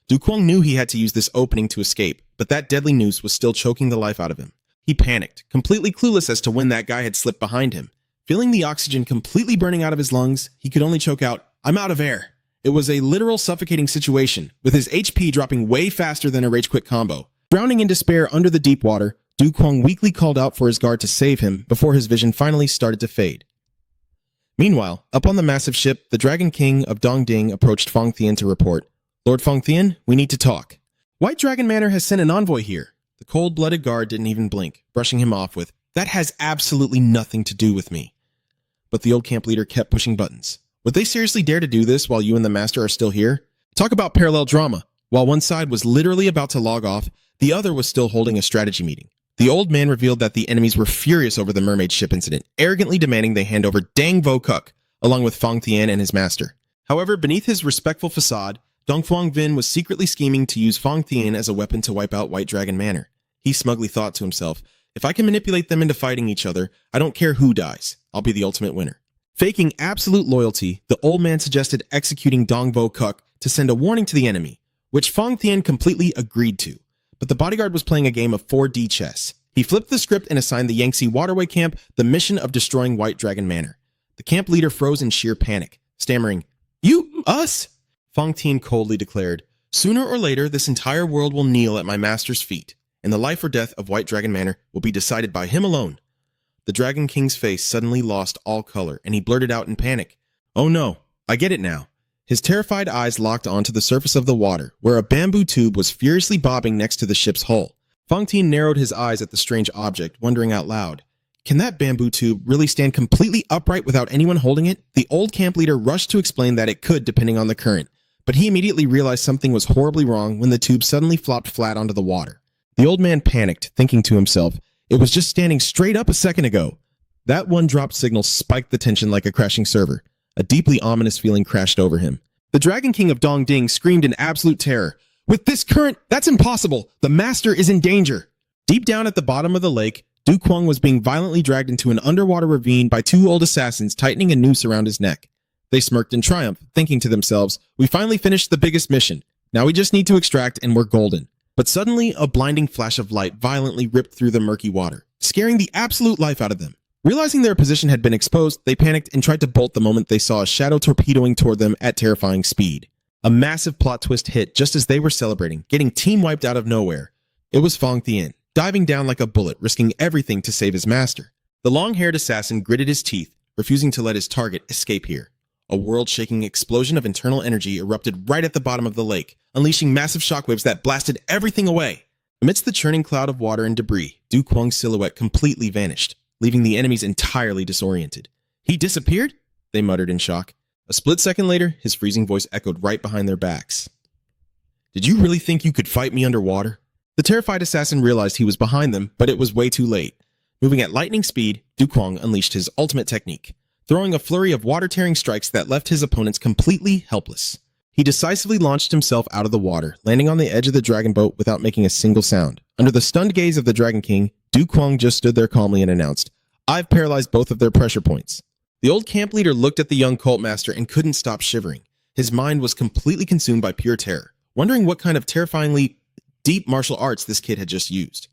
Du Kuang knew he had to use this opening to escape, but that deadly noose was still choking the life out of him. He panicked, completely clueless as to when that guy had slipped behind him. Feeling the oxygen completely burning out of his lungs, he could only choke out, I'm out of air. It was a literal suffocating situation, with his HP dropping way faster than a rage quit combo. Drowning in despair under the deep water, Du Kuang weakly called out for his guard to save him before his vision finally started to fade. Meanwhile, up on the massive ship, the Dragon King of Dongding approached Feng Tian to report, Lord Feng Tian, we need to talk. White Dragon Manor has sent an envoy here. The cold-blooded guard didn't even blink, brushing him off with, that has absolutely nothing to do with me. But the old camp leader kept pushing buttons. Would they seriously dare to do this while you and the master are still here? Talk about parallel drama. While one side was literally about to log off, The other was still holding a strategy meeting. The old man revealed that the enemies were furious over the mermaid ship incident, arrogantly demanding they hand over Dang Vo Kuk, along with Fong Tian and his master. However, beneath his respectful facade, Dong Phuong Vin was secretly scheming to use Fong Tian as a weapon to wipe out White Dragon Manor. He smugly thought to himself, if I can manipulate them into fighting each other, I don't care who dies. I'll be the ultimate winner. Faking absolute loyalty, the old man suggested executing Dong Vo Kuk to send a warning to the enemy, which Fong Tian completely agreed to. But the bodyguard was playing a game of 4D chess. He flipped the script and assigned the Yangtze Waterway camp the mission of destroying White Dragon Manor. The camp leader froze in sheer panic, stammering, "You? Us?" Fong Tian coldly declared, "Sooner or later, this entire world will kneel at my master's feet, and the life or death of White Dragon Manor will be decided by him alone." The Dragon King's face suddenly lost all color, and he blurted out in panic, "Oh no, I get it now." His terrified eyes locked onto the surface of the water, where a bamboo tube was furiously bobbing next to the ship's hull. Fong Tian narrowed his eyes at the strange object, wondering out loud, can that bamboo tube really stand completely upright without anyone holding it? The old camp leader rushed to explain that it could depending on the current, but he immediately realized something was horribly wrong when the tube suddenly flopped flat onto the water. The old man panicked, thinking to himself, it was just standing straight up a second ago. That one drop signal spiked the tension like a crashing server. A deeply ominous feeling crashed over him. The Dragon King of Dongding screamed in absolute terror. "With this current, that's impossible! The master is in danger!" Deep down at the bottom of the lake, Du Kuang was being violently dragged into an underwater ravine by two old assassins tightening a noose around his neck. They smirked in triumph, thinking to themselves, "We finally finished the biggest mission. Now we just need to extract and we're golden." But suddenly, a blinding flash of light violently ripped through the murky water, scaring the absolute life out of them. Realizing their position had been exposed, they panicked and tried to bolt the moment they saw a shadow torpedoing toward them at terrifying speed. A massive plot twist hit just as they were celebrating, getting team wiped out of nowhere. It was Fong Tian, diving down like a bullet, risking everything to save his master. The long-haired assassin gritted his teeth, refusing to let his target escape here. A world-shaking explosion of internal energy erupted right at the bottom of the lake, unleashing massive shockwaves that blasted everything away. Amidst the churning cloud of water and debris, Du Kuang's silhouette completely vanished, leaving the enemies entirely disoriented. "He disappeared?" they muttered in shock. A split second later, his freezing voice echoed right behind their backs. "Did you really think you could fight me underwater?" The terrified assassin realized he was behind them, but it was way too late. Moving at lightning speed, Du Kuang unleashed his ultimate technique, throwing a flurry of water-tearing strikes that left his opponents completely helpless. He decisively launched himself out of the water, landing on the edge of the dragon boat without making a single sound. Under the stunned gaze of the Dragon King, Du Kuang just stood there calmly and announced, "I've paralyzed both of their pressure points." The old camp leader looked at the young cult master and couldn't stop shivering. His mind was completely consumed by pure terror, wondering what kind of terrifyingly deep martial arts this kid had just used.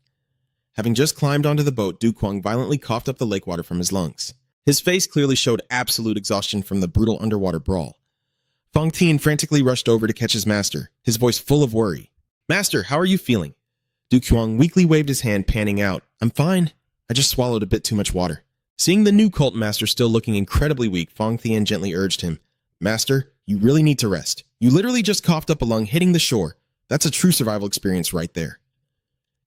Having just climbed onto the boat, Du Kuang violently coughed up the lake water from his lungs. His face clearly showed absolute exhaustion from the brutal underwater brawl. Fong Tian frantically rushed over to catch his master, his voice full of worry. "Master, how are you feeling?" Du Kuang weakly waved his hand, panning out. "I'm fine. I just swallowed a bit too much water." Seeing the new cult master still looking incredibly weak, Fong Tian gently urged him, "Master, you really need to rest. You literally just coughed up a lung hitting the shore. That's a true survival experience right there."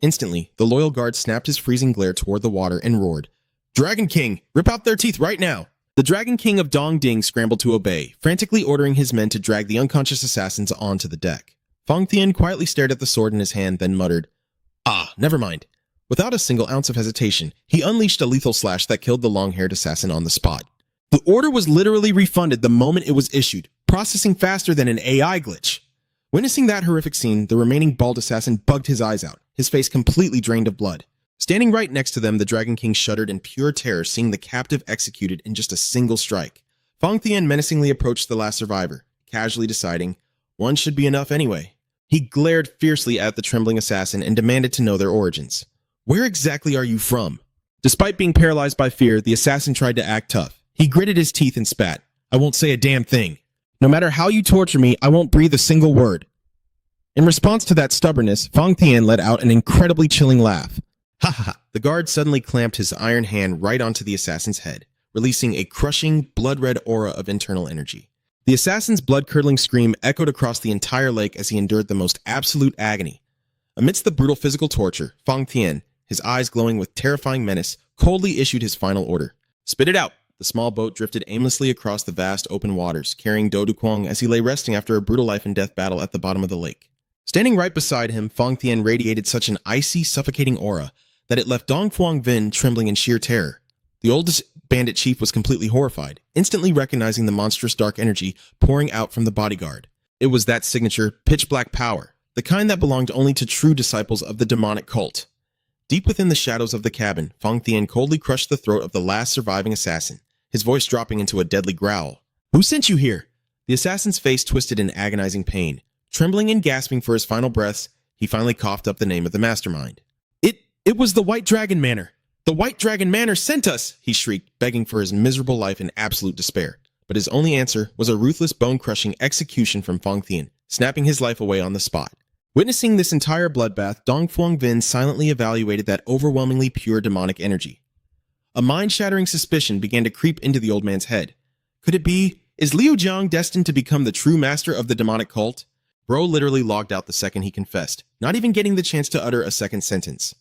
Instantly, the loyal guard snapped his freezing glare toward the water and roared, "Dragon King, rip out their teeth right now!" The Dragon King of Dongding scrambled to obey, frantically ordering his men to drag the unconscious assassins onto the deck. Fong Tian quietly stared at the sword in his hand, then muttered, "Ah, never mind." Without a single ounce of hesitation, he unleashed a lethal slash that killed the long-haired assassin on the spot. The order was literally refunded the moment it was issued, processing faster than an AI glitch. Witnessing that horrific scene, the remaining bald assassin bugged his eyes out, his face completely drained of blood. Standing right next to them, the Dragon King shuddered in pure terror, seeing the captive executed in just a single strike. Fong Tian menacingly approached the last survivor, casually deciding, one should be enough anyway. He glared fiercely at the trembling assassin and demanded to know their origins. "Where exactly are you from?" Despite being paralyzed by fear, the assassin tried to act tough. He gritted his teeth and spat, "I won't say a damn thing. No matter how you torture me, I won't breathe a single word." In response to that stubbornness, Fong Tian let out an incredibly chilling laugh. Ha ha ha. The guard suddenly clamped his iron hand right onto the assassin's head, releasing a crushing, blood-red aura of internal energy. The assassin's blood-curdling scream echoed across the entire lake as he endured the most absolute agony. Amidst the brutal physical torture, Fong Tian, his eyes glowing with terrifying menace, coldly issued his final order. "Spit it out!" The small boat drifted aimlessly across the vast open waters, carrying Du Kuang as he lay resting after a brutal life-and-death battle at the bottom of the lake. Standing right beside him, Fong Tian radiated such an icy, suffocating aura that it left Dong Phuong Vin trembling in sheer terror. The oldest bandit chief was completely horrified, instantly recognizing the monstrous dark energy pouring out from the bodyguard. It was that signature, pitch-black power, the kind that belonged only to true disciples of the demonic cult. Deep within the shadows of the cabin, Fong Tian coldly crushed the throat of the last surviving assassin, his voice dropping into a deadly growl. "Who sent you here?" The assassin's face twisted in agonizing pain. Trembling and gasping for his final breaths, he finally coughed up the name of the mastermind. It was the White Dragon Manor. The White Dragon Manor sent us, he shrieked, begging for his miserable life in absolute despair. But his only answer was a ruthless, bone-crushing execution from Fong Tian, snapping his life away on the spot. Witnessing this entire bloodbath, Dong Phuong Vin silently evaluated that overwhelmingly pure demonic energy. A mind-shattering suspicion began to creep into the old man's head. Could it be, is Liu Jiang destined to become the true master of the demonic cult? Bro literally logged out the second he confessed, not even getting the chance to utter a second sentence.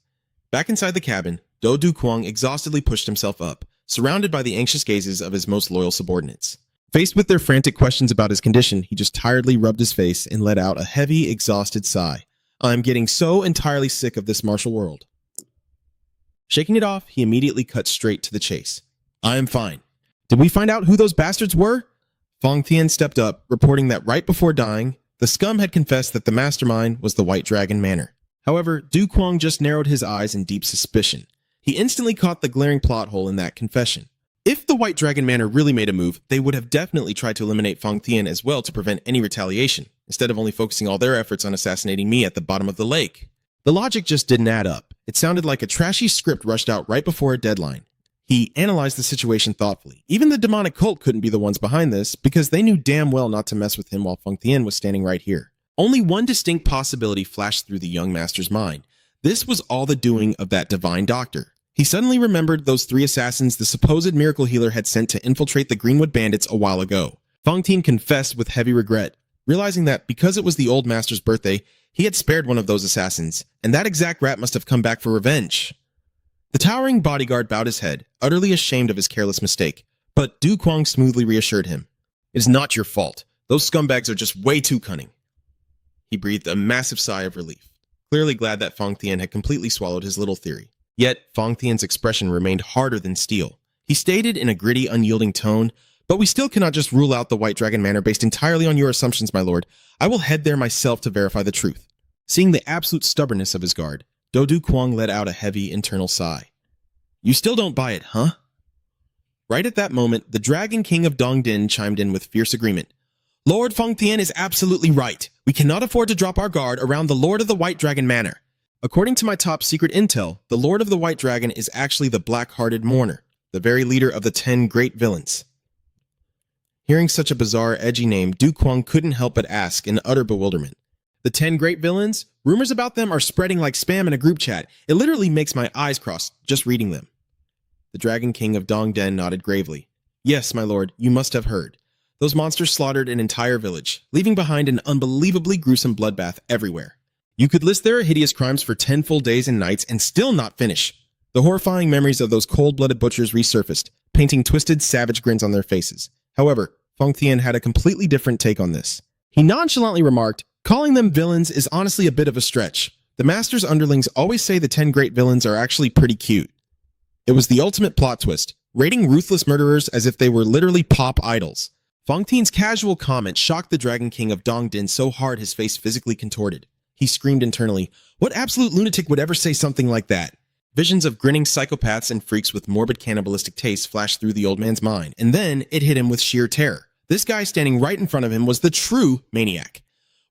Back inside the cabin, Do Du Kwang exhaustedly pushed himself up, surrounded by the anxious gazes of his most loyal subordinates. Faced with their frantic questions about his condition, he just tiredly rubbed his face and let out a heavy, exhausted sigh. "I'm getting so entirely sick of this martial world." Shaking it off, he immediately cut straight to the chase. "I am fine. Did we find out who those bastards were?" Fong Tian stepped up, reporting that right before dying, the scum had confessed that the mastermind was the White Dragon Manor. However, Du Kwang just narrowed his eyes in deep suspicion. He instantly caught the glaring plot hole in that confession. If the White Dragon Manor really made a move, they would have definitely tried to eliminate Fong Tian as well to prevent any retaliation, instead of only focusing all their efforts on assassinating me at the bottom of the lake. The logic just didn't add up. It sounded like a trashy script rushed out right before a deadline. He analyzed the situation thoughtfully. Even the demonic cult couldn't be the ones behind this, because they knew damn well not to mess with him while Fong Tian was standing right here. Only one distinct possibility flashed through the young master's mind. This was all the doing of that divine doctor. He suddenly remembered those 3 assassins the supposed miracle healer had sent to infiltrate the Greenwood bandits a while ago. Fong Tian confessed with heavy regret, realizing that because it was the old master's birthday, he had spared one of those assassins, and that exact rat must have come back for revenge. The towering bodyguard bowed his head, utterly ashamed of his careless mistake, but Du Kwang smoothly reassured him. "It is not your fault. Those scumbags are just way too cunning." He breathed a massive sigh of relief, clearly glad that Fong Tian had completely swallowed his little theory. Yet, Fong Tian's expression remained harder than steel. He stated in a gritty, unyielding tone, "But we still cannot just rule out the White Dragon Manor based entirely on your assumptions, my lord. I will head there myself to verify the truth." Seeing the absolute stubbornness of his guard, Do Du Kwang let out a heavy internal sigh. "You still don't buy it, huh?" Right at that moment, the Dragon King of Dongdin chimed in with fierce agreement. "Lord Fong Tian is absolutely right. We cannot afford to drop our guard around the Lord of the White Dragon Manor. According to my top secret intel, the Lord of the White Dragon is actually the Black-Hearted Mourner, the very leader of the 10 great villains." Hearing such a bizarre, edgy name, Du Kwang couldn't help but ask in utter bewilderment. "The 10 great villains? Rumors about them are spreading like spam in a group chat. It literally makes my eyes cross just reading them." The Dragon King of Dongden nodded gravely. "Yes, my lord, you must have heard. Those monsters slaughtered an entire village, leaving behind an unbelievably gruesome bloodbath everywhere. You could list their hideous crimes for 10 full days and nights and still not finish." The horrifying memories of those cold-blooded butchers resurfaced, painting twisted, savage grins on their faces. However, Fong Tian had a completely different take on this. He nonchalantly remarked, "Calling them villains is honestly a bit of a stretch. The master's underlings always say the 10 great villains are actually pretty cute." It was the ultimate plot twist, rating ruthless murderers as if they were literally pop idols. Fong Tian's casual comment shocked the Dragon King of Dongdin so hard his face physically contorted. He screamed internally, "What absolute lunatic would ever say something like that?" Visions of grinning psychopaths and freaks with morbid cannibalistic tastes flashed through the old man's mind, and then it hit him with sheer terror. This guy standing right in front of him was the true maniac.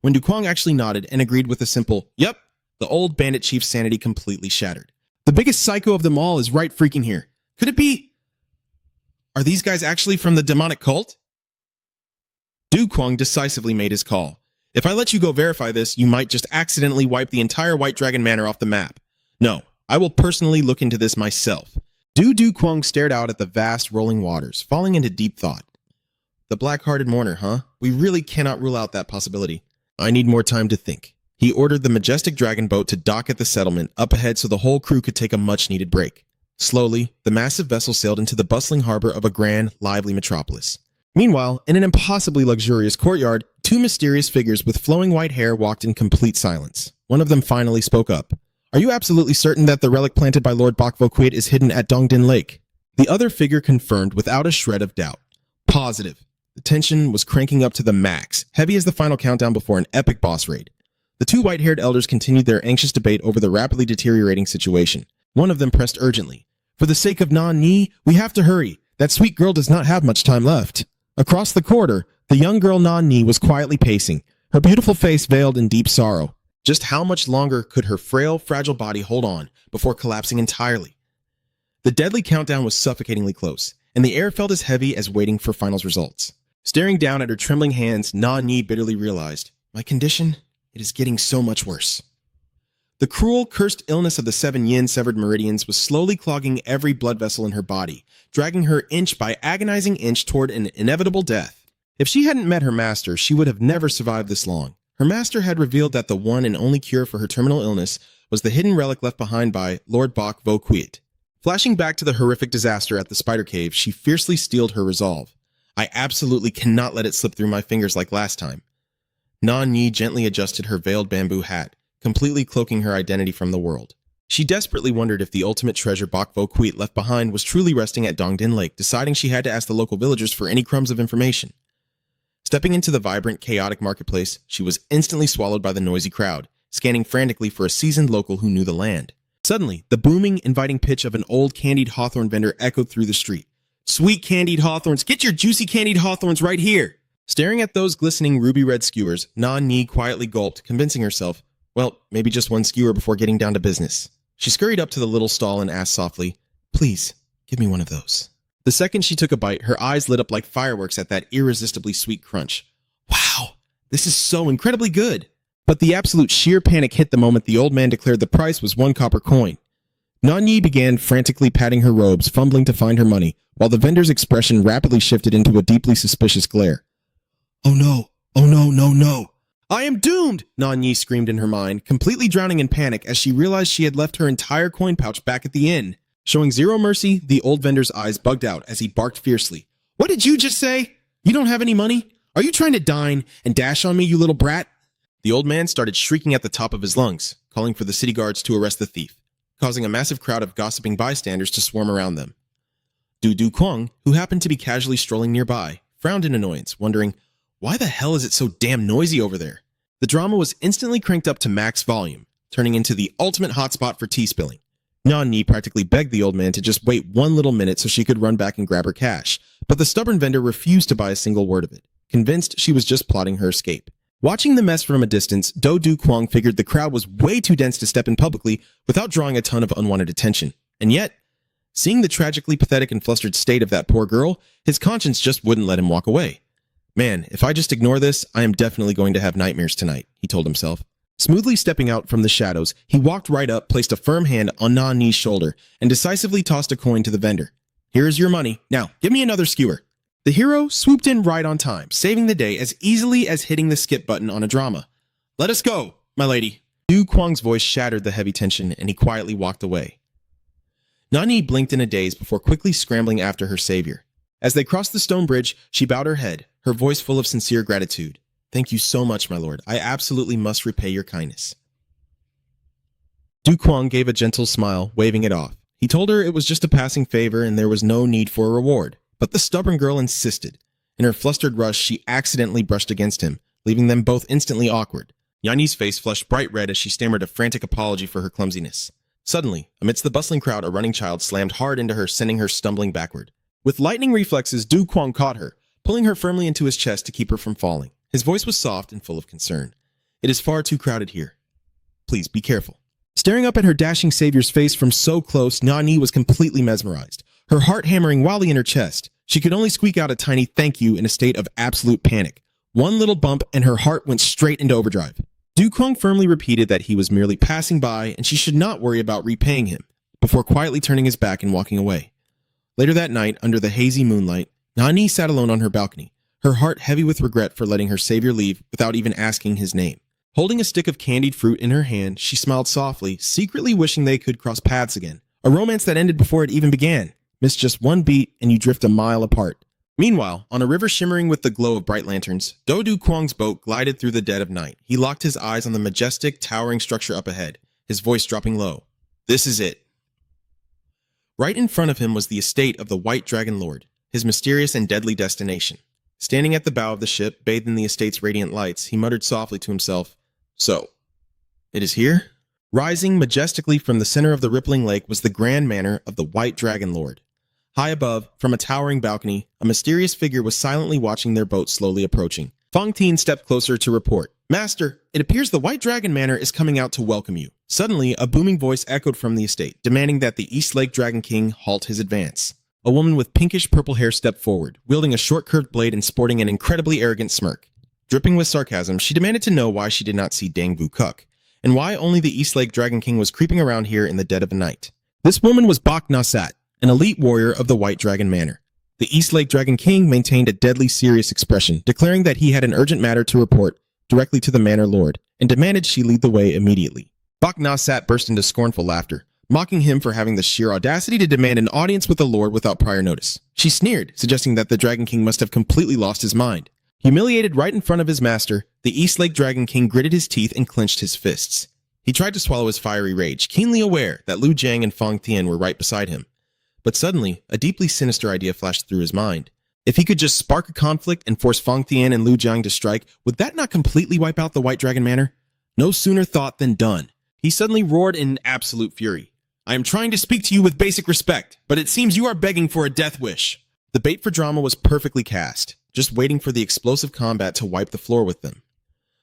When Du Kwang actually nodded and agreed with a simple, "Yep," the old bandit chief's sanity completely shattered. "The biggest psycho of them all is right freaking here. Could it be? Are these guys actually from the demonic cult?" Du Kwang decisively made his call. "If I let you go verify this, you might just accidentally wipe the entire White Dragon Manor off the map. No, I will personally look into this myself." Du Kwang stared out at the vast rolling waters, falling into deep thought. "The Black-Hearted Mourner, huh? We really cannot rule out that possibility. I need more time to think." He ordered the majestic dragon boat to dock at the settlement up ahead so the whole crew could take a much-needed break. Slowly, the massive vessel sailed into the bustling harbor of a grand, lively metropolis. Meanwhile, in an impossibly luxurious courtyard, two mysterious figures with flowing white hair walked in complete silence. One of them finally spoke up. Are you absolutely certain that the relic planted by Lord Bok Vokwit is hidden at Dongdin Lake? The other figure confirmed without a shred of doubt. Positive. The tension was cranking up to the max, heavy as the final countdown before an epic boss raid. The two white-haired elders continued their anxious debate over the rapidly deteriorating situation. One of them pressed urgently. For the sake of Nan Ni, we have to hurry. That sweet girl does not have much time left. Across the corridor, the young girl Nan Ni was quietly pacing, her beautiful face veiled in deep sorrow. Just how much longer could her frail, fragile body hold on before collapsing entirely? The deadly countdown was suffocatingly close, and the air felt as heavy as waiting for finals results. Staring down at her trembling hands, Nan Ni bitterly realized, my condition, it is getting so much worse. The cruel, cursed illness of the 7 yin severed meridians was slowly clogging every blood vessel in her body, dragging her inch by agonizing inch toward an inevitable death. If she hadn't met her master, she would have never survived this long. Her master had revealed that the one and only cure for her terminal illness was the hidden relic left behind by Lord Bok Vokwit. Flashing back to the horrific disaster at the spider cave, she fiercely steeled her resolve. I absolutely cannot let it slip through my fingers like last time. Nan Yi gently adjusted her veiled bamboo hat, completely cloaking her identity from the world. She desperately wondered if the ultimate treasure Bok Vokwit left behind was truly resting at Dongdin Lake, deciding she had to ask the local villagers for any crumbs of information. Stepping into the vibrant, chaotic marketplace, she was instantly swallowed by the noisy crowd, scanning frantically for a seasoned local who knew the land. Suddenly, the booming, inviting pitch of an old candied hawthorn vendor echoed through the street. Sweet candied hawthorns, get your juicy candied hawthorns right here! Staring at those glistening ruby-red skewers, Nan Ni quietly gulped, convincing herself, well, maybe just one skewer before getting down to business. She scurried up to the little stall and asked softly, please, give me one of those. The second she took a bite, her eyes lit up like fireworks at that irresistibly sweet crunch. Wow, this is so incredibly good! But the absolute sheer panic hit the moment the old man declared the price was 1 copper coin. Nan Yi began frantically patting her robes, fumbling to find her money, while the vendor's expression rapidly shifted into a deeply suspicious glare. Oh no, no. I am doomed! Nan Yi screamed in her mind, completely drowning in panic as she realized she had left her entire coin pouch back at the inn. Showing zero mercy, the old vendor's eyes bugged out as he barked fiercely. What did you just say? You don't have any money? Are you trying to dine and dash on me, you little brat? The old man started shrieking at the top of his lungs, calling for the city guards to arrest the thief, causing a massive crowd of gossiping bystanders to swarm around them. Du Kwang, who happened to be casually strolling nearby, frowned in annoyance, wondering, why the hell is it so damn noisy over there? The drama was instantly cranked up to max volume, turning into the ultimate hotspot for tea spilling. Nan Ni practically begged the old man to just wait one little minute so she could run back and grab her cash, but the stubborn vendor refused to buy a single word of it, convinced she was just plotting her escape. Watching the mess from a distance, Du Kwang figured the crowd was way too dense to step in publicly without drawing a ton of unwanted attention. And yet, seeing the tragically pathetic and flustered state of that poor girl, his conscience just wouldn't let him walk away. Man, if I just ignore this, I am definitely going to have nightmares tonight, he told himself. Smoothly stepping out from the shadows, he walked right up, placed a firm hand on Nan Ni's shoulder, and decisively tossed a coin to the vendor. Here is your money. Now, give me another skewer. The hero swooped in right on time, saving the day as easily as hitting the skip button on a drama. Let us go, my lady. Du Kwang's voice shattered the heavy tension, and he quietly walked away. Nan Ni blinked in a daze before quickly scrambling after her savior. As they crossed the stone bridge, she bowed her head, her voice full of sincere gratitude. Thank you so much, my lord. I absolutely must repay your kindness. Du Kwang gave a gentle smile, waving it off. He told her it was just a passing favor and there was no need for a reward. But the stubborn girl insisted. In her flustered rush, she accidentally brushed against him, leaving them both instantly awkward. Yanni's face flushed bright red as she stammered a frantic apology for her clumsiness. Suddenly, amidst the bustling crowd, a running child slammed hard into her, sending her stumbling backward. With lightning reflexes, Du Kwang caught her, pulling her firmly into his chest to keep her from falling. His voice was soft and full of concern. It is far too crowded here. Please be careful. Staring up at her dashing savior's face from so close, Nan Ni was completely mesmerized, her heart hammering wildly in her chest. She could only squeak out a tiny thank you in a state of absolute panic. One little bump and her heart went straight into overdrive. Du Kwang firmly repeated that he was merely passing by and she should not worry about repaying him, before quietly turning his back and walking away. Later that night, under the hazy moonlight, Nan Ni sat alone on her balcony, her heart heavy with regret for letting her savior leave without even asking his name. Holding a stick of candied fruit in her hand, she smiled softly, secretly wishing they could cross paths again. A romance that ended before it even began. Miss just one beat and you drift a mile apart. Meanwhile, on a river shimmering with the glow of bright lanterns, Do Du Kwang's boat glided through the dead of night. He locked his eyes on the majestic, towering structure up ahead, his voice dropping low. This is it. Right in front of him was the estate of the White Dragon Lord, his mysterious and deadly destination. Standing at the bow of the ship, bathed in the estate's radiant lights, he muttered softly to himself, "So, it is here?" Rising majestically from the center of the rippling lake was the grand manor of the White Dragon Lord. High above, from a towering balcony, a mysterious figure was silently watching their boat slowly approaching. Fang Tian stepped closer to report, "Master, it appears the White Dragon Manor is coming out to welcome you." Suddenly, a booming voice echoed from the estate, demanding that the East Lake Dragon King halt his advance. A woman with pinkish purple hair stepped forward, wielding a short curved blade and sporting an incredibly arrogant smirk. Dripping with sarcasm, she demanded to know why she did not see Dang Vu Kuk, and why only the East Lake Dragon King was creeping around here in the dead of the night. This woman was Bak Na Sat, an elite warrior of the White Dragon Manor. The East Lake Dragon King maintained a deadly serious expression, declaring that he had an urgent matter to report directly to the Manor Lord, and demanded she lead the way immediately. Bak Na Sat burst into scornful laughter, mocking him for having the sheer audacity to demand an audience with the Lord without prior notice. She sneered, suggesting that the Dragon King must have completely lost his mind. Humiliated right in front of his master, the East Lake Dragon King gritted his teeth and clenched his fists. He tried to swallow his fiery rage, keenly aware that Lu Jiang and Fang Tian were right beside him. But suddenly, a deeply sinister idea flashed through his mind. If he could just spark a conflict and force Fang Tian and Lu Jiang to strike, would that not completely wipe out the White Dragon Manor? No sooner thought than done. He suddenly roared in absolute fury. "I am trying to speak to you with basic respect, but it seems you are begging for a death wish." The bait for drama was perfectly cast, just waiting for the explosive combat to wipe the floor with them.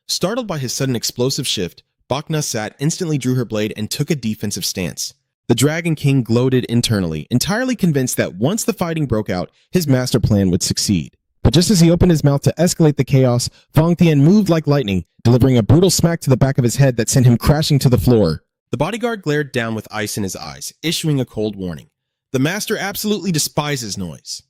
Startled by his sudden explosive shift, Bak Na Sat instantly drew her blade and took a defensive stance. The Dragon King gloated internally, entirely convinced that once the fighting broke out, his master plan would succeed. But just as he opened his mouth to escalate the chaos, Fang Tian moved like lightning, delivering a brutal smack to the back of his head that sent him crashing to the floor. The bodyguard glared down with ice in his eyes, issuing a cold warning. The master absolutely despises noise.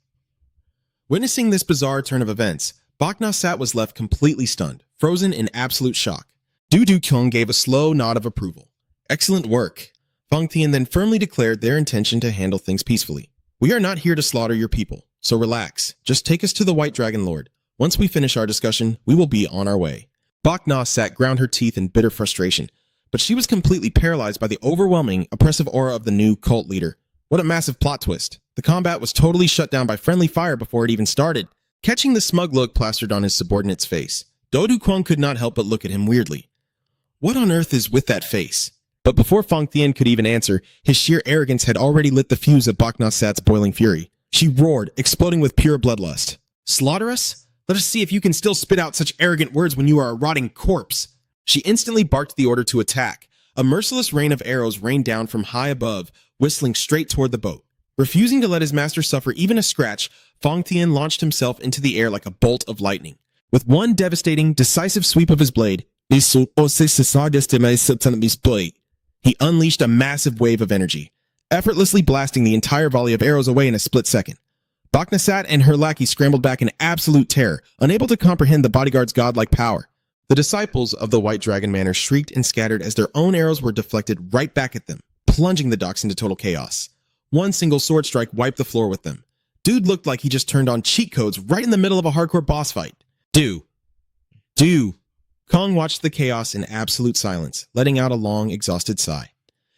Witnessing this bizarre turn of events, Bak Na Sat was left completely stunned, frozen in absolute shock. Du Du Kyung gave a slow nod of approval. "Excellent work." Fang Tian then firmly declared their intention to handle things peacefully. "We are not here to slaughter your people, so relax. Just take us to the White Dragon Lord. Once we finish our discussion, we will be on our way." Bak Na Sat ground her teeth in bitter frustration, but she was completely paralyzed by the overwhelming, oppressive aura of the new cult leader. What a massive plot twist. The combat was totally shut down by friendly fire before it even started. Catching the smug look plastered on his subordinate's face, Do Du Kwang could not help but look at him weirdly. What on earth is with that face? But before Fang Tian could even answer, his sheer arrogance had already lit the fuse of Bak Na Sat's boiling fury. She roared, exploding with pure bloodlust. "Slaughter us? Let us see if you can still spit out such arrogant words when you are a rotting corpse." She instantly barked the order to attack. A merciless rain of arrows rained down from high above, whistling straight toward the boat. Refusing to let his master suffer even a scratch, Fang Tian launched himself into the air like a bolt of lightning. With one devastating, decisive sweep of his blade, he unleashed a massive wave of energy, effortlessly blasting the entire volley of arrows away in a split second. Bak Na Sat and her lackey scrambled back in absolute terror, unable to comprehend the bodyguard's godlike power. The disciples of the White Dragon Manor shrieked and scattered as their own arrows were deflected right back at them, plunging the docks into total chaos. One single sword strike wiped the floor with them. Dude looked like he just turned on cheat codes right in the middle of a hardcore boss fight. Do. Kong watched the chaos in absolute silence, letting out a long, exhausted sigh.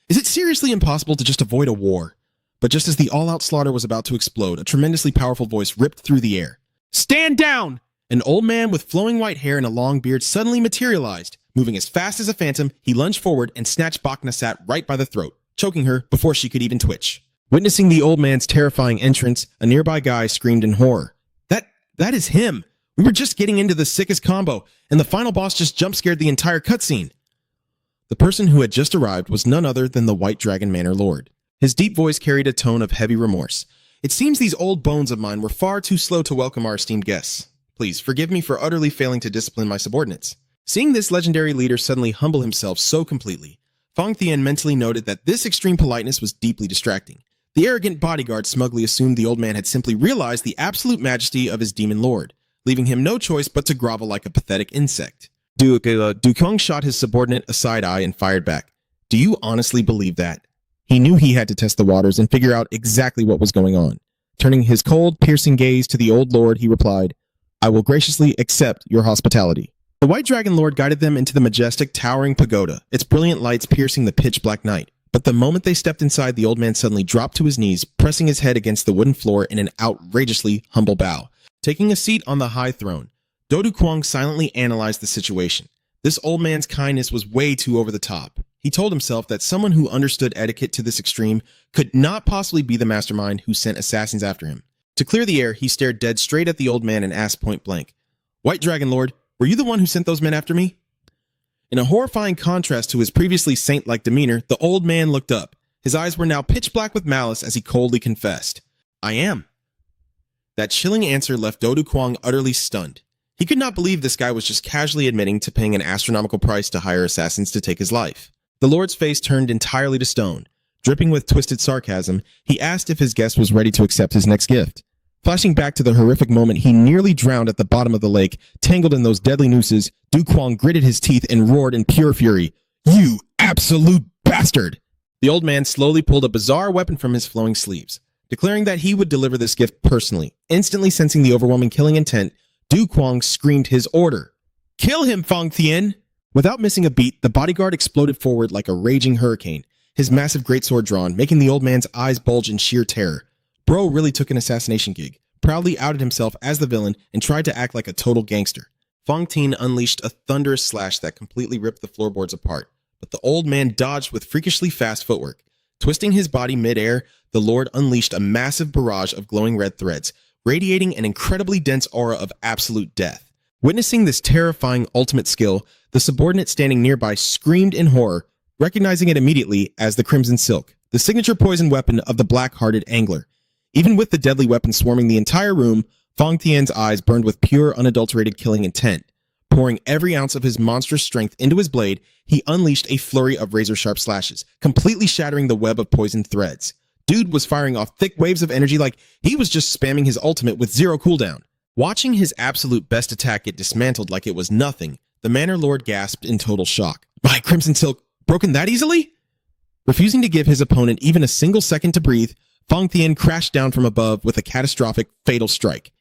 Is it seriously impossible to just avoid a war? But just as the all-out slaughter was about to explode, a tremendously powerful voice ripped through the air. "Stand down!" An old man with flowing white hair and a long beard suddenly materialized. Moving as fast as a phantom, he lunged forward and snatched Bak Na Sat right by the throat, choking her before she could even twitch. Witnessing the old man's terrifying entrance, a nearby guy screamed in horror. That is him! We were just getting into the sickest combo, and the final boss just jump-scared the entire cutscene. The person who had just arrived was none other than the White Dragon Manor Lord. His deep voice carried a tone of heavy remorse. "It seems these old bones of mine were far too slow to welcome our esteemed guests. Please forgive me for utterly failing to discipline my subordinates." Seeing this legendary leader suddenly humble himself so completely, Fang Tian mentally noted that this extreme politeness was deeply distracting. The arrogant bodyguard smugly assumed the old man had simply realized the absolute majesty of his demon lord, leaving him no choice but to grovel like a pathetic insect. Du Kyung shot his subordinate a side eye and fired back. "Do you honestly believe that?" He knew he had to test the waters and figure out exactly what was going on. Turning his cold, piercing gaze to the old lord, he replied, "I will graciously accept your hospitality." The White Dragon Lord guided them into the majestic, towering pagoda, its brilliant lights piercing the pitch-black night. But the moment they stepped inside, the old man suddenly dropped to his knees, pressing his head against the wooden floor in an outrageously humble bow. Taking a seat on the high throne, Dodu Kwang silently analyzed the situation. This old man's kindness was way too over the top. He told himself that someone who understood etiquette to this extreme could not possibly be the mastermind who sent assassins after him. To clear the air, he stared dead straight at the old man and asked point blank, "White Dragon Lord, were you the one who sent those men after me?" In a horrifying contrast to his previously saint-like demeanor, the old man looked up. His eyes were now pitch black with malice as he coldly confessed, "I am." That chilling answer left Dodu Kwang utterly stunned. He could not believe this guy was just casually admitting to paying an astronomical price to hire assassins to take his life. The Lord's face turned entirely to stone. Dripping with twisted sarcasm, he asked if his guest was ready to accept his next gift. Flashing back to the horrific moment he nearly drowned at the bottom of the lake, tangled in those deadly nooses, Du Kwang gritted his teeth and roared in pure fury, "You absolute bastard!" The old man slowly pulled a bizarre weapon from his flowing sleeves, declaring that he would deliver this gift personally. Instantly sensing the overwhelming killing intent, Du Kwang screamed his order, "Kill him, Fong Thien!" Without missing a beat, the bodyguard exploded forward like a raging hurricane, his massive greatsword drawn, making the old man's eyes bulge in sheer terror. Bro really took an assassination gig, proudly outed himself as the villain, and tried to act like a total gangster. Fong Tien unleashed a thunderous slash that completely ripped the floorboards apart, but the old man dodged with freakishly fast footwork. Twisting his body mid-air, the Lord unleashed a massive barrage of glowing red threads, radiating an incredibly dense aura of absolute death. Witnessing this terrifying ultimate skill, the subordinate standing nearby screamed in horror, recognizing it immediately as the Crimson Silk, the signature poison weapon of the black-hearted angler. Even with the deadly weapon swarming the entire room, Fong Tien's eyes burned with pure, unadulterated killing intent. Pouring every ounce of his monstrous strength into his blade, he unleashed a flurry of razor-sharp slashes, completely shattering the web of poisoned threads. Dude was firing off thick waves of energy like he was just spamming his ultimate with zero cooldown. Watching his absolute best attack get dismantled like it was nothing, the Manor Lord gasped in total shock. "My Crimson Silk, broken that easily?" Refusing to give his opponent even a single second to breathe, Fong Thien crashed down from above with a catastrophic, fatal strike.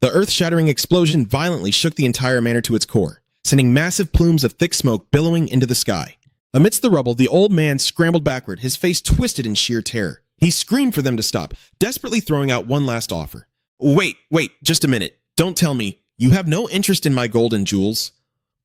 The earth-shattering explosion violently shook the entire manor to its core, sending massive plumes of thick smoke billowing into the sky. Amidst the rubble, the old man scrambled backward, his face twisted in sheer terror. He screamed for them to stop, desperately throwing out one last offer. Wait, just a minute. Don't tell me. You have no interest in my golden jewels."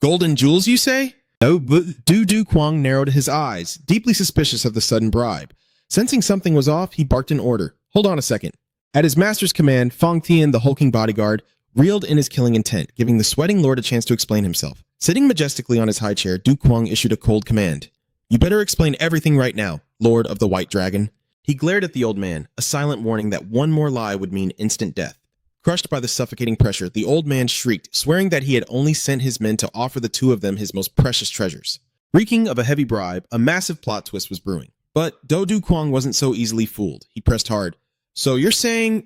"Golden jewels, you say?" No, but Du Kwang narrowed his eyes, deeply suspicious of the sudden bribe. Sensing something was off, he barked an order. "Hold on a second." At his master's command, Fong Tien, the hulking bodyguard, reeled in his killing intent, giving the sweating lord a chance to explain himself. Sitting majestically on his high chair, Du Kwang issued a cold command. "You better explain everything right now, Lord of the White Dragon." He glared at the old man, a silent warning that one more lie would mean instant death. Crushed by the suffocating pressure, the old man shrieked, swearing that he had only sent his men to offer the two of them his most precious treasures. Reeking of a heavy bribe, a massive plot twist was brewing. But Dodu Kwang wasn't so easily fooled. He pressed hard. "So you're saying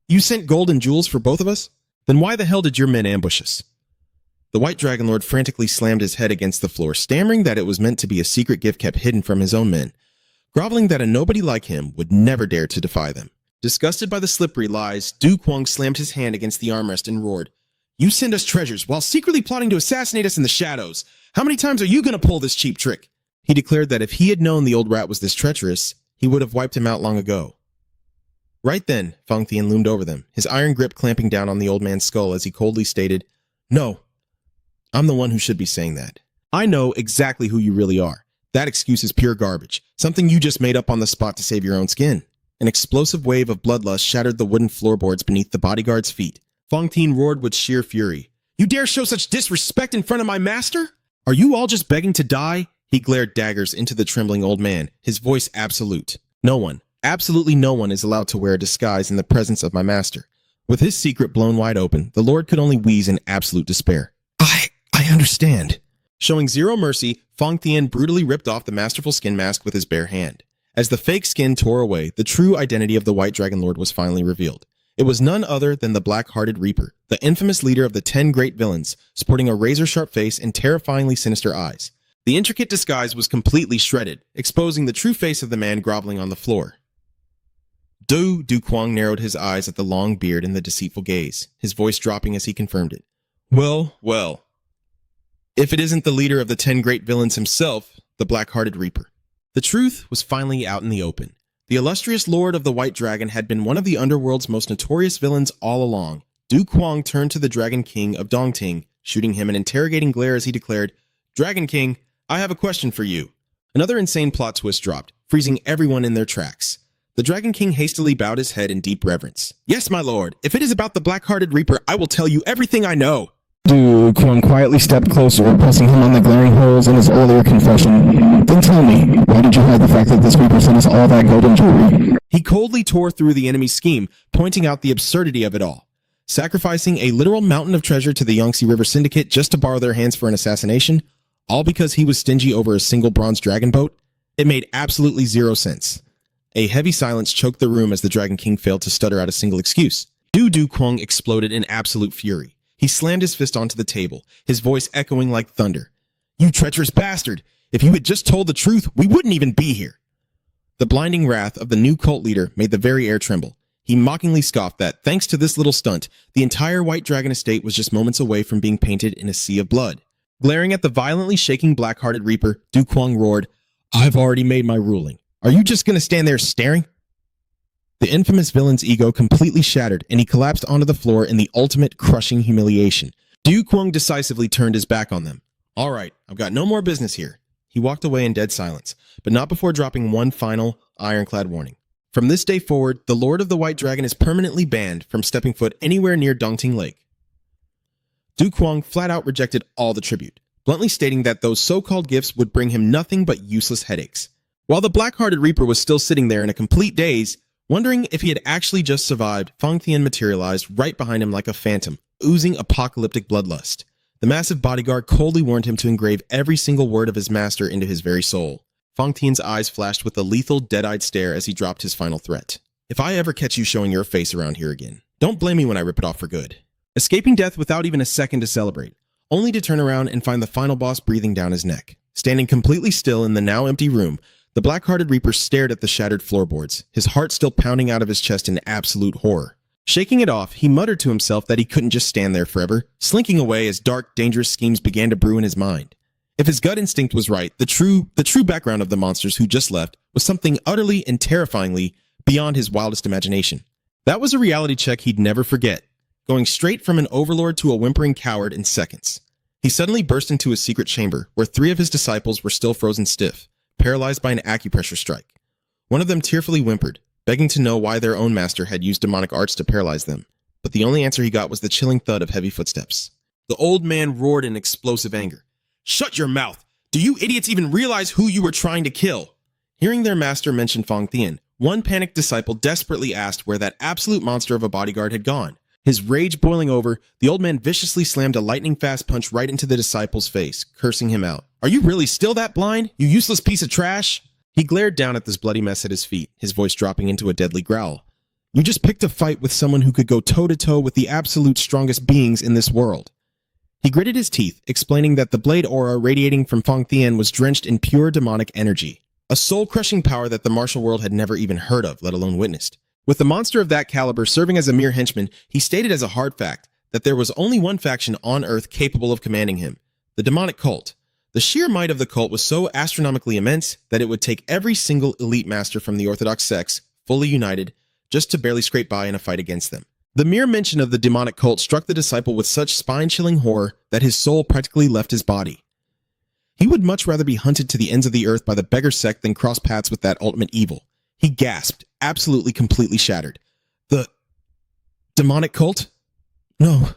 you sent gold and jewels for both of us? Then why the hell did your men ambush us?" The White Dragon Lord frantically slammed his head against the floor, stammering that it was meant to be a secret gift kept hidden from his own men, groveling that a nobody like him would never dare to defy them. Disgusted by the slippery lies, Du Kwang slammed his hand against the armrest and roared, "You send us treasures while secretly plotting to assassinate us in the shadows. How many times are you going to pull this cheap trick?" He declared that if he had known the old rat was this treacherous, he would have wiped him out long ago. Right then, Fong Thien loomed over them, his iron grip clamping down on the old man's skull as he coldly stated, "No, I'm the one who should be saying that. I know exactly who you really are. That excuse is pure garbage, something you just made up on the spot to save your own skin." An explosive wave of bloodlust shattered the wooden floorboards beneath the bodyguard's feet. Fong Tien roared with sheer fury. "You dare show such disrespect in front of my master? Are you all just begging to die?" He glared daggers into the trembling old man, his voice absolute. "No one, absolutely no one is allowed to wear a disguise in the presence of my master." With his secret blown wide open, the Lord could only wheeze in absolute despair. I understand." Showing zero mercy, Fong Thien brutally ripped off the masterful skin mask with his bare hand. As the fake skin tore away, the true identity of the White Dragon Lord was finally revealed. It was none other than the Black-Hearted Reaper, the infamous leader of the 10 great villains, sporting a razor-sharp face and terrifyingly sinister eyes. The intricate disguise was completely shredded, exposing the true face of the man groveling on the floor. Du Kwang narrowed his eyes at the long beard and the deceitful gaze, his voice dropping as he confirmed it. Well. If it isn't the leader of the 10 great villains himself, the Black-Hearted Reaper. The truth was finally out in the open. The illustrious Lord of the White Dragon had been one of the underworld's most notorious villains all along. Du Kwang turned to the Dragon King of Dongting, shooting him an interrogating glare as he declared, "Dragon King, I have a question for you." Another insane plot twist dropped, freezing everyone in their tracks. The Dragon King hastily bowed his head in deep reverence. "Yes, my lord. If it is about the Black-Hearted Reaper, I will tell you everything I know." Du Kwang quietly stepped closer, pressing him on the glaring holes in his earlier confession. "Then tell me, why did you hide the fact that this Reaper sent us all that golden jewelry?" He coldly tore through the enemy's scheme, pointing out the absurdity of it all. Sacrificing a literal mountain of treasure to the Yangtze River Syndicate just to borrow their hands for an assassination, all because he was stingy over a single bronze dragon boat? It made absolutely zero sense. A heavy silence choked the room as the Dragon King failed to stutter out a single excuse. Du Kwang exploded in absolute fury. He slammed his fist onto the table, his voice echoing like thunder. "You treacherous bastard! If you had just told the truth, we wouldn't even be here!" The blinding wrath of the new cult leader made the very air tremble. He mockingly scoffed that, thanks to this little stunt, the entire White Dragon estate was just moments away from being painted in a sea of blood. Glaring at the violently shaking Black-Hearted Reaper, Du Kwang roared, "I've already made my ruling. Are you just going to stand there staring?" The infamous villain's ego completely shattered, and he collapsed onto the floor in the ultimate crushing humiliation. Du Kwang decisively turned his back on them. "All right, I've got no more business here." He walked away in dead silence, but not before dropping one final, ironclad warning. From this day forward, the Lord of the White Dragon is permanently banned from stepping foot anywhere near Dongting Lake. Du Kwang flat out rejected all the tribute, bluntly stating that those so-called gifts would bring him nothing but useless headaches. While the Black-Hearted Reaper was still sitting there in a complete daze, wondering if he had actually just survived, Fang Tian materialized right behind him like a phantom, oozing apocalyptic bloodlust. The massive bodyguard coldly warned him to engrave every single word of his master into his very soul. Fang Tian's eyes flashed with a lethal, dead-eyed stare as he dropped his final threat. "If I ever catch you showing your face around here again, don't blame me when I rip it off for good." Escaping death without even a second to celebrate, only to turn around and find the final boss breathing down his neck. Standing completely still in the now empty room, the Black-Hearted Reaper stared at the shattered floorboards, his heart still pounding out of his chest in absolute horror. Shaking it off, he muttered to himself that he couldn't just stand there forever, slinking away as dark, dangerous schemes began to brew in his mind. If his gut instinct was right, the true background of the monsters who just left was something utterly and terrifyingly beyond his wildest imagination. That was a reality check he'd never forget, going straight from an overlord to a whimpering coward in seconds. He suddenly burst into his secret chamber, where 3 of his disciples were still frozen stiff, paralyzed by an acupressure strike. One of them tearfully whimpered, begging to know why their own master had used demonic arts to paralyze them, but the only answer he got was the chilling thud of heavy footsteps. The old man roared in explosive anger. "Shut your mouth! Do you idiots even realize who you were trying to kill?" Hearing their master mention Fang Tian, one panicked disciple desperately asked where that absolute monster of a bodyguard had gone. His rage boiling over, the old man viciously slammed a lightning-fast punch right into the disciple's face, cursing him out. "Are you really still that blind, you useless piece of trash?" He glared down at this bloody mess at his feet, his voice dropping into a deadly growl. "You just picked a fight with someone who could go toe-to-toe with the absolute strongest beings in this world." He gritted his teeth, explaining that the blade aura radiating from Fang Tian was drenched in pure demonic energy, a soul-crushing power that the martial world had never even heard of, let alone witnessed. With a monster of that caliber serving as a mere henchman, he stated as a hard fact that there was only one faction on Earth capable of commanding him, the demonic cult. The sheer might of the cult was so astronomically immense that it would take every single elite master from the Orthodox sects, fully united, just to barely scrape by in a fight against them. The mere mention of the demonic cult struck the disciple with such spine-chilling horror that his soul practically left his body. He would much rather be hunted to the ends of the earth by the beggar sect than cross paths with that ultimate evil. He gasped, absolutely completely shattered. "The demonic cult? No,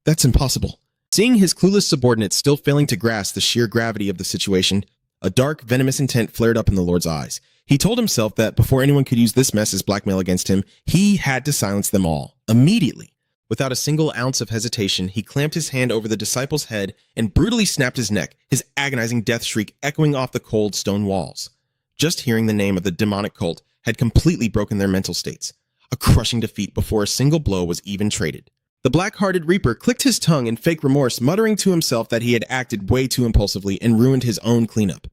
that's impossible." Seeing his clueless subordinates still failing to grasp the sheer gravity of the situation, a dark, venomous intent flared up in the Lord's eyes. He told himself that before anyone could use this mess as blackmail against him, he had to silence them all, immediately. Without a single ounce of hesitation, he clamped his hand over the disciple's head and brutally snapped his neck, his agonizing death shriek echoing off the cold stone walls. Just hearing the name of the demonic cult had completely broken their mental states, a crushing defeat before a single blow was even traded. The Black-Hearted Reaper clicked his tongue in fake remorse, muttering to himself that he had acted way too impulsively and ruined his own cleanup.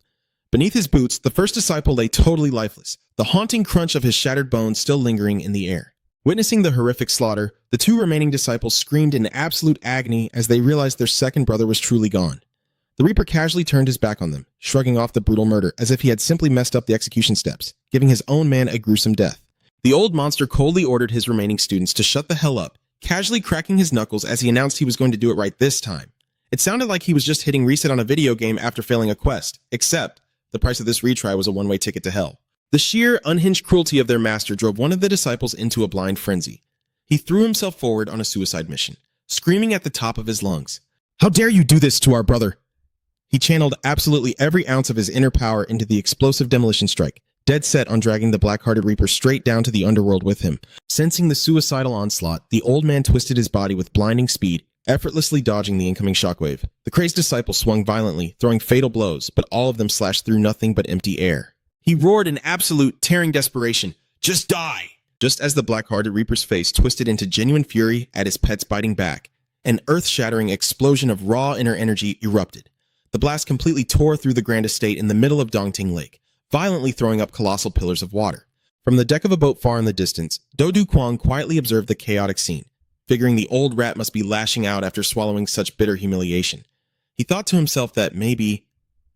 Beneath his boots, the first disciple lay totally lifeless, the haunting crunch of his shattered bones still lingering in the air. Witnessing the horrific slaughter, the two remaining disciples screamed in absolute agony as they realized their second brother was truly gone. The Reaper casually turned his back on them, shrugging off the brutal murder as if he had simply messed up the execution steps, giving his own man a gruesome death. The old monster coldly ordered his remaining students to shut the hell up, casually cracking his knuckles as he announced he was going to do it right this time. It sounded like he was just hitting reset on a video game after failing a quest, except the price of this retry was a one-way ticket to hell. The sheer, unhinged cruelty of their master drove one of the disciples into a blind frenzy. He threw himself forward on a suicide mission, screaming at the top of his lungs, "How dare you do this to our brother?" He channeled absolutely every ounce of his inner power into the explosive demolition strike, dead set on dragging the black-hearted Reaper straight down to the underworld with him. Sensing the suicidal onslaught, the old man twisted his body with blinding speed, effortlessly dodging the incoming shockwave. The crazed disciple swung violently, throwing fatal blows, but all of them slashed through nothing but empty air. He roared in absolute, tearing desperation, "Just die!" Just as the black-hearted Reaper's face twisted into genuine fury at his pet's biting back, an earth-shattering explosion of raw inner energy erupted. The blast completely tore through the grand estate in the middle of Dongting Lake, violently throwing up colossal pillars of water. From the deck of a boat far in the distance, Do Du Kwang quietly observed the chaotic scene, figuring the old rat must be lashing out after swallowing such bitter humiliation. He thought to himself that maybe,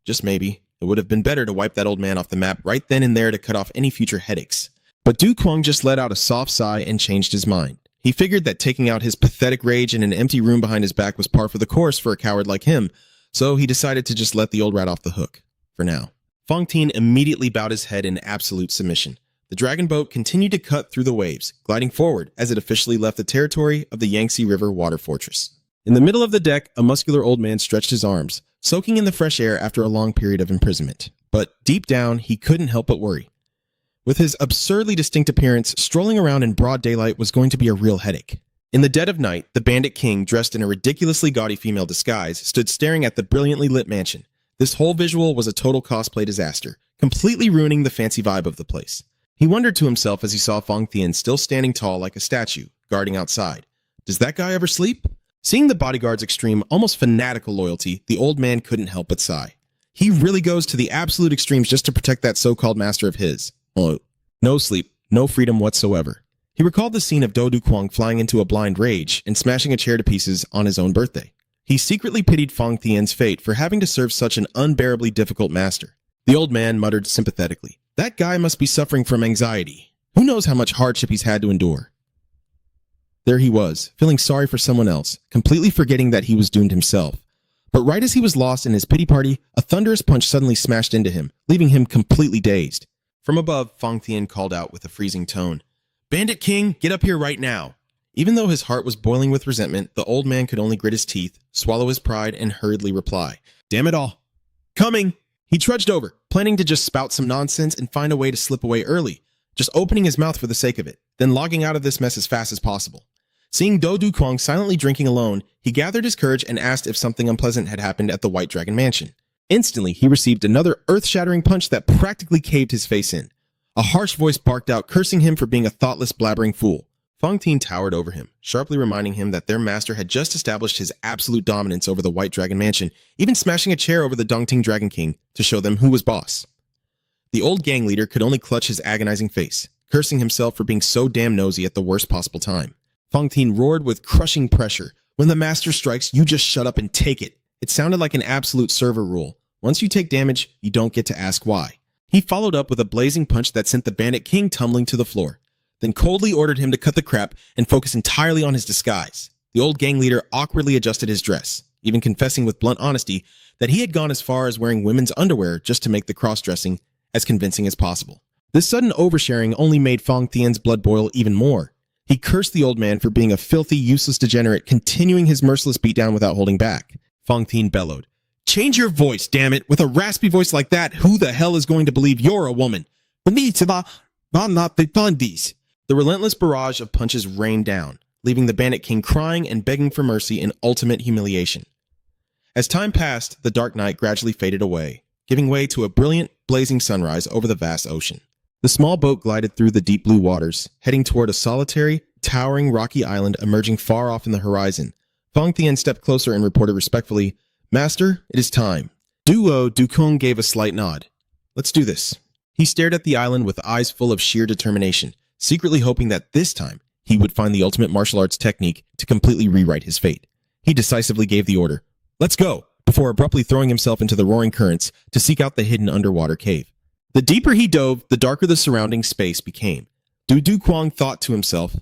just maybe, it would have been better to wipe that old man off the map right then and there to cut off any future headaches. But Du Kwang just let out a soft sigh and changed his mind. He figured that taking out his pathetic rage in an empty room behind his back was par for the course for a coward like him, so he decided to just let the old rat off the hook, for now. Fong Tien immediately bowed his head in absolute submission. The dragon boat continued to cut through the waves, gliding forward as it officially left the territory of the Yangtze River water fortress. In the middle of the deck, a muscular old man stretched his arms, soaking in the fresh air after a long period of imprisonment. But deep down, he couldn't help but worry. With his absurdly distinct appearance, strolling around in broad daylight was going to be a real headache. In the dead of night, the bandit king, dressed in a ridiculously gaudy female disguise, stood staring at the brilliantly lit mansion. This whole visual was a total cosplay disaster, completely ruining the fancy vibe of the place. He wondered to himself as he saw Fong Tien still standing tall like a statue, guarding outside. Does that guy ever sleep? Seeing the bodyguard's extreme, almost fanatical loyalty, the old man couldn't help but sigh. He really goes to the absolute extremes just to protect that so-called master of his. Well, no sleep, no freedom whatsoever. He recalled the scene of Do Du Kwang flying into a blind rage and smashing a chair to pieces on his own birthday. He secretly pitied Fong Tien's fate for having to serve such an unbearably difficult master. The old man muttered sympathetically, "That guy must be suffering from anxiety. Who knows how much hardship he's had to endure?" There he was, feeling sorry for someone else, completely forgetting that he was doomed himself. But right as he was lost in his pity party, a thunderous punch suddenly smashed into him, leaving him completely dazed. From above, Fong Tien called out with a freezing tone, "Bandit King, get up here right now." Even though his heart was boiling with resentment, the old man could only grit his teeth, swallow his pride, and hurriedly reply, "Damn it all. Coming!" He trudged over, planning to just spout some nonsense and find a way to slip away early, just opening his mouth for the sake of it, then logging out of this mess as fast as possible. Seeing Do Du Kwang silently drinking alone, he gathered his courage and asked if something unpleasant had happened at the White Dragon Mansion. Instantly, he received another earth-shattering punch that practically caved his face in. A harsh voice barked out, cursing him for being a thoughtless, blabbering fool. Fong Tien towered over him, sharply reminding him that their master had just established his absolute dominance over the White Dragon Mansion, even smashing a chair over the Dongting Dragon King to show them who was boss. The old gang leader could only clutch his agonizing face, cursing himself for being so damn nosy at the worst possible time. Fong Tien roared with crushing pressure, "When the master strikes, you just shut up and take it." It sounded like an absolute server rule. Once you take damage, you don't get to ask why. He followed up with a blazing punch that sent the bandit king tumbling to the floor, then coldly ordered him to cut the crap and focus entirely on his disguise. The old gang leader awkwardly adjusted his dress, even confessing with blunt honesty that he had gone as far as wearing women's underwear just to make the cross-dressing as convincing as possible. This sudden oversharing only made Fong Tien's blood boil even more. He cursed the old man for being a filthy, useless degenerate, continuing his merciless beatdown without holding back. Fong Tien bellowed, "Change your voice, damn it! With a raspy voice like that, who the hell is going to believe you're a woman?" The relentless barrage of punches rained down, leaving the bandit king crying and begging for mercy in ultimate humiliation. As time passed, the dark night gradually faded away, giving way to a brilliant, blazing sunrise over the vast ocean. The small boat glided through the deep blue waters, heading toward a solitary, towering rocky island emerging far off in the horizon. Fong Tien stepped closer and reported respectfully, "Master, it is time." Du Kwang gave a slight nod. let's do this. He stared at the island with eyes full of sheer determination, secretly hoping that this time he would find the ultimate martial arts technique to completely rewrite his fate. He decisively gave the order, "Let's go," before abruptly throwing himself into the roaring currents to seek out the hidden underwater cave. The deeper he dove, the darker the surrounding space became. Du Kwang thought to himself,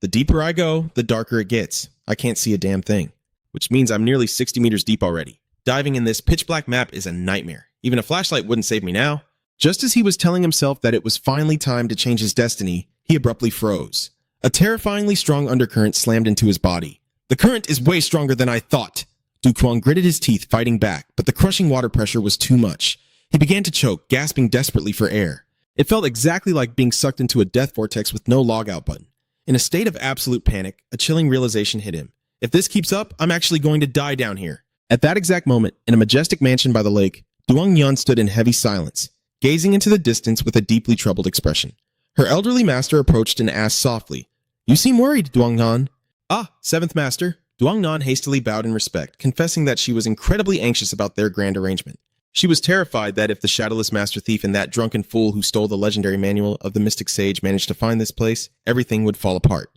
"The deeper I go, the darker it gets. I can't see a damn thing." Which means I'm nearly 60 meters deep already. Diving in this pitch-black map is a nightmare. Even a flashlight wouldn't save me now. Just as he was telling himself that it was finally time to change his destiny, he abruptly froze. A terrifyingly strong undercurrent slammed into his body. "The current is way stronger than I thought." Du Kwang gritted his teeth, fighting back, but the crushing water pressure was too much. He began to choke, gasping desperately for air. It felt exactly like being sucked into a death vortex with no log-out button. In a state of absolute panic, a chilling realization hit him. If this keeps up, I'm actually going to die down here. At that exact moment, in a majestic mansion by the lake, Duong Yun stood in heavy silence, gazing into the distance with a deeply troubled expression. Her elderly master approached and asked softly, "You seem worried, Duong Nan." "Ah, seventh master." Duong Nan hastily bowed in respect, confessing that she was incredibly anxious about their grand arrangement. She was terrified that if the shadowless master thief and that drunken fool who stole the legendary manual of the mystic sage managed to find this place, everything would fall apart.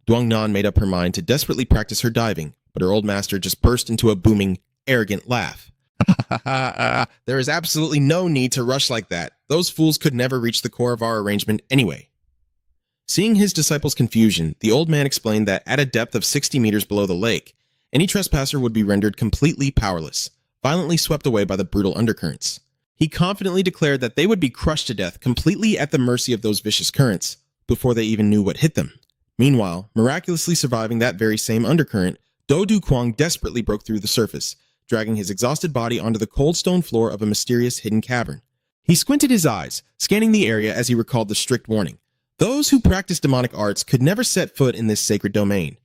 Duong Nan made up her mind to desperately practice her diving, but her old master just burst into a booming, arrogant laugh. "There is absolutely no need to rush like that. Those fools could never reach the core of our arrangement anyway." Seeing his disciples' confusion, the old man explained that at a depth of 60 meters below the lake, any trespasser would be rendered completely powerless, violently swept away by the brutal undercurrents. He confidently declared that they would be crushed to death completely at the mercy of those vicious currents, before they even knew what hit them. Meanwhile, miraculously surviving that very same undercurrent, Du Kwang desperately broke through the surface, dragging his exhausted body onto the cold stone floor of a mysterious hidden cavern. He squinted his eyes, scanning the area as he recalled the strict warning. Those who practice demonic arts could never set foot in this sacred domain.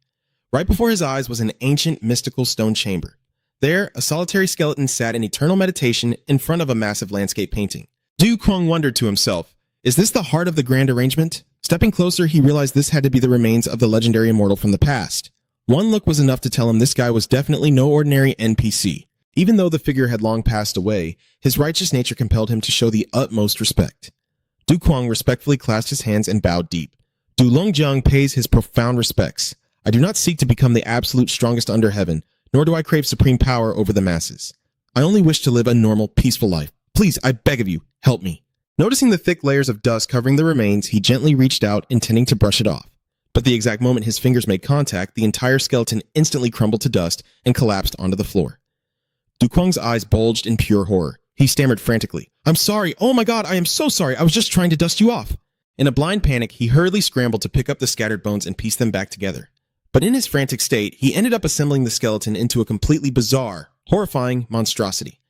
Right before his eyes was an ancient, mystical stone chamber. There, a solitary skeleton sat in eternal meditation in front of a massive landscape painting. Du Kwang wondered to himself, is this the heart of the grand arrangement? Stepping closer, he realized this had to be the remains of the legendary immortal from the past. One look was enough to tell him this guy was definitely no ordinary NPC. Even though the figure had long passed away, his righteous nature compelled him to show the utmost respect. Du Kwang respectfully clasped his hands and bowed deep. Du Longjiang pays his profound respects. I do not seek to become the absolute strongest under heaven, nor do I crave supreme power over the masses. I only wish to live a normal, peaceful life. Please, I beg of you, help me. Noticing the thick layers of dust covering the remains, he gently reached out, intending to brush it off. But the exact moment his fingers made contact, the entire skeleton instantly crumbled to dust and collapsed onto the floor. Du Kwang's eyes bulged in pure horror. He stammered frantically, "I'm sorry. Oh my god, I am so sorry. I was just trying to dust you off." In a blind panic, he hurriedly scrambled to pick up the scattered bones and piece them back together. But in his frantic state, he ended up assembling the skeleton into a completely bizarre, horrifying monstrosity.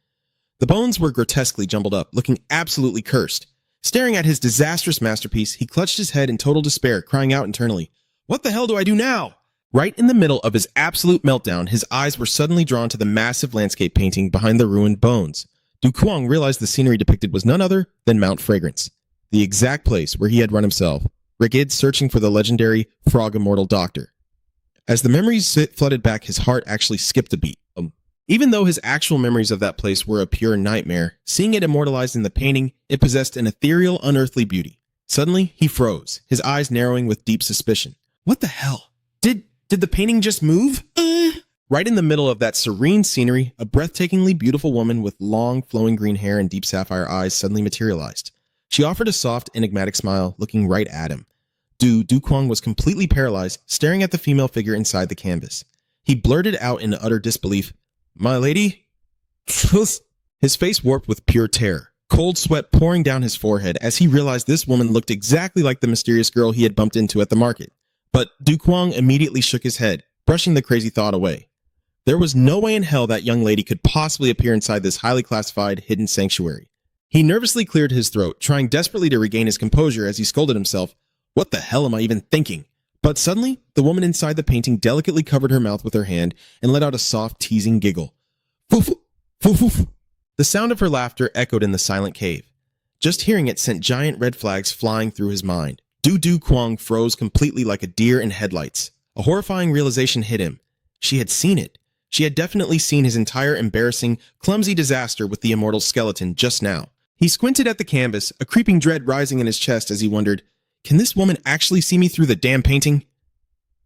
The bones were grotesquely jumbled up, looking absolutely cursed. Staring at his disastrous masterpiece, he clutched his head in total despair, crying out internally, "What the hell do I do now?" Right in the middle of his absolute meltdown, his eyes were suddenly drawn to the massive landscape painting behind the ruined bones. Du Kwang realized the scenery depicted was none other than Mount Fragrance, the exact place where he had run himself, rigid, searching for the legendary frog immortal doctor. As the memories flooded back, his heart actually skipped a beat. Even though his actual memories of that place were a pure nightmare, seeing it immortalized in the painting, it possessed an ethereal, unearthly beauty. Suddenly, he froze, his eyes narrowing with deep suspicion. What the hell? Did the painting just move? Right in the middle of that serene scenery, a breathtakingly beautiful woman with long, flowing green hair and deep sapphire eyes suddenly materialized. She offered a soft, enigmatic smile, looking right at him. Du Kwang was completely paralyzed, staring at the female figure inside the canvas. He blurted out in utter disbelief, "My lady?" His face warped with pure terror, cold sweat pouring down his forehead as he realized this woman looked exactly like the mysterious girl he had bumped into at the market. But Du Kwang immediately shook his head, brushing the crazy thought away. There was no way in hell that young lady could possibly appear inside this highly classified, hidden sanctuary. He nervously cleared his throat, trying desperately to regain his composure as he scolded himself, "What the hell am I even thinking?" But suddenly, the woman inside the painting delicately covered her mouth with her hand and let out a soft, teasing giggle. Foof, foof, foof. The sound of her laughter echoed in the silent cave. Just hearing it sent giant red flags flying through his mind. Du Kwang froze completely like a deer in headlights. A horrifying realization hit him. She had seen it. She had definitely seen his entire embarrassing, clumsy disaster with the immortal skeleton just now. He squinted at the canvas, a creeping dread rising in his chest as he wondered, can this woman actually see me through the damn painting?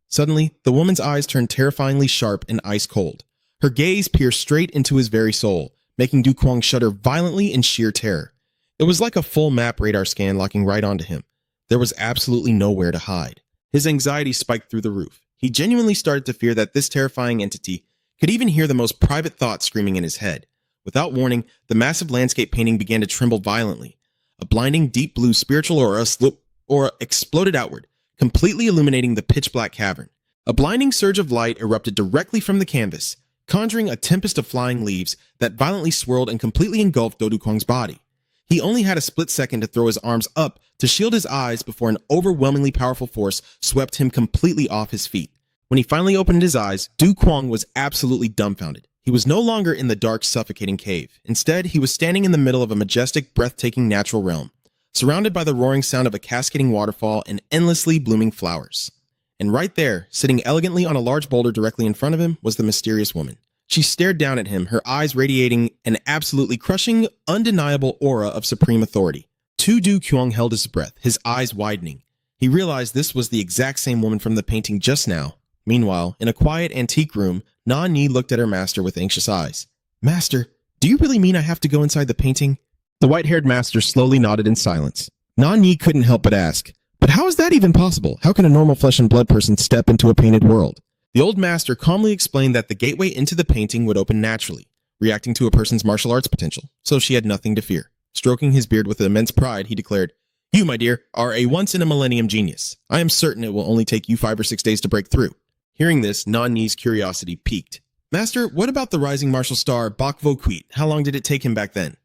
Suddenly, the woman's eyes turned terrifyingly sharp and ice cold. Her gaze pierced straight into his very soul, making Du Kwang shudder violently in sheer terror. It was like a full map radar scan locking right onto him. There was absolutely nowhere to hide. His anxiety spiked through the roof. He genuinely started to fear that this terrifying entity could even hear the most private thoughts screaming in his head. Without warning, the massive landscape painting began to tremble violently. A blinding deep blue spiritual aura exploded outward, completely illuminating the pitch-black cavern. A blinding surge of light erupted directly from the canvas, conjuring a tempest of flying leaves that violently swirled and completely engulfed Du Kwang's body. He only had a split second to throw his arms up to shield his eyes before an overwhelmingly powerful force swept him completely off his feet. When he finally opened his eyes, Du Kwang was absolutely dumbfounded. He was no longer in the dark, suffocating cave. Instead, he was standing in the middle of a majestic, breathtaking natural realm, surrounded by the roaring sound of a cascading waterfall and endlessly blooming flowers. And right there, sitting elegantly on a large boulder directly in front of him, was the mysterious woman. She stared down at him, her eyes radiating an absolutely crushing, undeniable aura of supreme authority. Du Kwang held his breath, his eyes widening. He realized this was the exact same woman from the painting just now. Meanwhile, in a quiet antique room, Na Ni looked at her master with anxious eyes. Master, do you really mean I have to go inside the painting? The white-haired master slowly nodded in silence. Na Ni couldn't help but ask, but how is that even possible? How can a normal flesh and blood person step into a painted world? The old master calmly explained that the gateway into the painting would open naturally, reacting to a person's martial arts potential, so she had nothing to fear. Stroking his beard with immense pride, he declared, You, my dear, are a once-in-a-millennium genius. I am certain it will only take you 5 or 6 days to break through. Hearing this, Na Ni's curiosity piqued. Master, what about the rising martial star Bak Vo Kweet? How long did it take him back then?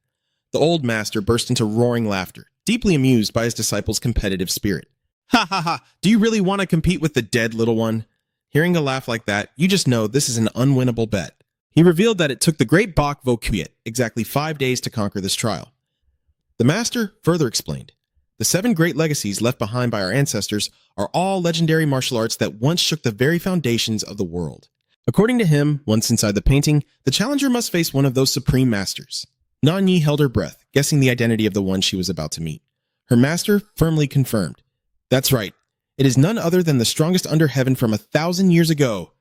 The old master burst into roaring laughter, deeply amused by his disciple's competitive spirit. Ha ha ha, do you really want to compete with the dead little one? Hearing a laugh like that, you just know this is an unwinnable bet. He revealed that it took the great Bak Vo Kweet exactly 5 days to conquer this trial. The master further explained, the 7 great legacies left behind by our ancestors are all legendary martial arts that once shook the very foundations of the world. According to him, once inside the painting, the challenger must face one of those supreme masters. Na Ni held her breath, guessing the identity of the one she was about to meet. Her master firmly confirmed. That's right. It is none other than the strongest under heaven from 1,000 years ago,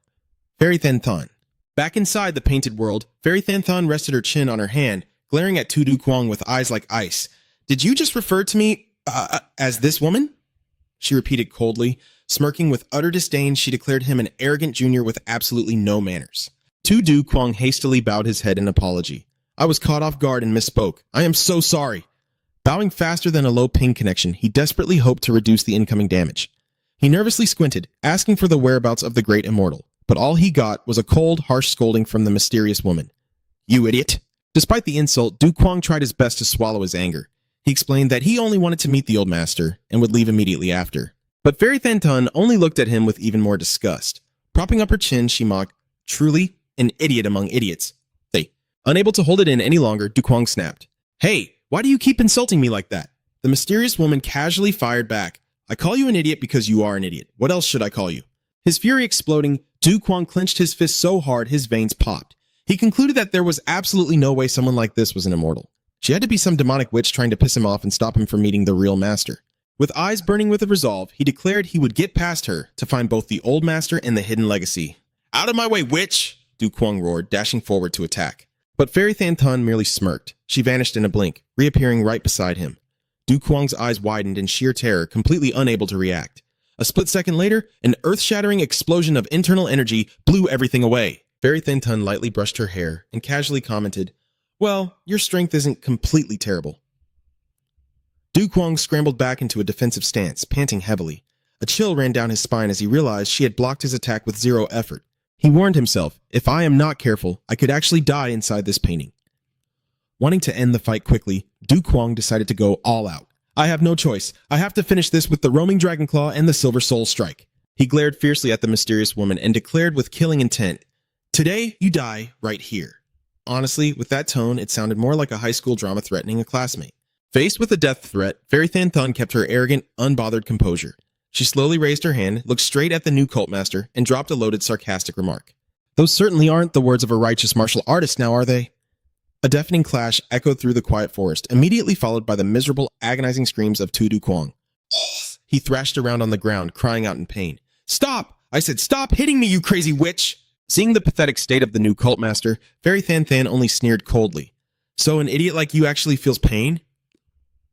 Fairy Thanthan. Back inside the painted world, Fairy Thanthan rested her chin on her hand, glaring at Du Kwang with eyes like ice. Did you just refer to me as this woman? She repeated coldly. Smirking with utter disdain, she declared him an arrogant junior with absolutely no manners. Du Kwang hastily bowed his head in apology. I was caught off guard and misspoke. I am so sorry. Bowing faster than a low ping connection, he desperately hoped to reduce the incoming damage. He nervously squinted, asking for the whereabouts of the great immortal, but all he got was a cold, harsh scolding from the mysterious woman. You idiot! Despite the insult, Du Kwang tried his best to swallow his anger. He explained that he only wanted to meet the old master and would leave immediately after. But Fairy Thanthan only looked at him with even more disgust. Propping up her chin, she mocked, Truly, an idiot among idiots. Unable to hold it in any longer, Du Kwang snapped. Hey, why do you keep insulting me like that? The mysterious woman casually fired back. I call you an idiot because you are an idiot. What else should I call you? His fury exploding, Du Kwang clenched his fist so hard his veins popped. He concluded that there was absolutely no way someone like this was an immortal. She had to be some demonic witch trying to piss him off and stop him from meeting the real master. With eyes burning with a resolve, he declared he would get past her to find both the old master and the hidden legacy. Out of my way, witch! Du Kwang roared, dashing forward to attack. But Fairy Thanthan merely smirked. She vanished in a blink, reappearing right beside him. Du Kwang's eyes widened in sheer terror, completely unable to react. A split second later, an earth-shattering explosion of internal energy blew everything away. Fairy Thanthan lightly brushed her hair and casually commented, Well, your strength isn't completely terrible. Du Kwang scrambled back into a defensive stance, panting heavily. A chill ran down his spine as he realized she had blocked his attack with zero effort. He warned himself, if I am not careful, I could actually die inside this painting. Wanting to end the fight quickly, Du Kwang decided to go all out. I have no choice. I have to finish this with the roaming dragon claw and the silver soul strike. He glared fiercely at the mysterious woman and declared with killing intent, Today, you die right here. Honestly, with that tone, it sounded more like a high school drama threatening a classmate. Faced with a death threat, Fairy Thanthan kept her arrogant, unbothered composure. She slowly raised her hand, looked straight at the new cult master, and dropped a loaded, sarcastic remark. Those certainly aren't the words of a righteous martial artist now, are they? A deafening clash echoed through the quiet forest, immediately followed by the miserable, agonizing screams of Tu Du Quang. He thrashed around on the ground, crying out in pain. "Stop! I said stop hitting me, you crazy witch!" Seeing the pathetic state of the new cult master, Fairy Than Than only sneered coldly. "So an idiot like you actually feels pain?"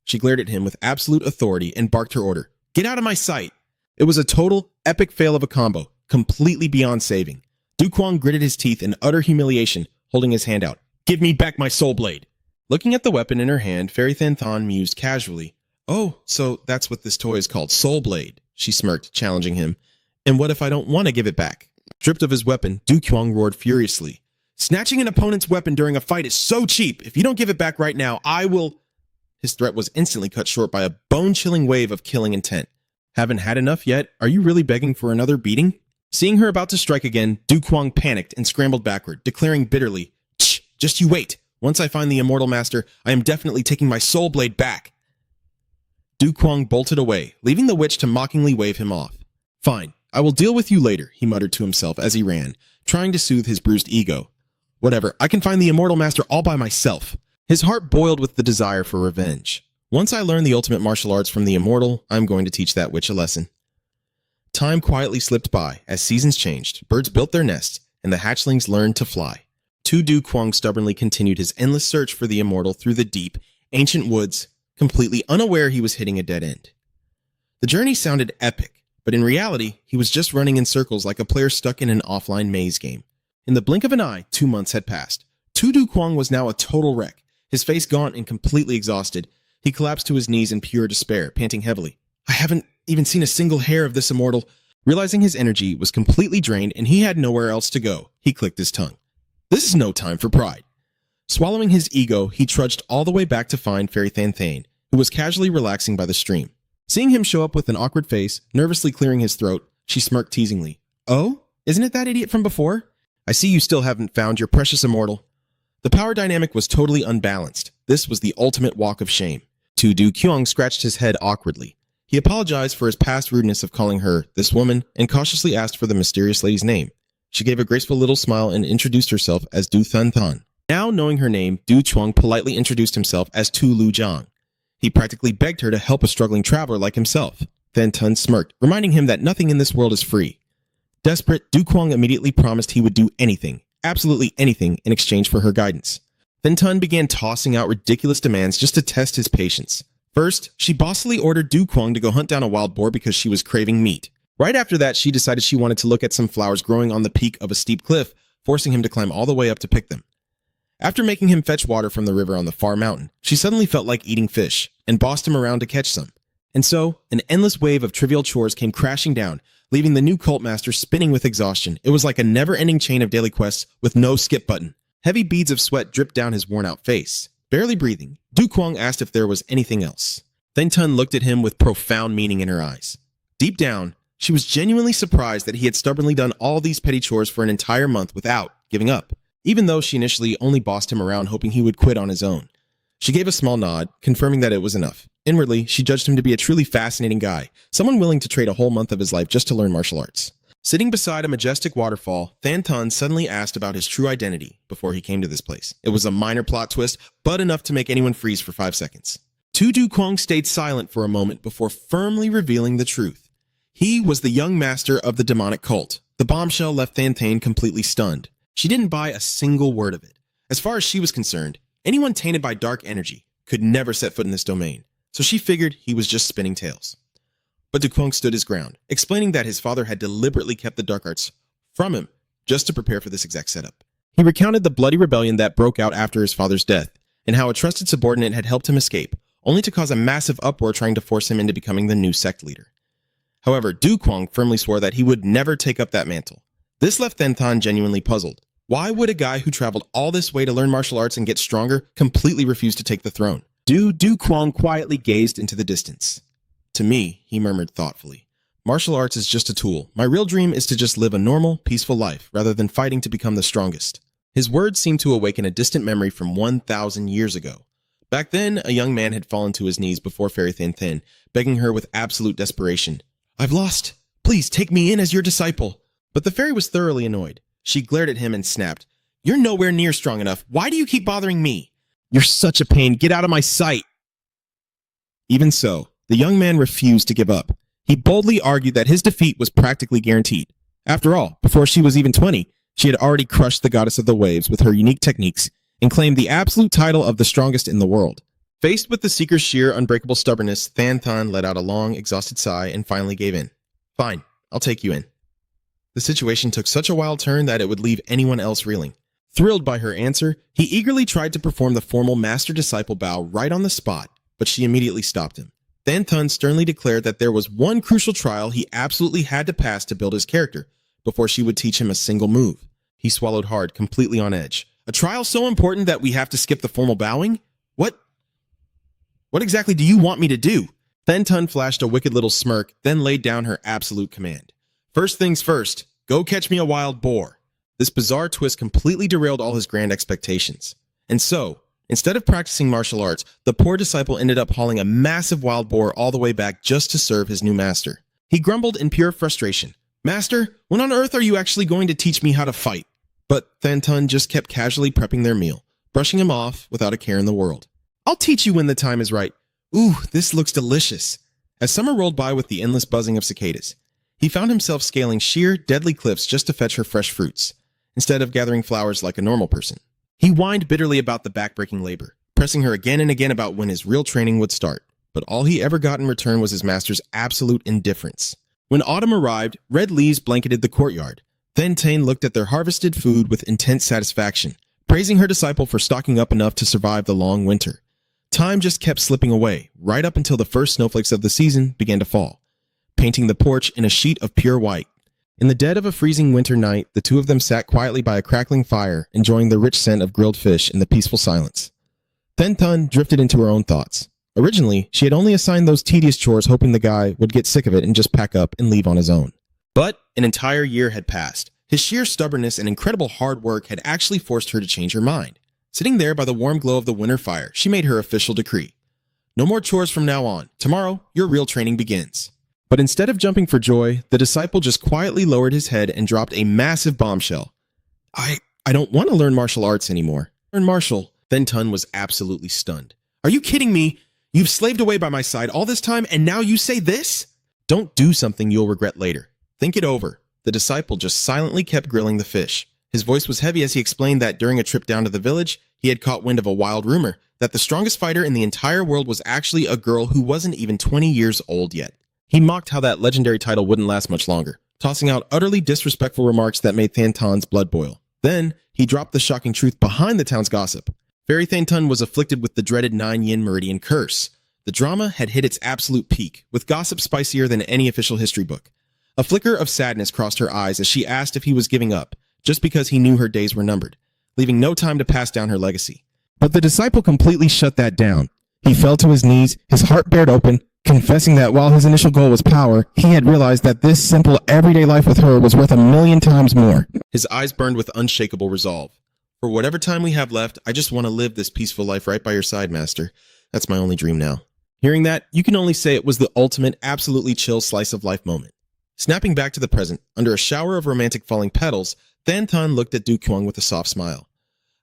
She glared at him with absolute authority and barked her order. "Get out of my sight!" It was a total, epic fail of a combo, completely beyond saving. Du Quang gritted his teeth in utter humiliation, holding his hand out. "Give me back my soul blade!" Looking at the weapon in her hand, Fairy Than Than mused casually. "Oh, so that's what this toy is called, Soul Blade," she smirked, challenging him. "And what if I don't want to give it back?" Stripped of his weapon, Du Quang roared furiously. "Snatching an opponent's weapon during a fight is so cheap. If you don't give it back right now, I will..." His threat was instantly cut short by a bone-chilling wave of killing intent. "Haven't had enough yet? Are you really begging for another beating?" Seeing her about to strike again, Du Quang panicked and scrambled backward, declaring bitterly, "Shh, just you wait. Once I find the immortal master, I am definitely taking my soul blade back." Du Quang bolted away, leaving the witch to mockingly wave him off. "Fine, I will deal with you later," he muttered to himself as he ran, trying to soothe his bruised ego. "Whatever, I can find the immortal master all by myself." His heart boiled with the desire for revenge. Once I learn the ultimate martial arts from the immortal, I'm going to teach that witch a lesson. Time quietly slipped by as seasons changed, birds built their nests, and the hatchlings learned to fly. Tu Du Quang stubbornly continued his endless search for the immortal through the deep, ancient woods, completely unaware he was hitting a dead end. The journey sounded epic, but in reality, he was just running in circles like a player stuck in an offline maze game. In the blink of an eye, 2 months had passed. Tu Du Quang was now a total wreck, his face gaunt and completely exhausted. He collapsed to his knees in pure despair, panting heavily. "I haven't even seen a single hair of this immortal." Realizing his energy was completely drained and he had nowhere else to go, he clicked his tongue. This is no time for pride. Swallowing his ego, he trudged all the way back to find Fairy Than Than, who was casually relaxing by the stream. Seeing him show up with an awkward face, nervously clearing his throat, she smirked teasingly. "Oh? Isn't it that idiot from before? I see you still haven't found your precious immortal." The power dynamic was totally unbalanced. This was the ultimate walk of shame. Tu Du Quang scratched his head awkwardly. He apologized for his past rudeness of calling her this woman and cautiously asked for the mysterious lady's name. She gave a graceful little smile and introduced herself as Du Than Than. Now knowing her name, Du Quang politely introduced himself as Tu Lu Jiang. He practically begged her to help a struggling traveler like himself. Than Tun smirked, reminding him that nothing in this world is free. Desperate, Du Quang immediately promised he would do anything, absolutely anything, in exchange for her guidance. Then Tun began tossing out ridiculous demands just to test his patience. First, she bossily ordered Du Quang to go hunt down a wild boar because she was craving meat. Right after that, she decided she wanted to look at some flowers growing on the peak of a steep cliff, forcing him to climb all the way up to pick them. After making him fetch water from the river on the far mountain, she suddenly felt like eating fish, and bossed him around to catch some. And so, an endless wave of trivial chores came crashing down, leaving the new cult master spinning with exhaustion. It was like a never-ending chain of daily quests with no skip button. Heavy beads of sweat dripped down his worn-out face. Barely breathing, Du Quang asked if there was anything else. Then Tun looked at him with profound meaning in her eyes. Deep down, she was genuinely surprised that he had stubbornly done all these petty chores for an entire month without giving up, even though she initially only bossed him around hoping he would quit on his own. She gave a small nod, confirming that it was enough. Inwardly, she judged him to be a truly fascinating guy, someone willing to trade a whole month of his life just to learn martial arts. Sitting beside a majestic waterfall, Than Tun suddenly asked about his true identity before he came to this place. It was a minor plot twist, but enough to make anyone freeze for 5 seconds. Tu Du Quang stayed silent for a moment before firmly revealing the truth. He was the young master of the demonic cult. The bombshell left Than Than completely stunned. She didn't buy a single word of it. As far as she was concerned, anyone tainted by dark energy could never set foot in this domain, so she figured he was just spinning tales. But Du Quang stood his ground, explaining that his father had deliberately kept the dark arts from him just to prepare for this exact setup. He recounted the bloody rebellion that broke out after his father's death, and how a trusted subordinate had helped him escape, only to cause a massive uproar trying to force him into becoming the new sect leader. However, Du Quang firmly swore that he would never take up that mantle. This left Than Than genuinely puzzled. Why would a guy who traveled all this way to learn martial arts and get stronger completely refuse to take the throne? Du Quang quietly gazed into the distance. "To me," he murmured thoughtfully, "martial arts is just a tool. My real dream is to just live a normal, peaceful life rather than fighting to become the strongest." His words seemed to awaken a distant memory from 1,000 years ago. Back then, a young man had fallen to his knees before Fairy Than Than, begging her with absolute desperation. "I've lost. Please take me in as your disciple." But the fairy was thoroughly annoyed. She glared at him and snapped, You're nowhere near strong enough. Why do you keep bothering me? You're such a pain. Get out of my sight. Even so, the young man refused to give up. He boldly argued that his defeat was practically guaranteed. After all, before she was even 20, she had already crushed the goddess of the waves with her unique techniques and claimed the absolute title of the strongest in the world. Faced with the seeker's sheer, unbreakable stubbornness, Thanthan let out a long, exhausted sigh and finally gave in. Fine, I'll take you in. The situation took such a wild turn that it would leave anyone else reeling. Thrilled by her answer, he eagerly tried to perform the formal master-disciple bow right on the spot, but she immediately stopped him. Thanthan sternly declared that there was one crucial trial he absolutely had to pass to build his character before she would teach him a single move. He swallowed hard, completely on edge. A trial so important that we have to skip the formal bowing? What exactly do you want me to do? Thanthan flashed a wicked little smirk, then laid down her absolute command. First things first, go catch me a wild boar. This bizarre twist completely derailed all his grand expectations. And so, instead of practicing martial arts, the poor disciple ended up hauling a massive wild boar all the way back just to serve his new master. He grumbled in pure frustration. Master, when on earth are you actually going to teach me how to fight? But Thanthan just kept casually prepping their meal, brushing him off without a care in the world. I'll teach you when the time is right. Ooh, this looks delicious. As summer rolled by with the endless buzzing of cicadas, he found himself scaling sheer, deadly cliffs just to fetch her fresh fruits, instead of gathering flowers like a normal person. He whined bitterly about the backbreaking labor, pressing her again and again about when his real training would start, but all he ever got in return was his master's absolute indifference. When autumn arrived, red leaves blanketed the courtyard. Thanthan looked at their harvested food with intense satisfaction, praising her disciple for stocking up enough to survive the long winter. Time just kept slipping away, right up until the first snowflakes of the season began to fall, painting the porch in a sheet of pure white. In the dead of a freezing winter night, the two of them sat quietly by a crackling fire, enjoying the rich scent of grilled fish in the peaceful silence. Thanthan drifted into her own thoughts. Originally, she had only assigned those tedious chores hoping the guy would get sick of it and just pack up and leave on his own. But an entire year had passed. His sheer stubbornness and incredible hard work had actually forced her to change her mind. Sitting there by the warm glow of the winter fire, she made her official decree. No more chores from now on. Tomorrow, your real training begins. But instead of jumping for joy, the disciple just quietly lowered his head and dropped a massive bombshell. I don't want to learn martial arts anymore. Learn martial. Thanthan was absolutely stunned. Are you kidding me? You've slaved away by my side all this time and now you say this? Don't do something you'll regret later. Think it over. The disciple just silently kept grilling the fish. His voice was heavy as he explained that during a trip down to the village, he had caught wind of a wild rumor that the strongest fighter in the entire world was actually a girl who wasn't even 20 years old yet. He mocked how that legendary title wouldn't last much longer, tossing out utterly disrespectful remarks that made Thanthan's blood boil. Then, he dropped the shocking truth behind the town's gossip. Fairy Thanthan was afflicted with the dreaded 9-yin meridian curse. The drama had hit its absolute peak, with gossip spicier than any official history book. A flicker of sadness crossed her eyes as she asked if he was giving up, just because he knew her days were numbered, leaving no time to pass down her legacy. But the disciple completely shut that down. He fell to his knees, his heart bared open, confessing that while his initial goal was power, he had realized that this simple, everyday life with her was worth 1,000,000 times more. His eyes burned with unshakable resolve. For whatever time we have left, I just want to live this peaceful life right by your side, Master. That's my only dream now. Hearing that, you can only say it was the ultimate, absolutely chill slice of life moment. Snapping back to the present, under a shower of romantic falling petals, Thanthan looked at Du Kuang with a soft smile.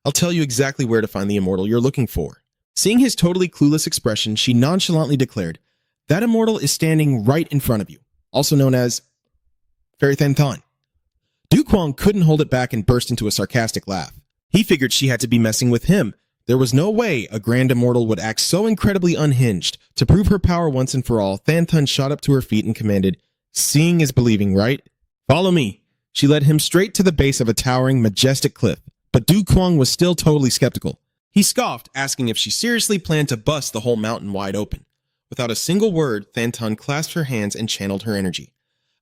I'll tell you exactly where to find the immortal you're looking for. Seeing his totally clueless expression, she nonchalantly declared, that immortal is standing right in front of you, also known as Fairy Thanthan. Du Kuang couldn't hold it back and burst into a sarcastic laugh. He figured she had to be messing with him. There was no way a grand immortal would act so incredibly unhinged. To prove her power once and for all, Thanthan shot up to her feet and commanded, seeing is believing, right? Follow me. She led him straight to the base of a towering, majestic cliff. But Du Kuang was still totally skeptical. He scoffed, asking if she seriously planned to bust the whole mountain wide open. Without a single word, Thanthan clasped her hands and channeled her energy.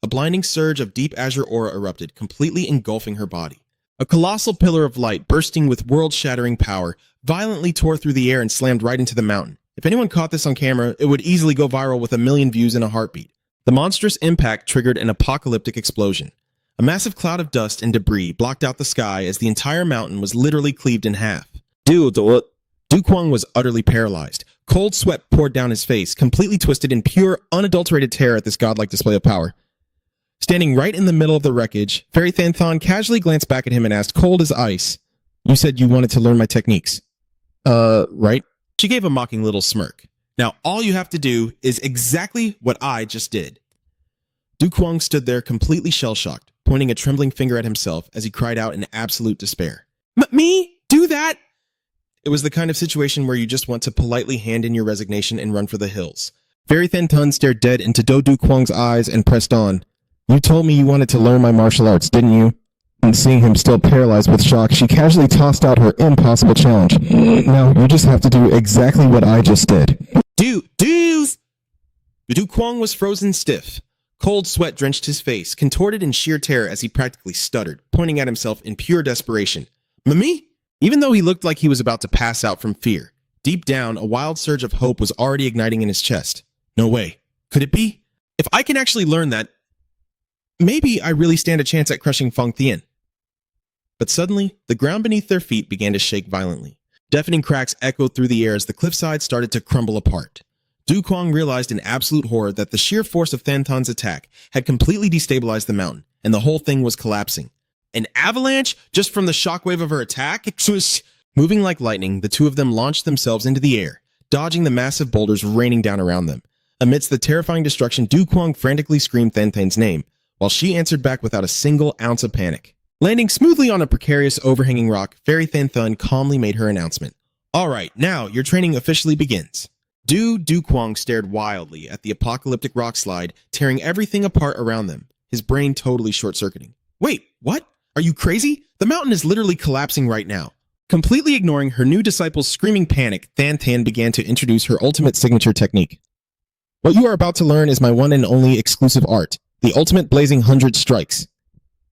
A blinding surge of deep azure aura erupted, completely engulfing her body. A colossal pillar of light, bursting with world-shattering power, violently tore through the air and slammed right into the mountain. If anyone caught this on camera, it would easily go viral with 1,000,000 views in a heartbeat. The monstrous impact triggered an apocalyptic explosion. A massive cloud of dust and debris blocked out the sky as the entire mountain was literally cleaved in half. Du Kuang was utterly paralyzed. Cold sweat poured down his face, completely twisted in pure, unadulterated terror at this godlike display of power. Standing right in the middle of the wreckage, Fairy Thanthan casually glanced back at him and asked, cold as ice, You said you wanted to learn my techniques. Right? She gave a mocking little smirk. Now all you have to do is exactly what I just did. Du Kwang stood there completely shell-shocked, pointing a trembling finger at himself as he cried out in absolute despair. Me? Do that? It was the kind of situation where you just want to politely hand in your resignation and run for the hills. Fairy Than Tun stared dead into Do Du Kwang's eyes and pressed on. You told me you wanted to learn my martial arts, didn't you? And seeing him still paralyzed with shock, she casually tossed out her impossible challenge. Now, you just have to do exactly what I just did. Dues! Du Kwang was frozen stiff. Cold sweat drenched his face, contorted in sheer terror as he practically stuttered, pointing at himself in pure desperation. Me? Even though he looked like he was about to pass out from fear, deep down, a wild surge of hope was already igniting in his chest. No way. Could it be? If I can actually learn that, maybe I really stand a chance at crushing Feng Tian. But suddenly, the ground beneath their feet began to shake violently. Deafening cracks echoed through the air as the cliffside started to crumble apart. Du Kwang realized in absolute horror that the sheer force of Than Tun's attack had completely destabilized the mountain, and the whole thing was collapsing. An avalanche just from the shockwave of her attack? Moving like lightning, the two of them launched themselves into the air, dodging the massive boulders raining down around them. Amidst the terrifying destruction, Du Kwang frantically screamed Than Tun's name, while she answered back without a single ounce of panic. Landing smoothly on a precarious overhanging rock, Fairy Than Tun calmly made her announcement. All right, now your training officially begins. Du Kwang stared wildly at the apocalyptic rock slide, tearing everything apart around them, his brain totally short-circuiting. Wait, what? Are you crazy? The mountain is literally collapsing right now. Completely ignoring her new disciple's screaming panic, Than Tun began to introduce her ultimate signature technique. What you are about to learn is my one and only exclusive art, the ultimate blazing 100 strikes.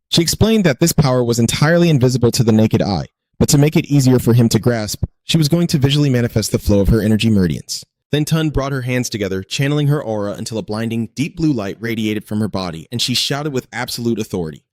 She explained that this power was entirely invisible to the naked eye, but to make it easier for him to grasp, she was going to visually manifest the flow of her energy meridians. Then Tun brought her hands together, channeling her aura until a blinding, deep blue light radiated from her body, and she shouted with absolute authority.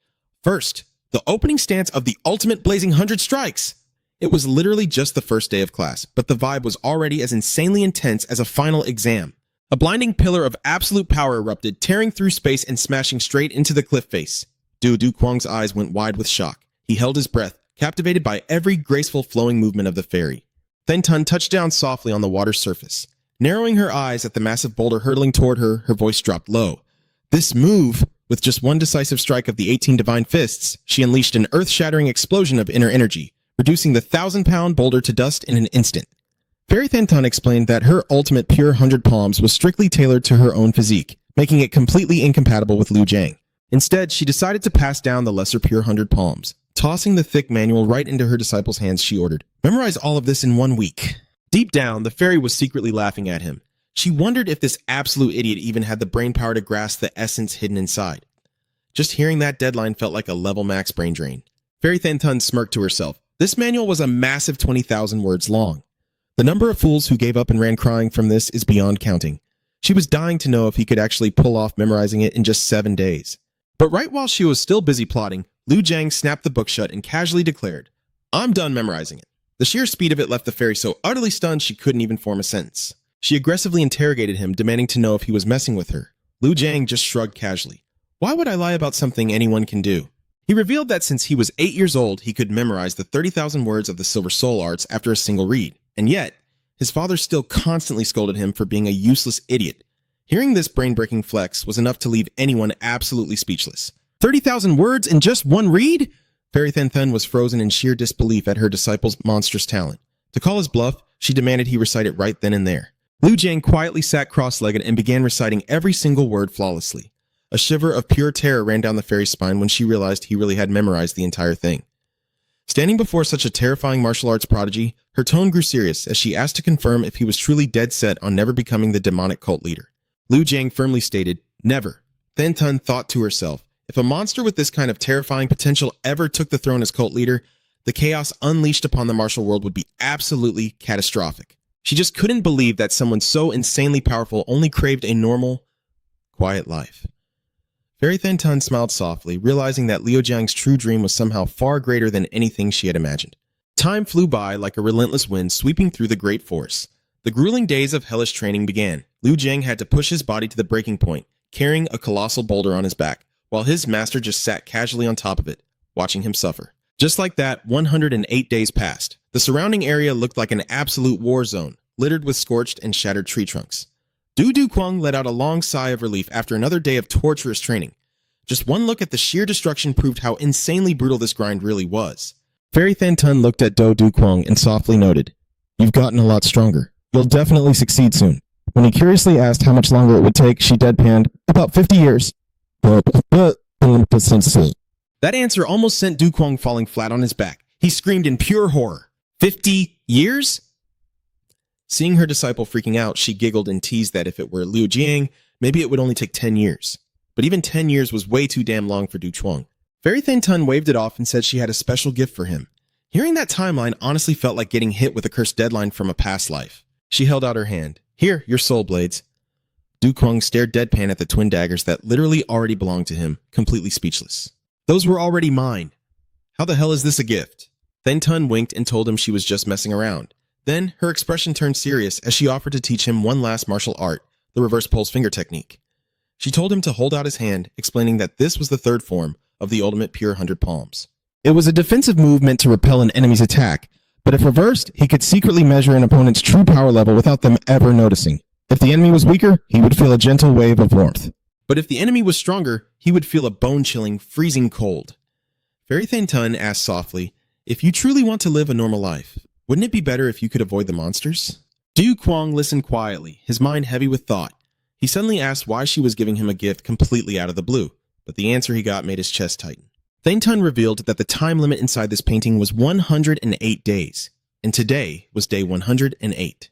First, the opening stance of the ultimate blazing 100 strikes! It was literally just the first day of class, but the vibe was already as insanely intense as a final exam. A blinding pillar of absolute power erupted, tearing through space and smashing straight into the cliff face. Du Kwang's eyes went wide with shock. He held his breath, captivated by every graceful flowing movement of the fairy. Then Tun touched down softly on the water's surface. Narrowing her eyes at the massive boulder hurtling toward her, her voice dropped low. This move, with just one decisive strike of the 18 divine fists, she unleashed an earth-shattering explosion of inner energy, reducing the 1,000-pound boulder to dust in an instant. Fairy Than Tun explained that her ultimate pure 100 palms was strictly tailored to her own physique, making it completely incompatible with Liu Jiang. Instead, she decided to pass down the lesser pure 100 palms. Tossing the thick manual right into her disciple's hands, she ordered, "Memorize all of this in 1 week." Deep down, the fairy was secretly laughing at him. She wondered if this absolute idiot even had the brainpower to grasp the essence hidden inside. Just hearing that deadline felt like a level max brain drain. Fairy Than Tun smirked to herself. This manual was a massive 20,000 words long. The number of fools who gave up and ran crying from this is beyond counting. She was dying to know if he could actually pull off memorizing it in just 7 days. But right while she was still busy plotting, Liu Jiang snapped the book shut and casually declared, "I'm done memorizing it." The sheer speed of it left the fairy so utterly stunned she couldn't even form a sentence. She aggressively interrogated him, demanding to know if he was messing with her. Liu Jiang just shrugged casually. Why would I lie about something anyone can do? He revealed that since he was 8 years old, he could memorize the 30,000 words of the Silver Soul Arts after a single read. And yet, his father still constantly scolded him for being a useless idiot. Hearing this brain-breaking flex was enough to leave anyone absolutely speechless. 30,000 words in just 1 read? Fairy Than Tun was frozen in sheer disbelief at her disciple's monstrous talent. To call his bluff, she demanded he recite it right then and there. Liu Jiang quietly sat cross-legged and began reciting every single word flawlessly. A shiver of pure terror ran down the fairy's spine when she realized he really had memorized the entire thing. Standing before such a terrifying martial arts prodigy, her tone grew serious as she asked to confirm if he was truly dead set on never becoming the demonic cult leader. Liu Jiang firmly stated, "Never." Than Tun thought to herself, if a monster with this kind of terrifying potential ever took the throne as cult leader, the chaos unleashed upon the martial world would be absolutely catastrophic. She just couldn't believe that someone so insanely powerful only craved a normal, quiet life. Fairy Than Tun smiled softly, realizing that Liu Jiang's true dream was somehow far greater than anything she had imagined. Time flew by like a relentless wind sweeping through the great forest. The grueling days of hellish training began. Liu Jiang had to push his body to the breaking point, carrying a colossal boulder on his back, while his master just sat casually on top of it, watching him suffer. Just like that, 108 days passed. The surrounding area looked like an absolute war zone, littered with scorched and shattered tree trunks. Du Kwang let out a long sigh of relief after another day of torturous training. Just one look at the sheer destruction proved how insanely brutal this grind really was. Fairy Than Tun looked at Do Du Kwang and softly noted, "You've gotten a lot stronger. You'll definitely succeed soon." When he curiously asked how much longer it would take, she deadpanned, "About 50 years. But, That answer almost sent Du Kwang falling flat on his back. He screamed in pure horror. 50 years? Seeing her disciple freaking out, she giggled and teased that if it were Liu Jiang, maybe it would only take 10 years. But even 10 years was way too damn long for Du Kwang. Fairy Than Tun waved it off and said she had a special gift for him. Hearing that timeline honestly felt like getting hit with a cursed deadline from a past life. She held out her hand. "Here, your soul blades." Du Kwang stared deadpan at the twin daggers that literally already belonged to him, completely speechless. "Those were already mine. How the hell is this a gift?" Then Tun winked and told him she was just messing around. Then her expression turned serious as she offered to teach him one last martial art, the reverse pulse finger technique. She told him to hold out his hand, explaining that this was the third form of the ultimate pure 100 palms. It was a defensive move meant to repel an enemy's attack, but if reversed, he could secretly measure an opponent's true power level without them ever noticing. If the enemy was weaker, he would feel a gentle wave of warmth. But if the enemy was stronger, he would feel a bone-chilling, freezing cold. Fairy Than Tun asked softly, "If you truly want to live a normal life, wouldn't it be better if you could avoid the monsters?" Du Kwang listened quietly, his mind heavy with thought. He suddenly asked why she was giving him a gift completely out of the blue, but the answer he got made his chest tighten. Than Tun revealed that the time limit inside this painting was 108 days, and today was day 108.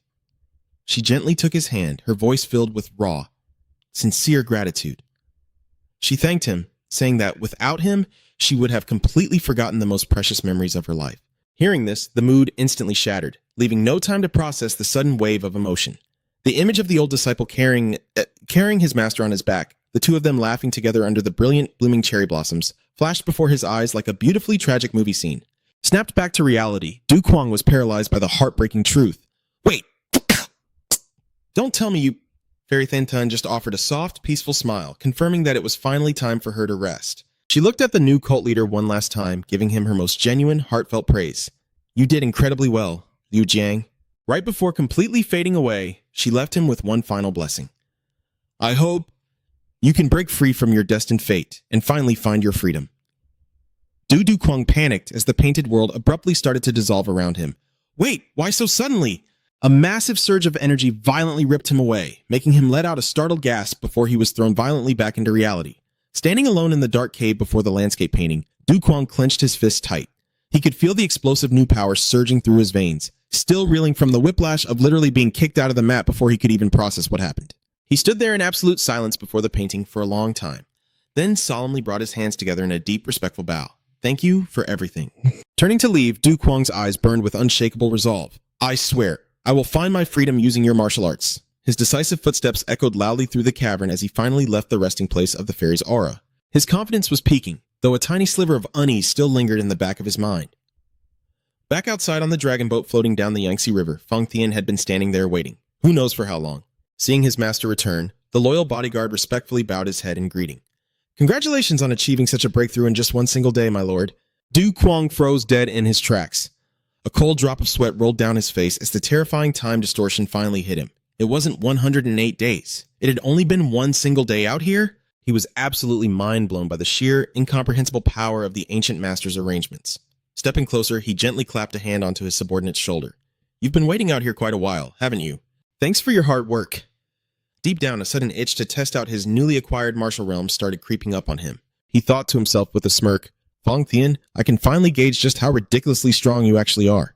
She gently took his hand, her voice filled with raw, sincere gratitude. She thanked him, saying that without him, she would have completely forgotten the most precious memories of her life. Hearing this, the mood instantly shattered, leaving no time to process the sudden wave of emotion. The image of the old disciple carrying his master on his back, the two of them laughing together under the brilliant blooming cherry blossoms, flashed before his eyes like a beautifully tragic movie scene. Snapped back to reality, Du Kwang was paralyzed by the heartbreaking truth. "Wait! Don't tell me you..." Fairy Than Tun just offered a soft, peaceful smile, confirming that it was finally time for her to rest. She looked at the new cult leader one last time, giving him her most genuine, heartfelt praise. "You did incredibly well, Liu Jiang." Right before completely fading away, she left him with one final blessing. "I hope you can break free from your destined fate and finally find your freedom." Du Kwang panicked as the painted world abruptly started to dissolve around him. Wait, why so suddenly? A massive surge of energy violently ripped him away, making him let out a startled gasp before he was thrown violently back into reality. Standing alone in the dark cave before the landscape painting, Du Kwang clenched his fists tight. He could feel the explosive new power surging through his veins, still reeling from the whiplash of literally being kicked out of the mat before he could even process what happened. He stood there in absolute silence before the painting for a long time, then solemnly brought his hands together in a deep, respectful bow. "Thank you for everything." Turning to leave, Du Kwang's eyes burned with unshakable resolve. "I swear, I will find my freedom using your martial arts." His decisive footsteps echoed loudly through the cavern as he finally left the resting place of the fairy's aura. His confidence was peaking, though a tiny sliver of unease still lingered in the back of his mind. Back outside on the dragon boat floating down the Yangtze River, Fang Tian had been standing there waiting, who knows for how long. Seeing his master return, the loyal bodyguard respectfully bowed his head in greeting. "Congratulations on achieving such a breakthrough in just one single day, my lord." Du Kwang froze dead in his tracks. A cold drop of sweat rolled down his face as the terrifying time distortion finally hit him. It wasn't 108 days. It had only been one single day out here. He was absolutely mind-blown by the sheer, incomprehensible power of the ancient master's arrangements. Stepping closer, he gently clapped a hand onto his subordinate's shoulder. "You've been waiting out here quite a while, haven't you? Thanks for your hard work." Deep down, a sudden itch to test out his newly acquired martial realms started creeping up on him. He thought to himself with a smirk, "Fang Tian, I can finally gauge just how ridiculously strong you actually are."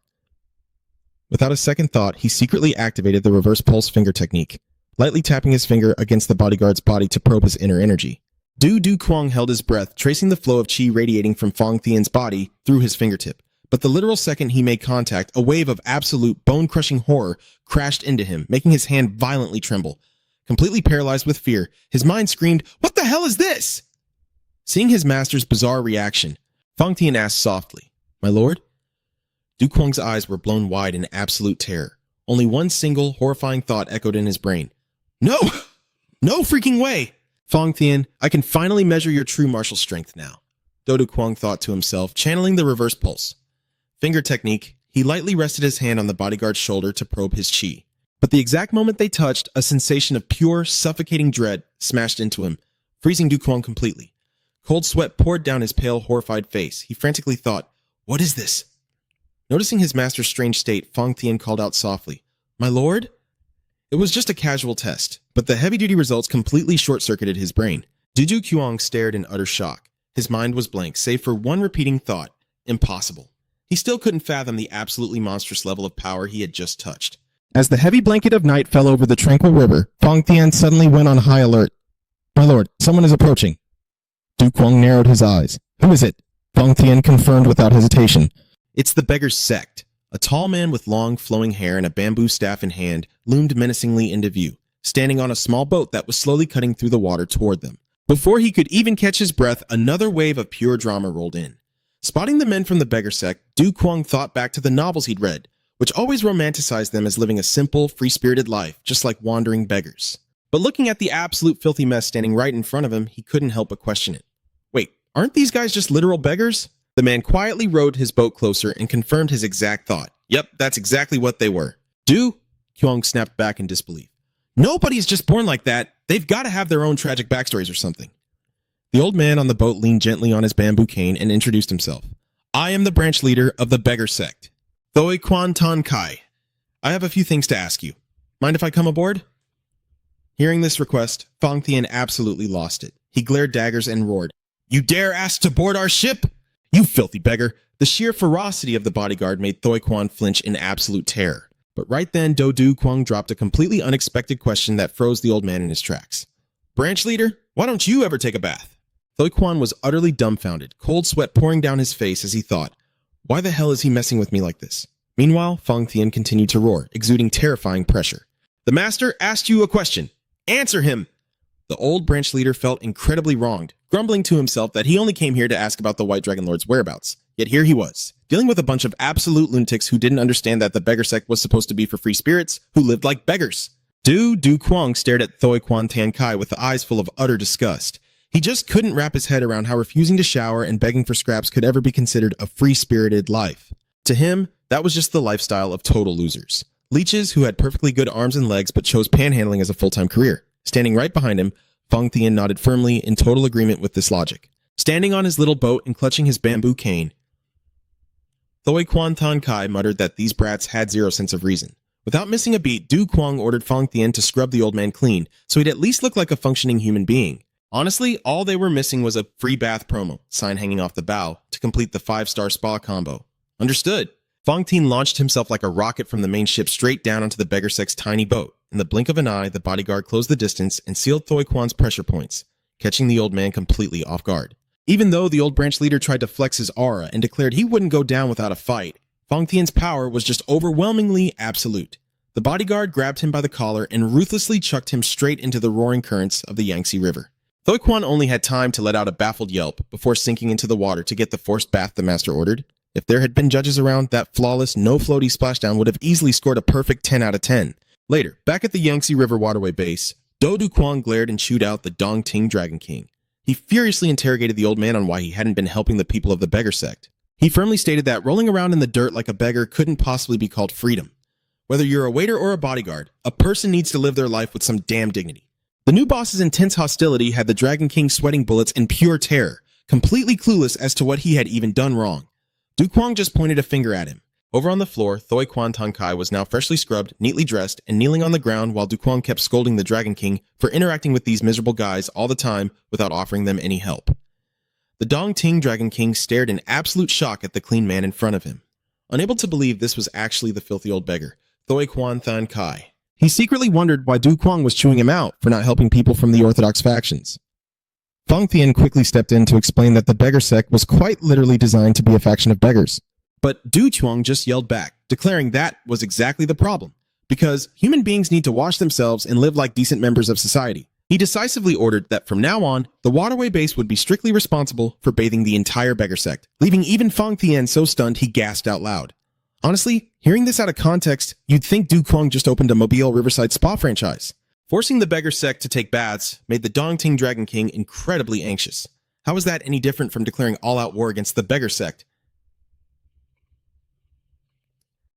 Without a second thought, he secretly activated the reverse pulse finger technique, lightly tapping his finger against the bodyguard's body to probe his inner energy. Du Kwang held his breath, tracing the flow of chi radiating from Fang Tian's body through his fingertip. But the literal second he made contact, a wave of absolute bone-crushing horror crashed into him, making his hand violently tremble. Completely paralyzed with fear, his mind screamed, "What the hell is this?" Seeing his master's bizarre reaction, Fang Tian asked softly, "My lord?" Du Kwang's eyes were blown wide in absolute terror. Only one single, horrifying thought echoed in his brain. "No! No freaking way! Fang Tian, I can finally measure your true martial strength now." Do Kwang thought to himself, channeling the reverse pulse. Finger technique, he lightly rested his hand on the bodyguard's shoulder to probe his chi. But the exact moment they touched, a sensation of pure, suffocating dread smashed into him, freezing Du Kwang completely. Cold sweat poured down his pale, horrified face. He frantically thought, "What is this?" Noticing his master's strange state, Fang Tian called out softly, "My lord?" It was just a casual test, but the heavy-duty results completely short-circuited his brain. Du Kwang stared in utter shock. His mind was blank, save for one repeating thought, impossible. He still couldn't fathom the absolutely monstrous level of power he had just touched. As the heavy blanket of night fell over the tranquil river, Fang Tian suddenly went on high alert. "My lord, someone is approaching." Du Kwang narrowed his eyes. "Who is it?" Fang Tian confirmed without hesitation. It's the beggar's sect. A tall man with long, flowing hair and a bamboo staff in hand loomed menacingly into view, standing on a small boat that was slowly cutting through the water toward them. Before he could even catch his breath, another wave of pure drama rolled in. Spotting the men from the beggar sect, Du Kwang thought back to the novels he'd read, which always romanticized them as living a simple, free-spirited life, just like wandering beggars. But looking at the absolute filthy mess standing right in front of him, he couldn't help but question it. Wait, aren't these guys just literal beggars? The man quietly rowed his boat closer and confirmed his exact thought. Yep, that's exactly what they were. Du? Kwang snapped back in disbelief. Nobody's just born like that. They've got to have their own tragic backstories or something. The old man on the boat leaned gently on his bamboo cane and introduced himself. I am the branch leader of the beggar sect, Thoi Quan Tan Kai. I have a few things to ask you. Mind if I come aboard? Hearing this request, Fang Tian absolutely lost it. He glared daggers and roared, You dare ask to board our ship? You filthy beggar. The sheer ferocity of the bodyguard made Thoi Quan flinch in absolute terror. But right then, Du Kwang dropped a completely unexpected question that froze the old man in his tracks. Branch leader, why don't you ever take a bath? Thoi Quan was utterly dumbfounded, cold sweat pouring down his face as he thought, why the hell is he messing with me like this? Meanwhile, Fang Tian continued to roar, exuding terrifying pressure. The master asked you a question. Answer him! The old branch leader felt incredibly wronged, grumbling to himself that he only came here to ask about the White Dragon Lord's whereabouts. Yet here he was, dealing with a bunch of absolute lunatics who didn't understand that the beggar sect was supposed to be for free spirits who lived like beggars. Du Kwang stared at Thoi Quan Tan Kai with eyes full of utter disgust. He just couldn't wrap his head around how refusing to shower and begging for scraps could ever be considered a free-spirited life. To him, that was just the lifestyle of total losers. Leeches who had perfectly good arms and legs but chose panhandling as a full-time career. Standing right behind him, Fang Tian nodded firmly in total agreement with this logic. Standing on his little boat and clutching his bamboo cane, Thoi Quan Tan Kai muttered that these brats had zero sense of reason. Without missing a beat, Du Kwang ordered Fang Tian to scrub the old man clean, so he'd at least look like a functioning human being. Honestly, all they were missing was a free bath promo, sign hanging off the bow, to complete the 5-star spa combo. Understood. Fang Tian launched himself like a rocket from the main ship straight down onto the beggar sect's tiny boat. In the blink of an eye, the bodyguard closed the distance and sealed Thoi Quan's pressure points, catching the old man completely off guard. Even though the old branch leader tried to flex his aura and declared he wouldn't go down without a fight, Fang Tian's power was just overwhelmingly absolute. The bodyguard grabbed him by the collar and ruthlessly chucked him straight into the roaring currents of the Yangtze River. Thoi Quan only had time to let out a baffled yelp before sinking into the water to get the forced bath the master ordered. If there had been judges around, that flawless, no-floaty splashdown would have easily scored a perfect 10 out of 10. Later, back at the Yangtze River waterway base, Du Kwang glared and chewed out the Dong Ting Dragon King. He furiously interrogated the old man on why he hadn't been helping the people of the beggar sect. He firmly stated that rolling around in the dirt like a beggar couldn't possibly be called freedom. Whether you're a waiter or a bodyguard, a person needs to live their life with some damn dignity. The new boss's intense hostility had the Dragon King sweating bullets in pure terror, completely clueless as to what he had even done wrong. Du Kwang just pointed a finger at him. Over on the floor, Thoi Quan Tan Kai was now freshly scrubbed, neatly dressed, and kneeling on the ground while Du Kwang kept scolding the Dragon King for interacting with these miserable guys all the time without offering them any help. The Dong Ting Dragon King stared in absolute shock at the clean man in front of him. Unable to believe this was actually the filthy old beggar, Thoi Quan Tan Kai. He secretly wondered why Du Kwang was chewing him out for not helping people from the orthodox factions. Fang Tian quickly stepped in to explain that the beggar sect was quite literally designed to be a faction of beggars. But Du Kwang just yelled back, declaring that was exactly the problem, because human beings need to wash themselves and live like decent members of society. He decisively ordered that from now on, the waterway base would be strictly responsible for bathing the entire beggar sect, leaving even Fang Tian so stunned he gasped out loud. Honestly, hearing this out of context, you'd think Du Kwang just opened a Mobile Riverside spa franchise. Forcing the beggar sect to take baths made the Dong Ting Dragon King incredibly anxious. How is that any different from declaring all-out war against the beggar sect?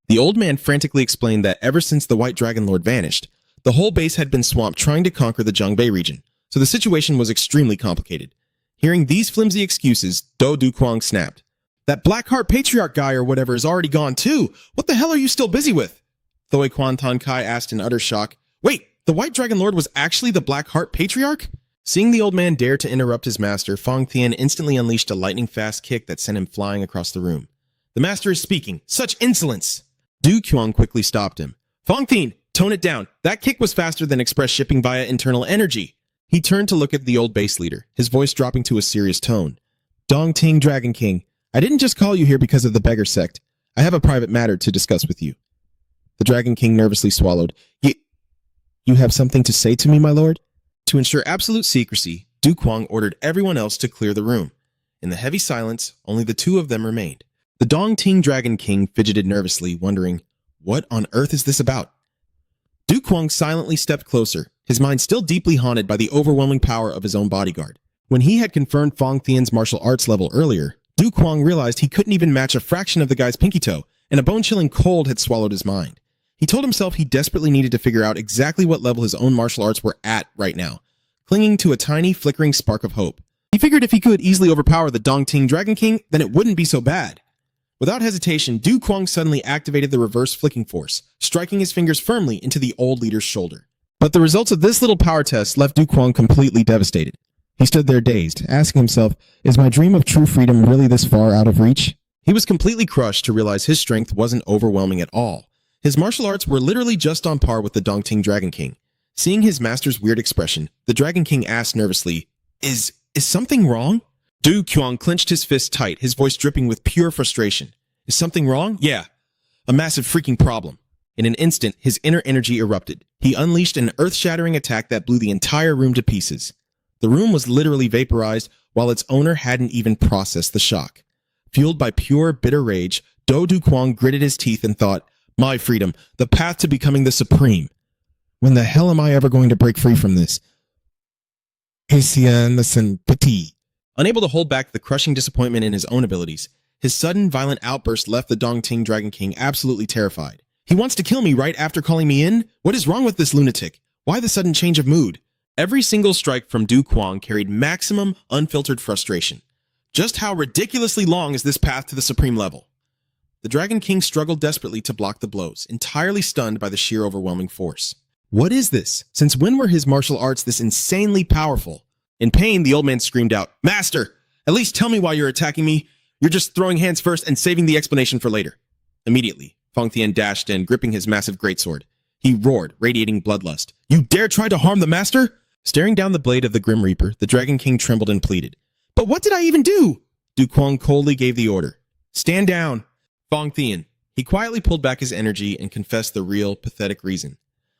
The old man frantically explained that ever since the White Dragon Lord vanished, the whole base had been swamped trying to conquer the Zhongbei region, so the situation was extremely complicated. Hearing these flimsy excuses, Do Duquang snapped. That Blackheart Patriarch guy or whatever is already gone too. What the hell are you still busy with? Thoe Quan Tan Kai asked in utter shock. Wait, the White Dragon Lord was actually the Blackheart Patriarch? Seeing the old man dare to interrupt his master, Fong Tian instantly unleashed a lightning-fast kick that sent him flying across the room. The master is speaking. Such insolence! Du Qiang quickly stopped him. Fong Tian, tone it down. That kick was faster than express shipping via internal energy. He turned to look at the old base leader, his voice dropping to a serious tone. Dong Ting Dragon King, I didn't just call you here because of the beggar sect. I have a private matter to discuss with you. The Dragon King nervously swallowed. You have something to say to me, my lord? To ensure absolute secrecy, Du Quang ordered everyone else to clear the room. In the heavy silence, only the two of them remained. The Dong Ting Dragon King fidgeted nervously, wondering, what on earth is this about? Du Quang silently stepped closer, his mind still deeply haunted by the overwhelming power of his own bodyguard. When he had confirmed Fong Tian's martial arts level earlier, Du Quang realized he couldn't even match a fraction of the guy's pinky toe, and a bone-chilling cold had swallowed his mind. He told himself he desperately needed to figure out exactly what level his own martial arts were at right now, clinging to a tiny, flickering spark of hope. He figured if he could easily overpower the Dong Ting Dragon King, then it wouldn't be so bad. Without hesitation, Du Quang suddenly activated the reverse flicking force, striking his fingers firmly into the old leader's shoulder. But the results of this little power test left Du Quang completely devastated. He stood there dazed, asking himself, is my dream of true freedom really this far out of reach? He was completely crushed to realize his strength wasn't overwhelming at all. His martial arts were literally just on par with the Dong Ting Dragon King. Seeing his master's weird expression, the Dragon King asked nervously, Is something wrong? Du Qiang clenched his fist tight, his voice dripping with pure frustration. Is something wrong? Yeah. A massive freaking problem. In an instant, his inner energy erupted. He unleashed an earth-shattering attack that blew the entire room to pieces. The room was literally vaporized, while its owner hadn't even processed the shock. Fueled by pure, bitter rage, Do Duquang gritted his teeth and thought, my freedom, the path to becoming the supreme. When the hell am I ever going to break free from this? Petit. Unable to hold back the crushing disappointment in his own abilities, his sudden, violent outburst left the Dong Ting Dragon King absolutely terrified. He wants to kill me right after calling me in? What is wrong with this lunatic? Why the sudden change of mood? Every single strike from Du Quang carried maximum, unfiltered frustration. Just how ridiculously long is this path to the supreme level? The Dragon King struggled desperately to block the blows, entirely stunned by the sheer overwhelming force. What is this? Since when were his martial arts this insanely powerful? In pain, the old man screamed out, Master! At least tell me why you're attacking me. You're just throwing hands first and saving the explanation for later. Immediately, Fong Tian dashed in, gripping his massive greatsword. He roared, radiating bloodlust. You dare try to harm the master? Staring down the blade of the Grim Reaper, the Dragon King trembled and pleaded. But what did I even do? Du Quang coldly gave the order. Stand down. Fong Tian. He quietly pulled back his energy and confessed the real, pathetic reason.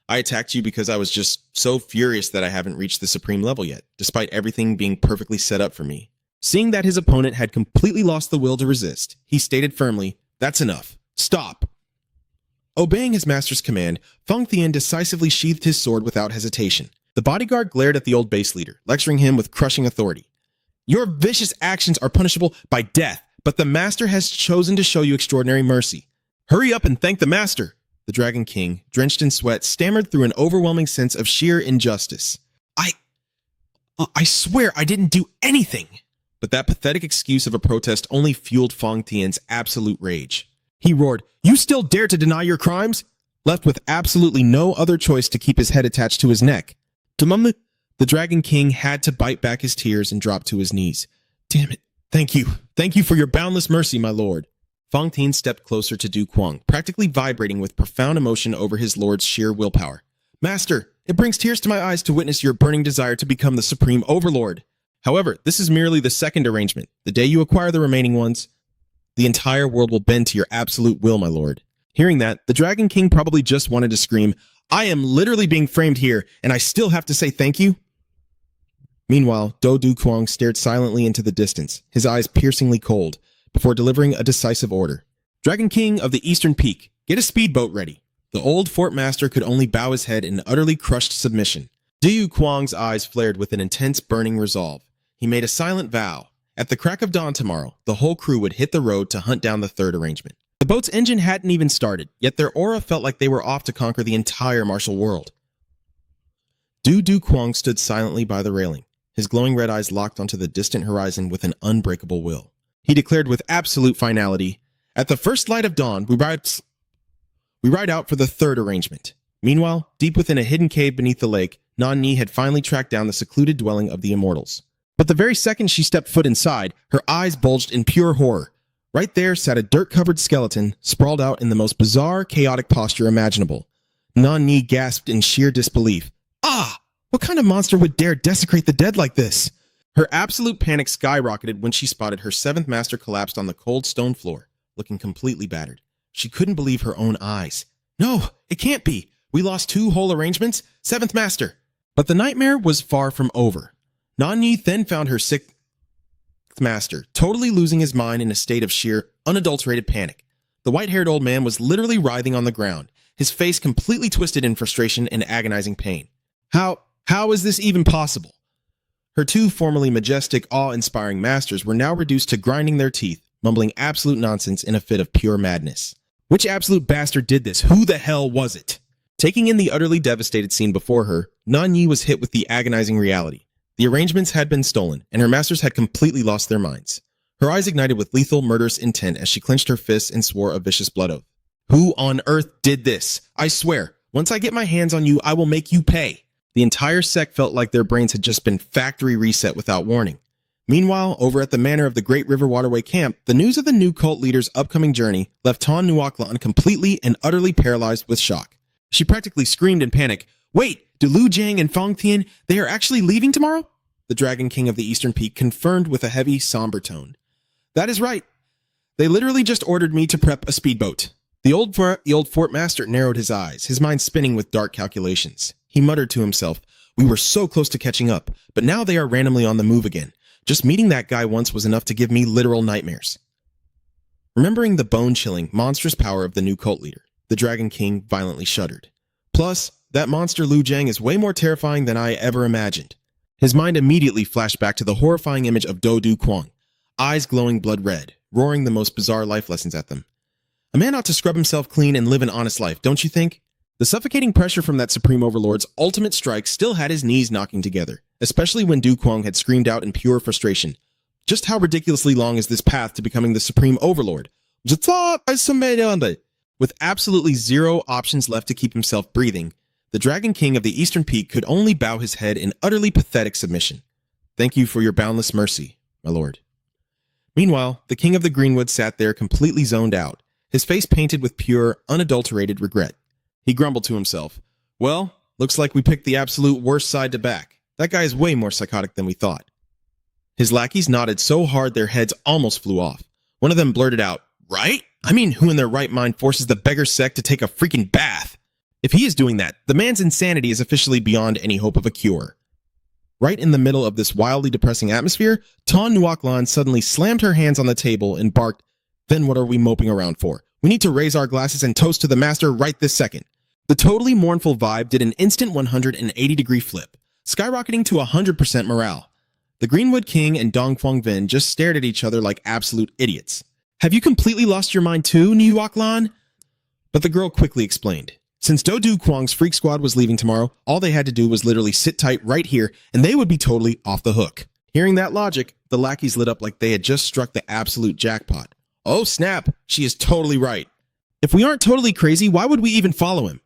I attacked you because I was just so furious that I haven't reached the supreme level yet, despite everything being perfectly set up for me. Seeing that his opponent had completely lost the will to resist, he stated firmly, That's enough. Stop. Obeying his master's command, Fong Tian decisively sheathed his sword without hesitation. The bodyguard glared at the old base leader, lecturing him with crushing authority. Your vicious actions are punishable by death, but the master has chosen to show you extraordinary mercy. Hurry up and thank the master. The Dragon King, drenched in sweat, stammered through an overwhelming sense of sheer injustice. I swear I didn't do anything. But that pathetic excuse of a protest only fueled Fong Tian's absolute rage. He roared, You still dare to deny your crimes? Left with absolutely no other choice to keep his head attached to his neck. The Dragon King had to bite back his tears and drop to his knees. Damn it. Thank you. Thank you for your boundless mercy, my lord. Fong Tian stepped closer to Du Quang, practically vibrating with profound emotion over his lord's sheer willpower. Master, it brings tears to my eyes to witness your burning desire to become the supreme overlord. However, this is merely the second arrangement. The day you acquire the remaining ones, the entire world will bend to your absolute will, my lord. Hearing that, the Dragon King probably just wanted to scream, I am literally being framed here, and I still have to say thank you? Meanwhile, Do Duquang stared silently into the distance, his eyes piercingly cold, before delivering a decisive order. Dragon King of the Eastern Peak, get a speedboat ready. The old fort master could only bow his head in utterly crushed submission. Du Quang's eyes flared with an intense burning resolve. He made a silent vow. At the crack of dawn tomorrow, the whole crew would hit the road to hunt down the third arrangement. The boat's engine hadn't even started, yet their aura felt like they were off to conquer the entire martial world. Du Kwang stood silently by the railing, his glowing red eyes locked onto the distant horizon with an unbreakable will. He declared with absolute finality, "At the first light of dawn, we ride out for the third arrangement." Meanwhile, deep within a hidden cave beneath the lake, Nan Ni had finally tracked down the secluded dwelling of the immortals. But the very second she stepped foot inside, her eyes bulged in pure horror. Right there sat a dirt-covered skeleton, sprawled out in the most bizarre, chaotic posture imaginable. Nan Ni gasped in sheer disbelief. "Ah! What kind of monster would dare desecrate the dead like this?" Her absolute panic skyrocketed when she spotted her seventh master collapsed on the cold stone floor, looking completely battered. She couldn't believe her own eyes. "No, it can't be! We lost 2 whole arrangements? Seventh master!" But the nightmare was far from over. Nan Ni then found her sixth master, totally losing his mind in a state of sheer, unadulterated panic. The white-haired old man was literally writhing on the ground, his face completely twisted in frustration and agonizing pain. How is this even possible? Her 2 formerly majestic, awe-inspiring masters were now reduced to grinding their teeth, mumbling absolute nonsense in a fit of pure madness. Which absolute bastard did this? Who the hell was it? Taking in the utterly devastated scene before her, Nan Yi was hit with the agonizing reality. The arrangements had been stolen, and her masters had completely lost their minds. Her eyes ignited with lethal, murderous intent as she clenched her fists and swore a vicious blood oath. "Who on earth did this? I swear, once I get my hands on you, I will make you pay." The entire sect felt like their brains had just been factory reset without warning. Meanwhile, over at the manor of the Great River Waterway Camp, the news of the new cult leader's upcoming journey left Tan Nuoklan completely and utterly paralyzed with shock. She practically screamed in panic, "Wait, do Lu Jiang and Fang Tian, they are actually leaving tomorrow?" The Dragon King of the Eastern Peak confirmed with a heavy, somber tone. "That is right. They literally just ordered me to prep a speedboat." The old fort master narrowed his eyes, his mind spinning with dark calculations. He muttered to himself, "We were so close to catching up, but now they are randomly on the move again. Just meeting that guy once was enough to give me literal nightmares." Remembering the bone-chilling, monstrous power of the new cult leader, the Dragon King violently shuddered. Plus, that monster Lu Jiang is way more terrifying than I ever imagined. His mind immediately flashed back to the horrifying image of Du Kwang, eyes glowing blood red, roaring the most bizarre life lessons at them. A man ought to scrub himself clean and live an honest life, don't you think? The suffocating pressure from that Supreme Overlord's ultimate strike still had his knees knocking together, especially when Du Kwang had screamed out in pure frustration. Just how ridiculously long is this path to becoming the Supreme Overlord? With absolutely zero options left to keep himself breathing, the Dragon King of the Eastern Peak could only bow his head in utterly pathetic submission. "Thank you for your boundless mercy, my lord." Meanwhile, the King of the Greenwood sat there completely zoned out, his face painted with pure, unadulterated regret. He grumbled to himself, "Well, looks like we picked the absolute worst side to back. That guy is way more psychotic than we thought." His lackeys nodded so hard their heads almost flew off. One of them blurted out, "Right? I mean, who in their right mind forces the beggar sect to take a freaking bath? If he is doing that, the man's insanity is officially beyond any hope of a cure." Right in the middle of this wildly depressing atmosphere, Tan Nuoklan suddenly slammed her hands on the table and barked, "Then what are we moping around for? We need to raise our glasses and toast to the master right this second." The totally mournful vibe did an instant 180-degree flip, skyrocketing to 100% morale. The Greenwood King and Dongfang Vin just stared at each other like absolute idiots. "Have you completely lost your mind too, Nuoklan?" But the girl quickly explained. Since Du Kwang's freak squad was leaving tomorrow, all they had to do was literally sit tight right here, and they would be totally off the hook. Hearing that logic, the lackeys lit up like they had just struck the absolute jackpot. "Oh snap, she is totally right. If we aren't totally crazy, why would we even follow him?"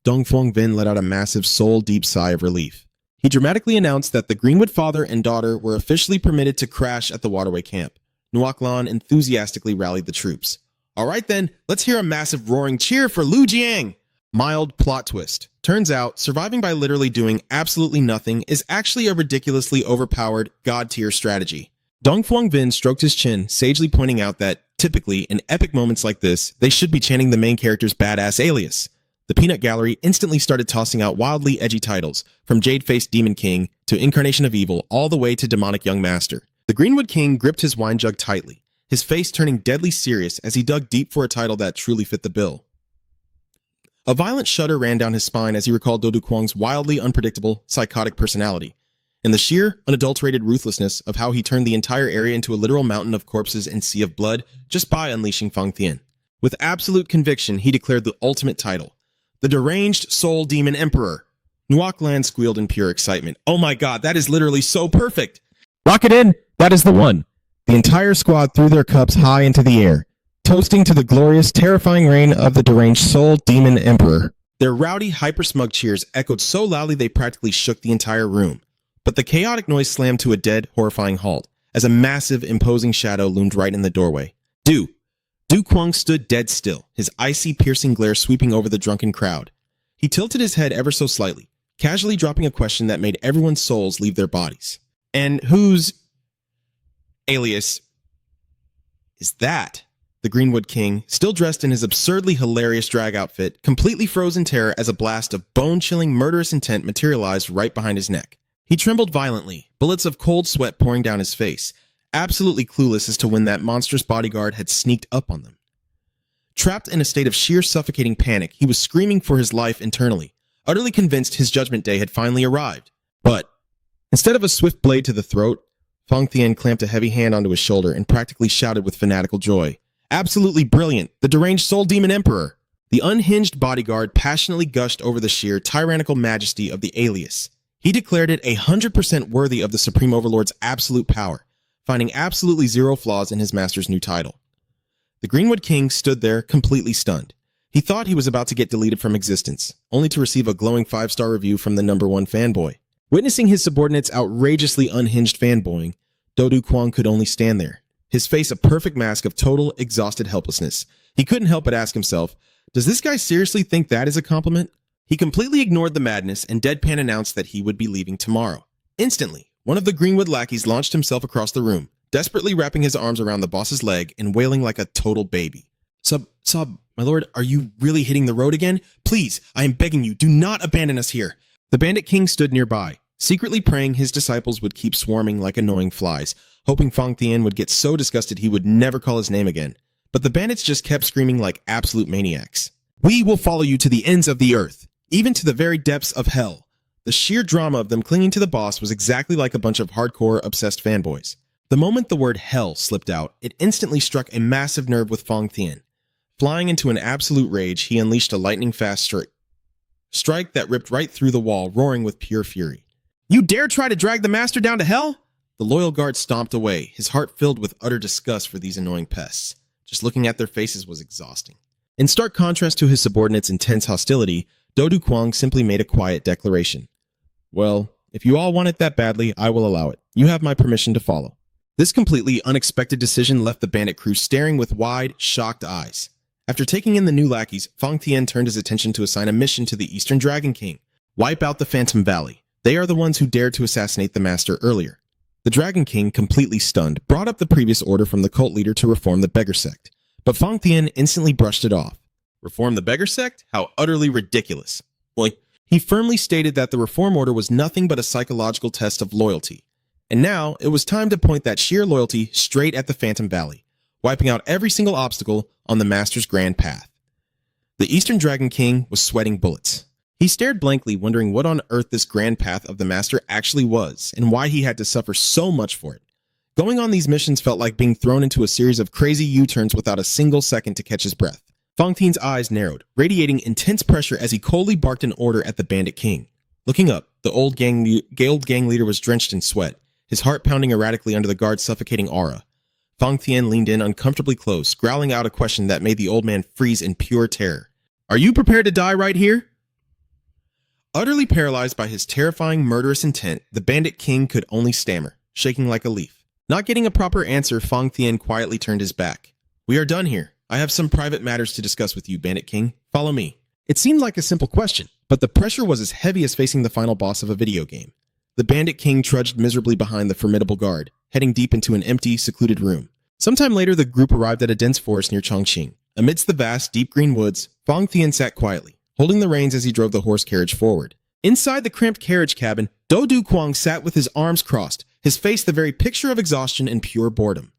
Dongfang Vin let out a massive soul-deep sigh of relief. He dramatically announced that the Greenwood father and daughter were officially permitted to crash at the waterway camp. Nuoklan enthusiastically rallied the troops. "All right then, let's hear a massive roaring cheer for Lu Jiang!" Mild plot twist. Turns out, surviving by literally doing absolutely nothing is actually a ridiculously overpowered, god-tier strategy. Dongfang Vin stroked his chin, sagely pointing out that, typically, in epic moments like this, they should be chanting the main character's badass alias. The peanut gallery instantly started tossing out wildly edgy titles, from Jade-Faced Demon King to Incarnation of Evil, all the way to Demonic Young Master. The Greenwood King gripped his wine jug tightly, his face turning deadly serious as he dug deep for a title that truly fit the bill. A violent shudder ran down his spine as he recalled Du Kwang's wildly unpredictable, psychotic personality. and the sheer, unadulterated ruthlessness of how he turned the entire area into a literal mountain of corpses and sea of blood just by unleashing Fang Tian. With absolute conviction, he declared the ultimate title, the Deranged Soul Demon Emperor. Nuoc Lan squealed in pure excitement. Oh my god, that is literally so perfect! Lock it in! That is the one! The entire squad threw their cups high into the air, toasting to the glorious, terrifying reign of the Deranged Soul Demon Emperor. Their rowdy, hyper-smug cheers echoed so loudly they practically shook the entire room. But the chaotic noise slammed to a dead, horrifying halt, as a massive, imposing shadow loomed right in the doorway. Du Kwang stood dead still, his icy, piercing glare sweeping over the drunken crowd. He tilted his head ever so slightly, casually dropping a question that made everyone's souls leave their bodies. And whose alias is that? The Greenwood King, still dressed in his absurdly hilarious drag outfit, completely froze in terror as a blast of bone-chilling, murderous intent materialized right behind his neck. He trembled violently, bullets of cold sweat pouring down his face, absolutely clueless as to when that monstrous bodyguard had sneaked up on them. Trapped in a state of sheer suffocating panic, he was screaming for his life internally, utterly convinced his judgment day had finally arrived. But instead of a swift blade to the throat, Fang Tian clamped a heavy hand onto his shoulder and practically shouted with fanatical joy, "Absolutely brilliant, the Deranged Soul Demon Emperor!" The unhinged bodyguard passionately gushed over the sheer, tyrannical majesty of the alias. He declared it 100% worthy of the Supreme Overlord's absolute power, finding absolutely zero flaws in his master's new title. The Greenwood King stood there, completely stunned. He thought he was about to get deleted from existence, only to receive a glowing 5-star review from the #1 fanboy. Witnessing his subordinates' outrageously unhinged fanboying, Du Kwang could only stand there, his face a perfect mask of total, exhausted helplessness. He couldn't help but ask himself, does this guy seriously think that is a compliment? He completely ignored the madness and deadpan announced that he would be leaving tomorrow. Instantly, one of the Greenwood lackeys launched himself across the room, desperately wrapping his arms around the boss's leg and wailing like a total baby. Sub, my lord, are you really hitting the road again? Please, I am begging you, do not abandon us here. The Bandit King stood nearby, secretly praying his disciples would keep swarming like annoying flies, hoping Fang Tian would get so disgusted he would never call his name again. But the bandits just kept screaming like absolute maniacs. We will follow you to the ends of the earth, even to the very depths of hell. The sheer drama of them clinging to the boss was exactly like a bunch of hardcore, obsessed fanboys. The moment the word hell slipped out, it instantly struck a massive nerve with Fang Tian. Flying into an absolute rage, he unleashed a lightning-fast strike that ripped right through the wall, roaring with pure fury. You dare try to drag the master down to hell? The loyal guard stomped away, his heart filled with utter disgust for these annoying pests. Just looking at their faces was exhausting. In stark contrast to his subordinates' intense hostility, Du Kwang simply made a quiet declaration. Well, if you all want it that badly, I will allow it. You have my permission to follow. This completely unexpected decision left the bandit crew staring with wide, shocked eyes. After taking in the new lackeys, Fang Tian turned his attention to assign a mission to the Eastern Dragon King. Wipe out the Phantom Valley. They are the ones who dared to assassinate the master earlier. The Dragon King, completely stunned, brought up the previous order from the cult leader to reform the beggar sect. But Fang Tian instantly brushed it off. Reform the beggar sect? How utterly ridiculous. Boy, he firmly stated that the reform order was nothing but a psychological test of loyalty. And now, it was time to point that sheer loyalty straight at the Phantom Valley, wiping out every single obstacle on the master's grand path. The Eastern Dragon King was sweating bullets. He stared blankly, wondering what on earth this grand path of the master actually was, and why he had to suffer so much for it. Going on these missions felt like being thrown into a series of crazy U-turns without a single second to catch his breath. Fang Tian's eyes narrowed, radiating intense pressure as he coldly barked an order at the Bandit King. Looking up, the old gang leader was drenched in sweat, his heart pounding erratically under the guard's suffocating aura. Fang Tian leaned in uncomfortably close, growling out a question that made the old man freeze in pure terror. Are you prepared to die right here? Utterly paralyzed by his terrifying, murderous intent, the Bandit King could only stammer, shaking like a leaf. Not getting a proper answer, Fang Tian quietly turned his back. We are done here. I have some private matters to discuss with you, Bandit King. Follow me. It seemed like a simple question, but the pressure was as heavy as facing the final boss of a video game. The Bandit King trudged miserably behind the formidable guard, heading deep into an empty, secluded room. Sometime later, the group arrived at a dense forest near Chongqing. Amidst the vast, deep green woods, Fang Tian sat quietly, holding the reins as he drove the horse carriage forward. Inside the cramped carriage cabin, Du Kwang sat with his arms crossed, his face the very picture of exhaustion and pure boredom.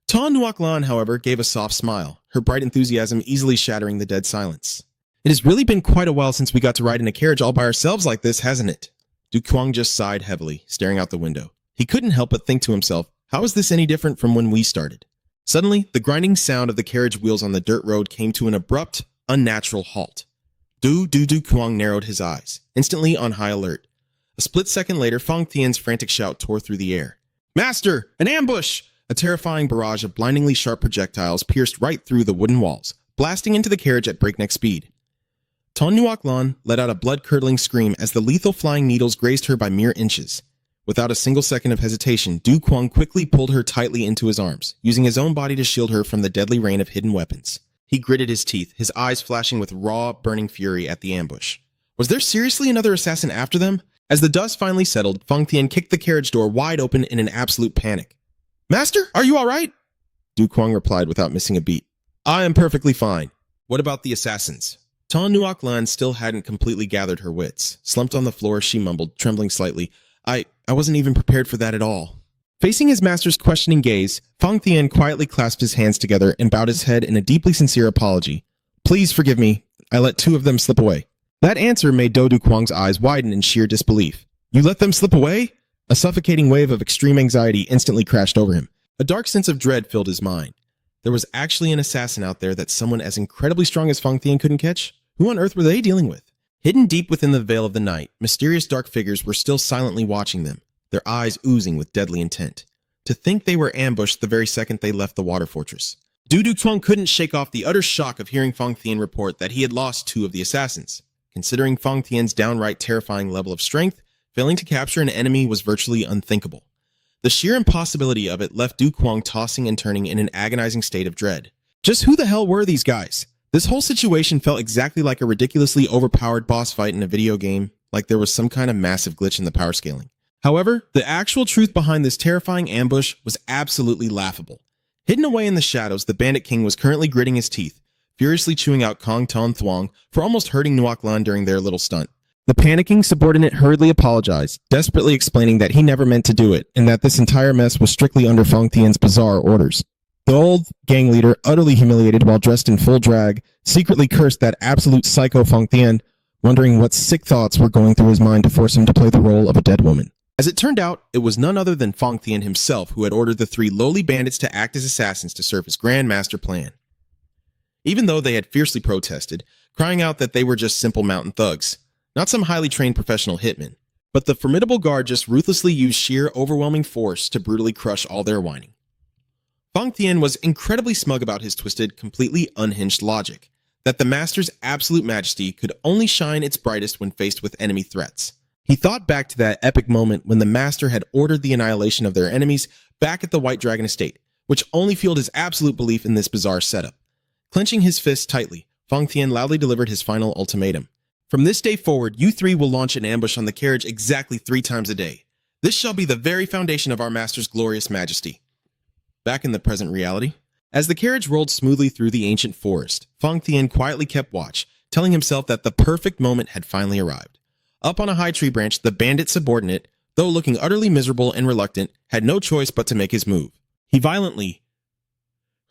Ta Nuoc Lan, however, gave a soft smile, her bright enthusiasm easily shattering the dead silence. It has really been quite a while since we got to ride in a carriage all by ourselves like this, hasn't it? Du Kuang just sighed heavily, staring out the window. He couldn't help but think to himself, how is this any different from when we started? Suddenly, the grinding sound of the carriage wheels on the dirt road came to an abrupt, unnatural halt. Du Kuang narrowed his eyes, instantly on high alert. A split second later, Fang Tian's frantic shout tore through the air. Master! An ambush! A terrifying barrage of blindingly sharp projectiles pierced right through the wooden walls, blasting into the carriage at breakneck speed. Ton Nuoc Lan let out a blood-curdling scream as the lethal flying needles grazed her by mere inches. Without a single second of hesitation, Du Kuang quickly pulled her tightly into his arms, using his own body to shield her from the deadly rain of hidden weapons. He gritted his teeth, his eyes flashing with raw, burning fury at the ambush. Was there seriously another assassin after them? As the dust finally settled, Fang Tian kicked the carriage door wide open in an absolute panic. Master, are you all right? Du Kuang replied without missing a beat. I am perfectly fine. What about the assassins? Ton Nuoc Lan still hadn't completely gathered her wits. Slumped on the floor, she mumbled, trembling slightly. I wasn't even prepared for that at all. Facing his master's questioning gaze, Fang Tian quietly clasped his hands together and bowed his head in a deeply sincere apology. Please forgive me. I let 2 of them slip away. That answer made Du Kuang's eyes widen in sheer disbelief. You let them slip away? A suffocating wave of extreme anxiety instantly crashed over him. A dark sense of dread filled his mind. There was actually an assassin out there that someone as incredibly strong as Fang Tian couldn't catch? Who on earth were they dealing with? Hidden deep within the veil of the night, mysterious dark figures were still silently watching them, their eyes oozing with deadly intent. To think they were ambushed the very second they left the water fortress. Du Kuang couldn't shake off the utter shock of hearing Fang Tian report that he had lost 2 of the assassins. Considering Fang Tian's downright terrifying level of strength, failing to capture an enemy was virtually unthinkable. The sheer impossibility of it left Du Kuang tossing and turning in an agonizing state of dread. Just who the hell were these guys? This whole situation felt exactly like a ridiculously overpowered boss fight in a video game, like there was some kind of massive glitch in the power scaling. However, the actual truth behind this terrifying ambush was absolutely laughable. Hidden away in the shadows, the Bandit King was currently gritting his teeth, furiously chewing out Kong Ton Thuong for almost hurting Nuoc Lan during their little stunt. The panicking subordinate hurriedly apologized, desperately explaining that he never meant to do it, and that this entire mess was strictly under Fang Tian's bizarre orders. The old gang leader, utterly humiliated while dressed in full drag, secretly cursed that absolute psycho Fang Tian, wondering what sick thoughts were going through his mind to force him to play the role of a dead woman. As it turned out, it was none other than Fang Tian himself who had ordered the 3 lowly bandits to act as assassins to serve his grand master plan. Even though they had fiercely protested, crying out that they were just simple mountain thugs, not some highly trained professional hitmen, but the formidable guard just ruthlessly used sheer overwhelming force to brutally crush all their whining. Fang Tian was incredibly smug about his twisted, completely unhinged logic, that the master's absolute majesty could only shine its brightest when faced with enemy threats. He thought back to that epic moment when the master had ordered the annihilation of their enemies back at the White Dragon Estate, which only fueled his absolute belief in this bizarre setup. Clenching his fists tightly, Fang Tian loudly delivered his final ultimatum. From this day forward, you 3 will launch an ambush on the carriage exactly 3 times a day. This shall be the very foundation of our master's glorious majesty. Back in the present reality, as the carriage rolled smoothly through the ancient forest, Fang Tian quietly kept watch, telling himself that the perfect moment had finally arrived. Up on a high tree branch, the bandit subordinate, though looking utterly miserable and reluctant, had no choice but to make his move. He violently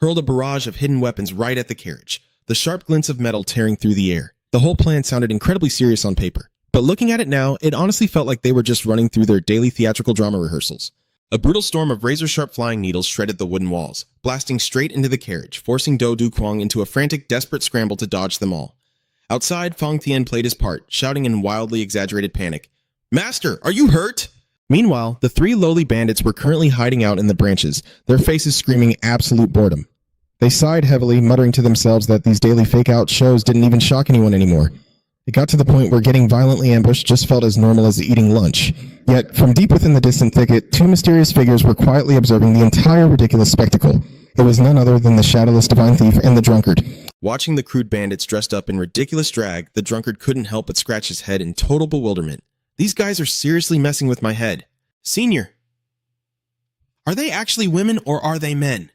hurled a barrage of hidden weapons right at the carriage, the sharp glints of metal tearing through the air. The whole plan sounded incredibly serious on paper, but looking at it now, it honestly felt like they were just running through their daily theatrical drama rehearsals. A brutal storm of razor-sharp flying needles shredded the wooden walls, blasting straight into the carriage, forcing Du Kuang into a frantic, desperate scramble to dodge them all. Outside, Fang Tian played his part, shouting in wildly exaggerated panic, "Master, are you hurt?" Meanwhile, the 3 lowly bandits were currently hiding out in the branches, their faces screaming absolute boredom. They sighed heavily, muttering to themselves that these daily fake-out shows didn't even shock anyone anymore. It got to the point where getting violently ambushed just felt as normal as eating lunch. Yet, from deep within the distant thicket, 2 mysterious figures were quietly observing the entire ridiculous spectacle. It was none other than the shadowless divine thief and the drunkard. Watching the crude bandits dressed up in ridiculous drag, the drunkard couldn't help but scratch his head in total bewilderment. These guys are seriously messing with my head. Senior, are they actually women or are they men?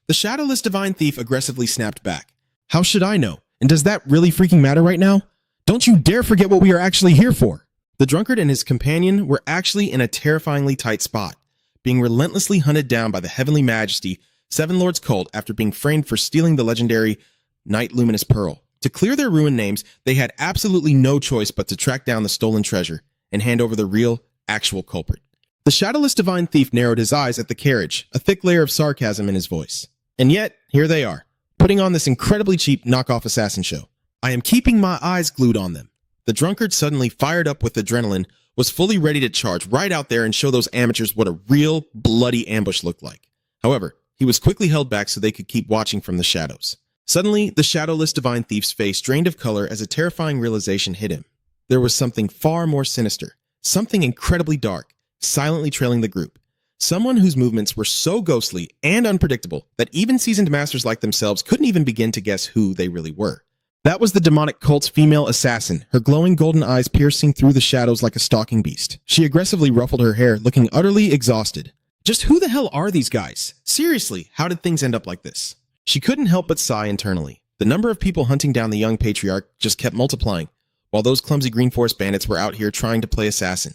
The shadowless divine thief aggressively snapped back. How should I know? And does that really freaking matter right now? Don't you dare forget what we are actually here for! The drunkard and his companion were actually in a terrifyingly tight spot, being relentlessly hunted down by the heavenly majesty, Seven Lords cult, after being framed for stealing the legendary Night Luminous Pearl. To clear their ruined names, they had absolutely no choice but to track down the stolen treasure and hand over the real, actual culprit. The shadowless divine thief narrowed his eyes at the carriage, a thick layer of sarcasm in his voice. And yet, here they are, putting on this incredibly cheap knockoff assassin show. I am keeping my eyes glued on them. The drunkard, suddenly fired up with adrenaline, was fully ready to charge right out there and show those amateurs what a real, bloody ambush looked like. However, he was quickly held back so they could keep watching from the shadows. Suddenly, the shadowless divine thief's face drained of color as a terrifying realization hit him. There was something far more sinister, something incredibly dark, silently trailing the group. Someone whose movements were so ghostly and unpredictable that even seasoned masters like themselves couldn't even begin to guess who they really were. That was the demonic cult's female assassin, her glowing golden eyes piercing through the shadows like a stalking beast. She aggressively ruffled her hair, looking utterly exhausted. Just who the hell are these guys? Seriously, how did things end up like this? She couldn't help but sigh internally. The number of people hunting down the young patriarch just kept multiplying, while those clumsy Green Forest bandits were out here trying to play assassin.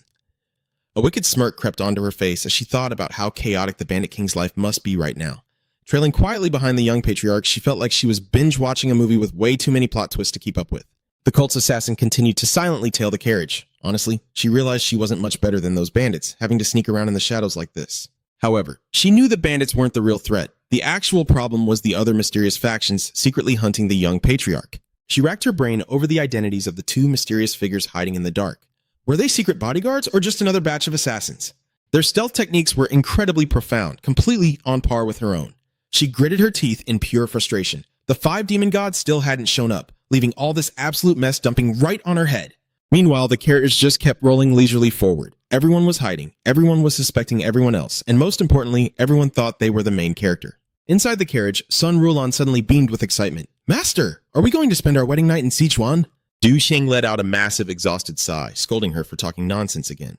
A wicked smirk crept onto her face as she thought about how chaotic the Bandit King's life must be right now. Trailing quietly behind the young patriarch, she felt like she was binge-watching a movie with way too many plot twists to keep up with. The cult's assassin continued to silently tail the carriage. Honestly, she realized she wasn't much better than those bandits, having to sneak around in the shadows like this. However, she knew the bandits weren't the real threat. The actual problem was the other mysterious factions secretly hunting the young patriarch. She racked her brain over the identities of the two mysterious figures hiding in the dark. Were they secret bodyguards or just another batch of assassins? Their stealth techniques were incredibly profound, completely on par with her own. She gritted her teeth in pure frustration. The 5 demon gods still hadn't shown up, leaving all this absolute mess dumping right on her head. Meanwhile, the carriage just kept rolling leisurely forward. Everyone was hiding, everyone was suspecting everyone else, and most importantly, everyone thought they were the main character. Inside the carriage, Sun Rulon suddenly beamed with excitement. Master, are we going to spend our wedding night in Sichuan? Du Xing let out a massive, exhausted sigh, scolding her for talking nonsense again.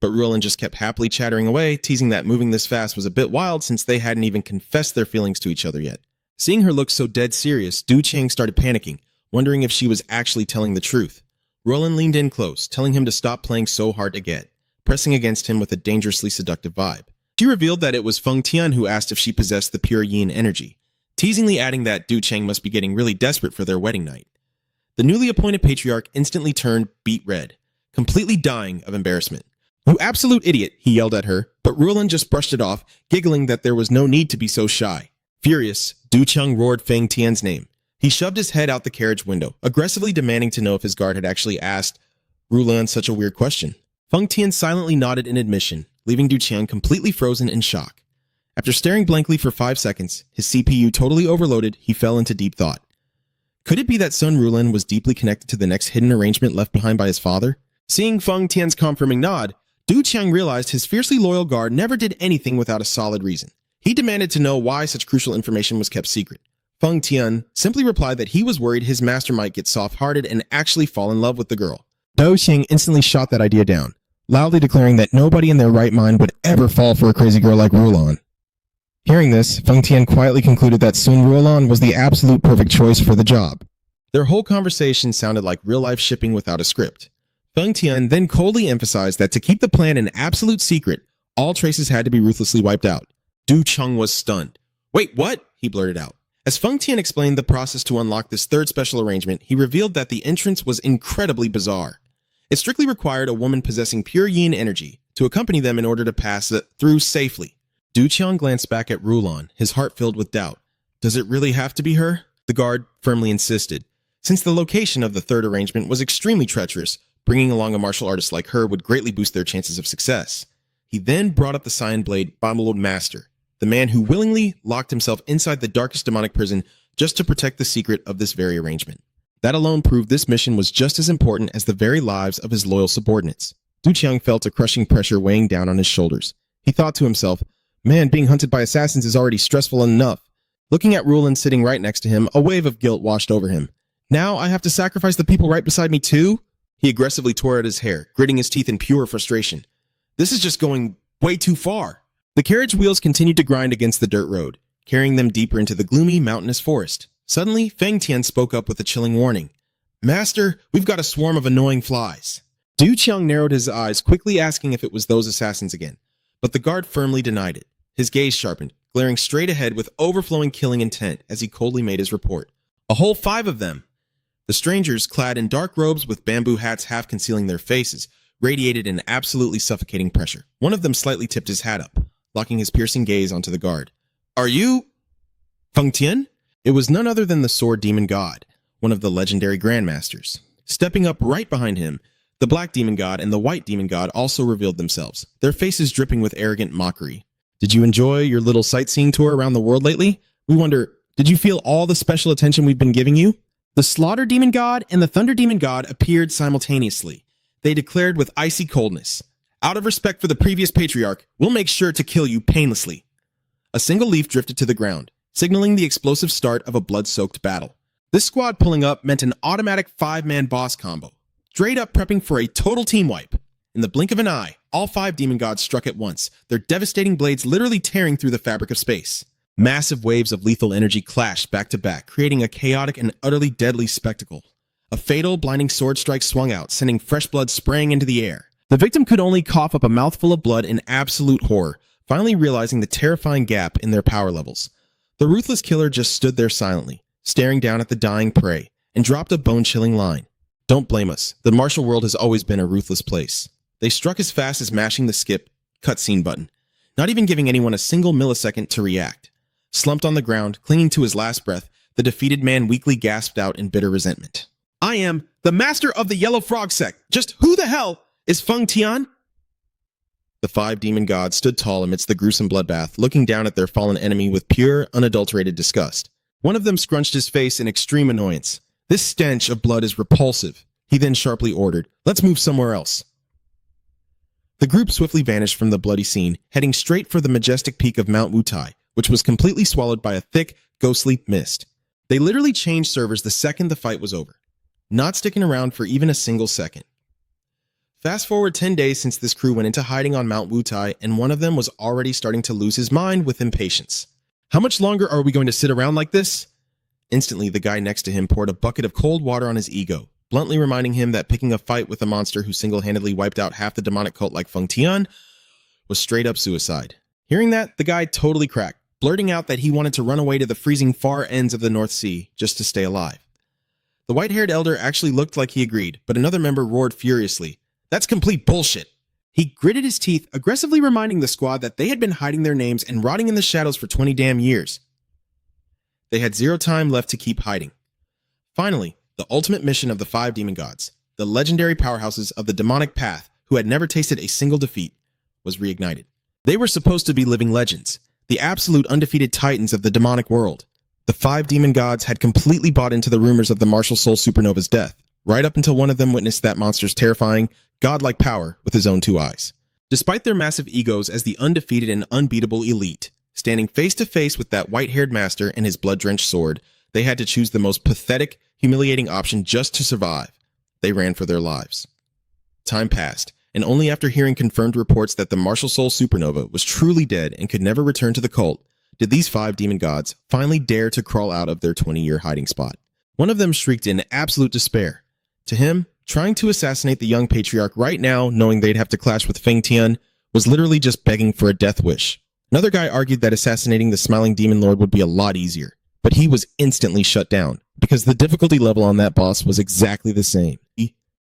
But Rulon just kept happily chattering away, teasing that moving this fast was a bit wild since they hadn't even confessed their feelings to each other yet. Seeing her look so dead serious, Du Chang started panicking, wondering if she was actually telling the truth. Rulon leaned in close, telling him to stop playing so hard to get, pressing against him with a dangerously seductive vibe. She revealed that it was Feng Tian who asked if she possessed the pure yin energy, teasingly adding that Du Chang must be getting really desperate for their wedding night. The newly appointed patriarch instantly turned beet red, completely dying of embarrassment. "You absolute idiot," he yelled at her, but Rulon just brushed it off, giggling that there was no need to be so shy. Furious, Du Cheng roared Feng Tian's name. He shoved his head out the carriage window, aggressively demanding to know if his guard had actually asked Rulon such a weird question. Feng Tian silently nodded in admission, leaving Du Cheng completely frozen in shock. After staring blankly for 5 seconds, his CPU totally overloaded, he fell into deep thought. Could it be that Sun Rulon was deeply connected to the next hidden arrangement left behind by his father? Seeing Feng Tian's confirming nod, Du Cheng realized his fiercely loyal guard never did anything without a solid reason. He demanded to know why such crucial information was kept secret. Feng Tian simply replied that he was worried his master might get soft-hearted and actually fall in love with the girl. Du Xing instantly shot that idea down, loudly declaring that nobody in their right mind would ever fall for a crazy girl like Rulon. Hearing this, Feng Tian quietly concluded that Sun Rulon was the absolute perfect choice for the job. Their whole conversation sounded like real-life shipping without a script. Feng Tian then coldly emphasized that to keep the plan an absolute secret, all traces had to be ruthlessly wiped out. Du Cheng was stunned. "Wait, what?" he blurted out. As Feng Tian explained the process to unlock this third special arrangement, he revealed that the entrance was incredibly bizarre. It strictly required a woman possessing pure yin energy to accompany them in order to pass it through safely. Du Cheng glanced back at Rulon, his heart filled with doubt. Does it really have to be her? The guard firmly insisted. Since the location of the third arrangement was extremely treacherous, bringing along a martial artist like her would greatly boost their chances of success. He then brought up the Cyan Blade Bombled Master, the man who willingly locked himself inside the darkest demonic prison just to protect the secret of this very arrangement. That alone proved this mission was just as important as the very lives of his loyal subordinates. Du Cheng felt a crushing pressure weighing down on his shoulders. He thought to himself, man, being hunted by assassins is already stressful enough. Looking at Rulon sitting right next to him, a wave of guilt washed over him. Now I have to sacrifice the people right beside me too? He aggressively tore at his hair, gritting his teeth in pure frustration. This is just going way too far. The carriage wheels continued to grind against the dirt road, carrying them deeper into the gloomy, mountainous forest. Suddenly, Feng Tian spoke up with a chilling warning. "Master, we've got a swarm of annoying flies." Du Cheng narrowed his eyes, quickly asking if it was those assassins again, but the guard firmly denied it. His gaze sharpened, glaring straight ahead with overflowing killing intent as he coldly made his report. "A whole 5 of them." The strangers, clad in dark robes with bamboo hats half concealing their faces, radiated an absolutely suffocating pressure. One of them slightly tipped his hat up, locking his piercing gaze onto the guard. Are you Feng Tian? It was none other than the sword demon god, one of the legendary grandmasters. Stepping up right behind him, the black demon god and the white demon god also revealed themselves, their faces dripping with arrogant mockery. Did you enjoy your little sightseeing tour around the world lately? We wonder, did you feel all the special attention we've been giving you? The slaughter demon god and the thunder demon god appeared simultaneously. They declared with icy coldness, out of respect for the previous patriarch, we'll make sure to kill you painlessly. A single leaf drifted to the ground, signaling the explosive start of a blood-soaked battle. This squad pulling up meant an automatic 5-man boss combo, straight up prepping for a total team wipe. In the blink of an eye, all 5 demon gods struck at once, their devastating blades literally tearing through the fabric of space. Massive waves of lethal energy clashed back to back, creating a chaotic and utterly deadly spectacle. A fatal, blinding sword strike swung out, sending fresh blood spraying into the air. The victim could only cough up a mouthful of blood in absolute horror, finally realizing the terrifying gap in their power levels. The ruthless killer just stood there silently, staring down at the dying prey, and dropped a bone-chilling line. Don't blame us. The martial world has always been a ruthless place. They struck as fast as mashing the skip cutscene button, not even giving anyone a single millisecond to react. Slumped on the ground, clinging to his last breath, the defeated man weakly gasped out in bitter resentment. I am the master of the Yellow Frog Sect. Just who the hell is Feng Tian? The 5 demon gods stood tall amidst the gruesome bloodbath, looking down at their fallen enemy with pure, unadulterated disgust. One of them scrunched his face in extreme annoyance. This stench of blood is repulsive. He then sharply ordered, let's move somewhere else. The group swiftly vanished from the bloody scene, heading straight for the majestic peak of Mount Wutai, which was completely swallowed by a thick, ghostly mist. They literally changed servers the second the fight was over, not sticking around for even a single second. Fast forward 10 days since this crew went into hiding on Mount Wutai, and one of them was already starting to lose his mind with impatience. How much longer are we going to sit around like this? Instantly, the guy next to him poured a bucket of cold water on his ego, bluntly reminding him that picking a fight with a monster who single-handedly wiped out half the demonic cult like Feng Tian was straight-up suicide. Hearing that, the guy totally cracked, blurting out that he wanted to run away to the freezing far ends of the North Sea just to stay alive. The white-haired elder actually looked like he agreed, but another member roared furiously, "That's complete bullshit." He gritted his teeth, aggressively reminding the squad that they had been hiding their names and rotting in the shadows for 20 damn years. They had zero time left to keep hiding. Finally, the ultimate mission of the 5 demon gods, the legendary powerhouses of the demonic path who had never tasted a single defeat, was reignited. They were supposed to be living legends, the absolute undefeated titans of the demonic world. The 5 demon gods had completely bought into the rumors of the martial soul supernova's death, right up until one of them witnessed that monster's terrifying, godlike power with his own 2 eyes. Despite their massive egos as the undefeated and unbeatable elite, standing face to face with that white-haired master and his blood-drenched sword, they had to choose the most pathetic, humiliating option just to survive. They ran for their lives. Time passed, and only after hearing confirmed reports that the martial soul supernova was truly dead and could never return to the cult, did these 5 demon gods finally dare to crawl out of their 20-year hiding spot. One of them shrieked in absolute despair. To him, trying to assassinate the young patriarch right now, knowing they'd have to clash with Feng Tian, was literally just begging for a death wish. Another guy argued that assassinating the smiling demon lord would be a lot easier, but he was instantly shut down, because the difficulty level on that boss was exactly the same.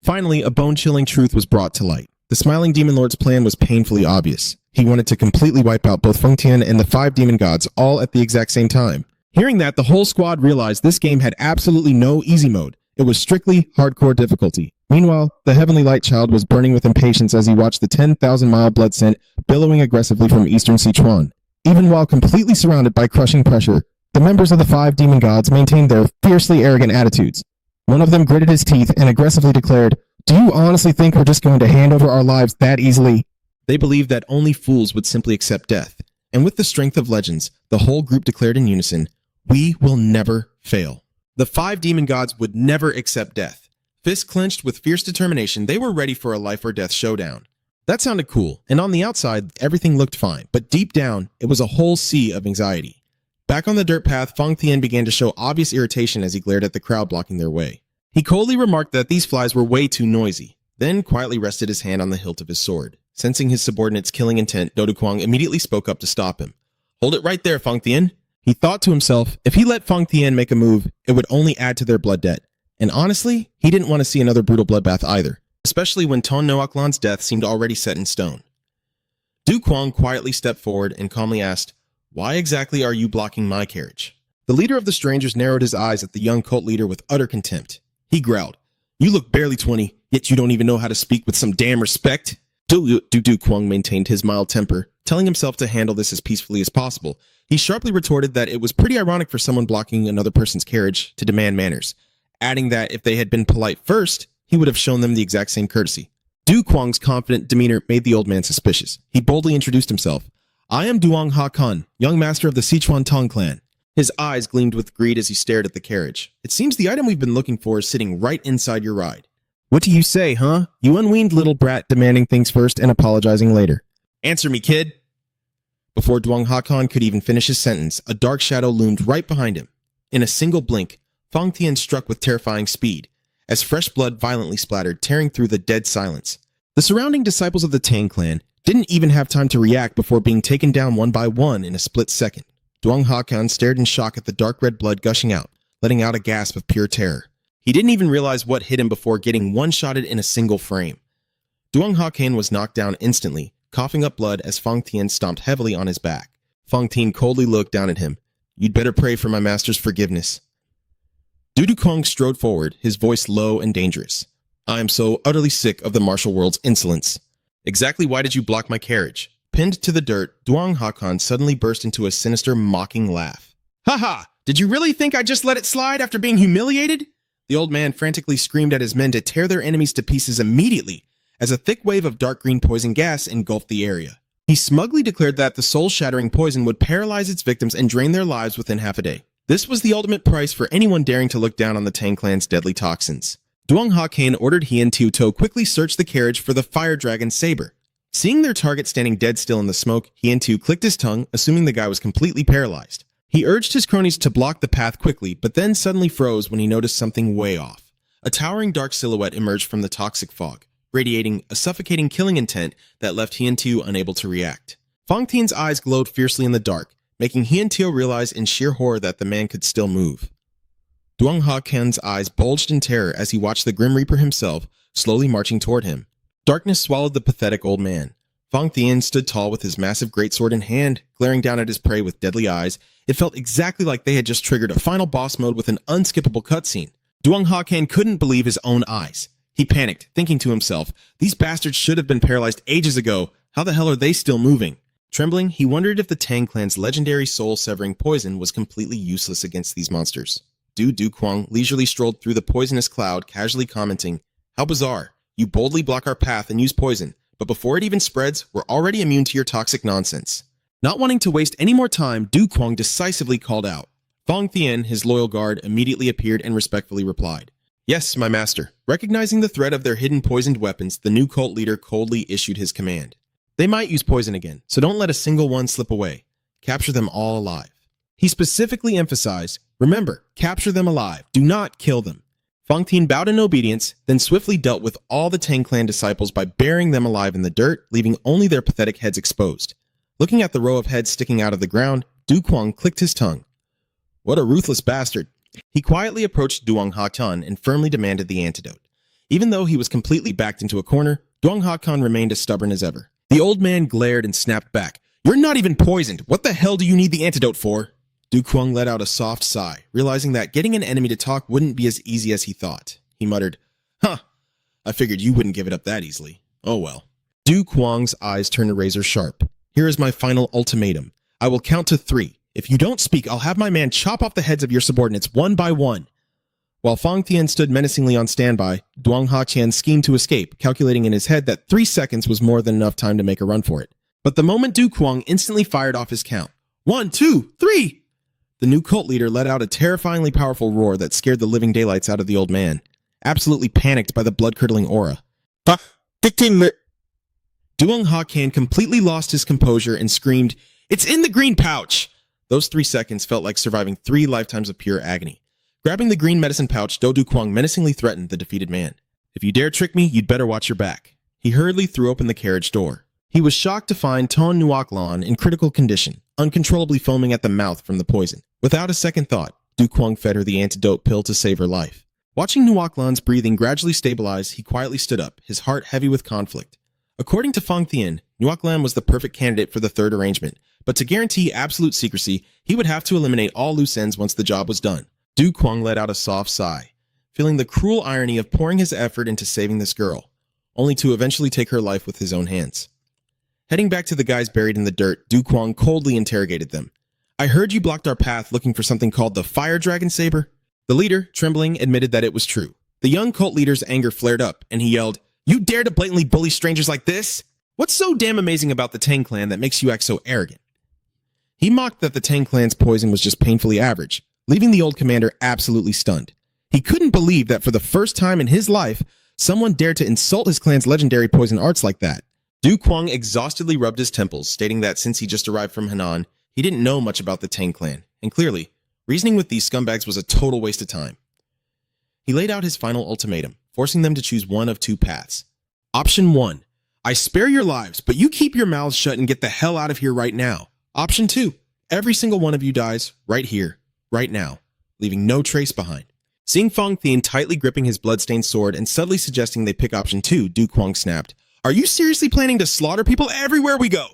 Finally, a bone-chilling truth was brought to light. The smiling demon lord's plan was painfully obvious. He wanted to completely wipe out both Feng Tian and the 5 demon gods all at the exact same time. Hearing that, the whole squad realized this game had absolutely no easy mode. It was strictly hardcore difficulty. Meanwhile, the Heavenly Light Child was burning with impatience as he watched the 10,000-mile blood scent billowing aggressively from eastern Sichuan. Even while completely surrounded by crushing pressure, the members of the 5 demon gods maintained their fiercely arrogant attitudes. One of them gritted his teeth and aggressively declared, "Do you honestly think we're just going to hand over our lives that easily?" They believed that only fools would simply accept death. And with the strength of legends, the whole group declared in unison, "We will never fail." The 5 demon gods would never accept death. Fists clenched with fierce determination, they were ready for a life or death showdown. That sounded cool, and on the outside, everything looked fine, but deep down, it was a whole sea of anxiety. Back on the dirt path, Feng Tian began to show obvious irritation as he glared at the crowd blocking their way. He coldly remarked that these flies were way too noisy, then quietly rested his hand on the hilt of his sword. Sensing his subordinate's killing intent, Dodu Kwang immediately spoke up to stop him. "Hold it right there, Feng Tian." He thought to himself, if he let Feng Tian make a move, it would only add to their blood debt. And honestly, he didn't want to see another brutal bloodbath either, especially when Ton Noaklan's death seemed already set in stone. Du Kwang quietly stepped forward and calmly asked, "Why exactly are you blocking my carriage?" The leader of the strangers narrowed his eyes at the young cult leader with utter contempt. He growled, "You look barely 20, yet you don't even know how to speak with some damn respect." Du Kwang maintained his mild temper, telling himself to handle this as peacefully as possible. He sharply retorted that it was pretty ironic for someone blocking another person's carriage to demand manners, adding that if they had been polite first, he would have shown them the exact same courtesy. Du Kwang's confident demeanor made the old man suspicious. He boldly introduced himself. "I am Duong Ha Kun, young master of the Sichuan Tong clan." His eyes gleamed with greed as he stared at the carriage. "It seems the item we've been looking for is sitting right inside your ride." What do you say, huh? You unweaned little brat demanding things first and apologizing later. "Answer me, kid." Before Duong Ha Kun could even finish his sentence, a dark shadow loomed right behind him. In a single blink, Fang Tian struck with terrifying speed, as fresh blood violently splattered, tearing through the dead silence. The surrounding disciples of the Tang clan didn't even have time to react before being taken down one by one in a split second. Duong Ha Kun stared in shock at the dark red blood gushing out, letting out a gasp of pure terror. He didn't even realize what hit him before getting one-shotted in a single frame. Duong Ha Kun was knocked down instantly, coughing up blood as Fang Tian stomped heavily on his back. Fang Tian coldly looked down at him. "You'd better pray for my master's forgiveness." Du Kwang strode forward, his voice low and dangerous. "I am so utterly sick of the martial world's insolence. Exactly why did you block my carriage?" Pinned to the dirt, Duong Ha Kun suddenly burst into a sinister, mocking laugh. "Ha! Did you really think I just let it slide after being humiliated?" The old man frantically screamed at his men to tear their enemies to pieces immediately, as a thick wave of dark green poison gas engulfed the area. He smugly declared that the soul-shattering poison would paralyze its victims and drain their lives within half a day. This was the ultimate price for anyone daring to look down on the Tang clan's deadly toxins. Duong Ha Kun ordered he and Tiu To quickly search the carriage for the fire dragon saber. Seeing their target standing dead still in the smoke, he and Tiu clicked his tongue, assuming the guy was completely paralyzed. He urged his cronies to block the path quickly, but then suddenly froze when he noticed something way off. A towering dark silhouette emerged from the toxic fog, radiating a suffocating killing intent that left he and Tiu unable to react. Fang Tian's eyes glowed fiercely in the dark, making he and Tiu realize in sheer horror that the man could still move. Duong Ha Kun's eyes bulged in terror as he watched the Grim Reaper himself slowly marching toward him. Darkness swallowed the pathetic old man. Fang Tian stood tall with his massive greatsword in hand, glaring down at his prey with deadly eyes. It felt exactly like they had just triggered a final boss mode with an unskippable cutscene. Duong Ha Kun couldn't believe his own eyes. He panicked, thinking to himself, "These bastards should have been paralyzed ages ago. How the hell are they still moving?" Trembling, he wondered if the Tang clan's legendary soul-severing poison was completely useless against these monsters. Du Kwang leisurely strolled through the poisonous cloud, casually commenting, "How bizarre. You boldly block our path and use poison, but before it even spreads, we're already immune to your toxic nonsense." Not wanting to waste any more time, Du Kwang decisively called out. Fang Tian, his loyal guard, immediately appeared and respectfully replied, "Yes, my master." Recognizing the threat of their hidden poisoned weapons, the new cult leader coldly issued his command. "They might use poison again, so don't let a single one slip away. Capture them all alive." He specifically emphasized, "Remember, capture them alive. Do not kill them." Fang Tian bowed in obedience, then swiftly dealt with all the Tang clan disciples by burying them alive in the dirt, leaving only their pathetic heads exposed. Looking at the row of heads sticking out of the ground, Du Kwang clicked his tongue. What a ruthless bastard. He quietly approached Duong Ha Kun and firmly demanded the antidote. Even though he was completely backed into a corner, Duong Ha Kun remained as stubborn as ever. The old man glared and snapped back. "You're not even poisoned. What the hell do you need the antidote for?" Du Kwang let out a soft sigh, realizing that getting an enemy to talk wouldn't be as easy as he thought. He muttered, "Huh, I figured you wouldn't give it up that easily. Oh well." Du Kwang's eyes turned razor sharp. "Here is my final ultimatum. I will count to 3. If you don't speak, I'll have my man chop off the heads of your subordinates one by one." While Fang Tian stood menacingly on standby, Duong Ha Kun schemed to escape, calculating in his head that 3 seconds was more than enough time to make a run for it. But the moment Du Kwang instantly fired off his count. 1, 2, 3! The new cult leader let out a terrifyingly powerful roar that scared the living daylights out of the old man, absolutely panicked by the blood-curdling aura. Duong Ha Kun completely lost his composure and screamed, "It's in the green pouch!" Those 3 seconds felt like surviving 3 lifetimes of pure agony. Grabbing the green medicine pouch, Du Kwang menacingly threatened the defeated man. "If you dare trick me, you'd better watch your back." He hurriedly threw open the carriage door. He was shocked to find Ton Noaklan in critical condition, uncontrollably foaming at the mouth from the poison. Without a second thought, Du Kwang fed her the antidote pill to save her life. Watching Nuoc Lan's breathing gradually stabilize, he quietly stood up, his heart heavy with conflict. According to Fang Thien, Nuoc Lan was the perfect candidate for the third arrangement, but to guarantee absolute secrecy, he would have to eliminate all loose ends once the job was done. Du Kuang let out a soft sigh, feeling the cruel irony of pouring his effort into saving this girl, only to eventually take her life with his own hands. Heading back to the guys buried in the dirt, Du Kuang coldly interrogated them. I heard you blocked our path looking for something called the Fire Dragon Saber? The leader, trembling, admitted that it was true. The young cult leader's anger flared up, and he yelled, You dare to blatantly bully strangers like this? What's so damn amazing about the Tang clan that makes you act so arrogant? He mocked that the Tang clan's poison was just painfully average, leaving the old commander absolutely stunned. He couldn't believe that for the first time in his life, someone dared to insult his clan's legendary poison arts like that. Du Kuang exhaustedly rubbed his temples, stating that since he just arrived from Henan, he didn't know much about the Tang clan, and clearly, reasoning with these scumbags was a total waste of time. He laid out his final ultimatum, forcing them to choose one of two paths. Option 1. I spare your lives, but you keep your mouths shut and get the hell out of here right now. Option 2. Every single one of you dies right here, right now, leaving no trace behind. Seeing Fang Thien tightly gripping his bloodstained sword and subtly suggesting they pick option 2, Du Kuang snapped, Are you seriously planning to slaughter people everywhere we go?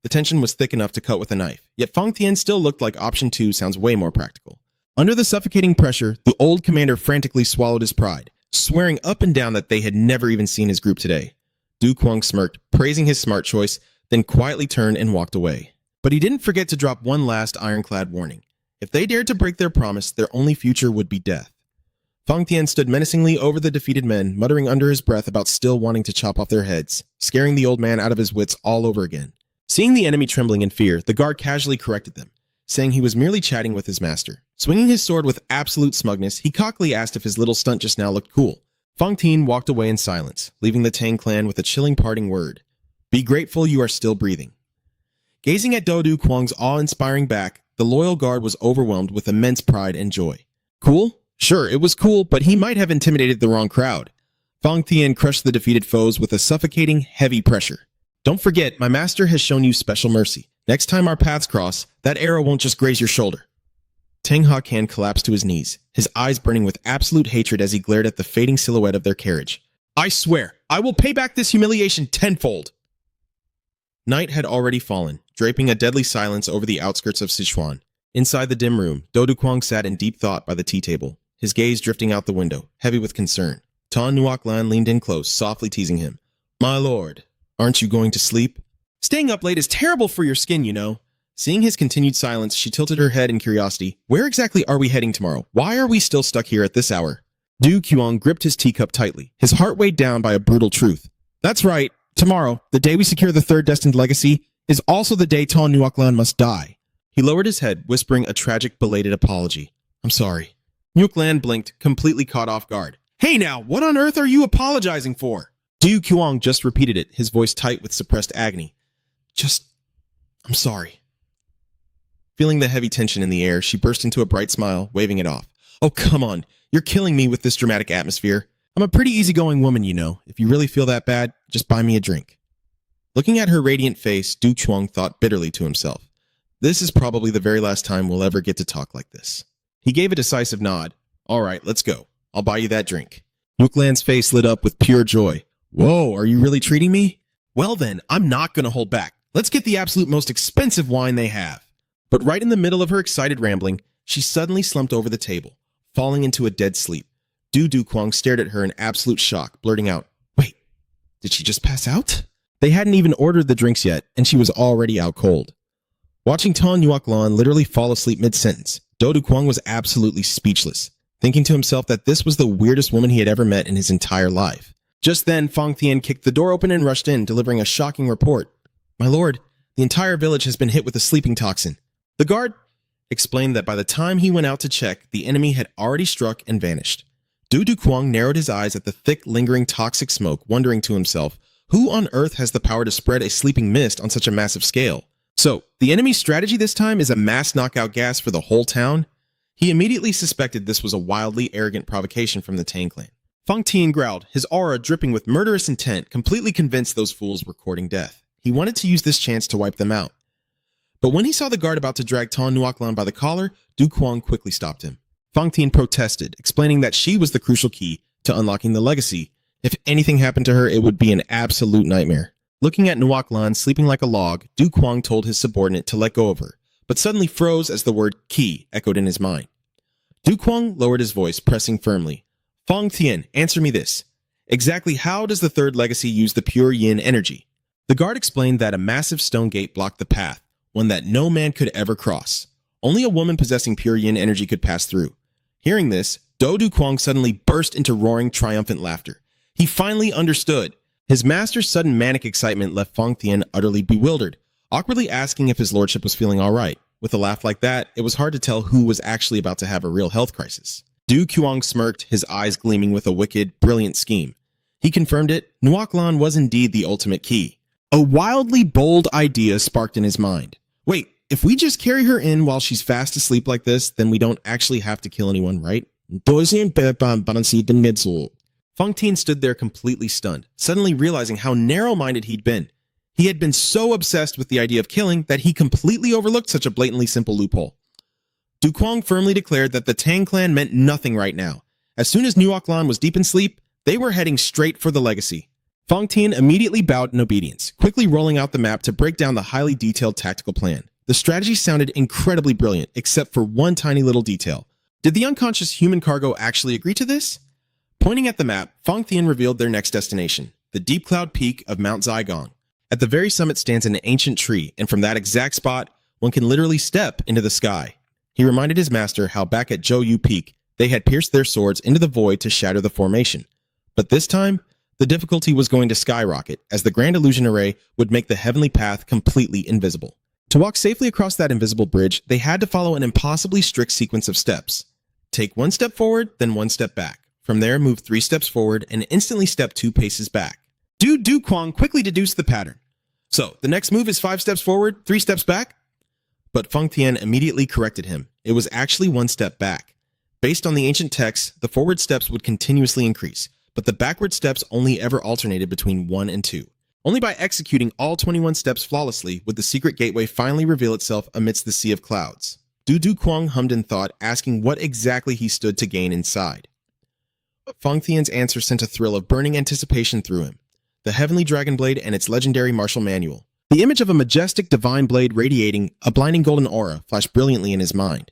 The tension was thick enough to cut with a knife, yet Fang Thien still looked like option 2 sounds way more practical. Under the suffocating pressure, the old commander frantically swallowed his pride, swearing up and down that they had never even seen his group today. Du Kuang smirked, praising his smart choice, then quietly turned and walked away. But he didn't forget to drop one last ironclad warning. If they dared to break their promise, their only future would be death. Fang Thien stood menacingly over the defeated men, muttering under his breath about still wanting to chop off their heads, scaring the old man out of his wits all over again. Seeing the enemy trembling in fear, the guard casually corrected them, saying he was merely chatting with his master. Swinging his sword with absolute smugness, he cockily asked if his little stunt just now looked cool. Fang Thien walked away in silence, leaving the Tang clan with a chilling parting word. Be grateful you are still breathing. Gazing at Du Kuang's awe-inspiring back, the loyal guard was overwhelmed with immense pride and joy. Cool? Sure, it was cool, but he might have intimidated the wrong crowd. Fang Thien crushed the defeated foes with a suffocating, heavy pressure. Don't forget, my master has shown you special mercy. Next time our paths cross, that arrow won't just graze your shoulder. Tang Hakan collapsed to his knees, his eyes burning with absolute hatred as he glared at the fading silhouette of their carriage. I swear, I will pay back this humiliation tenfold. Night had already fallen, draping a deadly silence over the outskirts of Sichuan. Inside the dim room, Du Kuang sat in deep thought by the tea table, his gaze drifting out the window, heavy with concern. Tan Nuoc Lan leaned in close, softly teasing him. My lord, aren't you going to sleep? Staying up late is terrible for your skin, you know. Seeing his continued silence, she tilted her head in curiosity. Where exactly are we heading tomorrow? Why are we still stuck here at this hour? Du Kuang gripped his teacup tightly, his heart weighed down by a brutal truth. That's right. Tomorrow, the day we secure the third destined legacy, is also the day Tan Nuoc Lan must die. He lowered his head, whispering a tragic, belated apology. I'm sorry. Nuoc Lan blinked, completely caught off guard. Hey now, what on earth are you apologizing for? Du Kuang just repeated it, his voice tight with suppressed agony. I'm sorry. Feeling the heavy tension in the air, she burst into a bright smile, waving it off. Oh, come on. You're killing me with this dramatic atmosphere. I'm a pretty easygoing woman, you know. If you really feel that bad, just buy me a drink. Looking at her radiant face, Du Kuang thought bitterly to himself. This is probably the very last time we'll ever get to talk like this. He gave a decisive nod. All right, let's go. I'll buy you that drink. Nuoc Lan's face lit up with pure joy. Whoa, are you really treating me? Well then, I'm not going to hold back. Let's get the absolute most expensive wine they have. But right in the middle of her excited rambling, she suddenly slumped over the table, falling into a dead sleep. Du Kuang stared at her in absolute shock, blurting out, Wait, did she just pass out? They hadn't even ordered the drinks yet, and she was already out cold. Watching Tan Nuoc Lan literally fall asleep mid-sentence, Du Kuang was absolutely speechless, thinking to himself that this was the weirdest woman he had ever met in his entire life. Just then, Fang Thien kicked the door open and rushed in, delivering a shocking report. My lord, the entire village has been hit with a sleeping toxin. The guard explained that by the time he went out to check, the enemy had already struck and vanished. Du Kuang narrowed his eyes at the thick, lingering toxic smoke, wondering to himself, who on earth has the power to spread a sleeping mist on such a massive scale? So, the enemy's strategy this time is a mass knockout gas for the whole town? He immediately suspected this was a wildly arrogant provocation from the Tang clan. Fang Thien growled, his aura dripping with murderous intent, completely convinced those fools were courting death. He wanted to use this chance to wipe them out. But when he saw the guard about to drag Tan Nuoc Lan by the collar, Du Kuang quickly stopped him. Fang Tian protested, explaining that she was the crucial key to unlocking the legacy. If anything happened to her, it would be an absolute nightmare. Looking at Nuoc Lan sleeping like a log, Du Kuang told his subordinate to let go of her, but suddenly froze as the word key echoed in his mind. Du Kuang lowered his voice, pressing firmly. Fang Tian, answer me this. Exactly how does the third legacy use the pure yin energy? The guard explained that a massive stone gate blocked the path, one that no man could ever cross. Only a woman possessing pure yin energy could pass through. Hearing this, Du Kuang suddenly burst into roaring, triumphant laughter. He finally understood. His master's sudden manic excitement left Fang Tian utterly bewildered, awkwardly asking if his lordship was feeling all right. With a laugh like that, it was hard to tell who was actually about to have a real health crisis. Du Kuang smirked, his eyes gleaming with a wicked, brilliant scheme. He confirmed it. Nuoc Lan was indeed the ultimate key. A wildly bold idea sparked in his mind. Wait, if we just carry her in while she's fast asleep like this, then we don't actually have to kill anyone, right? Fang Tian stood there completely stunned, suddenly realizing how narrow-minded he'd been. He had been so obsessed with the idea of killing that he completely overlooked such a blatantly simple loophole. Du Kuang firmly declared that the Tang clan meant nothing right now. As soon as Nuoc Lan was deep in sleep, they were heading straight for the legacy. Fang Tian immediately bowed in obedience, quickly rolling out the map to break down the highly detailed tactical plan. The strategy sounded incredibly brilliant, except for one tiny little detail. Did the unconscious human cargo actually agree to this? Pointing at the map, Fang Tian revealed their next destination, the deep cloud peak of Mount Zhaigong. At the very summit stands an ancient tree, and from that exact spot, one can literally step into the sky. He reminded his master how back at Zhou Yu Peak, they had pierced their swords into the void to shatter the formation. But this time, the difficulty was going to skyrocket, as the Grand Illusion Array would make the heavenly path completely invisible. To walk safely across that invisible bridge, they had to follow an impossibly strict sequence of steps. Take one step forward, then one step back. From there, move 3 steps forward and instantly step 2 paces back. Du Kuang quickly deduced the pattern. So, the next move is 5 steps forward, 3 steps back? But Fang Tian immediately corrected him. It was actually 1 step back. Based on the ancient texts, the forward steps would continuously increase, but the backward steps only ever alternated between 1 and 2. Only by executing all 21 steps flawlessly would the secret gateway finally reveal itself amidst the sea of clouds. Du Kuang hummed in thought, asking what exactly he stood to gain inside. Fang Tian's answer sent a thrill of burning anticipation through him. The Heavenly Dragon Blade and its legendary martial manual. The image of a majestic divine blade radiating a blinding golden aura flashed brilliantly in his mind.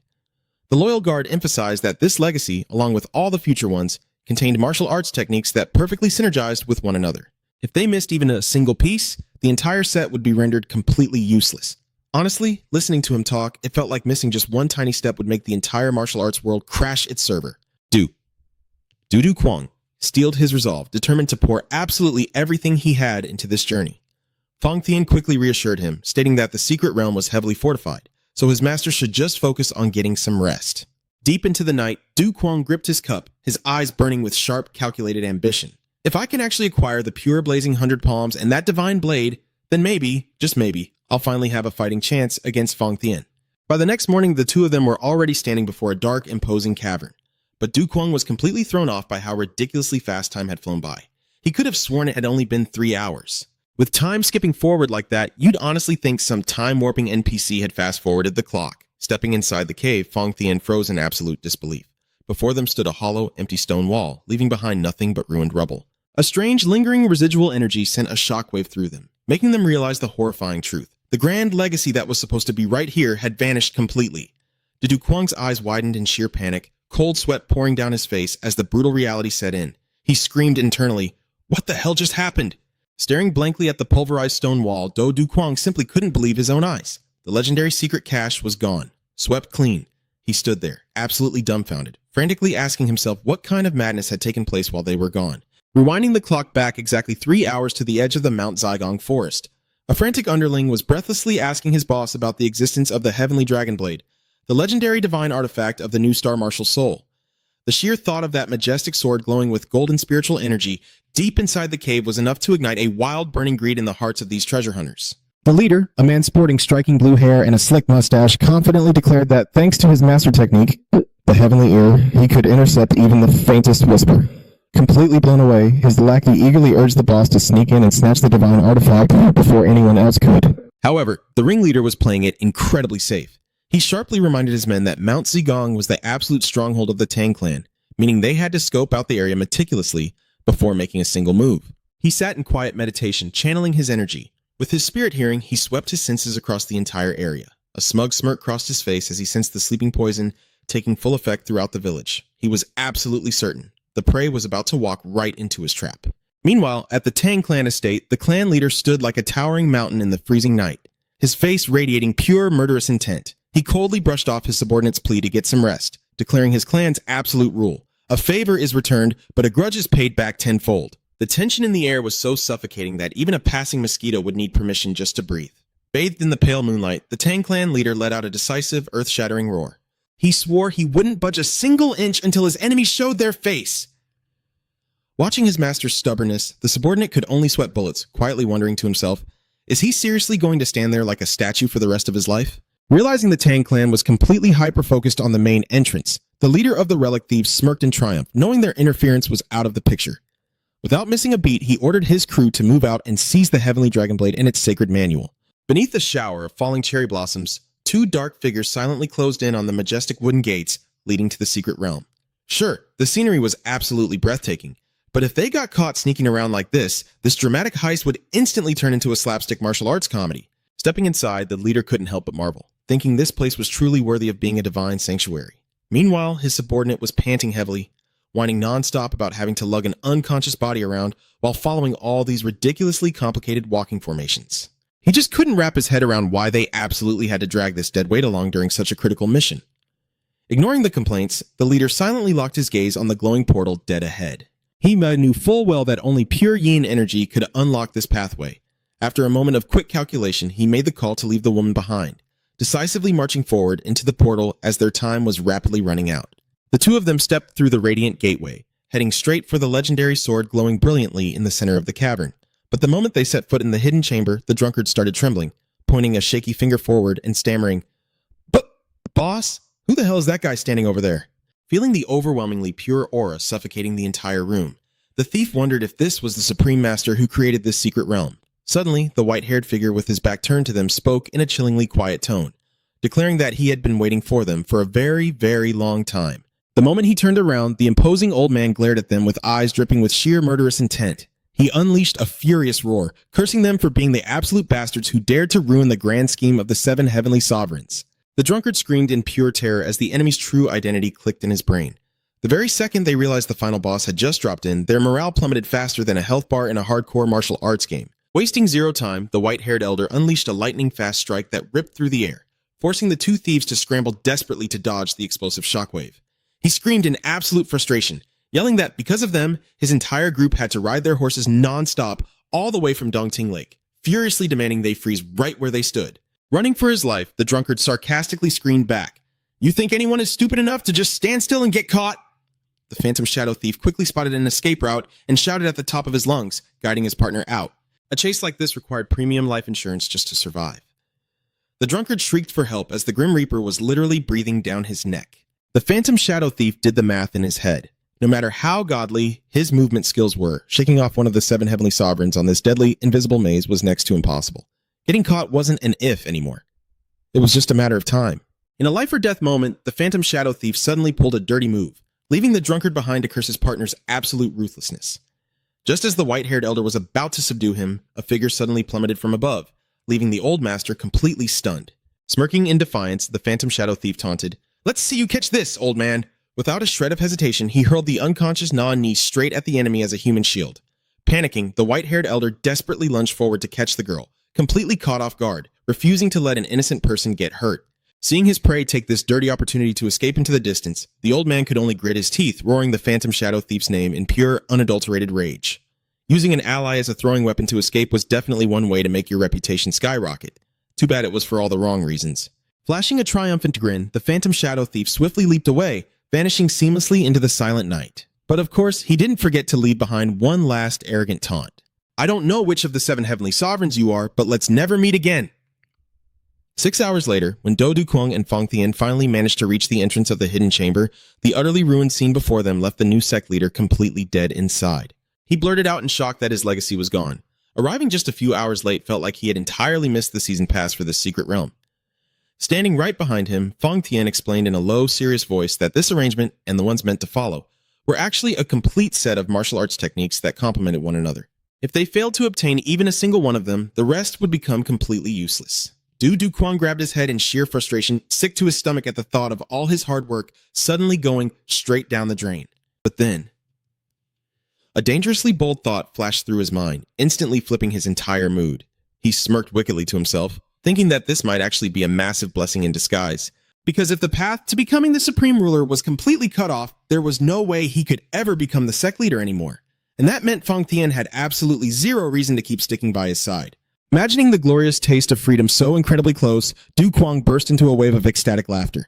The loyal guard emphasized that this legacy, along with all the future ones, contained martial arts techniques that perfectly synergized with one another. If they missed even a single piece, the entire set would be rendered completely useless. Honestly, listening to him talk, it felt like missing just one tiny step would make the entire martial arts world crash its server. Du Kuang steeled his resolve, determined to pour absolutely everything he had into this journey. Fang Tian quickly reassured him, stating that the secret realm was heavily fortified, so his master should just focus on getting some rest. Deep into the night, Du Kuang gripped his cup, his eyes burning with sharp, calculated ambition. If I can actually acquire the pure blazing 100 palms and that divine blade, then maybe, just maybe, I'll finally have a fighting chance against Fang Tian. By the next morning, the two of them were already standing before a dark, imposing cavern. But Du Kuang was completely thrown off by how ridiculously fast time had flown by. He could have sworn it had only been 3 hours. With time skipping forward like that, you'd honestly think some time-warping NPC had fast-forwarded the clock. Stepping inside the cave, Fang Tian froze in absolute disbelief. Before them stood a hollow, empty stone wall, leaving behind nothing but ruined rubble. A strange, lingering residual energy sent a shockwave through them, making them realize the horrifying truth. The grand legacy that was supposed to be right here had vanished completely. Du Kuang's eyes widened in sheer panic, cold sweat pouring down his face as the brutal reality set in. He screamed internally, "What the hell just happened?" Staring blankly at the pulverized stone wall, Du Kuang simply couldn't believe his own eyes. The legendary secret cache was gone, swept clean. He stood there, absolutely dumbfounded, frantically asking himself what kind of madness had taken place while they were gone. Rewinding the clock back exactly 3 hours to the edge of the Mount Zhaigong forest, a frantic underling was breathlessly asking his boss about the existence of the Heavenly Dragon Blade, the legendary divine artifact of the new Star Martial Soul. The sheer thought of that majestic sword glowing with golden spiritual energy deep inside the cave was enough to ignite a wild burning greed in the hearts of these treasure hunters. The leader, a man sporting striking blue hair and a slick mustache, confidently declared that thanks to his master technique, the heavenly ear, he could intercept even the faintest whisper. Completely blown away, his lackey eagerly urged the boss to sneak in and snatch the divine artifact before anyone else could. However, the ringleader was playing it incredibly safe. He sharply reminded his men that Mount Zigong was the absolute stronghold of the Tang clan, meaning they had to scope out the area meticulously before making a single move. He sat in quiet meditation, channeling his energy. With his spirit hearing, he swept his senses across the entire area. A smug smirk crossed his face as he sensed the sleeping poison taking full effect throughout the village. He was absolutely certain the prey was about to walk right into his trap. Meanwhile, at the Tang clan estate, the clan leader stood like a towering mountain in the freezing night, his face radiating pure murderous intent. He coldly brushed off his subordinate's plea to get some rest, declaring his clan's absolute rule. A favor is returned, but a grudge is paid back tenfold. The tension in the air was so suffocating that even a passing mosquito would need permission just to breathe. Bathed in the pale moonlight, the Tang clan leader let out a decisive, earth-shattering roar. He swore he wouldn't budge a single inch until his enemies showed their face. Watching his master's stubbornness, the subordinate could only sweat bullets, quietly wondering to himself, is he seriously going to stand there like a statue for the rest of his life? Realizing the Tang clan was completely hyper-focused on the main entrance, the leader of the relic thieves smirked in triumph, knowing their interference was out of the picture. Without missing a beat, he ordered his crew to move out and seize the Heavenly Dragon Blade and its sacred manual. Beneath the shower of falling cherry blossoms, two dark figures silently closed in on the majestic wooden gates leading to the secret realm. Sure, the scenery was absolutely breathtaking, but if they got caught sneaking around like this dramatic heist would instantly turn into a slapstick martial arts comedy. Stepping inside, the leader couldn't help but marvel, thinking this place was truly worthy of being a divine sanctuary. Meanwhile, his subordinate was panting heavily, whining nonstop about having to lug an unconscious body around while following all these ridiculously complicated walking formations. He just couldn't wrap his head around why they absolutely had to drag this dead weight along during such a critical mission. Ignoring the complaints, the leader silently locked his gaze on the glowing portal dead ahead. He knew full well that only pure yin energy could unlock this pathway. After a moment of quick calculation, he made the call to leave the woman behind, decisively marching forward into the portal as their time was rapidly running out. The two of them stepped through the radiant gateway, heading straight for the legendary sword glowing brilliantly in the center of the cavern. But the moment they set foot in the hidden chamber, the drunkard started trembling, pointing a shaky finger forward and stammering, "But, boss, who the hell is that guy standing over there?" Feeling the overwhelmingly pure aura suffocating the entire room, the thief wondered if this was the Supreme Master who created this secret realm. Suddenly, the white-haired figure with his back turned to them spoke in a chillingly quiet tone, declaring that he had been waiting for them for a very, very long time. The moment he turned around, the imposing old man glared at them with eyes dripping with sheer murderous intent. He unleashed a furious roar, cursing them for being the absolute bastards who dared to ruin the grand scheme of the 7 heavenly sovereigns. The drunkard screamed in pure terror as the enemy's true identity clicked in his brain. The very second they realized the final boss had just dropped in, their morale plummeted faster than a health bar in a hardcore martial arts game. Wasting zero time, the white-haired elder unleashed a lightning-fast strike that ripped through the air, forcing the two thieves to scramble desperately to dodge the explosive shockwave. He screamed in absolute frustration, yelling that because of them, his entire group had to ride their horses non-stop all the way from Dongting Lake, furiously demanding they freeze right where they stood. Running for his life, the drunkard sarcastically screamed back, "You think anyone is stupid enough to just stand still and get caught?" The phantom shadow thief quickly spotted an escape route and shouted at the top of his lungs, guiding his partner out. A chase like this required premium life insurance just to survive. The drunkard shrieked for help as the Grim Reaper was literally breathing down his neck. The phantom shadow thief did the math in his head. No matter how godly his movement skills were, shaking off one of the 7 heavenly sovereigns on this deadly, invisible maze was next to impossible. Getting caught wasn't an if anymore. It was just a matter of time. In a life-or-death moment, the phantom shadow thief suddenly pulled a dirty move, leaving the drunkard behind to curse his partner's absolute ruthlessness. Just as the white-haired elder was about to subdue him, a figure suddenly plummeted from above, leaving the old master completely stunned. Smirking in defiance, the phantom shadow thief taunted, "Let's see you catch this, old man!" Without a shred of hesitation, he hurled the unconscious Na-Ni straight at the enemy as a human shield. Panicking, the white-haired elder desperately lunged forward to catch the girl, completely caught off guard, refusing to let an innocent person get hurt. Seeing his prey take this dirty opportunity to escape into the distance, the old man could only grit his teeth, roaring the phantom shadow thief's name in pure, unadulterated rage. Using an ally as a throwing weapon to escape was definitely one way to make your reputation skyrocket. Too bad it was for all the wrong reasons. Flashing a triumphant grin, the phantom shadow thief swiftly leaped away, vanishing seamlessly into the silent night. But of course, he didn't forget to leave behind one last arrogant taunt. "I don't know which of the 7 heavenly sovereigns you are, but let's never meet again." 6 hours later, when Do Dukwang and Fang Tian finally managed to reach the entrance of the hidden chamber, the utterly ruined scene before them left the new sect leader completely dead inside. He blurted out in shock that his legacy was gone. Arriving just a few hours late felt like he had entirely missed the season pass for this secret realm. Standing right behind him, Fong Tian explained in a low, serious voice that this arrangement, and the ones meant to follow, were actually a complete set of martial arts techniques that complemented one another. If they failed to obtain even a single one of them, the rest would become completely useless. Du Kwang grabbed his head in sheer frustration, sick to his stomach at the thought of all his hard work suddenly going straight down the drain. But then, a dangerously bold thought flashed through his mind, instantly flipping his entire mood. He smirked wickedly to himself, thinking that this might actually be a massive blessing in disguise. Because if the path to becoming the supreme ruler was completely cut off, there was no way he could ever become the sect leader anymore. And that meant Fong Tian had absolutely zero reason to keep sticking by his side. Imagining the glorious taste of freedom so incredibly close, Du Kwang burst into a wave of ecstatic laughter.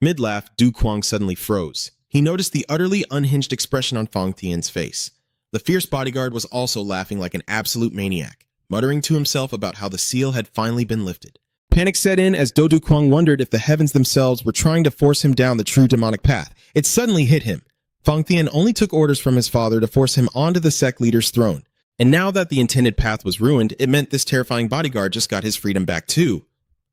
Mid-laugh, Du Kwang suddenly froze. He noticed the utterly unhinged expression on Fong Tian's face. The fierce bodyguard was also laughing like an absolute maniac, muttering to himself about how the seal had finally been lifted. Panic set in as Du Kwang wondered if the heavens themselves were trying to force him down the true demonic path. It suddenly hit him. Fong Tian only took orders from his father to force him onto the sect leader's throne. And now that the intended path was ruined, it meant this terrifying bodyguard just got his freedom back too.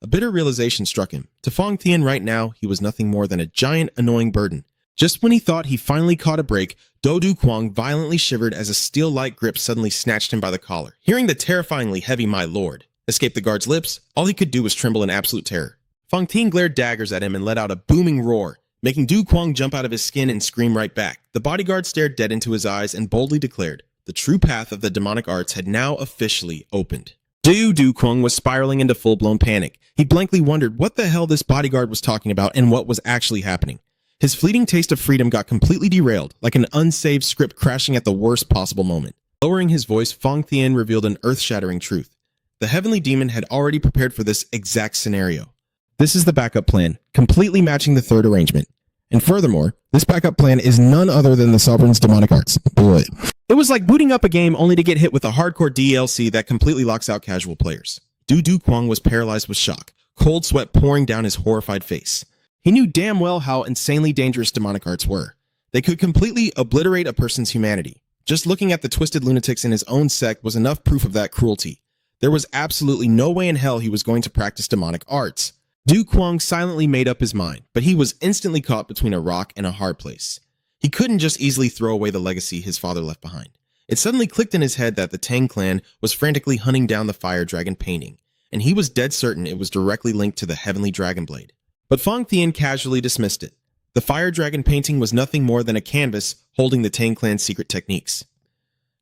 A bitter realization struck him. To Fong Tian right now, he was nothing more than a giant, annoying burden. Just when he thought he finally caught a break, Du Kwang violently shivered as a steel-like grip suddenly snatched him by the collar. Hearing the terrifyingly heavy "my lord" escape the guard's lips, all he could do was tremble in absolute terror. Fong Tian glared daggers at him and let out a booming roar, making Du Kwang jump out of his skin and scream right back. The bodyguard stared dead into his eyes and boldly declared, the true path of the demonic arts had now officially opened. Du Kwang was spiraling into full-blown panic. He blankly wondered what the hell this bodyguard was talking about and what was actually happening. His fleeting taste of freedom got completely derailed, like an unsaved script crashing at the worst possible moment. Lowering his voice, Fong Tian revealed an earth-shattering truth. The heavenly demon had already prepared for this exact scenario. This is the backup plan, completely matching the third arrangement. And furthermore, this backup plan is none other than the Sovereign's demonic arts. Boy. It was like booting up a game only to get hit with a hardcore DLC that completely locks out casual players. Du Kwang was paralyzed with shock, cold sweat pouring down his horrified face. He knew damn well how insanely dangerous demonic arts were. They could completely obliterate a person's humanity. Just looking at the twisted lunatics in his own sect was enough proof of that cruelty. There was absolutely no way in hell he was going to practice demonic arts. Du Kwang silently made up his mind, but he was instantly caught between a rock and a hard place. He couldn't just easily throw away the legacy his father left behind. It suddenly clicked in his head that the Tang clan was frantically hunting down the fire dragon painting, and he was dead certain it was directly linked to the heavenly dragon blade. But Fong Tian casually dismissed it. The fire dragon painting was nothing more than a canvas holding the Tang clan's secret techniques.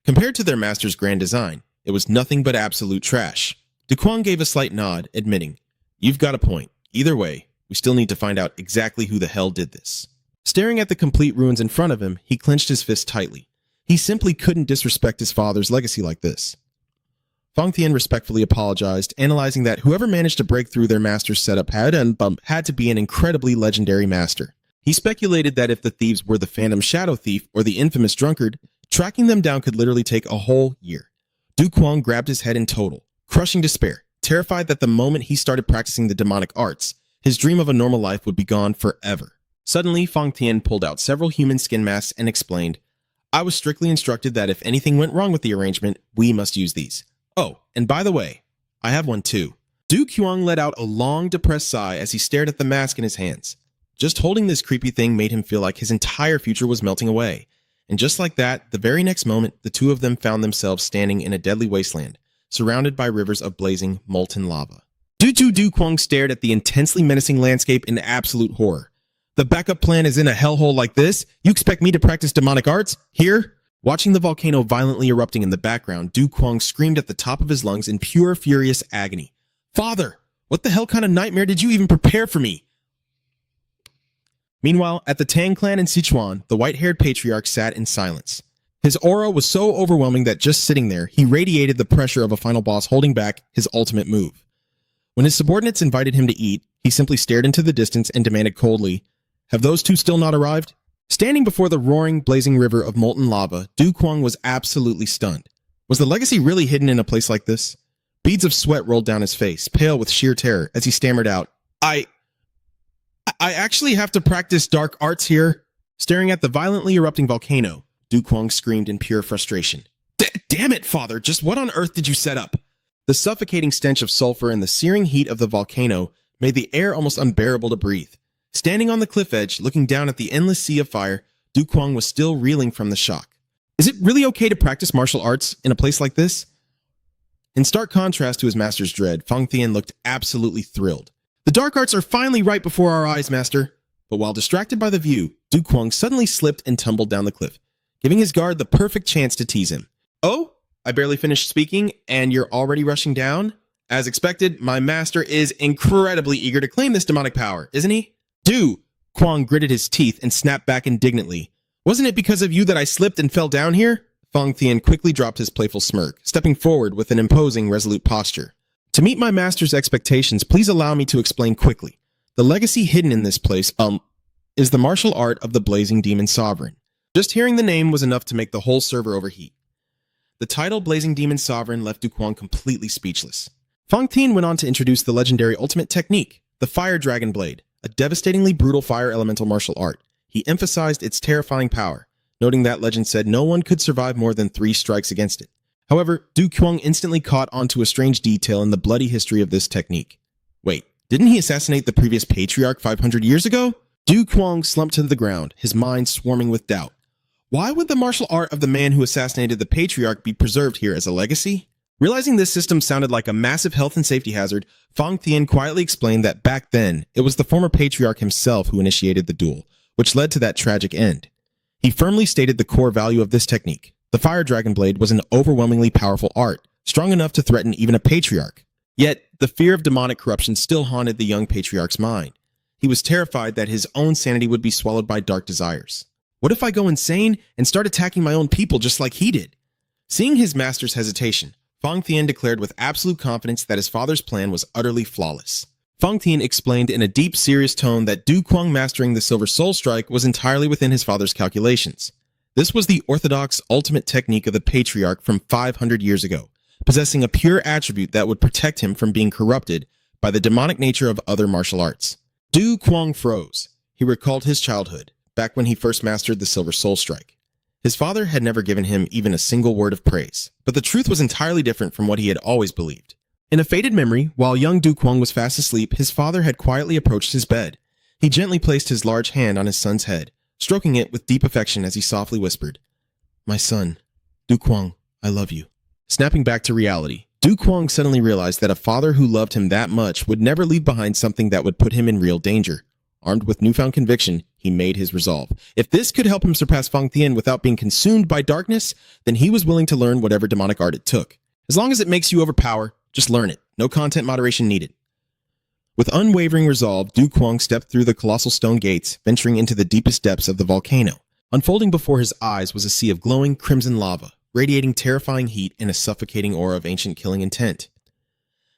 Compared to their master's grand design, it was nothing but absolute trash. Du Kwang gave a slight nod, admitting, "You've got a point. Either way, we still need to find out exactly who the hell did this." Staring at the complete ruins in front of him, he clenched his fist tightly. He simply couldn't disrespect his father's legacy like this. Fong Tian respectfully apologized, analyzing that whoever managed to break through their master's setup had to be an incredibly legendary master. He speculated that if the thieves were the Phantom Shadow Thief or the infamous Drunkard, tracking them down could literally take a whole year. Du Kwang grabbed his head in total, crushing despair, terrified that the moment he started practicing the demonic arts, his dream of a normal life would be gone forever. Suddenly, Fong Tian pulled out several human skin masks and explained, "I was strictly instructed that if anything went wrong with the arrangement, we must use these. Oh, and by the way, I have one too." Du Kwang let out a long, depressed sigh as he stared at the mask in his hands. Just holding this creepy thing made him feel like his entire future was melting away. And just like that, the very next moment, the two of them found themselves standing in a deadly wasteland, surrounded by rivers of blazing, molten lava. Du Kwang stared at the intensely menacing landscape in absolute horror. The backup plan is in a hellhole like this? You expect me to practice demonic arts? Here? Watching the volcano violently erupting in the background, Du Kwang screamed at the top of his lungs in pure, furious agony. "Father, what the hell kind of nightmare did you even prepare for me?" Meanwhile, at the Tang clan in Sichuan, the white-haired patriarch sat in silence. His aura was so overwhelming that just sitting there, he radiated the pressure of a final boss holding back his ultimate move. When his subordinates invited him to eat, he simply stared into the distance and demanded coldly, "Have those two still not arrived?" Standing before the roaring, blazing river of molten lava, Du Kwang was absolutely stunned. Was the legacy really hidden in a place like this? Beads of sweat rolled down his face, pale with sheer terror, as he stammered out, I actually have to practice dark arts here." Staring at the violently erupting volcano, Du Kwang screamed in pure frustration. Damn it, father, just what on earth did you set up?" The suffocating stench of sulfur and the searing heat of the volcano made the air almost unbearable to breathe. Standing on the cliff edge, looking down at the endless sea of fire, Du Kuang was still reeling from the shock. Is it really okay to practice martial arts in a place like this? In stark contrast to his master's dread, Fang Tian looked absolutely thrilled. The dark arts are finally right before our eyes, master. But while distracted by the view, Du Kuang suddenly slipped and tumbled down the cliff, giving his guard the perfect chance to tease him. Oh, I barely finished speaking, and you're already rushing down? As expected, my master is incredibly eager to claim this demonic power, isn't he? Du! Kuang gritted his teeth and snapped back indignantly. Wasn't it because of you that I slipped and fell down here? Fang Tian quickly dropped his playful smirk, stepping forward with an imposing, resolute posture. To meet my master's expectations, please allow me to explain quickly. The legacy hidden in this place, is the martial art of the Blazing Demon Sovereign. Just hearing the name was enough to make the whole server overheat. The title Blazing Demon Sovereign left Du Kuang completely speechless. Fang Tian went on to introduce the legendary ultimate technique, the Fire Dragon Blade, a devastatingly brutal fire elemental martial art. He emphasized its terrifying power, noting that legend said no one could survive more than 3 strikes against it. However, Du Kuang instantly caught onto a strange detail in the bloody history of this technique. Wait, didn't he assassinate the previous patriarch 500 years ago? Du Kuang slumped to the ground, his mind swarming with doubt. Why would the martial art of the man who assassinated the patriarch be preserved here as a legacy? Realizing this system sounded like a massive health and safety hazard, Fang Tian quietly explained that back then, it was the former patriarch himself who initiated the duel, which led to that tragic end. He firmly stated the core value of this technique. The Fire Dragon Blade was an overwhelmingly powerful art, strong enough to threaten even a patriarch. Yet, the fear of demonic corruption still haunted the young patriarch's mind. He was terrified that his own sanity would be swallowed by dark desires. What if I go insane and start attacking my own people just like he did? Seeing his master's hesitation, Fang Tian declared with absolute confidence that his father's plan was utterly flawless. Fang Tian explained in a deep, serious tone that Du Kuang mastering the Silver Soul Strike was entirely within his father's calculations. This was the orthodox ultimate technique of the patriarch from 500 years ago, possessing a pure attribute that would protect him from being corrupted by the demonic nature of other martial arts. Du Kuang froze. He recalled his childhood, back when he first mastered the Silver Soul Strike. His father had never given him even a single word of praise, but the truth was entirely different from what he had always believed. In a faded memory, while young Du Kuang was fast asleep, his father had quietly approached his bed. He gently placed his large hand on his son's head, stroking it with deep affection as he softly whispered, "My son, Du Kuang, I love you." Snapping back to reality, Du Kuang suddenly realized that a father who loved him that much would never leave behind something that would put him in real danger. Armed with newfound conviction, he made his resolve. If this could help him surpass Fang Tian without being consumed by darkness, then he was willing to learn whatever demonic art it took. As long as it makes you overpower, just learn it. No content moderation needed. With unwavering resolve, Du Kuang stepped through the colossal stone gates, venturing into the deepest depths of the volcano. Unfolding before his eyes was a sea of glowing crimson lava, radiating terrifying heat and a suffocating aura of ancient killing intent.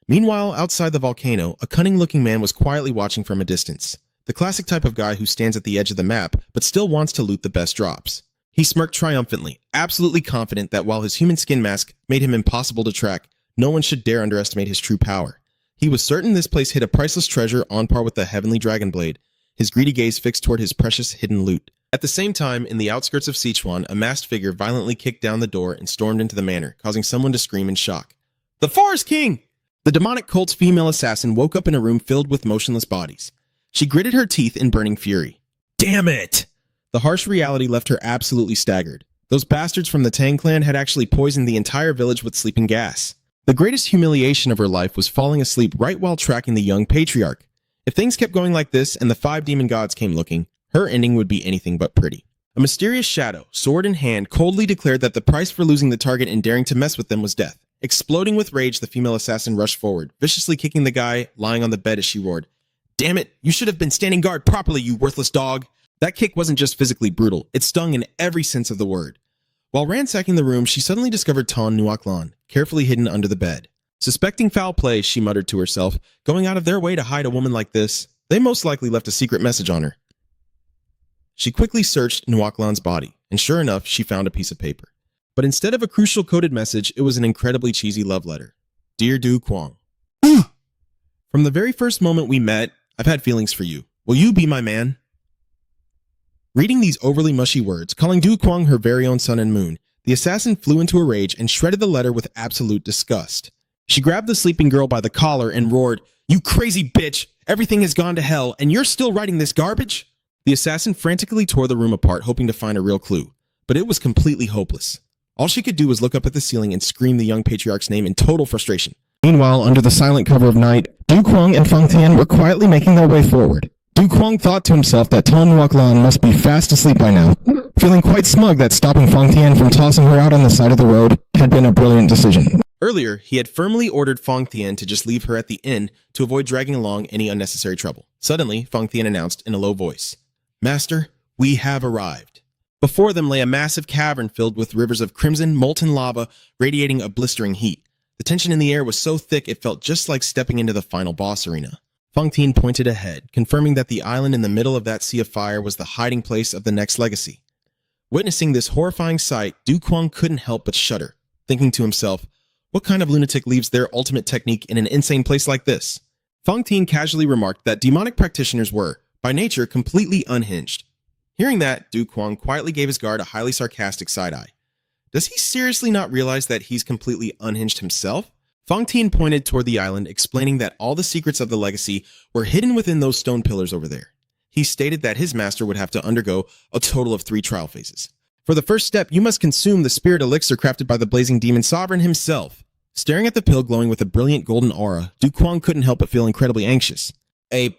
Meanwhile, outside the volcano, a cunning-looking man was quietly watching from a distance. The classic type of guy who stands at the edge of the map, but still wants to loot the best drops. He smirked triumphantly, absolutely confident that while his human skin mask made him impossible to track, no one should dare underestimate his true power. He was certain this place hid a priceless treasure on par with the heavenly dragon blade, his greedy gaze fixed toward his precious hidden loot. At the same time, in the outskirts of Sichuan, a masked figure violently kicked down the door and stormed into the manor, causing someone to scream in shock. "The Forest King!" The demonic cult's female assassin woke up in a room filled with motionless bodies. She gritted her teeth in burning fury. Damn it! The harsh reality left her absolutely staggered. Those bastards from the Tang clan had actually poisoned the entire village with sleeping gas. The greatest humiliation of her life was falling asleep right while tracking the young patriarch. If things kept going like this and the 5 demon gods came looking, her ending would be anything but pretty. A mysterious shadow, sword in hand, coldly declared that the price for losing the target and daring to mess with them was death. Exploding with rage, the female assassin rushed forward, viciously kicking the guy lying on the bed as she roared, "Damn it, you should have been standing guard properly, you worthless dog." That kick wasn't just physically brutal, it stung in every sense of the word. While ransacking the room, she suddenly discovered Ton Nuaklan, carefully hidden under the bed. Suspecting foul play, she muttered to herself, going out of their way to hide a woman like this, they most likely left a secret message on her. She quickly searched Nuaklan's body, and sure enough, she found a piece of paper. But instead of a crucial coded message, it was an incredibly cheesy love letter. Dear Du Kuang, from the very first moment we met, I've had feelings for you. Will you be my man? Reading these overly mushy words, calling Du Kuang her very own sun and moon, the assassin flew into a rage and shredded the letter with absolute disgust. She grabbed the sleeping girl by the collar and roared, "You crazy bitch! Everything has gone to hell, and you're still writing this garbage?" The assassin frantically tore the room apart, hoping to find a real clue, but it was completely hopeless. All she could do was look up at the ceiling and scream the young patriarch's name in total frustration. Meanwhile, under the silent cover of night, Du Kuang and Feng Tian were quietly making their way forward. Du Kuang thought to himself that Tan Nuoc Lan must be fast asleep by now, feeling quite smug that stopping Feng Tian from tossing her out on the side of the road had been a brilliant decision. Earlier, he had firmly ordered Feng Tian to just leave her at the inn to avoid dragging along any unnecessary trouble. Suddenly, Feng Tian announced in a low voice, "Master, we have arrived." Before them lay a massive cavern filled with rivers of crimson, molten lava radiating a blistering heat. The tension in the air was so thick it felt just like stepping into the final boss arena. Feng Tian pointed ahead, confirming that the island in the middle of that sea of fire was the hiding place of the next legacy. Witnessing this horrifying sight, Du Kuang couldn't help but shudder, thinking to himself, what kind of lunatic leaves their ultimate technique in an insane place like this? Feng Tian casually remarked that demonic practitioners were, by nature, completely unhinged. Hearing that, Du Kuang quietly gave his guard a highly sarcastic side-eye. Does he seriously not realize that he's completely unhinged himself? Feng Tian pointed toward the island, explaining that all the secrets of the legacy were hidden within those stone pillars over there. He stated that his master would have to undergo a total of 3 trial phases. For the first step, you must consume the spirit elixir crafted by the blazing demon sovereign himself. Staring at the pill glowing with a brilliant golden aura, Du Kuang couldn't help but feel incredibly anxious. An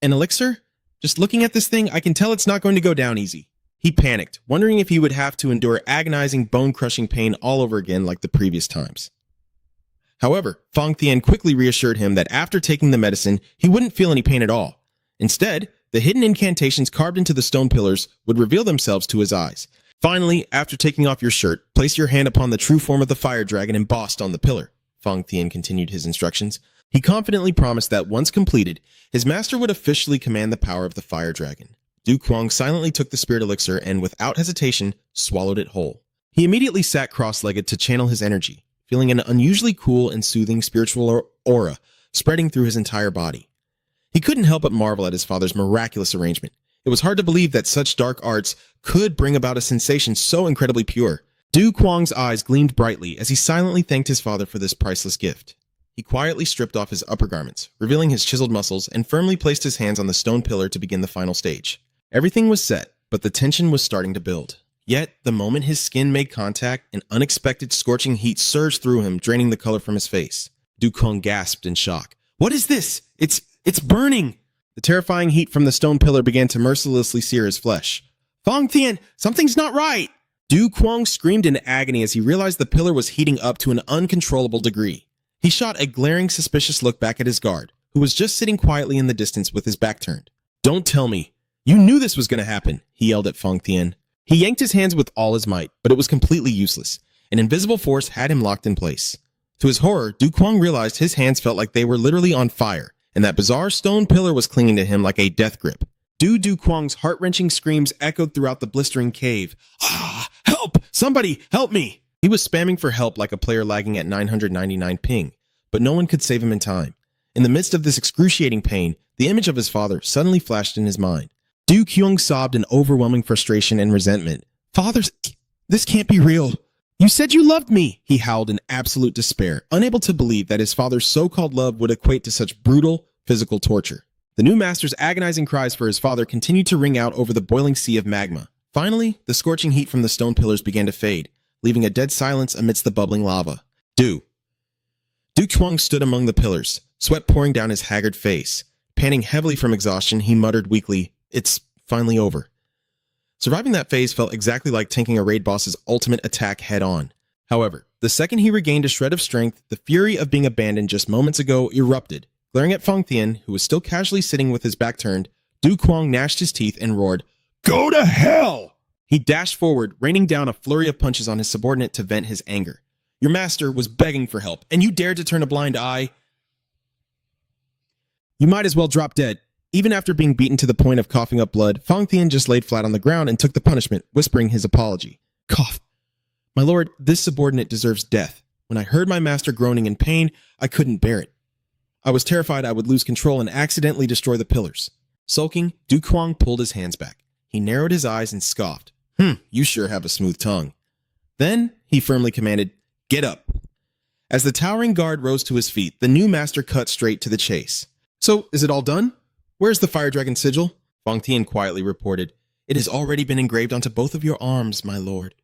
elixir? Just looking at this thing, I can tell it's not going to go down easy. He panicked, wondering if he would have to endure agonizing, bone-crushing pain all over again like the previous times. However, Feng Tian quickly reassured him that after taking the medicine, he wouldn't feel any pain at all. Instead, the hidden incantations carved into the stone pillars would reveal themselves to his eyes. Finally, after taking off your shirt, place your hand upon the true form of the fire dragon embossed on the pillar. Feng Tian continued his instructions. He confidently promised that once completed, his master would officially command the power of the fire dragon. Du Kuang silently took the spirit elixir and, without hesitation, swallowed it whole. He immediately sat cross-legged to channel his energy, feeling an unusually cool and soothing spiritual aura spreading through his entire body. He couldn't help but marvel at his father's miraculous arrangement. It was hard to believe that such dark arts could bring about a sensation so incredibly pure. Du Kuang's eyes gleamed brightly as he silently thanked his father for this priceless gift. He quietly stripped off his upper garments, revealing his chiseled muscles, and firmly placed his hands on the stone pillar to begin the final stage. Everything was set, but the tension was starting to build. Yet, the moment his skin made contact, an unexpected scorching heat surged through him, draining the color from his face. Du Kuang gasped in shock. "What is this? It's burning!" The terrifying heat from the stone pillar began to mercilessly sear his flesh. "Feng Tian, something's not right!" Du Kuang screamed in agony as he realized the pillar was heating up to an uncontrollable degree. He shot a glaring, suspicious look back at his guard, who was just sitting quietly in the distance with his back turned. "Don't tell me. You knew this was going to happen," he yelled at Feng Tian. He yanked his hands with all his might, but it was completely useless. An invisible force had him locked in place. To his horror, Du Kuang realized his hands felt like they were literally on fire, and that bizarre stone pillar was clinging to him like a death grip. Du Kuang's heart-wrenching screams echoed throughout the blistering cave. "Ah! Help! Somebody, help me!" He was spamming for help like a player lagging at 999 ping, but no one could save him in time. In the midst of this excruciating pain, the image of his father suddenly flashed in his mind. Du Kuang sobbed in overwhelming frustration and resentment. "Father, this can't be real. You said you loved me," he howled in absolute despair, unable to believe that his father's so-called love would equate to such brutal physical torture. The new master's agonizing cries for his father continued to ring out over the boiling sea of magma. Finally, the scorching heat from the stone pillars began to fade, leaving a dead silence amidst the bubbling lava. Du Kuang stood among the pillars, sweat pouring down his haggard face. Panting heavily from exhaustion, he muttered weakly, "It's finally over." Surviving that phase felt exactly like tanking a raid boss's ultimate attack head-on. However, the second he regained a shred of strength, the fury of being abandoned just moments ago erupted. Glaring at Feng Tian, who was still casually sitting with his back turned, Du Kuang gnashed his teeth and roared, "Go to hell!" He dashed forward, raining down a flurry of punches on his subordinate to vent his anger. "Your master was begging for help, and you dared to turn a blind eye? You might as well drop dead." Even after being beaten to the point of coughing up blood, Feng Tian just laid flat on the ground and took the punishment, whispering his apology. "Cough. My lord, this subordinate deserves death. When I heard my master groaning in pain, I couldn't bear it. I was terrified I would lose control and accidentally destroy the pillars." Sulking, Du Kuang pulled his hands back. He narrowed his eyes and scoffed. You sure have a smooth tongue." Then, he firmly commanded, "Get up." As the towering guard rose to his feet, the new master cut straight to the chase. So, is it all done? Where's the fire dragon sigil? Fang Tian quietly reported. It has already been engraved onto both of your arms, my lord.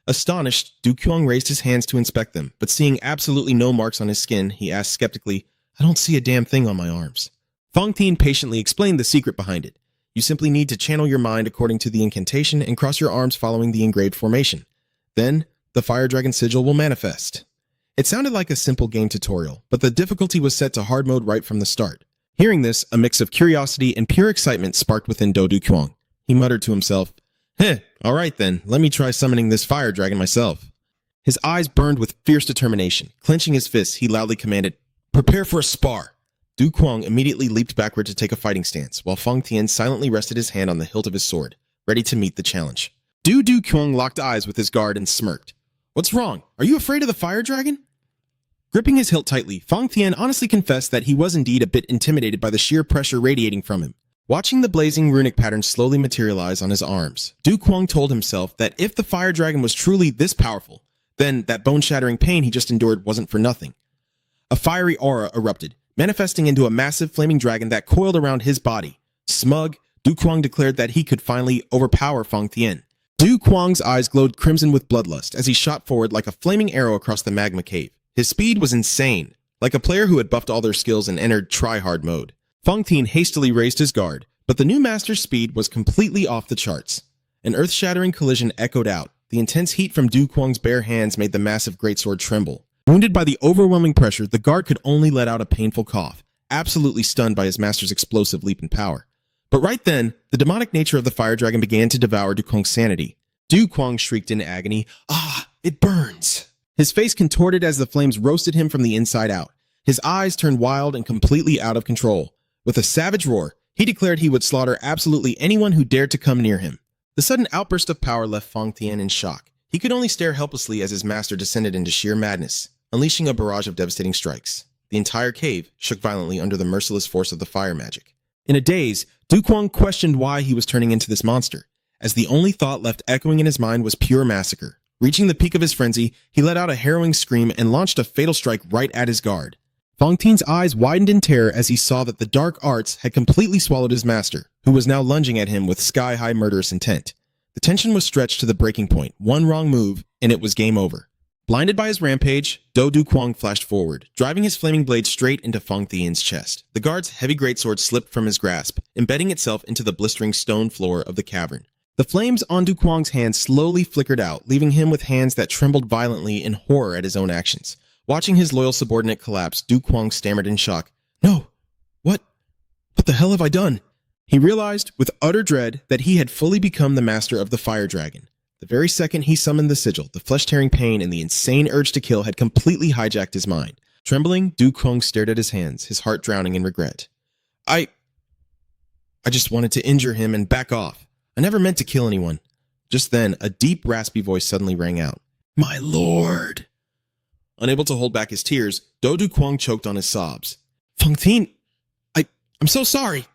Astonished, Du Kuang raised his hands to inspect them, but seeing absolutely no marks on his skin, he asked skeptically, I don't see a damn thing on my arms. Fang Tian patiently explained the secret behind it. You simply need to channel your mind according to the incantation and cross your arms following the engraved formation. Then, the fire dragon sigil will manifest. It sounded like a simple game tutorial, but the difficulty was set to hard mode right from the start. Hearing this, a mix of curiosity and pure excitement sparked within Du Kuang. He muttered to himself, alright then, let me try summoning this fire dragon myself. His eyes burned with fierce determination. Clenching his fists, he loudly commanded, Prepare for a spar. Du Kuang immediately leaped backward to take a fighting stance, while Fang Tian silently rested his hand on the hilt of his sword, ready to meet the challenge. Du Kuang locked eyes with his guard and smirked. What's wrong? Are you afraid of the fire dragon? Gripping his hilt tightly, Fang Tian honestly confessed that he was indeed a bit intimidated by the sheer pressure radiating from him. Watching the blazing runic pattern slowly materialize on his arms, Du Kuang told himself that if the fire dragon was truly this powerful, then that bone-shattering pain he just endured wasn't for nothing. A fiery aura erupted, manifesting into a massive flaming dragon that coiled around his body. Smug, Du Kuang declared that he could finally overpower Fang Tian. Du Kuang's eyes glowed crimson with bloodlust as he shot forward like a flaming arrow across the magma cave. His speed was insane, like a player who had buffed all their skills and entered try-hard mode. Fang Tian hastily raised his guard, but the new master's speed was completely off the charts. An earth-shattering collision echoed out. The intense heat from Du Kuang's bare hands made the massive greatsword tremble. Wounded by the overwhelming pressure, the guard could only let out a painful cough, absolutely stunned by his master's explosive leap in power. But right then, the demonic nature of the fire dragon began to devour Du Kuang's sanity. Du Kuang shrieked in agony, Ah, it burns! His face contorted as the flames roasted him from the inside out. His eyes turned wild and completely out of control. With a savage roar, he declared he would slaughter absolutely anyone who dared to come near him. The sudden outburst of power left Fang Tian in shock. He could only stare helplessly as his master descended into sheer madness, unleashing a barrage of devastating strikes. The entire cave shook violently under the merciless force of the fire magic. In a daze, Du Kuang questioned why he was turning into this monster, as the only thought left echoing in his mind was pure massacre. Reaching the peak of his frenzy, he let out a harrowing scream and launched a fatal strike right at his guard. Fang Tian's eyes widened in terror as he saw that the dark arts had completely swallowed his master, who was now lunging at him with sky-high murderous intent. The tension was stretched to the breaking point. One wrong move, and it was game over. Blinded by his rampage, Du Kuang flashed forward, driving his flaming blade straight into Fang Tian's chest. The guard's heavy greatsword slipped from his grasp, embedding itself into the blistering stone floor of the cavern. The flames on Du Kuang's hands slowly flickered out, leaving him with hands that trembled violently in horror at his own actions. Watching his loyal subordinate collapse, Du Kuang stammered in shock. No! What the hell have I done? He realized, with utter dread, that he had fully become the master of the fire dragon. The very second he summoned the sigil, the flesh-tearing pain and the insane urge to kill had completely hijacked his mind. Trembling, Du Kuang stared at his hands, his heart drowning in regret. I just wanted to injure him and back off. I never meant to kill anyone. Just then, a deep, raspy voice suddenly rang out. My lord! Unable to hold back his tears, Du Kuang choked on his sobs. Fang Tian, I'm so sorry!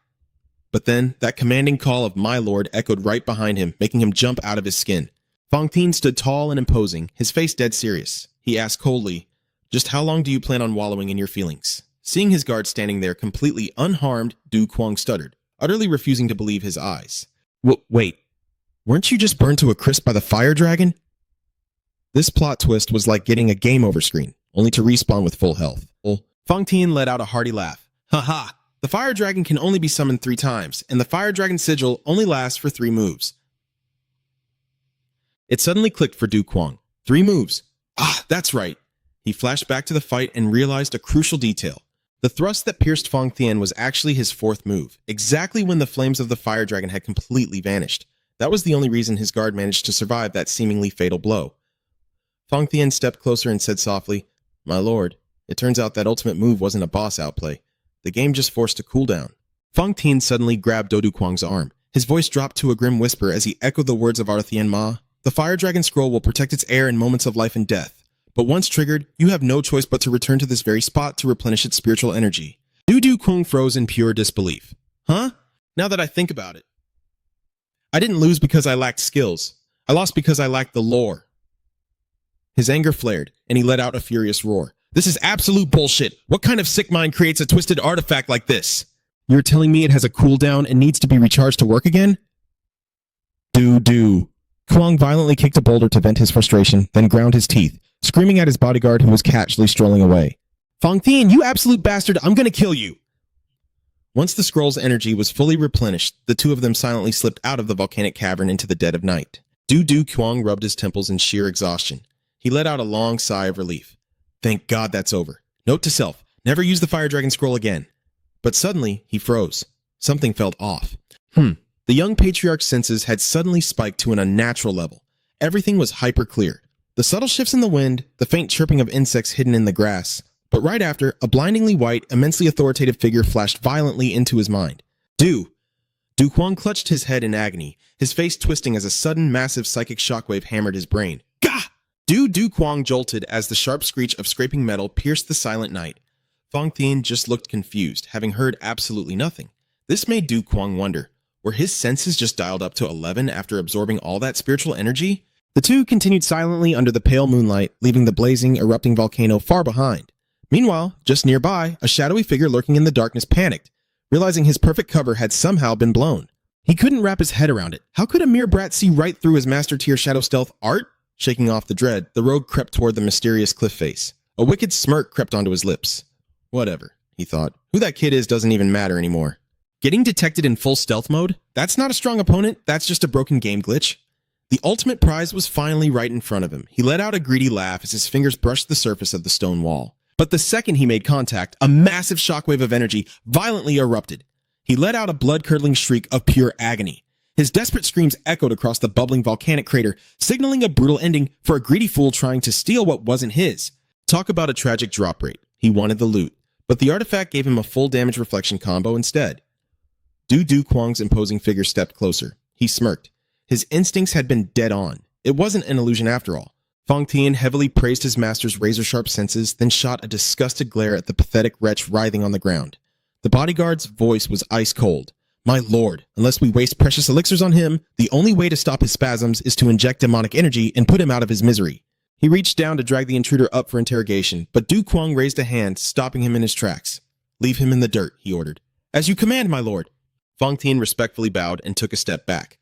But then, that commanding call of my lord echoed right behind him, making him jump out of his skin. Fang Tian stood tall and imposing, his face dead serious. He asked coldly, Just how long do you plan on wallowing in your feelings? Seeing his guard standing there completely unharmed, Du Kuang stuttered, utterly refusing to believe his eyes. Wait, weren't you just burned to a crisp by the fire dragon? This plot twist was like getting a game over screen, only to respawn with full health. Fang Tian let out a hearty laugh. Ha! The fire dragon can only be summoned 3 times, and the fire dragon sigil only lasts for 3 moves. It suddenly clicked for Du Kuang. 3 moves. That's right. He flashed back to the fight and realized a crucial detail. The thrust that pierced Fang Tian was actually his 4th move, exactly when the flames of the fire dragon had completely vanished. That was the only reason his guard managed to survive that seemingly fatal blow. Fang Tian stepped closer and said softly, My lord, it turns out that ultimate move wasn't a boss outplay. The game just forced a cooldown. Fang Tian suddenly grabbed Du Kuang's arm. His voice dropped to a grim whisper as he echoed the words of Arthian Ma. The fire dragon scroll will protect its heir in moments of life and death. But once triggered, you have no choice but to return to this very spot to replenish its spiritual energy. Du Kuang froze in pure disbelief. Huh? Now that I think about it. I didn't lose because I lacked skills. I lost because I lacked the lore. His anger flared, and he let out a furious roar. This is absolute bullshit. What kind of sick mind creates a twisted artifact like this? You're telling me it has a cooldown and needs to be recharged to work again? Do. Kwang violently kicked a boulder to vent his frustration, then ground his teeth, screaming at his bodyguard who was casually strolling away. Fang Tian, you absolute bastard, I'm gonna kill you! Once the scroll's energy was fully replenished, the two of them silently slipped out of the volcanic cavern into the dead of night. Kwang rubbed his temples in sheer exhaustion. He let out a long sigh of relief. Thank God that's over. Note to self, never use the Fire Dragon Scroll again. But suddenly, he froze. Something felt off. The young patriarch's senses had suddenly spiked to an unnatural level. Everything was hyper clear. The subtle shifts in the wind, the faint chirping of insects hidden in the grass. But right after, a blindingly white, immensely authoritative figure flashed violently into his mind. Kwang clutched his head in agony, his face twisting as a sudden, massive psychic shockwave hammered his brain. Gah! Kwang jolted as the sharp screech of scraping metal pierced the silent night. Fang Tian just looked confused, having heard absolutely nothing. This made Kwang wonder, were his senses just dialed up to 11 after absorbing all that spiritual energy? The two continued silently under the pale moonlight, leaving the blazing, erupting volcano far behind. Meanwhile, just nearby, a shadowy figure lurking in the darkness panicked, realizing his perfect cover had somehow been blown. He couldn't wrap his head around it. How could a mere brat see right through his master tier shadow stealth art? Shaking off the dread, the rogue crept toward the mysterious cliff face. A wicked smirk crept onto his lips. Whatever, he thought. Who that kid is doesn't even matter anymore. Getting detected in full stealth mode? That's not a strong opponent, that's just a broken game glitch. The ultimate prize was finally right in front of him. He let out a greedy laugh as his fingers brushed the surface of the stone wall. But the second he made contact, a massive shockwave of energy violently erupted. He let out a blood-curdling shriek of pure agony. His desperate screams echoed across the bubbling volcanic crater, signaling a brutal ending for a greedy fool trying to steal what wasn't his. Talk about a tragic drop rate. He wanted the loot, but the artifact gave him a full damage reflection combo instead. Kwang's imposing figure stepped closer. He smirked. His instincts had been dead on. It wasn't an illusion after all. Fang Tian heavily praised his master's razor-sharp senses, then shot a disgusted glare at the pathetic wretch writhing on the ground. The bodyguard's voice was ice cold. My lord, unless we waste precious elixirs on him, the only way to stop his spasms is to inject demonic energy and put him out of his misery. He reached down to drag the intruder up for interrogation, but Kwang raised a hand, stopping him in his tracks. Leave him in the dirt, he ordered. As you command, my lord. Fang Tian respectfully bowed and took a step back.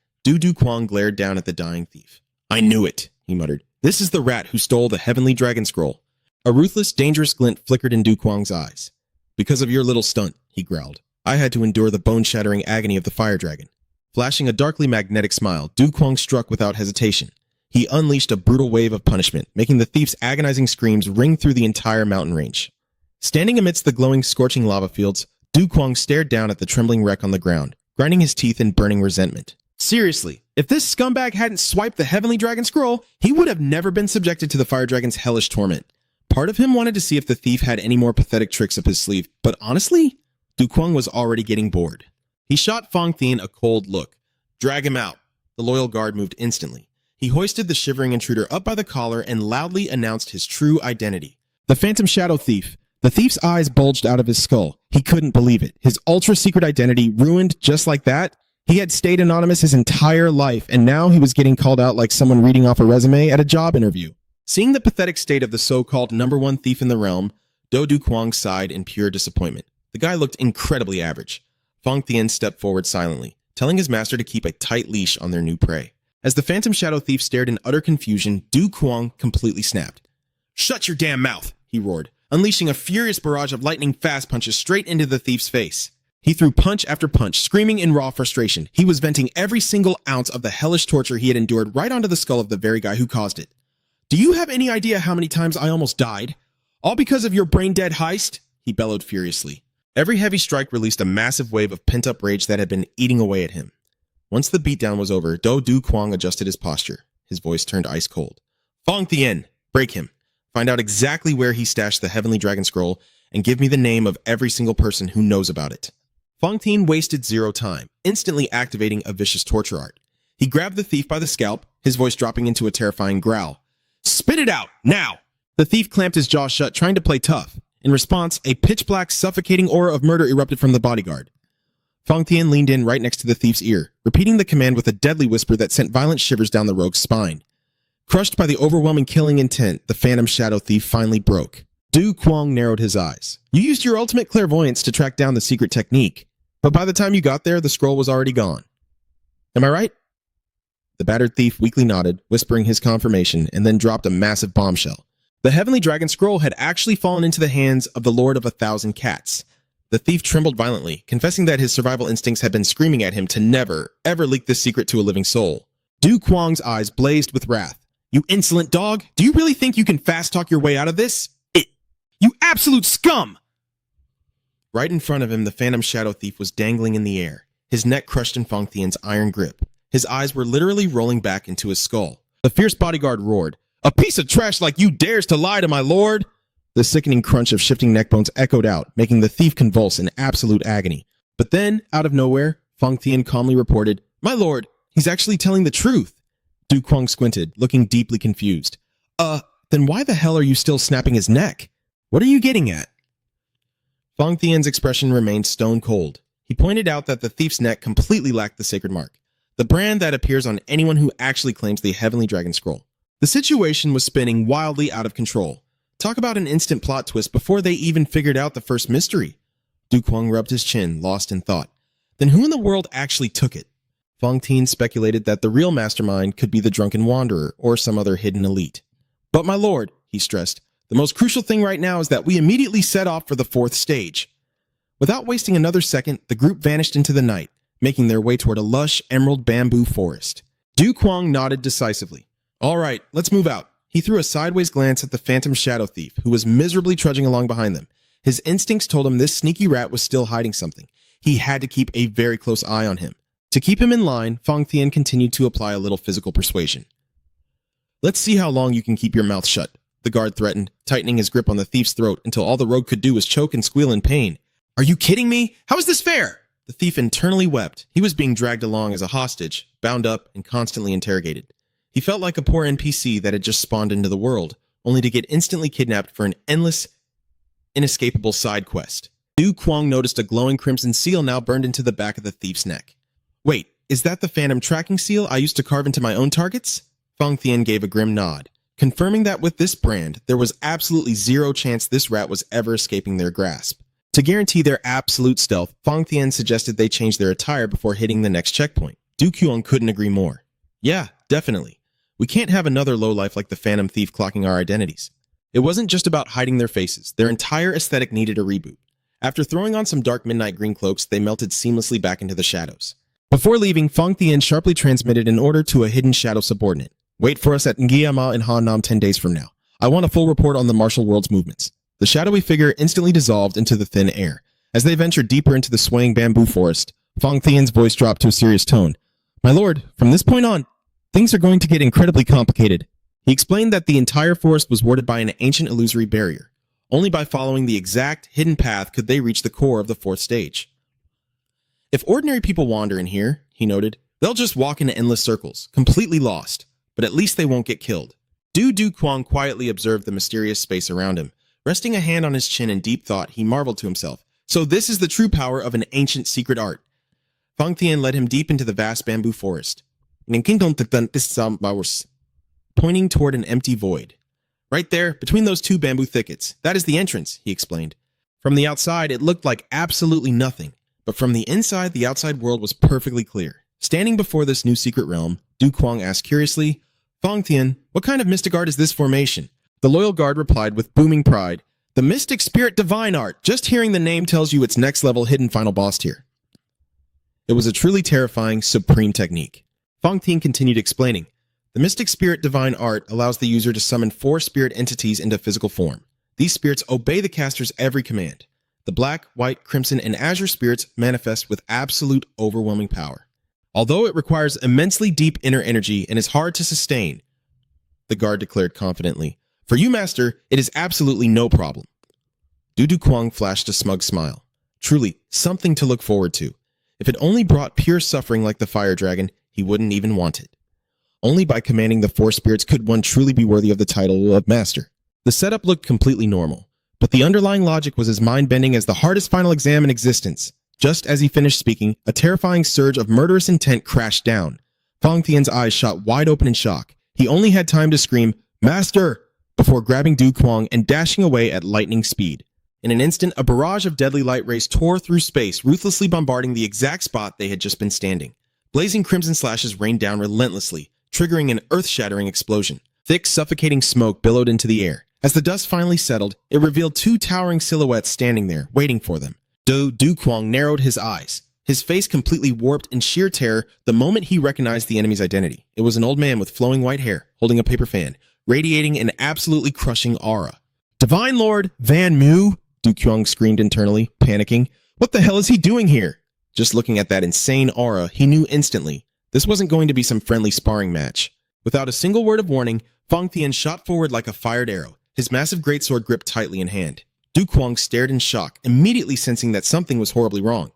Kwang glared down at the dying thief. I knew it, he muttered. This is the rat who stole the heavenly dragon scroll. A ruthless, dangerous glint flickered in Kwang's eyes. Because of your little stunt, he growled, I had to endure the bone-shattering agony of the fire dragon. Flashing a darkly magnetic smile, Kwang struck without hesitation. He unleashed a brutal wave of punishment, making the thief's agonizing screams ring through the entire mountain range. Standing amidst the glowing, scorching lava fields, Kwang stared down at the trembling wreck on the ground, grinding his teeth in burning resentment. Seriously, if this scumbag hadn't swiped the heavenly dragon scroll, he would have never been subjected to the fire dragon's hellish torment. Part of him wanted to see if the thief had any more pathetic tricks up his sleeve, but honestly, Kwang was already getting bored. He shot Fang Tian a cold look. Drag him out. The loyal guard moved instantly. He hoisted the shivering intruder up by the collar and loudly announced his true identity. The Phantom Shadow Thief. The thief's eyes bulged out of his skull. He couldn't believe it. His ultra-secret identity ruined just like that? He had stayed anonymous his entire life, and now he was getting called out like someone reading off a resume at a job interview. Seeing the pathetic state of the so-called #1 thief in the realm, Kwang sighed in pure disappointment. The guy looked incredibly average. Fang Tian stepped forward silently, telling his master to keep a tight leash on their new prey. As the Phantom Shadow Thief stared in utter confusion, Kwang completely snapped. Shut your damn mouth, he roared, unleashing a furious barrage of lightning-fast punches straight into the thief's face. He threw punch after punch, screaming in raw frustration. He was venting every single ounce of the hellish torture he had endured right onto the skull of the very guy who caused it. Do you have any idea how many times I almost died? All because of your brain-dead heist? He bellowed furiously. Every heavy strike released a massive wave of pent-up rage that had been eating away at him. Once the beatdown was over, Kwang adjusted his posture. His voice turned ice cold. Fang Tian, break him. Find out exactly where he stashed the heavenly dragon scroll, and give me the name of every single person who knows about it. Fang Tian wasted zero time, instantly activating a vicious torture art. He grabbed the thief by the scalp, his voice dropping into a terrifying growl. Spit it out, now! The thief clamped his jaw shut, trying to play tough. In response, a pitch-black, suffocating aura of murder erupted from the bodyguard. Fang Tian leaned in right next to the thief's ear, repeating the command with a deadly whisper that sent violent shivers down the rogue's spine. Crushed by the overwhelming killing intent, the Phantom Shadow Thief finally broke. Du Kwong narrowed his eyes. You used your ultimate clairvoyance to track down the secret technique, but by the time you got there, the scroll was already gone. Am I right? The battered thief weakly nodded, whispering his confirmation, and then dropped a massive bombshell. The Heavenly Dragon Scroll had actually fallen into the hands of the Lord of 1,000 Cats. The thief trembled violently, confessing that his survival instincts had been screaming at him to never, ever leak this secret to a living soul. Du Kwong's eyes blazed with wrath. You insolent dog! Do you really think you can fast-talk your way out of this? You absolute scum! Right in front of him, the Phantom Shadow Thief was dangling in the air, his neck crushed in Fang Tian's iron grip. His eyes were literally rolling back into his skull. The fierce bodyguard roared, A piece of trash like you dares to lie to my lord? The sickening crunch of shifting neckbones echoed out, making the thief convulse in absolute agony. But then, out of nowhere, Fang Tian calmly reported, My lord, he's actually telling the truth. Du Kwong squinted, looking deeply confused. Then why the hell are you still snapping his neck? What are you getting at? Fang Tian's expression remained stone cold. He pointed out that the thief's neck completely lacked the sacred mark, the brand that appears on anyone who actually claims the Heavenly Dragon Scroll. The situation was spinning wildly out of control. Talk about an instant plot twist before they even figured out the first mystery. Du Kwong rubbed his chin, lost in thought. Then who in the world actually took it? Fang Tian speculated that the real mastermind could be the drunken wanderer or some other hidden elite. But my lord, he stressed, the most crucial thing right now is that we immediately set off for the fourth stage. Without wasting another second, the group vanished into the night, making their way toward a lush emerald bamboo forest. Du Kwong nodded decisively. All right, let's move out. He threw a sideways glance at the Phantom Shadow Thief, who was miserably trudging along behind them. His instincts told him this sneaky rat was still hiding something. He had to keep a very close eye on him. To keep him in line, Fang Tian continued to apply a little physical persuasion. Let's see how long you can keep your mouth shut, the guard threatened, tightening his grip on the thief's throat until all the rogue could do was choke and squeal in pain. Are you kidding me? How is this fair? The thief internally wept. He was being dragged along as a hostage, bound up and constantly interrogated. He felt like a poor NPC that had just spawned into the world, only to get instantly kidnapped for an endless, inescapable side quest. Du Kwong noticed a glowing crimson seal now burned into the back of the thief's neck. Wait, is that the phantom tracking seal I used to carve into my own targets? Fang Tian gave a grim nod, confirming that with this brand, there was absolutely zero chance this rat was ever escaping their grasp. To guarantee their absolute stealth, Fang Tian suggested they change their attire before hitting the next checkpoint. Du Kwong couldn't agree more. Yeah, definitely. We can't have another lowlife like the Phantom Thief clocking our identities. It wasn't just about hiding their faces. Their entire aesthetic needed a reboot. After throwing on some dark midnight green cloaks, they melted seamlessly back into the shadows. Before leaving, Fang Tian sharply transmitted an order to a hidden shadow subordinate. Wait for us at Ngiyama in Hanam 10 days from now. I want a full report on the martial world's movements. The shadowy figure instantly dissolved into the thin air. As they ventured deeper into the swaying bamboo forest, Fang Tian's voice dropped to a serious tone. My lord, from this point on, things are going to get incredibly complicated. He explained that the entire forest was warded by an ancient illusory barrier. Only by following the exact hidden path could they reach the core of the fourth stage. If ordinary people wander in here, he noted, they'll just walk in endless circles, completely lost. But at least they won't get killed. Du Kwong quietly observed the mysterious space around him. Resting a hand on his chin in deep thought, he marveled to himself. So this is the true power of an ancient secret art. Fang Tian led him deep into the vast bamboo forest, pointing toward an empty void. Right there, between those two bamboo thickets, that is the entrance, he explained. From the outside, it looked like absolutely nothing, but from the inside, the outside world was perfectly clear. Standing before this new secret realm, Du Kwong asked curiously, Fang Tian, what kind of mystic art is this formation? The loyal guard replied with booming pride, the Mystic Spirit Divine Art. Just hearing the name tells you it's next level hidden final boss tier. It was a truly terrifying, supreme technique. Fang Tian continued explaining, the Mystic Spirit Divine Art allows the user to summon 4 spirit entities into physical form. These spirits obey the caster's every command. The black, white, crimson, and azure spirits manifest with absolute overwhelming power. Although it requires immensely deep inner energy and is hard to sustain, the guard declared confidently, for you, Master, it is absolutely no problem. Du Kwong flashed a smug smile. Truly, something to look forward to. If it only brought pure suffering like the fire dragon, he wouldn't even want it. Only by commanding the 4 spirits could one truly be worthy of the title of Master. The setup looked completely normal, but the underlying logic was as mind-bending as the hardest final exam in existence. Just as he finished speaking, a terrifying surge of murderous intent crashed down. Fang Tian's eyes shot wide open in shock. He only had time to scream, "Master!" before grabbing Du Kuang and dashing away at lightning speed. In an instant, a barrage of deadly light rays tore through space, ruthlessly bombarding the exact spot they had just been standing. Blazing crimson slashes rained down relentlessly, triggering an earth-shattering explosion. Thick, suffocating smoke billowed into the air. As the dust finally settled, it revealed two towering silhouettes standing there, waiting for them. Du Kuang narrowed his eyes, his face completely warped in sheer terror the moment he recognized the enemy's identity. It was an old man with flowing white hair, holding a paper fan, radiating an absolutely crushing aura. "Divine Lord Van Mu!" Du Kuang screamed internally, panicking. What the hell is he doing here? Just looking at that insane aura, he knew instantly this wasn't going to be some friendly sparring match. Without a single word of warning, Fang Tian shot forward like a fired arrow, his massive greatsword gripped tightly in hand. Du Kuang stared in shock, immediately sensing that something was horribly wrong.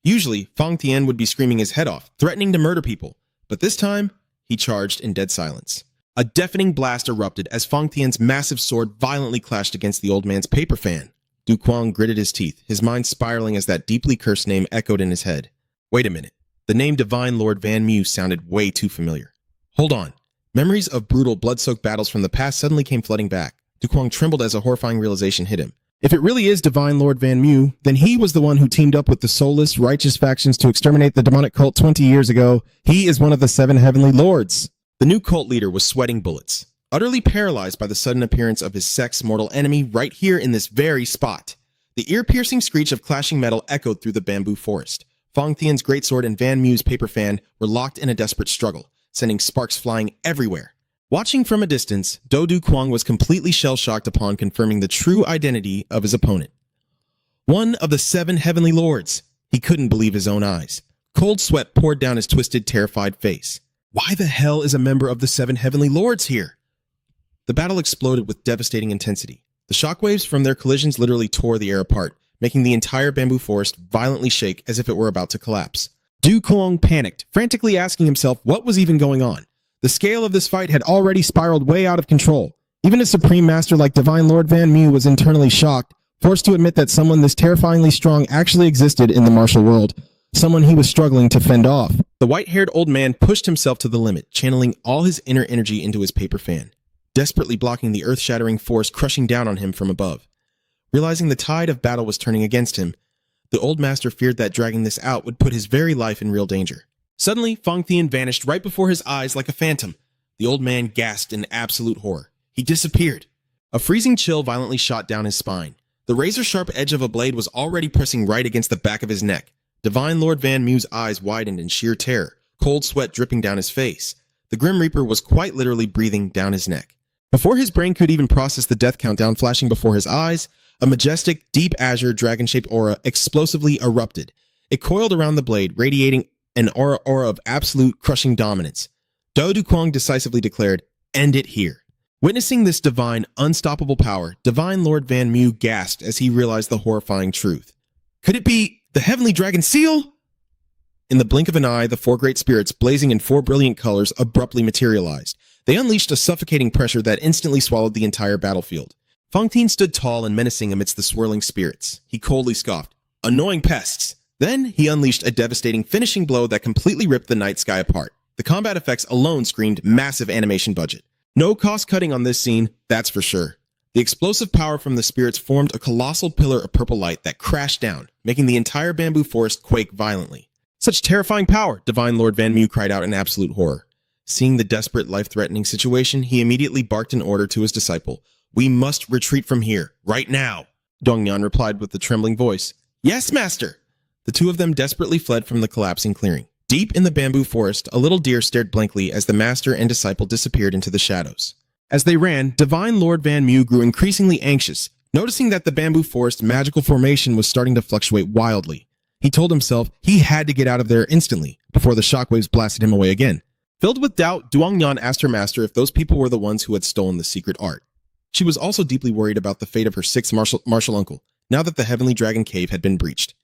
Usually, Fang Tian would be screaming his head off, threatening to murder people, but this time, he charged in dead silence. A deafening blast erupted as Fang Tian's massive sword violently clashed against the old man's paper fan. Du Kuang gritted his teeth, his mind spiraling as that deeply cursed name echoed in his head. Wait a minute. The name Divine Lord Van Mu sounded way too familiar. Hold on. Memories of brutal, blood-soaked battles from the past suddenly came flooding back. Du Kuang trembled as a horrifying realization hit him. If it really is Divine Lord Van Mu, then he was the one who teamed up with the soulless, righteous factions to exterminate the demonic cult 20 years ago. He is one of the 7 heavenly lords. The new cult leader was sweating bullets, utterly paralyzed by the sudden appearance of his sex-mortal enemy right here in this very spot. The ear-piercing screech of clashing metal echoed through the bamboo forest. Fang Tian's greatsword and Van Mu's paper fan were locked in a desperate struggle, sending sparks flying everywhere. Watching from a distance, Du Kuang was completely shell-shocked upon confirming the true identity of his opponent. One of the 7 heavenly lords. He couldn't believe his own eyes. Cold sweat poured down his twisted, terrified face. Why the hell is a member of the 7 heavenly lords here? The battle exploded with devastating intensity. The shockwaves from their collisions literally tore the air apart, making the entire bamboo forest violently shake as if it were about to collapse. Du Kuang panicked, frantically asking himself what was even going on. The scale of this fight had already spiraled way out of control. Even a supreme master like Divine Lord Van Mu was internally shocked, forced to admit that someone this terrifyingly strong actually existed in the martial world, someone he was struggling to fend off. The white-haired old man pushed himself to the limit, channeling all his inner energy into his paper fan, desperately blocking the earth-shattering force crushing down on him from above. Realizing the tide of battle was turning against him, the old master feared that dragging this out would put his very life in real danger. Suddenly, Fang Tian vanished right before his eyes like a phantom. The old man gasped in absolute horror. He disappeared. A freezing chill violently shot down his spine. The razor-sharp edge of a blade was already pressing right against the back of his neck. Divine Lord Van Mu's eyes widened in sheer terror, cold sweat dripping down his face. The Grim Reaper was quite literally breathing down his neck. Before his brain could even process the death countdown flashing before his eyes, a majestic, deep azure, dragon-shaped aura explosively erupted. It coiled around the blade, radiating an aura of absolute crushing dominance. Du Kuang decisively declared, "End it here." Witnessing this divine, unstoppable power, Divine Lord Van Mu gasped as he realized the horrifying truth. Could it be the Heavenly Dragon Seal? In the blink of an eye, the 4 great spirits, blazing in 4 brilliant colors, abruptly materialized. They unleashed a suffocating pressure that instantly swallowed the entire battlefield. Fang Tian stood tall and menacing amidst the swirling spirits. He coldly scoffed, "Annoying pests." Then, he unleashed a devastating finishing blow that completely ripped the night sky apart. The combat effects alone screamed massive animation budget. No cost-cutting on this scene, that's for sure. The explosive power from the spirits formed a colossal pillar of purple light that crashed down, making the entire bamboo forest quake violently. Such terrifying power, Divine Lord Van Mu cried out in absolute horror. Seeing the desperate, life-threatening situation, he immediately barked an order to his disciple. "We must retreat from here, right now." Dongyan replied with a trembling voice, "Yes, master." The 2 of them desperately fled from the collapsing clearing. Deep in the bamboo forest, a little deer stared blankly as the master and disciple disappeared into the shadows. As they ran, Divine Lord Van Mu grew increasingly anxious, noticing that the bamboo forest magical formation was starting to fluctuate wildly. He told himself he had to get out of there instantly, before the shockwaves blasted him away again. Filled with doubt, Duangyan asked her master if those people were the ones who had stolen the secret art. She was also deeply worried about the fate of her 6th martial uncle, now that the Heavenly Dragon Cave had been breached.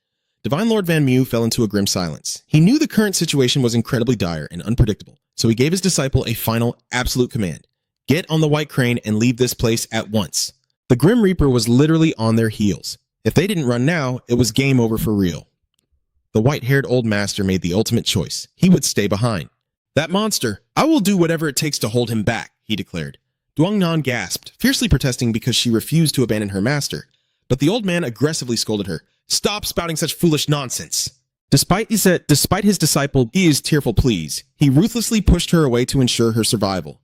Divine Lord Van Mu fell into a grim silence. He knew the current situation was incredibly dire and unpredictable, so he gave his disciple a final, absolute command. Get on the White Crane and leave this place at once. The Grim Reaper was literally on their heels. If they didn't run now, it was game over for real. The white-haired old master made the ultimate choice. He would stay behind. That monster, I will do whatever it takes to hold him back, he declared. Duangnan gasped, fiercely protesting because she refused to abandon her master. But the old man aggressively scolded her. Stop spouting such foolish nonsense. Despite his disciple Yi's tearful pleas, he ruthlessly pushed her away to ensure her survival.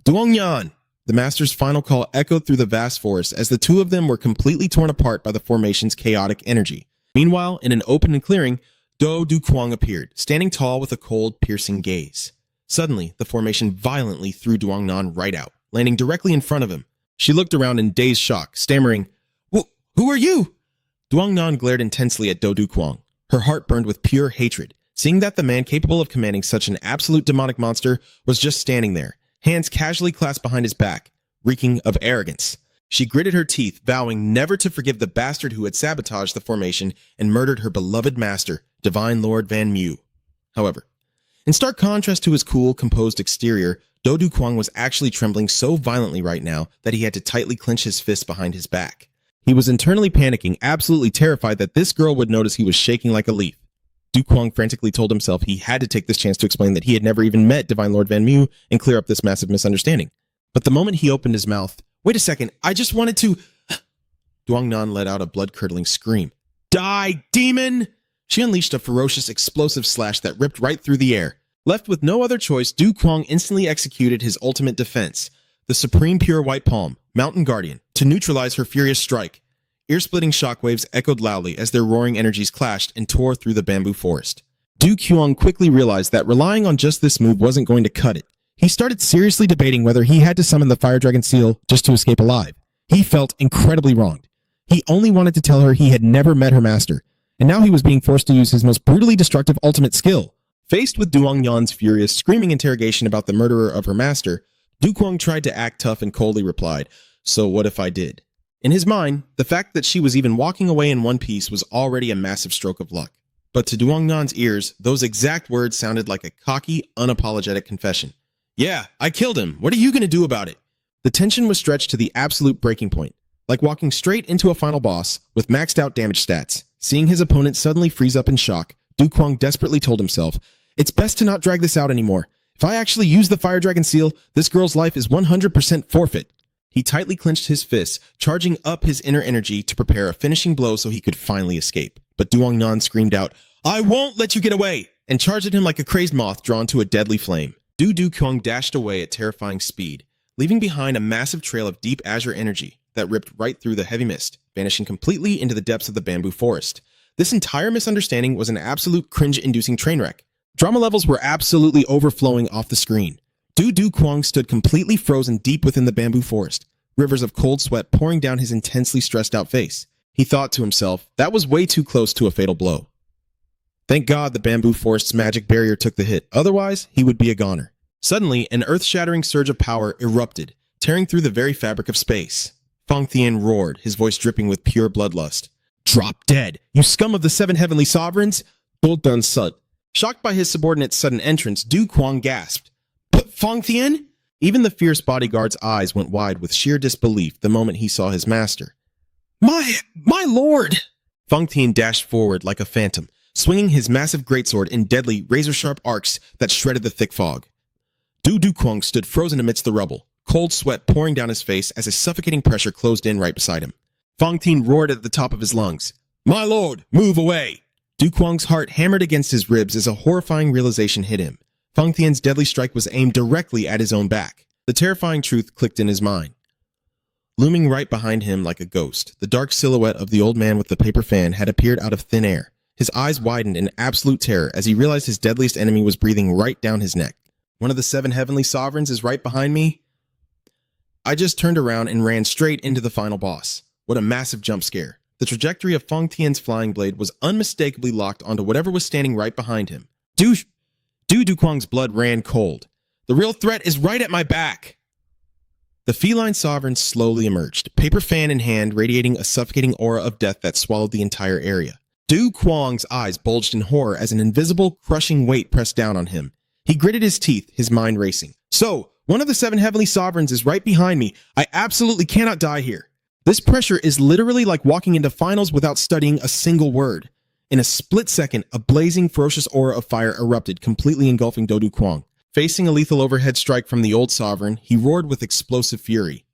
Duangnan! The master's final call echoed through the vast forest as the two of them were completely torn apart by the formation's chaotic energy. Meanwhile, in an open clearing, Do Dukwang appeared, standing tall with a cold, piercing gaze. Suddenly, the formation violently threw Duangnan right out, landing directly in front of him. She looked around in dazed shock, stammering, Who are you? Duangnan glared intensely at Do Dukwang. Her heart burned with pure hatred, seeing that the man capable of commanding such an absolute demonic monster was just standing there, hands casually clasped behind his back, reeking of arrogance. She gritted her teeth, vowing never to forgive the bastard who had sabotaged the formation and murdered her beloved master, Divine Lord Van Mew. However, in stark contrast to his cool, composed exterior, Do Dukwang was actually trembling so violently right now that he had to tightly clench his fists behind his back. He was internally panicking, absolutely terrified that this girl would notice he was shaking like a leaf. Dukwang frantically told himself he had to take this chance to explain that he had never even met Divine Lord Van Mew and clear up this massive misunderstanding. But the moment he opened his mouth, "Wait a second, I just wanted to..." Duangnan let out a blood-curdling scream. "Die, demon!" She unleashed a ferocious, explosive slash that ripped right through the air. Left with no other choice, Dukwang instantly executed his ultimate defense, the Supreme Pure White Palm, Mountain Guardian, to neutralize her furious strike. Ear-splitting shockwaves echoed loudly as their roaring energies clashed and tore through the bamboo forest. Du Kyung quickly realized that relying on just this move wasn't going to cut it. He started seriously debating whether he had to summon the Fire Dragon Seal just to escape alive. He felt incredibly wronged. He only wanted to tell her he had never met her master, and now he was being forced to use his most brutally destructive ultimate skill. Faced with Duangyan's furious, screaming interrogation about the murderer of her master, Dukwang tried to act tough and coldly replied, "So what if I did?" In his mind, the fact that she was even walking away in one piece was already a massive stroke of luck. But to Duangyan's ears, those exact words sounded like a cocky, unapologetic confession. "Yeah, I killed him. What are you going to do about it?" The tension was stretched to the absolute breaking point, like walking straight into a final boss with maxed out damage stats. Seeing his opponent suddenly freeze up in shock, Dukwang desperately told himself, "It's best to not drag this out anymore. If I actually use the Fire Dragon Seal, this girl's life is 100% forfeit." He tightly clenched his fists, charging up his inner energy to prepare a finishing blow so he could finally escape. But Duangnan screamed out, "I won't let you get away!" and charged at him like a crazed moth drawn to a deadly flame. Du Dukwang dashed away at terrifying speed, leaving behind a massive trail of deep azure energy that ripped right through the heavy mist, vanishing completely into the depths of the bamboo forest. This entire misunderstanding was an absolute cringe-inducing train wreck. Drama levels were absolutely overflowing off the screen. Du Dukwang stood completely frozen deep within the bamboo forest, rivers of cold sweat pouring down his intensely stressed-out face. He thought to himself, that was way too close to a fatal blow. Thank God the bamboo forest's magic barrier took the hit, otherwise he would be a goner. Suddenly, an earth-shattering surge of power erupted, tearing through the very fabric of space. Fang Thian roared, his voice dripping with pure bloodlust. "Drop dead, you scum of the 7 heavenly sovereigns!" Boldan Sud. Shocked by his subordinate's sudden entrance, Du Kwang gasped. "But Fang Thian?" Even the fierce bodyguard's eyes went wide with sheer disbelief the moment he saw his master. My lord!" Fang Thian dashed forward like a phantom, swinging his massive greatsword in deadly, razor-sharp arcs that shredded the thick fog. Du Dukwang stood frozen amidst the rubble, cold sweat pouring down his face as a suffocating pressure closed in right beside him. Fang Thian roared at the top of his lungs. "My lord, move away!" Dukwang's heart hammered against his ribs as a horrifying realization hit him. Fang Thian's deadly strike was aimed directly at his own back. The terrifying truth clicked in his mind. Looming right behind him like a ghost, the dark silhouette of the old man with the paper fan had appeared out of thin air. His eyes widened in absolute terror as he realized his deadliest enemy was breathing right down his neck. "One of the 7 heavenly sovereigns is right behind me?" I just turned around and ran straight into the final boss. What a massive jump scare. The trajectory of Fang Tian's flying blade was unmistakably locked onto whatever was standing right behind him. Du Dukwang's blood ran cold. The real threat is right at my back. The feline sovereign slowly emerged, paper fan in hand, radiating a suffocating aura of death that swallowed the entire area. Du Kwang's eyes bulged in horror as an invisible, crushing weight pressed down on him. He gritted his teeth, his mind racing. "So, one of the 7 heavenly sovereigns is right behind me. I absolutely cannot die here." This pressure is literally like walking into finals without studying a single word. In a split second, a blazing, ferocious aura of fire erupted, completely engulfing Do Dukwang. Facing a lethal overhead strike from the old sovereign, he roared with explosive fury.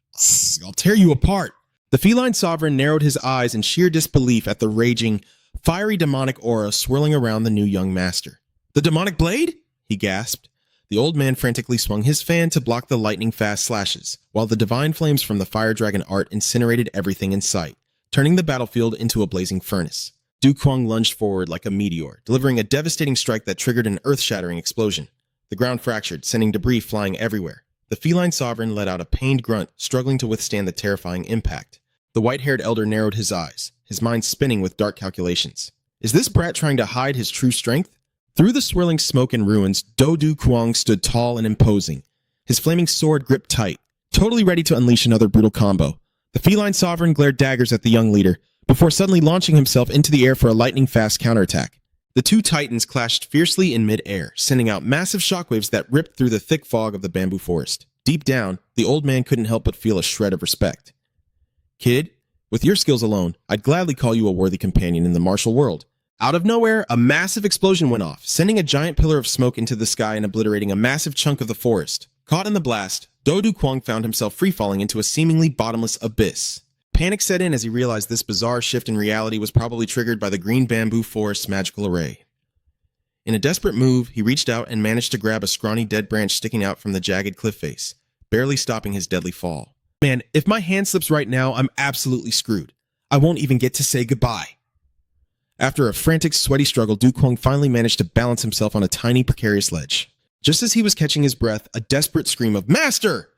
I'll tear you apart. The feline sovereign narrowed his eyes in sheer disbelief at the raging, fiery demonic aura swirling around the new young master. The demonic blade? He gasped. The old man frantically swung his fan to block the lightning-fast slashes, while the divine flames from the fire dragon art incinerated everything in sight, turning the battlefield into a blazing furnace. Du Kuang lunged forward like a meteor, delivering a devastating strike that triggered an earth-shattering explosion. The ground fractured, sending debris flying everywhere. The feline sovereign let out a pained grunt, struggling to withstand the terrifying impact. The white-haired elder narrowed his eyes, his mind spinning with dark calculations. Is this brat trying to hide his true strength? Through the swirling smoke and ruins, Du Kuang stood tall and imposing, his flaming sword gripped tight, totally ready to unleash another brutal combo. The feline sovereign glared daggers at the young leader, before suddenly launching himself into the air for a lightning-fast counterattack. The two titans clashed fiercely in mid-air, sending out massive shockwaves that ripped through the thick fog of the bamboo forest. Deep down, the old man couldn't help but feel a shred of respect. Kid, with your skills alone, I'd gladly call you a worthy companion in the martial world. Out of nowhere, a massive explosion went off, sending a giant pillar of smoke into the sky and obliterating a massive chunk of the forest. Caught in the blast, Du Kuang found himself free-falling into a seemingly bottomless abyss. Panic set in as he realized this bizarre shift in reality was probably triggered by the green bamboo forest's magical array. In a desperate move, he reached out and managed to grab a scrawny dead branch sticking out from the jagged cliff face, barely stopping his deadly fall. Man, if my hand slips right now, I'm absolutely screwed. I won't even get to say goodbye. After a frantic, sweaty struggle, Du Kuang finally managed to balance himself on a tiny, precarious ledge. Just as he was catching his breath, a desperate scream of "Master!"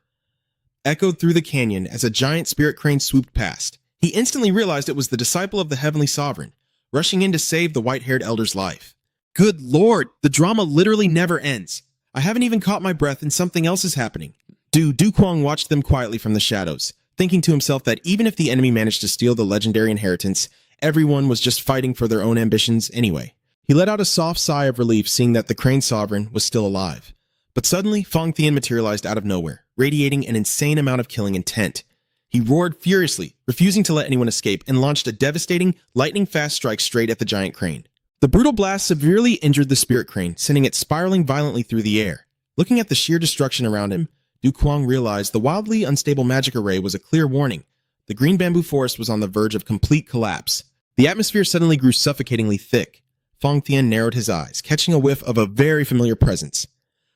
echoed through the canyon as a giant spirit crane swooped past. He instantly realized it was the disciple of the Heavenly Sovereign, rushing in to save the white-haired elder's life. Good lord, the drama literally never ends. I haven't even caught my breath and something else is happening. Du Kuang watched them quietly from the shadows, thinking to himself that even if the enemy managed to steal the legendary inheritance, everyone was just fighting for their own ambitions anyway. He let out a soft sigh of relief seeing that the crane sovereign was still alive. But suddenly, Fang Thian materialized out of nowhere, radiating an insane amount of killing intent. He roared furiously, refusing to let anyone escape, and launched a devastating, lightning-fast strike straight at the giant crane. The brutal blast severely injured the spirit crane, sending it spiraling violently through the air. Looking at the sheer destruction around him, Du Kuang realized the wildly unstable magic array was a clear warning. The green bamboo forest was on the verge of complete collapse. The atmosphere suddenly grew suffocatingly thick. Fang Thian narrowed his eyes, catching a whiff of a very familiar presence.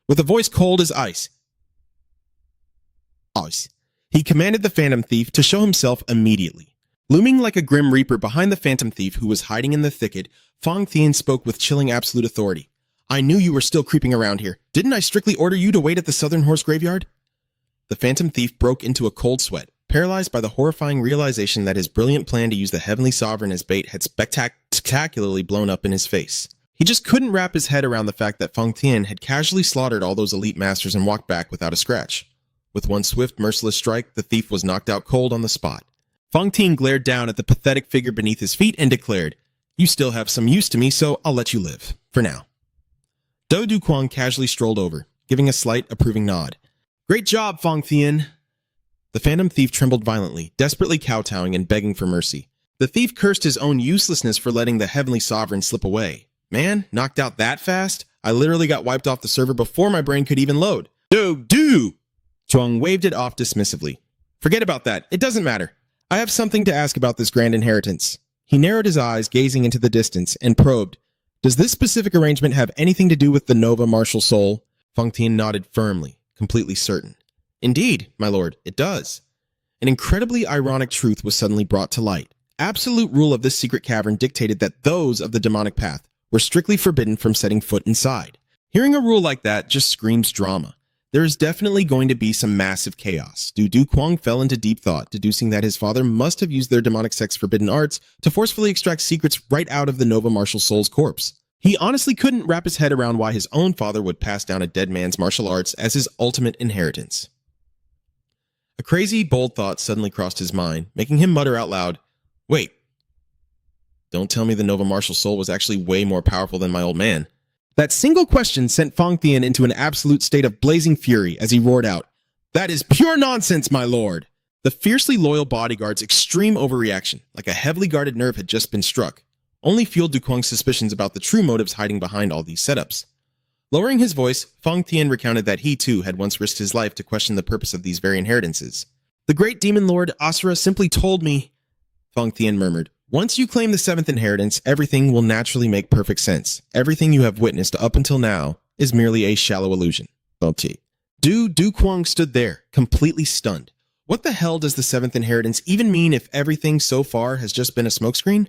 With a voice cold as ice, he commanded the Phantom Thief to show himself immediately. Looming like a grim reaper behind the Phantom Thief who was hiding in the thicket, Fang Thian spoke with chilling absolute authority. I knew you were still creeping around here. Didn't I strictly order you to wait at the Southern Horse Graveyard? The Phantom Thief broke into a cold sweat, paralyzed by the horrifying realization that his brilliant plan to use the Heavenly Sovereign as bait had spectacularly blown up in his face. He just couldn't wrap his head around the fact that Fang Thian had casually slaughtered all those elite masters and walked back without a scratch. With one swift, merciless strike, the thief was knocked out cold on the spot. Fang Thian glared down at the pathetic figure beneath his feet and declared, You still have some use to me, so I'll let you live. For now. Du Kuang casually strolled over, giving a slight, approving nod. Great job, Fang Thian. The Phantom Thief trembled violently, desperately kowtowing and begging for mercy. The thief cursed his own uselessness for letting the Heavenly Sovereign slip away. Man, knocked out that fast? I literally got wiped off the server before my brain could even load. Du! Chuang waved it off dismissively. Forget about that. It doesn't matter. I have something to ask about this grand inheritance. He narrowed his eyes, gazing into the distance, and probed. Does this specific arrangement have anything to do with the Nova martial soul? Fang Thian nodded firmly, completely certain. Indeed, my lord, it does. An incredibly ironic truth was suddenly brought to light. Absolute rule of this secret cavern dictated that those of the demonic path were strictly forbidden from setting foot inside. Hearing a rule like that just screams drama. There is definitely going to be some massive chaos. Du Kuang fell into deep thought, deducing that his father must have used their demonic sect's forbidden arts to forcefully extract secrets right out of the Nova martial soul's corpse. He honestly couldn't wrap his head around why his own father would pass down a dead man's martial arts as his ultimate inheritance. A crazy, bold thought suddenly crossed his mind, making him mutter out loud, Wait, don't tell me the Nova martial soul was actually way more powerful than my old man. That single question sent Fang Thian into an absolute state of blazing fury as he roared out, That is pure nonsense, my lord! The fiercely loyal bodyguard's extreme overreaction, like a heavily guarded nerve had just been struck, only fueled Du Kuang's suspicions about the true motives hiding behind all these setups. Lowering his voice, Fang Tian recounted that he too had once risked his life to question the purpose of these very inheritances. The great demon lord Asura simply told me, Fang Tian murmured, once you claim the seventh inheritance, everything will naturally make perfect sense. Everything you have witnessed up until now is merely a shallow illusion. Du Quang stood there, completely stunned. What the hell does the seventh inheritance even mean if everything so far has just been a smokescreen?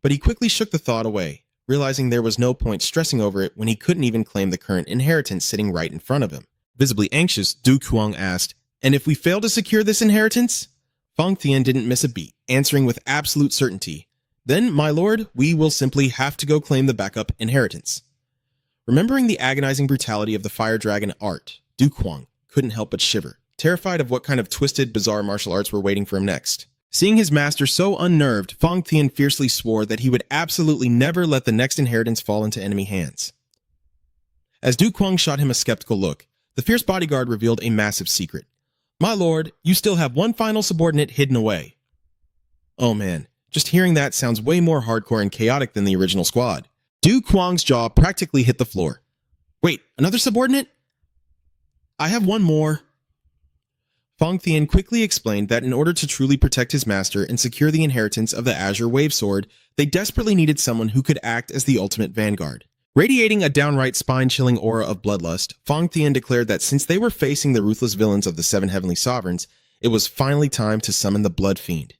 But he quickly shook the thought away, realizing there was no point stressing over it when he couldn't even claim the current inheritance sitting right in front of him. Visibly anxious, Du Quang asked, and if we fail to secure this inheritance? Fang Tian didn't miss a beat, answering with absolute certainty, then, my lord, we will simply have to go claim the backup inheritance. Remembering the agonizing brutality of the fire dragon art, Du Quang couldn't help but shiver, terrified of what kind of twisted, bizarre martial arts were waiting for him next. Seeing his master so unnerved, Fang Tian fiercely swore that he would absolutely never let the next inheritance fall into enemy hands. As Du Quang shot him a skeptical look, the fierce bodyguard revealed a massive secret. My lord, you still have one final subordinate hidden away. Oh man, just hearing that sounds way more hardcore and chaotic than the original squad. Du Quang's jaw practically hit the floor. Wait, another subordinate? I have one more. Fang Tian quickly explained that in order to truly protect his master and secure the inheritance of the Azure Wave Sword, they desperately needed someone who could act as the ultimate vanguard. Radiating a downright spine-chilling aura of bloodlust, Fang Tian declared that since they were facing the ruthless villains of the Seven Heavenly Sovereigns, it was finally time to summon the Blood Fiend.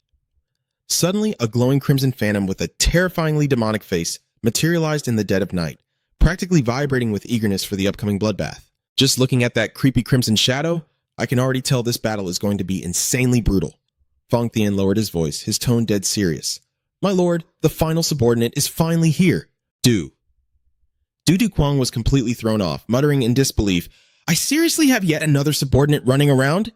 Suddenly, a glowing crimson phantom with a terrifyingly demonic face materialized in the dead of night, practically vibrating with eagerness for the upcoming bloodbath. Just looking at that creepy crimson shadow, I can already tell this battle is going to be insanely brutal. Fang Tian lowered his voice, his tone dead serious. My lord, the final subordinate is finally here. Du Quang was completely thrown off, muttering in disbelief, I seriously have yet another subordinate running around?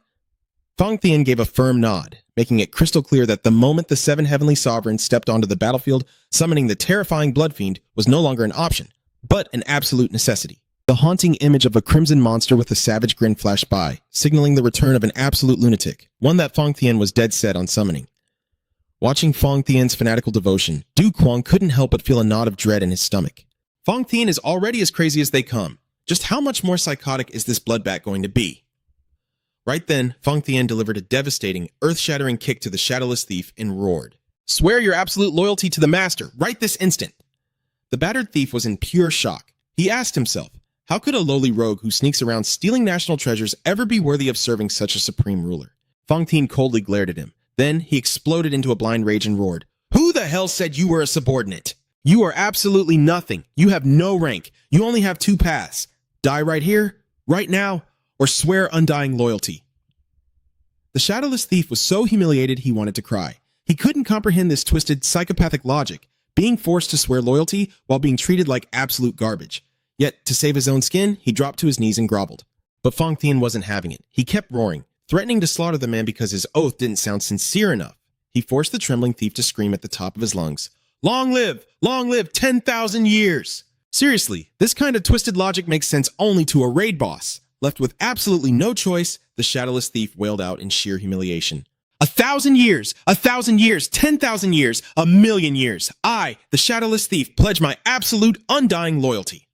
Fang Tian gave a firm nod, making it crystal clear that the moment the Seven Heavenly Sovereigns stepped onto the battlefield, summoning the terrifying Blood Fiend was no longer an option, but an absolute necessity. The haunting image of a crimson monster with a savage grin flashed by, signaling the return of an absolute lunatic, one that Fang Tian was dead set on summoning. Watching Fang Tian's fanatical devotion, Du Quang couldn't help but feel a knot of dread in his stomach. Fang Tian is already as crazy as they come. Just how much more psychotic is this bloodbath going to be? Right then, Fang Tian delivered a devastating, earth-shattering kick to the shadowless thief and roared, Swear your absolute loyalty to the master, right this instant! The battered thief was in pure shock. He asked himself, how could a lowly rogue who sneaks around stealing national treasures ever be worthy of serving such a supreme ruler? Fang Tian coldly glared at him. Then he exploded into a blind rage and roared, Who the hell said you were a subordinate? You are absolutely nothing. You have no rank. You only have two paths. Die right here, right now, or swear undying loyalty. The shadowless thief was so humiliated he wanted to cry. He couldn't comprehend this twisted, psychopathic logic, being forced to swear loyalty while being treated like absolute garbage. Yet, to save his own skin, he dropped to his knees and groveled. But Fang Tian wasn't having it. He kept roaring, threatening to slaughter the man because his oath didn't sound sincere enough. He forced the trembling thief to scream at the top of his lungs, Long live 10,000 years! Seriously, this kind of twisted logic makes sense only to a raid boss. Left with absolutely no choice, the shadowless thief wailed out in sheer humiliation. 1,000 years! 1,000 years! 10,000 years! 1,000,000 years! I, the shadowless thief, pledge my absolute, undying loyalty.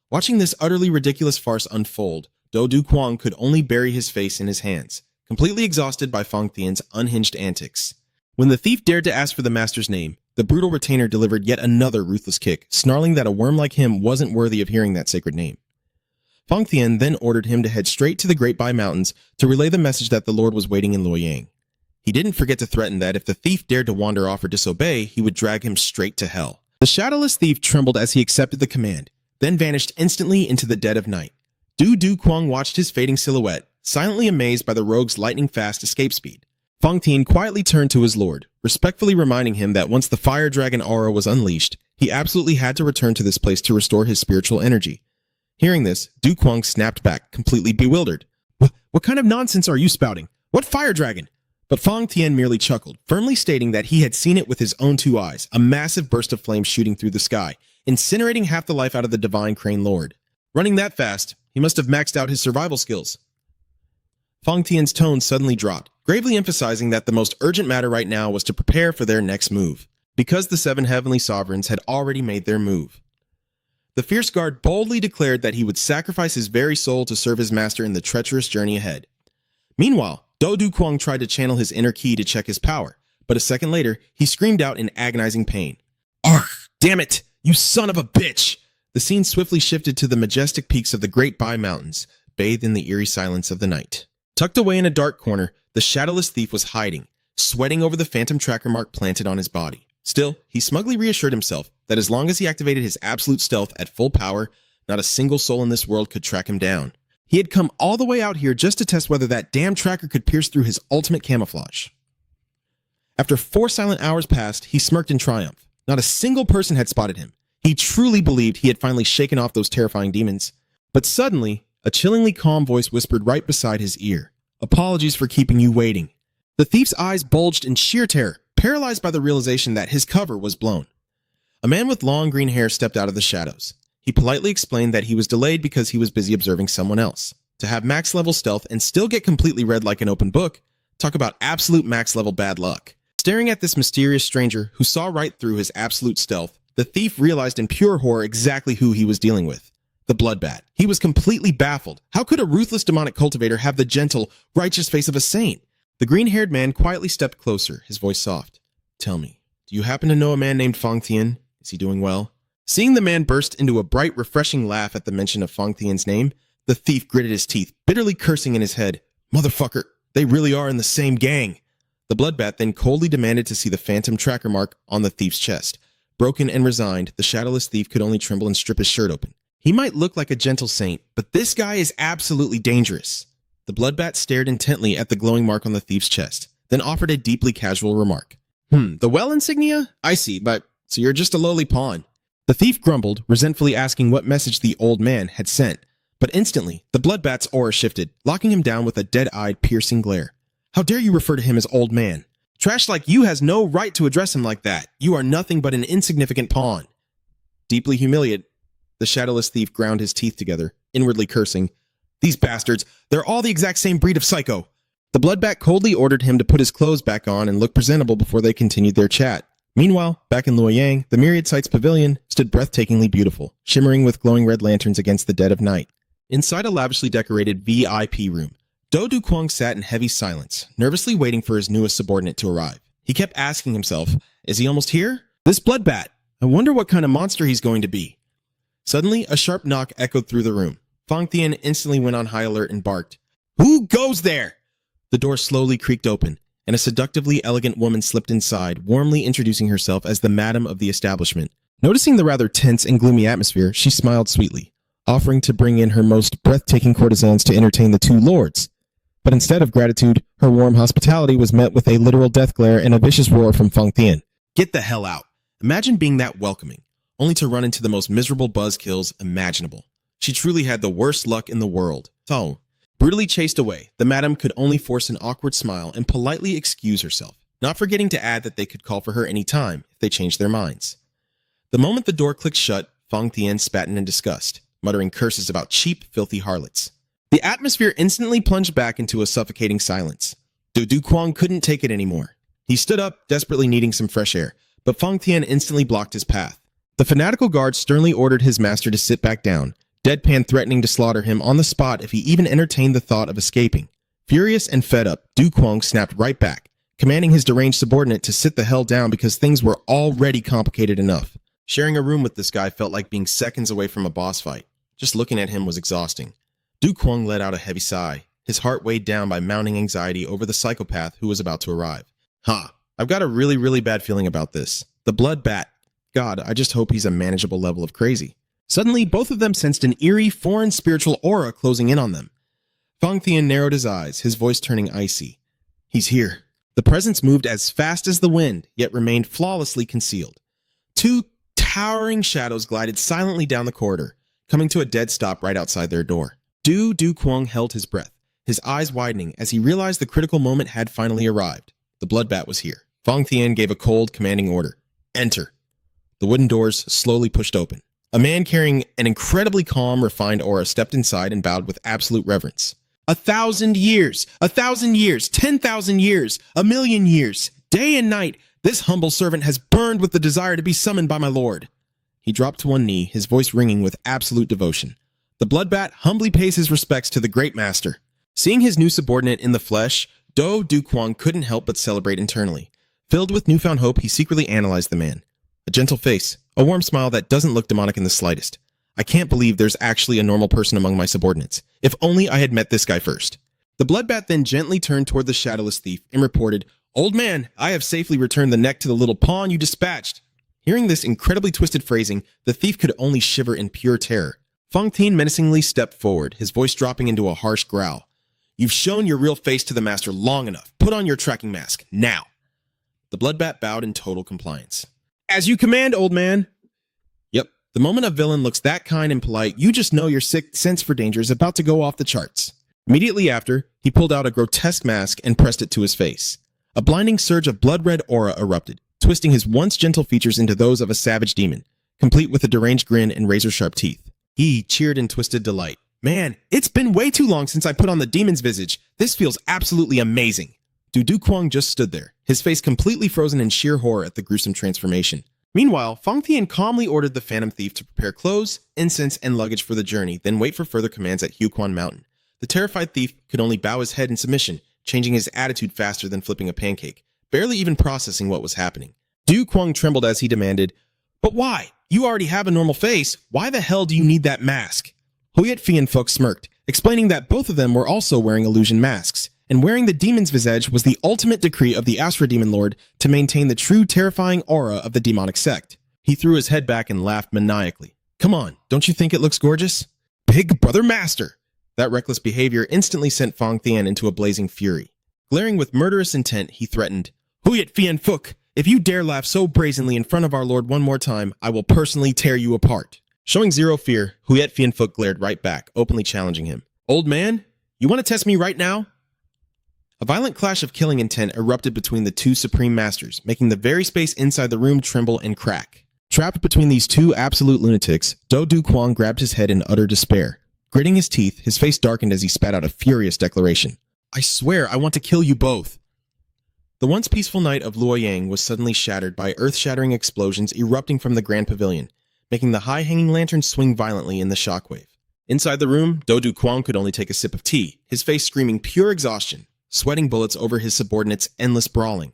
Watching this utterly ridiculous farce unfold, Du Quang could only bury his face in his hands, completely exhausted by Fang Tian's unhinged antics. When the thief dared to ask for the master's name, the brutal retainer delivered yet another ruthless kick, snarling that a worm like him wasn't worthy of hearing that sacred name. Fang Tian then ordered him to head straight to the Great Bai Mountains to relay the message that the Lord was waiting in Luoyang. He didn't forget to threaten that if the thief dared to wander off or disobey, he would drag him straight to hell. The shadowless thief trembled as he accepted the command, then vanished instantly into the dead of night. Du Quang watched his fading silhouette, silently amazed by the rogue's lightning-fast escape speed. Fang Tian quietly turned to his lord, respectfully reminding him that once the fire dragon aura was unleashed, he absolutely had to return to this place to restore his spiritual energy. Hearing this, Du Quang snapped back, completely bewildered. What kind of nonsense are you spouting? What fire dragon? But Fang Tian merely chuckled, firmly stating that he had seen it with his own two eyes, a massive burst of flame shooting through the sky, incinerating half the life out of the divine crane lord. Running that fast, he must have maxed out his survival skills. Fang Tian's tone suddenly dropped, gravely emphasizing that the most urgent matter right now was to prepare for their next move, because the Seven Heavenly Sovereigns had already made their move. The fierce guard boldly declared that he would sacrifice his very soul to serve his master in the treacherous journey ahead. Meanwhile, Do Du Kwang tried to channel his inner ki to check his power, but a second later, he screamed out in agonizing pain. Argh! Damn it! You son of a bitch! The scene swiftly shifted to the majestic peaks of the Great Bai Mountains, bathed in the eerie silence of the night. Tucked away in a dark corner, the shadowless thief was hiding, sweating over the phantom tracker mark planted on his body. Still, he smugly reassured himself that as long as he activated his absolute stealth at full power, not a single soul in this world could track him down. He had come all the way out here just to test whether that damn tracker could pierce through his ultimate camouflage. After 4 silent hours passed, he smirked in triumph. Not a single person had spotted him. He truly believed he had finally shaken off those terrifying demons. But suddenly, a chillingly calm voice whispered right beside his ear. Apologies for keeping you waiting. The thief's eyes bulged in sheer terror, paralyzed by the realization that his cover was blown. A man with long green hair stepped out of the shadows. He politely explained that he was delayed because he was busy observing someone else. To have max level stealth and still get completely read like an open book, talk about absolute max level bad luck. Staring at this mysterious stranger who saw right through his absolute stealth, the thief realized in pure horror exactly who he was dealing with. The Bloodbat. He was completely baffled. How could a ruthless demonic cultivator have the gentle, righteous face of a saint? The green-haired man quietly stepped closer, his voice soft. Tell me, do you happen to know a man named Fang Tian? Is he doing well? Seeing the man burst into a bright, refreshing laugh at the mention of Fang Tian's name, the thief gritted his teeth, bitterly cursing in his head. Motherfucker, they really are in the same gang. The Bloodbat then coldly demanded to see the phantom tracker mark on the thief's chest. Broken and resigned, the shadowless thief could only tremble and strip his shirt open. He might look like a gentle saint, but this guy is absolutely dangerous. The Bloodbat stared intently at the glowing mark on the thief's chest, then offered a deeply casual remark. The well insignia? I see, but so you're just a lowly pawn. The thief grumbled, resentfully asking what message the old man had sent, but instantly, the Bloodbat's aura shifted, locking him down with a dead-eyed, piercing glare. How dare you refer to him as old man? Trash like you has no right to address him like that. You are nothing but an insignificant pawn. Deeply humiliated, the shadowless thief ground his teeth together, inwardly cursing. These bastards, they're all the exact same breed of psycho. The Bloodbat coldly ordered him to put his clothes back on and look presentable before they continued their chat. Meanwhile, back in Luoyang, the Myriad Sights Pavilion stood breathtakingly beautiful, shimmering with glowing red lanterns against the dead of night. Inside a lavishly decorated VIP room, Do Du Kwang sat in heavy silence, nervously waiting for his newest subordinate to arrive. He kept asking himself, is he almost here? This Bloodbat! I wonder what kind of monster he's going to be. Suddenly, a sharp knock echoed through the room. Fang Tian instantly went on high alert and barked. Who goes there? The door slowly creaked open, and a seductively elegant woman slipped inside, warmly introducing herself as the madam of the establishment. Noticing the rather tense and gloomy atmosphere, she smiled sweetly, offering to bring in her most breathtaking courtesans to entertain the two lords. But instead of gratitude, her warm hospitality was met with a literal death glare and a vicious roar from Fang Tian. Get the hell out. Imagine being that welcoming, only to run into the most miserable buzzkills imaginable. She truly had the worst luck in the world. So, brutally chased away, the madam could only force an awkward smile and politely excuse herself, not forgetting to add that they could call for her any time if they changed their minds. The moment the door clicked shut, Fang Tian spat in disgust, muttering curses about cheap, filthy harlots. The atmosphere instantly plunged back into a suffocating silence. Du Kwang couldn't take it anymore. He stood up, desperately needing some fresh air, but Fang Tian instantly blocked his path. The fanatical guard sternly ordered his master to sit back down, deadpan threatening to slaughter him on the spot if he even entertained the thought of escaping. Furious and fed up, Du Kwang snapped right back, commanding his deranged subordinate to sit the hell down because things were already complicated enough. Sharing a room with this guy felt like being seconds away from a boss fight. Just looking at him was exhausting. Du Kwang let out a heavy sigh, his heart weighed down by mounting anxiety over the psychopath who was about to arrive. I've got a really bad feeling about this. The Bloodbat. God, I just hope he's a manageable level of crazy. Suddenly, both of them sensed an eerie, foreign spiritual aura closing in on them. Fang Tian narrowed his eyes, his voice turning icy. He's here. The presence moved as fast as the wind, yet remained flawlessly concealed. Two towering shadows glided silently down the corridor, coming to a dead stop right outside their door. Du Kwang held his breath, his eyes widening as he realized the critical moment had finally arrived. The Bloodbat was here. Fang Tian gave a cold, commanding order. Enter. The wooden doors slowly pushed open. A man carrying an incredibly calm, refined aura stepped inside and bowed with absolute reverence. 1,000 years, 1,000 years, 10,000 years, 1,000,000 years, day and night, this humble servant has burned with the desire to be summoned by my lord. He dropped to one knee, his voice ringing with absolute devotion. The Bloodbat humbly pays his respects to the great master. Seeing his new subordinate in the flesh, Do Kwang couldn't help but celebrate internally. Filled with newfound hope, he secretly analyzed the man. A gentle face, a warm smile that doesn't look demonic in the slightest. I can't believe there's actually a normal person among my subordinates. If only I had met this guy first. The Bloodbat then gently turned toward the shadowless thief and reported, "Old man, I have safely returned the neck to the little pawn you dispatched." Hearing this incredibly twisted phrasing, the thief could only shiver in pure terror. Fang Tian menacingly stepped forward, his voice dropping into a harsh growl. "You've shown your real face to the master long enough. Put on your tracking mask, now." The Bloodbat bowed in total compliance. "As you command, old man." Yep, the moment a villain looks that kind and polite, you just know your sixth sense for danger is about to go off the charts. Immediately after, he pulled out a grotesque mask and pressed it to his face. A blinding surge of blood-red aura erupted, twisting his once gentle features into those of a savage demon, complete with a deranged grin and razor-sharp teeth. He cheered in twisted delight. "Man, it's been way too long since I put on the demon's visage. This feels absolutely amazing." Du Kwang just stood there, his face completely frozen in sheer horror at the gruesome transformation. Meanwhile, Fang Tian calmly ordered the Phantom Thief to prepare clothes, incense, and luggage for the journey, then wait for further commands at Huquan Mountain. The terrified thief could only bow his head in submission, changing his attitude faster than flipping a pancake, barely even processing what was happening. Du Kwang trembled as he demanded, "But why? You already have a normal face. Why the hell do you need that mask?" Huyet Fianfuk smirked, explaining that both of them were also wearing illusion masks, and wearing the demon's visage was the ultimate decree of the Astra Demon Lord to maintain the true terrifying aura of the demonic sect. He threw his head back and laughed maniacally. "Come on, don't you think it looks gorgeous?" "Big Brother Master!" That reckless behavior instantly sent Fang Tian into a blazing fury. Glaring with murderous intent, he threatened, "Huyet Fianfuk, if you dare laugh so brazenly in front of our lord one more time, I will personally tear you apart." Showing zero fear, Huyet Fianfuk glared right back, openly challenging him. "Old man, you want to test me right now?" A violent clash of killing intent erupted between the two supreme masters, making the very space inside the room tremble and crack. Trapped between these two absolute lunatics, Du Kwang grabbed his head in utter despair. Gritting his teeth, his face darkened as he spat out a furious declaration. "I swear I want to kill you both." The once peaceful night of Luoyang was suddenly shattered by earth-shattering explosions erupting from the Grand Pavilion, making the high-hanging lanterns swing violently in the shockwave. Inside the room, Du Kwang could only take a sip of tea, his face screaming pure exhaustion, sweating bullets over his subordinates' endless brawling.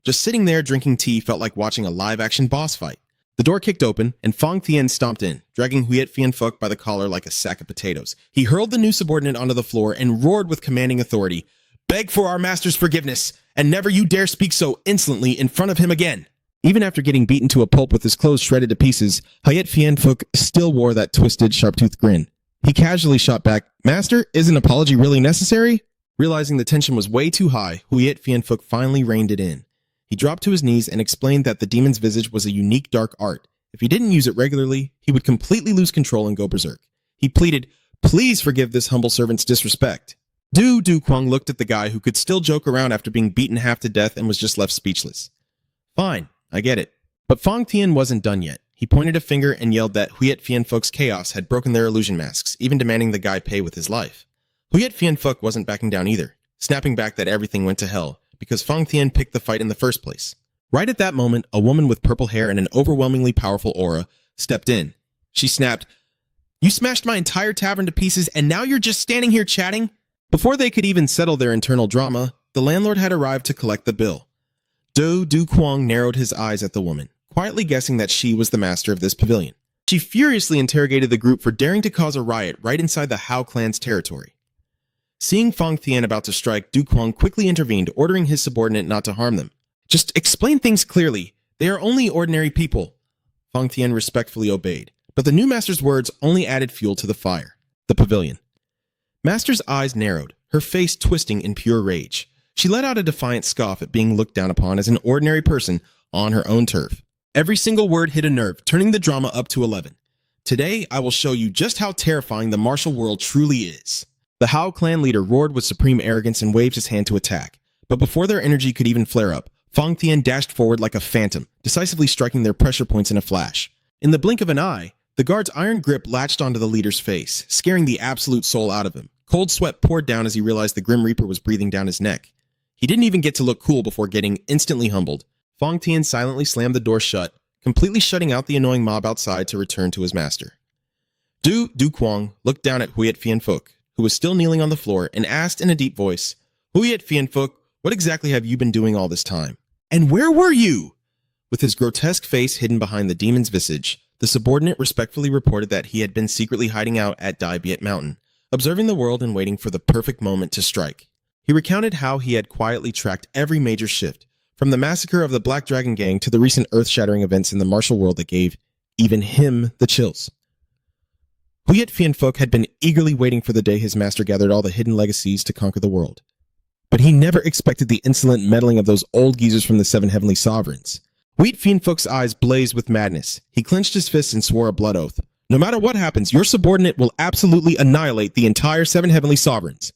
Just sitting there drinking tea felt like watching a live-action boss fight. The door kicked open, and Fang Tian stomped in, dragging Huyet Fianfuk by the collar like a sack of potatoes. He hurled the new subordinate onto the floor and roared with commanding authority, "Beg for our master's forgiveness, and never you dare speak so insolently in front of him again." Even after getting beaten to a pulp with his clothes shredded to pieces, Huyet Fianfuk still wore that twisted, sharp-toothed grin. He casually shot back, "Master, is an apology really necessary?" Realizing the tension was way too high, Huyet Fianfuk finally reined it in. He dropped to his knees and explained that the demon's visage was a unique dark art. If he didn't use it regularly, he would completely lose control and go berserk. He pleaded, "Please forgive this humble servant's disrespect." Du Kwang looked at the guy who could still joke around after being beaten half to death and was just left speechless. "Fine, I get it." But Fang Tian wasn't done yet. He pointed a finger and yelled that Huyet Fianfuk's chaos had broken their illusion masks, even demanding the guy pay with his life. Huyet Fianfuk wasn't backing down either, snapping back that everything went to hell, because Fang Tian picked the fight in the first place. Right at that moment, a woman with purple hair and an overwhelmingly powerful aura stepped in. She snapped, "You smashed my entire tavern to pieces, and now you're just standing here chatting?" Before they could even settle their internal drama, the landlord had arrived to collect the bill. Du Kwang narrowed his eyes at the woman, quietly guessing that she was the master of this pavilion. She furiously interrogated the group for daring to cause a riot right inside the Hao clan's territory. Seeing Fang Tian about to strike, Du Kwang quickly intervened, ordering his subordinate not to harm them. "Just explain things clearly. They are only ordinary people." Fang Tian respectfully obeyed, but the new master's words only added fuel to the fire. The pavilion. Master's eyes narrowed, her face twisting in pure rage. She let out a defiant scoff at being looked down upon as an ordinary person on her own turf. Every single word hit a nerve, turning the drama up to 11. "Today, I will show you just how terrifying the martial world truly is." The Hao clan leader roared with supreme arrogance and waved his hand to attack. But before their energy could even flare up, Fang Tian dashed forward like a phantom, decisively striking their pressure points in a flash. In the blink of an eye, the guard's iron grip latched onto the leader's face, scaring the absolute soul out of him. Cold sweat poured down as he realized the Grim Reaper was breathing down his neck. He didn't even get to look cool before getting instantly humbled. Fang Tian silently slammed the door shut, completely shutting out the annoying mob outside to return to his master. Du Kwang looked down at Huyet Phien Phuc, who was still kneeling on the floor, and asked in a deep voice, Huyet Phien Phuc, what exactly have you been doing all this time? And where were you? With his grotesque face hidden behind the demon's visage, the subordinate respectfully reported that he had been secretly hiding out at Dai Viet Mountain, observing the world and waiting for the perfect moment to strike. He recounted how he had quietly tracked every major shift, from the massacre of the Black Dragon Gang to the recent earth-shattering events in the martial world that gave even him the chills. Huyet Phien Phuc had been eagerly waiting for the day his master gathered all the hidden legacies to conquer the world. But he never expected the insolent meddling of those old geezers from the Seven Heavenly Sovereigns. Huyet Phien Phuc's eyes blazed with madness. He clenched his fists and swore a blood oath. No matter what happens, your subordinate will absolutely annihilate the entire Seven Heavenly Sovereigns.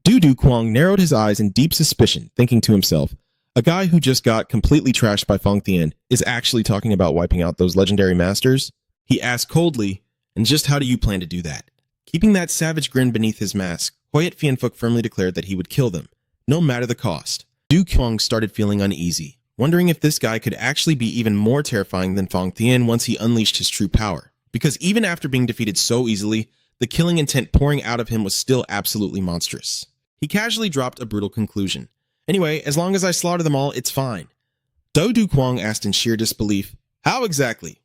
Du Kwang narrowed his eyes in deep suspicion, thinking to himself, a guy who just got completely trashed by Phong Thien is actually talking about wiping out those legendary masters? He asked coldly, and just how do you plan to do that? Keeping that savage grin beneath his mask, Huyet Phien Phuc firmly declared that he would kill them, no matter the cost. Du Kwang started feeling uneasy, wondering if this guy could actually be even more terrifying than Phong Thien once he unleashed his true power. Because even after being defeated so easily, the killing intent pouring out of him was still absolutely monstrous. He casually dropped a brutal conclusion. Anyway, as long as I slaughter them all, it's fine. Du Kwang asked in sheer disbelief, how exactly?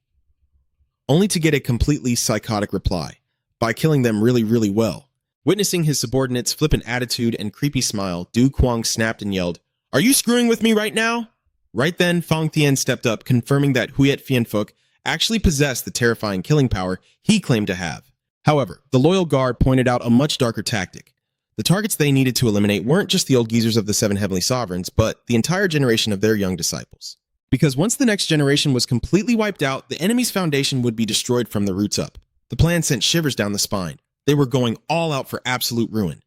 Only to get a completely psychotic reply, by killing them really, really well. Witnessing his subordinate's flippant attitude and creepy smile, Du Kwang snapped and yelled, are you screwing with me right now? Right then, Phong Thien stepped up, confirming that Huyet Phien Phuc actually possessed the terrifying killing power he claimed to have. However, the loyal guard pointed out a much darker tactic. The targets they needed to eliminate weren't just the old geezers of the Seven Heavenly Sovereigns, but the entire generation of their young disciples. Because once the next generation was completely wiped out, the enemy's foundation would be destroyed from the roots up. The plan sent shivers down the spine. They were going all out for absolute ruin.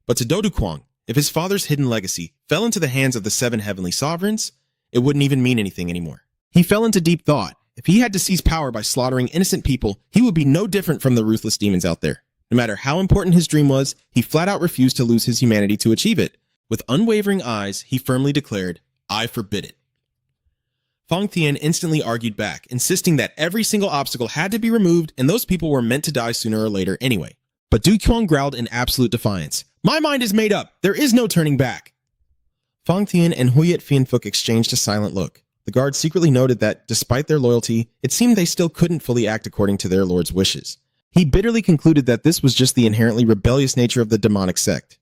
But to Du Kwang, if his father's hidden legacy fell into the hands of the Seven Heavenly Sovereigns, it wouldn't even mean anything anymore. He fell into deep thought. If he had to seize power by slaughtering innocent people, he would be no different from the ruthless demons out there. No matter how important his dream was, he flat out refused to lose his humanity to achieve it. With unwavering eyes, he firmly declared, I forbid it. Phong Thien instantly argued back, insisting that every single obstacle had to be removed and those people were meant to die sooner or later anyway. But Du Kwang growled in absolute defiance. My mind is made up. There is no turning back. Phong Thien and Huyet Phien Phuc exchanged a silent look. The guards secretly noted that, despite their loyalty, it seemed they still couldn't fully act according to their lord's wishes. He bitterly concluded that this was just the inherently rebellious nature of the demonic sect.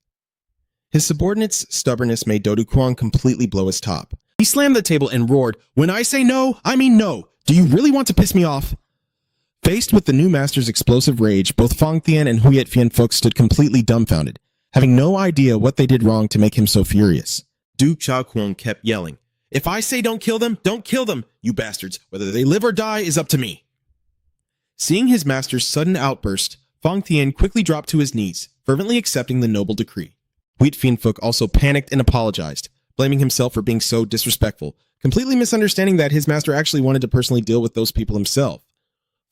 His subordinate's stubbornness made Du Kwang completely blow his top. He slammed the table and roared, when I say no, I mean no. Do you really want to piss me off? Faced with the new master's explosive rage, both Phong Thien and Huyet Phien Phuc stood completely dumbfounded, having no idea what they did wrong to make him so furious. Du Kwang kept yelling, if I say don't kill them, you bastards. Whether they live or die is up to me. Seeing his master's sudden outburst, Phong Thien quickly dropped to his knees, fervently accepting the noble decree. Huyet Phien Phuc also panicked and apologized, blaming himself for being so disrespectful, completely misunderstanding that his master actually wanted to personally deal with those people himself.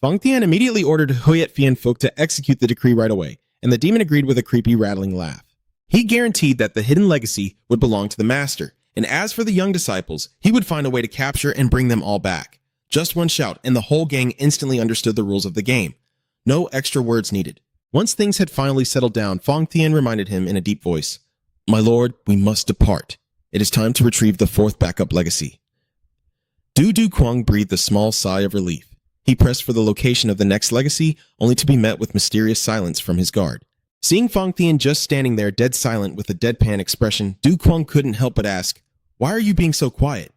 Phong Thien immediately ordered Huyet Phien Phuc to execute the decree right away, and the demon agreed with a creepy, rattling laugh. He guaranteed that the hidden legacy would belong to the master, and as for the young disciples, he would find a way to capture and bring them all back. Just one shout, and the whole gang instantly understood the rules of the game. No extra words needed. Once things had finally settled down, Phong Thien reminded him in a deep voice, my lord, we must depart. It is time to retrieve the fourth backup legacy. Du Kwang breathed a small sigh of relief. He pressed for the location of the next legacy, only to be met with mysterious silence from his guard. Seeing Phong Thien just standing there dead silent with a deadpan expression, Du Kwang couldn't help but ask, why are you being so quiet?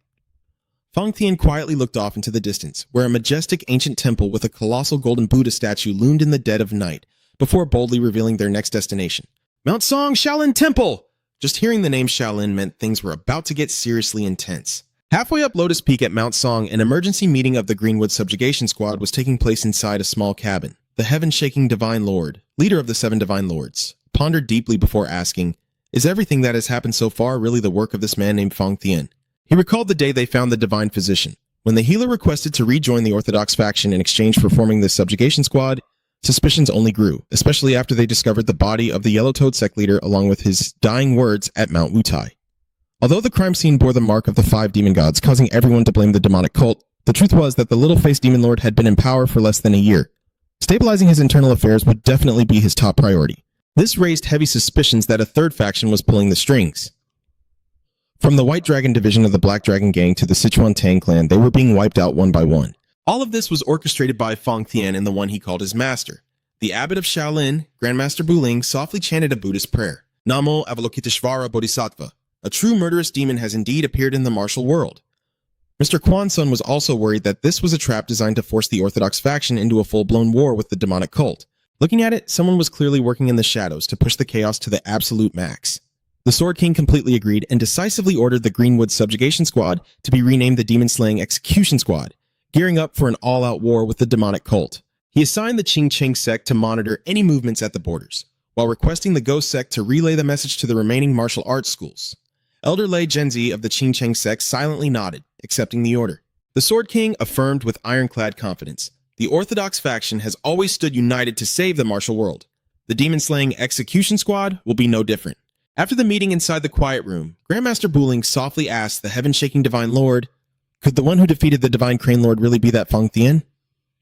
Phong Thien quietly looked off into the distance, where a majestic ancient temple with a colossal golden Buddha statue loomed in the dead of night, before boldly revealing their next destination. Mount Song Shaolin Temple! Just hearing the name Shaolin meant things were about to get seriously intense. Halfway up Lotus Peak at Mount Song, an emergency meeting of the Greenwood Subjugation Squad was taking place inside a small cabin. The heaven-shaking Divine Lord, leader of the Seven Divine Lords, pondered deeply before asking, is everything that has happened so far really the work of this man named Phong Thien? He recalled the day they found the Divine Physician. When the healer requested to rejoin the Orthodox faction in exchange for forming the subjugation squad, suspicions only grew, especially after they discovered the body of the Yellow-Toed sect leader along with his dying words at Mount Wutai. Although the crime scene bore the mark of the 5 demon gods, causing everyone to blame the demonic cult, The truth was that the little-faced demon lord had been in power for less than a year. Stabilizing his internal affairs would definitely be his top priority. This raised heavy suspicions that a third faction was pulling the strings. From the White Dragon division of the Black Dragon Gang to the Sichuan Tang clan, they were being wiped out one by one. All of this was orchestrated by Feng Tian and the one he called his master. The abbot of Shaolin, Grandmaster Buling, softly chanted a Buddhist prayer. Namo Avalokiteshvara Bodhisattva. A true murderous demon has indeed appeared in the martial world. Mr. Kwansun was also worried that this was a trap designed to force the Orthodox faction into a full-blown war with the demonic cult. Looking at it, someone was clearly working in the shadows to push the chaos to the absolute max. The Sword King completely agreed and decisively ordered the Greenwood Subjugation Squad to be renamed the Demon-Slaying Execution Squad, gearing up for an all-out war with the demonic cult. He assigned the Qing Cheng sect to monitor any movements at the borders, while requesting the Ghost sect to relay the message to the remaining martial arts schools. Elder Lei Zhenzi of the Qing Cheng sect silently nodded, accepting the order. The Sword King affirmed with ironclad confidence, the Orthodox faction has always stood united to save the martial world. The Demon-Slaying Execution Squad will be no different. After the meeting inside the quiet room, Grandmaster Buling softly asked the heaven-shaking Divine Lord, "Could the one who defeated the Divine Crane Lord really be that Feng Tian?"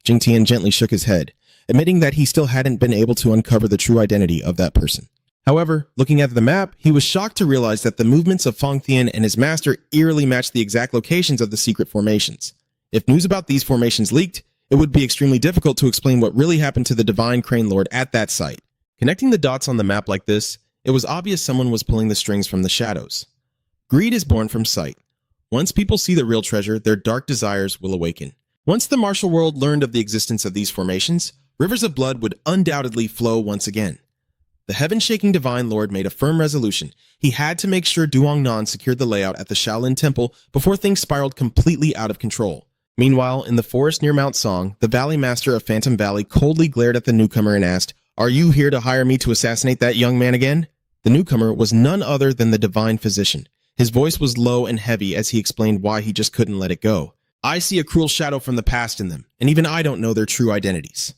Jing Tian gently shook his head, admitting that he still hadn't been able to uncover the true identity of that person. However, looking at the map, he was shocked to realize that the movements of Feng Tian and his master eerily matched the exact locations of the secret formations. If news about these formations leaked, it would be extremely difficult to explain what really happened to the Divine Crane Lord at that site. Connecting the dots on the map like this, it was obvious someone was pulling the strings from the shadows. Greed is born from sight. Once people see the real treasure, their dark desires will awaken. Once the martial world learned of the existence of these formations, rivers of blood would undoubtedly flow once again. The heaven-shaking Divine Lord made a firm resolution. He had to make sure Duongnan secured the layout at the Shaolin Temple before things spiraled completely out of control. Meanwhile, in the forest near Mount Song, the Valley Master of Phantom Valley coldly glared at the newcomer and asked, "Are you here to hire me to assassinate that young man again?" The newcomer was none other than the Divine Physician. His voice was low and heavy as he explained why he just couldn't let it go. "I see a cruel shadow from the past in them, and even I don't know their true identities."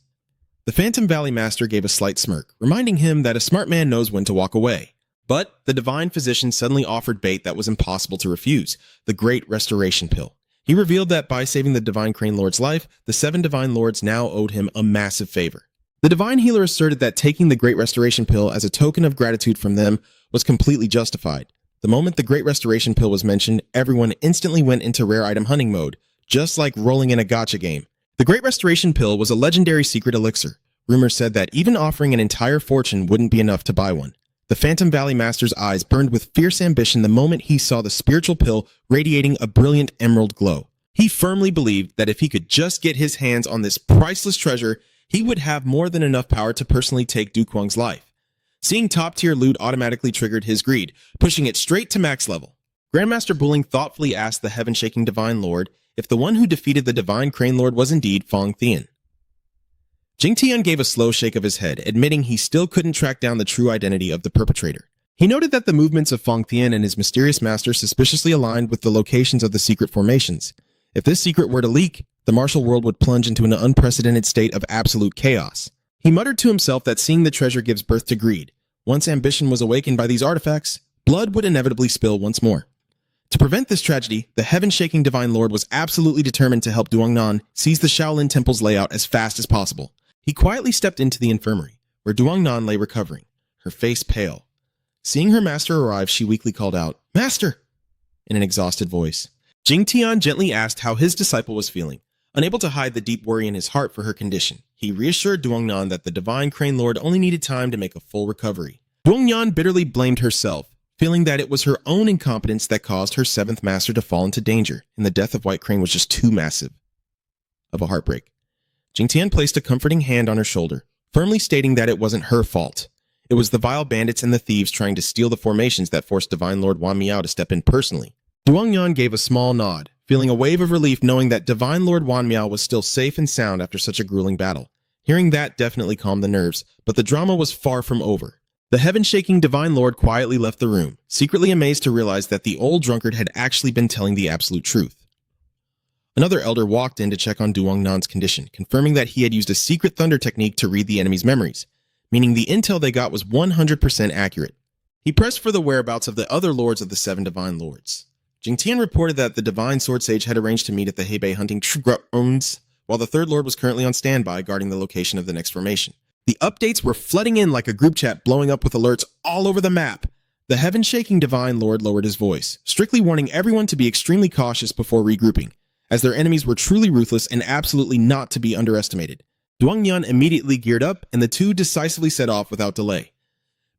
The Phantom Valley Master gave a slight smirk, reminding him that a smart man knows when to walk away. But the Divine Physician suddenly offered bait that was impossible to refuse, the Great Restoration Pill. He revealed that by saving the Divine Crane Lord's life, the 7 Divine Lords now owed him a massive favor. The Divine Healer asserted that taking the Great Restoration Pill as a token of gratitude from them was completely justified. The moment the Great Restoration Pill was mentioned, everyone instantly went into rare item hunting mode, just like rolling in a gacha game. The Great Restoration Pill was a legendary secret elixir. Rumors said that even offering an entire fortune wouldn't be enough to buy one. The Phantom Valley Master's eyes burned with fierce ambition the moment he saw the spiritual pill radiating a brilliant emerald glow. He firmly believed that if he could just get his hands on this priceless treasure, he would have more than enough power to personally take Du Kuang's life. Seeing top-tier loot automatically triggered his greed, pushing it straight to max level. Grandmaster Buling thoughtfully asked the heaven-shaking Divine Lord if the one who defeated the Divine Crane Lord was indeed Feng Tian. Jing Tian gave a slow shake of his head, admitting he still couldn't track down the true identity of the perpetrator. He noted that the movements of Feng Tian and his mysterious master suspiciously aligned with the locations of the secret formations. If this secret were to leak, the martial world would plunge into an unprecedented state of absolute chaos. He muttered to himself that seeing the treasure gives birth to greed. Once ambition was awakened by these artifacts, blood would inevitably spill once more. To prevent this tragedy, the heaven-shaking Divine Lord was absolutely determined to help Duongnan seize the Shaolin Temple's layout as fast as possible. He quietly stepped into the infirmary, where Duongnan lay recovering, her face pale. Seeing her master arrive, she weakly called out, "Master!" in an exhausted voice. Jing Tian gently asked how his disciple was feeling. Unable to hide the deep worry in his heart for her condition, he reassured Duongnan that the Divine Crane Lord only needed time to make a full recovery. Duongnan bitterly blamed herself, feeling that it was her own incompetence that caused her 7th master to fall into danger, and the death of White Crane was just too massive of a heartbreak. Jing Tian placed a comforting hand on her shoulder, firmly stating that it wasn't her fault. It was the vile bandits and the thieves trying to steal the formations that forced Divine Lord Wan Miao to step in personally. Duongnan gave a small nod, feeling a wave of relief knowing that Divine Lord Wan Miao was still safe and sound after such a grueling battle. Hearing that definitely calmed the nerves, but the drama was far from over. The heaven-shaking Divine Lord quietly left the room, secretly amazed to realize that the old drunkard had actually been telling the absolute truth. Another elder walked in to check on Duongnan's condition, confirming that he had used a secret thunder technique to read the enemy's memories, meaning the intel they got was 100% accurate. He pressed for the whereabouts of the other lords of the 7 Divine Lords. Jingtian reported that the Divine Sword Sage had arranged to meet at the Hebei hunting grounds, while the Third Lord was currently on standby guarding the location of the next formation. The updates were flooding in like a group chat, blowing up with alerts all over the map. The heaven-shaking Divine Lord lowered his voice, strictly warning everyone to be extremely cautious before regrouping, as their enemies were truly ruthless and absolutely not to be underestimated. Duangyan immediately geared up, and the two decisively set off without delay.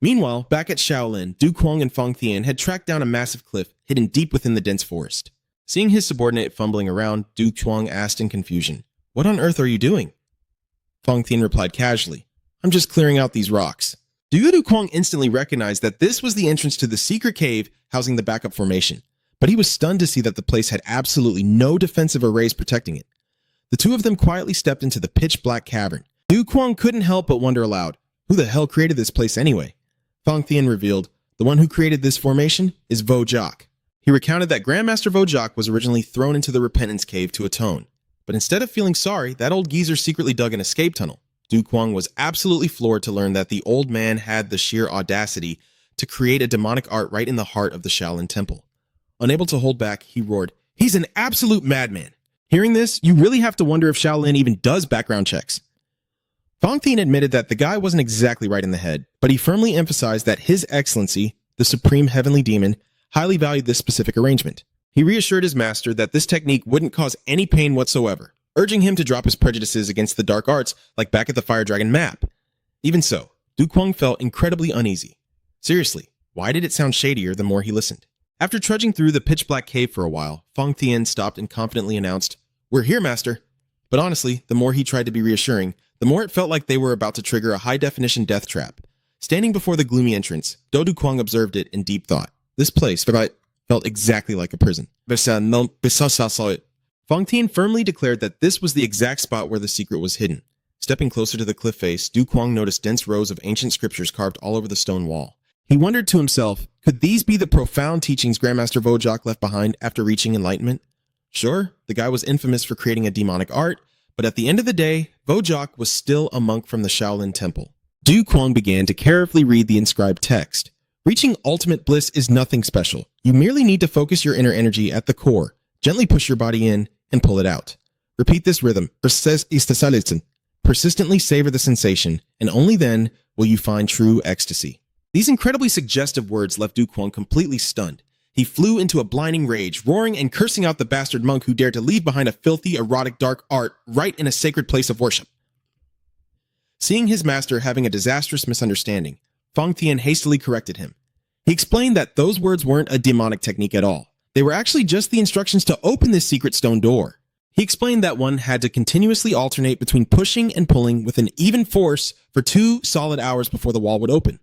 Meanwhile, back at Shaolin, Du Kuang and Fang Tian had tracked down a massive cliff hidden deep within the dense forest. Seeing his subordinate fumbling around, Du Kuang asked in confusion, "What on earth are you doing?" Fang Tian replied casually, "I'm just clearing out these rocks." Du Kuang instantly recognized that this was the entrance to the secret cave housing the backup formation, but he was stunned to see that the place had absolutely no defensive arrays protecting it. The two of them quietly stepped into the pitch-black cavern. Du Kuang couldn't help but wonder aloud, who the hell created this place anyway? Fang Tian revealed, the one who created this formation is Vo Jock. He recounted that Grandmaster Vo Jock was originally thrown into the Repentance Cave to atone, but instead of feeling sorry, that old geezer secretly dug an escape tunnel. Du Kuang was absolutely floored to learn that the old man had the sheer audacity to create a demonic art right in the heart of the Shaolin Temple. Unable to hold back, he roared, "He's an absolute madman!" Hearing this, you really have to wonder if Shaolin even does background checks. Fang Tian admitted that the guy wasn't exactly right in the head, but he firmly emphasized that His Excellency, the Supreme Heavenly Demon, highly valued this specific arrangement. He reassured his master that this technique wouldn't cause any pain whatsoever, urging him to drop his prejudices against the dark arts like back at the Fire Dragon map. Even so, Du Kuang felt incredibly uneasy. Seriously, why did it sound shadier the more he listened? After trudging through the pitch-black cave for a while, Fang Tian stopped and confidently announced, "We're here, master." But honestly, the more he tried to be reassuring, the more it felt like they were about to trigger a high-definition death trap. Standing before the gloomy entrance, Du Kuang observed it in deep thought. This place felt exactly like a prison. Fang Tian firmly declared that this was the exact spot where the secret was hidden. Stepping closer to the cliff face, Du Kuang noticed dense rows of ancient scriptures carved all over the stone wall. He wondered to himself, could these be the profound teachings Grandmaster Vo Jock left behind after reaching enlightenment? Sure, the guy was infamous for creating a demonic art, but at the end of the day, Vo Jock was still a monk from the Shaolin Temple. Du Kuang began to carefully read the inscribed text. Reaching ultimate bliss is nothing special. You merely need to focus your inner energy at the core, gently push your body in, and pull it out. Repeat this rhythm. Persistently savor the sensation, and only then will you find true ecstasy. These incredibly suggestive words left Du Kuang completely stunned. He flew into a blinding rage, roaring and cursing out the bastard monk who dared to leave behind a filthy, erotic, dark art right in a sacred place of worship. Seeing his master having a disastrous misunderstanding, Fang Tian hastily corrected him. He explained that those words weren't a demonic technique at all. They were actually just the instructions to open this secret stone door. He explained that one had to continuously alternate between pushing and pulling with an even force for 2 solid hours before the wall would open.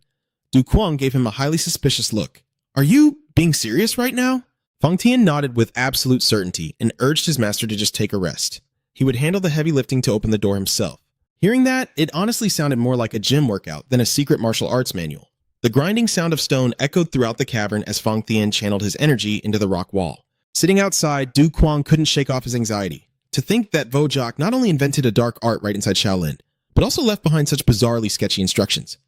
Du Kuang gave him a highly suspicious look. "Are you being serious right now?" Fang Tian nodded with absolute certainty and urged his master to just take a rest. He would handle the heavy lifting to open the door himself. Hearing that, it honestly sounded more like a gym workout than a secret martial arts manual. The grinding sound of stone echoed throughout the cavern as Fang Tian channeled his energy into the rock wall. Sitting outside, Du Kuang couldn't shake off his anxiety. To think that Vo Jock not only invented a dark art right inside Shaolin, but also left behind such bizarrely sketchy instructions.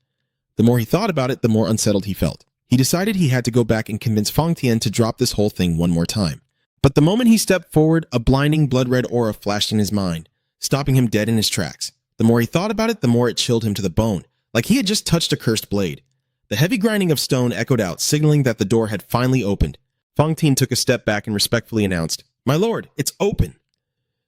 The more he thought about it, the more unsettled he felt. He decided he had to go back and convince Fang Tian to drop this whole thing one more time. But the moment he stepped forward, a blinding blood-red aura flashed in his mind, stopping him dead in his tracks. The more he thought about it, the more it chilled him to the bone, like he had just touched a cursed blade. The heavy grinding of stone echoed out, signaling that the door had finally opened. Fang Tian took a step back and respectfully announced, "My lord, it's open."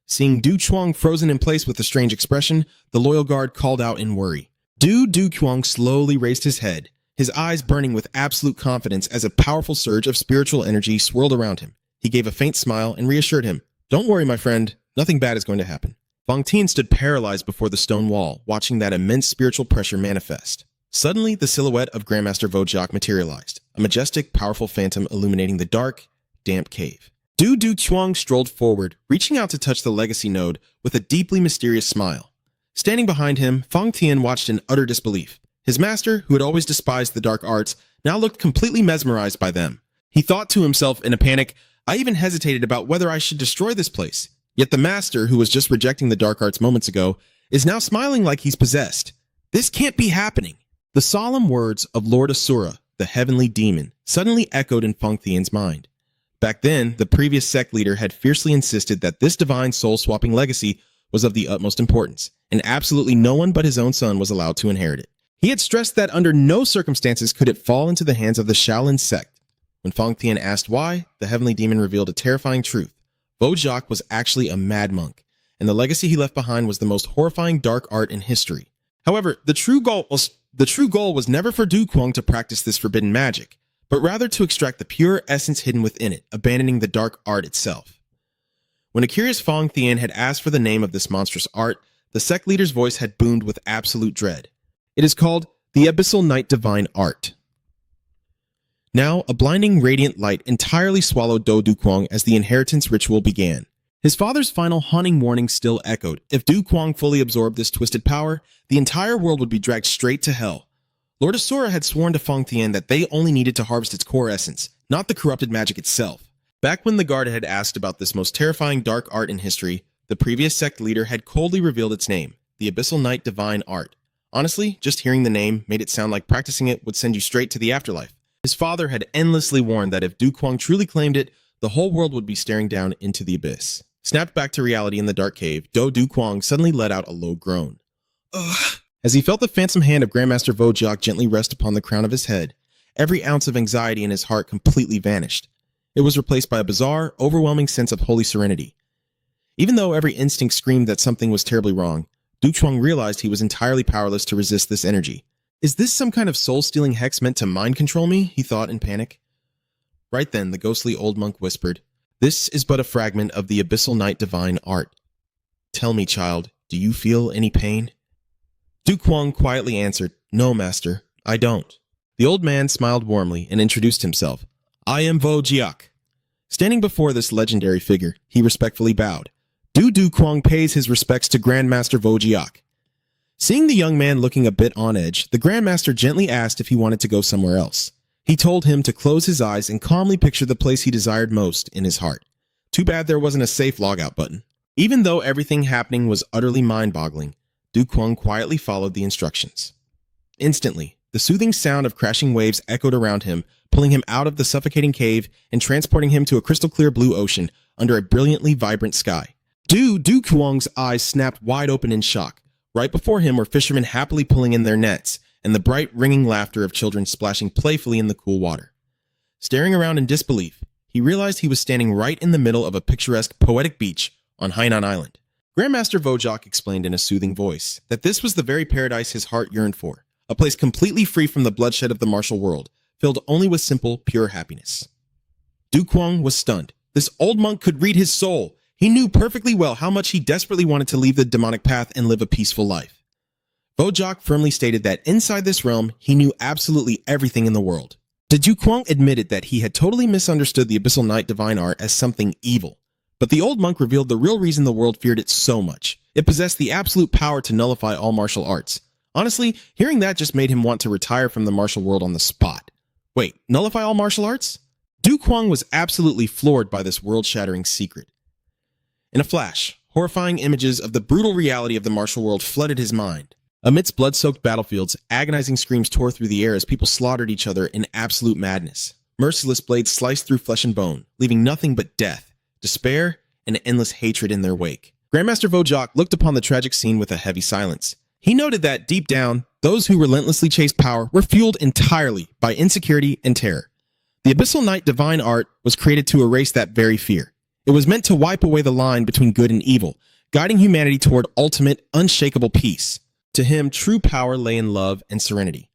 Seeing Du Kuang frozen in place with a strange expression, the loyal guard called out in worry. Du Kuang slowly raised his head, his eyes burning with absolute confidence as a powerful surge of spiritual energy swirled around him. He gave a faint smile and reassured him, "Don't worry, my friend, nothing bad is going to happen." Fang Tian stood paralyzed before the stone wall, watching that immense spiritual pressure manifest. Suddenly, the silhouette of Grandmaster Vo Jock materialized, a majestic, powerful phantom illuminating the dark, damp cave. Du Kuang strolled forward, reaching out to touch the legacy node with a deeply mysterious smile. Standing behind him, Fang Tian watched in utter disbelief. His master, who had always despised the dark arts, now looked completely mesmerized by them. He thought to himself in a panic, "I even hesitated about whether I should destroy this place." Yet the master, who was just rejecting the dark arts moments ago, is now smiling like he's possessed. This can't be happening. The solemn words of Lord Asura, the heavenly demon, suddenly echoed in Fang Tian's mind. Back then, the previous sect leader had fiercely insisted that this divine soul-swapping legacy was of the utmost importance, and absolutely no one but his own son was allowed to inherit it. He had stressed that under no circumstances could it fall into the hands of the Shaolin sect. When Fang Tian asked why, the heavenly demon revealed a terrifying truth. Bojack was actually a mad monk, and the legacy he left behind was the most horrifying dark art in history. However, the true goal was never for Du Kuang to practice this forbidden magic, but rather to extract the pure essence hidden within it, abandoning the dark art itself. When a curious Fang Tian had asked for the name of this monstrous art, the sect leader's voice had boomed with absolute dread. It is called the Abyssal Night Divine Art. Now, a blinding radiant light entirely swallowed Du Kuang as the inheritance ritual began. His father's final haunting warning still echoed. If Du Kuang fully absorbed this twisted power, the entire world would be dragged straight to hell. Lord Asura had sworn to Fang Tian that they only needed to harvest its core essence, not the corrupted magic itself. Back when the guard had asked about this most terrifying dark art in history, the previous sect leader had coldly revealed its name, the Abyssal Night Divine Art. Honestly, just hearing the name made it sound like practicing it would send you straight to the afterlife. His father had endlessly warned that if Du Kuang truly claimed it, the whole world would be staring down into the abyss. Snapped back to reality in the dark cave, Du Kuang suddenly let out a low groan. Ugh. As he felt the phantom hand of Grandmaster Bojack gently rest upon the crown of his head, every ounce of anxiety in his heart completely vanished. It was replaced by a bizarre, overwhelming sense of holy serenity. Even though every instinct screamed that something was terribly wrong, Du Kuang realized he was entirely powerless to resist this energy. Is this some kind of soul-stealing hex meant to mind control me? He thought in panic. Right then, the ghostly old monk whispered, "This is but a fragment of the Abyssal Night Divine Art. Tell me, child, do you feel any pain?" Du Kuang quietly answered, "No, master, I don't." The old man smiled warmly and introduced himself. "I am Bojack." Standing before this legendary figure, he respectfully bowed. Du Kuang pays his respects to Grandmaster Bojack. Seeing the young man looking a bit on edge, the Grandmaster gently asked if he wanted to go somewhere else. He told him to close his eyes and calmly picture the place he desired most in his heart. Too bad there wasn't a safe logout button. Even though everything happening was utterly mind-boggling, Du Kuang quietly followed the instructions. Instantly, the soothing sound of crashing waves echoed around him, pulling him out of the suffocating cave and transporting him to a crystal-clear blue ocean under a brilliantly vibrant sky. Du Kuang's eyes snapped wide open in shock. Right before him were fishermen happily pulling in their nets, and the bright, ringing laughter of children splashing playfully in the cool water. Staring around in disbelief, he realized he was standing right in the middle of a picturesque, poetic beach on Hainan Island. Grandmaster Bojack explained in a soothing voice that this was the very paradise his heart yearned for, a place completely free from the bloodshed of the martial world, filled only with simple, pure happiness. Du Kuang was stunned. This old monk could read his soul. He knew perfectly well how much he desperately wanted to leave the demonic path and live a peaceful life. Bojack firmly stated that inside this realm, he knew absolutely everything in the world. Du Kuang admitted that he had totally misunderstood the Abyssal Night Divine Art as something evil. But the old monk revealed the real reason the world feared it so much. It possessed the absolute power to nullify all martial arts. Honestly, hearing that just made him want to retire from the martial world on the spot. Wait, nullify all martial arts? Du Kuang was absolutely floored by this world-shattering secret. In a flash, horrifying images of the brutal reality of the martial world flooded his mind. Amidst blood-soaked battlefields, agonizing screams tore through the air as people slaughtered each other in absolute madness. Merciless blades sliced through flesh and bone, leaving nothing but death, despair, and endless hatred in their wake. Grandmaster Bojack looked upon the tragic scene with a heavy silence. He noted that, deep down, those who relentlessly chased power were fueled entirely by insecurity and terror. The Abyssal Night Divine Art was created to erase that very fear. It was meant to wipe away the line between good and evil, guiding humanity toward ultimate, unshakable peace. To him, true power lay in love and serenity.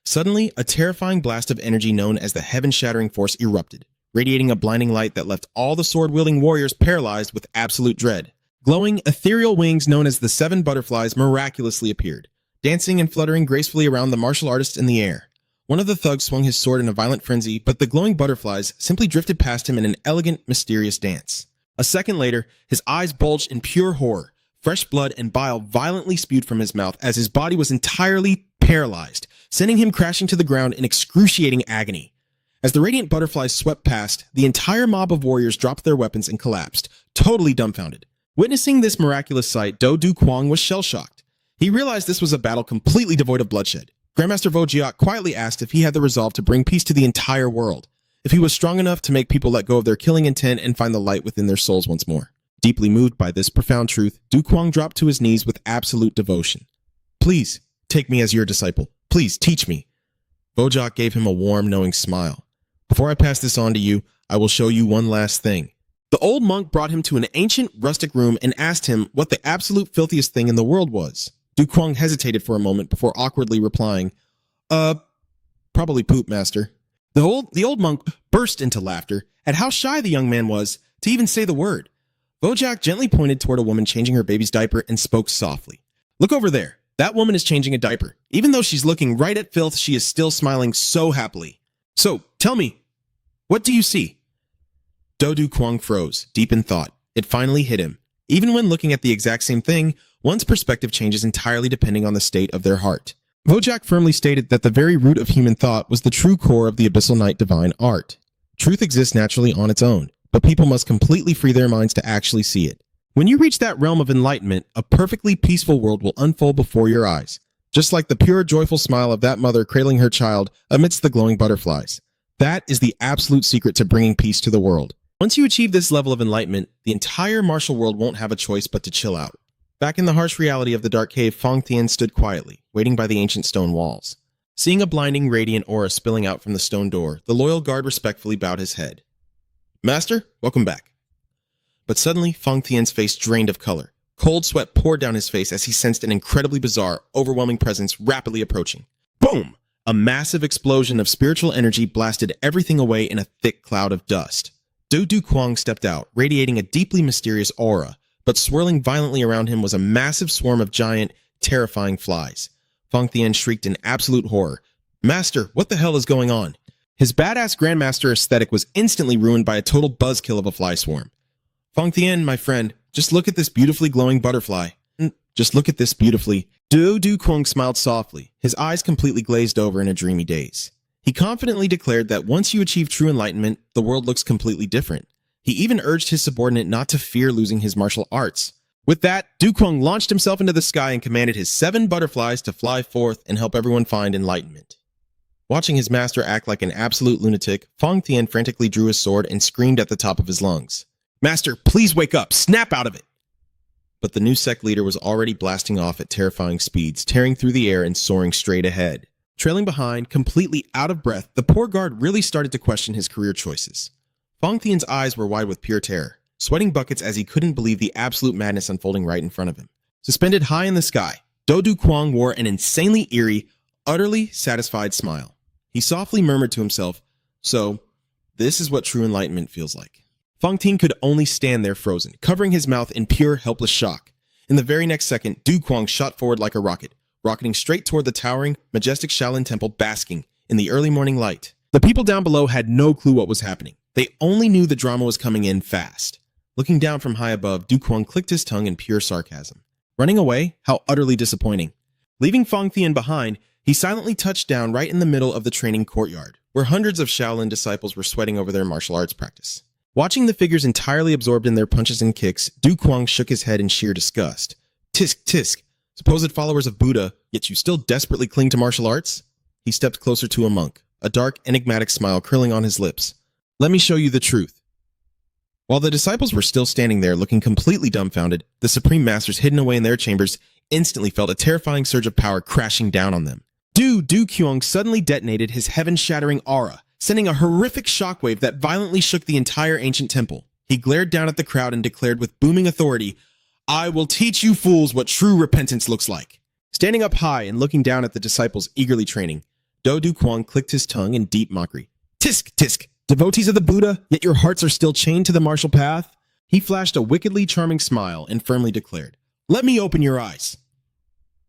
Suddenly, a terrifying blast of energy known as the heaven-shattering force erupted, radiating a blinding light that left all the sword-wielding warriors paralyzed with absolute dread. Glowing, ethereal wings known as the 7 butterflies miraculously appeared, dancing and fluttering gracefully around the martial artist in the air. One of the thugs swung his sword in a violent frenzy, but the glowing butterflies simply drifted past him in an elegant, mysterious dance. A second later, his eyes bulged in pure horror. Fresh blood and bile violently spewed from his mouth as his body was entirely paralyzed, sending him crashing to the ground in excruciating agony. As the radiant butterflies swept past, the entire mob of warriors dropped their weapons and collapsed, totally dumbfounded. Witnessing this miraculous sight, Du Kuang was shell-shocked. He realized this was a battle completely devoid of bloodshed. Grandmaster Bojack quietly asked if he had the resolve to bring peace to the entire world. if he was strong enough to make people let go of their killing intent and find the light within their souls once more. Deeply moved by this profound truth, Du Kuang dropped to his knees with absolute devotion. Please, take me as your disciple. Please, teach me. Wojak gave him a warm, knowing smile. Before I pass this on to you, I will show you one last thing. The old monk brought him to an ancient, rustic room and asked him what the absolute filthiest thing in the world was. Du Kuang hesitated for a moment before awkwardly replying, probably poop, master. The old monk burst into laughter at how shy the young man was to even say the word. Wojak gently pointed toward a woman changing her baby's diaper and spoke softly. Look over there. That woman is changing a diaper. Even though she's looking right at filth, she is still smiling so happily. So, tell me, what do you see? Du Kuang froze, deep in thought. It finally hit him. Even when looking at the exact same thing, one's perspective changes entirely depending on the state of their heart. Wojak firmly stated that the very root of human thought was the true core of the Abyssal Knight divine art. Truth exists naturally on its own, but people must completely free their minds to actually see it. When you reach that realm of enlightenment, a perfectly peaceful world will unfold before your eyes, just like the pure, joyful smile of that mother cradling her child amidst the glowing butterflies. That is the absolute secret to bringing peace to the world. Once you achieve this level of enlightenment, the entire martial world won't have a choice but to chill out. Back in the harsh reality of the dark cave, Fang Tian stood quietly, waiting by the ancient stone walls. Seeing a blinding, radiant aura spilling out from the stone door, the loyal guard respectfully bowed his head. Master, welcome back. But suddenly, Fang Tian's face drained of color. Cold sweat poured down his face as he sensed an incredibly bizarre, overwhelming presence rapidly approaching. Boom! A massive explosion of spiritual energy blasted everything away in a thick cloud of dust. Du Kuang stepped out, radiating a deeply mysterious aura, but swirling violently around him was a massive swarm of giant, terrifying flies. Fang Tian shrieked in absolute horror. Master, what the hell is going on? His badass Grandmaster aesthetic was instantly ruined by a total buzzkill of a fly swarm. Fang Tian, my friend, just look at this beautifully glowing butterfly. Just look at this beautifully. Du Kuang smiled softly, his eyes completely glazed over in a dreamy daze. He confidently declared that once you achieve true enlightenment, the world looks completely different. He even urged his subordinate not to fear losing his martial arts. With that, Du Kuang launched himself into the sky and commanded his 7 butterflies to fly forth and help everyone find enlightenment. Watching his master act like an absolute lunatic, Fang Tian frantically drew his sword and screamed at the top of his lungs. Master, please wake up! Snap out of it! But the new sect leader was already blasting off at terrifying speeds, tearing through the air and soaring straight ahead. Trailing behind, completely out of breath, the poor guard really started to question his career choices. Fang Tian's eyes were wide with pure terror, sweating buckets as he couldn't believe the absolute madness unfolding right in front of him. Suspended high in the sky, Du Kuang wore an insanely eerie, utterly satisfied smile. He softly murmured to himself, "So, this is what true enlightenment feels like." Fang Tian could only stand there frozen, covering his mouth in pure, helpless shock. In the very next second, Du Kuang shot forward like a rocket, rocketing straight toward the towering, majestic Shaolin temple basking in the early morning light. The people down below had no clue what was happening. They only knew the drama was coming in fast. Looking down from high above, Du Kuang clicked his tongue in pure sarcasm. Running away? How utterly disappointing. Leaving Fang Tian behind, he silently touched down right in the middle of the training courtyard, where hundreds of Shaolin disciples were sweating over their martial arts practice. Watching the figures entirely absorbed in their punches and kicks, Du Kuang shook his head in sheer disgust. Tisk, tisk. Supposed followers of Buddha, yet you still desperately cling to martial arts? He stepped closer to a monk, a dark, enigmatic smile curling on his lips. Let me show you the truth. While the disciples were still standing there looking completely dumbfounded, the Supreme Masters hidden away in their chambers instantly felt a terrifying surge of power crashing down on them. Du Kuang suddenly detonated his heaven-shattering aura, sending a horrific shockwave that violently shook the entire ancient temple. He glared down at the crowd and declared with booming authority, "I will teach you fools what true repentance looks like." Standing up high and looking down at the disciples eagerly training, Du Kuang clicked his tongue in deep mockery. Tisk, tisk. Devotees of the Buddha, yet your hearts are still chained to the martial path? He flashed a wickedly charming smile and firmly declared, "Let me open your eyes."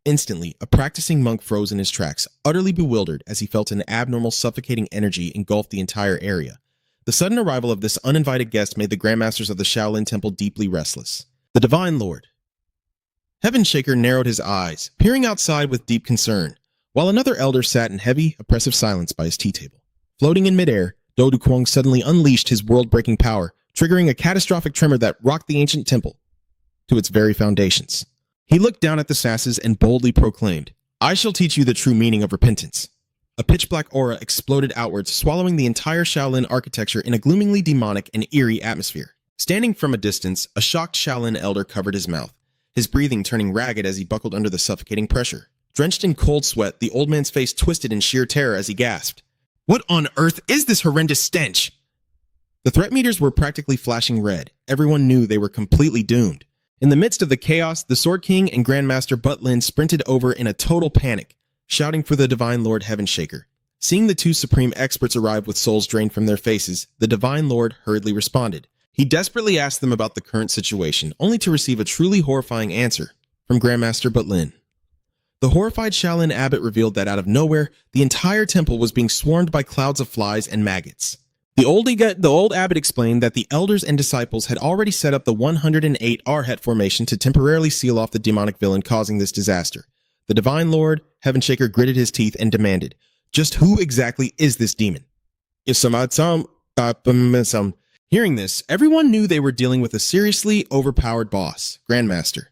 Instantly, a practicing monk froze in his tracks, utterly bewildered as he felt an abnormal suffocating energy engulf the entire area. The sudden arrival of this uninvited guest made the Grandmasters of the Shaolin Temple deeply restless. The Divine Lord. Heaven Shaker narrowed his eyes, peering outside with deep concern, while another elder sat in heavy, oppressive silence by his tea table. Floating in midair, Du Kuang suddenly unleashed his world-breaking power, triggering a catastrophic tremor that rocked the ancient temple to its very foundations. He looked down at the sasses and boldly proclaimed, "I shall teach you the true meaning of repentance." A pitch-black aura exploded outwards, swallowing the entire Shaolin architecture in a gloomingly demonic and eerie atmosphere. Standing from a distance, a shocked Shaolin elder covered his mouth, his breathing turning ragged as he buckled under the suffocating pressure. Drenched in cold sweat, the old man's face twisted in sheer terror as he gasped. What on earth is this horrendous stench? The threat meters were practically flashing red. Everyone knew they were completely doomed. In the midst of the chaos, the Sword King and Grandmaster Butlin sprinted over in a total panic, shouting for the Divine Lord Heavenshaker. Seeing the two supreme experts arrive with souls drained from their faces, the Divine Lord hurriedly responded. He desperately asked them about the current situation, only to receive a truly horrifying answer from Grandmaster Butlin. The horrified Shaolin abbot revealed that out of nowhere, the entire temple was being swarmed by clouds of flies and maggots. The old abbot explained that the elders and disciples had already set up the 108 Arhat formation to temporarily seal off the demonic villain causing this disaster. The Divine Lord, Heavenshaker, gritted his teeth and demanded, just who exactly is this demon? Hearing this, everyone knew they were dealing with a seriously overpowered boss, Grandmaster.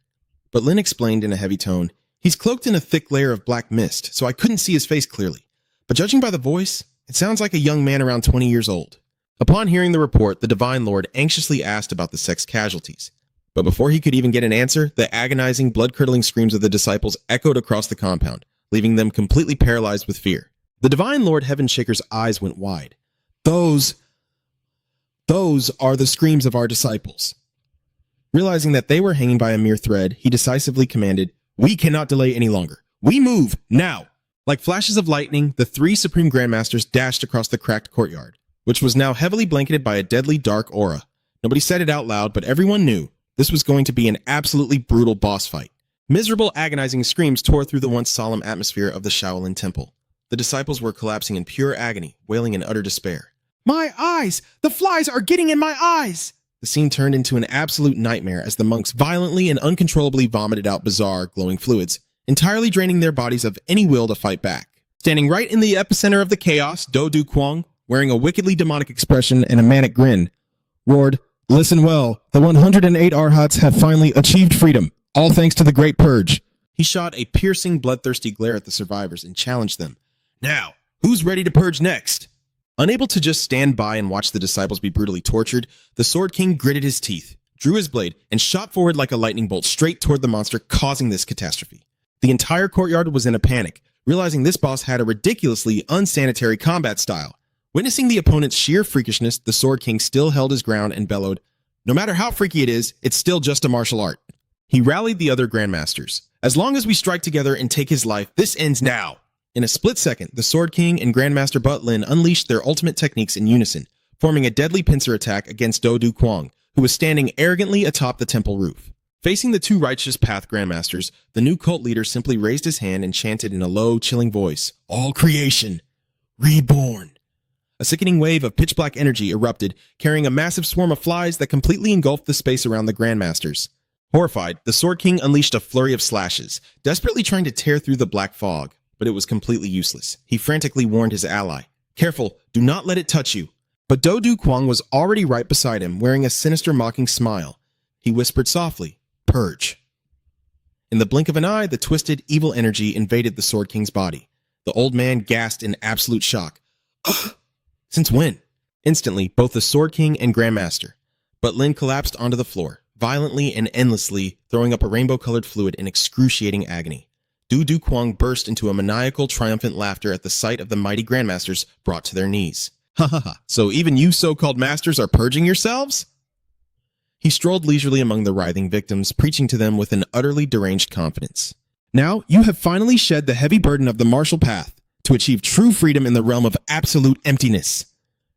But Lin explained in a heavy tone, he's cloaked in a thick layer of black mist, so I couldn't see his face clearly. But judging by the voice, it sounds like a young man around 20 years old. Upon hearing the report, the Divine Lord anxiously asked about the sex casualties. But before he could even get an answer, the agonizing, blood-curdling screams of the disciples echoed across the compound, leaving them completely paralyzed with fear. The Divine Lord Heavenshaker's eyes went wide. Those are the screams of our disciples. Realizing that they were hanging by a mere thread, he decisively commanded, we cannot delay any longer. We move, now! Like flashes of lightning, the three Supreme Grandmasters dashed across the cracked courtyard, which was now heavily blanketed by a deadly dark aura. Nobody said it out loud, but everyone knew this was going to be an absolutely brutal boss fight. Miserable, agonizing screams tore through the once solemn atmosphere of the Shaolin Temple. The disciples were collapsing in pure agony, wailing in utter despair. My eyes! The flies are getting in my eyes! The scene turned into an absolute nightmare as the monks violently and uncontrollably vomited out bizarre, glowing fluids, entirely draining their bodies of any will to fight back. Standing right in the epicenter of the chaos, Do Du Kwang, wearing a wickedly demonic expression and a manic grin, roared, listen well, the 108 Arhats have finally achieved freedom, all thanks to the Great Purge. He shot a piercing, bloodthirsty glare at the survivors and challenged them. Now, who's ready to purge next? Unable to just stand by and watch the disciples be brutally tortured, the Sword King gritted his teeth, drew his blade, and shot forward like a lightning bolt straight toward the monster causing this catastrophe. The entire courtyard was in a panic, realizing this boss had a ridiculously unsanitary combat style. Witnessing the opponent's sheer freakishness, the Sword King still held his ground and bellowed, no matter how freaky it is, it's still just a martial art. He rallied the other Grandmasters. As long as we strike together and take his life, this ends now. In a split second, the Sword King and Grandmaster Butlin unleashed their ultimate techniques in unison, forming a deadly pincer attack against Do Du Kwang, who was standing arrogantly atop the temple roof. Facing the two Righteous Path Grandmasters, the new cult leader simply raised his hand and chanted in a low, chilling voice, all creation, reborn. A sickening wave of pitch-black energy erupted, carrying a massive swarm of flies that completely engulfed the space around the Grandmasters. Horrified, the Sword King unleashed a flurry of slashes, desperately trying to tear through the black fog, but it was completely useless. He frantically warned his ally, careful, do not let it touch you. But Do Du Kwang was already right beside him, wearing a sinister, mocking smile. He whispered softly, purge. In the blink of an eye, the twisted, evil energy invaded the Sword King's body. The old man gasped in absolute shock. Since when? Instantly, both the Sword King and Grandmaster. But Lin collapsed onto the floor, violently and endlessly, throwing up a rainbow-colored fluid in excruciating agony. Do Du Kwang burst into a maniacal, triumphant laughter at the sight of the mighty Grandmasters brought to their knees. Ha ha ha, so even you so-called masters are purging yourselves? He strolled leisurely among the writhing victims, preaching to them with an utterly deranged confidence. Now, you have finally shed the heavy burden of the martial path to achieve true freedom in the realm of absolute emptiness.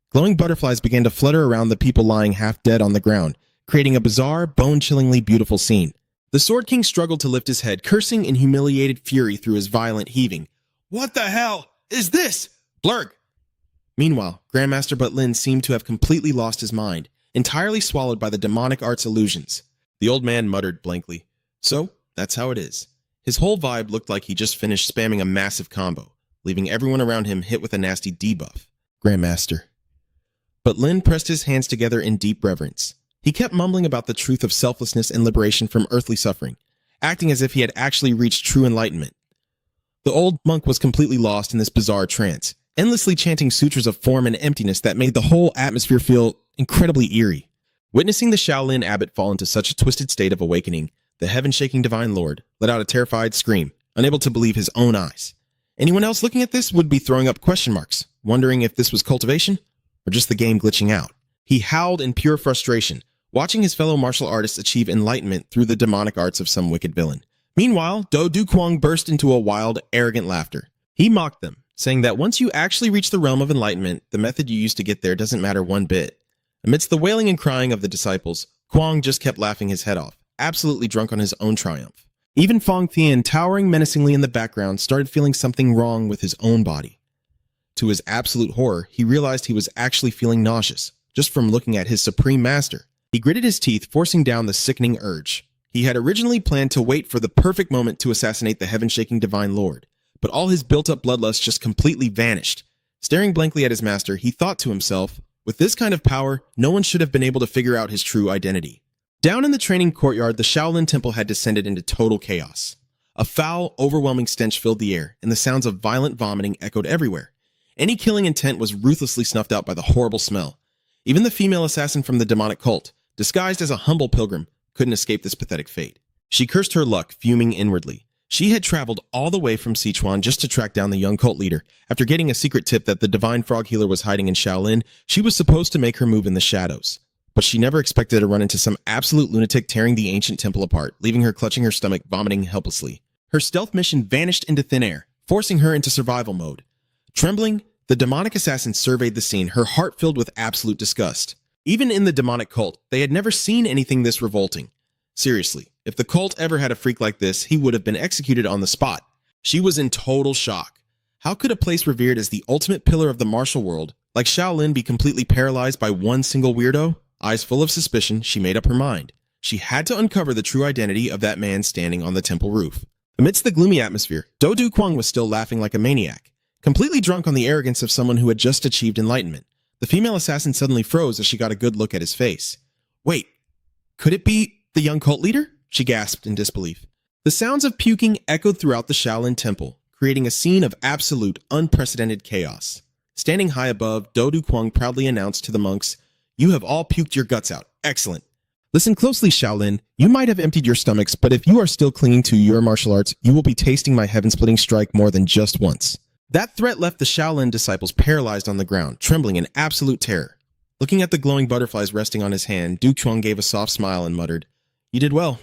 Glowing butterflies began to flutter around the people lying half dead on the ground, creating a bizarre, bone-chillingly beautiful scene. The Sword King struggled to lift his head, cursing in humiliated fury through his violent heaving. What the hell is this? Blurg! Meanwhile, Grandmaster Butlin seemed to have completely lost his mind, entirely swallowed by the demonic art's illusions. The old man muttered blankly, so, that's how it is. His whole vibe looked like he just finished spamming a massive combo, leaving everyone around him hit with a nasty debuff. Grandmaster. But Lin pressed his hands together in deep reverence. He kept mumbling about the truth of selflessness and liberation from earthly suffering, acting as if he had actually reached true enlightenment. The old monk was completely lost in this bizarre trance, endlessly chanting sutras of form and emptiness that made the whole atmosphere feel incredibly eerie. Witnessing the Shaolin abbot fall into such a twisted state of awakening, the heaven-shaking divine lord let out a terrified scream, unable to believe his own eyes. Anyone else looking at this would be throwing up question marks, wondering if this was cultivation or just the game glitching out. He howled in pure frustration, watching his fellow martial artists achieve enlightenment through the demonic arts of some wicked villain. Meanwhile, Do Dukwang burst into a wild, arrogant laughter. He mocked them, saying that once you actually reach the realm of enlightenment, the method you used to get there doesn't matter one bit. Amidst the wailing and crying of the disciples, Kwang just kept laughing his head off, absolutely drunk on his own triumph. Even Fong Tian, towering menacingly in the background, started feeling something wrong with his own body. To his absolute horror, he realized he was actually feeling nauseous, just from looking at his supreme master. He gritted his teeth, forcing down the sickening urge. He had originally planned to wait for the perfect moment to assassinate the heaven-shaking divine lord, but all his built-up bloodlust just completely vanished. Staring blankly at his master, he thought to himself, with this kind of power, no one should have been able to figure out his true identity. Down in the training courtyard, the Shaolin temple had descended into total chaos. A foul, overwhelming stench filled the air, and the sounds of violent vomiting echoed everywhere. Any killing intent was ruthlessly snuffed out by the horrible smell. Even the female assassin from the demonic cult, disguised as a humble pilgrim, couldn't escape this pathetic fate. She cursed her luck, fuming inwardly. She had traveled all the way from Sichuan just to track down the young cult leader. After getting a secret tip that the divine frog healer was hiding in Shaolin, she was supposed to make her move in the shadows. But she never expected to run into some absolute lunatic tearing the ancient temple apart, leaving her clutching her stomach, vomiting helplessly. Her stealth mission vanished into thin air, forcing her into survival mode. Trembling, the demonic assassin surveyed the scene, her heart filled with absolute disgust. Even in the demonic cult, they had never seen anything this revolting. Seriously, if the cult ever had a freak like this, he would have been executed on the spot. She was in total shock. How could a place revered as the ultimate pillar of the martial world, like Shaolin, be completely paralyzed by one single weirdo? Eyes full of suspicion, she made up her mind. She had to uncover the true identity of that man standing on the temple roof. Amidst the gloomy atmosphere, Do Dukwang was still laughing like a maniac, completely drunk on the arrogance of someone who had just achieved enlightenment. The female assassin suddenly froze as she got a good look at his face. Wait, could it be the young cult leader? She gasped in disbelief. The sounds of puking echoed throughout the Shaolin temple, creating a scene of absolute, unprecedented chaos. Standing high above, Do Dukwang proudly announced to the monks, "You have all puked your guts out. Excellent. Listen closely, Shaolin. You might have emptied your stomachs, but if you are still clinging to your martial arts, you will be tasting my heaven-splitting strike more than just once." That threat left the Shaolin disciples paralyzed on the ground, trembling in absolute terror. Looking at the glowing butterflies resting on his hand, Dukwang gave a soft smile and muttered, "You did well.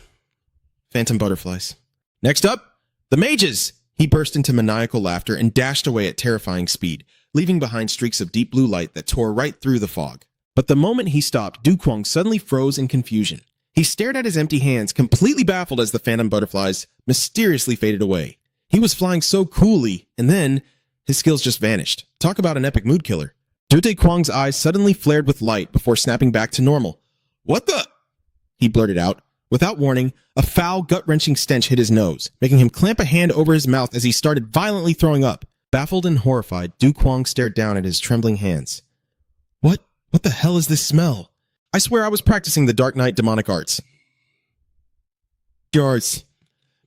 Phantom butterflies." Next up, the mages! He burst into maniacal laughter and dashed away at terrifying speed, leaving behind streaks of deep blue light that tore right through the fog. But the moment he stopped, Dukwang suddenly froze in confusion. He stared at his empty hands, completely baffled as the phantom butterflies mysteriously faded away. He was flying so coolly, and then his skills just vanished. Talk about an epic mood killer. Dute Kwang's eyes suddenly flared with light before snapping back to normal. "What the?" he blurted out. Without warning, a foul, gut-wrenching stench hit his nose, making him clamp a hand over his mouth as he started violently throwing up. Baffled and horrified, Dukwang stared down at his trembling hands. What the hell is this smell? I swear I was practicing the Dark Knight demonic arts.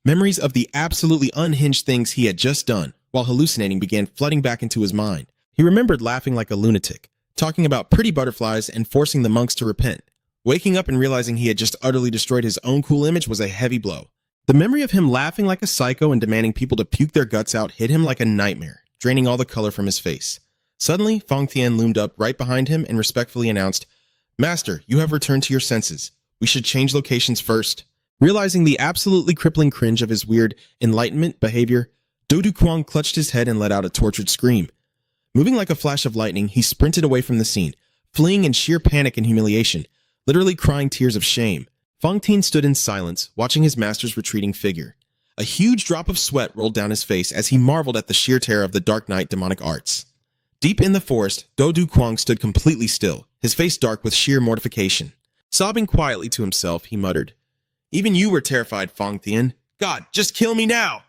Memories of the absolutely unhinged things he had just done, while hallucinating, began flooding back into his mind. He remembered laughing like a lunatic, talking about pretty butterflies and forcing the monks to repent. Waking up and realizing he had just utterly destroyed his own cool image was a heavy blow. The memory of him laughing like a psycho and demanding people to puke their guts out hit him like a nightmare, draining all the color from his face. Suddenly, Fong Tian loomed up right behind him and respectfully announced, "Master, you have returned to your senses. We should change locations first." Realizing the absolutely crippling cringe of his weird enlightenment behavior, Do Dukwang clutched his head and let out a tortured scream. Moving like a flash of lightning, he sprinted away from the scene, fleeing in sheer panic and humiliation, literally crying tears of shame. Fong Tian stood in silence, watching his master's retreating figure. A huge drop of sweat rolled down his face as he marveled at the sheer terror of the Dark Knight demonic arts. Deep in the forest, Do Dukwang stood completely still, his face dark with sheer mortification. Sobbing quietly to himself, he muttered, "Even you were terrified, Fong Tian. God, just kill me now!"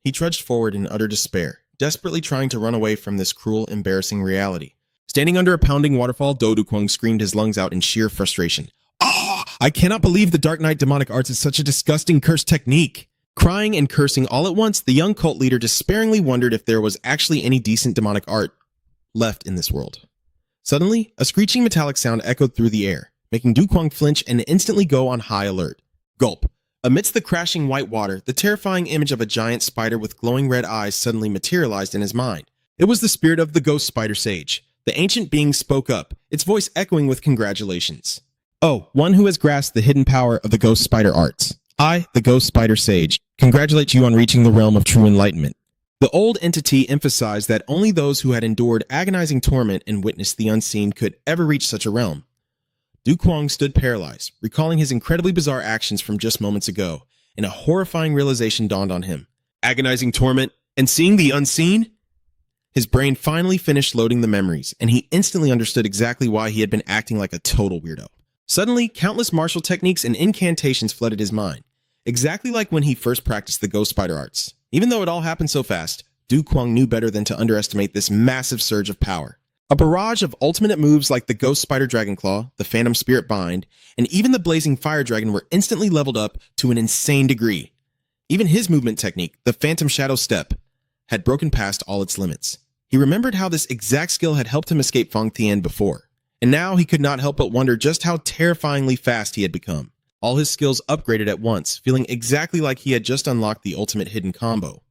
He trudged forward in utter despair, desperately trying to run away from this cruel, embarrassing reality. Standing under a pounding waterfall, Do Dukwang screamed his lungs out in sheer frustration. "Ah! I cannot believe the Dark Knight demonic arts is such a disgusting, cursed technique." Crying and cursing all at once, the young cult leader despairingly wondered if there was actually any decent demonic art left in this world. Suddenly, a screeching metallic sound echoed through the air, making Du Kuang flinch and instantly go on high alert. Gulp. Amidst the crashing white water, the terrifying image of a giant spider with glowing red eyes suddenly materialized in his mind. It was the spirit of the ghost spider sage. The ancient being spoke up, its voice echoing with congratulations. Oh, one who has grasped the hidden power of the ghost spider arts. I, the ghost spider sage, congratulate you on reaching the realm of true enlightenment. The old entity emphasized that only those who had endured agonizing torment and witnessed the unseen could ever reach such a realm. Du Kuang stood paralyzed, recalling his incredibly bizarre actions from just moments ago, and a horrifying realization dawned on him. Agonizing torment and seeing the unseen? His brain finally finished loading the memories, and he instantly understood exactly why he had been acting like a total weirdo. Suddenly, countless martial techniques and incantations flooded his mind, exactly like when he first practiced the ghost spider arts. Even though it all happened so fast, Du Kuang knew better than to underestimate this massive surge of power. A barrage of ultimate moves like the Ghost Spider Dragon Claw, the Phantom Spirit Bind, and even the Blazing Fire Dragon were instantly leveled up to an insane degree. Even his movement technique, the Phantom Shadow Step, had broken past all its limits. He remembered how this exact skill had helped him escape Fang Tian before, and now he could not help but wonder just how terrifyingly fast he had become. All his skills upgraded at once, feeling exactly like he had just unlocked the ultimate hidden combo.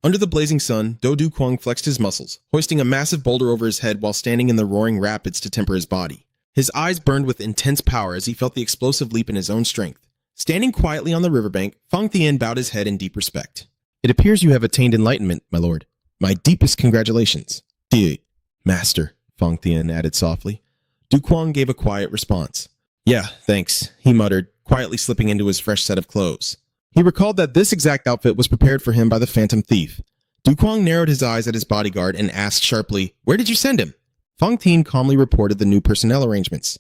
Under the blazing sun, Du Kuang flexed his muscles, hoisting a massive boulder over his head while standing in the roaring rapids to temper his body. His eyes burned with intense power as he felt the explosive leap in his own strength. Standing quietly on the riverbank, Fang Tian bowed his head in deep respect. It appears you have attained enlightenment, my lord. My deepest congratulations. Master, Fang Tian added softly. Du Kuang gave a quiet response. Yeah, thanks, he muttered, quietly slipping into his fresh set of clothes. He recalled that this exact outfit was prepared for him by the Phantom Thief. Du Kuang narrowed his eyes at his bodyguard and asked sharply, "Where did you send him?" Fang Tian calmly reported the new personnel arrangements.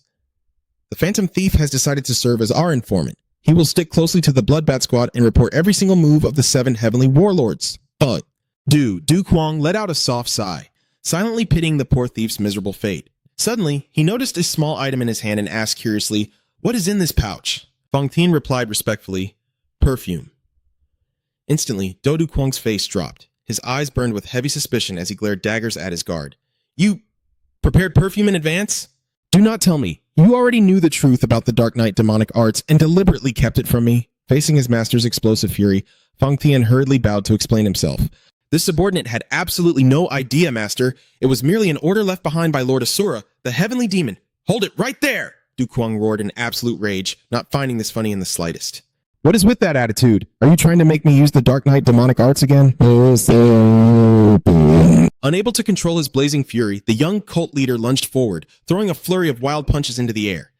The Phantom Thief has decided to serve as our informant. He will stick closely to the Bloodbat Squad and report every single move of the 7 heavenly warlords. Du Kuang let out a soft sigh, silently pitying the poor thief's miserable fate. Suddenly, he noticed a small item in his hand and asked curiously, "What is in this pouch?" Fang Tian replied respectfully, "Perfume." Instantly, Du Kuang's face dropped. His eyes burned with heavy suspicion as he glared daggers at his guard. "You prepared perfume in advance?" "Do not tell me. You already knew the truth about the Dark Knight demonic arts and deliberately kept it from me." Facing his master's explosive fury, Fang Tian hurriedly bowed to explain himself. "This subordinate had absolutely no idea, master. It was merely an order left behind by Lord Asura, the heavenly demon. Hold it right there!" Du Kuang roared in absolute rage, not finding this funny in the slightest. What is with that attitude? Are you trying to make me use the Dark Knight demonic arts again? Unable to control his blazing fury, the young cult leader lunged forward, throwing a flurry of wild punches into the air.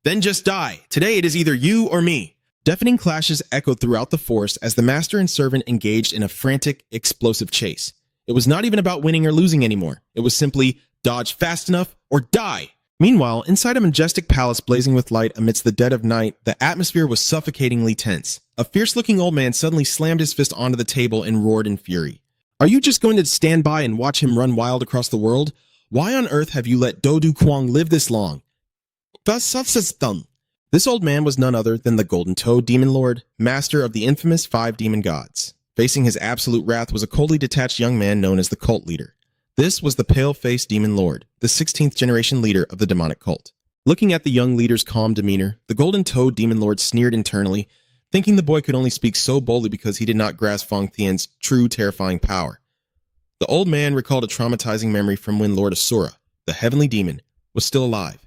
"Then just die. Today it is either you or me." Deafening clashes echoed throughout the forest as the master and servant engaged in a frantic, explosive chase. It was not even about winning or losing anymore. It was simply dodge fast enough or die. Meanwhile, inside a majestic palace blazing with light amidst the dead of night, the atmosphere was suffocatingly tense. A fierce-looking old man suddenly slammed his fist onto the table and roared in fury. "Are you just going to stand by and watch him run wild across the world? Why on earth have you let Du Kuang live this long?" This old man was none other than the Golden Toad Demon Lord, master of the infamous 5 demon gods. Facing his absolute wrath was a coldly detached young man known as the Cult Leader. This was the pale-faced Demon Lord, the 16th generation leader of the demonic cult. Looking at the young leader's calm demeanor, the Golden Toad Demon Lord sneered internally, thinking the boy could only speak so boldly because he did not grasp Fang Tian's true terrifying power. The old man recalled a traumatizing memory from when Lord Asura, the heavenly demon, was still alive.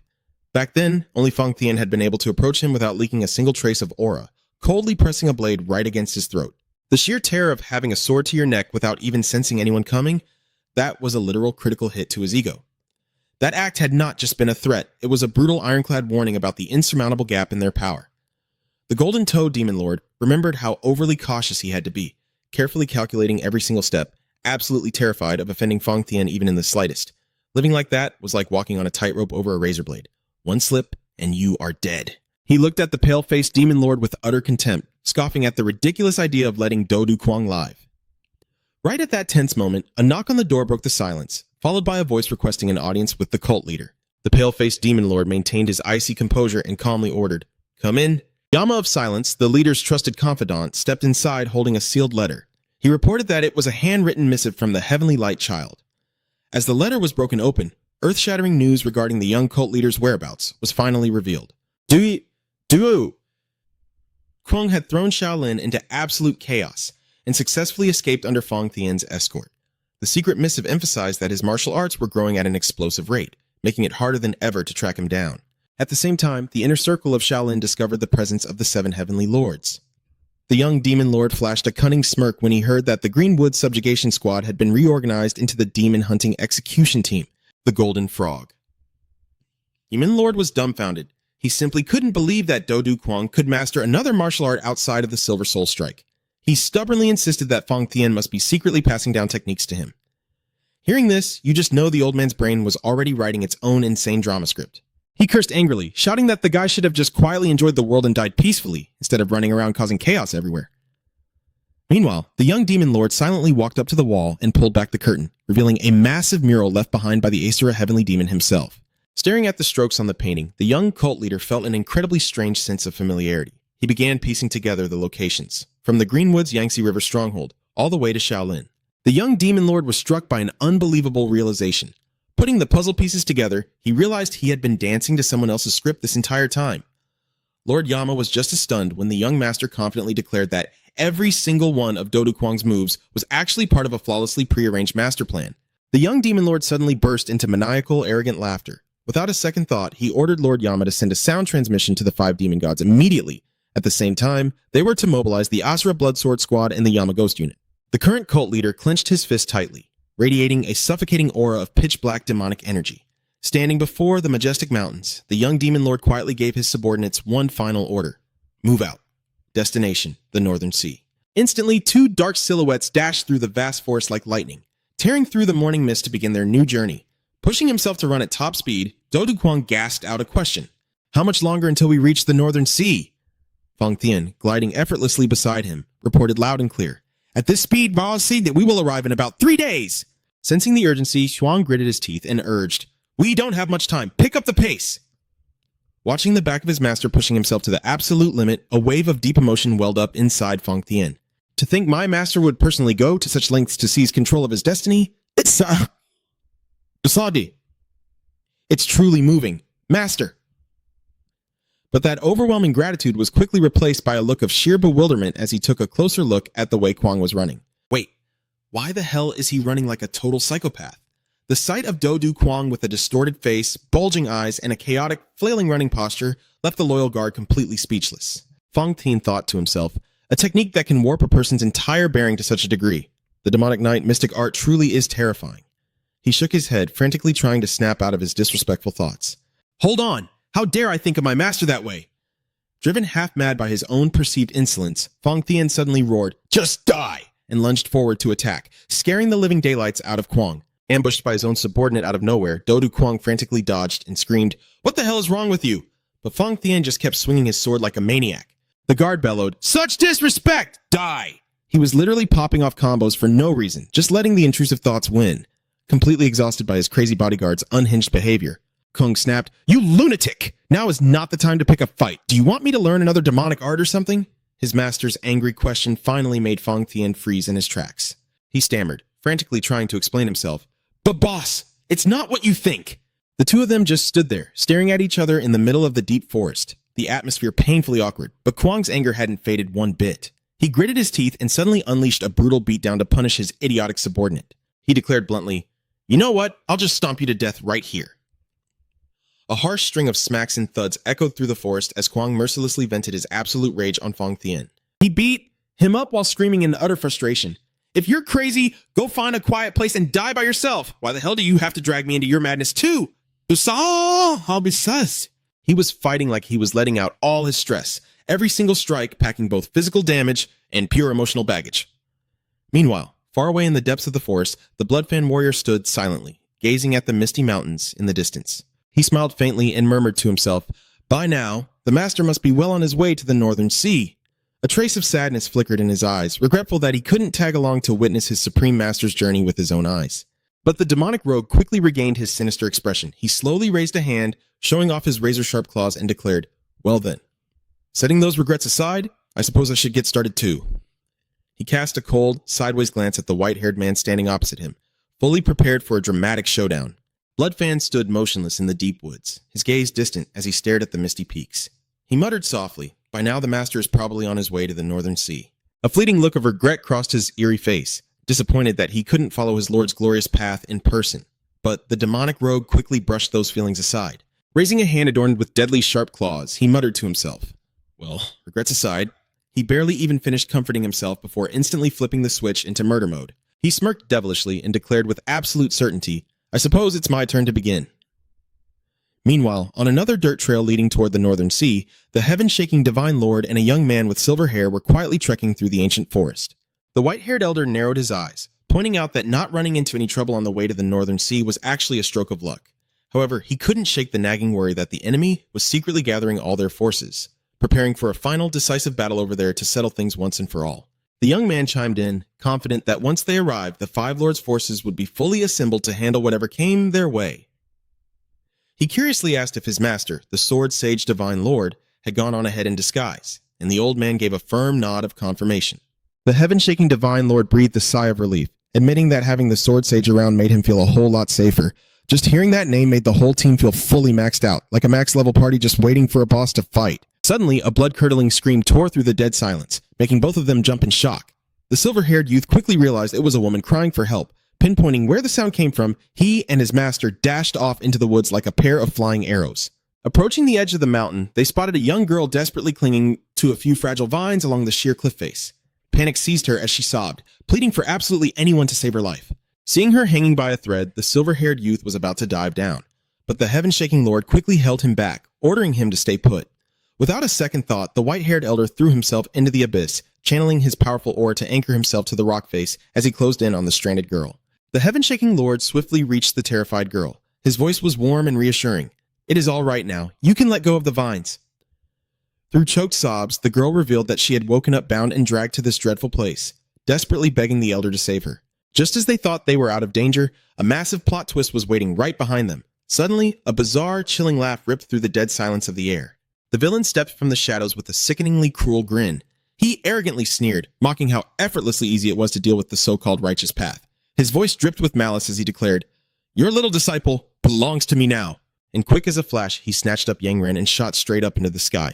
Back then, only Fang Tian had been able to approach him without leaking a single trace of aura, coldly pressing a blade right against his throat. The sheer terror of having a sword to your neck without even sensing anyone coming, that was a literal critical hit to his ego. That act had not just been a threat, it was a brutal ironclad warning about the insurmountable gap in their power. The Golden Toad Demon Lord remembered how overly cautious he had to be, carefully calculating every single step, absolutely terrified of offending Fang Tian even in the slightest. Living like that was like walking on a tightrope over a razor blade. One slip, and you are dead. He looked at the pale-faced Demon Lord with utter contempt, scoffing at the ridiculous idea of letting Du Kuang live. Right at that tense moment, a knock on the door broke the silence, followed by a voice requesting an audience with the cult leader. The pale-faced Demon Lord maintained his icy composure and calmly ordered, "Come in." Yama of Silence, the leader's trusted confidant, stepped inside holding a sealed letter. He reported that it was a handwritten missive from the Heavenly Light Child. As the letter was broken open, earth-shattering news regarding the young cult leader's whereabouts was finally revealed. Duo! Kwang had thrown Shaolin into absolute chaos and successfully escaped under Fong Tian's escort. The secret missive emphasized that his martial arts were growing at an explosive rate, making it harder than ever to track him down. At the same time, the inner circle of Shaolin discovered the presence of the 7 heavenly lords. The young demon lord flashed a cunning smirk when he heard that the Greenwood subjugation squad had been reorganized into the demon hunting execution team, the Golden Frog. Demon Lord was dumbfounded. He simply couldn't believe that Dodu Kwang could master another martial art outside of the Silver Soul Strike. He stubbornly insisted that Fong Tian must be secretly passing down techniques to him. Hearing this, you just know the old man's brain was already writing its own insane drama script. He cursed angrily, shouting that the guy should have just quietly enjoyed the world and died peacefully, instead of running around causing chaos everywhere. Meanwhile, the young demon lord silently walked up to the wall and pulled back the curtain, revealing a massive mural left behind by the Asura heavenly demon himself. Staring at the strokes on the painting, the young cult leader felt an incredibly strange sense of familiarity. He began piecing together the locations, from the Greenwood's Yangtze River stronghold, all the way to Shaolin. The young demon lord was struck by an unbelievable realization. Putting the puzzle pieces together, he realized he had been dancing to someone else's script this entire time. Lord Yama was just as stunned when the young master confidently declared that every single one of Dodu Kwang's moves was actually part of a flawlessly prearranged master plan. The young demon lord suddenly burst into maniacal, arrogant laughter. Without a second thought, he ordered Lord Yama to send a sound transmission to the 5 demon gods immediately. At the same time, they were to mobilize the Asura Bloodsword Squad and the Yama Ghost Unit. The current cult leader clenched his fist tightly, radiating a suffocating aura of pitch-black demonic energy. Standing before the majestic mountains, the young demon lord quietly gave his subordinates one final order. Move out. Destination, the Northern Sea. Instantly, 2 dark silhouettes dashed through the vast forest like lightning, tearing through the morning mist to begin their new journey. Pushing himself to run at top speed, Dodu Kwang gasped out a question. How much longer until we reach the Northern Sea? Fong Tian, gliding effortlessly beside him, reported loud and clear. At this speed, brawls see that we will arrive in about 3 days. Sensing the urgency, Xuan gritted his teeth and urged, We don't have much time. Pick up the pace. Watching the back of his master pushing himself to the absolute limit, a wave of deep emotion welled up inside Fong Tian. To think my master would personally go to such lengths to seize control of his destiny? It's truly moving. Master. But that overwhelming gratitude was quickly replaced by a look of sheer bewilderment as he took a closer look at the way Kwang was running. Wait, why the hell is he running like a total psychopath? The sight of Dodu Kwang with a distorted face, bulging eyes, and a chaotic, flailing running posture left the loyal guard completely speechless. Fong Tian thought to himself, a technique that can warp a person's entire bearing to such a degree. The demonic knight mystic art truly is terrifying. He shook his head, frantically trying to snap out of his disrespectful thoughts. Hold on! How dare I think of my master that way? Driven half-mad by his own perceived insolence, Fong Tian suddenly roared, Just die! And lunged forward to attack, scaring the living daylights out of Kwang. Ambushed by his own subordinate out of nowhere, Dodu Kwang frantically dodged and screamed, What the hell is wrong with you? But Fong Tian just kept swinging his sword like a maniac. The guard bellowed, Such disrespect! Die! He was literally popping off combos for no reason, just letting the intrusive thoughts win. Completely exhausted by his crazy bodyguard's unhinged behavior, Kung snapped, You lunatic! Now is not the time to pick a fight. Do you want me to learn another demonic art or something? His master's angry question finally made Fong Tian freeze in his tracks. He stammered, frantically trying to explain himself. But boss, it's not what you think. The two of them just stood there, staring at each other in the middle of the deep forest, the atmosphere painfully awkward, but Kwang's anger hadn't faded one bit. He gritted his teeth and suddenly unleashed a brutal beatdown to punish his idiotic subordinate. He declared bluntly, You know what? I'll just stomp you to death right here. A harsh string of smacks and thuds echoed through the forest as Kwang mercilessly vented his absolute rage on Fong Tian. He beat him up while screaming in utter frustration. If you're crazy, go find a quiet place and die by yourself. Why the hell do you have to drag me into your madness too? I'll be sus. He was fighting like he was letting out all his stress, every single strike packing both physical damage and pure emotional baggage. Meanwhile, far away in the depths of the forest, the Bloodfan warrior stood silently, gazing at the misty mountains in the distance. He smiled faintly and murmured to himself, By now, the master must be well on his way to the Northern Sea. A trace of sadness flickered in his eyes, regretful that he couldn't tag along to witness his supreme master's journey with his own eyes. But the demonic rogue quickly regained his sinister expression. He slowly raised a hand, showing off his razor-sharp claws, and declared, Well then, Setting those regrets aside, I suppose I should get started too. He cast a cold, sideways glance at the white-haired man standing opposite him, fully prepared for a dramatic showdown. Bloodfan stood motionless in the deep woods, his gaze distant as he stared at the misty peaks. He muttered softly, by now the master is probably on his way to the northern sea. A fleeting look of regret crossed his eerie face, disappointed that he couldn't follow his lord's glorious path in person. But the demonic rogue quickly brushed those feelings aside. Raising a hand adorned with deadly sharp claws, he muttered to himself. Well, regrets aside, he barely even finished comforting himself before instantly flipping the switch into murder mode. He smirked devilishly and declared with absolute certainty, I suppose it's my turn to begin. Meanwhile, on another dirt trail leading toward the northern sea, the heaven-shaking divine lord and a young man with silver hair were quietly trekking through the ancient forest. The white-haired elder narrowed his eyes, pointing out that not running into any trouble on the way to the northern sea was actually a stroke of luck. However, he couldn't shake the nagging worry that the enemy was secretly gathering all their forces, preparing for a final decisive battle over there to settle things once and for all. The young man chimed in, confident that once they arrived, the Five Lords' forces would be fully assembled to handle whatever came their way. He curiously asked if his master, the Sword Sage Divine Lord, had gone on ahead in disguise, and the old man gave a firm nod of confirmation. The heaven-shaking Divine Lord breathed a sigh of relief, admitting that having the Sword Sage around made him feel a whole lot safer. Just hearing that name made the whole team feel fully maxed out, like a max-level party just waiting for a boss to fight. Suddenly, a blood-curdling scream tore through the dead silence, making both of them jump in shock. The silver-haired youth quickly realized it was a woman crying for help. Pinpointing where the sound came from, he and his master dashed off into the woods like a pair of flying arrows. Approaching the edge of the mountain, they spotted a young girl desperately clinging to a few fragile vines along the sheer cliff face. Panic seized her as she sobbed, pleading for absolutely anyone to save her life. Seeing her hanging by a thread, the silver-haired youth was about to dive down. But the heaven-shaking lord quickly held him back, ordering him to stay put. Without a second thought, the white-haired elder threw himself into the abyss, channeling his powerful aura to anchor himself to the rock face as he closed in on the stranded girl. The heaven-shaking lord swiftly reached the terrified girl. His voice was warm and reassuring. It is all right now. You can let go of the vines. Through choked sobs, the girl revealed that she had woken up bound and dragged to this dreadful place, desperately begging the elder to save her. Just as they thought they were out of danger, a massive plot twist was waiting right behind them. Suddenly, a bizarre, chilling laugh ripped through the dead silence of the air. The villain stepped from the shadows with a sickeningly cruel grin. He arrogantly sneered, mocking how effortlessly easy it was to deal with the so-called righteous path. His voice dripped with malice as he declared, Your little disciple belongs to me now. And quick as a flash, he snatched up Yang Ren and shot straight up into the sky.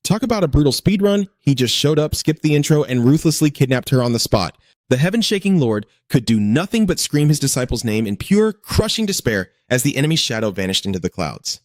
Talk about a brutal speedrun, he just showed up, skipped the intro, and ruthlessly kidnapped her on the spot. The heaven-shaking lord could do nothing but scream his disciple's name in pure, crushing despair as the enemy's shadow vanished into the clouds.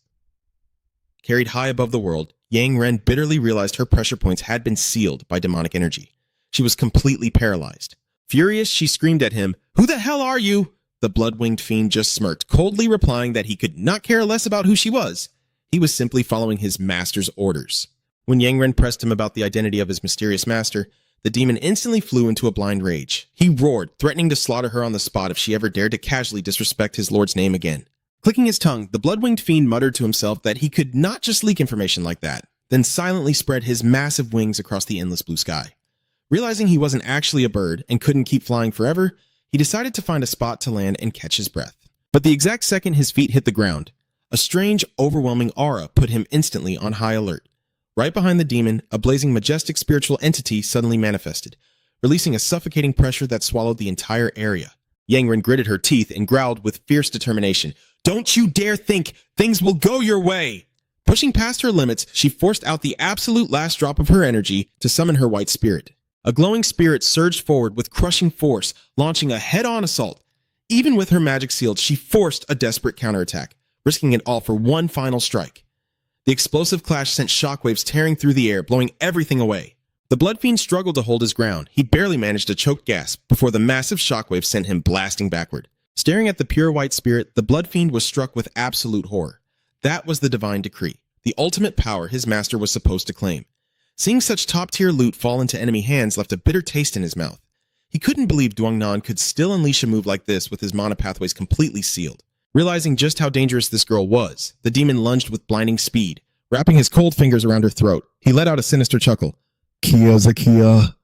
Carried high above the world, Yang Ren bitterly realized her pressure points had been sealed by demonic energy. She was completely paralyzed. Furious, she screamed at him, Who the hell are you? The blood-winged fiend just smirked, coldly replying that he could not care less about who she was. He was simply following his master's orders. When Yang Ren pressed him about the identity of his mysterious master, the demon instantly flew into a blind rage. He roared, threatening to slaughter her on the spot if she ever dared to casually disrespect his lord's name again. Clicking his tongue, the blood-winged fiend muttered to himself that he could not just leak information like that, then silently spread his massive wings across the endless blue sky. Realizing he wasn't actually a bird and couldn't keep flying forever, he decided to find a spot to land and catch his breath. But the exact second his feet hit the ground, a strange, overwhelming aura put him instantly on high alert. Right behind the demon, a blazing, majestic spiritual entity suddenly manifested, releasing a suffocating pressure that swallowed the entire area. Yang Ren gritted her teeth and growled with fierce determination, Don't you dare think things will go your way! Pushing past her limits, she forced out the absolute last drop of her energy to summon her white spirit. A glowing spirit surged forward with crushing force, launching a head-on assault. Even with her magic sealed, she forced a desperate counterattack, risking it all for one final strike. The explosive clash sent shockwaves tearing through the air, blowing everything away. The Blood Fiend struggled to hold his ground. He barely managed a choked gasp before the massive shockwave sent him blasting backward. Staring at the pure white spirit, the Blood Fiend was struck with absolute horror. That was the divine decree, the ultimate power his master was supposed to claim. Seeing such top-tier loot fall into enemy hands left a bitter taste in his mouth. He couldn't believe Duangnan could still unleash a move like this with his mana pathways completely sealed. Realizing just how dangerous this girl was, the demon lunged with blinding speed. Wrapping his cold fingers around her throat, he let out a sinister chuckle. Kia Zakia.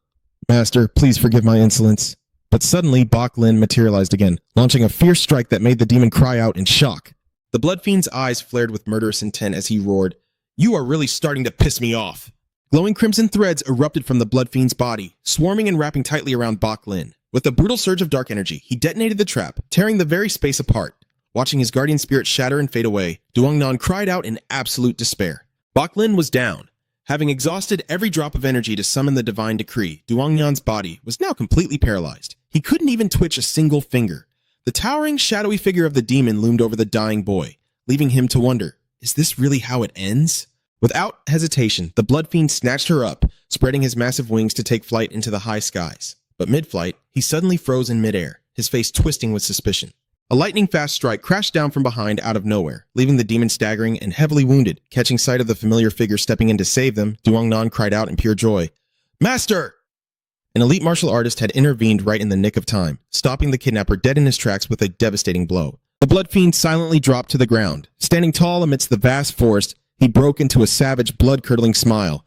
Master, please forgive my insolence. But suddenly, Bok Lin materialized again, launching a fierce strike that made the demon cry out in shock. The Blood Fiend's eyes flared with murderous intent as he roared, You are really starting to piss me off. Glowing crimson threads erupted from the Blood Fiend's body, swarming and wrapping tightly around Bok Lin. With a brutal surge of dark energy, he detonated the trap, tearing the very space apart. Watching his guardian spirit shatter and fade away, Duongnan cried out in absolute despair. Bok Lin was down. Having exhausted every drop of energy to summon the divine decree, Duongnan's body was now completely paralyzed. He couldn't even twitch a single finger. The towering, shadowy figure of the demon loomed over the dying boy, leaving him to wonder, is this really how it ends? Without hesitation, the Blood Fiend snatched her up, spreading his massive wings to take flight into the high skies. But mid-flight, he suddenly froze in midair, his face twisting with suspicion. A lightning-fast strike crashed down from behind out of nowhere, leaving the demon staggering and heavily wounded. Catching sight of the familiar figure stepping in to save them, Duongnan cried out in pure joy, "Master!" An elite martial artist had intervened right in the nick of time, stopping the kidnapper dead in his tracks with a devastating blow. The Blood Fiend silently dropped to the ground. Standing tall amidst the vast forest, he broke into a savage, blood-curdling smile.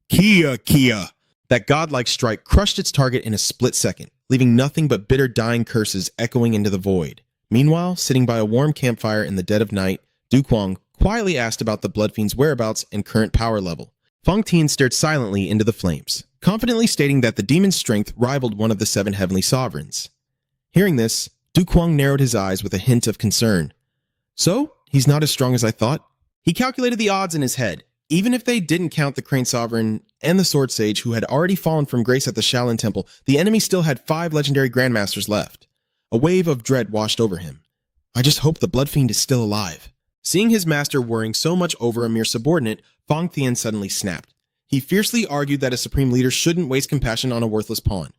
"Kia, Kia!" That godlike strike crushed its target in a split second, leaving nothing but bitter dying curses echoing into the void. Meanwhile, sitting by a warm campfire in the dead of night, Du Kuang quietly asked about the Blood Fiend's whereabouts and current power level. Feng Tian stared silently into the flames, confidently stating that the demon's strength rivaled one of the 7 heavenly sovereigns. Hearing this, Du Kuang narrowed his eyes with a hint of concern. So, he's not as strong as I thought? He calculated the odds in his head. Even if they didn't count the Crane Sovereign and the Sword Sage who had already fallen from grace at the Shaolin Temple, the enemy still had 5 legendary Grandmasters left. A wave of dread washed over him. I just hope the Blood Fiend is still alive. Seeing his master worrying so much over a mere subordinate, Feng Tian suddenly snapped. He fiercely argued that a supreme leader shouldn't waste compassion on a worthless pawn.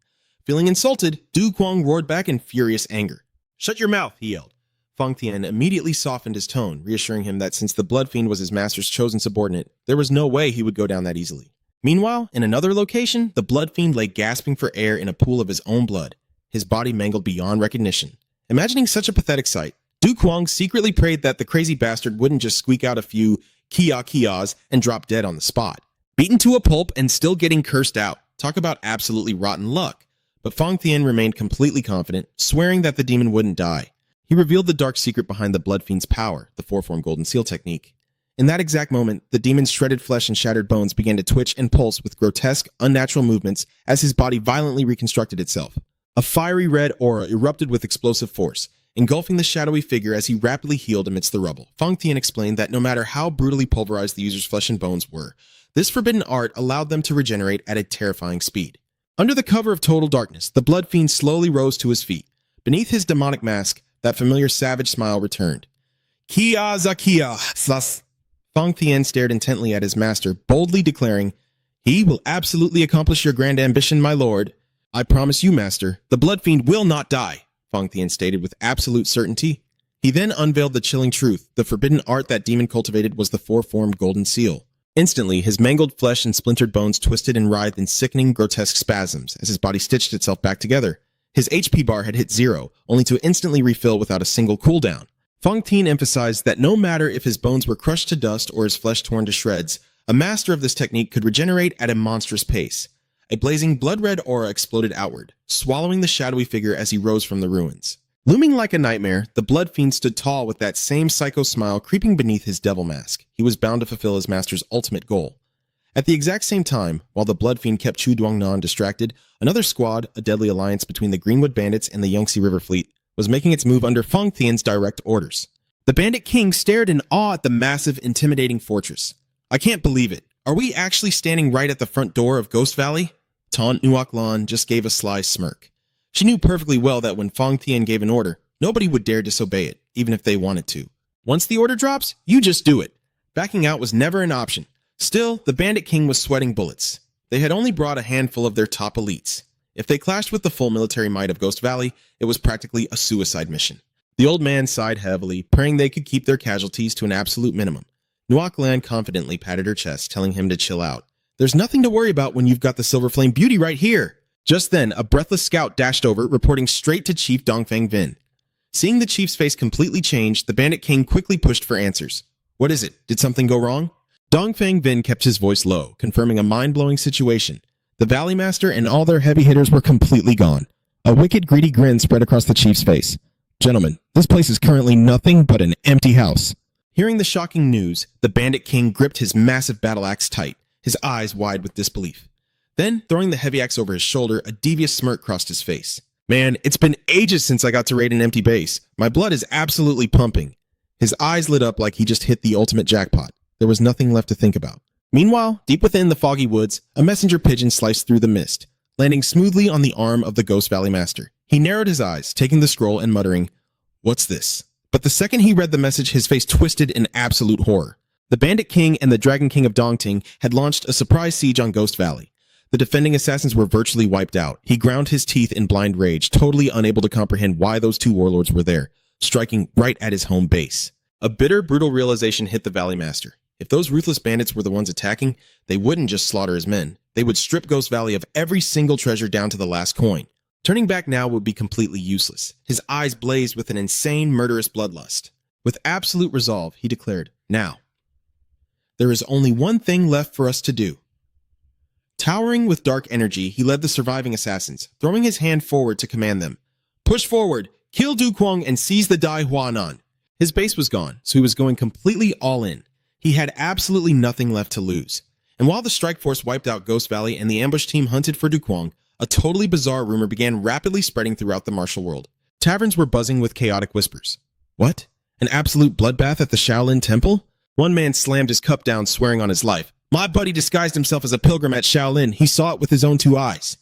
Feeling insulted, Du Kuang roared back in furious anger. "Shut your mouth," he yelled. Feng Tian immediately softened his tone, reassuring him that since the Blood Fiend was his master's chosen subordinate, there was no way he would go down that easily. Meanwhile, in another location, the Blood Fiend lay gasping for air in a pool of his own blood, his body mangled beyond recognition. Imagining such a pathetic sight, Du Kuang secretly prayed that the crazy bastard wouldn't just squeak out a few kia-kias and drop dead on the spot. Beaten to a pulp and still getting cursed out. Talk about absolutely rotten luck. But Feng Tian remained completely confident, swearing that the demon wouldn't die. He revealed the dark secret behind the Blood Fiend's power, the 4-form Golden Seal technique. In that exact moment, the demon's shredded flesh and shattered bones began to twitch and pulse with grotesque, unnatural movements as his body violently reconstructed itself. A fiery red aura erupted with explosive force, engulfing the shadowy figure as he rapidly healed amidst the rubble. Feng Tian explained that no matter how brutally pulverized the user's flesh and bones were, this forbidden art allowed them to regenerate at a terrifying speed. Under the cover of total darkness, the Blood Fiend slowly rose to his feet. Beneath his demonic mask, that familiar savage smile returned. "Kia Zakia Sas." Feng Tian stared intently at his master, boldly declaring, "He will absolutely accomplish your grand ambition, my lord. I promise you, master, the Blood Fiend will not die," Feng Tian stated with absolute certainty. He then unveiled the chilling truth. The forbidden art that demon cultivated was the 4-form Golden Seal. Instantly, his mangled flesh and splintered bones twisted and writhed in sickening, grotesque spasms as his body stitched itself back together. His HP bar had hit 0, only to instantly refill without a single cooldown. Feng Tian emphasized that no matter if his bones were crushed to dust or his flesh torn to shreds, a master of this technique could regenerate at a monstrous pace. A blazing blood-red aura exploded outward, swallowing the shadowy figure as he rose from the ruins. Looming like a nightmare, the Blood Fiend stood tall with that same psycho smile creeping beneath his devil mask. He was bound to fulfill his master's ultimate goal. At the exact same time, while the Blood Fiend kept Chu Duongnan distracted, another squad, a deadly alliance between the Greenwood Bandits and the Yangtze River Fleet, was making its move under Feng Tian's direct orders. The Bandit King stared in awe at the massive, intimidating fortress. "I can't believe it. Are we actually standing right at the front door of Ghost Valley?" Taunt Nuoc Lan just gave a sly smirk. She knew perfectly well that when Feng Tian gave an order, nobody would dare disobey it, even if they wanted to. Once the order drops, you just do it. Backing out was never an option. Still, the Bandit King was sweating bullets. They had only brought a handful of their top elites. If they clashed with the full military might of Ghost Valley, it was practically a suicide mission. The old man sighed heavily, praying they could keep their casualties to an absolute minimum. Nuoc Lan confidently patted her chest, telling him to chill out. "There's nothing to worry about when you've got the Silver Flame Beauty right here." Just then, a breathless scout dashed over, reporting straight to Chief Dongfang Vin. Seeing the chief's face completely change, the Bandit King quickly pushed for answers. "What is it? Did something go wrong?" Dongfang Vin kept his voice low, confirming a mind-blowing situation. The Valley Master and all their heavy hitters were completely gone. A wicked, greedy grin spread across the chief's face. "Gentlemen, this place is currently nothing but an empty house." Hearing the shocking news, the bandit king gripped his massive battle axe tight, his eyes wide with disbelief. Then, throwing the heavy axe over his shoulder, a devious smirk crossed his face. Man, it's been ages since I got to raid an empty base. My blood is absolutely pumping. His eyes lit up like he just hit the ultimate jackpot. There was nothing left to think about. Meanwhile, deep within the foggy woods, a messenger pigeon sliced through the mist, landing smoothly on the arm of the Ghost Valley Master. He narrowed his eyes, taking the scroll and muttering, "What's this?" But the second he read the message, his face twisted in absolute horror. The Bandit King and the Dragon King of Dongting had launched a surprise siege on Ghost Valley. The defending assassins were virtually wiped out. He ground his teeth in blind rage, totally unable to comprehend why those two warlords were there, striking right at his home base. A bitter, brutal realization hit the Valley Master. If those ruthless bandits were the ones attacking, they wouldn't just slaughter his men. They would strip Ghost Valley of every single treasure down to the last coin. Turning back now would be completely useless. His eyes blazed with an insane, murderous bloodlust. With absolute resolve, he declared, "Now, there is only one thing left for us to do." Towering with dark energy, he led the surviving assassins, throwing his hand forward to command them. "Push forward, kill Du Kuang, and seize the Dai Huanan." His base was gone, so he was going completely all in. He had absolutely nothing left to lose. And while the strike force wiped out Ghost Valley and the ambush team hunted for Du Kuang, a totally bizarre rumor began rapidly spreading throughout the martial world. Taverns were buzzing with chaotic whispers. What? An absolute bloodbath at the Shaolin Temple? One man slammed his cup down, swearing on his life. "My buddy disguised himself as a pilgrim at Shaolin. He saw it with his own two eyes."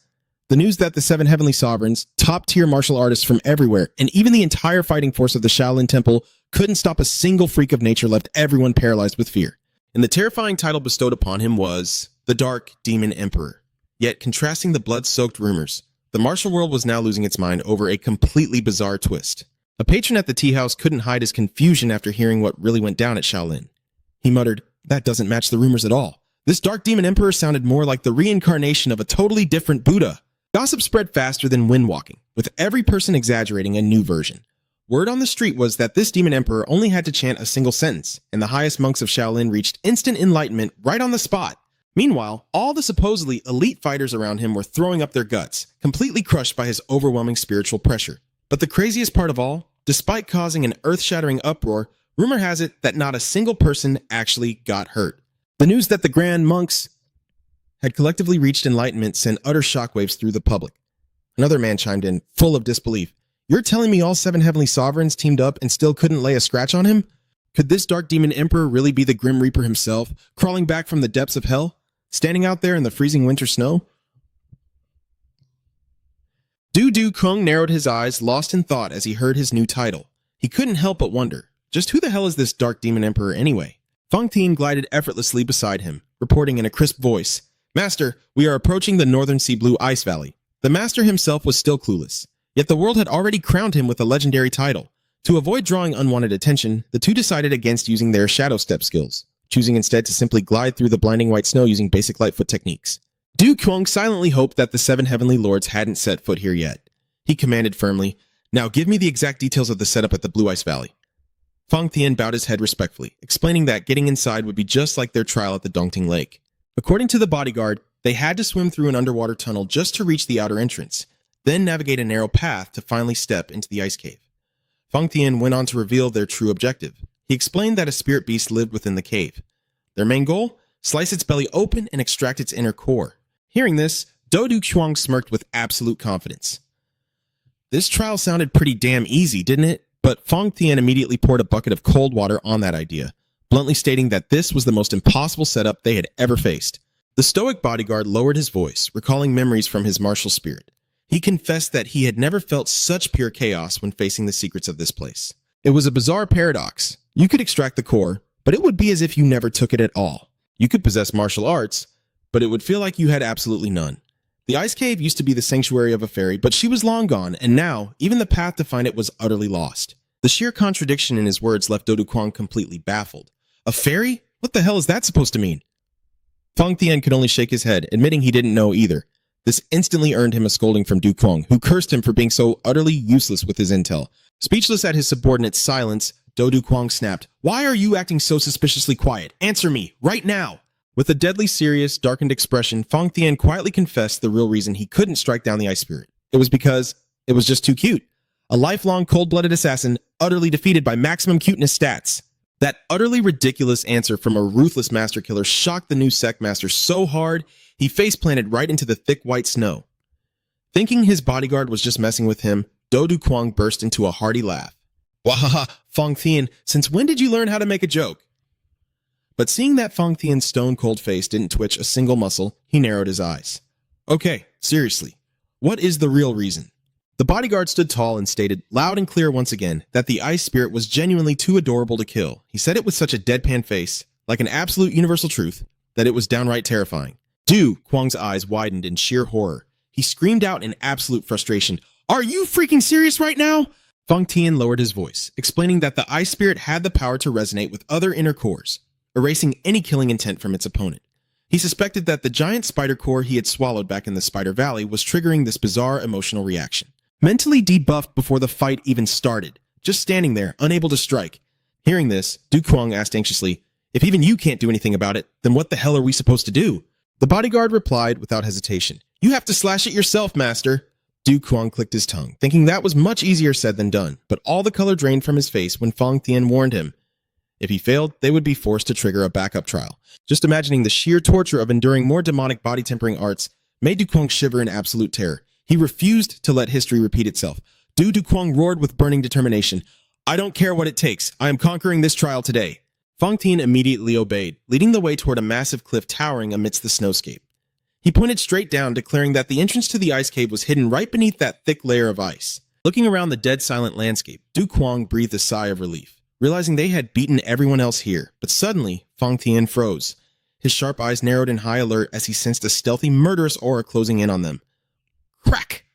The news that the 7 heavenly sovereigns, top-tier martial artists from everywhere, and even the entire fighting force of the Shaolin Temple couldn't stop a single freak of nature left everyone paralyzed with fear. And the terrifying title bestowed upon him was the Dark Demon Emperor. Yet, contrasting the blood-soaked rumors, the martial world was now losing its mind over a completely bizarre twist. A patron at the tea house couldn't hide his confusion after hearing what really went down at Shaolin. He muttered, "That doesn't match the rumors at all. This Dark Demon Emperor sounded more like the reincarnation of a totally different Buddha." Gossip spread faster than wind walking, with every person exaggerating a new version. Word on the street was that this Demon Emperor only had to chant a single sentence, and the highest monks of Shaolin reached instant enlightenment right on the spot. Meanwhile, all the supposedly elite fighters around him were throwing up their guts, completely crushed by his overwhelming spiritual pressure. But the craziest part of all, despite causing an earth-shattering uproar, rumor has it that not a single person actually got hurt. The news that the Grand Monks had collectively reached enlightenment sent utter shockwaves through the public. Another man chimed in, full of disbelief. "You're telling me all 7 heavenly sovereigns teamed up and still couldn't lay a scratch on him? Could this Dark Demon Emperor really be the Grim Reaper himself, crawling back from the depths of hell? Standing out there in the freezing winter snow?" Du Kuang narrowed his eyes, lost in thought as he heard his new title. He couldn't help but wonder, just who the hell is this Dark Demon Emperor anyway? Feng Tian glided effortlessly beside him, reporting in a crisp voice, "Master, we are approaching the Northern Sea Blue Ice Valley." The master himself was still clueless, yet the world had already crowned him with a legendary title. To avoid drawing unwanted attention, the two decided against using their shadow step skills, choosing instead to simply glide through the blinding white snow using basic Lightfoot techniques. Du Kuang silently hoped that the 7 heavenly lords hadn't set foot here yet. He commanded firmly, "Now give me the exact details of the setup at the Blue Ice Valley." Feng Tian bowed his head respectfully, explaining that getting inside would be just like their trial at the Dongting Lake. According to the bodyguard, they had to swim through an underwater tunnel just to reach the outer entrance, then navigate a narrow path to finally step into the ice cave. Feng Tian went on to reveal their true objective. He explained that a spirit beast lived within the cave. Their main goal? Slice its belly open and extract its inner core. Hearing this, Du Kuang smirked with absolute confidence. This trial sounded pretty damn easy, didn't it? But Feng Tian immediately poured a bucket of cold water on that idea, bluntly stating that this was the most impossible setup they had ever faced. The stoic bodyguard lowered his voice, recalling memories from his martial spirit. He confessed that he had never felt such pure chaos when facing the secrets of this place. It was a bizarre paradox. You could extract the core, but it would be as if you never took it at all. You could possess martial arts, but it would feel like you had absolutely none. The ice cave used to be the sanctuary of a fairy, but she was long gone, and now, even the path to find it was utterly lost. The sheer contradiction in his words left Du Kuang completely baffled. A fairy? What the hell is that supposed to mean? Feng Tian could only shake his head, admitting he didn't know either. This instantly earned him a scolding from Du Kuang, who cursed him for being so utterly useless with his intel. Speechless at his subordinate's silence, Du Kuang snapped, "Why are you acting so suspiciously quiet? Answer me, right now!" With a deadly serious, darkened expression, Feng Tian quietly confessed the real reason he couldn't strike down the ice spirit. It was because it was just too cute. A lifelong cold-blooded assassin, utterly defeated by maximum cuteness stats. That utterly ridiculous answer from a ruthless master killer shocked the new sect master so hard, he face-planted right into the thick white snow. Thinking his bodyguard was just messing with him, Do Du Kwang burst into a hearty laugh. Wahaha, Fong Thien, since when did you learn how to make a joke? But seeing that Fong Thien's stone-cold face didn't twitch a single muscle, he narrowed his eyes. Okay, seriously, what is the real reason? The bodyguard stood tall and stated, loud and clear once again, that the ice spirit was genuinely too adorable to kill. He said it with such a deadpan face, like an absolute universal truth, that it was downright terrifying. Du Kwang's eyes widened in sheer horror. He screamed out in absolute frustration, "Are you freaking serious right now?" Fong Tien lowered his voice, explaining that the ice spirit had the power to resonate with other inner cores, erasing any killing intent from its opponent. He suspected that the giant spider core he had swallowed back in the Spider Valley was triggering this bizarre emotional reaction. Mentally debuffed before the fight even started, just standing there, unable to strike. Hearing this, Du Kwang asked anxiously, "If even you can't do anything about it, then what the hell are we supposed to do?" The bodyguard replied without hesitation, "You have to slash it yourself, master." Du Kwang clicked his tongue, thinking that was much easier said than done, but all the color drained from his face when Fong Thien warned him. If he failed, they would be forced to trigger a backup trial. Just imagining the sheer torture of enduring more demonic body-tempering arts made Du Kwang shiver in absolute terror. He refused to let history repeat itself. Du Kwang roared with burning determination, "I don't care what it takes. I am conquering this trial today." Fong Tien immediately obeyed, leading the way toward a massive cliff towering amidst the snowscape. He pointed straight down, declaring that the entrance to the ice cave was hidden right beneath that thick layer of ice. Looking around the dead silent landscape, Du Kwang breathed a sigh of relief, realizing they had beaten everyone else here. But suddenly, Fong Tien froze. His sharp eyes narrowed in high alert as he sensed a stealthy, murderous aura closing in on them. Crack!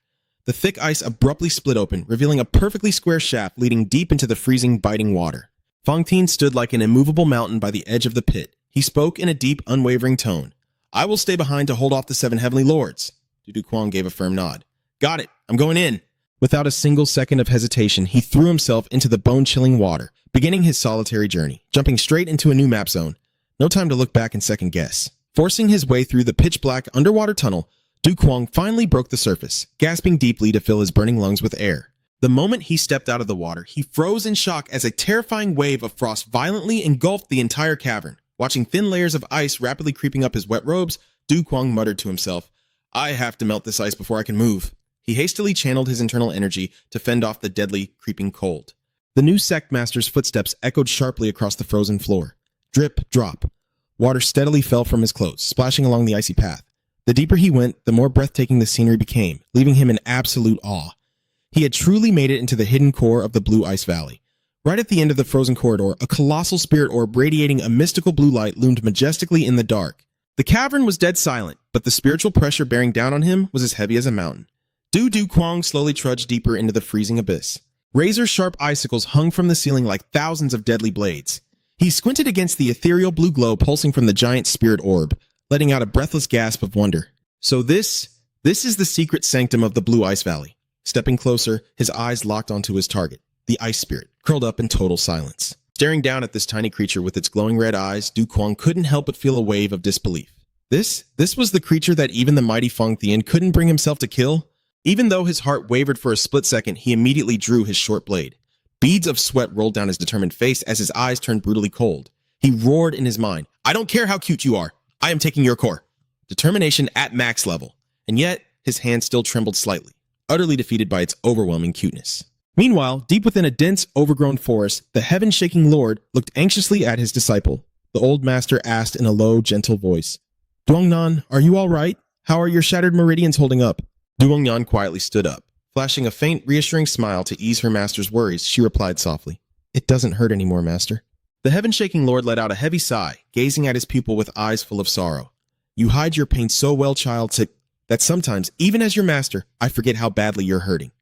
The thick ice abruptly split open, revealing a perfectly square shaft leading deep into the freezing, biting water. Fong Tien stood like an immovable mountain by the edge of the pit. He spoke in a deep, unwavering tone. "I will stay behind to hold off the 7 heavenly lords." Du Kwang gave a firm nod. "Got it. I'm going in." Without a single second of hesitation, he threw himself into the bone-chilling water, beginning his solitary journey, jumping straight into a new map zone. No time to look back and second guess. Forcing his way through the pitch-black underwater tunnel, Du Kwang finally broke the surface, gasping deeply to fill his burning lungs with air. The moment he stepped out of the water, he froze in shock as a terrifying wave of frost violently engulfed the entire cavern. Watching thin layers of ice rapidly creeping up his wet robes, Du Kwang muttered to himself, "I have to melt this ice before I can move." He hastily channeled his internal energy to fend off the deadly, creeping cold. The new sect master's footsteps echoed sharply across the frozen floor. Drip, drop. Water steadily fell from his clothes, splashing along the icy path. The deeper he went, the more breathtaking the scenery became, leaving him in absolute awe. He had truly made it into the hidden core of the Blue Ice Valley. Right at the end of the frozen corridor, a colossal spirit orb radiating a mystical blue light loomed majestically in the dark. The cavern was dead silent, but the spiritual pressure bearing down on him was as heavy as a mountain. Du Kwang slowly trudged deeper into the freezing abyss. Razor-sharp icicles hung from the ceiling like thousands of deadly blades. He squinted against the ethereal blue glow pulsing from the giant spirit orb, letting out a breathless gasp of wonder. So this is the secret sanctum of the Blue Ice Valley. Stepping closer, his eyes locked onto his target, the ice spirit, curled up in total silence. Staring down at this tiny creature with its glowing red eyes, Du Kwang couldn't help but feel a wave of disbelief. This was the creature that even the mighty Fong Thien couldn't bring himself to kill? Even though his heart wavered for a split second, he immediately drew his short blade. Beads of sweat rolled down his determined face as his eyes turned brutally cold. He roared in his mind, "I don't care how cute you are. I am taking your core." Determination at max level. And yet, his hand still trembled slightly, utterly defeated by its overwhelming cuteness. Meanwhile, deep within a dense, overgrown forest, the heaven-shaking lord looked anxiously at his disciple. The old master asked in a low, gentle voice, "Duongnan, are you all right? How are your shattered meridians holding up?" Duongnan quietly stood up. Flashing a faint, reassuring smile to ease her master's worries, she replied softly, "It doesn't hurt anymore, master." The heaven-shaking lord let out a heavy sigh, gazing at his pupil with eyes full of sorrow. "You hide your pain so well, child, that sometimes, even as your master, I forget how badly you're hurting.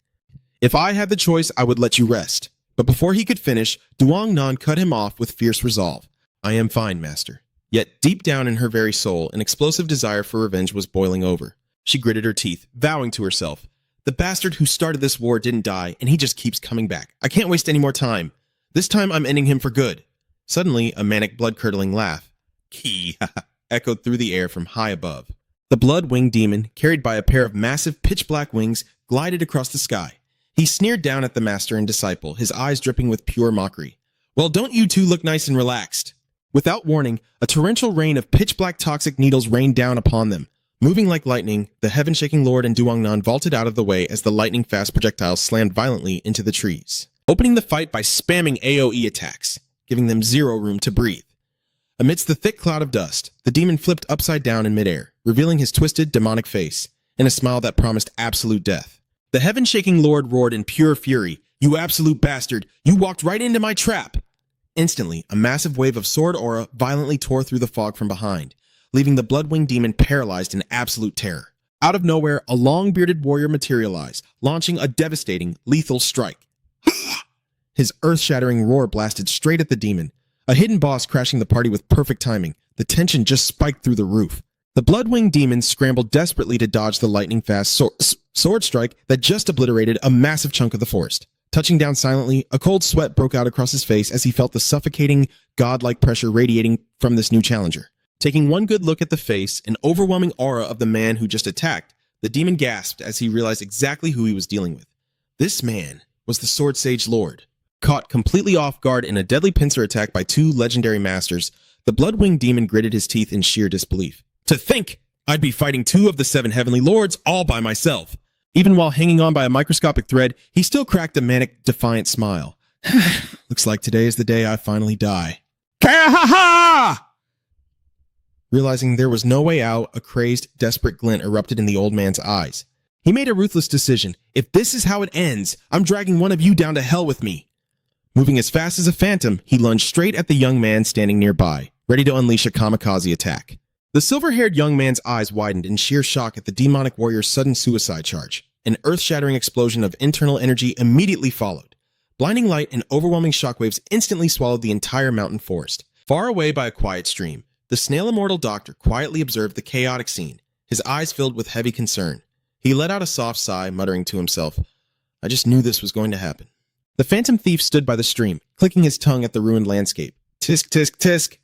If I had the choice, I would let you rest." But before he could finish, Duongnan cut him off with fierce resolve. "I am fine, master." Yet deep down in her very soul, an explosive desire for revenge was boiling over. She gritted her teeth, vowing to herself, "The bastard who started this war didn't die, and he just keeps coming back. I can't waste any more time. This time I'm ending him for good." Suddenly, a manic, blood-curdling laugh, "Kee," echoed through the air from high above. The blood-winged demon, carried by a pair of massive pitch-black wings, glided across the sky. He sneered down at the master and disciple, his eyes dripping with pure mockery. Well, don't you two look nice and relaxed? Without warning, a torrential rain of pitch-black toxic needles rained down upon them. Moving like lightning, the heaven-shaking lord and Duongnan vaulted out of the way as the lightning-fast projectiles slammed violently into the trees, opening the fight by spamming AoE attacks, giving them zero room to breathe. Amidst the thick cloud of dust, the demon flipped upside down in midair, revealing his twisted, demonic face, and a smile that promised absolute death. The heaven-shaking lord roared in pure fury, "You absolute bastard! You walked right into my trap!" Instantly, a massive wave of sword aura violently tore through the fog from behind, leaving the blood-winged demon paralyzed in absolute terror. Out of nowhere, a long-bearded warrior materialized, launching a devastating, lethal strike. His earth-shattering roar blasted straight at the demon, a hidden boss crashing the party with perfect timing. The tension just spiked through the roof. The blood-winged demon scrambled desperately to dodge the lightning-fast sword strike that just obliterated a massive chunk of the forest. Touching down silently, a cold sweat broke out across his face as he felt the suffocating, godlike pressure radiating from this new challenger. Taking one good look at the face and overwhelming aura of the man who just attacked, the demon gasped as he realized exactly who he was dealing with. This man was the Sword Sage Lord. Caught completely off guard in a deadly pincer attack by two legendary masters, the blood-winged demon gritted his teeth in sheer disbelief. To think I'd be fighting two of the seven heavenly lords all by myself. Even while hanging on by a microscopic thread, he still cracked a manic, defiant smile. Looks like today is the day I finally die. Ka-ha-ha! Realizing there was no way out, a crazed, desperate glint erupted in the old man's eyes. He made a ruthless decision. If this is how it ends, I'm dragging one of you down to hell with me. Moving as fast as a phantom, he lunged straight at the young man standing nearby, ready to unleash a kamikaze attack. The silver-haired young man's eyes widened in sheer shock at the demonic warrior's sudden suicide charge. An earth-shattering explosion of internal energy immediately followed. Blinding light and overwhelming shockwaves instantly swallowed the entire mountain forest. Far away by a quiet stream, the snail-immortal doctor quietly observed the chaotic scene, his eyes filled with heavy concern. He let out a soft sigh, muttering to himself, "I just knew this was going to happen." The phantom thief stood by the stream, clicking his tongue at the ruined landscape. Tisk, tisk, tisk.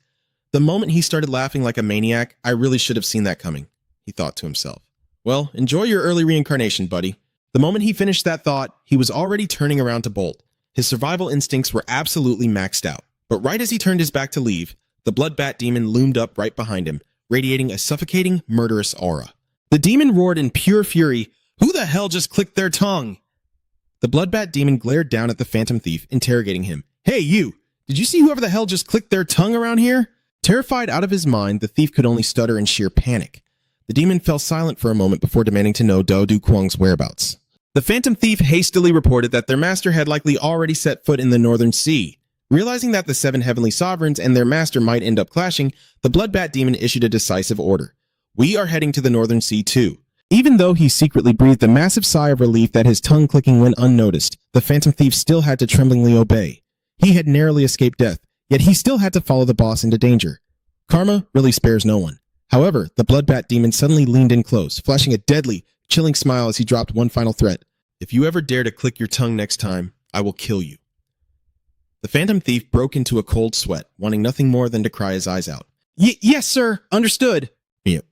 The moment he started laughing like a maniac, I really should have seen that coming, he thought to himself. Well, enjoy your early reincarnation, buddy. The moment he finished that thought, he was already turning around to bolt. His survival instincts were absolutely maxed out. But right as he turned his back to leave, the blood bat demon loomed up right behind him, radiating a suffocating, murderous aura. The demon roared in pure fury, "Who the hell just clicked their tongue?" The blood bat demon glared down at the phantom thief, interrogating him. "Hey, you! Did you see whoever the hell just clicked their tongue around here?" Terrified out of his mind, the thief could only stutter in sheer panic. The demon fell silent for a moment before demanding to know Do Du Kwang's whereabouts. The phantom thief hastily reported that their master had likely already set foot in the northern sea. Realizing that the seven heavenly sovereigns and their master might end up clashing, the blood bat demon issued a decisive order. "We are heading to the northern sea too." Even though he secretly breathed a massive sigh of relief that his tongue clicking went unnoticed, the phantom thief still had to tremblingly obey. He had narrowly escaped death, yet he still had to follow the boss into danger. Karma really spares no one. However, the blood bat demon suddenly leaned in close, flashing a deadly, chilling smile as he dropped one final threat. "If you ever dare to click your tongue next time, I will kill you." The phantom thief broke into a cold sweat, wanting nothing more than to cry his eyes out. Yes, sir. Understood." Yep.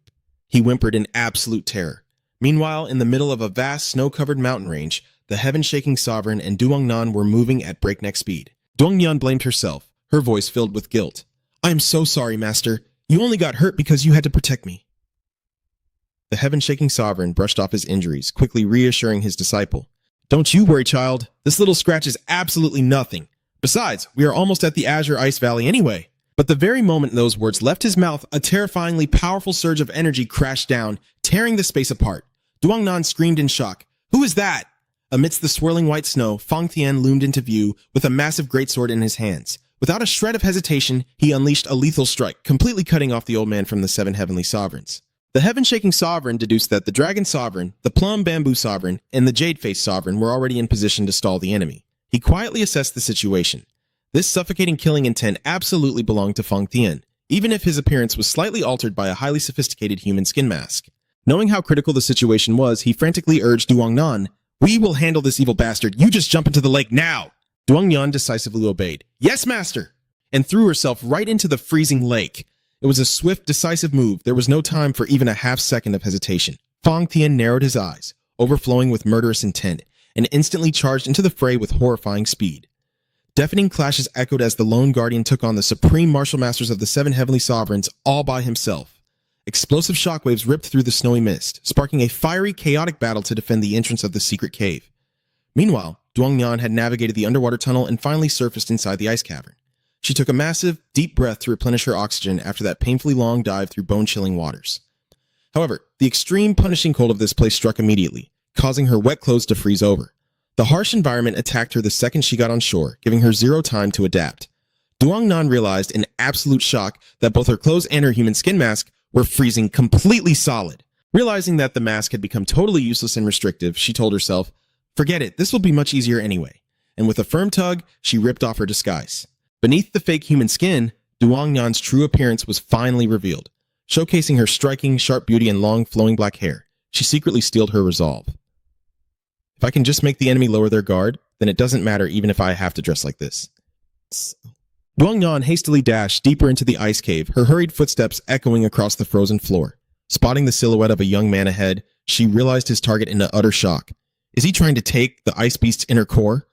He whimpered in absolute terror. Meanwhile, in the middle of a vast, snow-covered mountain range, the heaven-shaking sovereign and Duongnan were moving at breakneck speed. Duongnan blamed herself, her voice filled with guilt. "I am so sorry, master. You only got hurt because you had to protect me." The heaven-shaking sovereign brushed off his injuries, quickly reassuring his disciple. "Don't you worry, child. This little scratch is absolutely nothing. Besides, we are almost at the Azure Ice Valley anyway." But the very moment those words left his mouth, a terrifyingly powerful surge of energy crashed down, tearing the space apart. Duongnan screamed in shock. "Who is that?" Amidst the swirling white snow, Fang Tian loomed into view with a massive greatsword in his hands. Without a shred of hesitation, he unleashed a lethal strike, completely cutting off the old man from the seven heavenly sovereigns. The heaven-shaking sovereign deduced that the dragon sovereign, the plum bamboo sovereign, and the jade-faced sovereign were already in position to stall the enemy. He quietly assessed the situation. This suffocating killing intent absolutely belonged to Fang Tian, even if his appearance was slightly altered by a highly sophisticated human skin mask. Knowing how critical the situation was, he frantically urged Duongnan, "We will handle this evil bastard. You just jump into the lake now." Duongnan decisively obeyed. "Yes, master!" and threw herself right into the freezing lake. It was a swift, decisive move. There was no time for even a half-second of hesitation. Fang Tian narrowed his eyes, overflowing with murderous intent, and instantly charged into the fray with horrifying speed. Deafening clashes echoed as the lone guardian took on the supreme martial masters of the 7 heavenly sovereigns all by himself. Explosive shockwaves ripped through the snowy mist, sparking a fiery, chaotic battle to defend the entrance of the secret cave. Meanwhile, Duongnan had navigated the underwater tunnel and finally surfaced inside the ice cavern. She took a massive, deep breath to replenish her oxygen after that painfully long dive through bone-chilling waters. However, the extreme, punishing cold of this place struck immediately, causing her wet clothes to freeze over. The harsh environment attacked her the second she got on shore, giving her zero time to adapt. Duongnan realized in absolute shock that both her clothes and her human skin mask were freezing completely solid. Realizing that the mask had become totally useless and restrictive, she told herself, "Forget it, this will be much easier anyway." And with a firm tug, she ripped off her disguise. Beneath the fake human skin, Duongnan's true appearance was finally revealed. Showcasing her striking, sharp beauty and long, flowing black hair, she secretly steeled her resolve. If I can just make the enemy lower their guard, then it doesn't matter even if I have to dress like this. Duongnan hastily dashed deeper into the ice cave, her hurried footsteps echoing across the frozen floor. Spotting the silhouette of a young man ahead, she realized his target in utter shock. Is he trying to take the ice beast's inner core?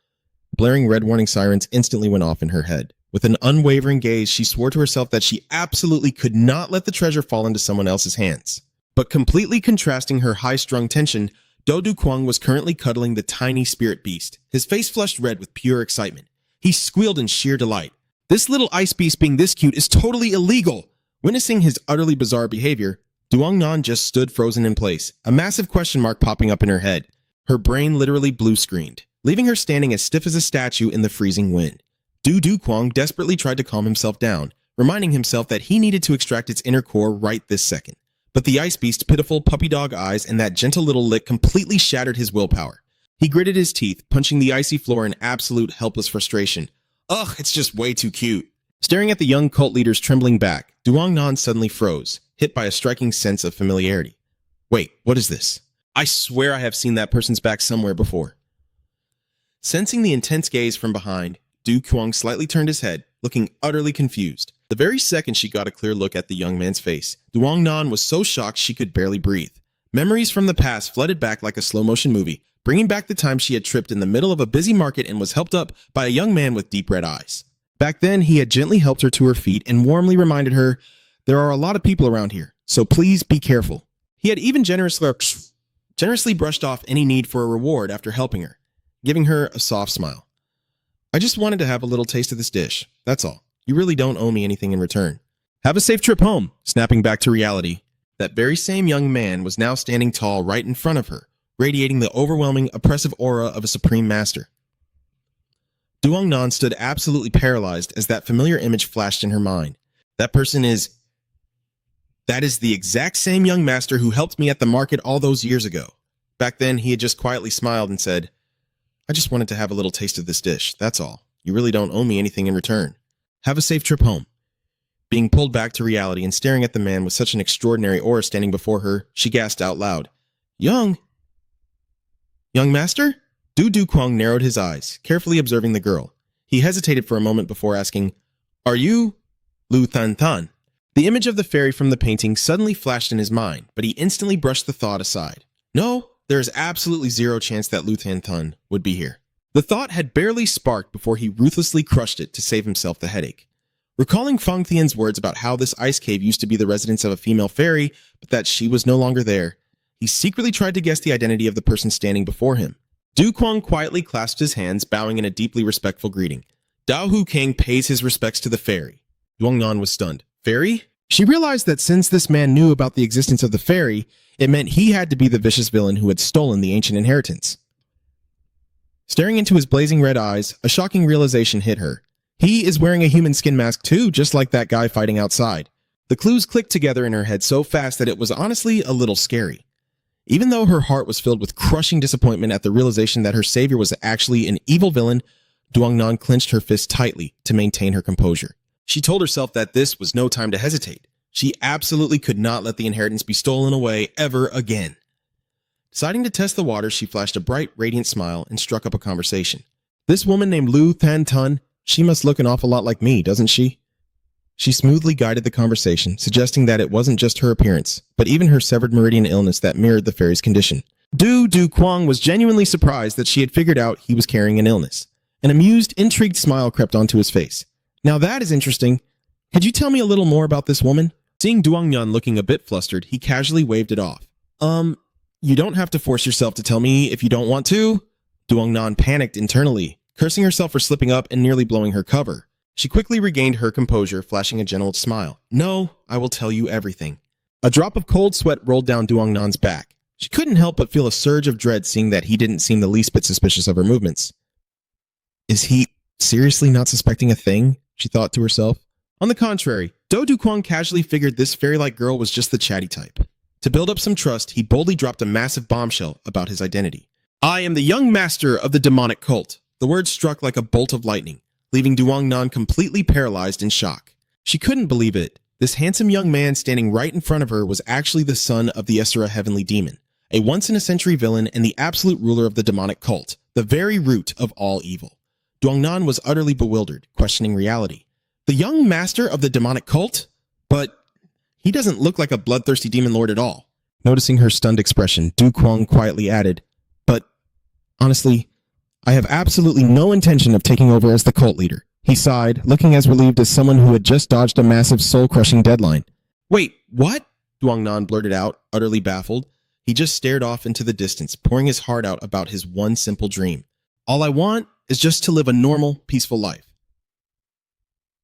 Blaring red warning sirens instantly went off in her head. With an unwavering gaze, she swore to herself that she absolutely could not let the treasure fall into someone else's hands. But completely contrasting her high-strung tension, Do Du Kwang was currently cuddling the tiny spirit beast, his face flushed red with pure excitement. He squealed in sheer delight. This little ice beast being this cute is totally illegal! Witnessing his utterly bizarre behavior, Duongnan just stood frozen in place, a massive question mark popping up in her head. Her brain literally blue-screened, leaving her standing as stiff as a statue in the freezing wind. Do Du Kwang desperately tried to calm himself down, reminding himself that he needed to extract its inner core right this second. But the ice beast's pitiful puppy dog eyes and that gentle little lick completely shattered his willpower. He gritted his teeth, punching the icy floor in absolute helpless frustration. Ugh, it's just way too cute. Staring at the young cult leader's trembling back, Duongnan suddenly froze, hit by a striking sense of familiarity. Wait, what is this? I swear I have seen that person's back somewhere before. Sensing the intense gaze from behind, Du Kwang slightly turned his head, looking utterly confused. The very second she got a clear look at the young man's face, Duongnan was so shocked she could barely breathe. Memories from the past flooded back like a slow-motion movie, bringing back the time she had tripped in the middle of a busy market and was helped up by a young man with deep red eyes. Back then, he had gently helped her to her feet and warmly reminded her, "There are a lot of people around here, so please be careful." He had even generously brushed off any need for a reward after helping her, giving her a soft smile. "I just wanted to have a little taste of this dish, that's all. You really don't owe me anything in return. Have a safe trip home." Snapping back to reality, that very same young man was now standing tall right in front of her, radiating the overwhelming, oppressive aura of a supreme master. Duongnan stood absolutely paralyzed as that familiar image flashed in her mind. That is the exact same young master who helped me at the market all those years ago. Back then, he had just quietly smiled and said, "I just wanted to have a little taste of this dish, that's all. You really don't owe me anything in return. Have a safe trip home." Being pulled back to reality and staring at the man with such an extraordinary aura standing before her, she gasped out loud, Young master?" Du Kwang narrowed his eyes, carefully observing the girl. He hesitated for a moment before asking, "Are you Lu Than Tan?" The image of the fairy from the painting suddenly flashed in his mind, but he instantly brushed the thought aside. No, there is absolutely zero chance that Lu Than Tan would be here. The thought had barely sparked before he ruthlessly crushed it to save himself the headache. Recalling Fang Tian's words about how this ice cave used to be the residence of a female fairy, but that she was no longer there, he secretly tried to guess the identity of the person standing before him. Du Kwang quietly clasped his hands, bowing in a deeply respectful greeting. Dao Hu King pays his respects to the fairy. Duongnan was stunned. Fairy? She realized that since this man knew about the existence of the fairy, it meant he had to be the vicious villain who had stolen the ancient inheritance. Staring into his blazing red eyes, a shocking realization hit her. He is wearing a human skin mask too, just like that guy fighting outside. The clues clicked together in her head so fast that it was honestly a little scary. Even though her heart was filled with crushing disappointment at the realization that her savior was actually an evil villain, Duongnan clenched her fist tightly to maintain her composure. She told herself that this was no time to hesitate. She absolutely could not let the inheritance be stolen away ever again. Deciding to test the waters, she flashed a bright, radiant smile and struck up a conversation. "This woman named Lu Than Tan, she must look an awful lot like me, doesn't she?" She smoothly guided the conversation, suggesting that it wasn't just her appearance, but even her severed meridian illness that mirrored the fairy's condition. Du Kwang was genuinely surprised that she had figured out he was carrying an illness. An amused, intrigued smile crept onto his face. Now that is interesting. Could you tell me a little more about this woman? Seeing Duongnan looking a bit flustered, he casually waved it off. You don't have to force yourself to tell me if you don't want to. Duongnan panicked internally, cursing herself for slipping up and nearly blowing her cover. She quickly regained her composure, flashing a gentle smile. No, I will tell you everything. A drop of cold sweat rolled down Duongnan's back. She couldn't help but feel a surge of dread seeing that he didn't seem the least bit suspicious of her movements. Is he seriously not suspecting a thing? She thought to herself. On the contrary, Do Duquang casually figured this fairy-like girl was just the chatty type. To build up some trust, he boldly dropped a massive bombshell about his identity. I am the young master of the demonic cult. The word struck like a bolt of lightning, leaving Duongnan completely paralyzed in shock. She couldn't believe it. This handsome young man standing right in front of her was actually the son of the Esra heavenly demon, a once-in-a-century villain and the absolute ruler of the demonic cult, the very root of all evil. Duongnan was utterly bewildered, questioning reality. The young master of the demonic cult? But he doesn't look like a bloodthirsty demon lord at all. Noticing her stunned expression, Du Quang quietly added, but honestly, I have absolutely no intention of taking over as the cult leader. He sighed, looking as relieved as someone who had just dodged a massive soul-crushing deadline. Wait, what? Duongnan blurted out, utterly baffled. He just stared off into the distance, pouring his heart out about his one simple dream. All I want is just to live a normal, peaceful life.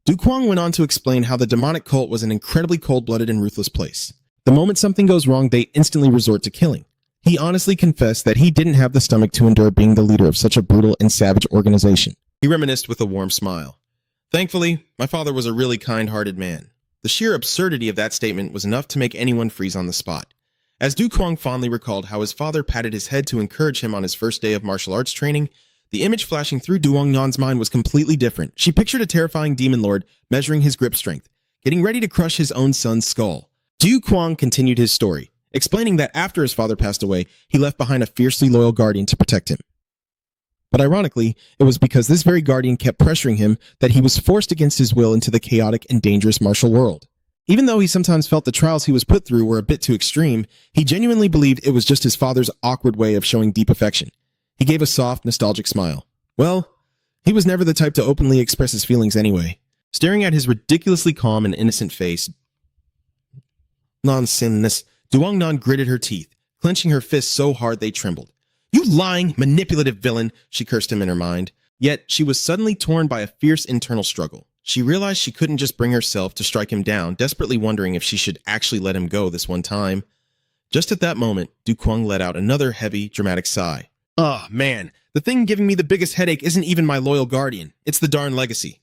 Du Quang went on to explain how the demonic cult was an incredibly cold-blooded and ruthless place. The moment something goes wrong, they instantly resort to killing. He honestly confessed that he didn't have the stomach to endure being the leader of such a brutal and savage organization. He reminisced with a warm smile. Thankfully, my father was a really kind-hearted man. The sheer absurdity of that statement was enough to make anyone freeze on the spot. As Du Quang fondly recalled how his father patted his head to encourage him on his first day of martial arts training, the image flashing through Duongnan's mind was completely different. She pictured a terrifying demon lord measuring his grip strength, getting ready to crush his own son's skull. Du Quang continued his story, explaining that after his father passed away, he left behind a fiercely loyal guardian to protect him. But ironically, it was because this very guardian kept pressuring him that he was forced against his will into the chaotic and dangerous martial world. Even though he sometimes felt the trials he was put through were a bit too extreme, he genuinely believed it was just his father's awkward way of showing deep affection. He gave a soft, nostalgic smile. Well, he was never the type to openly express his feelings anyway. Staring at his ridiculously calm and innocent face, Nonsense, Duongnan gritted her teeth, clenching her fists so hard they trembled. You lying, manipulative villain, she cursed him in her mind. Yet she was suddenly torn by a fierce internal struggle. She realized she couldn't just bring herself to strike him down, desperately wondering if she should actually let him go this one time. Just at that moment, Du Quang let out another heavy, dramatic sigh. Oh, man, the thing giving me the biggest headache isn't even my loyal guardian. It's the darn legacy.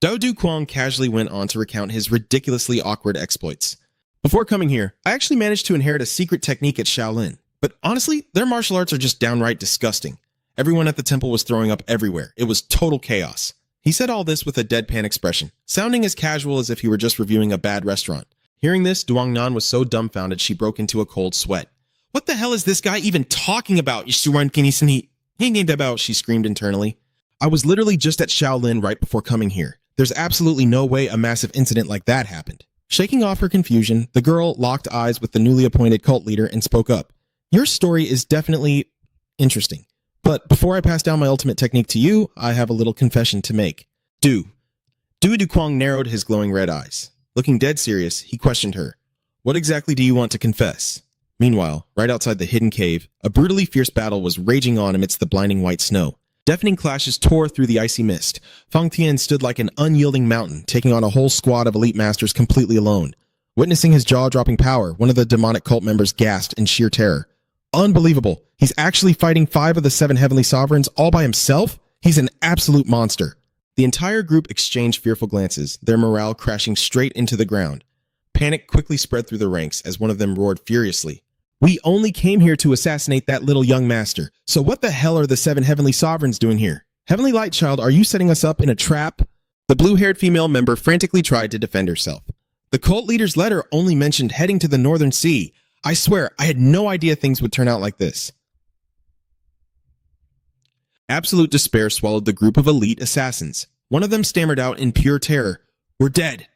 Du Quang casually went on to recount his ridiculously awkward exploits. Before coming here, I actually managed to inherit a secret technique at Shaolin. But honestly, their martial arts are just downright disgusting. Everyone at the temple was throwing up everywhere. It was total chaos. He said all this with a deadpan expression, sounding as casual as if he were just reviewing a bad restaurant. Hearing this, Duongnan was so dumbfounded she broke into a cold sweat. What the hell is this guy even talking about? She screamed internally. I was literally just at Shaolin right before coming here. There's absolutely no way a massive incident like that happened. Shaking off her confusion, the girl locked eyes with the newly appointed cult leader and spoke up. Your story is definitely interesting. But before I pass down my ultimate technique to you, I have a little confession to make. Du Quang narrowed his glowing red eyes. Looking dead serious, he questioned her. What exactly do you want to confess? Meanwhile, right outside the hidden cave, a brutally fierce battle was raging on amidst the blinding white snow. Deafening clashes tore through the icy mist. Fang Tian stood like an unyielding mountain, taking on a whole squad of elite masters completely alone. Witnessing his jaw-dropping power, one of the demonic cult members gasped in sheer terror. Unbelievable. He's actually fighting 5 of the 7 heavenly sovereigns all by himself? He's an absolute monster. The entire group exchanged fearful glances, their morale crashing straight into the ground. Panic quickly spread through the ranks as one of them roared furiously. We only came here to assassinate that little young master. So what the hell are the 7 heavenly sovereigns doing here? Heavenly Light Child, are you setting us up in a trap? The blue-haired female member frantically tried to defend herself. The cult leader's letter only mentioned heading to the Northern Sea. I swear, I had no idea things would turn out like this. Absolute despair swallowed the group of elite assassins. One of them stammered out in pure terror. We're dead.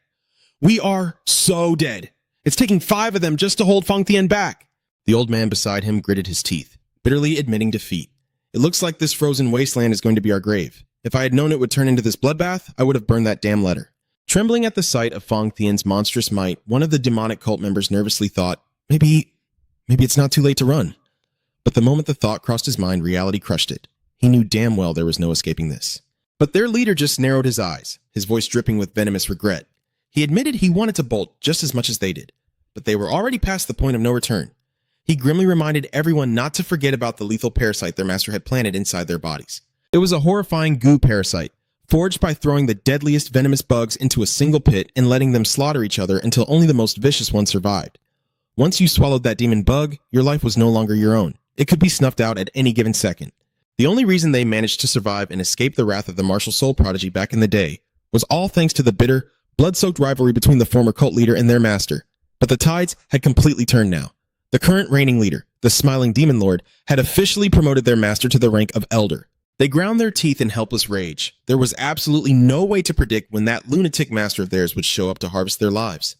We are so dead. It's taking 5 of them just to hold Fang Tian back. The old man beside him gritted his teeth, bitterly admitting defeat. It looks like this frozen wasteland is going to be our grave. If I had known it would turn into this bloodbath, I would have burned that damn letter. Trembling at the sight of Fong Tian's monstrous might, one of the demonic cult members nervously thought, maybe it's not too late to run. But the moment the thought crossed his mind, reality crushed it. He knew damn well there was no escaping this. But their leader just narrowed his eyes, his voice dripping with venomous regret. He admitted he wanted to bolt just as much as they did, but they were already past the point of no return. He grimly reminded everyone not to forget about the lethal parasite their master had planted inside their bodies. It was a horrifying goo parasite, forged by throwing the deadliest venomous bugs into a single pit and letting them slaughter each other until only the most vicious one survived. Once you swallowed that demon bug, your life was no longer your own. It could be snuffed out at any given second. The only reason they managed to survive and escape the wrath of the martial soul prodigy back in the day was all thanks to the bitter, blood-soaked rivalry between the former cult leader and their master. But the tides had completely turned now. The current reigning leader, the smiling demon lord, had officially promoted their master to the rank of elder. They ground their teeth in helpless rage. There was absolutely no way to predict when that lunatic master of theirs would show up to harvest their lives.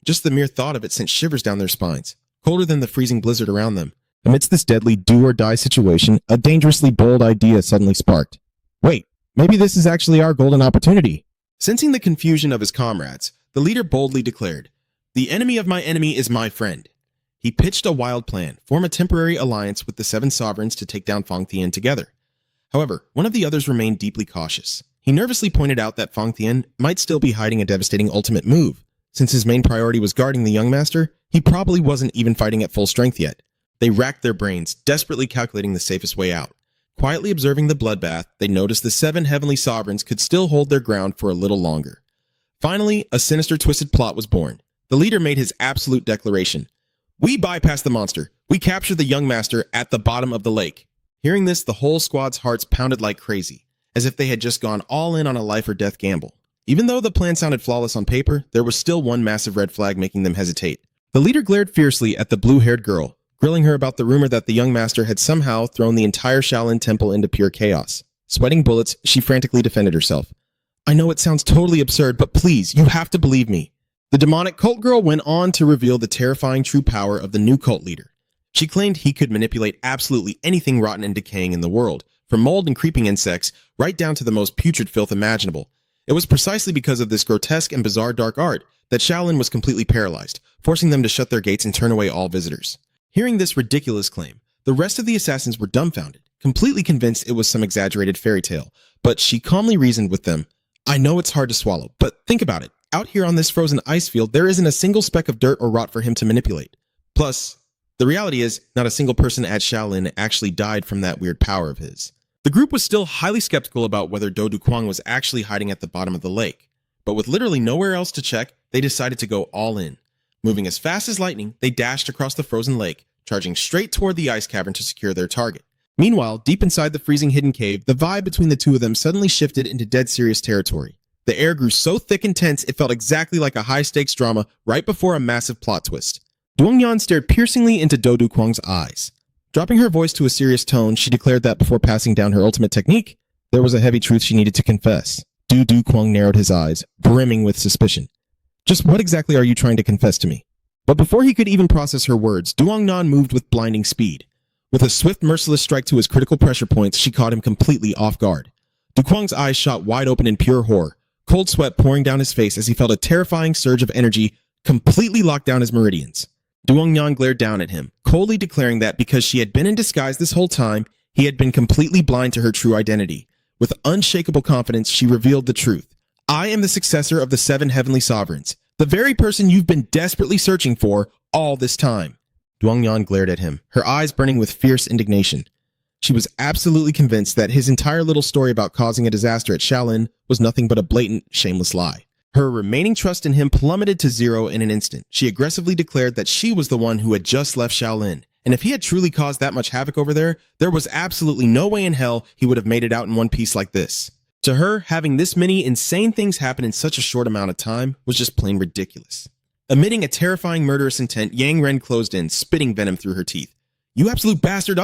Just the mere thought of it sent shivers down their spines, colder than the freezing blizzard around them. Amidst this deadly do-or-die situation, a dangerously bold idea suddenly sparked. Wait, maybe this is actually our golden opportunity. Sensing the confusion of his comrades, the leader boldly declared, "The enemy of my enemy is my friend." He pitched a wild plan, form a temporary alliance with the 7 sovereigns to take down Fong Tian together. However, one of the others remained deeply cautious. He nervously pointed out that Fong Tian might still be hiding a devastating ultimate move. Since his main priority was guarding the young master, he probably wasn't even fighting at full strength yet. They racked their brains, desperately calculating the safest way out. Quietly observing the bloodbath, they noticed the 7 heavenly sovereigns could still hold their ground for a little longer. Finally, a sinister, twisted plot was born. The leader made his absolute declaration. "We bypassed the monster. We captured the young master at the bottom of the lake." Hearing this, the whole squad's hearts pounded like crazy, as if they had just gone all in on a life or death gamble. Even though the plan sounded flawless on paper, there was still one massive red flag making them hesitate. The leader glared fiercely at the blue-haired girl, grilling her about the rumor that the young master had somehow thrown the entire Shaolin temple into pure chaos. Sweating bullets, she frantically defended herself. "I know it sounds totally absurd, but please, you have to believe me." The demonic cult girl went on to reveal the terrifying true power of the new cult leader. She claimed he could manipulate absolutely anything rotten and decaying in the world, from mold and creeping insects, right down to the most putrid filth imaginable. It was precisely because of this grotesque and bizarre dark art that Shaolin was completely paralyzed, forcing them to shut their gates and turn away all visitors. Hearing this ridiculous claim, the rest of the assassins were dumbfounded, completely convinced it was some exaggerated fairy tale. But she calmly reasoned with them, "I know it's hard to swallow, but think about it. Out here on this frozen ice field, there isn't a single speck of dirt or rot for him to manipulate. Plus, the reality is, not a single person at Shaolin actually died from that weird power of his." The group was still highly skeptical about whether Do Du Kwang was actually hiding at the bottom of the lake, but with literally nowhere else to check, they decided to go all in. Moving as fast as lightning, they dashed across the frozen lake, charging straight toward the ice cavern to secure their target. Meanwhile, deep inside the freezing hidden cave, the vibe between the two of them suddenly shifted into dead serious territory. The air grew so thick and tense, it felt exactly like a high-stakes drama right before a massive plot twist. Duongyan stared piercingly into Do Du Kwang's eyes. Dropping her voice to a serious tone, she declared that before passing down her ultimate technique, there was a heavy truth she needed to confess. Du Kwang narrowed his eyes, brimming with suspicion. "Just what exactly are you trying to confess to me?" But before he could even process her words, Duongnan moved with blinding speed. With a swift, merciless strike to his critical pressure points, she caught him completely off guard. Du Kwang's eyes shot wide open in pure horror, cold sweat pouring down his face as he felt a terrifying surge of energy completely lock down his meridians. Duongnan glared down at him, coldly declaring that because she had been in disguise this whole time, he had been completely blind to her true identity. With unshakable confidence, she revealed the truth. "I am the successor of the 7 heavenly sovereigns, the very person you've been desperately searching for all this time." Duongyan glared at him, her eyes burning with fierce indignation. She was absolutely convinced that his entire little story about causing a disaster at Shaolin was nothing but a blatant, shameless lie. Her remaining trust in him plummeted to zero in an instant. She aggressively declared that she was the one who had just left Shaolin, and if he had truly caused that much havoc over there, there was absolutely no way in hell he would have made it out in one piece like this. To her, having this many insane things happen in such a short amount of time was just plain ridiculous. Emitting a terrifying murderous intent, Yang Ren closed in, spitting venom through her teeth. "You absolute bastard, I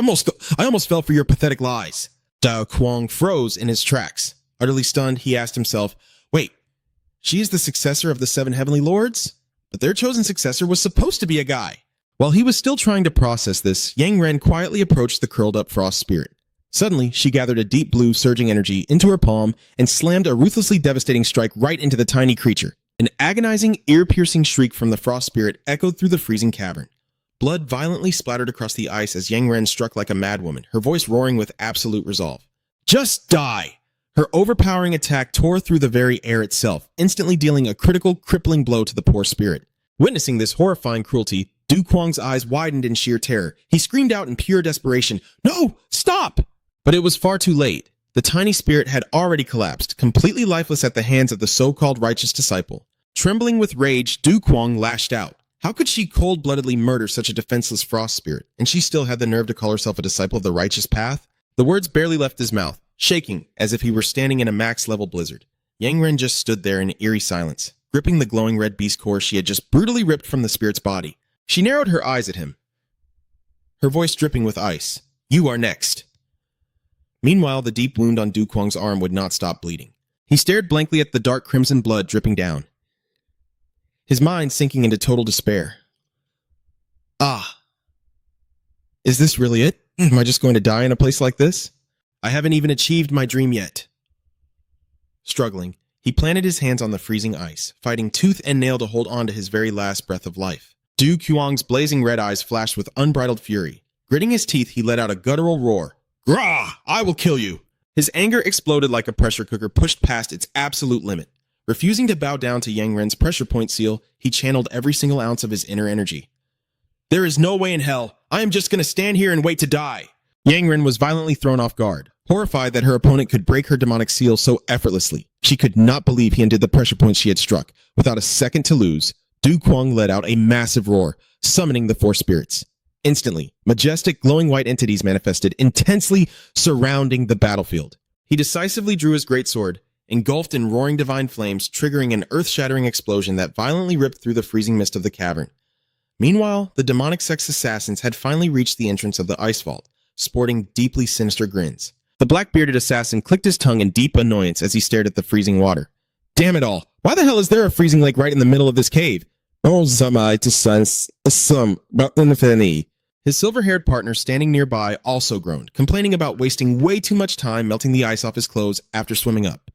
almost fell for your pathetic lies." Dao Kwang froze in his tracks. Utterly stunned, he asked himself, "Wait, she is the successor of the 7 heavenly lords? But their chosen successor was supposed to be a guy." While he was still trying to process this, Yang Ren quietly approached the curled-up frost spirit. Suddenly, she gathered a deep blue, surging energy into her palm and slammed a ruthlessly devastating strike right into the tiny creature. An agonizing, ear-piercing shriek from the frost spirit echoed through the freezing cavern. Blood violently splattered across the ice as Yang Ren struck like a madwoman, her voice roaring with absolute resolve. Just die! Her overpowering attack tore through the very air itself, instantly dealing a critical, crippling blow to the poor spirit. Witnessing this horrifying cruelty, Du Kuang's eyes widened in sheer terror. He screamed out in pure desperation, "No! Stop!" But it was far too late. The tiny spirit had already collapsed, completely lifeless at the hands of the so-called righteous disciple. Trembling with rage, Du Kuang lashed out. How could she cold-bloodedly murder such a defenseless frost spirit, and she still had the nerve to call herself a disciple of the righteous path? The words barely left his mouth, shaking as if he were standing in a max-level blizzard. Yang Ren just stood there in eerie silence, gripping the glowing red beast core she had just brutally ripped from the spirit's body. She narrowed her eyes at him, her voice dripping with ice. "You are next." Meanwhile, the deep wound on Du Kuang's arm would not stop bleeding. He stared blankly at the dark crimson blood dripping down, his mind sinking into total despair. Is this really it? Am I just going to die in a place like this? I haven't even achieved my dream yet. Struggling, he planted his hands on the freezing ice, fighting tooth and nail to hold on to his very last breath of life. Du Kuang's blazing red eyes flashed with unbridled fury. Gritting his teeth, he let out a guttural roar. "Grah! I will kill you!" His anger exploded like a pressure cooker pushed past its absolute limit. Refusing to bow down to Yang Ren's pressure point seal, he channeled every single ounce of his inner energy. "There is no way in hell. I am just going to stand here and wait to die." Yang Ren was violently thrown off guard, horrified that her opponent could break her demonic seal so effortlessly. She could not believe he undid the pressure point she had struck. Without a second to lose, Du Kuang let out a massive roar, summoning the four spirits. Instantly, majestic, glowing white entities manifested, intensely surrounding the battlefield. He decisively drew his greatsword, engulfed in roaring divine flames, triggering an earth-shattering explosion that violently ripped through the freezing mist of the cavern. Meanwhile, the demonic sex assassins had finally reached the entrance of the ice vault, sporting deeply sinister grins. The black-bearded assassin clicked his tongue in deep annoyance as he stared at the freezing water. "Damn it all! Why the hell is there a freezing lake right in the middle of this cave?" His silver-haired partner standing nearby also groaned, complaining about wasting way too much time melting the ice off his clothes after swimming up.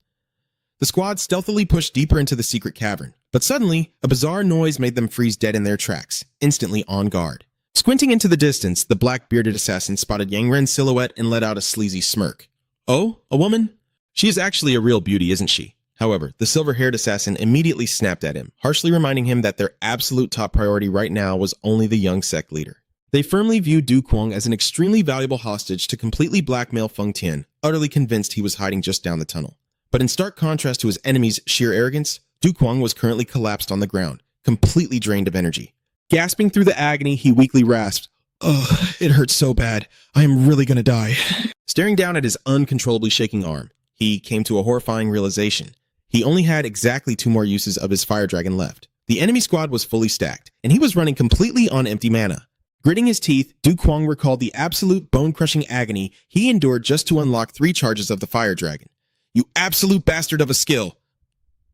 The squad stealthily pushed deeper into the secret cavern, but suddenly, a bizarre noise made them freeze dead in their tracks, instantly on guard. Squinting into the distance, the black-bearded assassin spotted Yang Ren's silhouette and let out a sleazy smirk. "Oh, a woman? She is actually a real beauty, isn't she?" However, the silver-haired assassin immediately snapped at him, harshly reminding him that their absolute top priority right now was only the young sect leader. They firmly viewed Du Kuang as an extremely valuable hostage to completely blackmail Feng Tian, utterly convinced he was hiding just down the tunnel. But in stark contrast to his enemy's sheer arrogance, Du Kuang was currently collapsed on the ground, completely drained of energy. Gasping through the agony, he weakly rasped, "Ugh, it hurts so bad. I am really gonna die." Staring down at his uncontrollably shaking arm, he came to a horrifying realization. He only had exactly 2 more uses of his fire dragon left. The enemy squad was fully stacked, and he was running completely on empty mana. Gritting his teeth, Du Kuang recalled the absolute bone-crushing agony he endured just to unlock 3 charges of the fire dragon. "You absolute bastard of a skill!"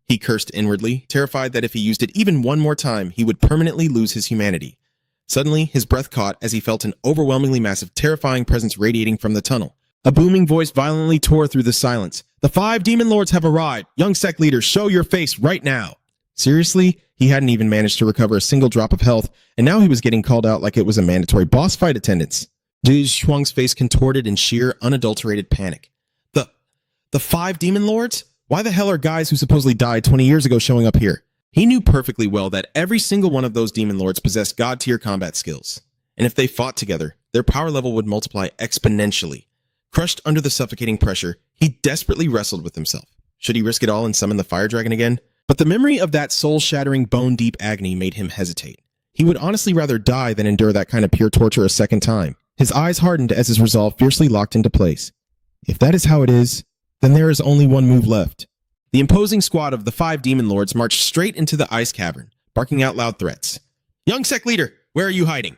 he cursed inwardly, terrified that if he used it even one more time, he would permanently lose his humanity. Suddenly, his breath caught as he felt an overwhelmingly massive, terrifying presence radiating from the tunnel. A booming voice violently tore through the silence. "The 5 demon lords have arrived! Young sect leaders, show your face right now!" Seriously? He hadn't even managed to recover a single drop of health, and now he was getting called out like it was a mandatory boss fight attendance. Du Kuang's face contorted in sheer, unadulterated panic. The 5 demon lords? Why the hell are guys who supposedly died 20 years ago showing up here? He knew perfectly well that every single one of those demon lords possessed god-tier combat skills. And if they fought together, their power level would multiply exponentially. Crushed under the suffocating pressure, he desperately wrestled with himself. Should he risk it all and summon the fire dragon again? But the memory of that soul-shattering, bone-deep agony made him hesitate. He would honestly rather die than endure that kind of pure torture a second time. His eyes hardened as his resolve fiercely locked into place. If that is how it is, then there is only one move left. The imposing squad of the 5 demon lords marched straight into the ice cavern, barking out loud threats. "Young sect leader, where are you hiding?"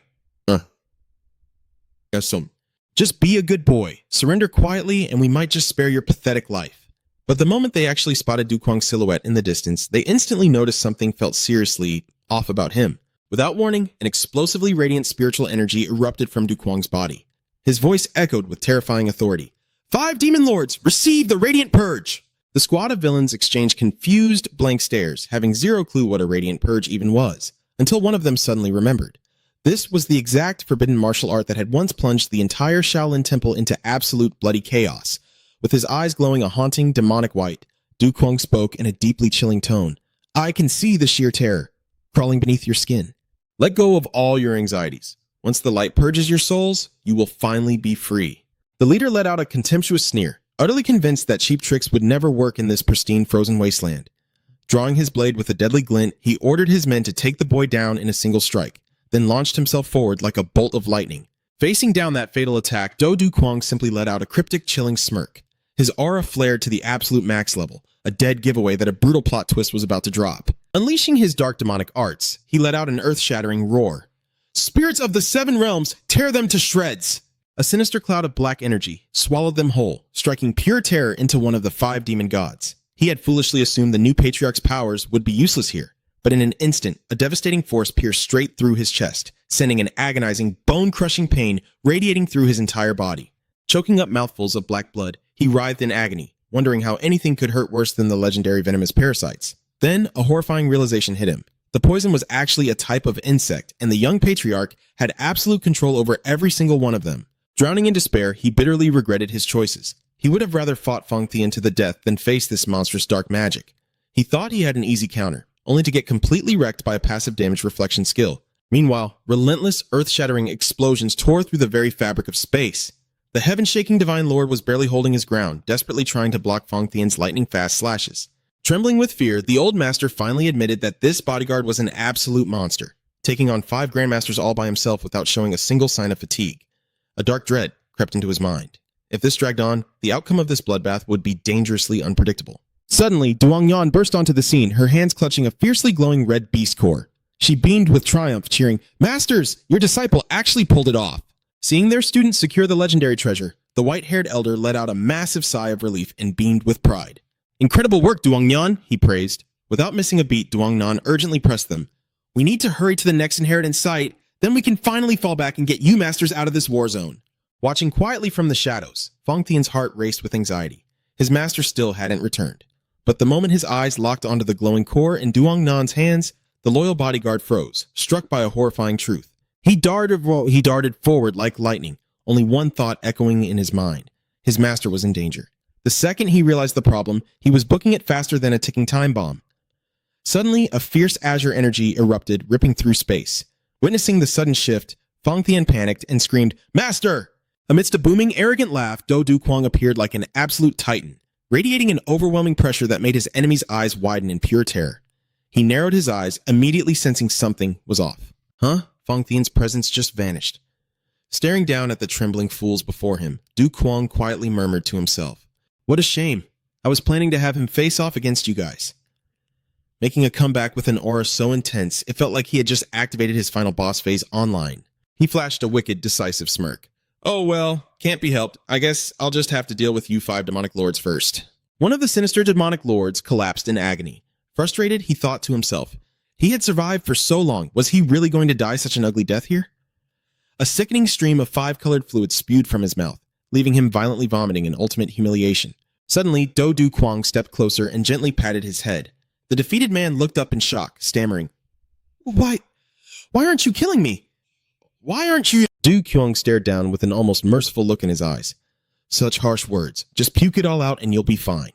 Just be a good boy, surrender quietly, and we might just spare your pathetic life." But the moment they actually spotted Du Kuang's silhouette in the distance, they instantly noticed something felt seriously off about him. Without warning, an explosively radiant spiritual energy erupted from Du Kuang's body. His voice echoed with terrifying authority. 5 demon lords, receive the radiant purge! The squad of villains exchanged confused, blank stares, having zero clue what a radiant purge even was, until one of them suddenly remembered. This was the exact forbidden martial art that had once plunged the entire Shaolin Temple into absolute bloody chaos. With his eyes glowing a haunting, demonic white, Du Kuang spoke in a deeply chilling tone. I can see the sheer terror crawling beneath your skin. Let go of all your anxieties. Once the light purges your souls, you will finally be free. The leader let out a contemptuous sneer, utterly convinced that cheap tricks would never work in this pristine frozen wasteland. Drawing his blade with a deadly glint, he ordered his men to take the boy down in a single strike, then launched himself forward like a bolt of lightning. Facing down that fatal attack, Du Kuang simply let out a cryptic, chilling smirk. His aura flared to the absolute max level, a dead giveaway that a brutal plot twist was about to drop. Unleashing his dark demonic arts, he let out an earth-shattering roar. Spirits of the 7 realms, tear them to shreds! A sinister cloud of black energy swallowed them whole, striking pure terror into one of the 5 demon gods. He had foolishly assumed the new patriarch's powers would be useless here, but in an instant, a devastating force pierced straight through his chest, sending an agonizing, bone-crushing pain radiating through his entire body. Choking up mouthfuls of black blood, he writhed in agony, wondering how anything could hurt worse than the legendary venomous parasites. Then, a horrifying realization hit him. The poison was actually a type of insect, and the young patriarch had absolute control over every single one of them. Drowning in despair, he bitterly regretted his choices. He would have rather fought Feng Tian to the death than face this monstrous dark magic. He thought he had an easy counter, only to get completely wrecked by a passive damage reflection skill. Meanwhile, relentless, earth-shattering explosions tore through the very fabric of space. The heaven-shaking Divine Lord was barely holding his ground, desperately trying to block Feng Tian's lightning-fast slashes. Trembling with fear, the old master finally admitted that this bodyguard was an absolute monster, taking on 5 grandmasters all by himself without showing a single sign of fatigue. A dark dread crept into his mind. If this dragged on, the outcome of this bloodbath would be dangerously unpredictable. Suddenly, Duang Yan burst onto the scene, her hands clutching a fiercely glowing red beast core. She beamed with triumph, cheering, "Masters, your disciple actually pulled it off!" Seeing their student secure the legendary treasure, the white-haired elder let out a massive sigh of relief and beamed with pride. "Incredible work, Duang Yan," he praised. Without missing a beat, Duang Nan urgently pressed them. "We need to hurry to the next inheritance site, then we can finally fall back and get you masters out of this war zone." Watching quietly from the shadows, Feng Tian's heart raced with anxiety. His master still hadn't returned. But the moment his eyes locked onto the glowing core in Duang Nan's hands, the loyal bodyguard froze, struck by a horrifying truth. He darted forward like lightning, only one thought echoing in his mind. His master was in danger. The second he realized the problem, he was booking it faster than a ticking time bomb. Suddenly, a fierce azure energy erupted, ripping through space. Witnessing the sudden shift, Feng Tian panicked and screamed, "Master!" Amidst a booming, arrogant laugh, Du Kuang appeared like an absolute titan, radiating an overwhelming pressure that made his enemy's eyes widen in pure terror. He narrowed his eyes, immediately sensing something was off. Huh? Feng Tian's presence just vanished. Staring down at the trembling fools before him, Du Kuang quietly murmured to himself, "What a shame. I was planning to have him face off against you guys." Making a comeback with an aura so intense, it felt like he had just activated his final boss phase online. He flashed a wicked, decisive smirk. "Oh well, can't be helped. I guess I'll just have to deal with you 5 demonic lords first." One of the sinister demonic lords collapsed in agony. Frustrated, he thought to himself, he had survived for so long. Was he really going to die such an ugly death here? A sickening stream of 5-colored fluid spewed from his mouth, leaving him violently vomiting in ultimate humiliation. Suddenly, Du Kuang stepped closer and gently patted his head. The defeated man looked up in shock, stammering, Why aren't you killing me? Why aren't you?" Du Kuang stared down with an almost merciful look in his eyes. "Such harsh words. Just puke it all out and you'll be fine."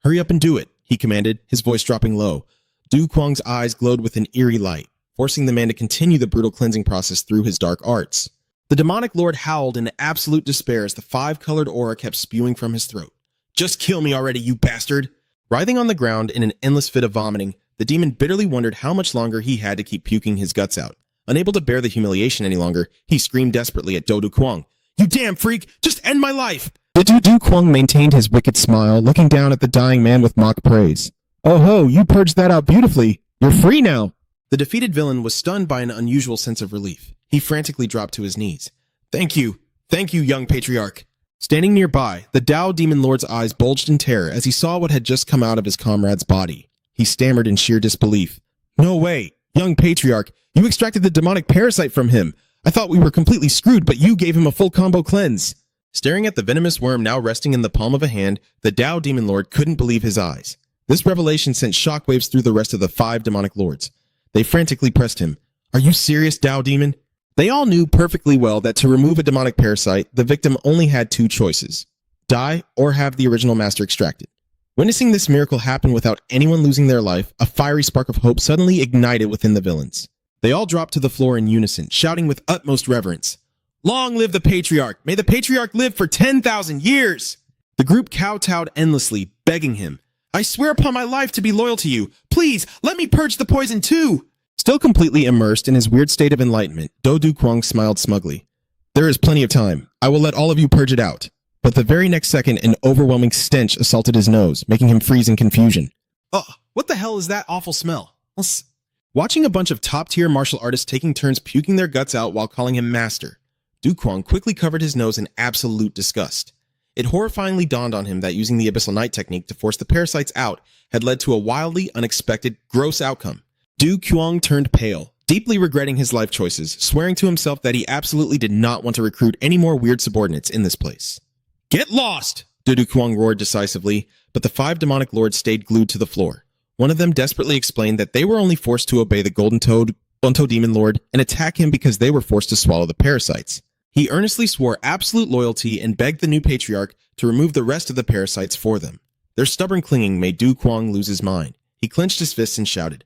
"Hurry up and do it," he commanded, his voice dropping low. Du Kuang's eyes glowed with an eerie light, forcing the man to continue the brutal cleansing process through his dark arts. The demonic lord howled in absolute despair as the 5-colored aura kept spewing from his throat. "Just kill me already, you bastard!" Writhing on the ground in an endless fit of vomiting, the demon bitterly wondered how much longer he had to keep puking his guts out. Unable to bear the humiliation any longer, he screamed desperately at Du Kuang, "You damn freak! Just end my life!" Du Kuang maintained his wicked smile, looking down at the dying man with mock praise. "Oh ho, you purged that out beautifully. You're free now." The defeated villain was stunned by an unusual sense of relief. He frantically dropped to his knees. Thank you, young patriarch." Standing nearby, the Dao Demon Lord's eyes bulged in terror as he saw what had just come out of his comrade's body. He stammered in sheer disbelief. "No way, young patriarch. You extracted the demonic parasite from him. I thought we were completely screwed, but you gave him a full combo cleanse." Staring at the venomous worm now resting in the palm of a hand, the Tao Demon Lord couldn't believe his eyes. This revelation sent shockwaves through the rest of the 5 demonic lords. They frantically pressed him. Are you serious, Tao Demon? They all knew perfectly well that to remove a demonic parasite, the victim only had 2 choices: die or have the original master extracted. Witnessing this miracle happen without anyone losing their life, a fiery spark of hope suddenly ignited within the villains. They all dropped to the floor in unison, shouting with utmost reverence, "Long live the Patriarch! May the Patriarch live for 10,000 years!" The group kowtowed endlessly, begging him, "I swear upon my life to be loyal to you. Please, let me purge the poison too!" Still completely immersed in his weird state of enlightenment, Do Du Kwang smiled smugly. "There is plenty of time. I will let all of you purge it out." But the very next second, an overwhelming stench assaulted his nose, making him freeze in confusion. What the hell is that awful smell? Watching a bunch of top-tier martial artists taking turns puking their guts out while calling him master, Du Kwang quickly covered his nose in absolute disgust. It horrifyingly dawned on him that using the Abyssal Night technique to force the parasites out had led to a wildly unexpected, gross outcome. Du Kwang turned pale, deeply regretting his life choices, swearing to himself that he absolutely did not want to recruit any more weird subordinates in this place. "Get lost!" Du Kwang roared decisively, but the 5 demonic lords stayed glued to the floor. One of them desperately explained that they were only forced to obey the Golden Toad Demon Lord and attack him because they were forced to swallow the parasites. He earnestly swore absolute loyalty and begged the new patriarch to remove the rest of the parasites for them. Their stubborn clinging made Du Kwang lose his mind. He clenched his fists and shouted,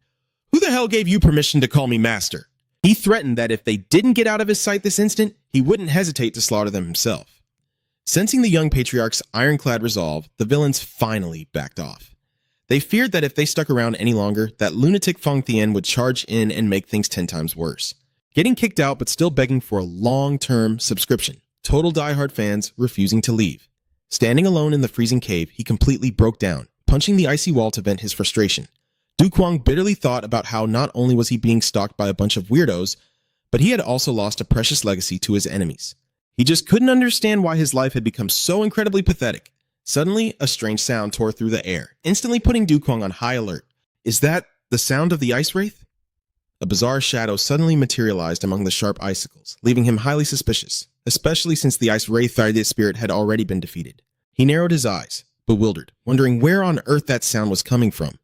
"Who the hell gave you permission to call me master?" He threatened that if they didn't get out of his sight this instant, he wouldn't hesitate to slaughter them himself. Sensing the young patriarch's ironclad resolve, the villains finally backed off. They feared that if they stuck around any longer, that lunatic Fang Thien would charge in and make things 10 times worse. Getting kicked out but still begging for a long-term subscription. Total diehard fans refusing to leave. Standing alone in the freezing cave, he completely broke down, punching the icy wall to vent his frustration. Du Kwang bitterly thought about how not only was he being stalked by a bunch of weirdos, but he had also lost a precious legacy to his enemies. He just couldn't understand why his life had become so incredibly pathetic. Suddenly, a strange sound tore through the air, instantly putting Du Kwang on high alert. Is that the sound of the ice wraith? A bizarre shadow suddenly materialized among the sharp icicles, leaving him highly suspicious, especially since the ice wraith spirit had already been defeated. He narrowed his eyes, bewildered, wondering where on earth that sound was coming from.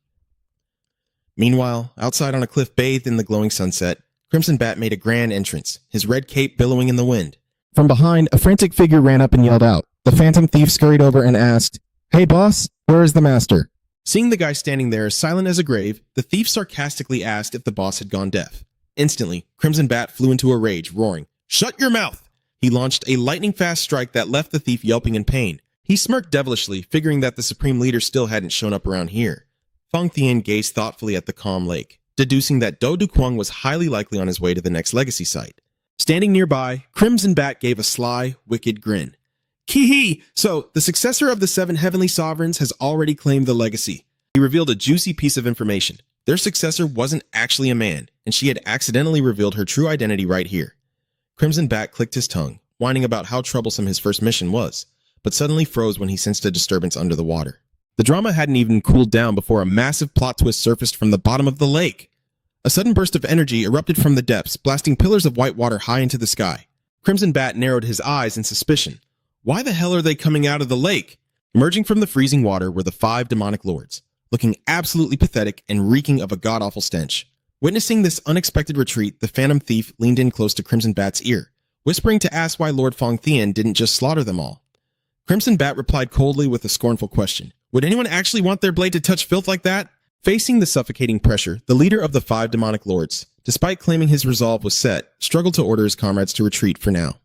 Meanwhile, outside on a cliff bathed in the glowing sunset, Crimson Bat made a grand entrance, his red cape billowing in the wind. From behind, a frantic figure ran up and yelled out. The phantom thief scurried over and asked, "Hey boss, where is the master?" Seeing the guy standing there as silent as a grave, the thief sarcastically asked if the boss had gone deaf. Instantly, Crimson Bat flew into a rage, roaring, "Shut your mouth!" He launched a lightning-fast strike that left the thief yelping in pain. He smirked devilishly, figuring that the supreme leader still hadn't shown up around here. Fang Thien gazed thoughtfully at the calm lake, deducing that Do Du Kwang was highly likely on his way to the next legacy site. Standing nearby, Crimson Bat gave a sly, wicked grin. "Kee-hee! So, the successor of the 7 heavenly sovereigns has already claimed the legacy." He revealed a juicy piece of information. Their successor wasn't actually a man, and she had accidentally revealed her true identity right here. Crimson Bat clicked his tongue, whining about how troublesome his first mission was, but suddenly froze when he sensed a disturbance under the water. The drama hadn't even cooled down before a massive plot twist surfaced from the bottom of the lake. A sudden burst of energy erupted from the depths, blasting pillars of white water high into the sky. Crimson Bat narrowed his eyes in suspicion. Why the hell are they coming out of the lake? Emerging from the freezing water were the 5 demonic lords, looking absolutely pathetic and reeking of a god-awful stench. Witnessing this unexpected retreat, the phantom thief leaned in close to Crimson Bat's ear, whispering to ask why Lord Fang Thien didn't just slaughter them all. Crimson Bat replied coldly with a scornful question. Would anyone actually want their blade to touch filth like that? Facing the suffocating pressure, the leader of the 5 demonic lords, despite claiming his resolve was set, struggled to order his comrades to retreat for now.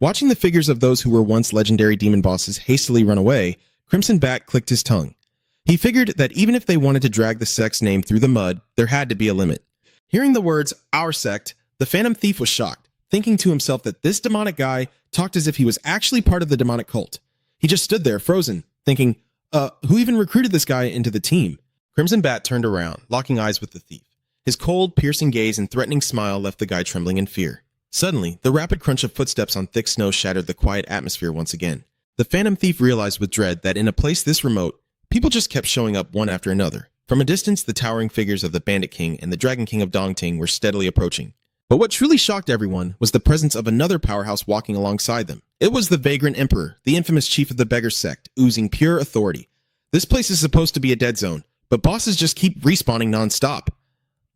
Watching the figures of those who were once legendary demon bosses hastily run away, Crimson Bat clicked his tongue. He figured that even if they wanted to drag the sect's name through the mud, there had to be a limit. Hearing the words, "our sect," the phantom thief was shocked, thinking to himself that this demonic guy talked as if he was actually part of the demonic cult. He just stood there, frozen, thinking, who even recruited this guy into the team? Crimson Bat turned around, locking eyes with the thief. His cold, piercing gaze and threatening smile left the guy trembling in fear. Suddenly, the rapid crunch of footsteps on thick snow shattered the quiet atmosphere once again. The phantom thief realized with dread that in a place this remote, people just kept showing up one after another. From a distance, the towering figures of the Bandit King and the Dragon King of Dongting were steadily approaching. But what truly shocked everyone was the presence of another powerhouse walking alongside them. It was the Vagrant Emperor, the infamous chief of the beggar sect, oozing pure authority. This place is supposed to be a dead zone, but bosses just keep respawning non-stop.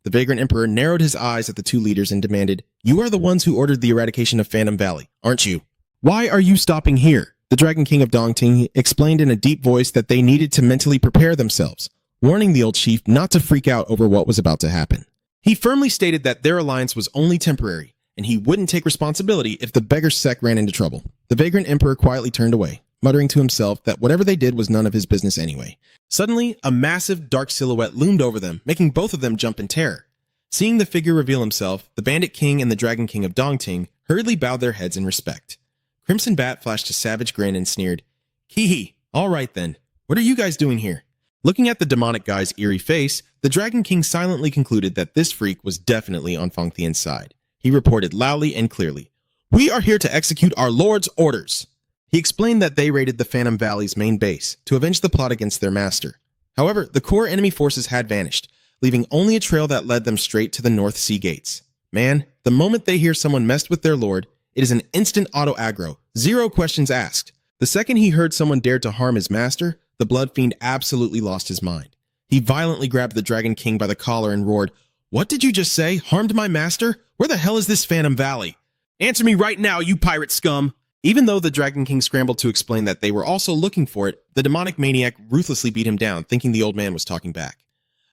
The Vagrant Emperor narrowed his eyes at the two leaders and demanded, "You are the ones who ordered the eradication of Phantom Valley, aren't you? Why are you stopping here?" The Dragon King of Dongting explained in a deep voice that they needed to mentally prepare themselves, warning the old chief not to freak out over what was about to happen. He firmly stated that their alliance was only temporary, and he wouldn't take responsibility if the beggar sect ran into trouble. The Vagrant Emperor quietly turned away, muttering to himself that whatever they did was none of his business anyway. Suddenly, a massive, dark silhouette loomed over them, making both of them jump in terror. Seeing the figure reveal himself, the Bandit King and the Dragon King of Dongting hurriedly bowed their heads in respect. Crimson Bat flashed a savage grin and sneered, "Hee, all right then. What are you guys doing here?" Looking at the demonic guy's eerie face, the Dragon King silently concluded that this freak was definitely on Feng Tian's side. He reported loudly and clearly, "We are here to execute our lord's orders." He explained that they raided the Phantom Valley's main base to avenge the plot against their master. However, the core enemy forces had vanished, leaving only a trail that led them straight to the North Sea gates. Man, the moment they hear someone messed with their lord, it is an instant auto-aggro, zero questions asked. The second he heard someone dared to harm his master, the Blood Fiend absolutely lost his mind. He violently grabbed the Dragon King by the collar and roared, "What did you just say? Harmed my master? Where the hell is this Phantom Valley? Answer me right now, you pirate scum!" Even though the Dragon King scrambled to explain that they were also looking for it, the demonic maniac ruthlessly beat him down, thinking the old man was talking back.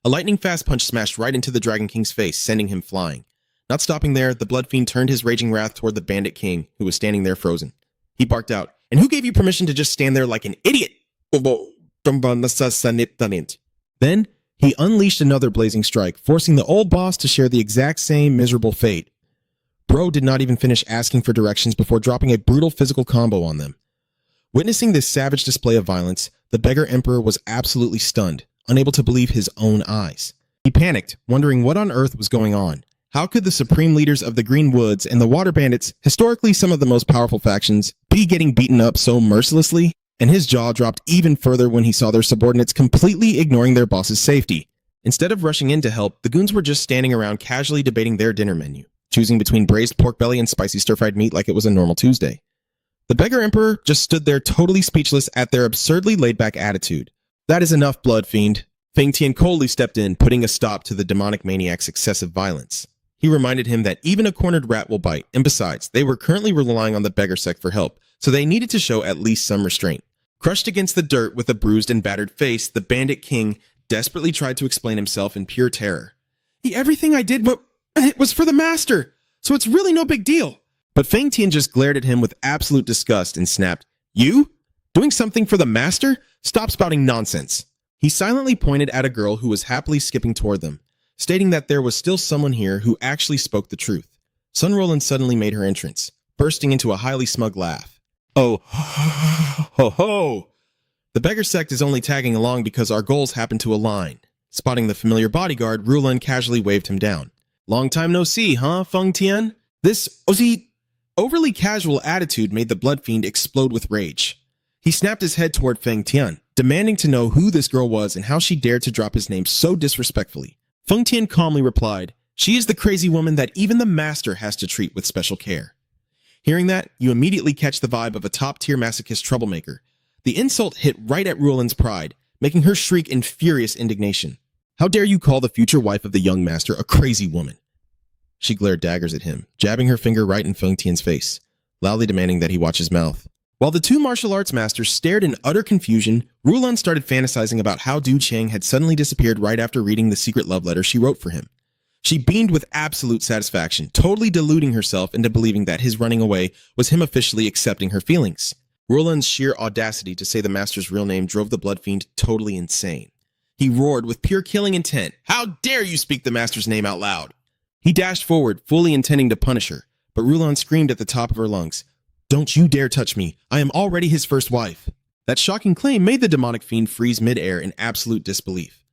A lightning-fast punch smashed right into the Dragon King's face, sending him flying. Not stopping there, the Blood Fiend turned his raging wrath toward the Bandit King, who was standing there frozen. He barked out, "And who gave you permission to just stand there like an idiot?" Then, he unleashed another blazing strike, forcing the old boss to share the exact same miserable fate. Bro did not even finish asking for directions before dropping a brutal physical combo on them. Witnessing this savage display of violence, the Beggar Emperor was absolutely stunned, unable to believe his own eyes. He panicked, wondering what on earth was going on. How could the supreme leaders of the Green Woods and the Water Bandits, historically some of the most powerful factions, be getting beaten up so mercilessly? And his jaw dropped even further when he saw their subordinates completely ignoring their boss's safety. Instead of rushing in to help, the goons were just standing around casually debating their dinner menu, choosing between braised pork belly and spicy stir-fried meat like it was a normal Tuesday. The Beggar Emperor just stood there totally speechless at their absurdly laid-back attitude. "That is enough, Blood Fiend." Feng Tian coldly stepped in, putting a stop to the demonic maniac's excessive violence. He reminded him that even a cornered rat will bite, and besides, they were currently relying on the beggar sect for help, so they needed to show at least some restraint. Crushed against the dirt with a bruised and battered face, the Bandit King desperately tried to explain himself in pure terror. "Everything I did it was for the master, so it's really no big deal." But Feng Tian just glared at him with absolute disgust and snapped, "You? Doing something for the master? Stop spouting nonsense." He silently pointed at a girl who was happily skipping toward them, stating that there was still someone here who actually spoke the truth. Sun Roland suddenly made her entrance, bursting into a highly smug laugh. "Oh, ho, ho. The beggar sect is only tagging along because our goals happen to align." Spotting the familiar bodyguard, Rulan casually waved him down. "Long time no see, huh, Feng Tian?" This overly casual attitude made the Blood Fiend explode with rage. He snapped his head toward Feng Tian, demanding to know who this girl was and how she dared to drop his name so disrespectfully. Feng Tian calmly replied, "She is the crazy woman that even the master has to treat with special care." Hearing that, you immediately catch the vibe of a top-tier masochist troublemaker. The insult hit right at Rulan's pride, making her shriek in furious indignation. "How dare you call the future wife of the young master a crazy woman?" She glared daggers at him, jabbing her finger right in Feng Tian's face, loudly demanding that he watch his mouth. While the two martial arts masters stared in utter confusion, Rulan started fantasizing about how Du Cheng had suddenly disappeared right after reading the secret love letter she wrote for him. She beamed with absolute satisfaction, totally deluding herself into believing that his running away was him officially accepting her feelings. Rulan's sheer audacity to say the master's real name drove the Blood Fiend totally insane. He roared with pure killing intent, "How dare you speak the master's name out loud!" He dashed forward, fully intending to punish her, but Rulan screamed at the top of her lungs, "Don't you dare touch me! I am already his first wife!" That shocking claim made the demonic fiend freeze mid-air in absolute disbelief.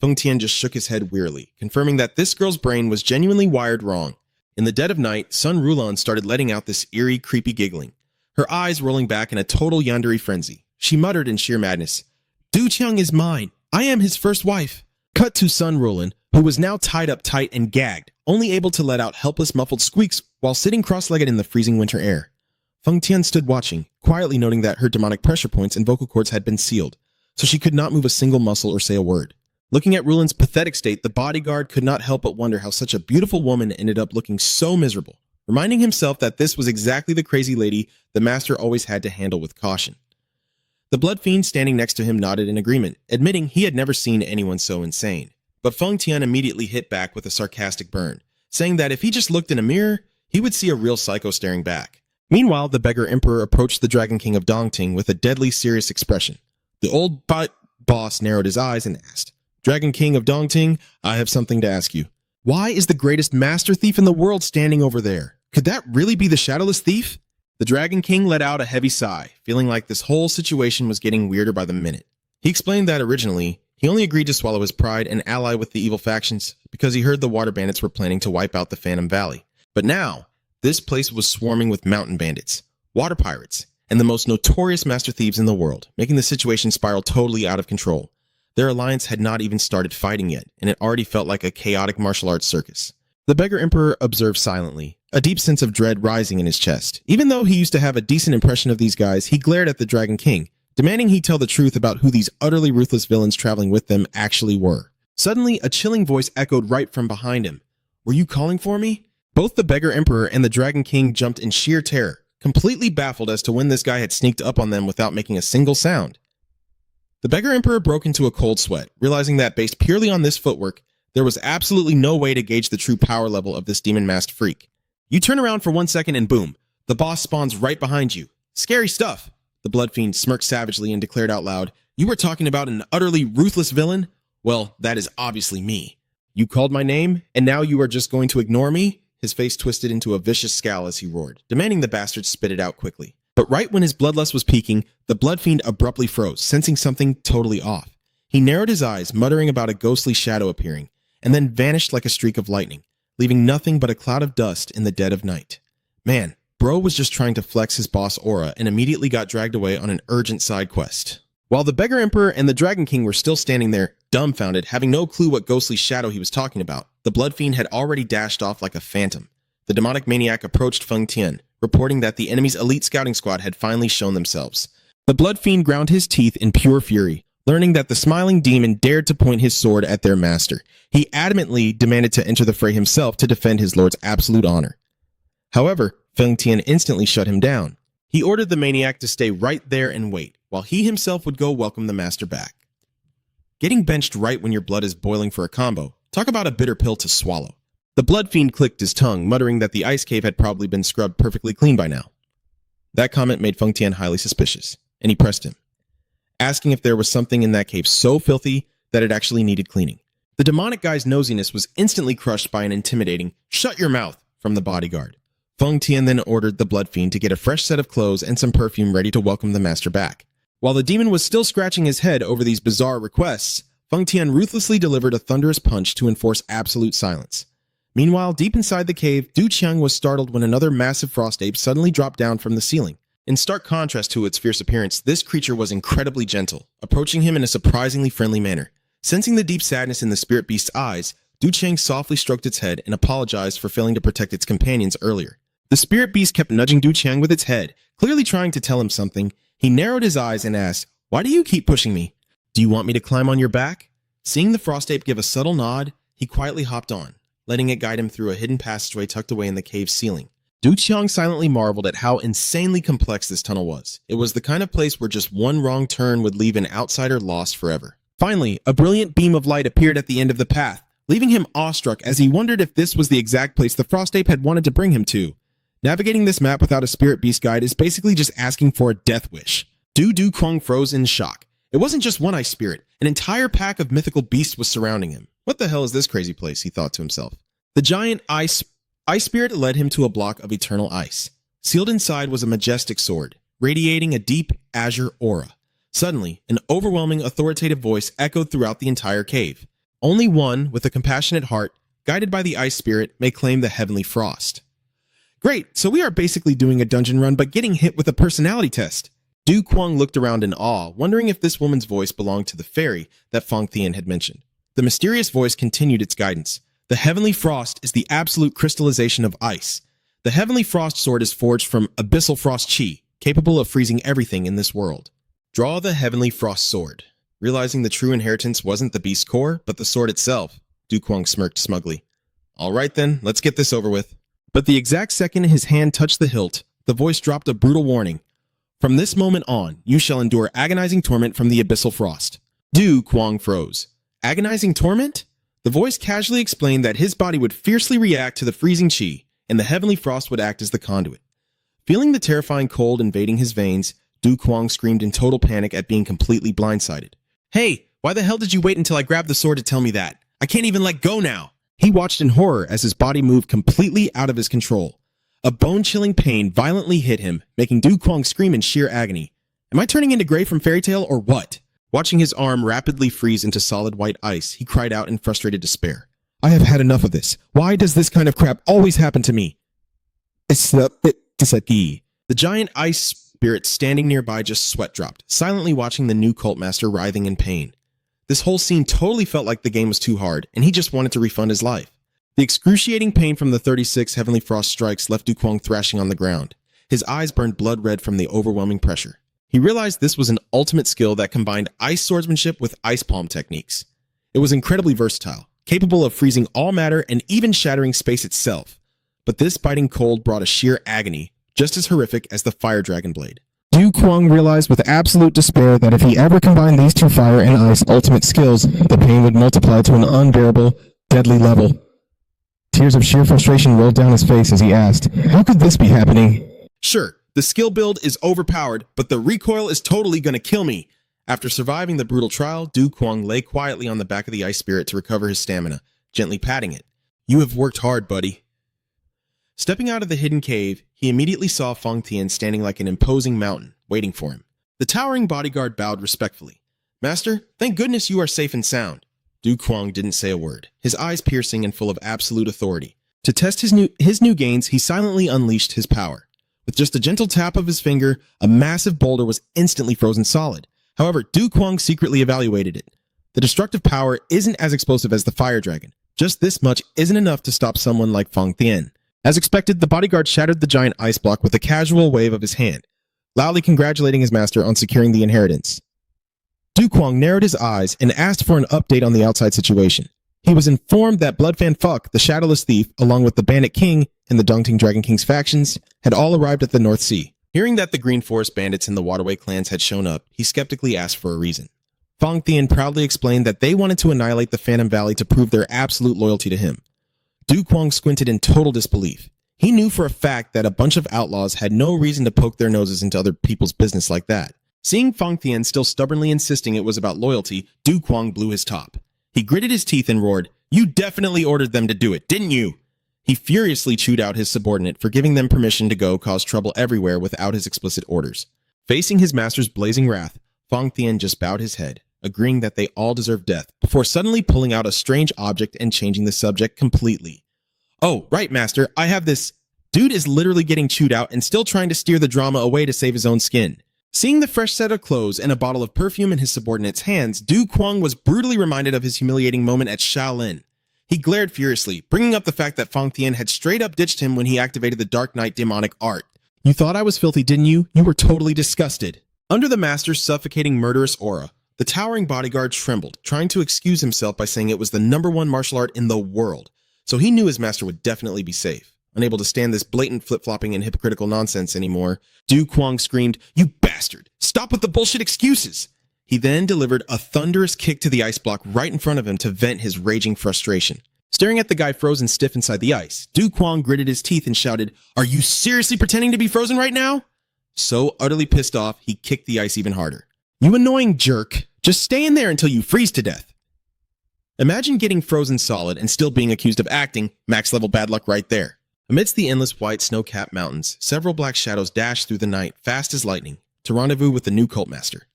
Feng Tian just shook his head wearily, confirming that this girl's brain was genuinely wired wrong. In the dead of night, Sun Rulan started letting out this eerie, creepy giggling, her eyes rolling back in a total yandere frenzy. She muttered in sheer madness, "Du Cheng is mine! I am his first wife!" Cut to Sun Rulan, who was now tied up tight and gagged, only able to let out helpless muffled squeaks while sitting cross-legged in the freezing winter air. Feng Tian stood watching, quietly noting that her demonic pressure points and vocal cords had been sealed, so she could not move a single muscle or say a word. Looking at Rulin's pathetic state, the bodyguard could not help but wonder how such a beautiful woman ended up looking so miserable, reminding himself that this was exactly the crazy lady the master always had to handle with caution. The blood fiend standing next to him nodded in agreement, admitting he had never seen anyone so insane. But Feng Tian immediately hit back with a sarcastic burn, saying that if he just looked in a mirror, he would see a real psycho staring back. Meanwhile, the beggar emperor approached the Dragon King of Dongting with a deadly serious expression. The old boss narrowed his eyes and asked, "Dragon King of Dongting, I have something to ask you. Why is the greatest master thief in the world standing over there? Could that really be the Shadowless Thief?" The Dragon King let out a heavy sigh, feeling like this whole situation was getting weirder by the minute. He explained that originally, he only agreed to swallow his pride and ally with the evil factions because he heard the water bandits were planning to wipe out the Phantom Valley. But now, this place was swarming with mountain bandits, water pirates, and the most notorious master thieves in the world, making the situation spiral totally out of control. Their alliance had not even started fighting yet, and it already felt like a chaotic martial arts circus. The beggar emperor observed silently, a deep sense of dread rising in his chest. Even though he used to have a decent impression of these guys, he glared at the Dragon King, demanding he tell the truth about who these utterly ruthless villains traveling with them actually were. Suddenly, a chilling voice echoed right from behind him. "Were you calling for me?" Both the beggar emperor and the Dragon King jumped in sheer terror, completely baffled as to when this guy had sneaked up on them without making a single sound. The beggar emperor broke into a cold sweat, realizing that based purely on this footwork, there was absolutely no way to gauge the true power level of this demon-masked freak. You turn around for 1 second and boom, the boss spawns right behind you. Scary stuff. The blood fiend smirked savagely and declared out loud, "You were talking about an utterly ruthless villain? Well, that is obviously me. You called my name, and now you are just going to ignore me?" His face twisted into a vicious scowl as he roared, demanding the bastard spit it out quickly. But right when his bloodlust was peaking, the blood fiend abruptly froze, sensing something totally off. He narrowed his eyes, muttering about a ghostly shadow appearing, and then vanished like a streak of lightning, leaving nothing but a cloud of dust in the dead of night. Man, bro was just trying to flex his boss aura and immediately got dragged away on an urgent side quest. While the beggar emperor and the Dragon King were still standing there, dumbfounded, having no clue what ghostly shadow he was talking about, the blood fiend had already dashed off like a phantom. The demonic maniac approached Feng Tian, reporting that the enemy's elite scouting squad had finally shown themselves. The blood fiend ground his teeth in pure fury, learning that the smiling demon dared to point his sword at their master. He adamantly demanded to enter the fray himself to defend his lord's absolute honor. However, Feng Tian instantly shut him down. He ordered the maniac to stay right there and wait, while he himself would go welcome the master back. Getting benched right when your blood is boiling for a combo, talk about a bitter pill to swallow. The blood fiend clicked his tongue, muttering that the ice cave had probably been scrubbed perfectly clean by now. That comment made Feng Tian highly suspicious, and he pressed him, asking if there was something in that cave so filthy that it actually needed cleaning. The demonic guy's nosiness was instantly crushed by an intimidating, "Shut your mouth," from the bodyguard. Feng Tian then ordered the blood fiend to get a fresh set of clothes and some perfume ready to welcome the master back. While the demon was still scratching his head over these bizarre requests, Feng Tian ruthlessly delivered a thunderous punch to enforce absolute silence. Meanwhile, deep inside the cave, Du Qiang was startled when another massive frost ape suddenly dropped down from the ceiling. In stark contrast to its fierce appearance, this creature was incredibly gentle, approaching him in a surprisingly friendly manner. Sensing the deep sadness in the spirit beast's eyes, Du Qiang softly stroked its head and apologized for failing to protect its companions earlier. The spirit beast kept nudging Du Qiang with its head, clearly trying to tell him something. He narrowed his eyes and asked, "Why do you keep pushing me? Do you want me to climb on your back?" Seeing the frost ape give a subtle nod, he quietly hopped on, letting it guide him through a hidden passageway tucked away in the cave's ceiling. Du Qiang silently marveled at how insanely complex this tunnel was. It was the kind of place where just one wrong turn would leave an outsider lost forever. Finally, a brilliant beam of light appeared at the end of the path, leaving him awestruck as he wondered if this was the exact place the frost ape had wanted to bring him to. Navigating this map without a spirit beast guide is basically just asking for a death wish. Du Qiang froze in shock. It wasn't just one ice spirit. An entire pack of mythical beasts was surrounding him. What the hell is this crazy place, he thought to himself. The giant ice spirit led him to a block of eternal ice. Sealed inside was a majestic sword, radiating a deep azure aura. Suddenly, an overwhelming authoritative voice echoed throughout the entire cave. Only one, with a compassionate heart, guided by the ice spirit, may claim the heavenly frost. Great, so we are basically doing a dungeon run but getting hit with a personality test. Du Qiang looked around in awe, wondering if this woman's voice belonged to the fairy that Feng Tian had mentioned. The mysterious voice continued its guidance. The heavenly frost is the absolute crystallization of ice. The heavenly frost sword is forged from abyssal frost chi, capable of freezing everything in this world. Draw the heavenly frost sword. Realizing the true inheritance wasn't the beast's core, but the sword itself, Du Kuang smirked smugly. All right then, let's get this over with. But the exact second his hand touched the hilt, the voice dropped a brutal warning. From this moment on, you shall endure agonizing torment from the abyssal frost. Du Kuang froze. Agonizing torment? The voice casually explained that his body would fiercely react to the freezing chi, and the heavenly frost would act as the conduit. Feeling the terrifying cold invading his veins, Du Kuang screamed in total panic at being completely blindsided. Hey, why the hell did you wait until I grabbed the sword to tell me that? I can't even let go now. He watched in horror as his body moved completely out of his control. A bone-chilling pain violently hit him, making Du Kuang scream in sheer agony. Am I turning into Gray from Fairy Tail or what? Watching his arm rapidly freeze into solid white ice, he cried out in frustrated despair. I have had enough of this. Why does this kind of crap always happen to me? The giant ice spirit standing nearby just sweat dropped, silently watching the new cult master writhing in pain. This whole scene totally felt like the game was too hard, and he just wanted to refund his life. The excruciating pain from the 36 Heavenly Frost strikes left Du Kuang thrashing on the ground. His eyes burned blood red from the overwhelming pressure. He realized this was an ultimate skill that combined ice swordsmanship with ice palm techniques. It was incredibly versatile, capable of freezing all matter and even shattering space itself. But this biting cold brought a sheer agony, just as horrific as the fire dragon blade. Du Kuang realized with absolute despair that if he ever combined these two fire and ice ultimate skills, the pain would multiply to an unbearable, deadly level. Tears of sheer frustration rolled down his face as he asked, how could this be happening? Sure, the skill build is overpowered, but the recoil is totally gonna kill me. After surviving the brutal trial, Du Kuang lay quietly on the back of the ice spirit to recover his stamina, gently patting it. You have worked hard, buddy. Stepping out of the hidden cave, he immediately saw Fang Tian standing like an imposing mountain, waiting for him. The towering bodyguard bowed respectfully. Master, thank goodness you are safe and sound. Du Kuang didn't say a word, his eyes piercing and full of absolute authority. To test his new gains, he silently unleashed his power. With just a gentle tap of his finger, a massive boulder was instantly frozen solid. However, Du Kuang secretly evaluated it. The destructive power isn't as explosive as the fire dragon. Just this much isn't enough to stop someone like Fang Tian. As expected, the bodyguard shattered the giant ice block with a casual wave of his hand, loudly congratulating his master on securing the inheritance. Du Kuang narrowed his eyes and asked for an update on the outside situation. He was informed that Bloodfan Fuck, the Shadowless Thief, along with the Bandit King and the Dongting Dragon King's factions, had all arrived at the North Sea. Hearing that the Green Forest bandits and the Waterway clans had shown up, he skeptically asked for a reason. Fang Tian proudly explained that they wanted to annihilate the Phantom Valley to prove their absolute loyalty to him. Du Kuang squinted in total disbelief. He knew for a fact that a bunch of outlaws had no reason to poke their noses into other people's business like that. Seeing Fang Tian still stubbornly insisting it was about loyalty, Du Kuang blew his top. He gritted his teeth and roared, "You definitely ordered them to do it, didn't you?" He furiously chewed out his subordinate for giving them permission to go cause trouble everywhere without his explicit orders. Facing his master's blazing wrath, Fang Tian just bowed his head, agreeing that they all deserved death, before suddenly pulling out a strange object and changing the subject completely. "Oh, right, master, I have this." Dude is literally getting chewed out and still trying to steer the drama away to save his own skin. Seeing the fresh set of clothes and a bottle of perfume in his subordinate's hands, Du Kuang was brutally reminded of his humiliating moment at Shaolin. He glared furiously, bringing up the fact that Fang Tian had straight up ditched him when he activated the Dark Knight demonic art. "You thought I was filthy, didn't you? You were totally disgusted." Under the master's suffocating murderous aura, the towering bodyguard trembled, trying to excuse himself by saying it was the #1 martial art in the world, so he knew his master would definitely be safe. Unable to stand this blatant flip-flopping and hypocritical nonsense anymore, Du Kuang screamed, "You bastard! Stop with the bullshit excuses!" He then delivered a thunderous kick to the ice block right in front of him to vent his raging frustration. Staring at the guy frozen stiff inside the ice, Du Kuang gritted his teeth and shouted, "Are you seriously pretending to be frozen right now?" So utterly pissed off, he kicked the ice even harder. "You annoying jerk! Just stay in there until you freeze to death." Imagine getting frozen solid and still being accused of acting. Max level bad luck right there. Amidst the endless white snow-capped mountains, several black shadows dashed through the night, fast as lightning, to rendezvous with the new cult master.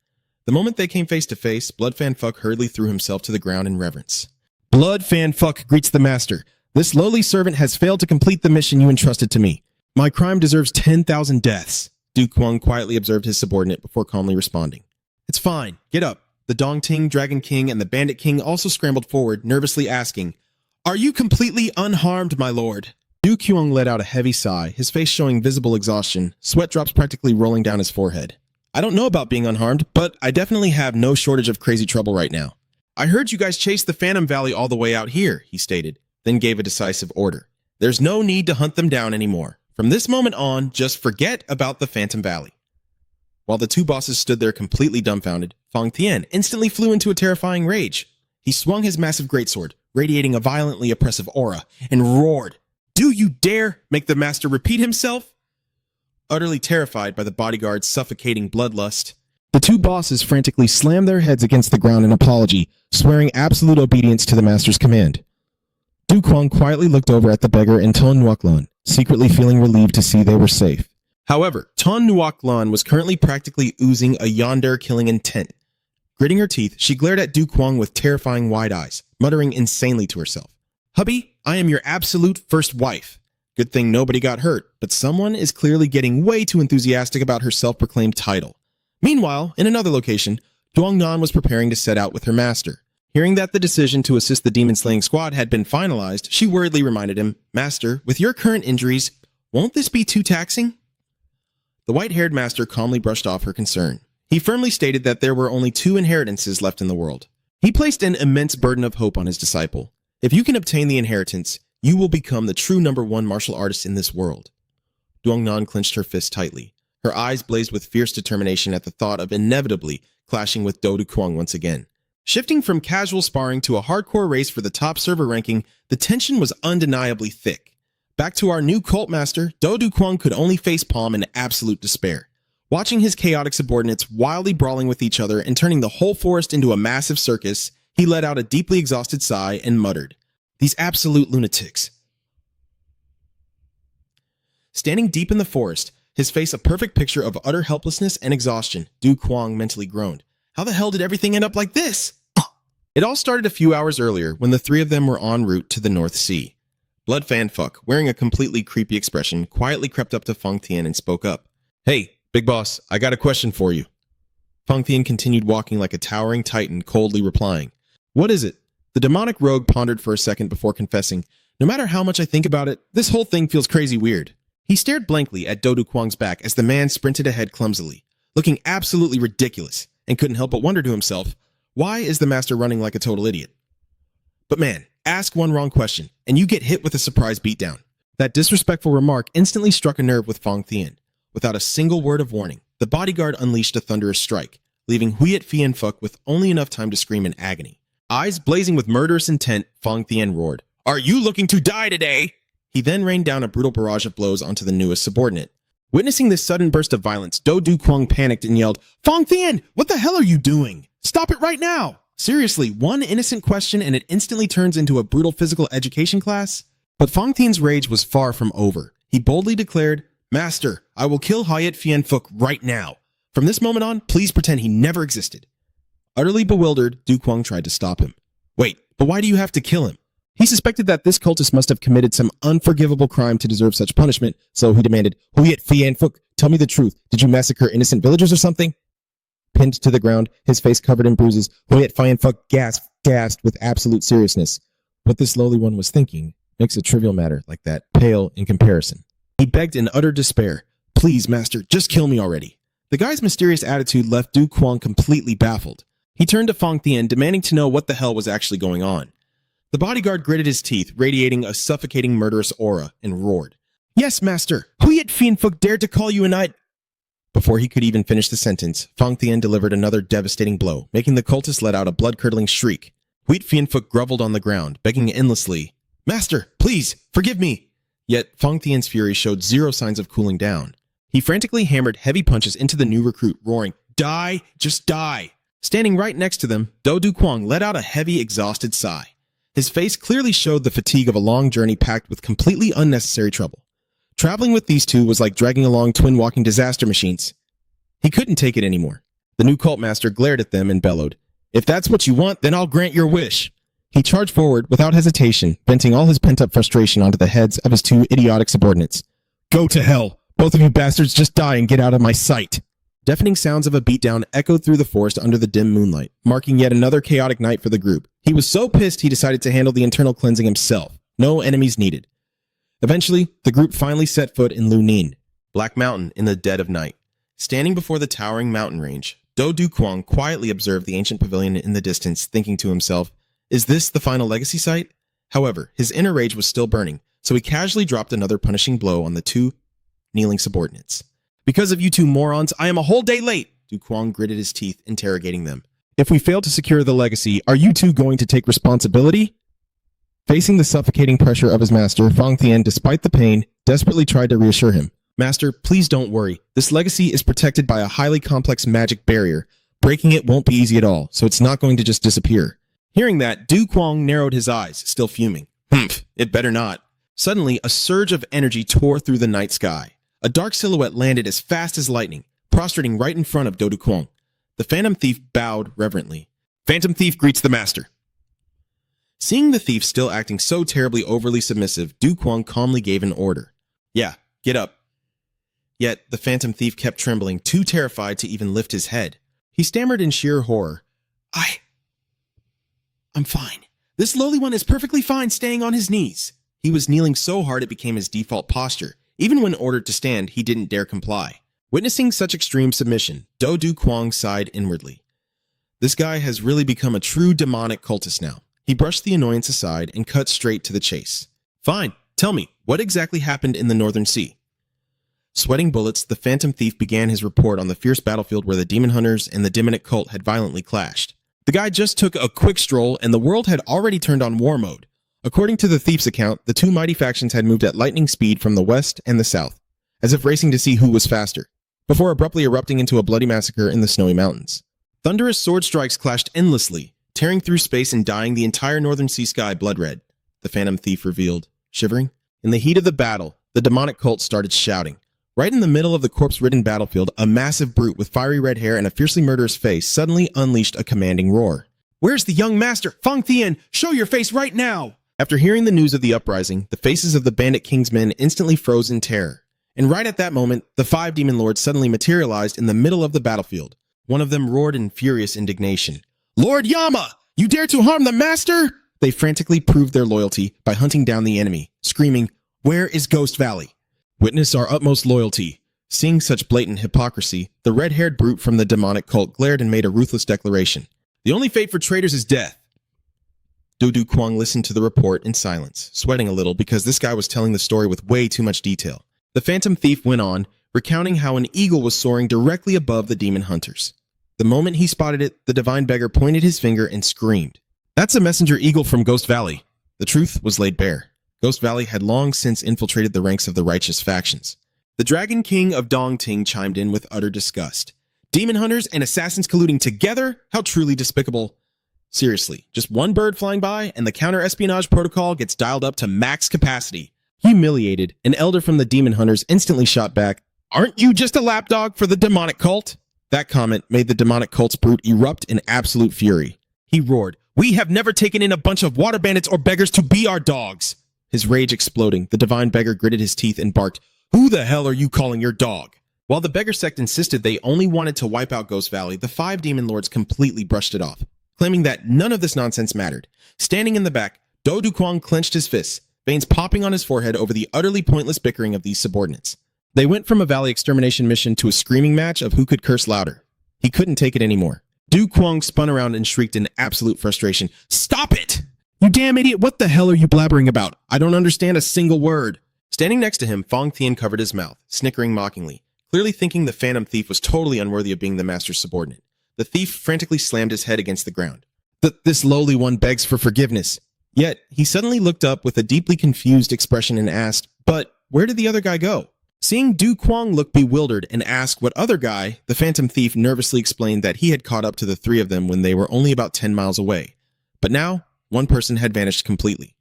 The moment they came face to face, Bloodfan Fuck hurriedly threw himself to the ground in reverence. "Bloodfan Fuck greets the master. This lowly servant has failed to complete the mission you entrusted to me. My crime deserves 10,000 deaths." Du Kuang quietly observed his subordinate before calmly responding. "It's fine. Get up. The Dongting, Dragon King, and the Bandit King also scrambled forward, nervously asking, "Are you completely unharmed, my lord?" Du Kuang let out a heavy sigh, his face showing visible exhaustion, sweat drops practically rolling down his forehead. "I don't know about being unharmed, but I definitely have no shortage of crazy trouble right now. I heard you guys chased the Phantom Valley all the way out here," he stated, then gave a decisive order. "There's no need to hunt them down anymore. From this moment on, just forget about the Phantom Valley." While the two bosses stood there completely dumbfounded, Fang Tian instantly flew into a terrifying rage. He swung his massive greatsword, radiating a violently oppressive aura, and roared, "Do you dare make the master repeat himself?" Utterly terrified by the bodyguard's suffocating bloodlust, the two bosses frantically slammed their heads against the ground in apology, swearing absolute obedience to the master's command. Du Kuang quietly looked over at the beggar and Ton Nuoklan, secretly feeling relieved to see they were safe. However, Ton Nuoklan was currently practically oozing a yandere-killing intent. Gritting her teeth, she glared at Du Kuang with terrifying wide eyes, muttering insanely to herself, "Hubby, I am your absolute first wife. Good thing nobody got hurt, but someone is clearly getting way too enthusiastic about her self-proclaimed title." Meanwhile, in another location, Duongnan was preparing to set out with her master. Hearing that the decision to assist the demon-slaying squad had been finalized, she worriedly reminded him, "Master, with your current injuries, won't this be too taxing?" The white-haired master calmly brushed off her concern. He firmly stated that there were only 2 inheritances left in the world. He placed an immense burden of hope on his disciple. "If you can obtain the inheritance, you will become the true #1 martial artist in this world." Duongnan clenched her fist tightly. Her eyes blazed with fierce determination at the thought of inevitably clashing with Do Du Kuang once again. Shifting from casual sparring to a hardcore race for the top server ranking, the tension was undeniably thick. Back to our new cult master, Do Du Kuang could only facepalm in absolute despair. Watching his chaotic subordinates wildly brawling with each other and turning the whole forest into a massive circus, he let out a deeply exhausted sigh and muttered, "These absolute lunatics." Standing deep in the forest, his face a perfect picture of utter helplessness and exhaustion, Du Kuang mentally groaned. How the hell did everything end up like this? It all started a few hours earlier when the 3 of them were en route to the North Sea. Blood Fan Fuck, wearing a completely creepy expression, quietly crept up to Fang Tian and spoke up. "Hey, big boss, I got a question for you." Fang Tian continued walking like a towering titan, coldly replying, "What is it?" The demonic rogue pondered for a second before confessing, "No matter how much I think about it, this whole thing feels crazy weird." He stared blankly at Do Du Kuang's back as the man sprinted ahead clumsily, looking absolutely ridiculous, and couldn't help but wonder to himself, why is the master running like a total idiot? But man, ask one wrong question, and you get hit with a surprise beatdown. That disrespectful remark instantly struck a nerve with Fang Tian. Without a single word of warning, the bodyguard unleashed a thunderous strike, leaving Huyet Fien Fuck with only enough time to scream in agony. Eyes blazing with murderous intent, Fang Tian roared, "Are you looking to die today?" He then rained down a brutal barrage of blows onto the newest subordinate. Witnessing this sudden burst of violence, Do Du Kuang panicked and yelled, "Fang Tian, what the hell are you doing? Stop it right now!" Seriously, one innocent question and it instantly turns into a brutal physical education class? But Fang Tian's rage was far from over. He boldly declared, "Master, I will kill Huyet Fien Fuck right now. From this moment on, please pretend he never existed." Utterly bewildered, Du Kuang tried to stop him. "Wait, but why do you have to kill him?" He suspected that this cultist must have committed some unforgivable crime to deserve such punishment, so he demanded, "Huyet Fien Fuck, tell me the truth. Did you massacre innocent villagers or something?" Pinned to the ground, his face covered in bruises, Huyet Fien Fuck gasped with absolute seriousness. What this lowly one was thinking makes a trivial matter like that pale in comparison. He begged in utter despair, "Please, master, just kill me already." The guy's mysterious attitude left Du Kuang completely baffled. He turned to Fang Tian, demanding to know what the hell was actually going on. The bodyguard gritted his teeth, radiating a suffocating murderous aura, and roared, "Yes, master, Huyet Fien Fuck dared to call you a knight." Before he could even finish the sentence, Fang Tian delivered another devastating blow, making the cultist let out a blood-curdling shriek. Huyet Fien Fuck groveled on the ground, begging endlessly, "Master, please, forgive me." Yet Fang Tian's fury showed zero signs of cooling down. He frantically hammered heavy punches into the new recruit, roaring, "Die, just die." Standing right next to them, Do Du Kuang let out a heavy, exhausted sigh. His face clearly showed the fatigue of a long journey packed with completely unnecessary trouble. Traveling with these two was like dragging along twin walking disaster machines. He couldn't take it anymore. The new cult master glared at them and bellowed, "If that's what you want, then I'll grant your wish." He charged forward without hesitation, venting all his pent-up frustration onto the heads of his 2 idiotic subordinates. "Go to hell! Both of you bastards just die and get out of my sight!" Deafening sounds of a beatdown echoed through the forest under the dim moonlight, marking yet another chaotic night for the group. He was so pissed he decided to handle the internal cleansing himself. No enemies needed. Eventually, the group finally set foot in Lunin, Black Mountain, in the dead of night. Standing before the towering mountain range, Do Du Kwang quietly observed the ancient pavilion in the distance, thinking to himself, "Is this the final legacy site?" However, his inner rage was still burning, so he casually dropped another punishing blow on the two kneeling subordinates. "Because of you two morons, I am a whole day late!" Du Kwang gritted his teeth, interrogating them. "If we fail to secure the legacy, are you two going to take responsibility?" Facing the suffocating pressure of his master, Fang Tian, despite the pain, desperately tried to reassure him. "Master, please don't worry. This legacy is protected by a highly complex magic barrier. Breaking it won't be easy at all, so it's not going to just disappear." Hearing that, Du Kwang narrowed his eyes, still fuming. "Humph, it better not." Suddenly, a surge of energy tore through the night sky. A dark silhouette landed as fast as lightning, prostrating right in front of Do Du Kwang. The Phantom Thief bowed reverently. "Phantom Thief greets the master." Seeing the thief still acting so terribly overly submissive, Du Kwang calmly gave an order. "Yeah, get up." Yet, the Phantom Thief kept trembling, too terrified to even lift his head. He stammered in sheer horror. I'm fine. This lowly one is perfectly fine staying on his knees." He was kneeling so hard it became his default posture. Even when ordered to stand, he didn't dare comply. Witnessing such extreme submission, Do Du Kwang sighed inwardly. This guy has really become a true demonic cultist now. He brushed the annoyance aside and cut straight to the chase. "Fine, tell me, what exactly happened in the Northern Sea?" Sweating bullets, the Phantom Thief began his report on the fierce battlefield where the demon hunters and the demonic cult had violently clashed. The guy just took a quick stroll and the world had already turned on war mode. According to the thief's account, the two mighty factions had moved at lightning speed from the west and the south, as if racing to see who was faster, before abruptly erupting into a bloody massacre in the snowy mountains. Thunderous sword strikes clashed endlessly, tearing through space and dyeing the entire northern sea sky blood red, the Phantom Thief revealed, shivering. In the heat of the battle, the demonic cult started shouting. Right in the middle of the corpse-ridden battlefield, a massive brute with fiery red hair and a fiercely murderous face suddenly unleashed a commanding roar. "Where's the young master? Fang Tian, show your face right now!" After hearing the news of the uprising, the faces of the Bandit King's men instantly froze in terror. And right at that moment, the 5 demon lords suddenly materialized in the middle of the battlefield. One of them roared in furious indignation. "Lord Yama, you dare to harm the master?" They frantically proved their loyalty by hunting down the enemy, screaming, "Where is Ghost Valley? Witness our utmost loyalty." Seeing such blatant hypocrisy, the red-haired brute from the demonic cult glared and made a ruthless declaration. "The only fate for traitors is death." Du Kwang listened to the report in silence, sweating a little because this guy was telling the story with way too much detail. The Phantom Thief went on, recounting how an eagle was soaring directly above the demon hunters. The moment he spotted it, the divine beggar pointed his finger and screamed, "That's a messenger eagle from Ghost Valley." The truth was laid bare. Ghost Valley had long since infiltrated the ranks of the righteous factions. The Dragon King of Dongting chimed in with utter disgust. "Demon hunters and assassins colluding together? How truly despicable." Seriously, just one bird flying by and the counter-espionage protocol gets dialed up to max capacity. Humiliated, an elder from the demon hunters instantly shot back, "Aren't you just a lapdog for the demonic cult?" That comment made the demonic cult's brute erupt in absolute fury. He roared, "We have never taken in a bunch of water bandits or beggars to be our dogs." His rage exploding, the divine beggar gritted his teeth and barked, "Who the hell are you calling your dog?" While the beggar sect insisted they only wanted to wipe out Ghost Valley, the 5 demon lords completely brushed it off, claiming that none of this nonsense mattered. Standing in the back, Do Du Kwang clenched his fists, veins popping on his forehead over the utterly pointless bickering of these subordinates. They went from a valley extermination mission to a screaming match of who could curse louder. He couldn't take it anymore. Du Kwang spun around and shrieked in absolute frustration, "Stop it! You damn idiot, what the hell are you blabbering about? I don't understand a single word." Standing next to him, Fang Tian covered his mouth, snickering mockingly, clearly thinking the Phantom Thief was totally unworthy of being the master's subordinate. The thief frantically slammed his head against the ground. This lowly one begs for forgiveness. Yet, he suddenly looked up with a deeply confused expression and asked, "But where did the other guy go?" Seeing Du Kwang look bewildered and ask what other guy, the Phantom Thief nervously explained that he had caught up to the 3 of them when they were only about 10 miles away. But now, one person had vanished completely.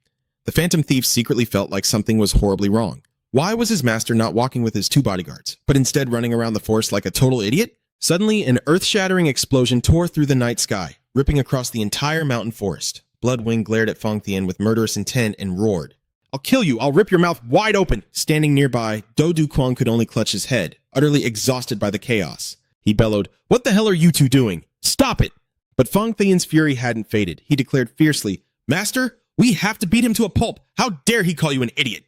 The Phantom Thief secretly felt like something was horribly wrong. Why was his master not walking with his 2 bodyguards, but instead running around the forest like a total idiot? Suddenly, an earth-shattering explosion tore through the night sky, ripping across the entire mountain forest. Bloodwing glared at Fang Tian with murderous intent and roared, "I'll kill you! I'll rip your mouth wide open!" Standing nearby, Do Du Kwang could only clutch his head, utterly exhausted by the chaos. He bellowed, "What the hell are you two doing? Stop it!" But Fang Thien's fury hadn't faded. He declared fiercely, "Master, we have to beat him to a pulp. How dare he call you an idiot?"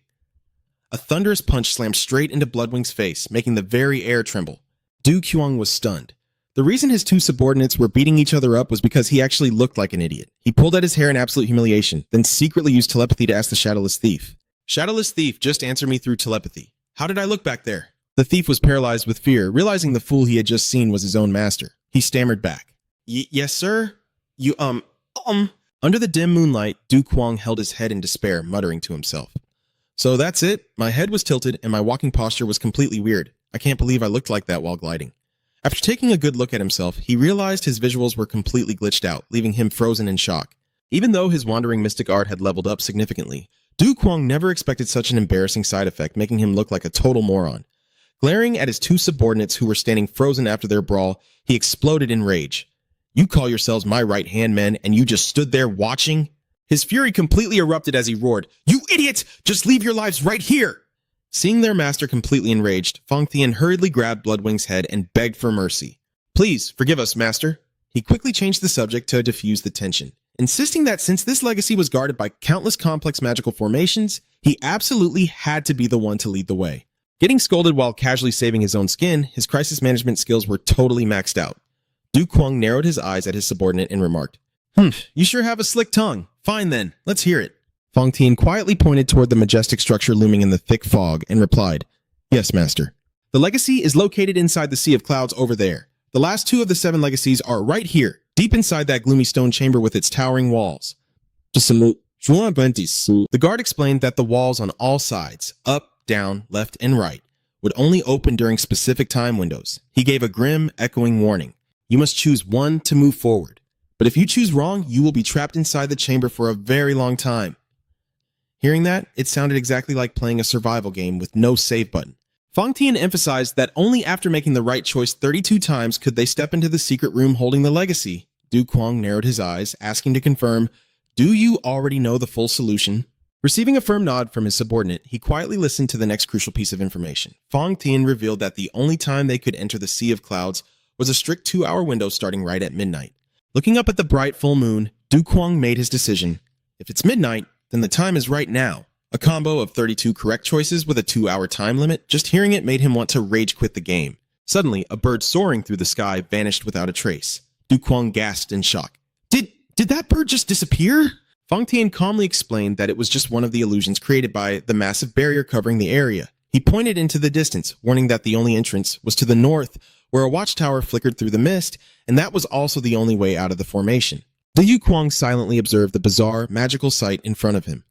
A thunderous punch slammed straight into Bloodwing's face, making the very air tremble. Du Kuang was stunned. The reason his two subordinates were beating each other up was because he actually looked like an idiot. He pulled at his hair in absolute humiliation, then secretly used telepathy to ask the Shadowless Thief. "Shadowless Thief, just answer me through telepathy. How did I look back there?" The thief was paralyzed with fear, realizing the fool he had just seen was his own master. He stammered back. Yes, sir? You, Under the dim moonlight, Du Kuang held his head in despair, muttering to himself. "So that's it. My head was tilted, and my walking posture was completely weird. I can't believe I looked like that while gliding." After taking a good look at himself, he realized his visuals were completely glitched out, leaving him frozen in shock. Even though his wandering mystic art had leveled up significantly, Du Kuang never expected such an embarrassing side effect, making him look like a total moron. Glaring at his two subordinates who were standing frozen after their brawl, he exploded in rage. "You call yourselves my right-hand men, and you just stood there watching?" His fury completely erupted as he roared, "You idiots! Just leave your lives right here!" Seeing their master completely enraged, Fang Thian hurriedly grabbed Bloodwing's head and begged for mercy. "Please, forgive us, master." He quickly changed the subject to diffuse the tension, insisting that since this legacy was guarded by countless complex magical formations, he absolutely had to be the one to lead the way. Getting scolded while casually saving his own skin, his crisis management skills were totally maxed out. Du Kuang narrowed his eyes at his subordinate and remarked, "You sure have a slick tongue. Fine then, let's hear it." Fang Thian quietly pointed toward the majestic structure looming in the thick fog and replied, "Yes, master. The legacy is located inside the Sea of Clouds over there. The last two of the 7 legacies are right here, deep inside that gloomy stone chamber with its towering walls." The guard explained that the walls on all sides, up, down, left, and right, would only open during specific time windows. He gave a grim, echoing warning. You must choose one to move forward. But if you choose wrong, you will be trapped inside the chamber for a very long time. Hearing that, it sounded exactly like playing a survival game with no save button. Fang Thian emphasized that only after making the right choice 32 times could they step into the secret room holding the legacy. Du Kuang narrowed his eyes, asking to confirm, "Do you already know the full solution?" Receiving a firm nod from his subordinate, he quietly listened to the next crucial piece of information. Fang Thian revealed that the only time they could enter the Sea of Clouds was a strict 2-hour window starting right at midnight. Looking up at the bright full moon, Du Kuang made his decision. If it's midnight, then the time is right now. A combo of 32 correct choices with a 2-hour time limit, just hearing it made him want to rage quit the game. Suddenly, a bird soaring through the sky vanished without a trace. Du Kuang gasped in shock. Did that bird just disappear?" Fang Thian calmly explained that it was just one of the illusions created by the massive barrier covering the area. He pointed into the distance, warning that the only entrance was to the north, where a watchtower flickered through the mist, and that was also the only way out of the formation. Du Kuang silently observed the bizarre, magical sight in front of him.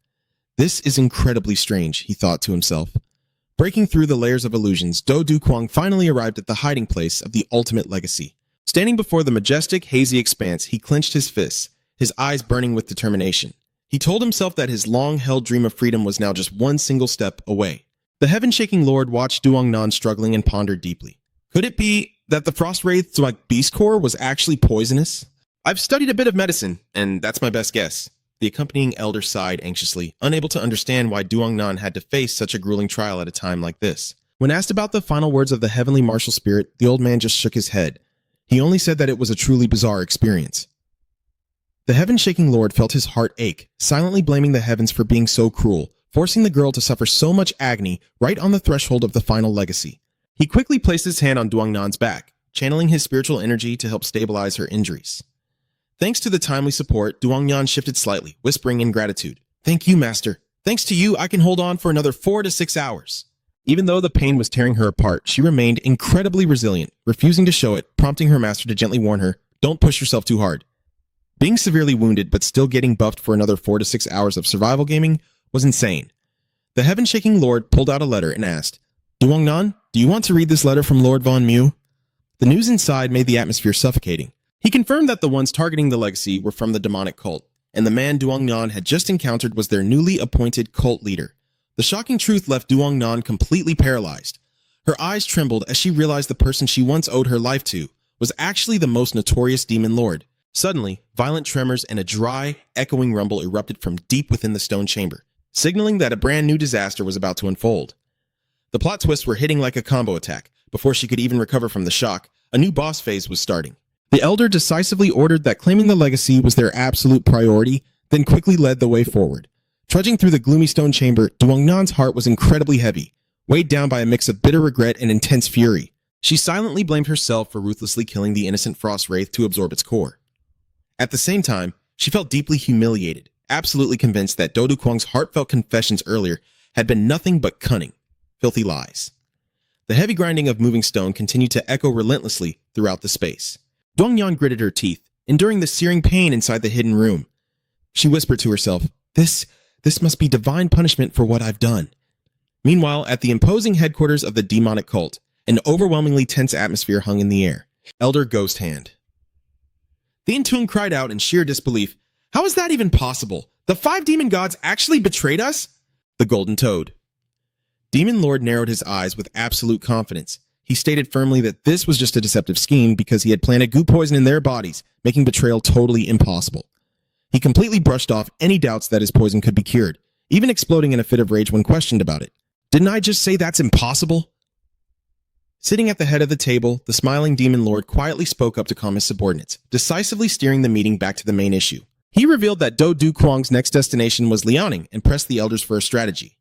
This is incredibly strange, he thought to himself. Breaking through the layers of illusions, Du Kuang finally arrived at the hiding place of the ultimate legacy. Standing before the majestic, hazy expanse, he clenched his fists, his eyes burning with determination. He told himself that his long-held dream of freedom was now just one single step away. The heaven-shaking lord watched Duongnan struggling and pondered deeply. Could it be that the frost wraith's beast core was actually poisonous? I've studied a bit of medicine, and that's my best guess. The accompanying elder sighed anxiously, unable to understand why Duongnan had to face such a grueling trial at a time like this. When asked about the final words of the heavenly martial spirit, the old man just shook his head. He only said that it was a truly bizarre experience. The heaven-shaking lord felt his heart ache, silently blaming the heavens for being so cruel, forcing the girl to suffer so much agony right on the threshold of the final legacy. He quickly placed his hand on Duongnan's back, channeling his spiritual energy to help stabilize her injuries. Thanks to the timely support, Duongnan shifted slightly, whispering in gratitude. "Thank you, master. Thanks to you, I can hold on for another 4 to 6 hours." Even though the pain was tearing her apart, she remained incredibly resilient, refusing to show it, prompting her master to gently warn her, "Don't push yourself too hard." Being severely wounded but still getting buffed for another 4 to 6 hours of survival gaming was insane. The heaven-shaking lord pulled out a letter and asked, "Duongnan, do you want to read this letter from Lord Von Mew?" The news inside made the atmosphere suffocating. He confirmed that the ones targeting the legacy were from the demonic cult, and the man Duongnan had just encountered was their newly appointed cult leader. The shocking truth left Duongnan completely paralyzed. Her eyes trembled as she realized the person she once owed her life to was actually the most notorious demon lord. Suddenly, violent tremors and a dry, echoing rumble erupted from deep within the stone chamber, signaling that a brand new disaster was about to unfold. The plot twists were hitting like a combo attack. Before she could even recover from the shock, A new boss phase was starting. The elder decisively ordered that claiming the legacy was their absolute priority, then quickly led the way forward. Trudging through the gloomy stone chamber, Duongnan's heart was incredibly heavy, weighed down by a mix of bitter regret and intense fury. She silently blamed herself for ruthlessly killing the innocent frost wraith to absorb its core. At the same time, she felt deeply humiliated, absolutely convinced that Do Dukwang's heartfelt confessions earlier had been nothing but cunning, filthy lies. The heavy grinding of moving stone continued to echo relentlessly throughout the space. Duongnan gritted her teeth, enduring the searing pain inside the hidden room. She whispered to herself, This must be divine punishment for what I've done. Meanwhile, at the imposing headquarters of the demonic cult, an overwhelmingly tense atmosphere hung in the air. Elder Ghost Hand. The Intung cried out in sheer disbelief. How is that even possible? The 5 demon gods actually betrayed us? The Golden Toad. Demon Lord narrowed his eyes with absolute confidence. He stated firmly that this was just a deceptive scheme because he had planted goo poison in their bodies, making betrayal totally impossible. He completely brushed off any doubts that his poison could be cured, even exploding in a fit of rage when questioned about it. Didn't I just say that's impossible? Sitting at the head of the table, the smiling Demon Lord quietly spoke up to calm his subordinates, decisively steering the meeting back to the main issue. He revealed that Do Dukwang's next destination was Liaoning and pressed the elders for a strategy.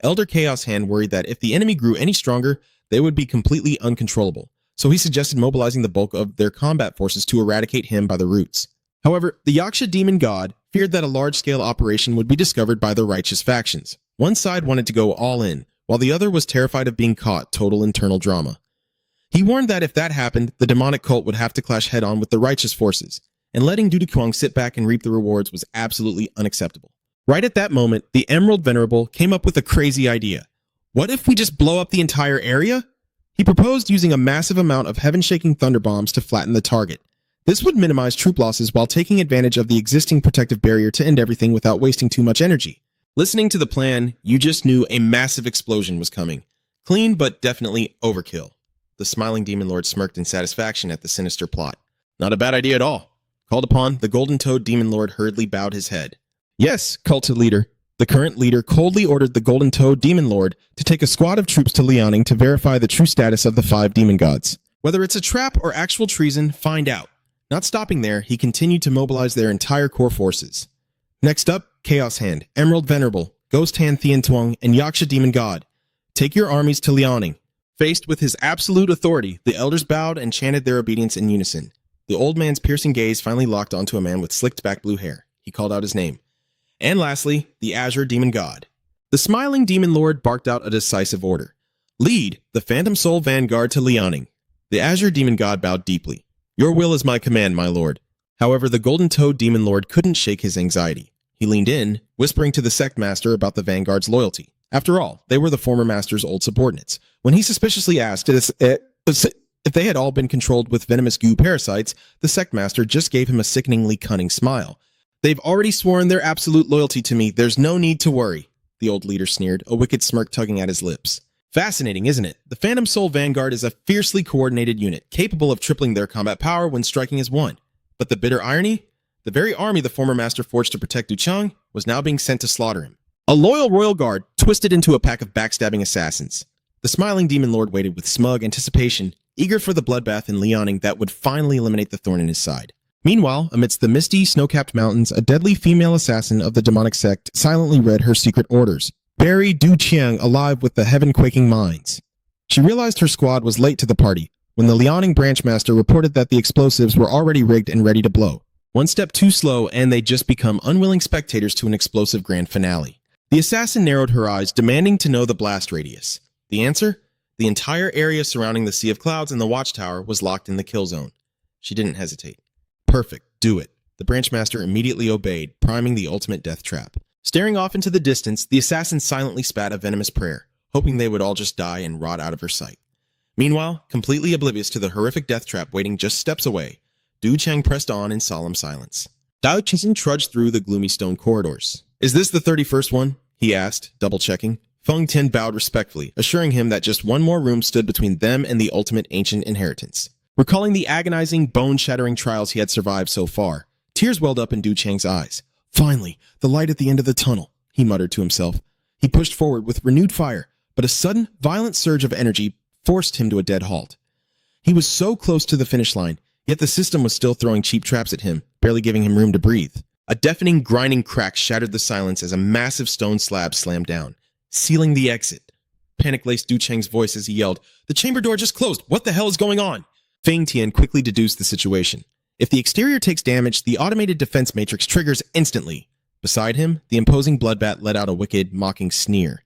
Elder Chaos Hand worried that if the enemy grew any stronger, they would be completely uncontrollable, so he suggested mobilizing the bulk of their combat forces to eradicate him by the roots. However, the Yaksha demon god feared that a large-scale operation would be discovered by the righteous factions. One side wanted to go all in, while the other was terrified of being caught, total internal drama. He warned that if that happened, the demonic cult would have to clash head-on with the righteous forces, and letting Du Dukwang sit back and reap the rewards was absolutely unacceptable. Right at that moment, the Emerald Venerable came up with a crazy idea. What if we just blow up the entire area? He proposed using a massive amount of heaven-shaking thunder bombs to flatten the target. This would minimize troop losses while taking advantage of the existing protective barrier to end everything without wasting too much energy. Listening to the plan, you just knew a massive explosion was coming. Clean, but definitely overkill. The smiling Demon Lord smirked in satisfaction at the sinister plot. Not a bad idea at all. Called upon, the Golden Toad Demon Lord hurriedly bowed his head. Yes, culted leader. The current leader coldly ordered the Golden Toad Demon Lord to take a squad of troops to Liaoning to verify the true status of the 5 demon gods. Whether it's a trap or actual treason, find out. Not stopping there, he continued to mobilize their entire core forces. Next up, Chaos Hand, Emerald Venerable, Ghost Hand Thien Tuong, and Yaksha Demon God. Take your armies to Liaoning. Faced with his absolute authority, the elders bowed and chanted their obedience in unison. The old man's piercing gaze finally locked onto a man with slicked back blue hair. He called out his name. And lastly, the Azure Demon God. The smiling Demon Lord barked out a decisive order. Lead the Phantom Soul Vanguard to Liaoning. The Azure Demon God bowed deeply. Your will is my command, my lord. However, the Golden Toad Demon Lord couldn't shake his anxiety. He leaned in, whispering to the sect master about the Vanguard's loyalty. After all, they were the former master's old subordinates. When he suspiciously asked if they had all been controlled with venomous goo parasites, the sect master just gave him a sickeningly cunning smile. They've already sworn their absolute loyalty to me. There's no need to worry, the old leader sneered, a wicked smirk tugging at his lips. Fascinating, isn't it? The Phantom Soul Vanguard is a fiercely coordinated unit, capable of tripling their combat power when striking as one. But the bitter irony? The very army the former master forged to protect Duchang was now being sent to slaughter him. A loyal royal guard twisted into a pack of backstabbing assassins. The smiling Demon Lord waited with smug anticipation, eager for the bloodbath in Liaoning that would finally eliminate the thorn in his side. Meanwhile, amidst the misty, snow-capped mountains, a deadly female assassin of the demonic sect silently read her secret orders. Bury Du Qiang alive with the heaven-quaking mines. She realized her squad was late to the party when the Liaoning branch master reported that the explosives were already rigged and ready to blow. One step too slow and they'd just become unwilling spectators to an explosive grand finale. The assassin narrowed her eyes, demanding to know the blast radius. The answer? The entire area surrounding the Sea of Clouds and the Watchtower was locked in the kill zone. She didn't hesitate. Perfect, do it. The branch master immediately obeyed, priming the ultimate death trap. Staring off into the distance, the assassin silently spat a venomous prayer, hoping they would all just die and rot out of her sight. Meanwhile, completely oblivious to the horrific death trap waiting just steps away, Du Cheng pressed on in solemn silence. Dao Chinsen trudged through the gloomy stone corridors. Is this the 31st one? He asked, double-checking. Feng Tian bowed respectfully, assuring him that just one more room stood between them and the ultimate ancient inheritance. Recalling the agonizing, bone-shattering trials he had survived so far, tears welled up in Du Cheng's eyes. Finally, the light at the end of the tunnel, he muttered to himself. He pushed forward with renewed fire, but a sudden, violent surge of energy forced him to a dead halt. He was so close to the finish line, yet the system was still throwing cheap traps at him, barely giving him room to breathe. A deafening, grinding crack shattered the silence as a massive stone slab slammed down, sealing the exit. Panic laced Du Cheng's voice as he yelled, "The chamber door just closed! What the hell is going on?" Feng Tian quickly deduced the situation. If the exterior takes damage, the automated defense matrix triggers instantly. Beside him, the imposing bloodbat let out a wicked, mocking sneer.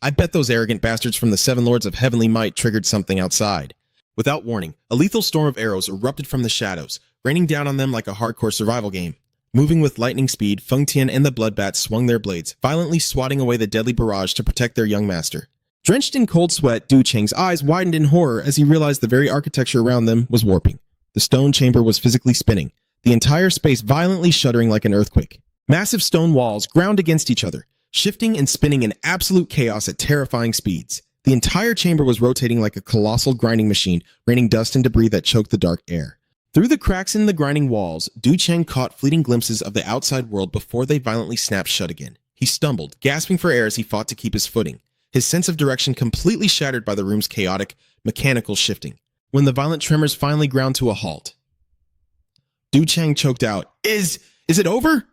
I bet those arrogant bastards from the Seven Lords of Heavenly Might triggered something outside. Without warning, a lethal storm of arrows erupted from the shadows, raining down on them like a hardcore survival game. Moving with lightning speed, Feng Tian and the bloodbat swung their blades, violently swatting away the deadly barrage to protect their young master. Drenched in cold sweat, Du Cheng's eyes widened in horror as he realized the very architecture around them was warping. The stone chamber was physically spinning, the entire space violently shuddering like an earthquake. Massive stone walls ground against each other, shifting and spinning in absolute chaos at terrifying speeds. The entire chamber was rotating like a colossal grinding machine, raining dust and debris that choked the dark air. Through the cracks in the grinding walls, Du Cheng caught fleeting glimpses of the outside world before they violently snapped shut again. He stumbled, gasping for air as he fought to keep his footing, his sense of direction completely shattered by the room's chaotic, mechanical shifting. When the violent tremors finally ground to a halt, Du Cheng choked out, Is it over?"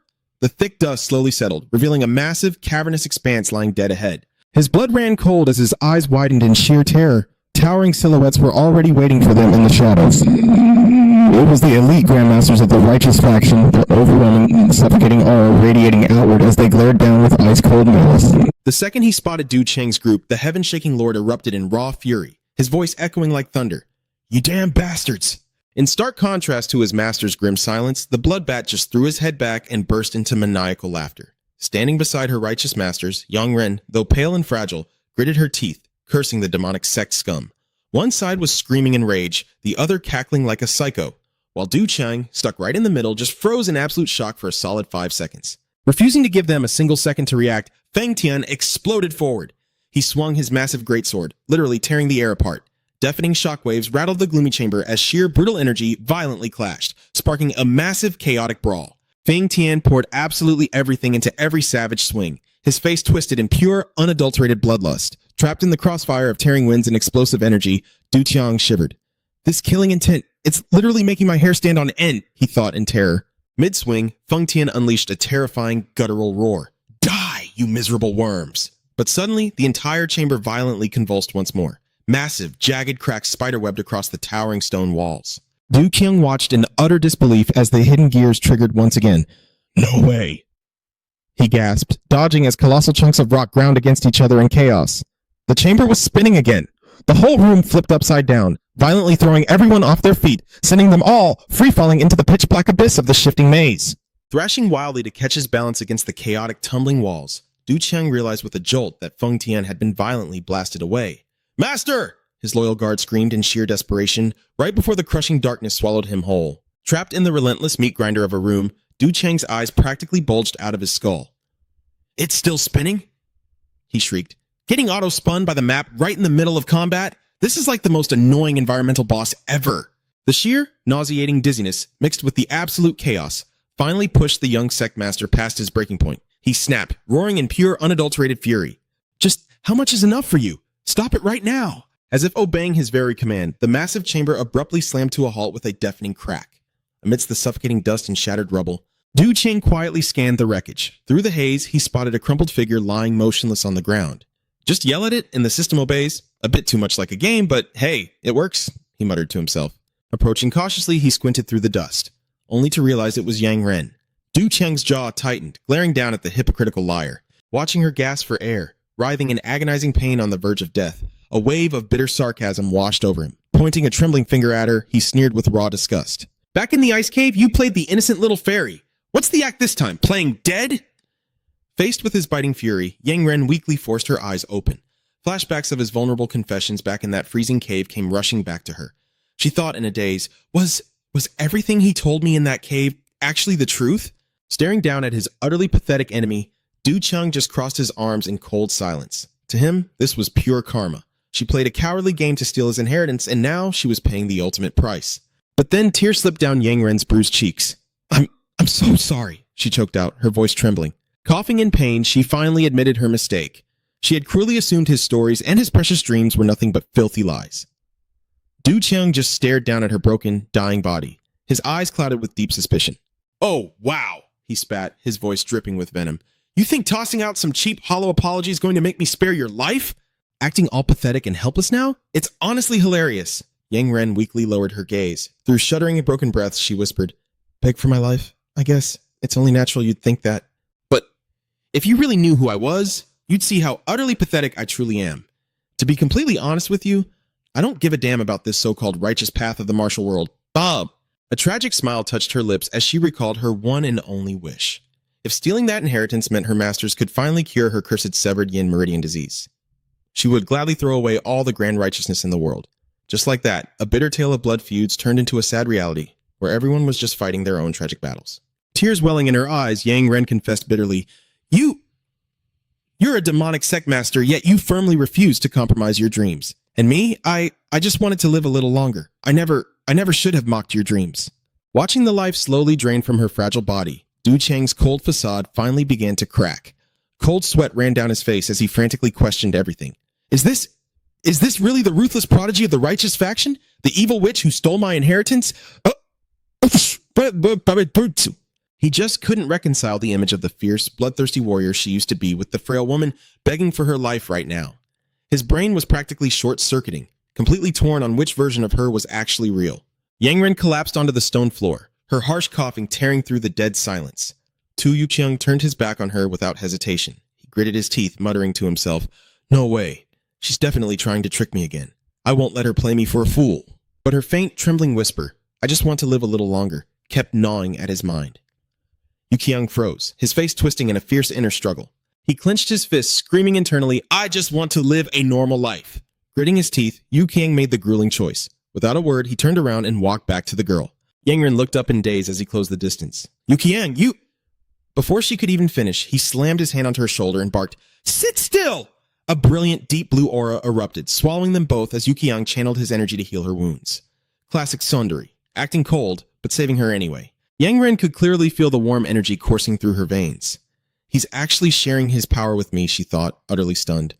The thick dust slowly settled, revealing a massive, cavernous expanse lying dead ahead. His blood ran cold as his eyes widened in sheer terror. Towering silhouettes were already waiting for them in the shadows. It was the elite grandmasters of the righteous faction, their overwhelming, suffocating aura radiating outward as they glared down with ice-cold malice. The second he spotted Du Cheng's group, the heaven-shaking lord erupted in raw fury, his voice echoing like thunder. "You damn bastards!" In stark contrast to his master's grim silence, the bloodbat just threw his head back and burst into maniacal laughter. Standing beside her righteous masters, Yang Ren, though pale and fragile, gritted her teeth, cursing the demonic sect scum. One side was screaming in rage, the other cackling like a psycho, while Du Cheng, stuck right in the middle, just froze in absolute shock for a solid 5 seconds. Refusing to give them a single second to react, Feng Tian exploded forward. He swung his massive greatsword, literally tearing the air apart. Deafening shockwaves rattled the gloomy chamber as sheer brutal energy violently clashed, sparking a massive chaotic brawl. Feng Tian poured absolutely everything into every savage swing, his face twisted in pure, unadulterated bloodlust. Trapped in the crossfire of tearing winds and explosive energy, Du Cheng shivered. "This killing intent, it's literally making my hair stand on end," he thought in terror. Mid-swing, Feng Tian unleashed a terrifying, guttural roar. "Die, you miserable worms!" But suddenly, the entire chamber violently convulsed once more. Massive, jagged cracks spiderwebbed across the towering stone walls. Du Cheng watched in utter disbelief as the hidden gears triggered once again. "No way!" he gasped, dodging as colossal chunks of rock ground against each other in chaos. The chamber was spinning again. The whole room flipped upside down, violently throwing everyone off their feet, sending them all free-falling into the pitch-black abyss of the shifting maze. Thrashing wildly to catch his balance against the chaotic, tumbling walls, Du Cheng realized with a jolt that Feng Tian had been violently blasted away. "Master!" his loyal guard screamed in sheer desperation, right before the crushing darkness swallowed him whole. Trapped in the relentless meat grinder of a room, Du Cheng's eyes practically bulged out of his skull. "It's still spinning?" he shrieked. "Getting auto-spun by the map right in the middle of combat? This is like the most annoying environmental boss ever." The sheer, nauseating dizziness, mixed with the absolute chaos, finally pushed the young sect master past his breaking point. He snapped, roaring in pure, unadulterated fury. "Just how much is enough for you? Stop it right now!" As if obeying his very command, the massive chamber abruptly slammed to a halt with a deafening crack. Amidst the suffocating dust and shattered rubble, Du Cheng quietly scanned the wreckage. Through the haze, he spotted a crumpled figure lying motionless on the ground. "Just yell at it and the system obeys. A bit too much like a game, but hey, it works," he muttered to himself. Approaching cautiously, he squinted through the dust, only to realize it was Yang Ren. Du Cheng's jaw tightened, glaring down at the hypocritical liar. Watching her gasp for air, writhing in agonizing pain on the verge of death, a wave of bitter sarcasm washed over him. Pointing a trembling finger at her, he sneered with raw disgust. "Back in the ice cave, you played the innocent little fairy. What's the act this time? Playing dead?" Faced with his biting fury, Yang Ren weakly forced her eyes open. Flashbacks of his vulnerable confessions back in that freezing cave came rushing back to her. She thought in a daze, was everything he told me in that cave actually the truth? Staring down at his utterly pathetic enemy, Du Cheng just crossed his arms in cold silence. To him, this was pure karma. She played a cowardly game to steal his inheritance, and now she was paying the ultimate price. But then tears slipped down Yang Ren's bruised cheeks. I'm so sorry," she choked out, her voice trembling. Coughing in pain, she finally admitted her mistake. She had cruelly assumed his stories and his precious dreams were nothing but filthy lies. Du Qiang just stared down at her broken, dying body, his eyes clouded with deep suspicion. "Oh, wow," he spat, his voice dripping with venom. "You think tossing out some cheap, hollow apology is going to make me spare your life? Acting all pathetic and helpless now? It's honestly hilarious." Yang Ren weakly lowered her gaze. Through shuddering and broken breaths, she whispered, "Beg for my life? I guess it's only natural you'd think that. But if you really knew who I was, you'd see how utterly pathetic I truly am. To be completely honest with you, I don't give a damn about this so-called righteous path of the martial world. Bob!" A tragic smile touched her lips as she recalled her one and only wish. If stealing that inheritance meant her masters could finally cure her cursed severed yin meridian disease, she would gladly throw away all the grand righteousness in the world. Just like that, a bitter tale of blood feuds turned into a sad reality, where everyone was just fighting their own tragic battles. Tears welling in her eyes, Yang Ren confessed bitterly, You're a demonic sect master, yet you firmly refuse to compromise your dreams. And me, I just wanted to live a little longer. I never should have mocked your dreams." Watching the life slowly drain from her fragile body, Du Qiang's cold facade finally began to crack. Cold sweat ran down his face as he frantically questioned everything. Is this really the ruthless prodigy of the righteous faction? The evil witch who stole my inheritance? He just couldn't reconcile the image of the fierce, bloodthirsty warrior she used to be with the frail woman begging for her life right now. His brain was practically short-circuiting, completely torn on which version of her was actually real. Yang Ren collapsed onto the stone floor, her harsh coughing tearing through the dead silence. Tu Yuqiang turned his back on her without hesitation. He gritted his teeth, muttering to himself, "No way. She's definitely trying to trick me again. I won't let her play me for a fool." But her faint, trembling whisper, "I just want to live a little longer," kept gnawing at his mind. Yuqiang froze, his face twisting in a fierce inner struggle. He clenched his fists, screaming internally, "I just want to live a normal life." Gritting his teeth, Yuqiang made the grueling choice. Without a word, he turned around and walked back to the girl. Yang Ren looked up in daze as he closed the distance. "Yuqiang, you—" Before she could even finish, he slammed his hand onto her shoulder and barked, "Sit still!" A brilliant, deep blue aura erupted, swallowing them both as Yuqiang channeled his energy to heal her wounds. Classic Sundari, acting cold, but saving her anyway. Yang Ren could clearly feel the warm energy coursing through her veins. He's actually sharing his power with me, she thought, utterly stunned.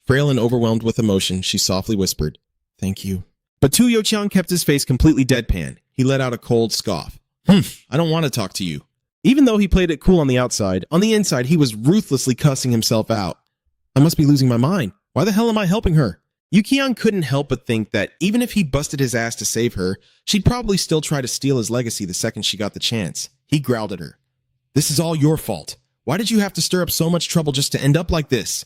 Frail and overwhelmed with emotion, she softly whispered, "Thank you." But Tu Yuqiang kept his face completely deadpan. He let out a cold scoff. I don't want to talk to you." Even though he played it cool on the outside, on the inside he was ruthlessly cussing himself out. I must be losing my mind. Why the hell am I helping her? Yuqiang couldn't help but think that even if he busted his ass to save her, she'd probably still try to steal his legacy the second she got the chance. He growled at her. "This is all your fault. Why did you have to stir up so much trouble just to end up like this?"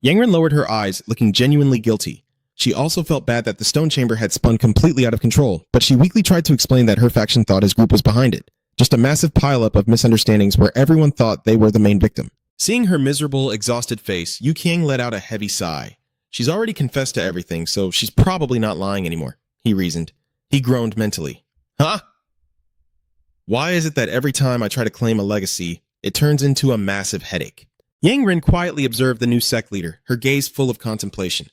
Yang Ren lowered her eyes, looking genuinely guilty. She also felt bad that the stone chamber had spun completely out of control, but she weakly tried to explain that her faction thought his group was behind it. Just a massive pileup of misunderstandings where everyone thought they were the main victim. Seeing her miserable, exhausted face, Yuqiang let out a heavy sigh. She's already confessed to everything, so she's probably not lying anymore, he reasoned. He groaned mentally. Huh? Why is it that every time I try to claim a legacy, it turns into a massive headache? Yang Ren quietly observed the new sect leader, her gaze full of contemplation.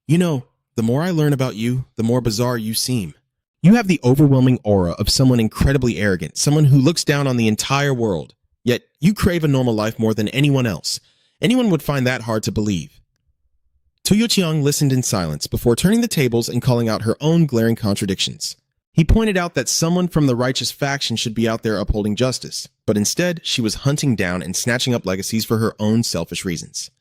You know, the more I learn about you, the more bizarre you seem. You have the overwhelming aura of someone incredibly arrogant, someone who looks down on the entire world. Yet, you crave a normal life more than anyone else. Anyone would find that hard to believe. Tu Yuqiang listened in silence before turning the tables and calling out her own glaring contradictions. He pointed out that someone from the righteous faction should be out there upholding justice, but instead, she was hunting down and snatching up legacies for her own selfish reasons.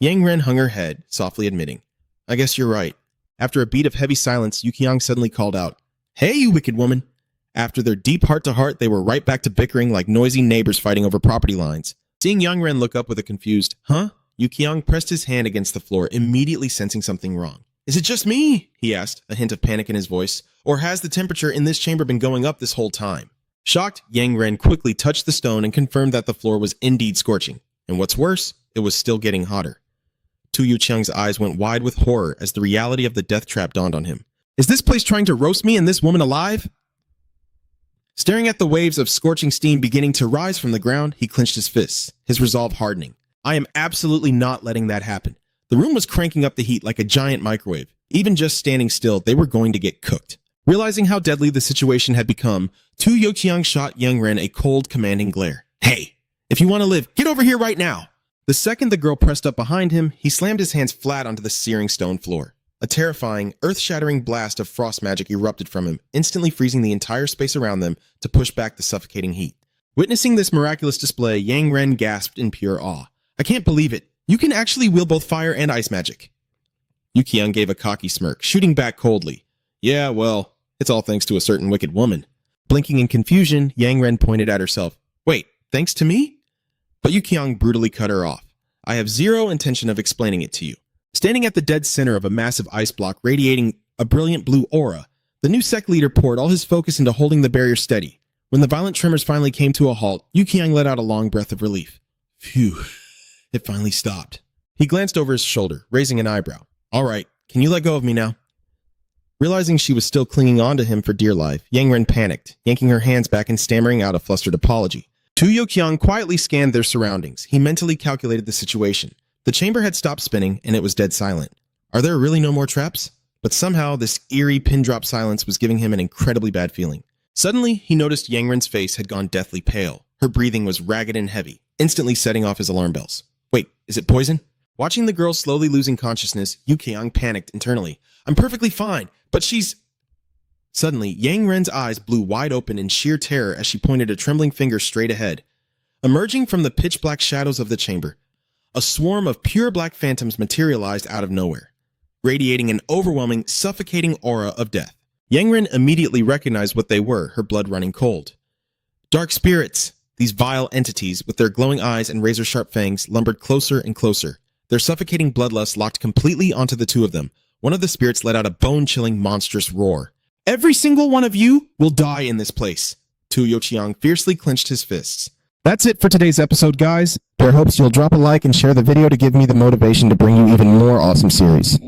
Yang Ren hung her head, softly admitting, I guess you're right. After a beat of heavy silence, Yuqiang suddenly called out, Hey, you wicked woman! After their deep heart-to-heart, they were right back to bickering like noisy neighbors fighting over property lines. Seeing Yang Ren look up with a confused, Huh? Yuqiang pressed his hand against the floor, immediately sensing something wrong. Is it just me? He asked, a hint of panic in his voice. Or has the temperature in this chamber been going up this whole time? Shocked, Yang Ren quickly touched the stone and confirmed that the floor was indeed scorching. And what's worse, it was still getting hotter. Tu Yuqiang's eyes went wide with horror as the reality of the death trap dawned on him. Is this place trying to roast me and this woman alive? Staring at the waves of scorching steam beginning to rise from the ground, he clenched his fists, his resolve hardening. I am absolutely not letting that happen. The room was cranking up the heat like a giant microwave. Even just standing still, they were going to get cooked. Realizing how deadly the situation had become, Tu Yuqiang shot Yang Ren a cold, commanding glare. Hey, if you want to live, get over here right now. The second the girl pressed up behind him, he slammed his hands flat onto the searing stone floor. A terrifying, earth-shattering blast of frost magic erupted from him, instantly freezing the entire space around them to push back the suffocating heat. Witnessing this miraculous display, Yang Ren gasped in pure awe. I can't believe it. You can actually wield both fire and ice magic. Yukiyoung gave a cocky smirk, shooting back coldly. Yeah, well, it's all thanks to a certain wicked woman. Blinking in confusion, Yang Ren pointed at herself. Wait, thanks to me? But Yukiyoung brutally cut her off. I have zero intention of explaining it to you. Standing at the dead center of a massive ice block radiating a brilliant blue aura, the new sect leader poured all his focus into holding the barrier steady. When the violent tremors finally came to a halt, Yukiyoung let out a long breath of relief. Phew, it finally stopped. He glanced over his shoulder, raising an eyebrow. All right, can you let go of me now? Realizing she was still clinging on to him for dear life, Yang Ren panicked, yanking her hands back and stammering out a flustered apology. Yukiyoung quietly scanned their surroundings. He mentally calculated the situation. The chamber had stopped spinning, and it was dead silent. Are there really no more traps? But somehow, this eerie pin-drop silence was giving him an incredibly bad feeling. Suddenly, he noticed Yang Ren's face had gone deathly pale. Her breathing was ragged and heavy, instantly setting off his alarm bells. Wait, is it poison? Watching the girl slowly losing consciousness, Yukiyoung panicked internally. I'm perfectly fine, but she's... Suddenly, Yang Ren's eyes blew wide open in sheer terror as she pointed a trembling finger straight ahead. Emerging from the pitch-black shadows of the chamber, a swarm of pure black phantoms materialized out of nowhere, radiating an overwhelming, suffocating aura of death. Yang Ren immediately recognized what they were, her blood running cold. Dark spirits! These vile entities, with their glowing eyes and razor-sharp fangs, lumbered closer and closer. Their suffocating bloodlust locked completely onto the two of them. One of the spirits let out a bone-chilling, monstrous roar. Every single one of you will die in this place. Yukiyoung fiercely clenched his fists. That's it for today's episode, guys. Bear hopes you'll drop a like and share the video to give me the motivation to bring you even more awesome series.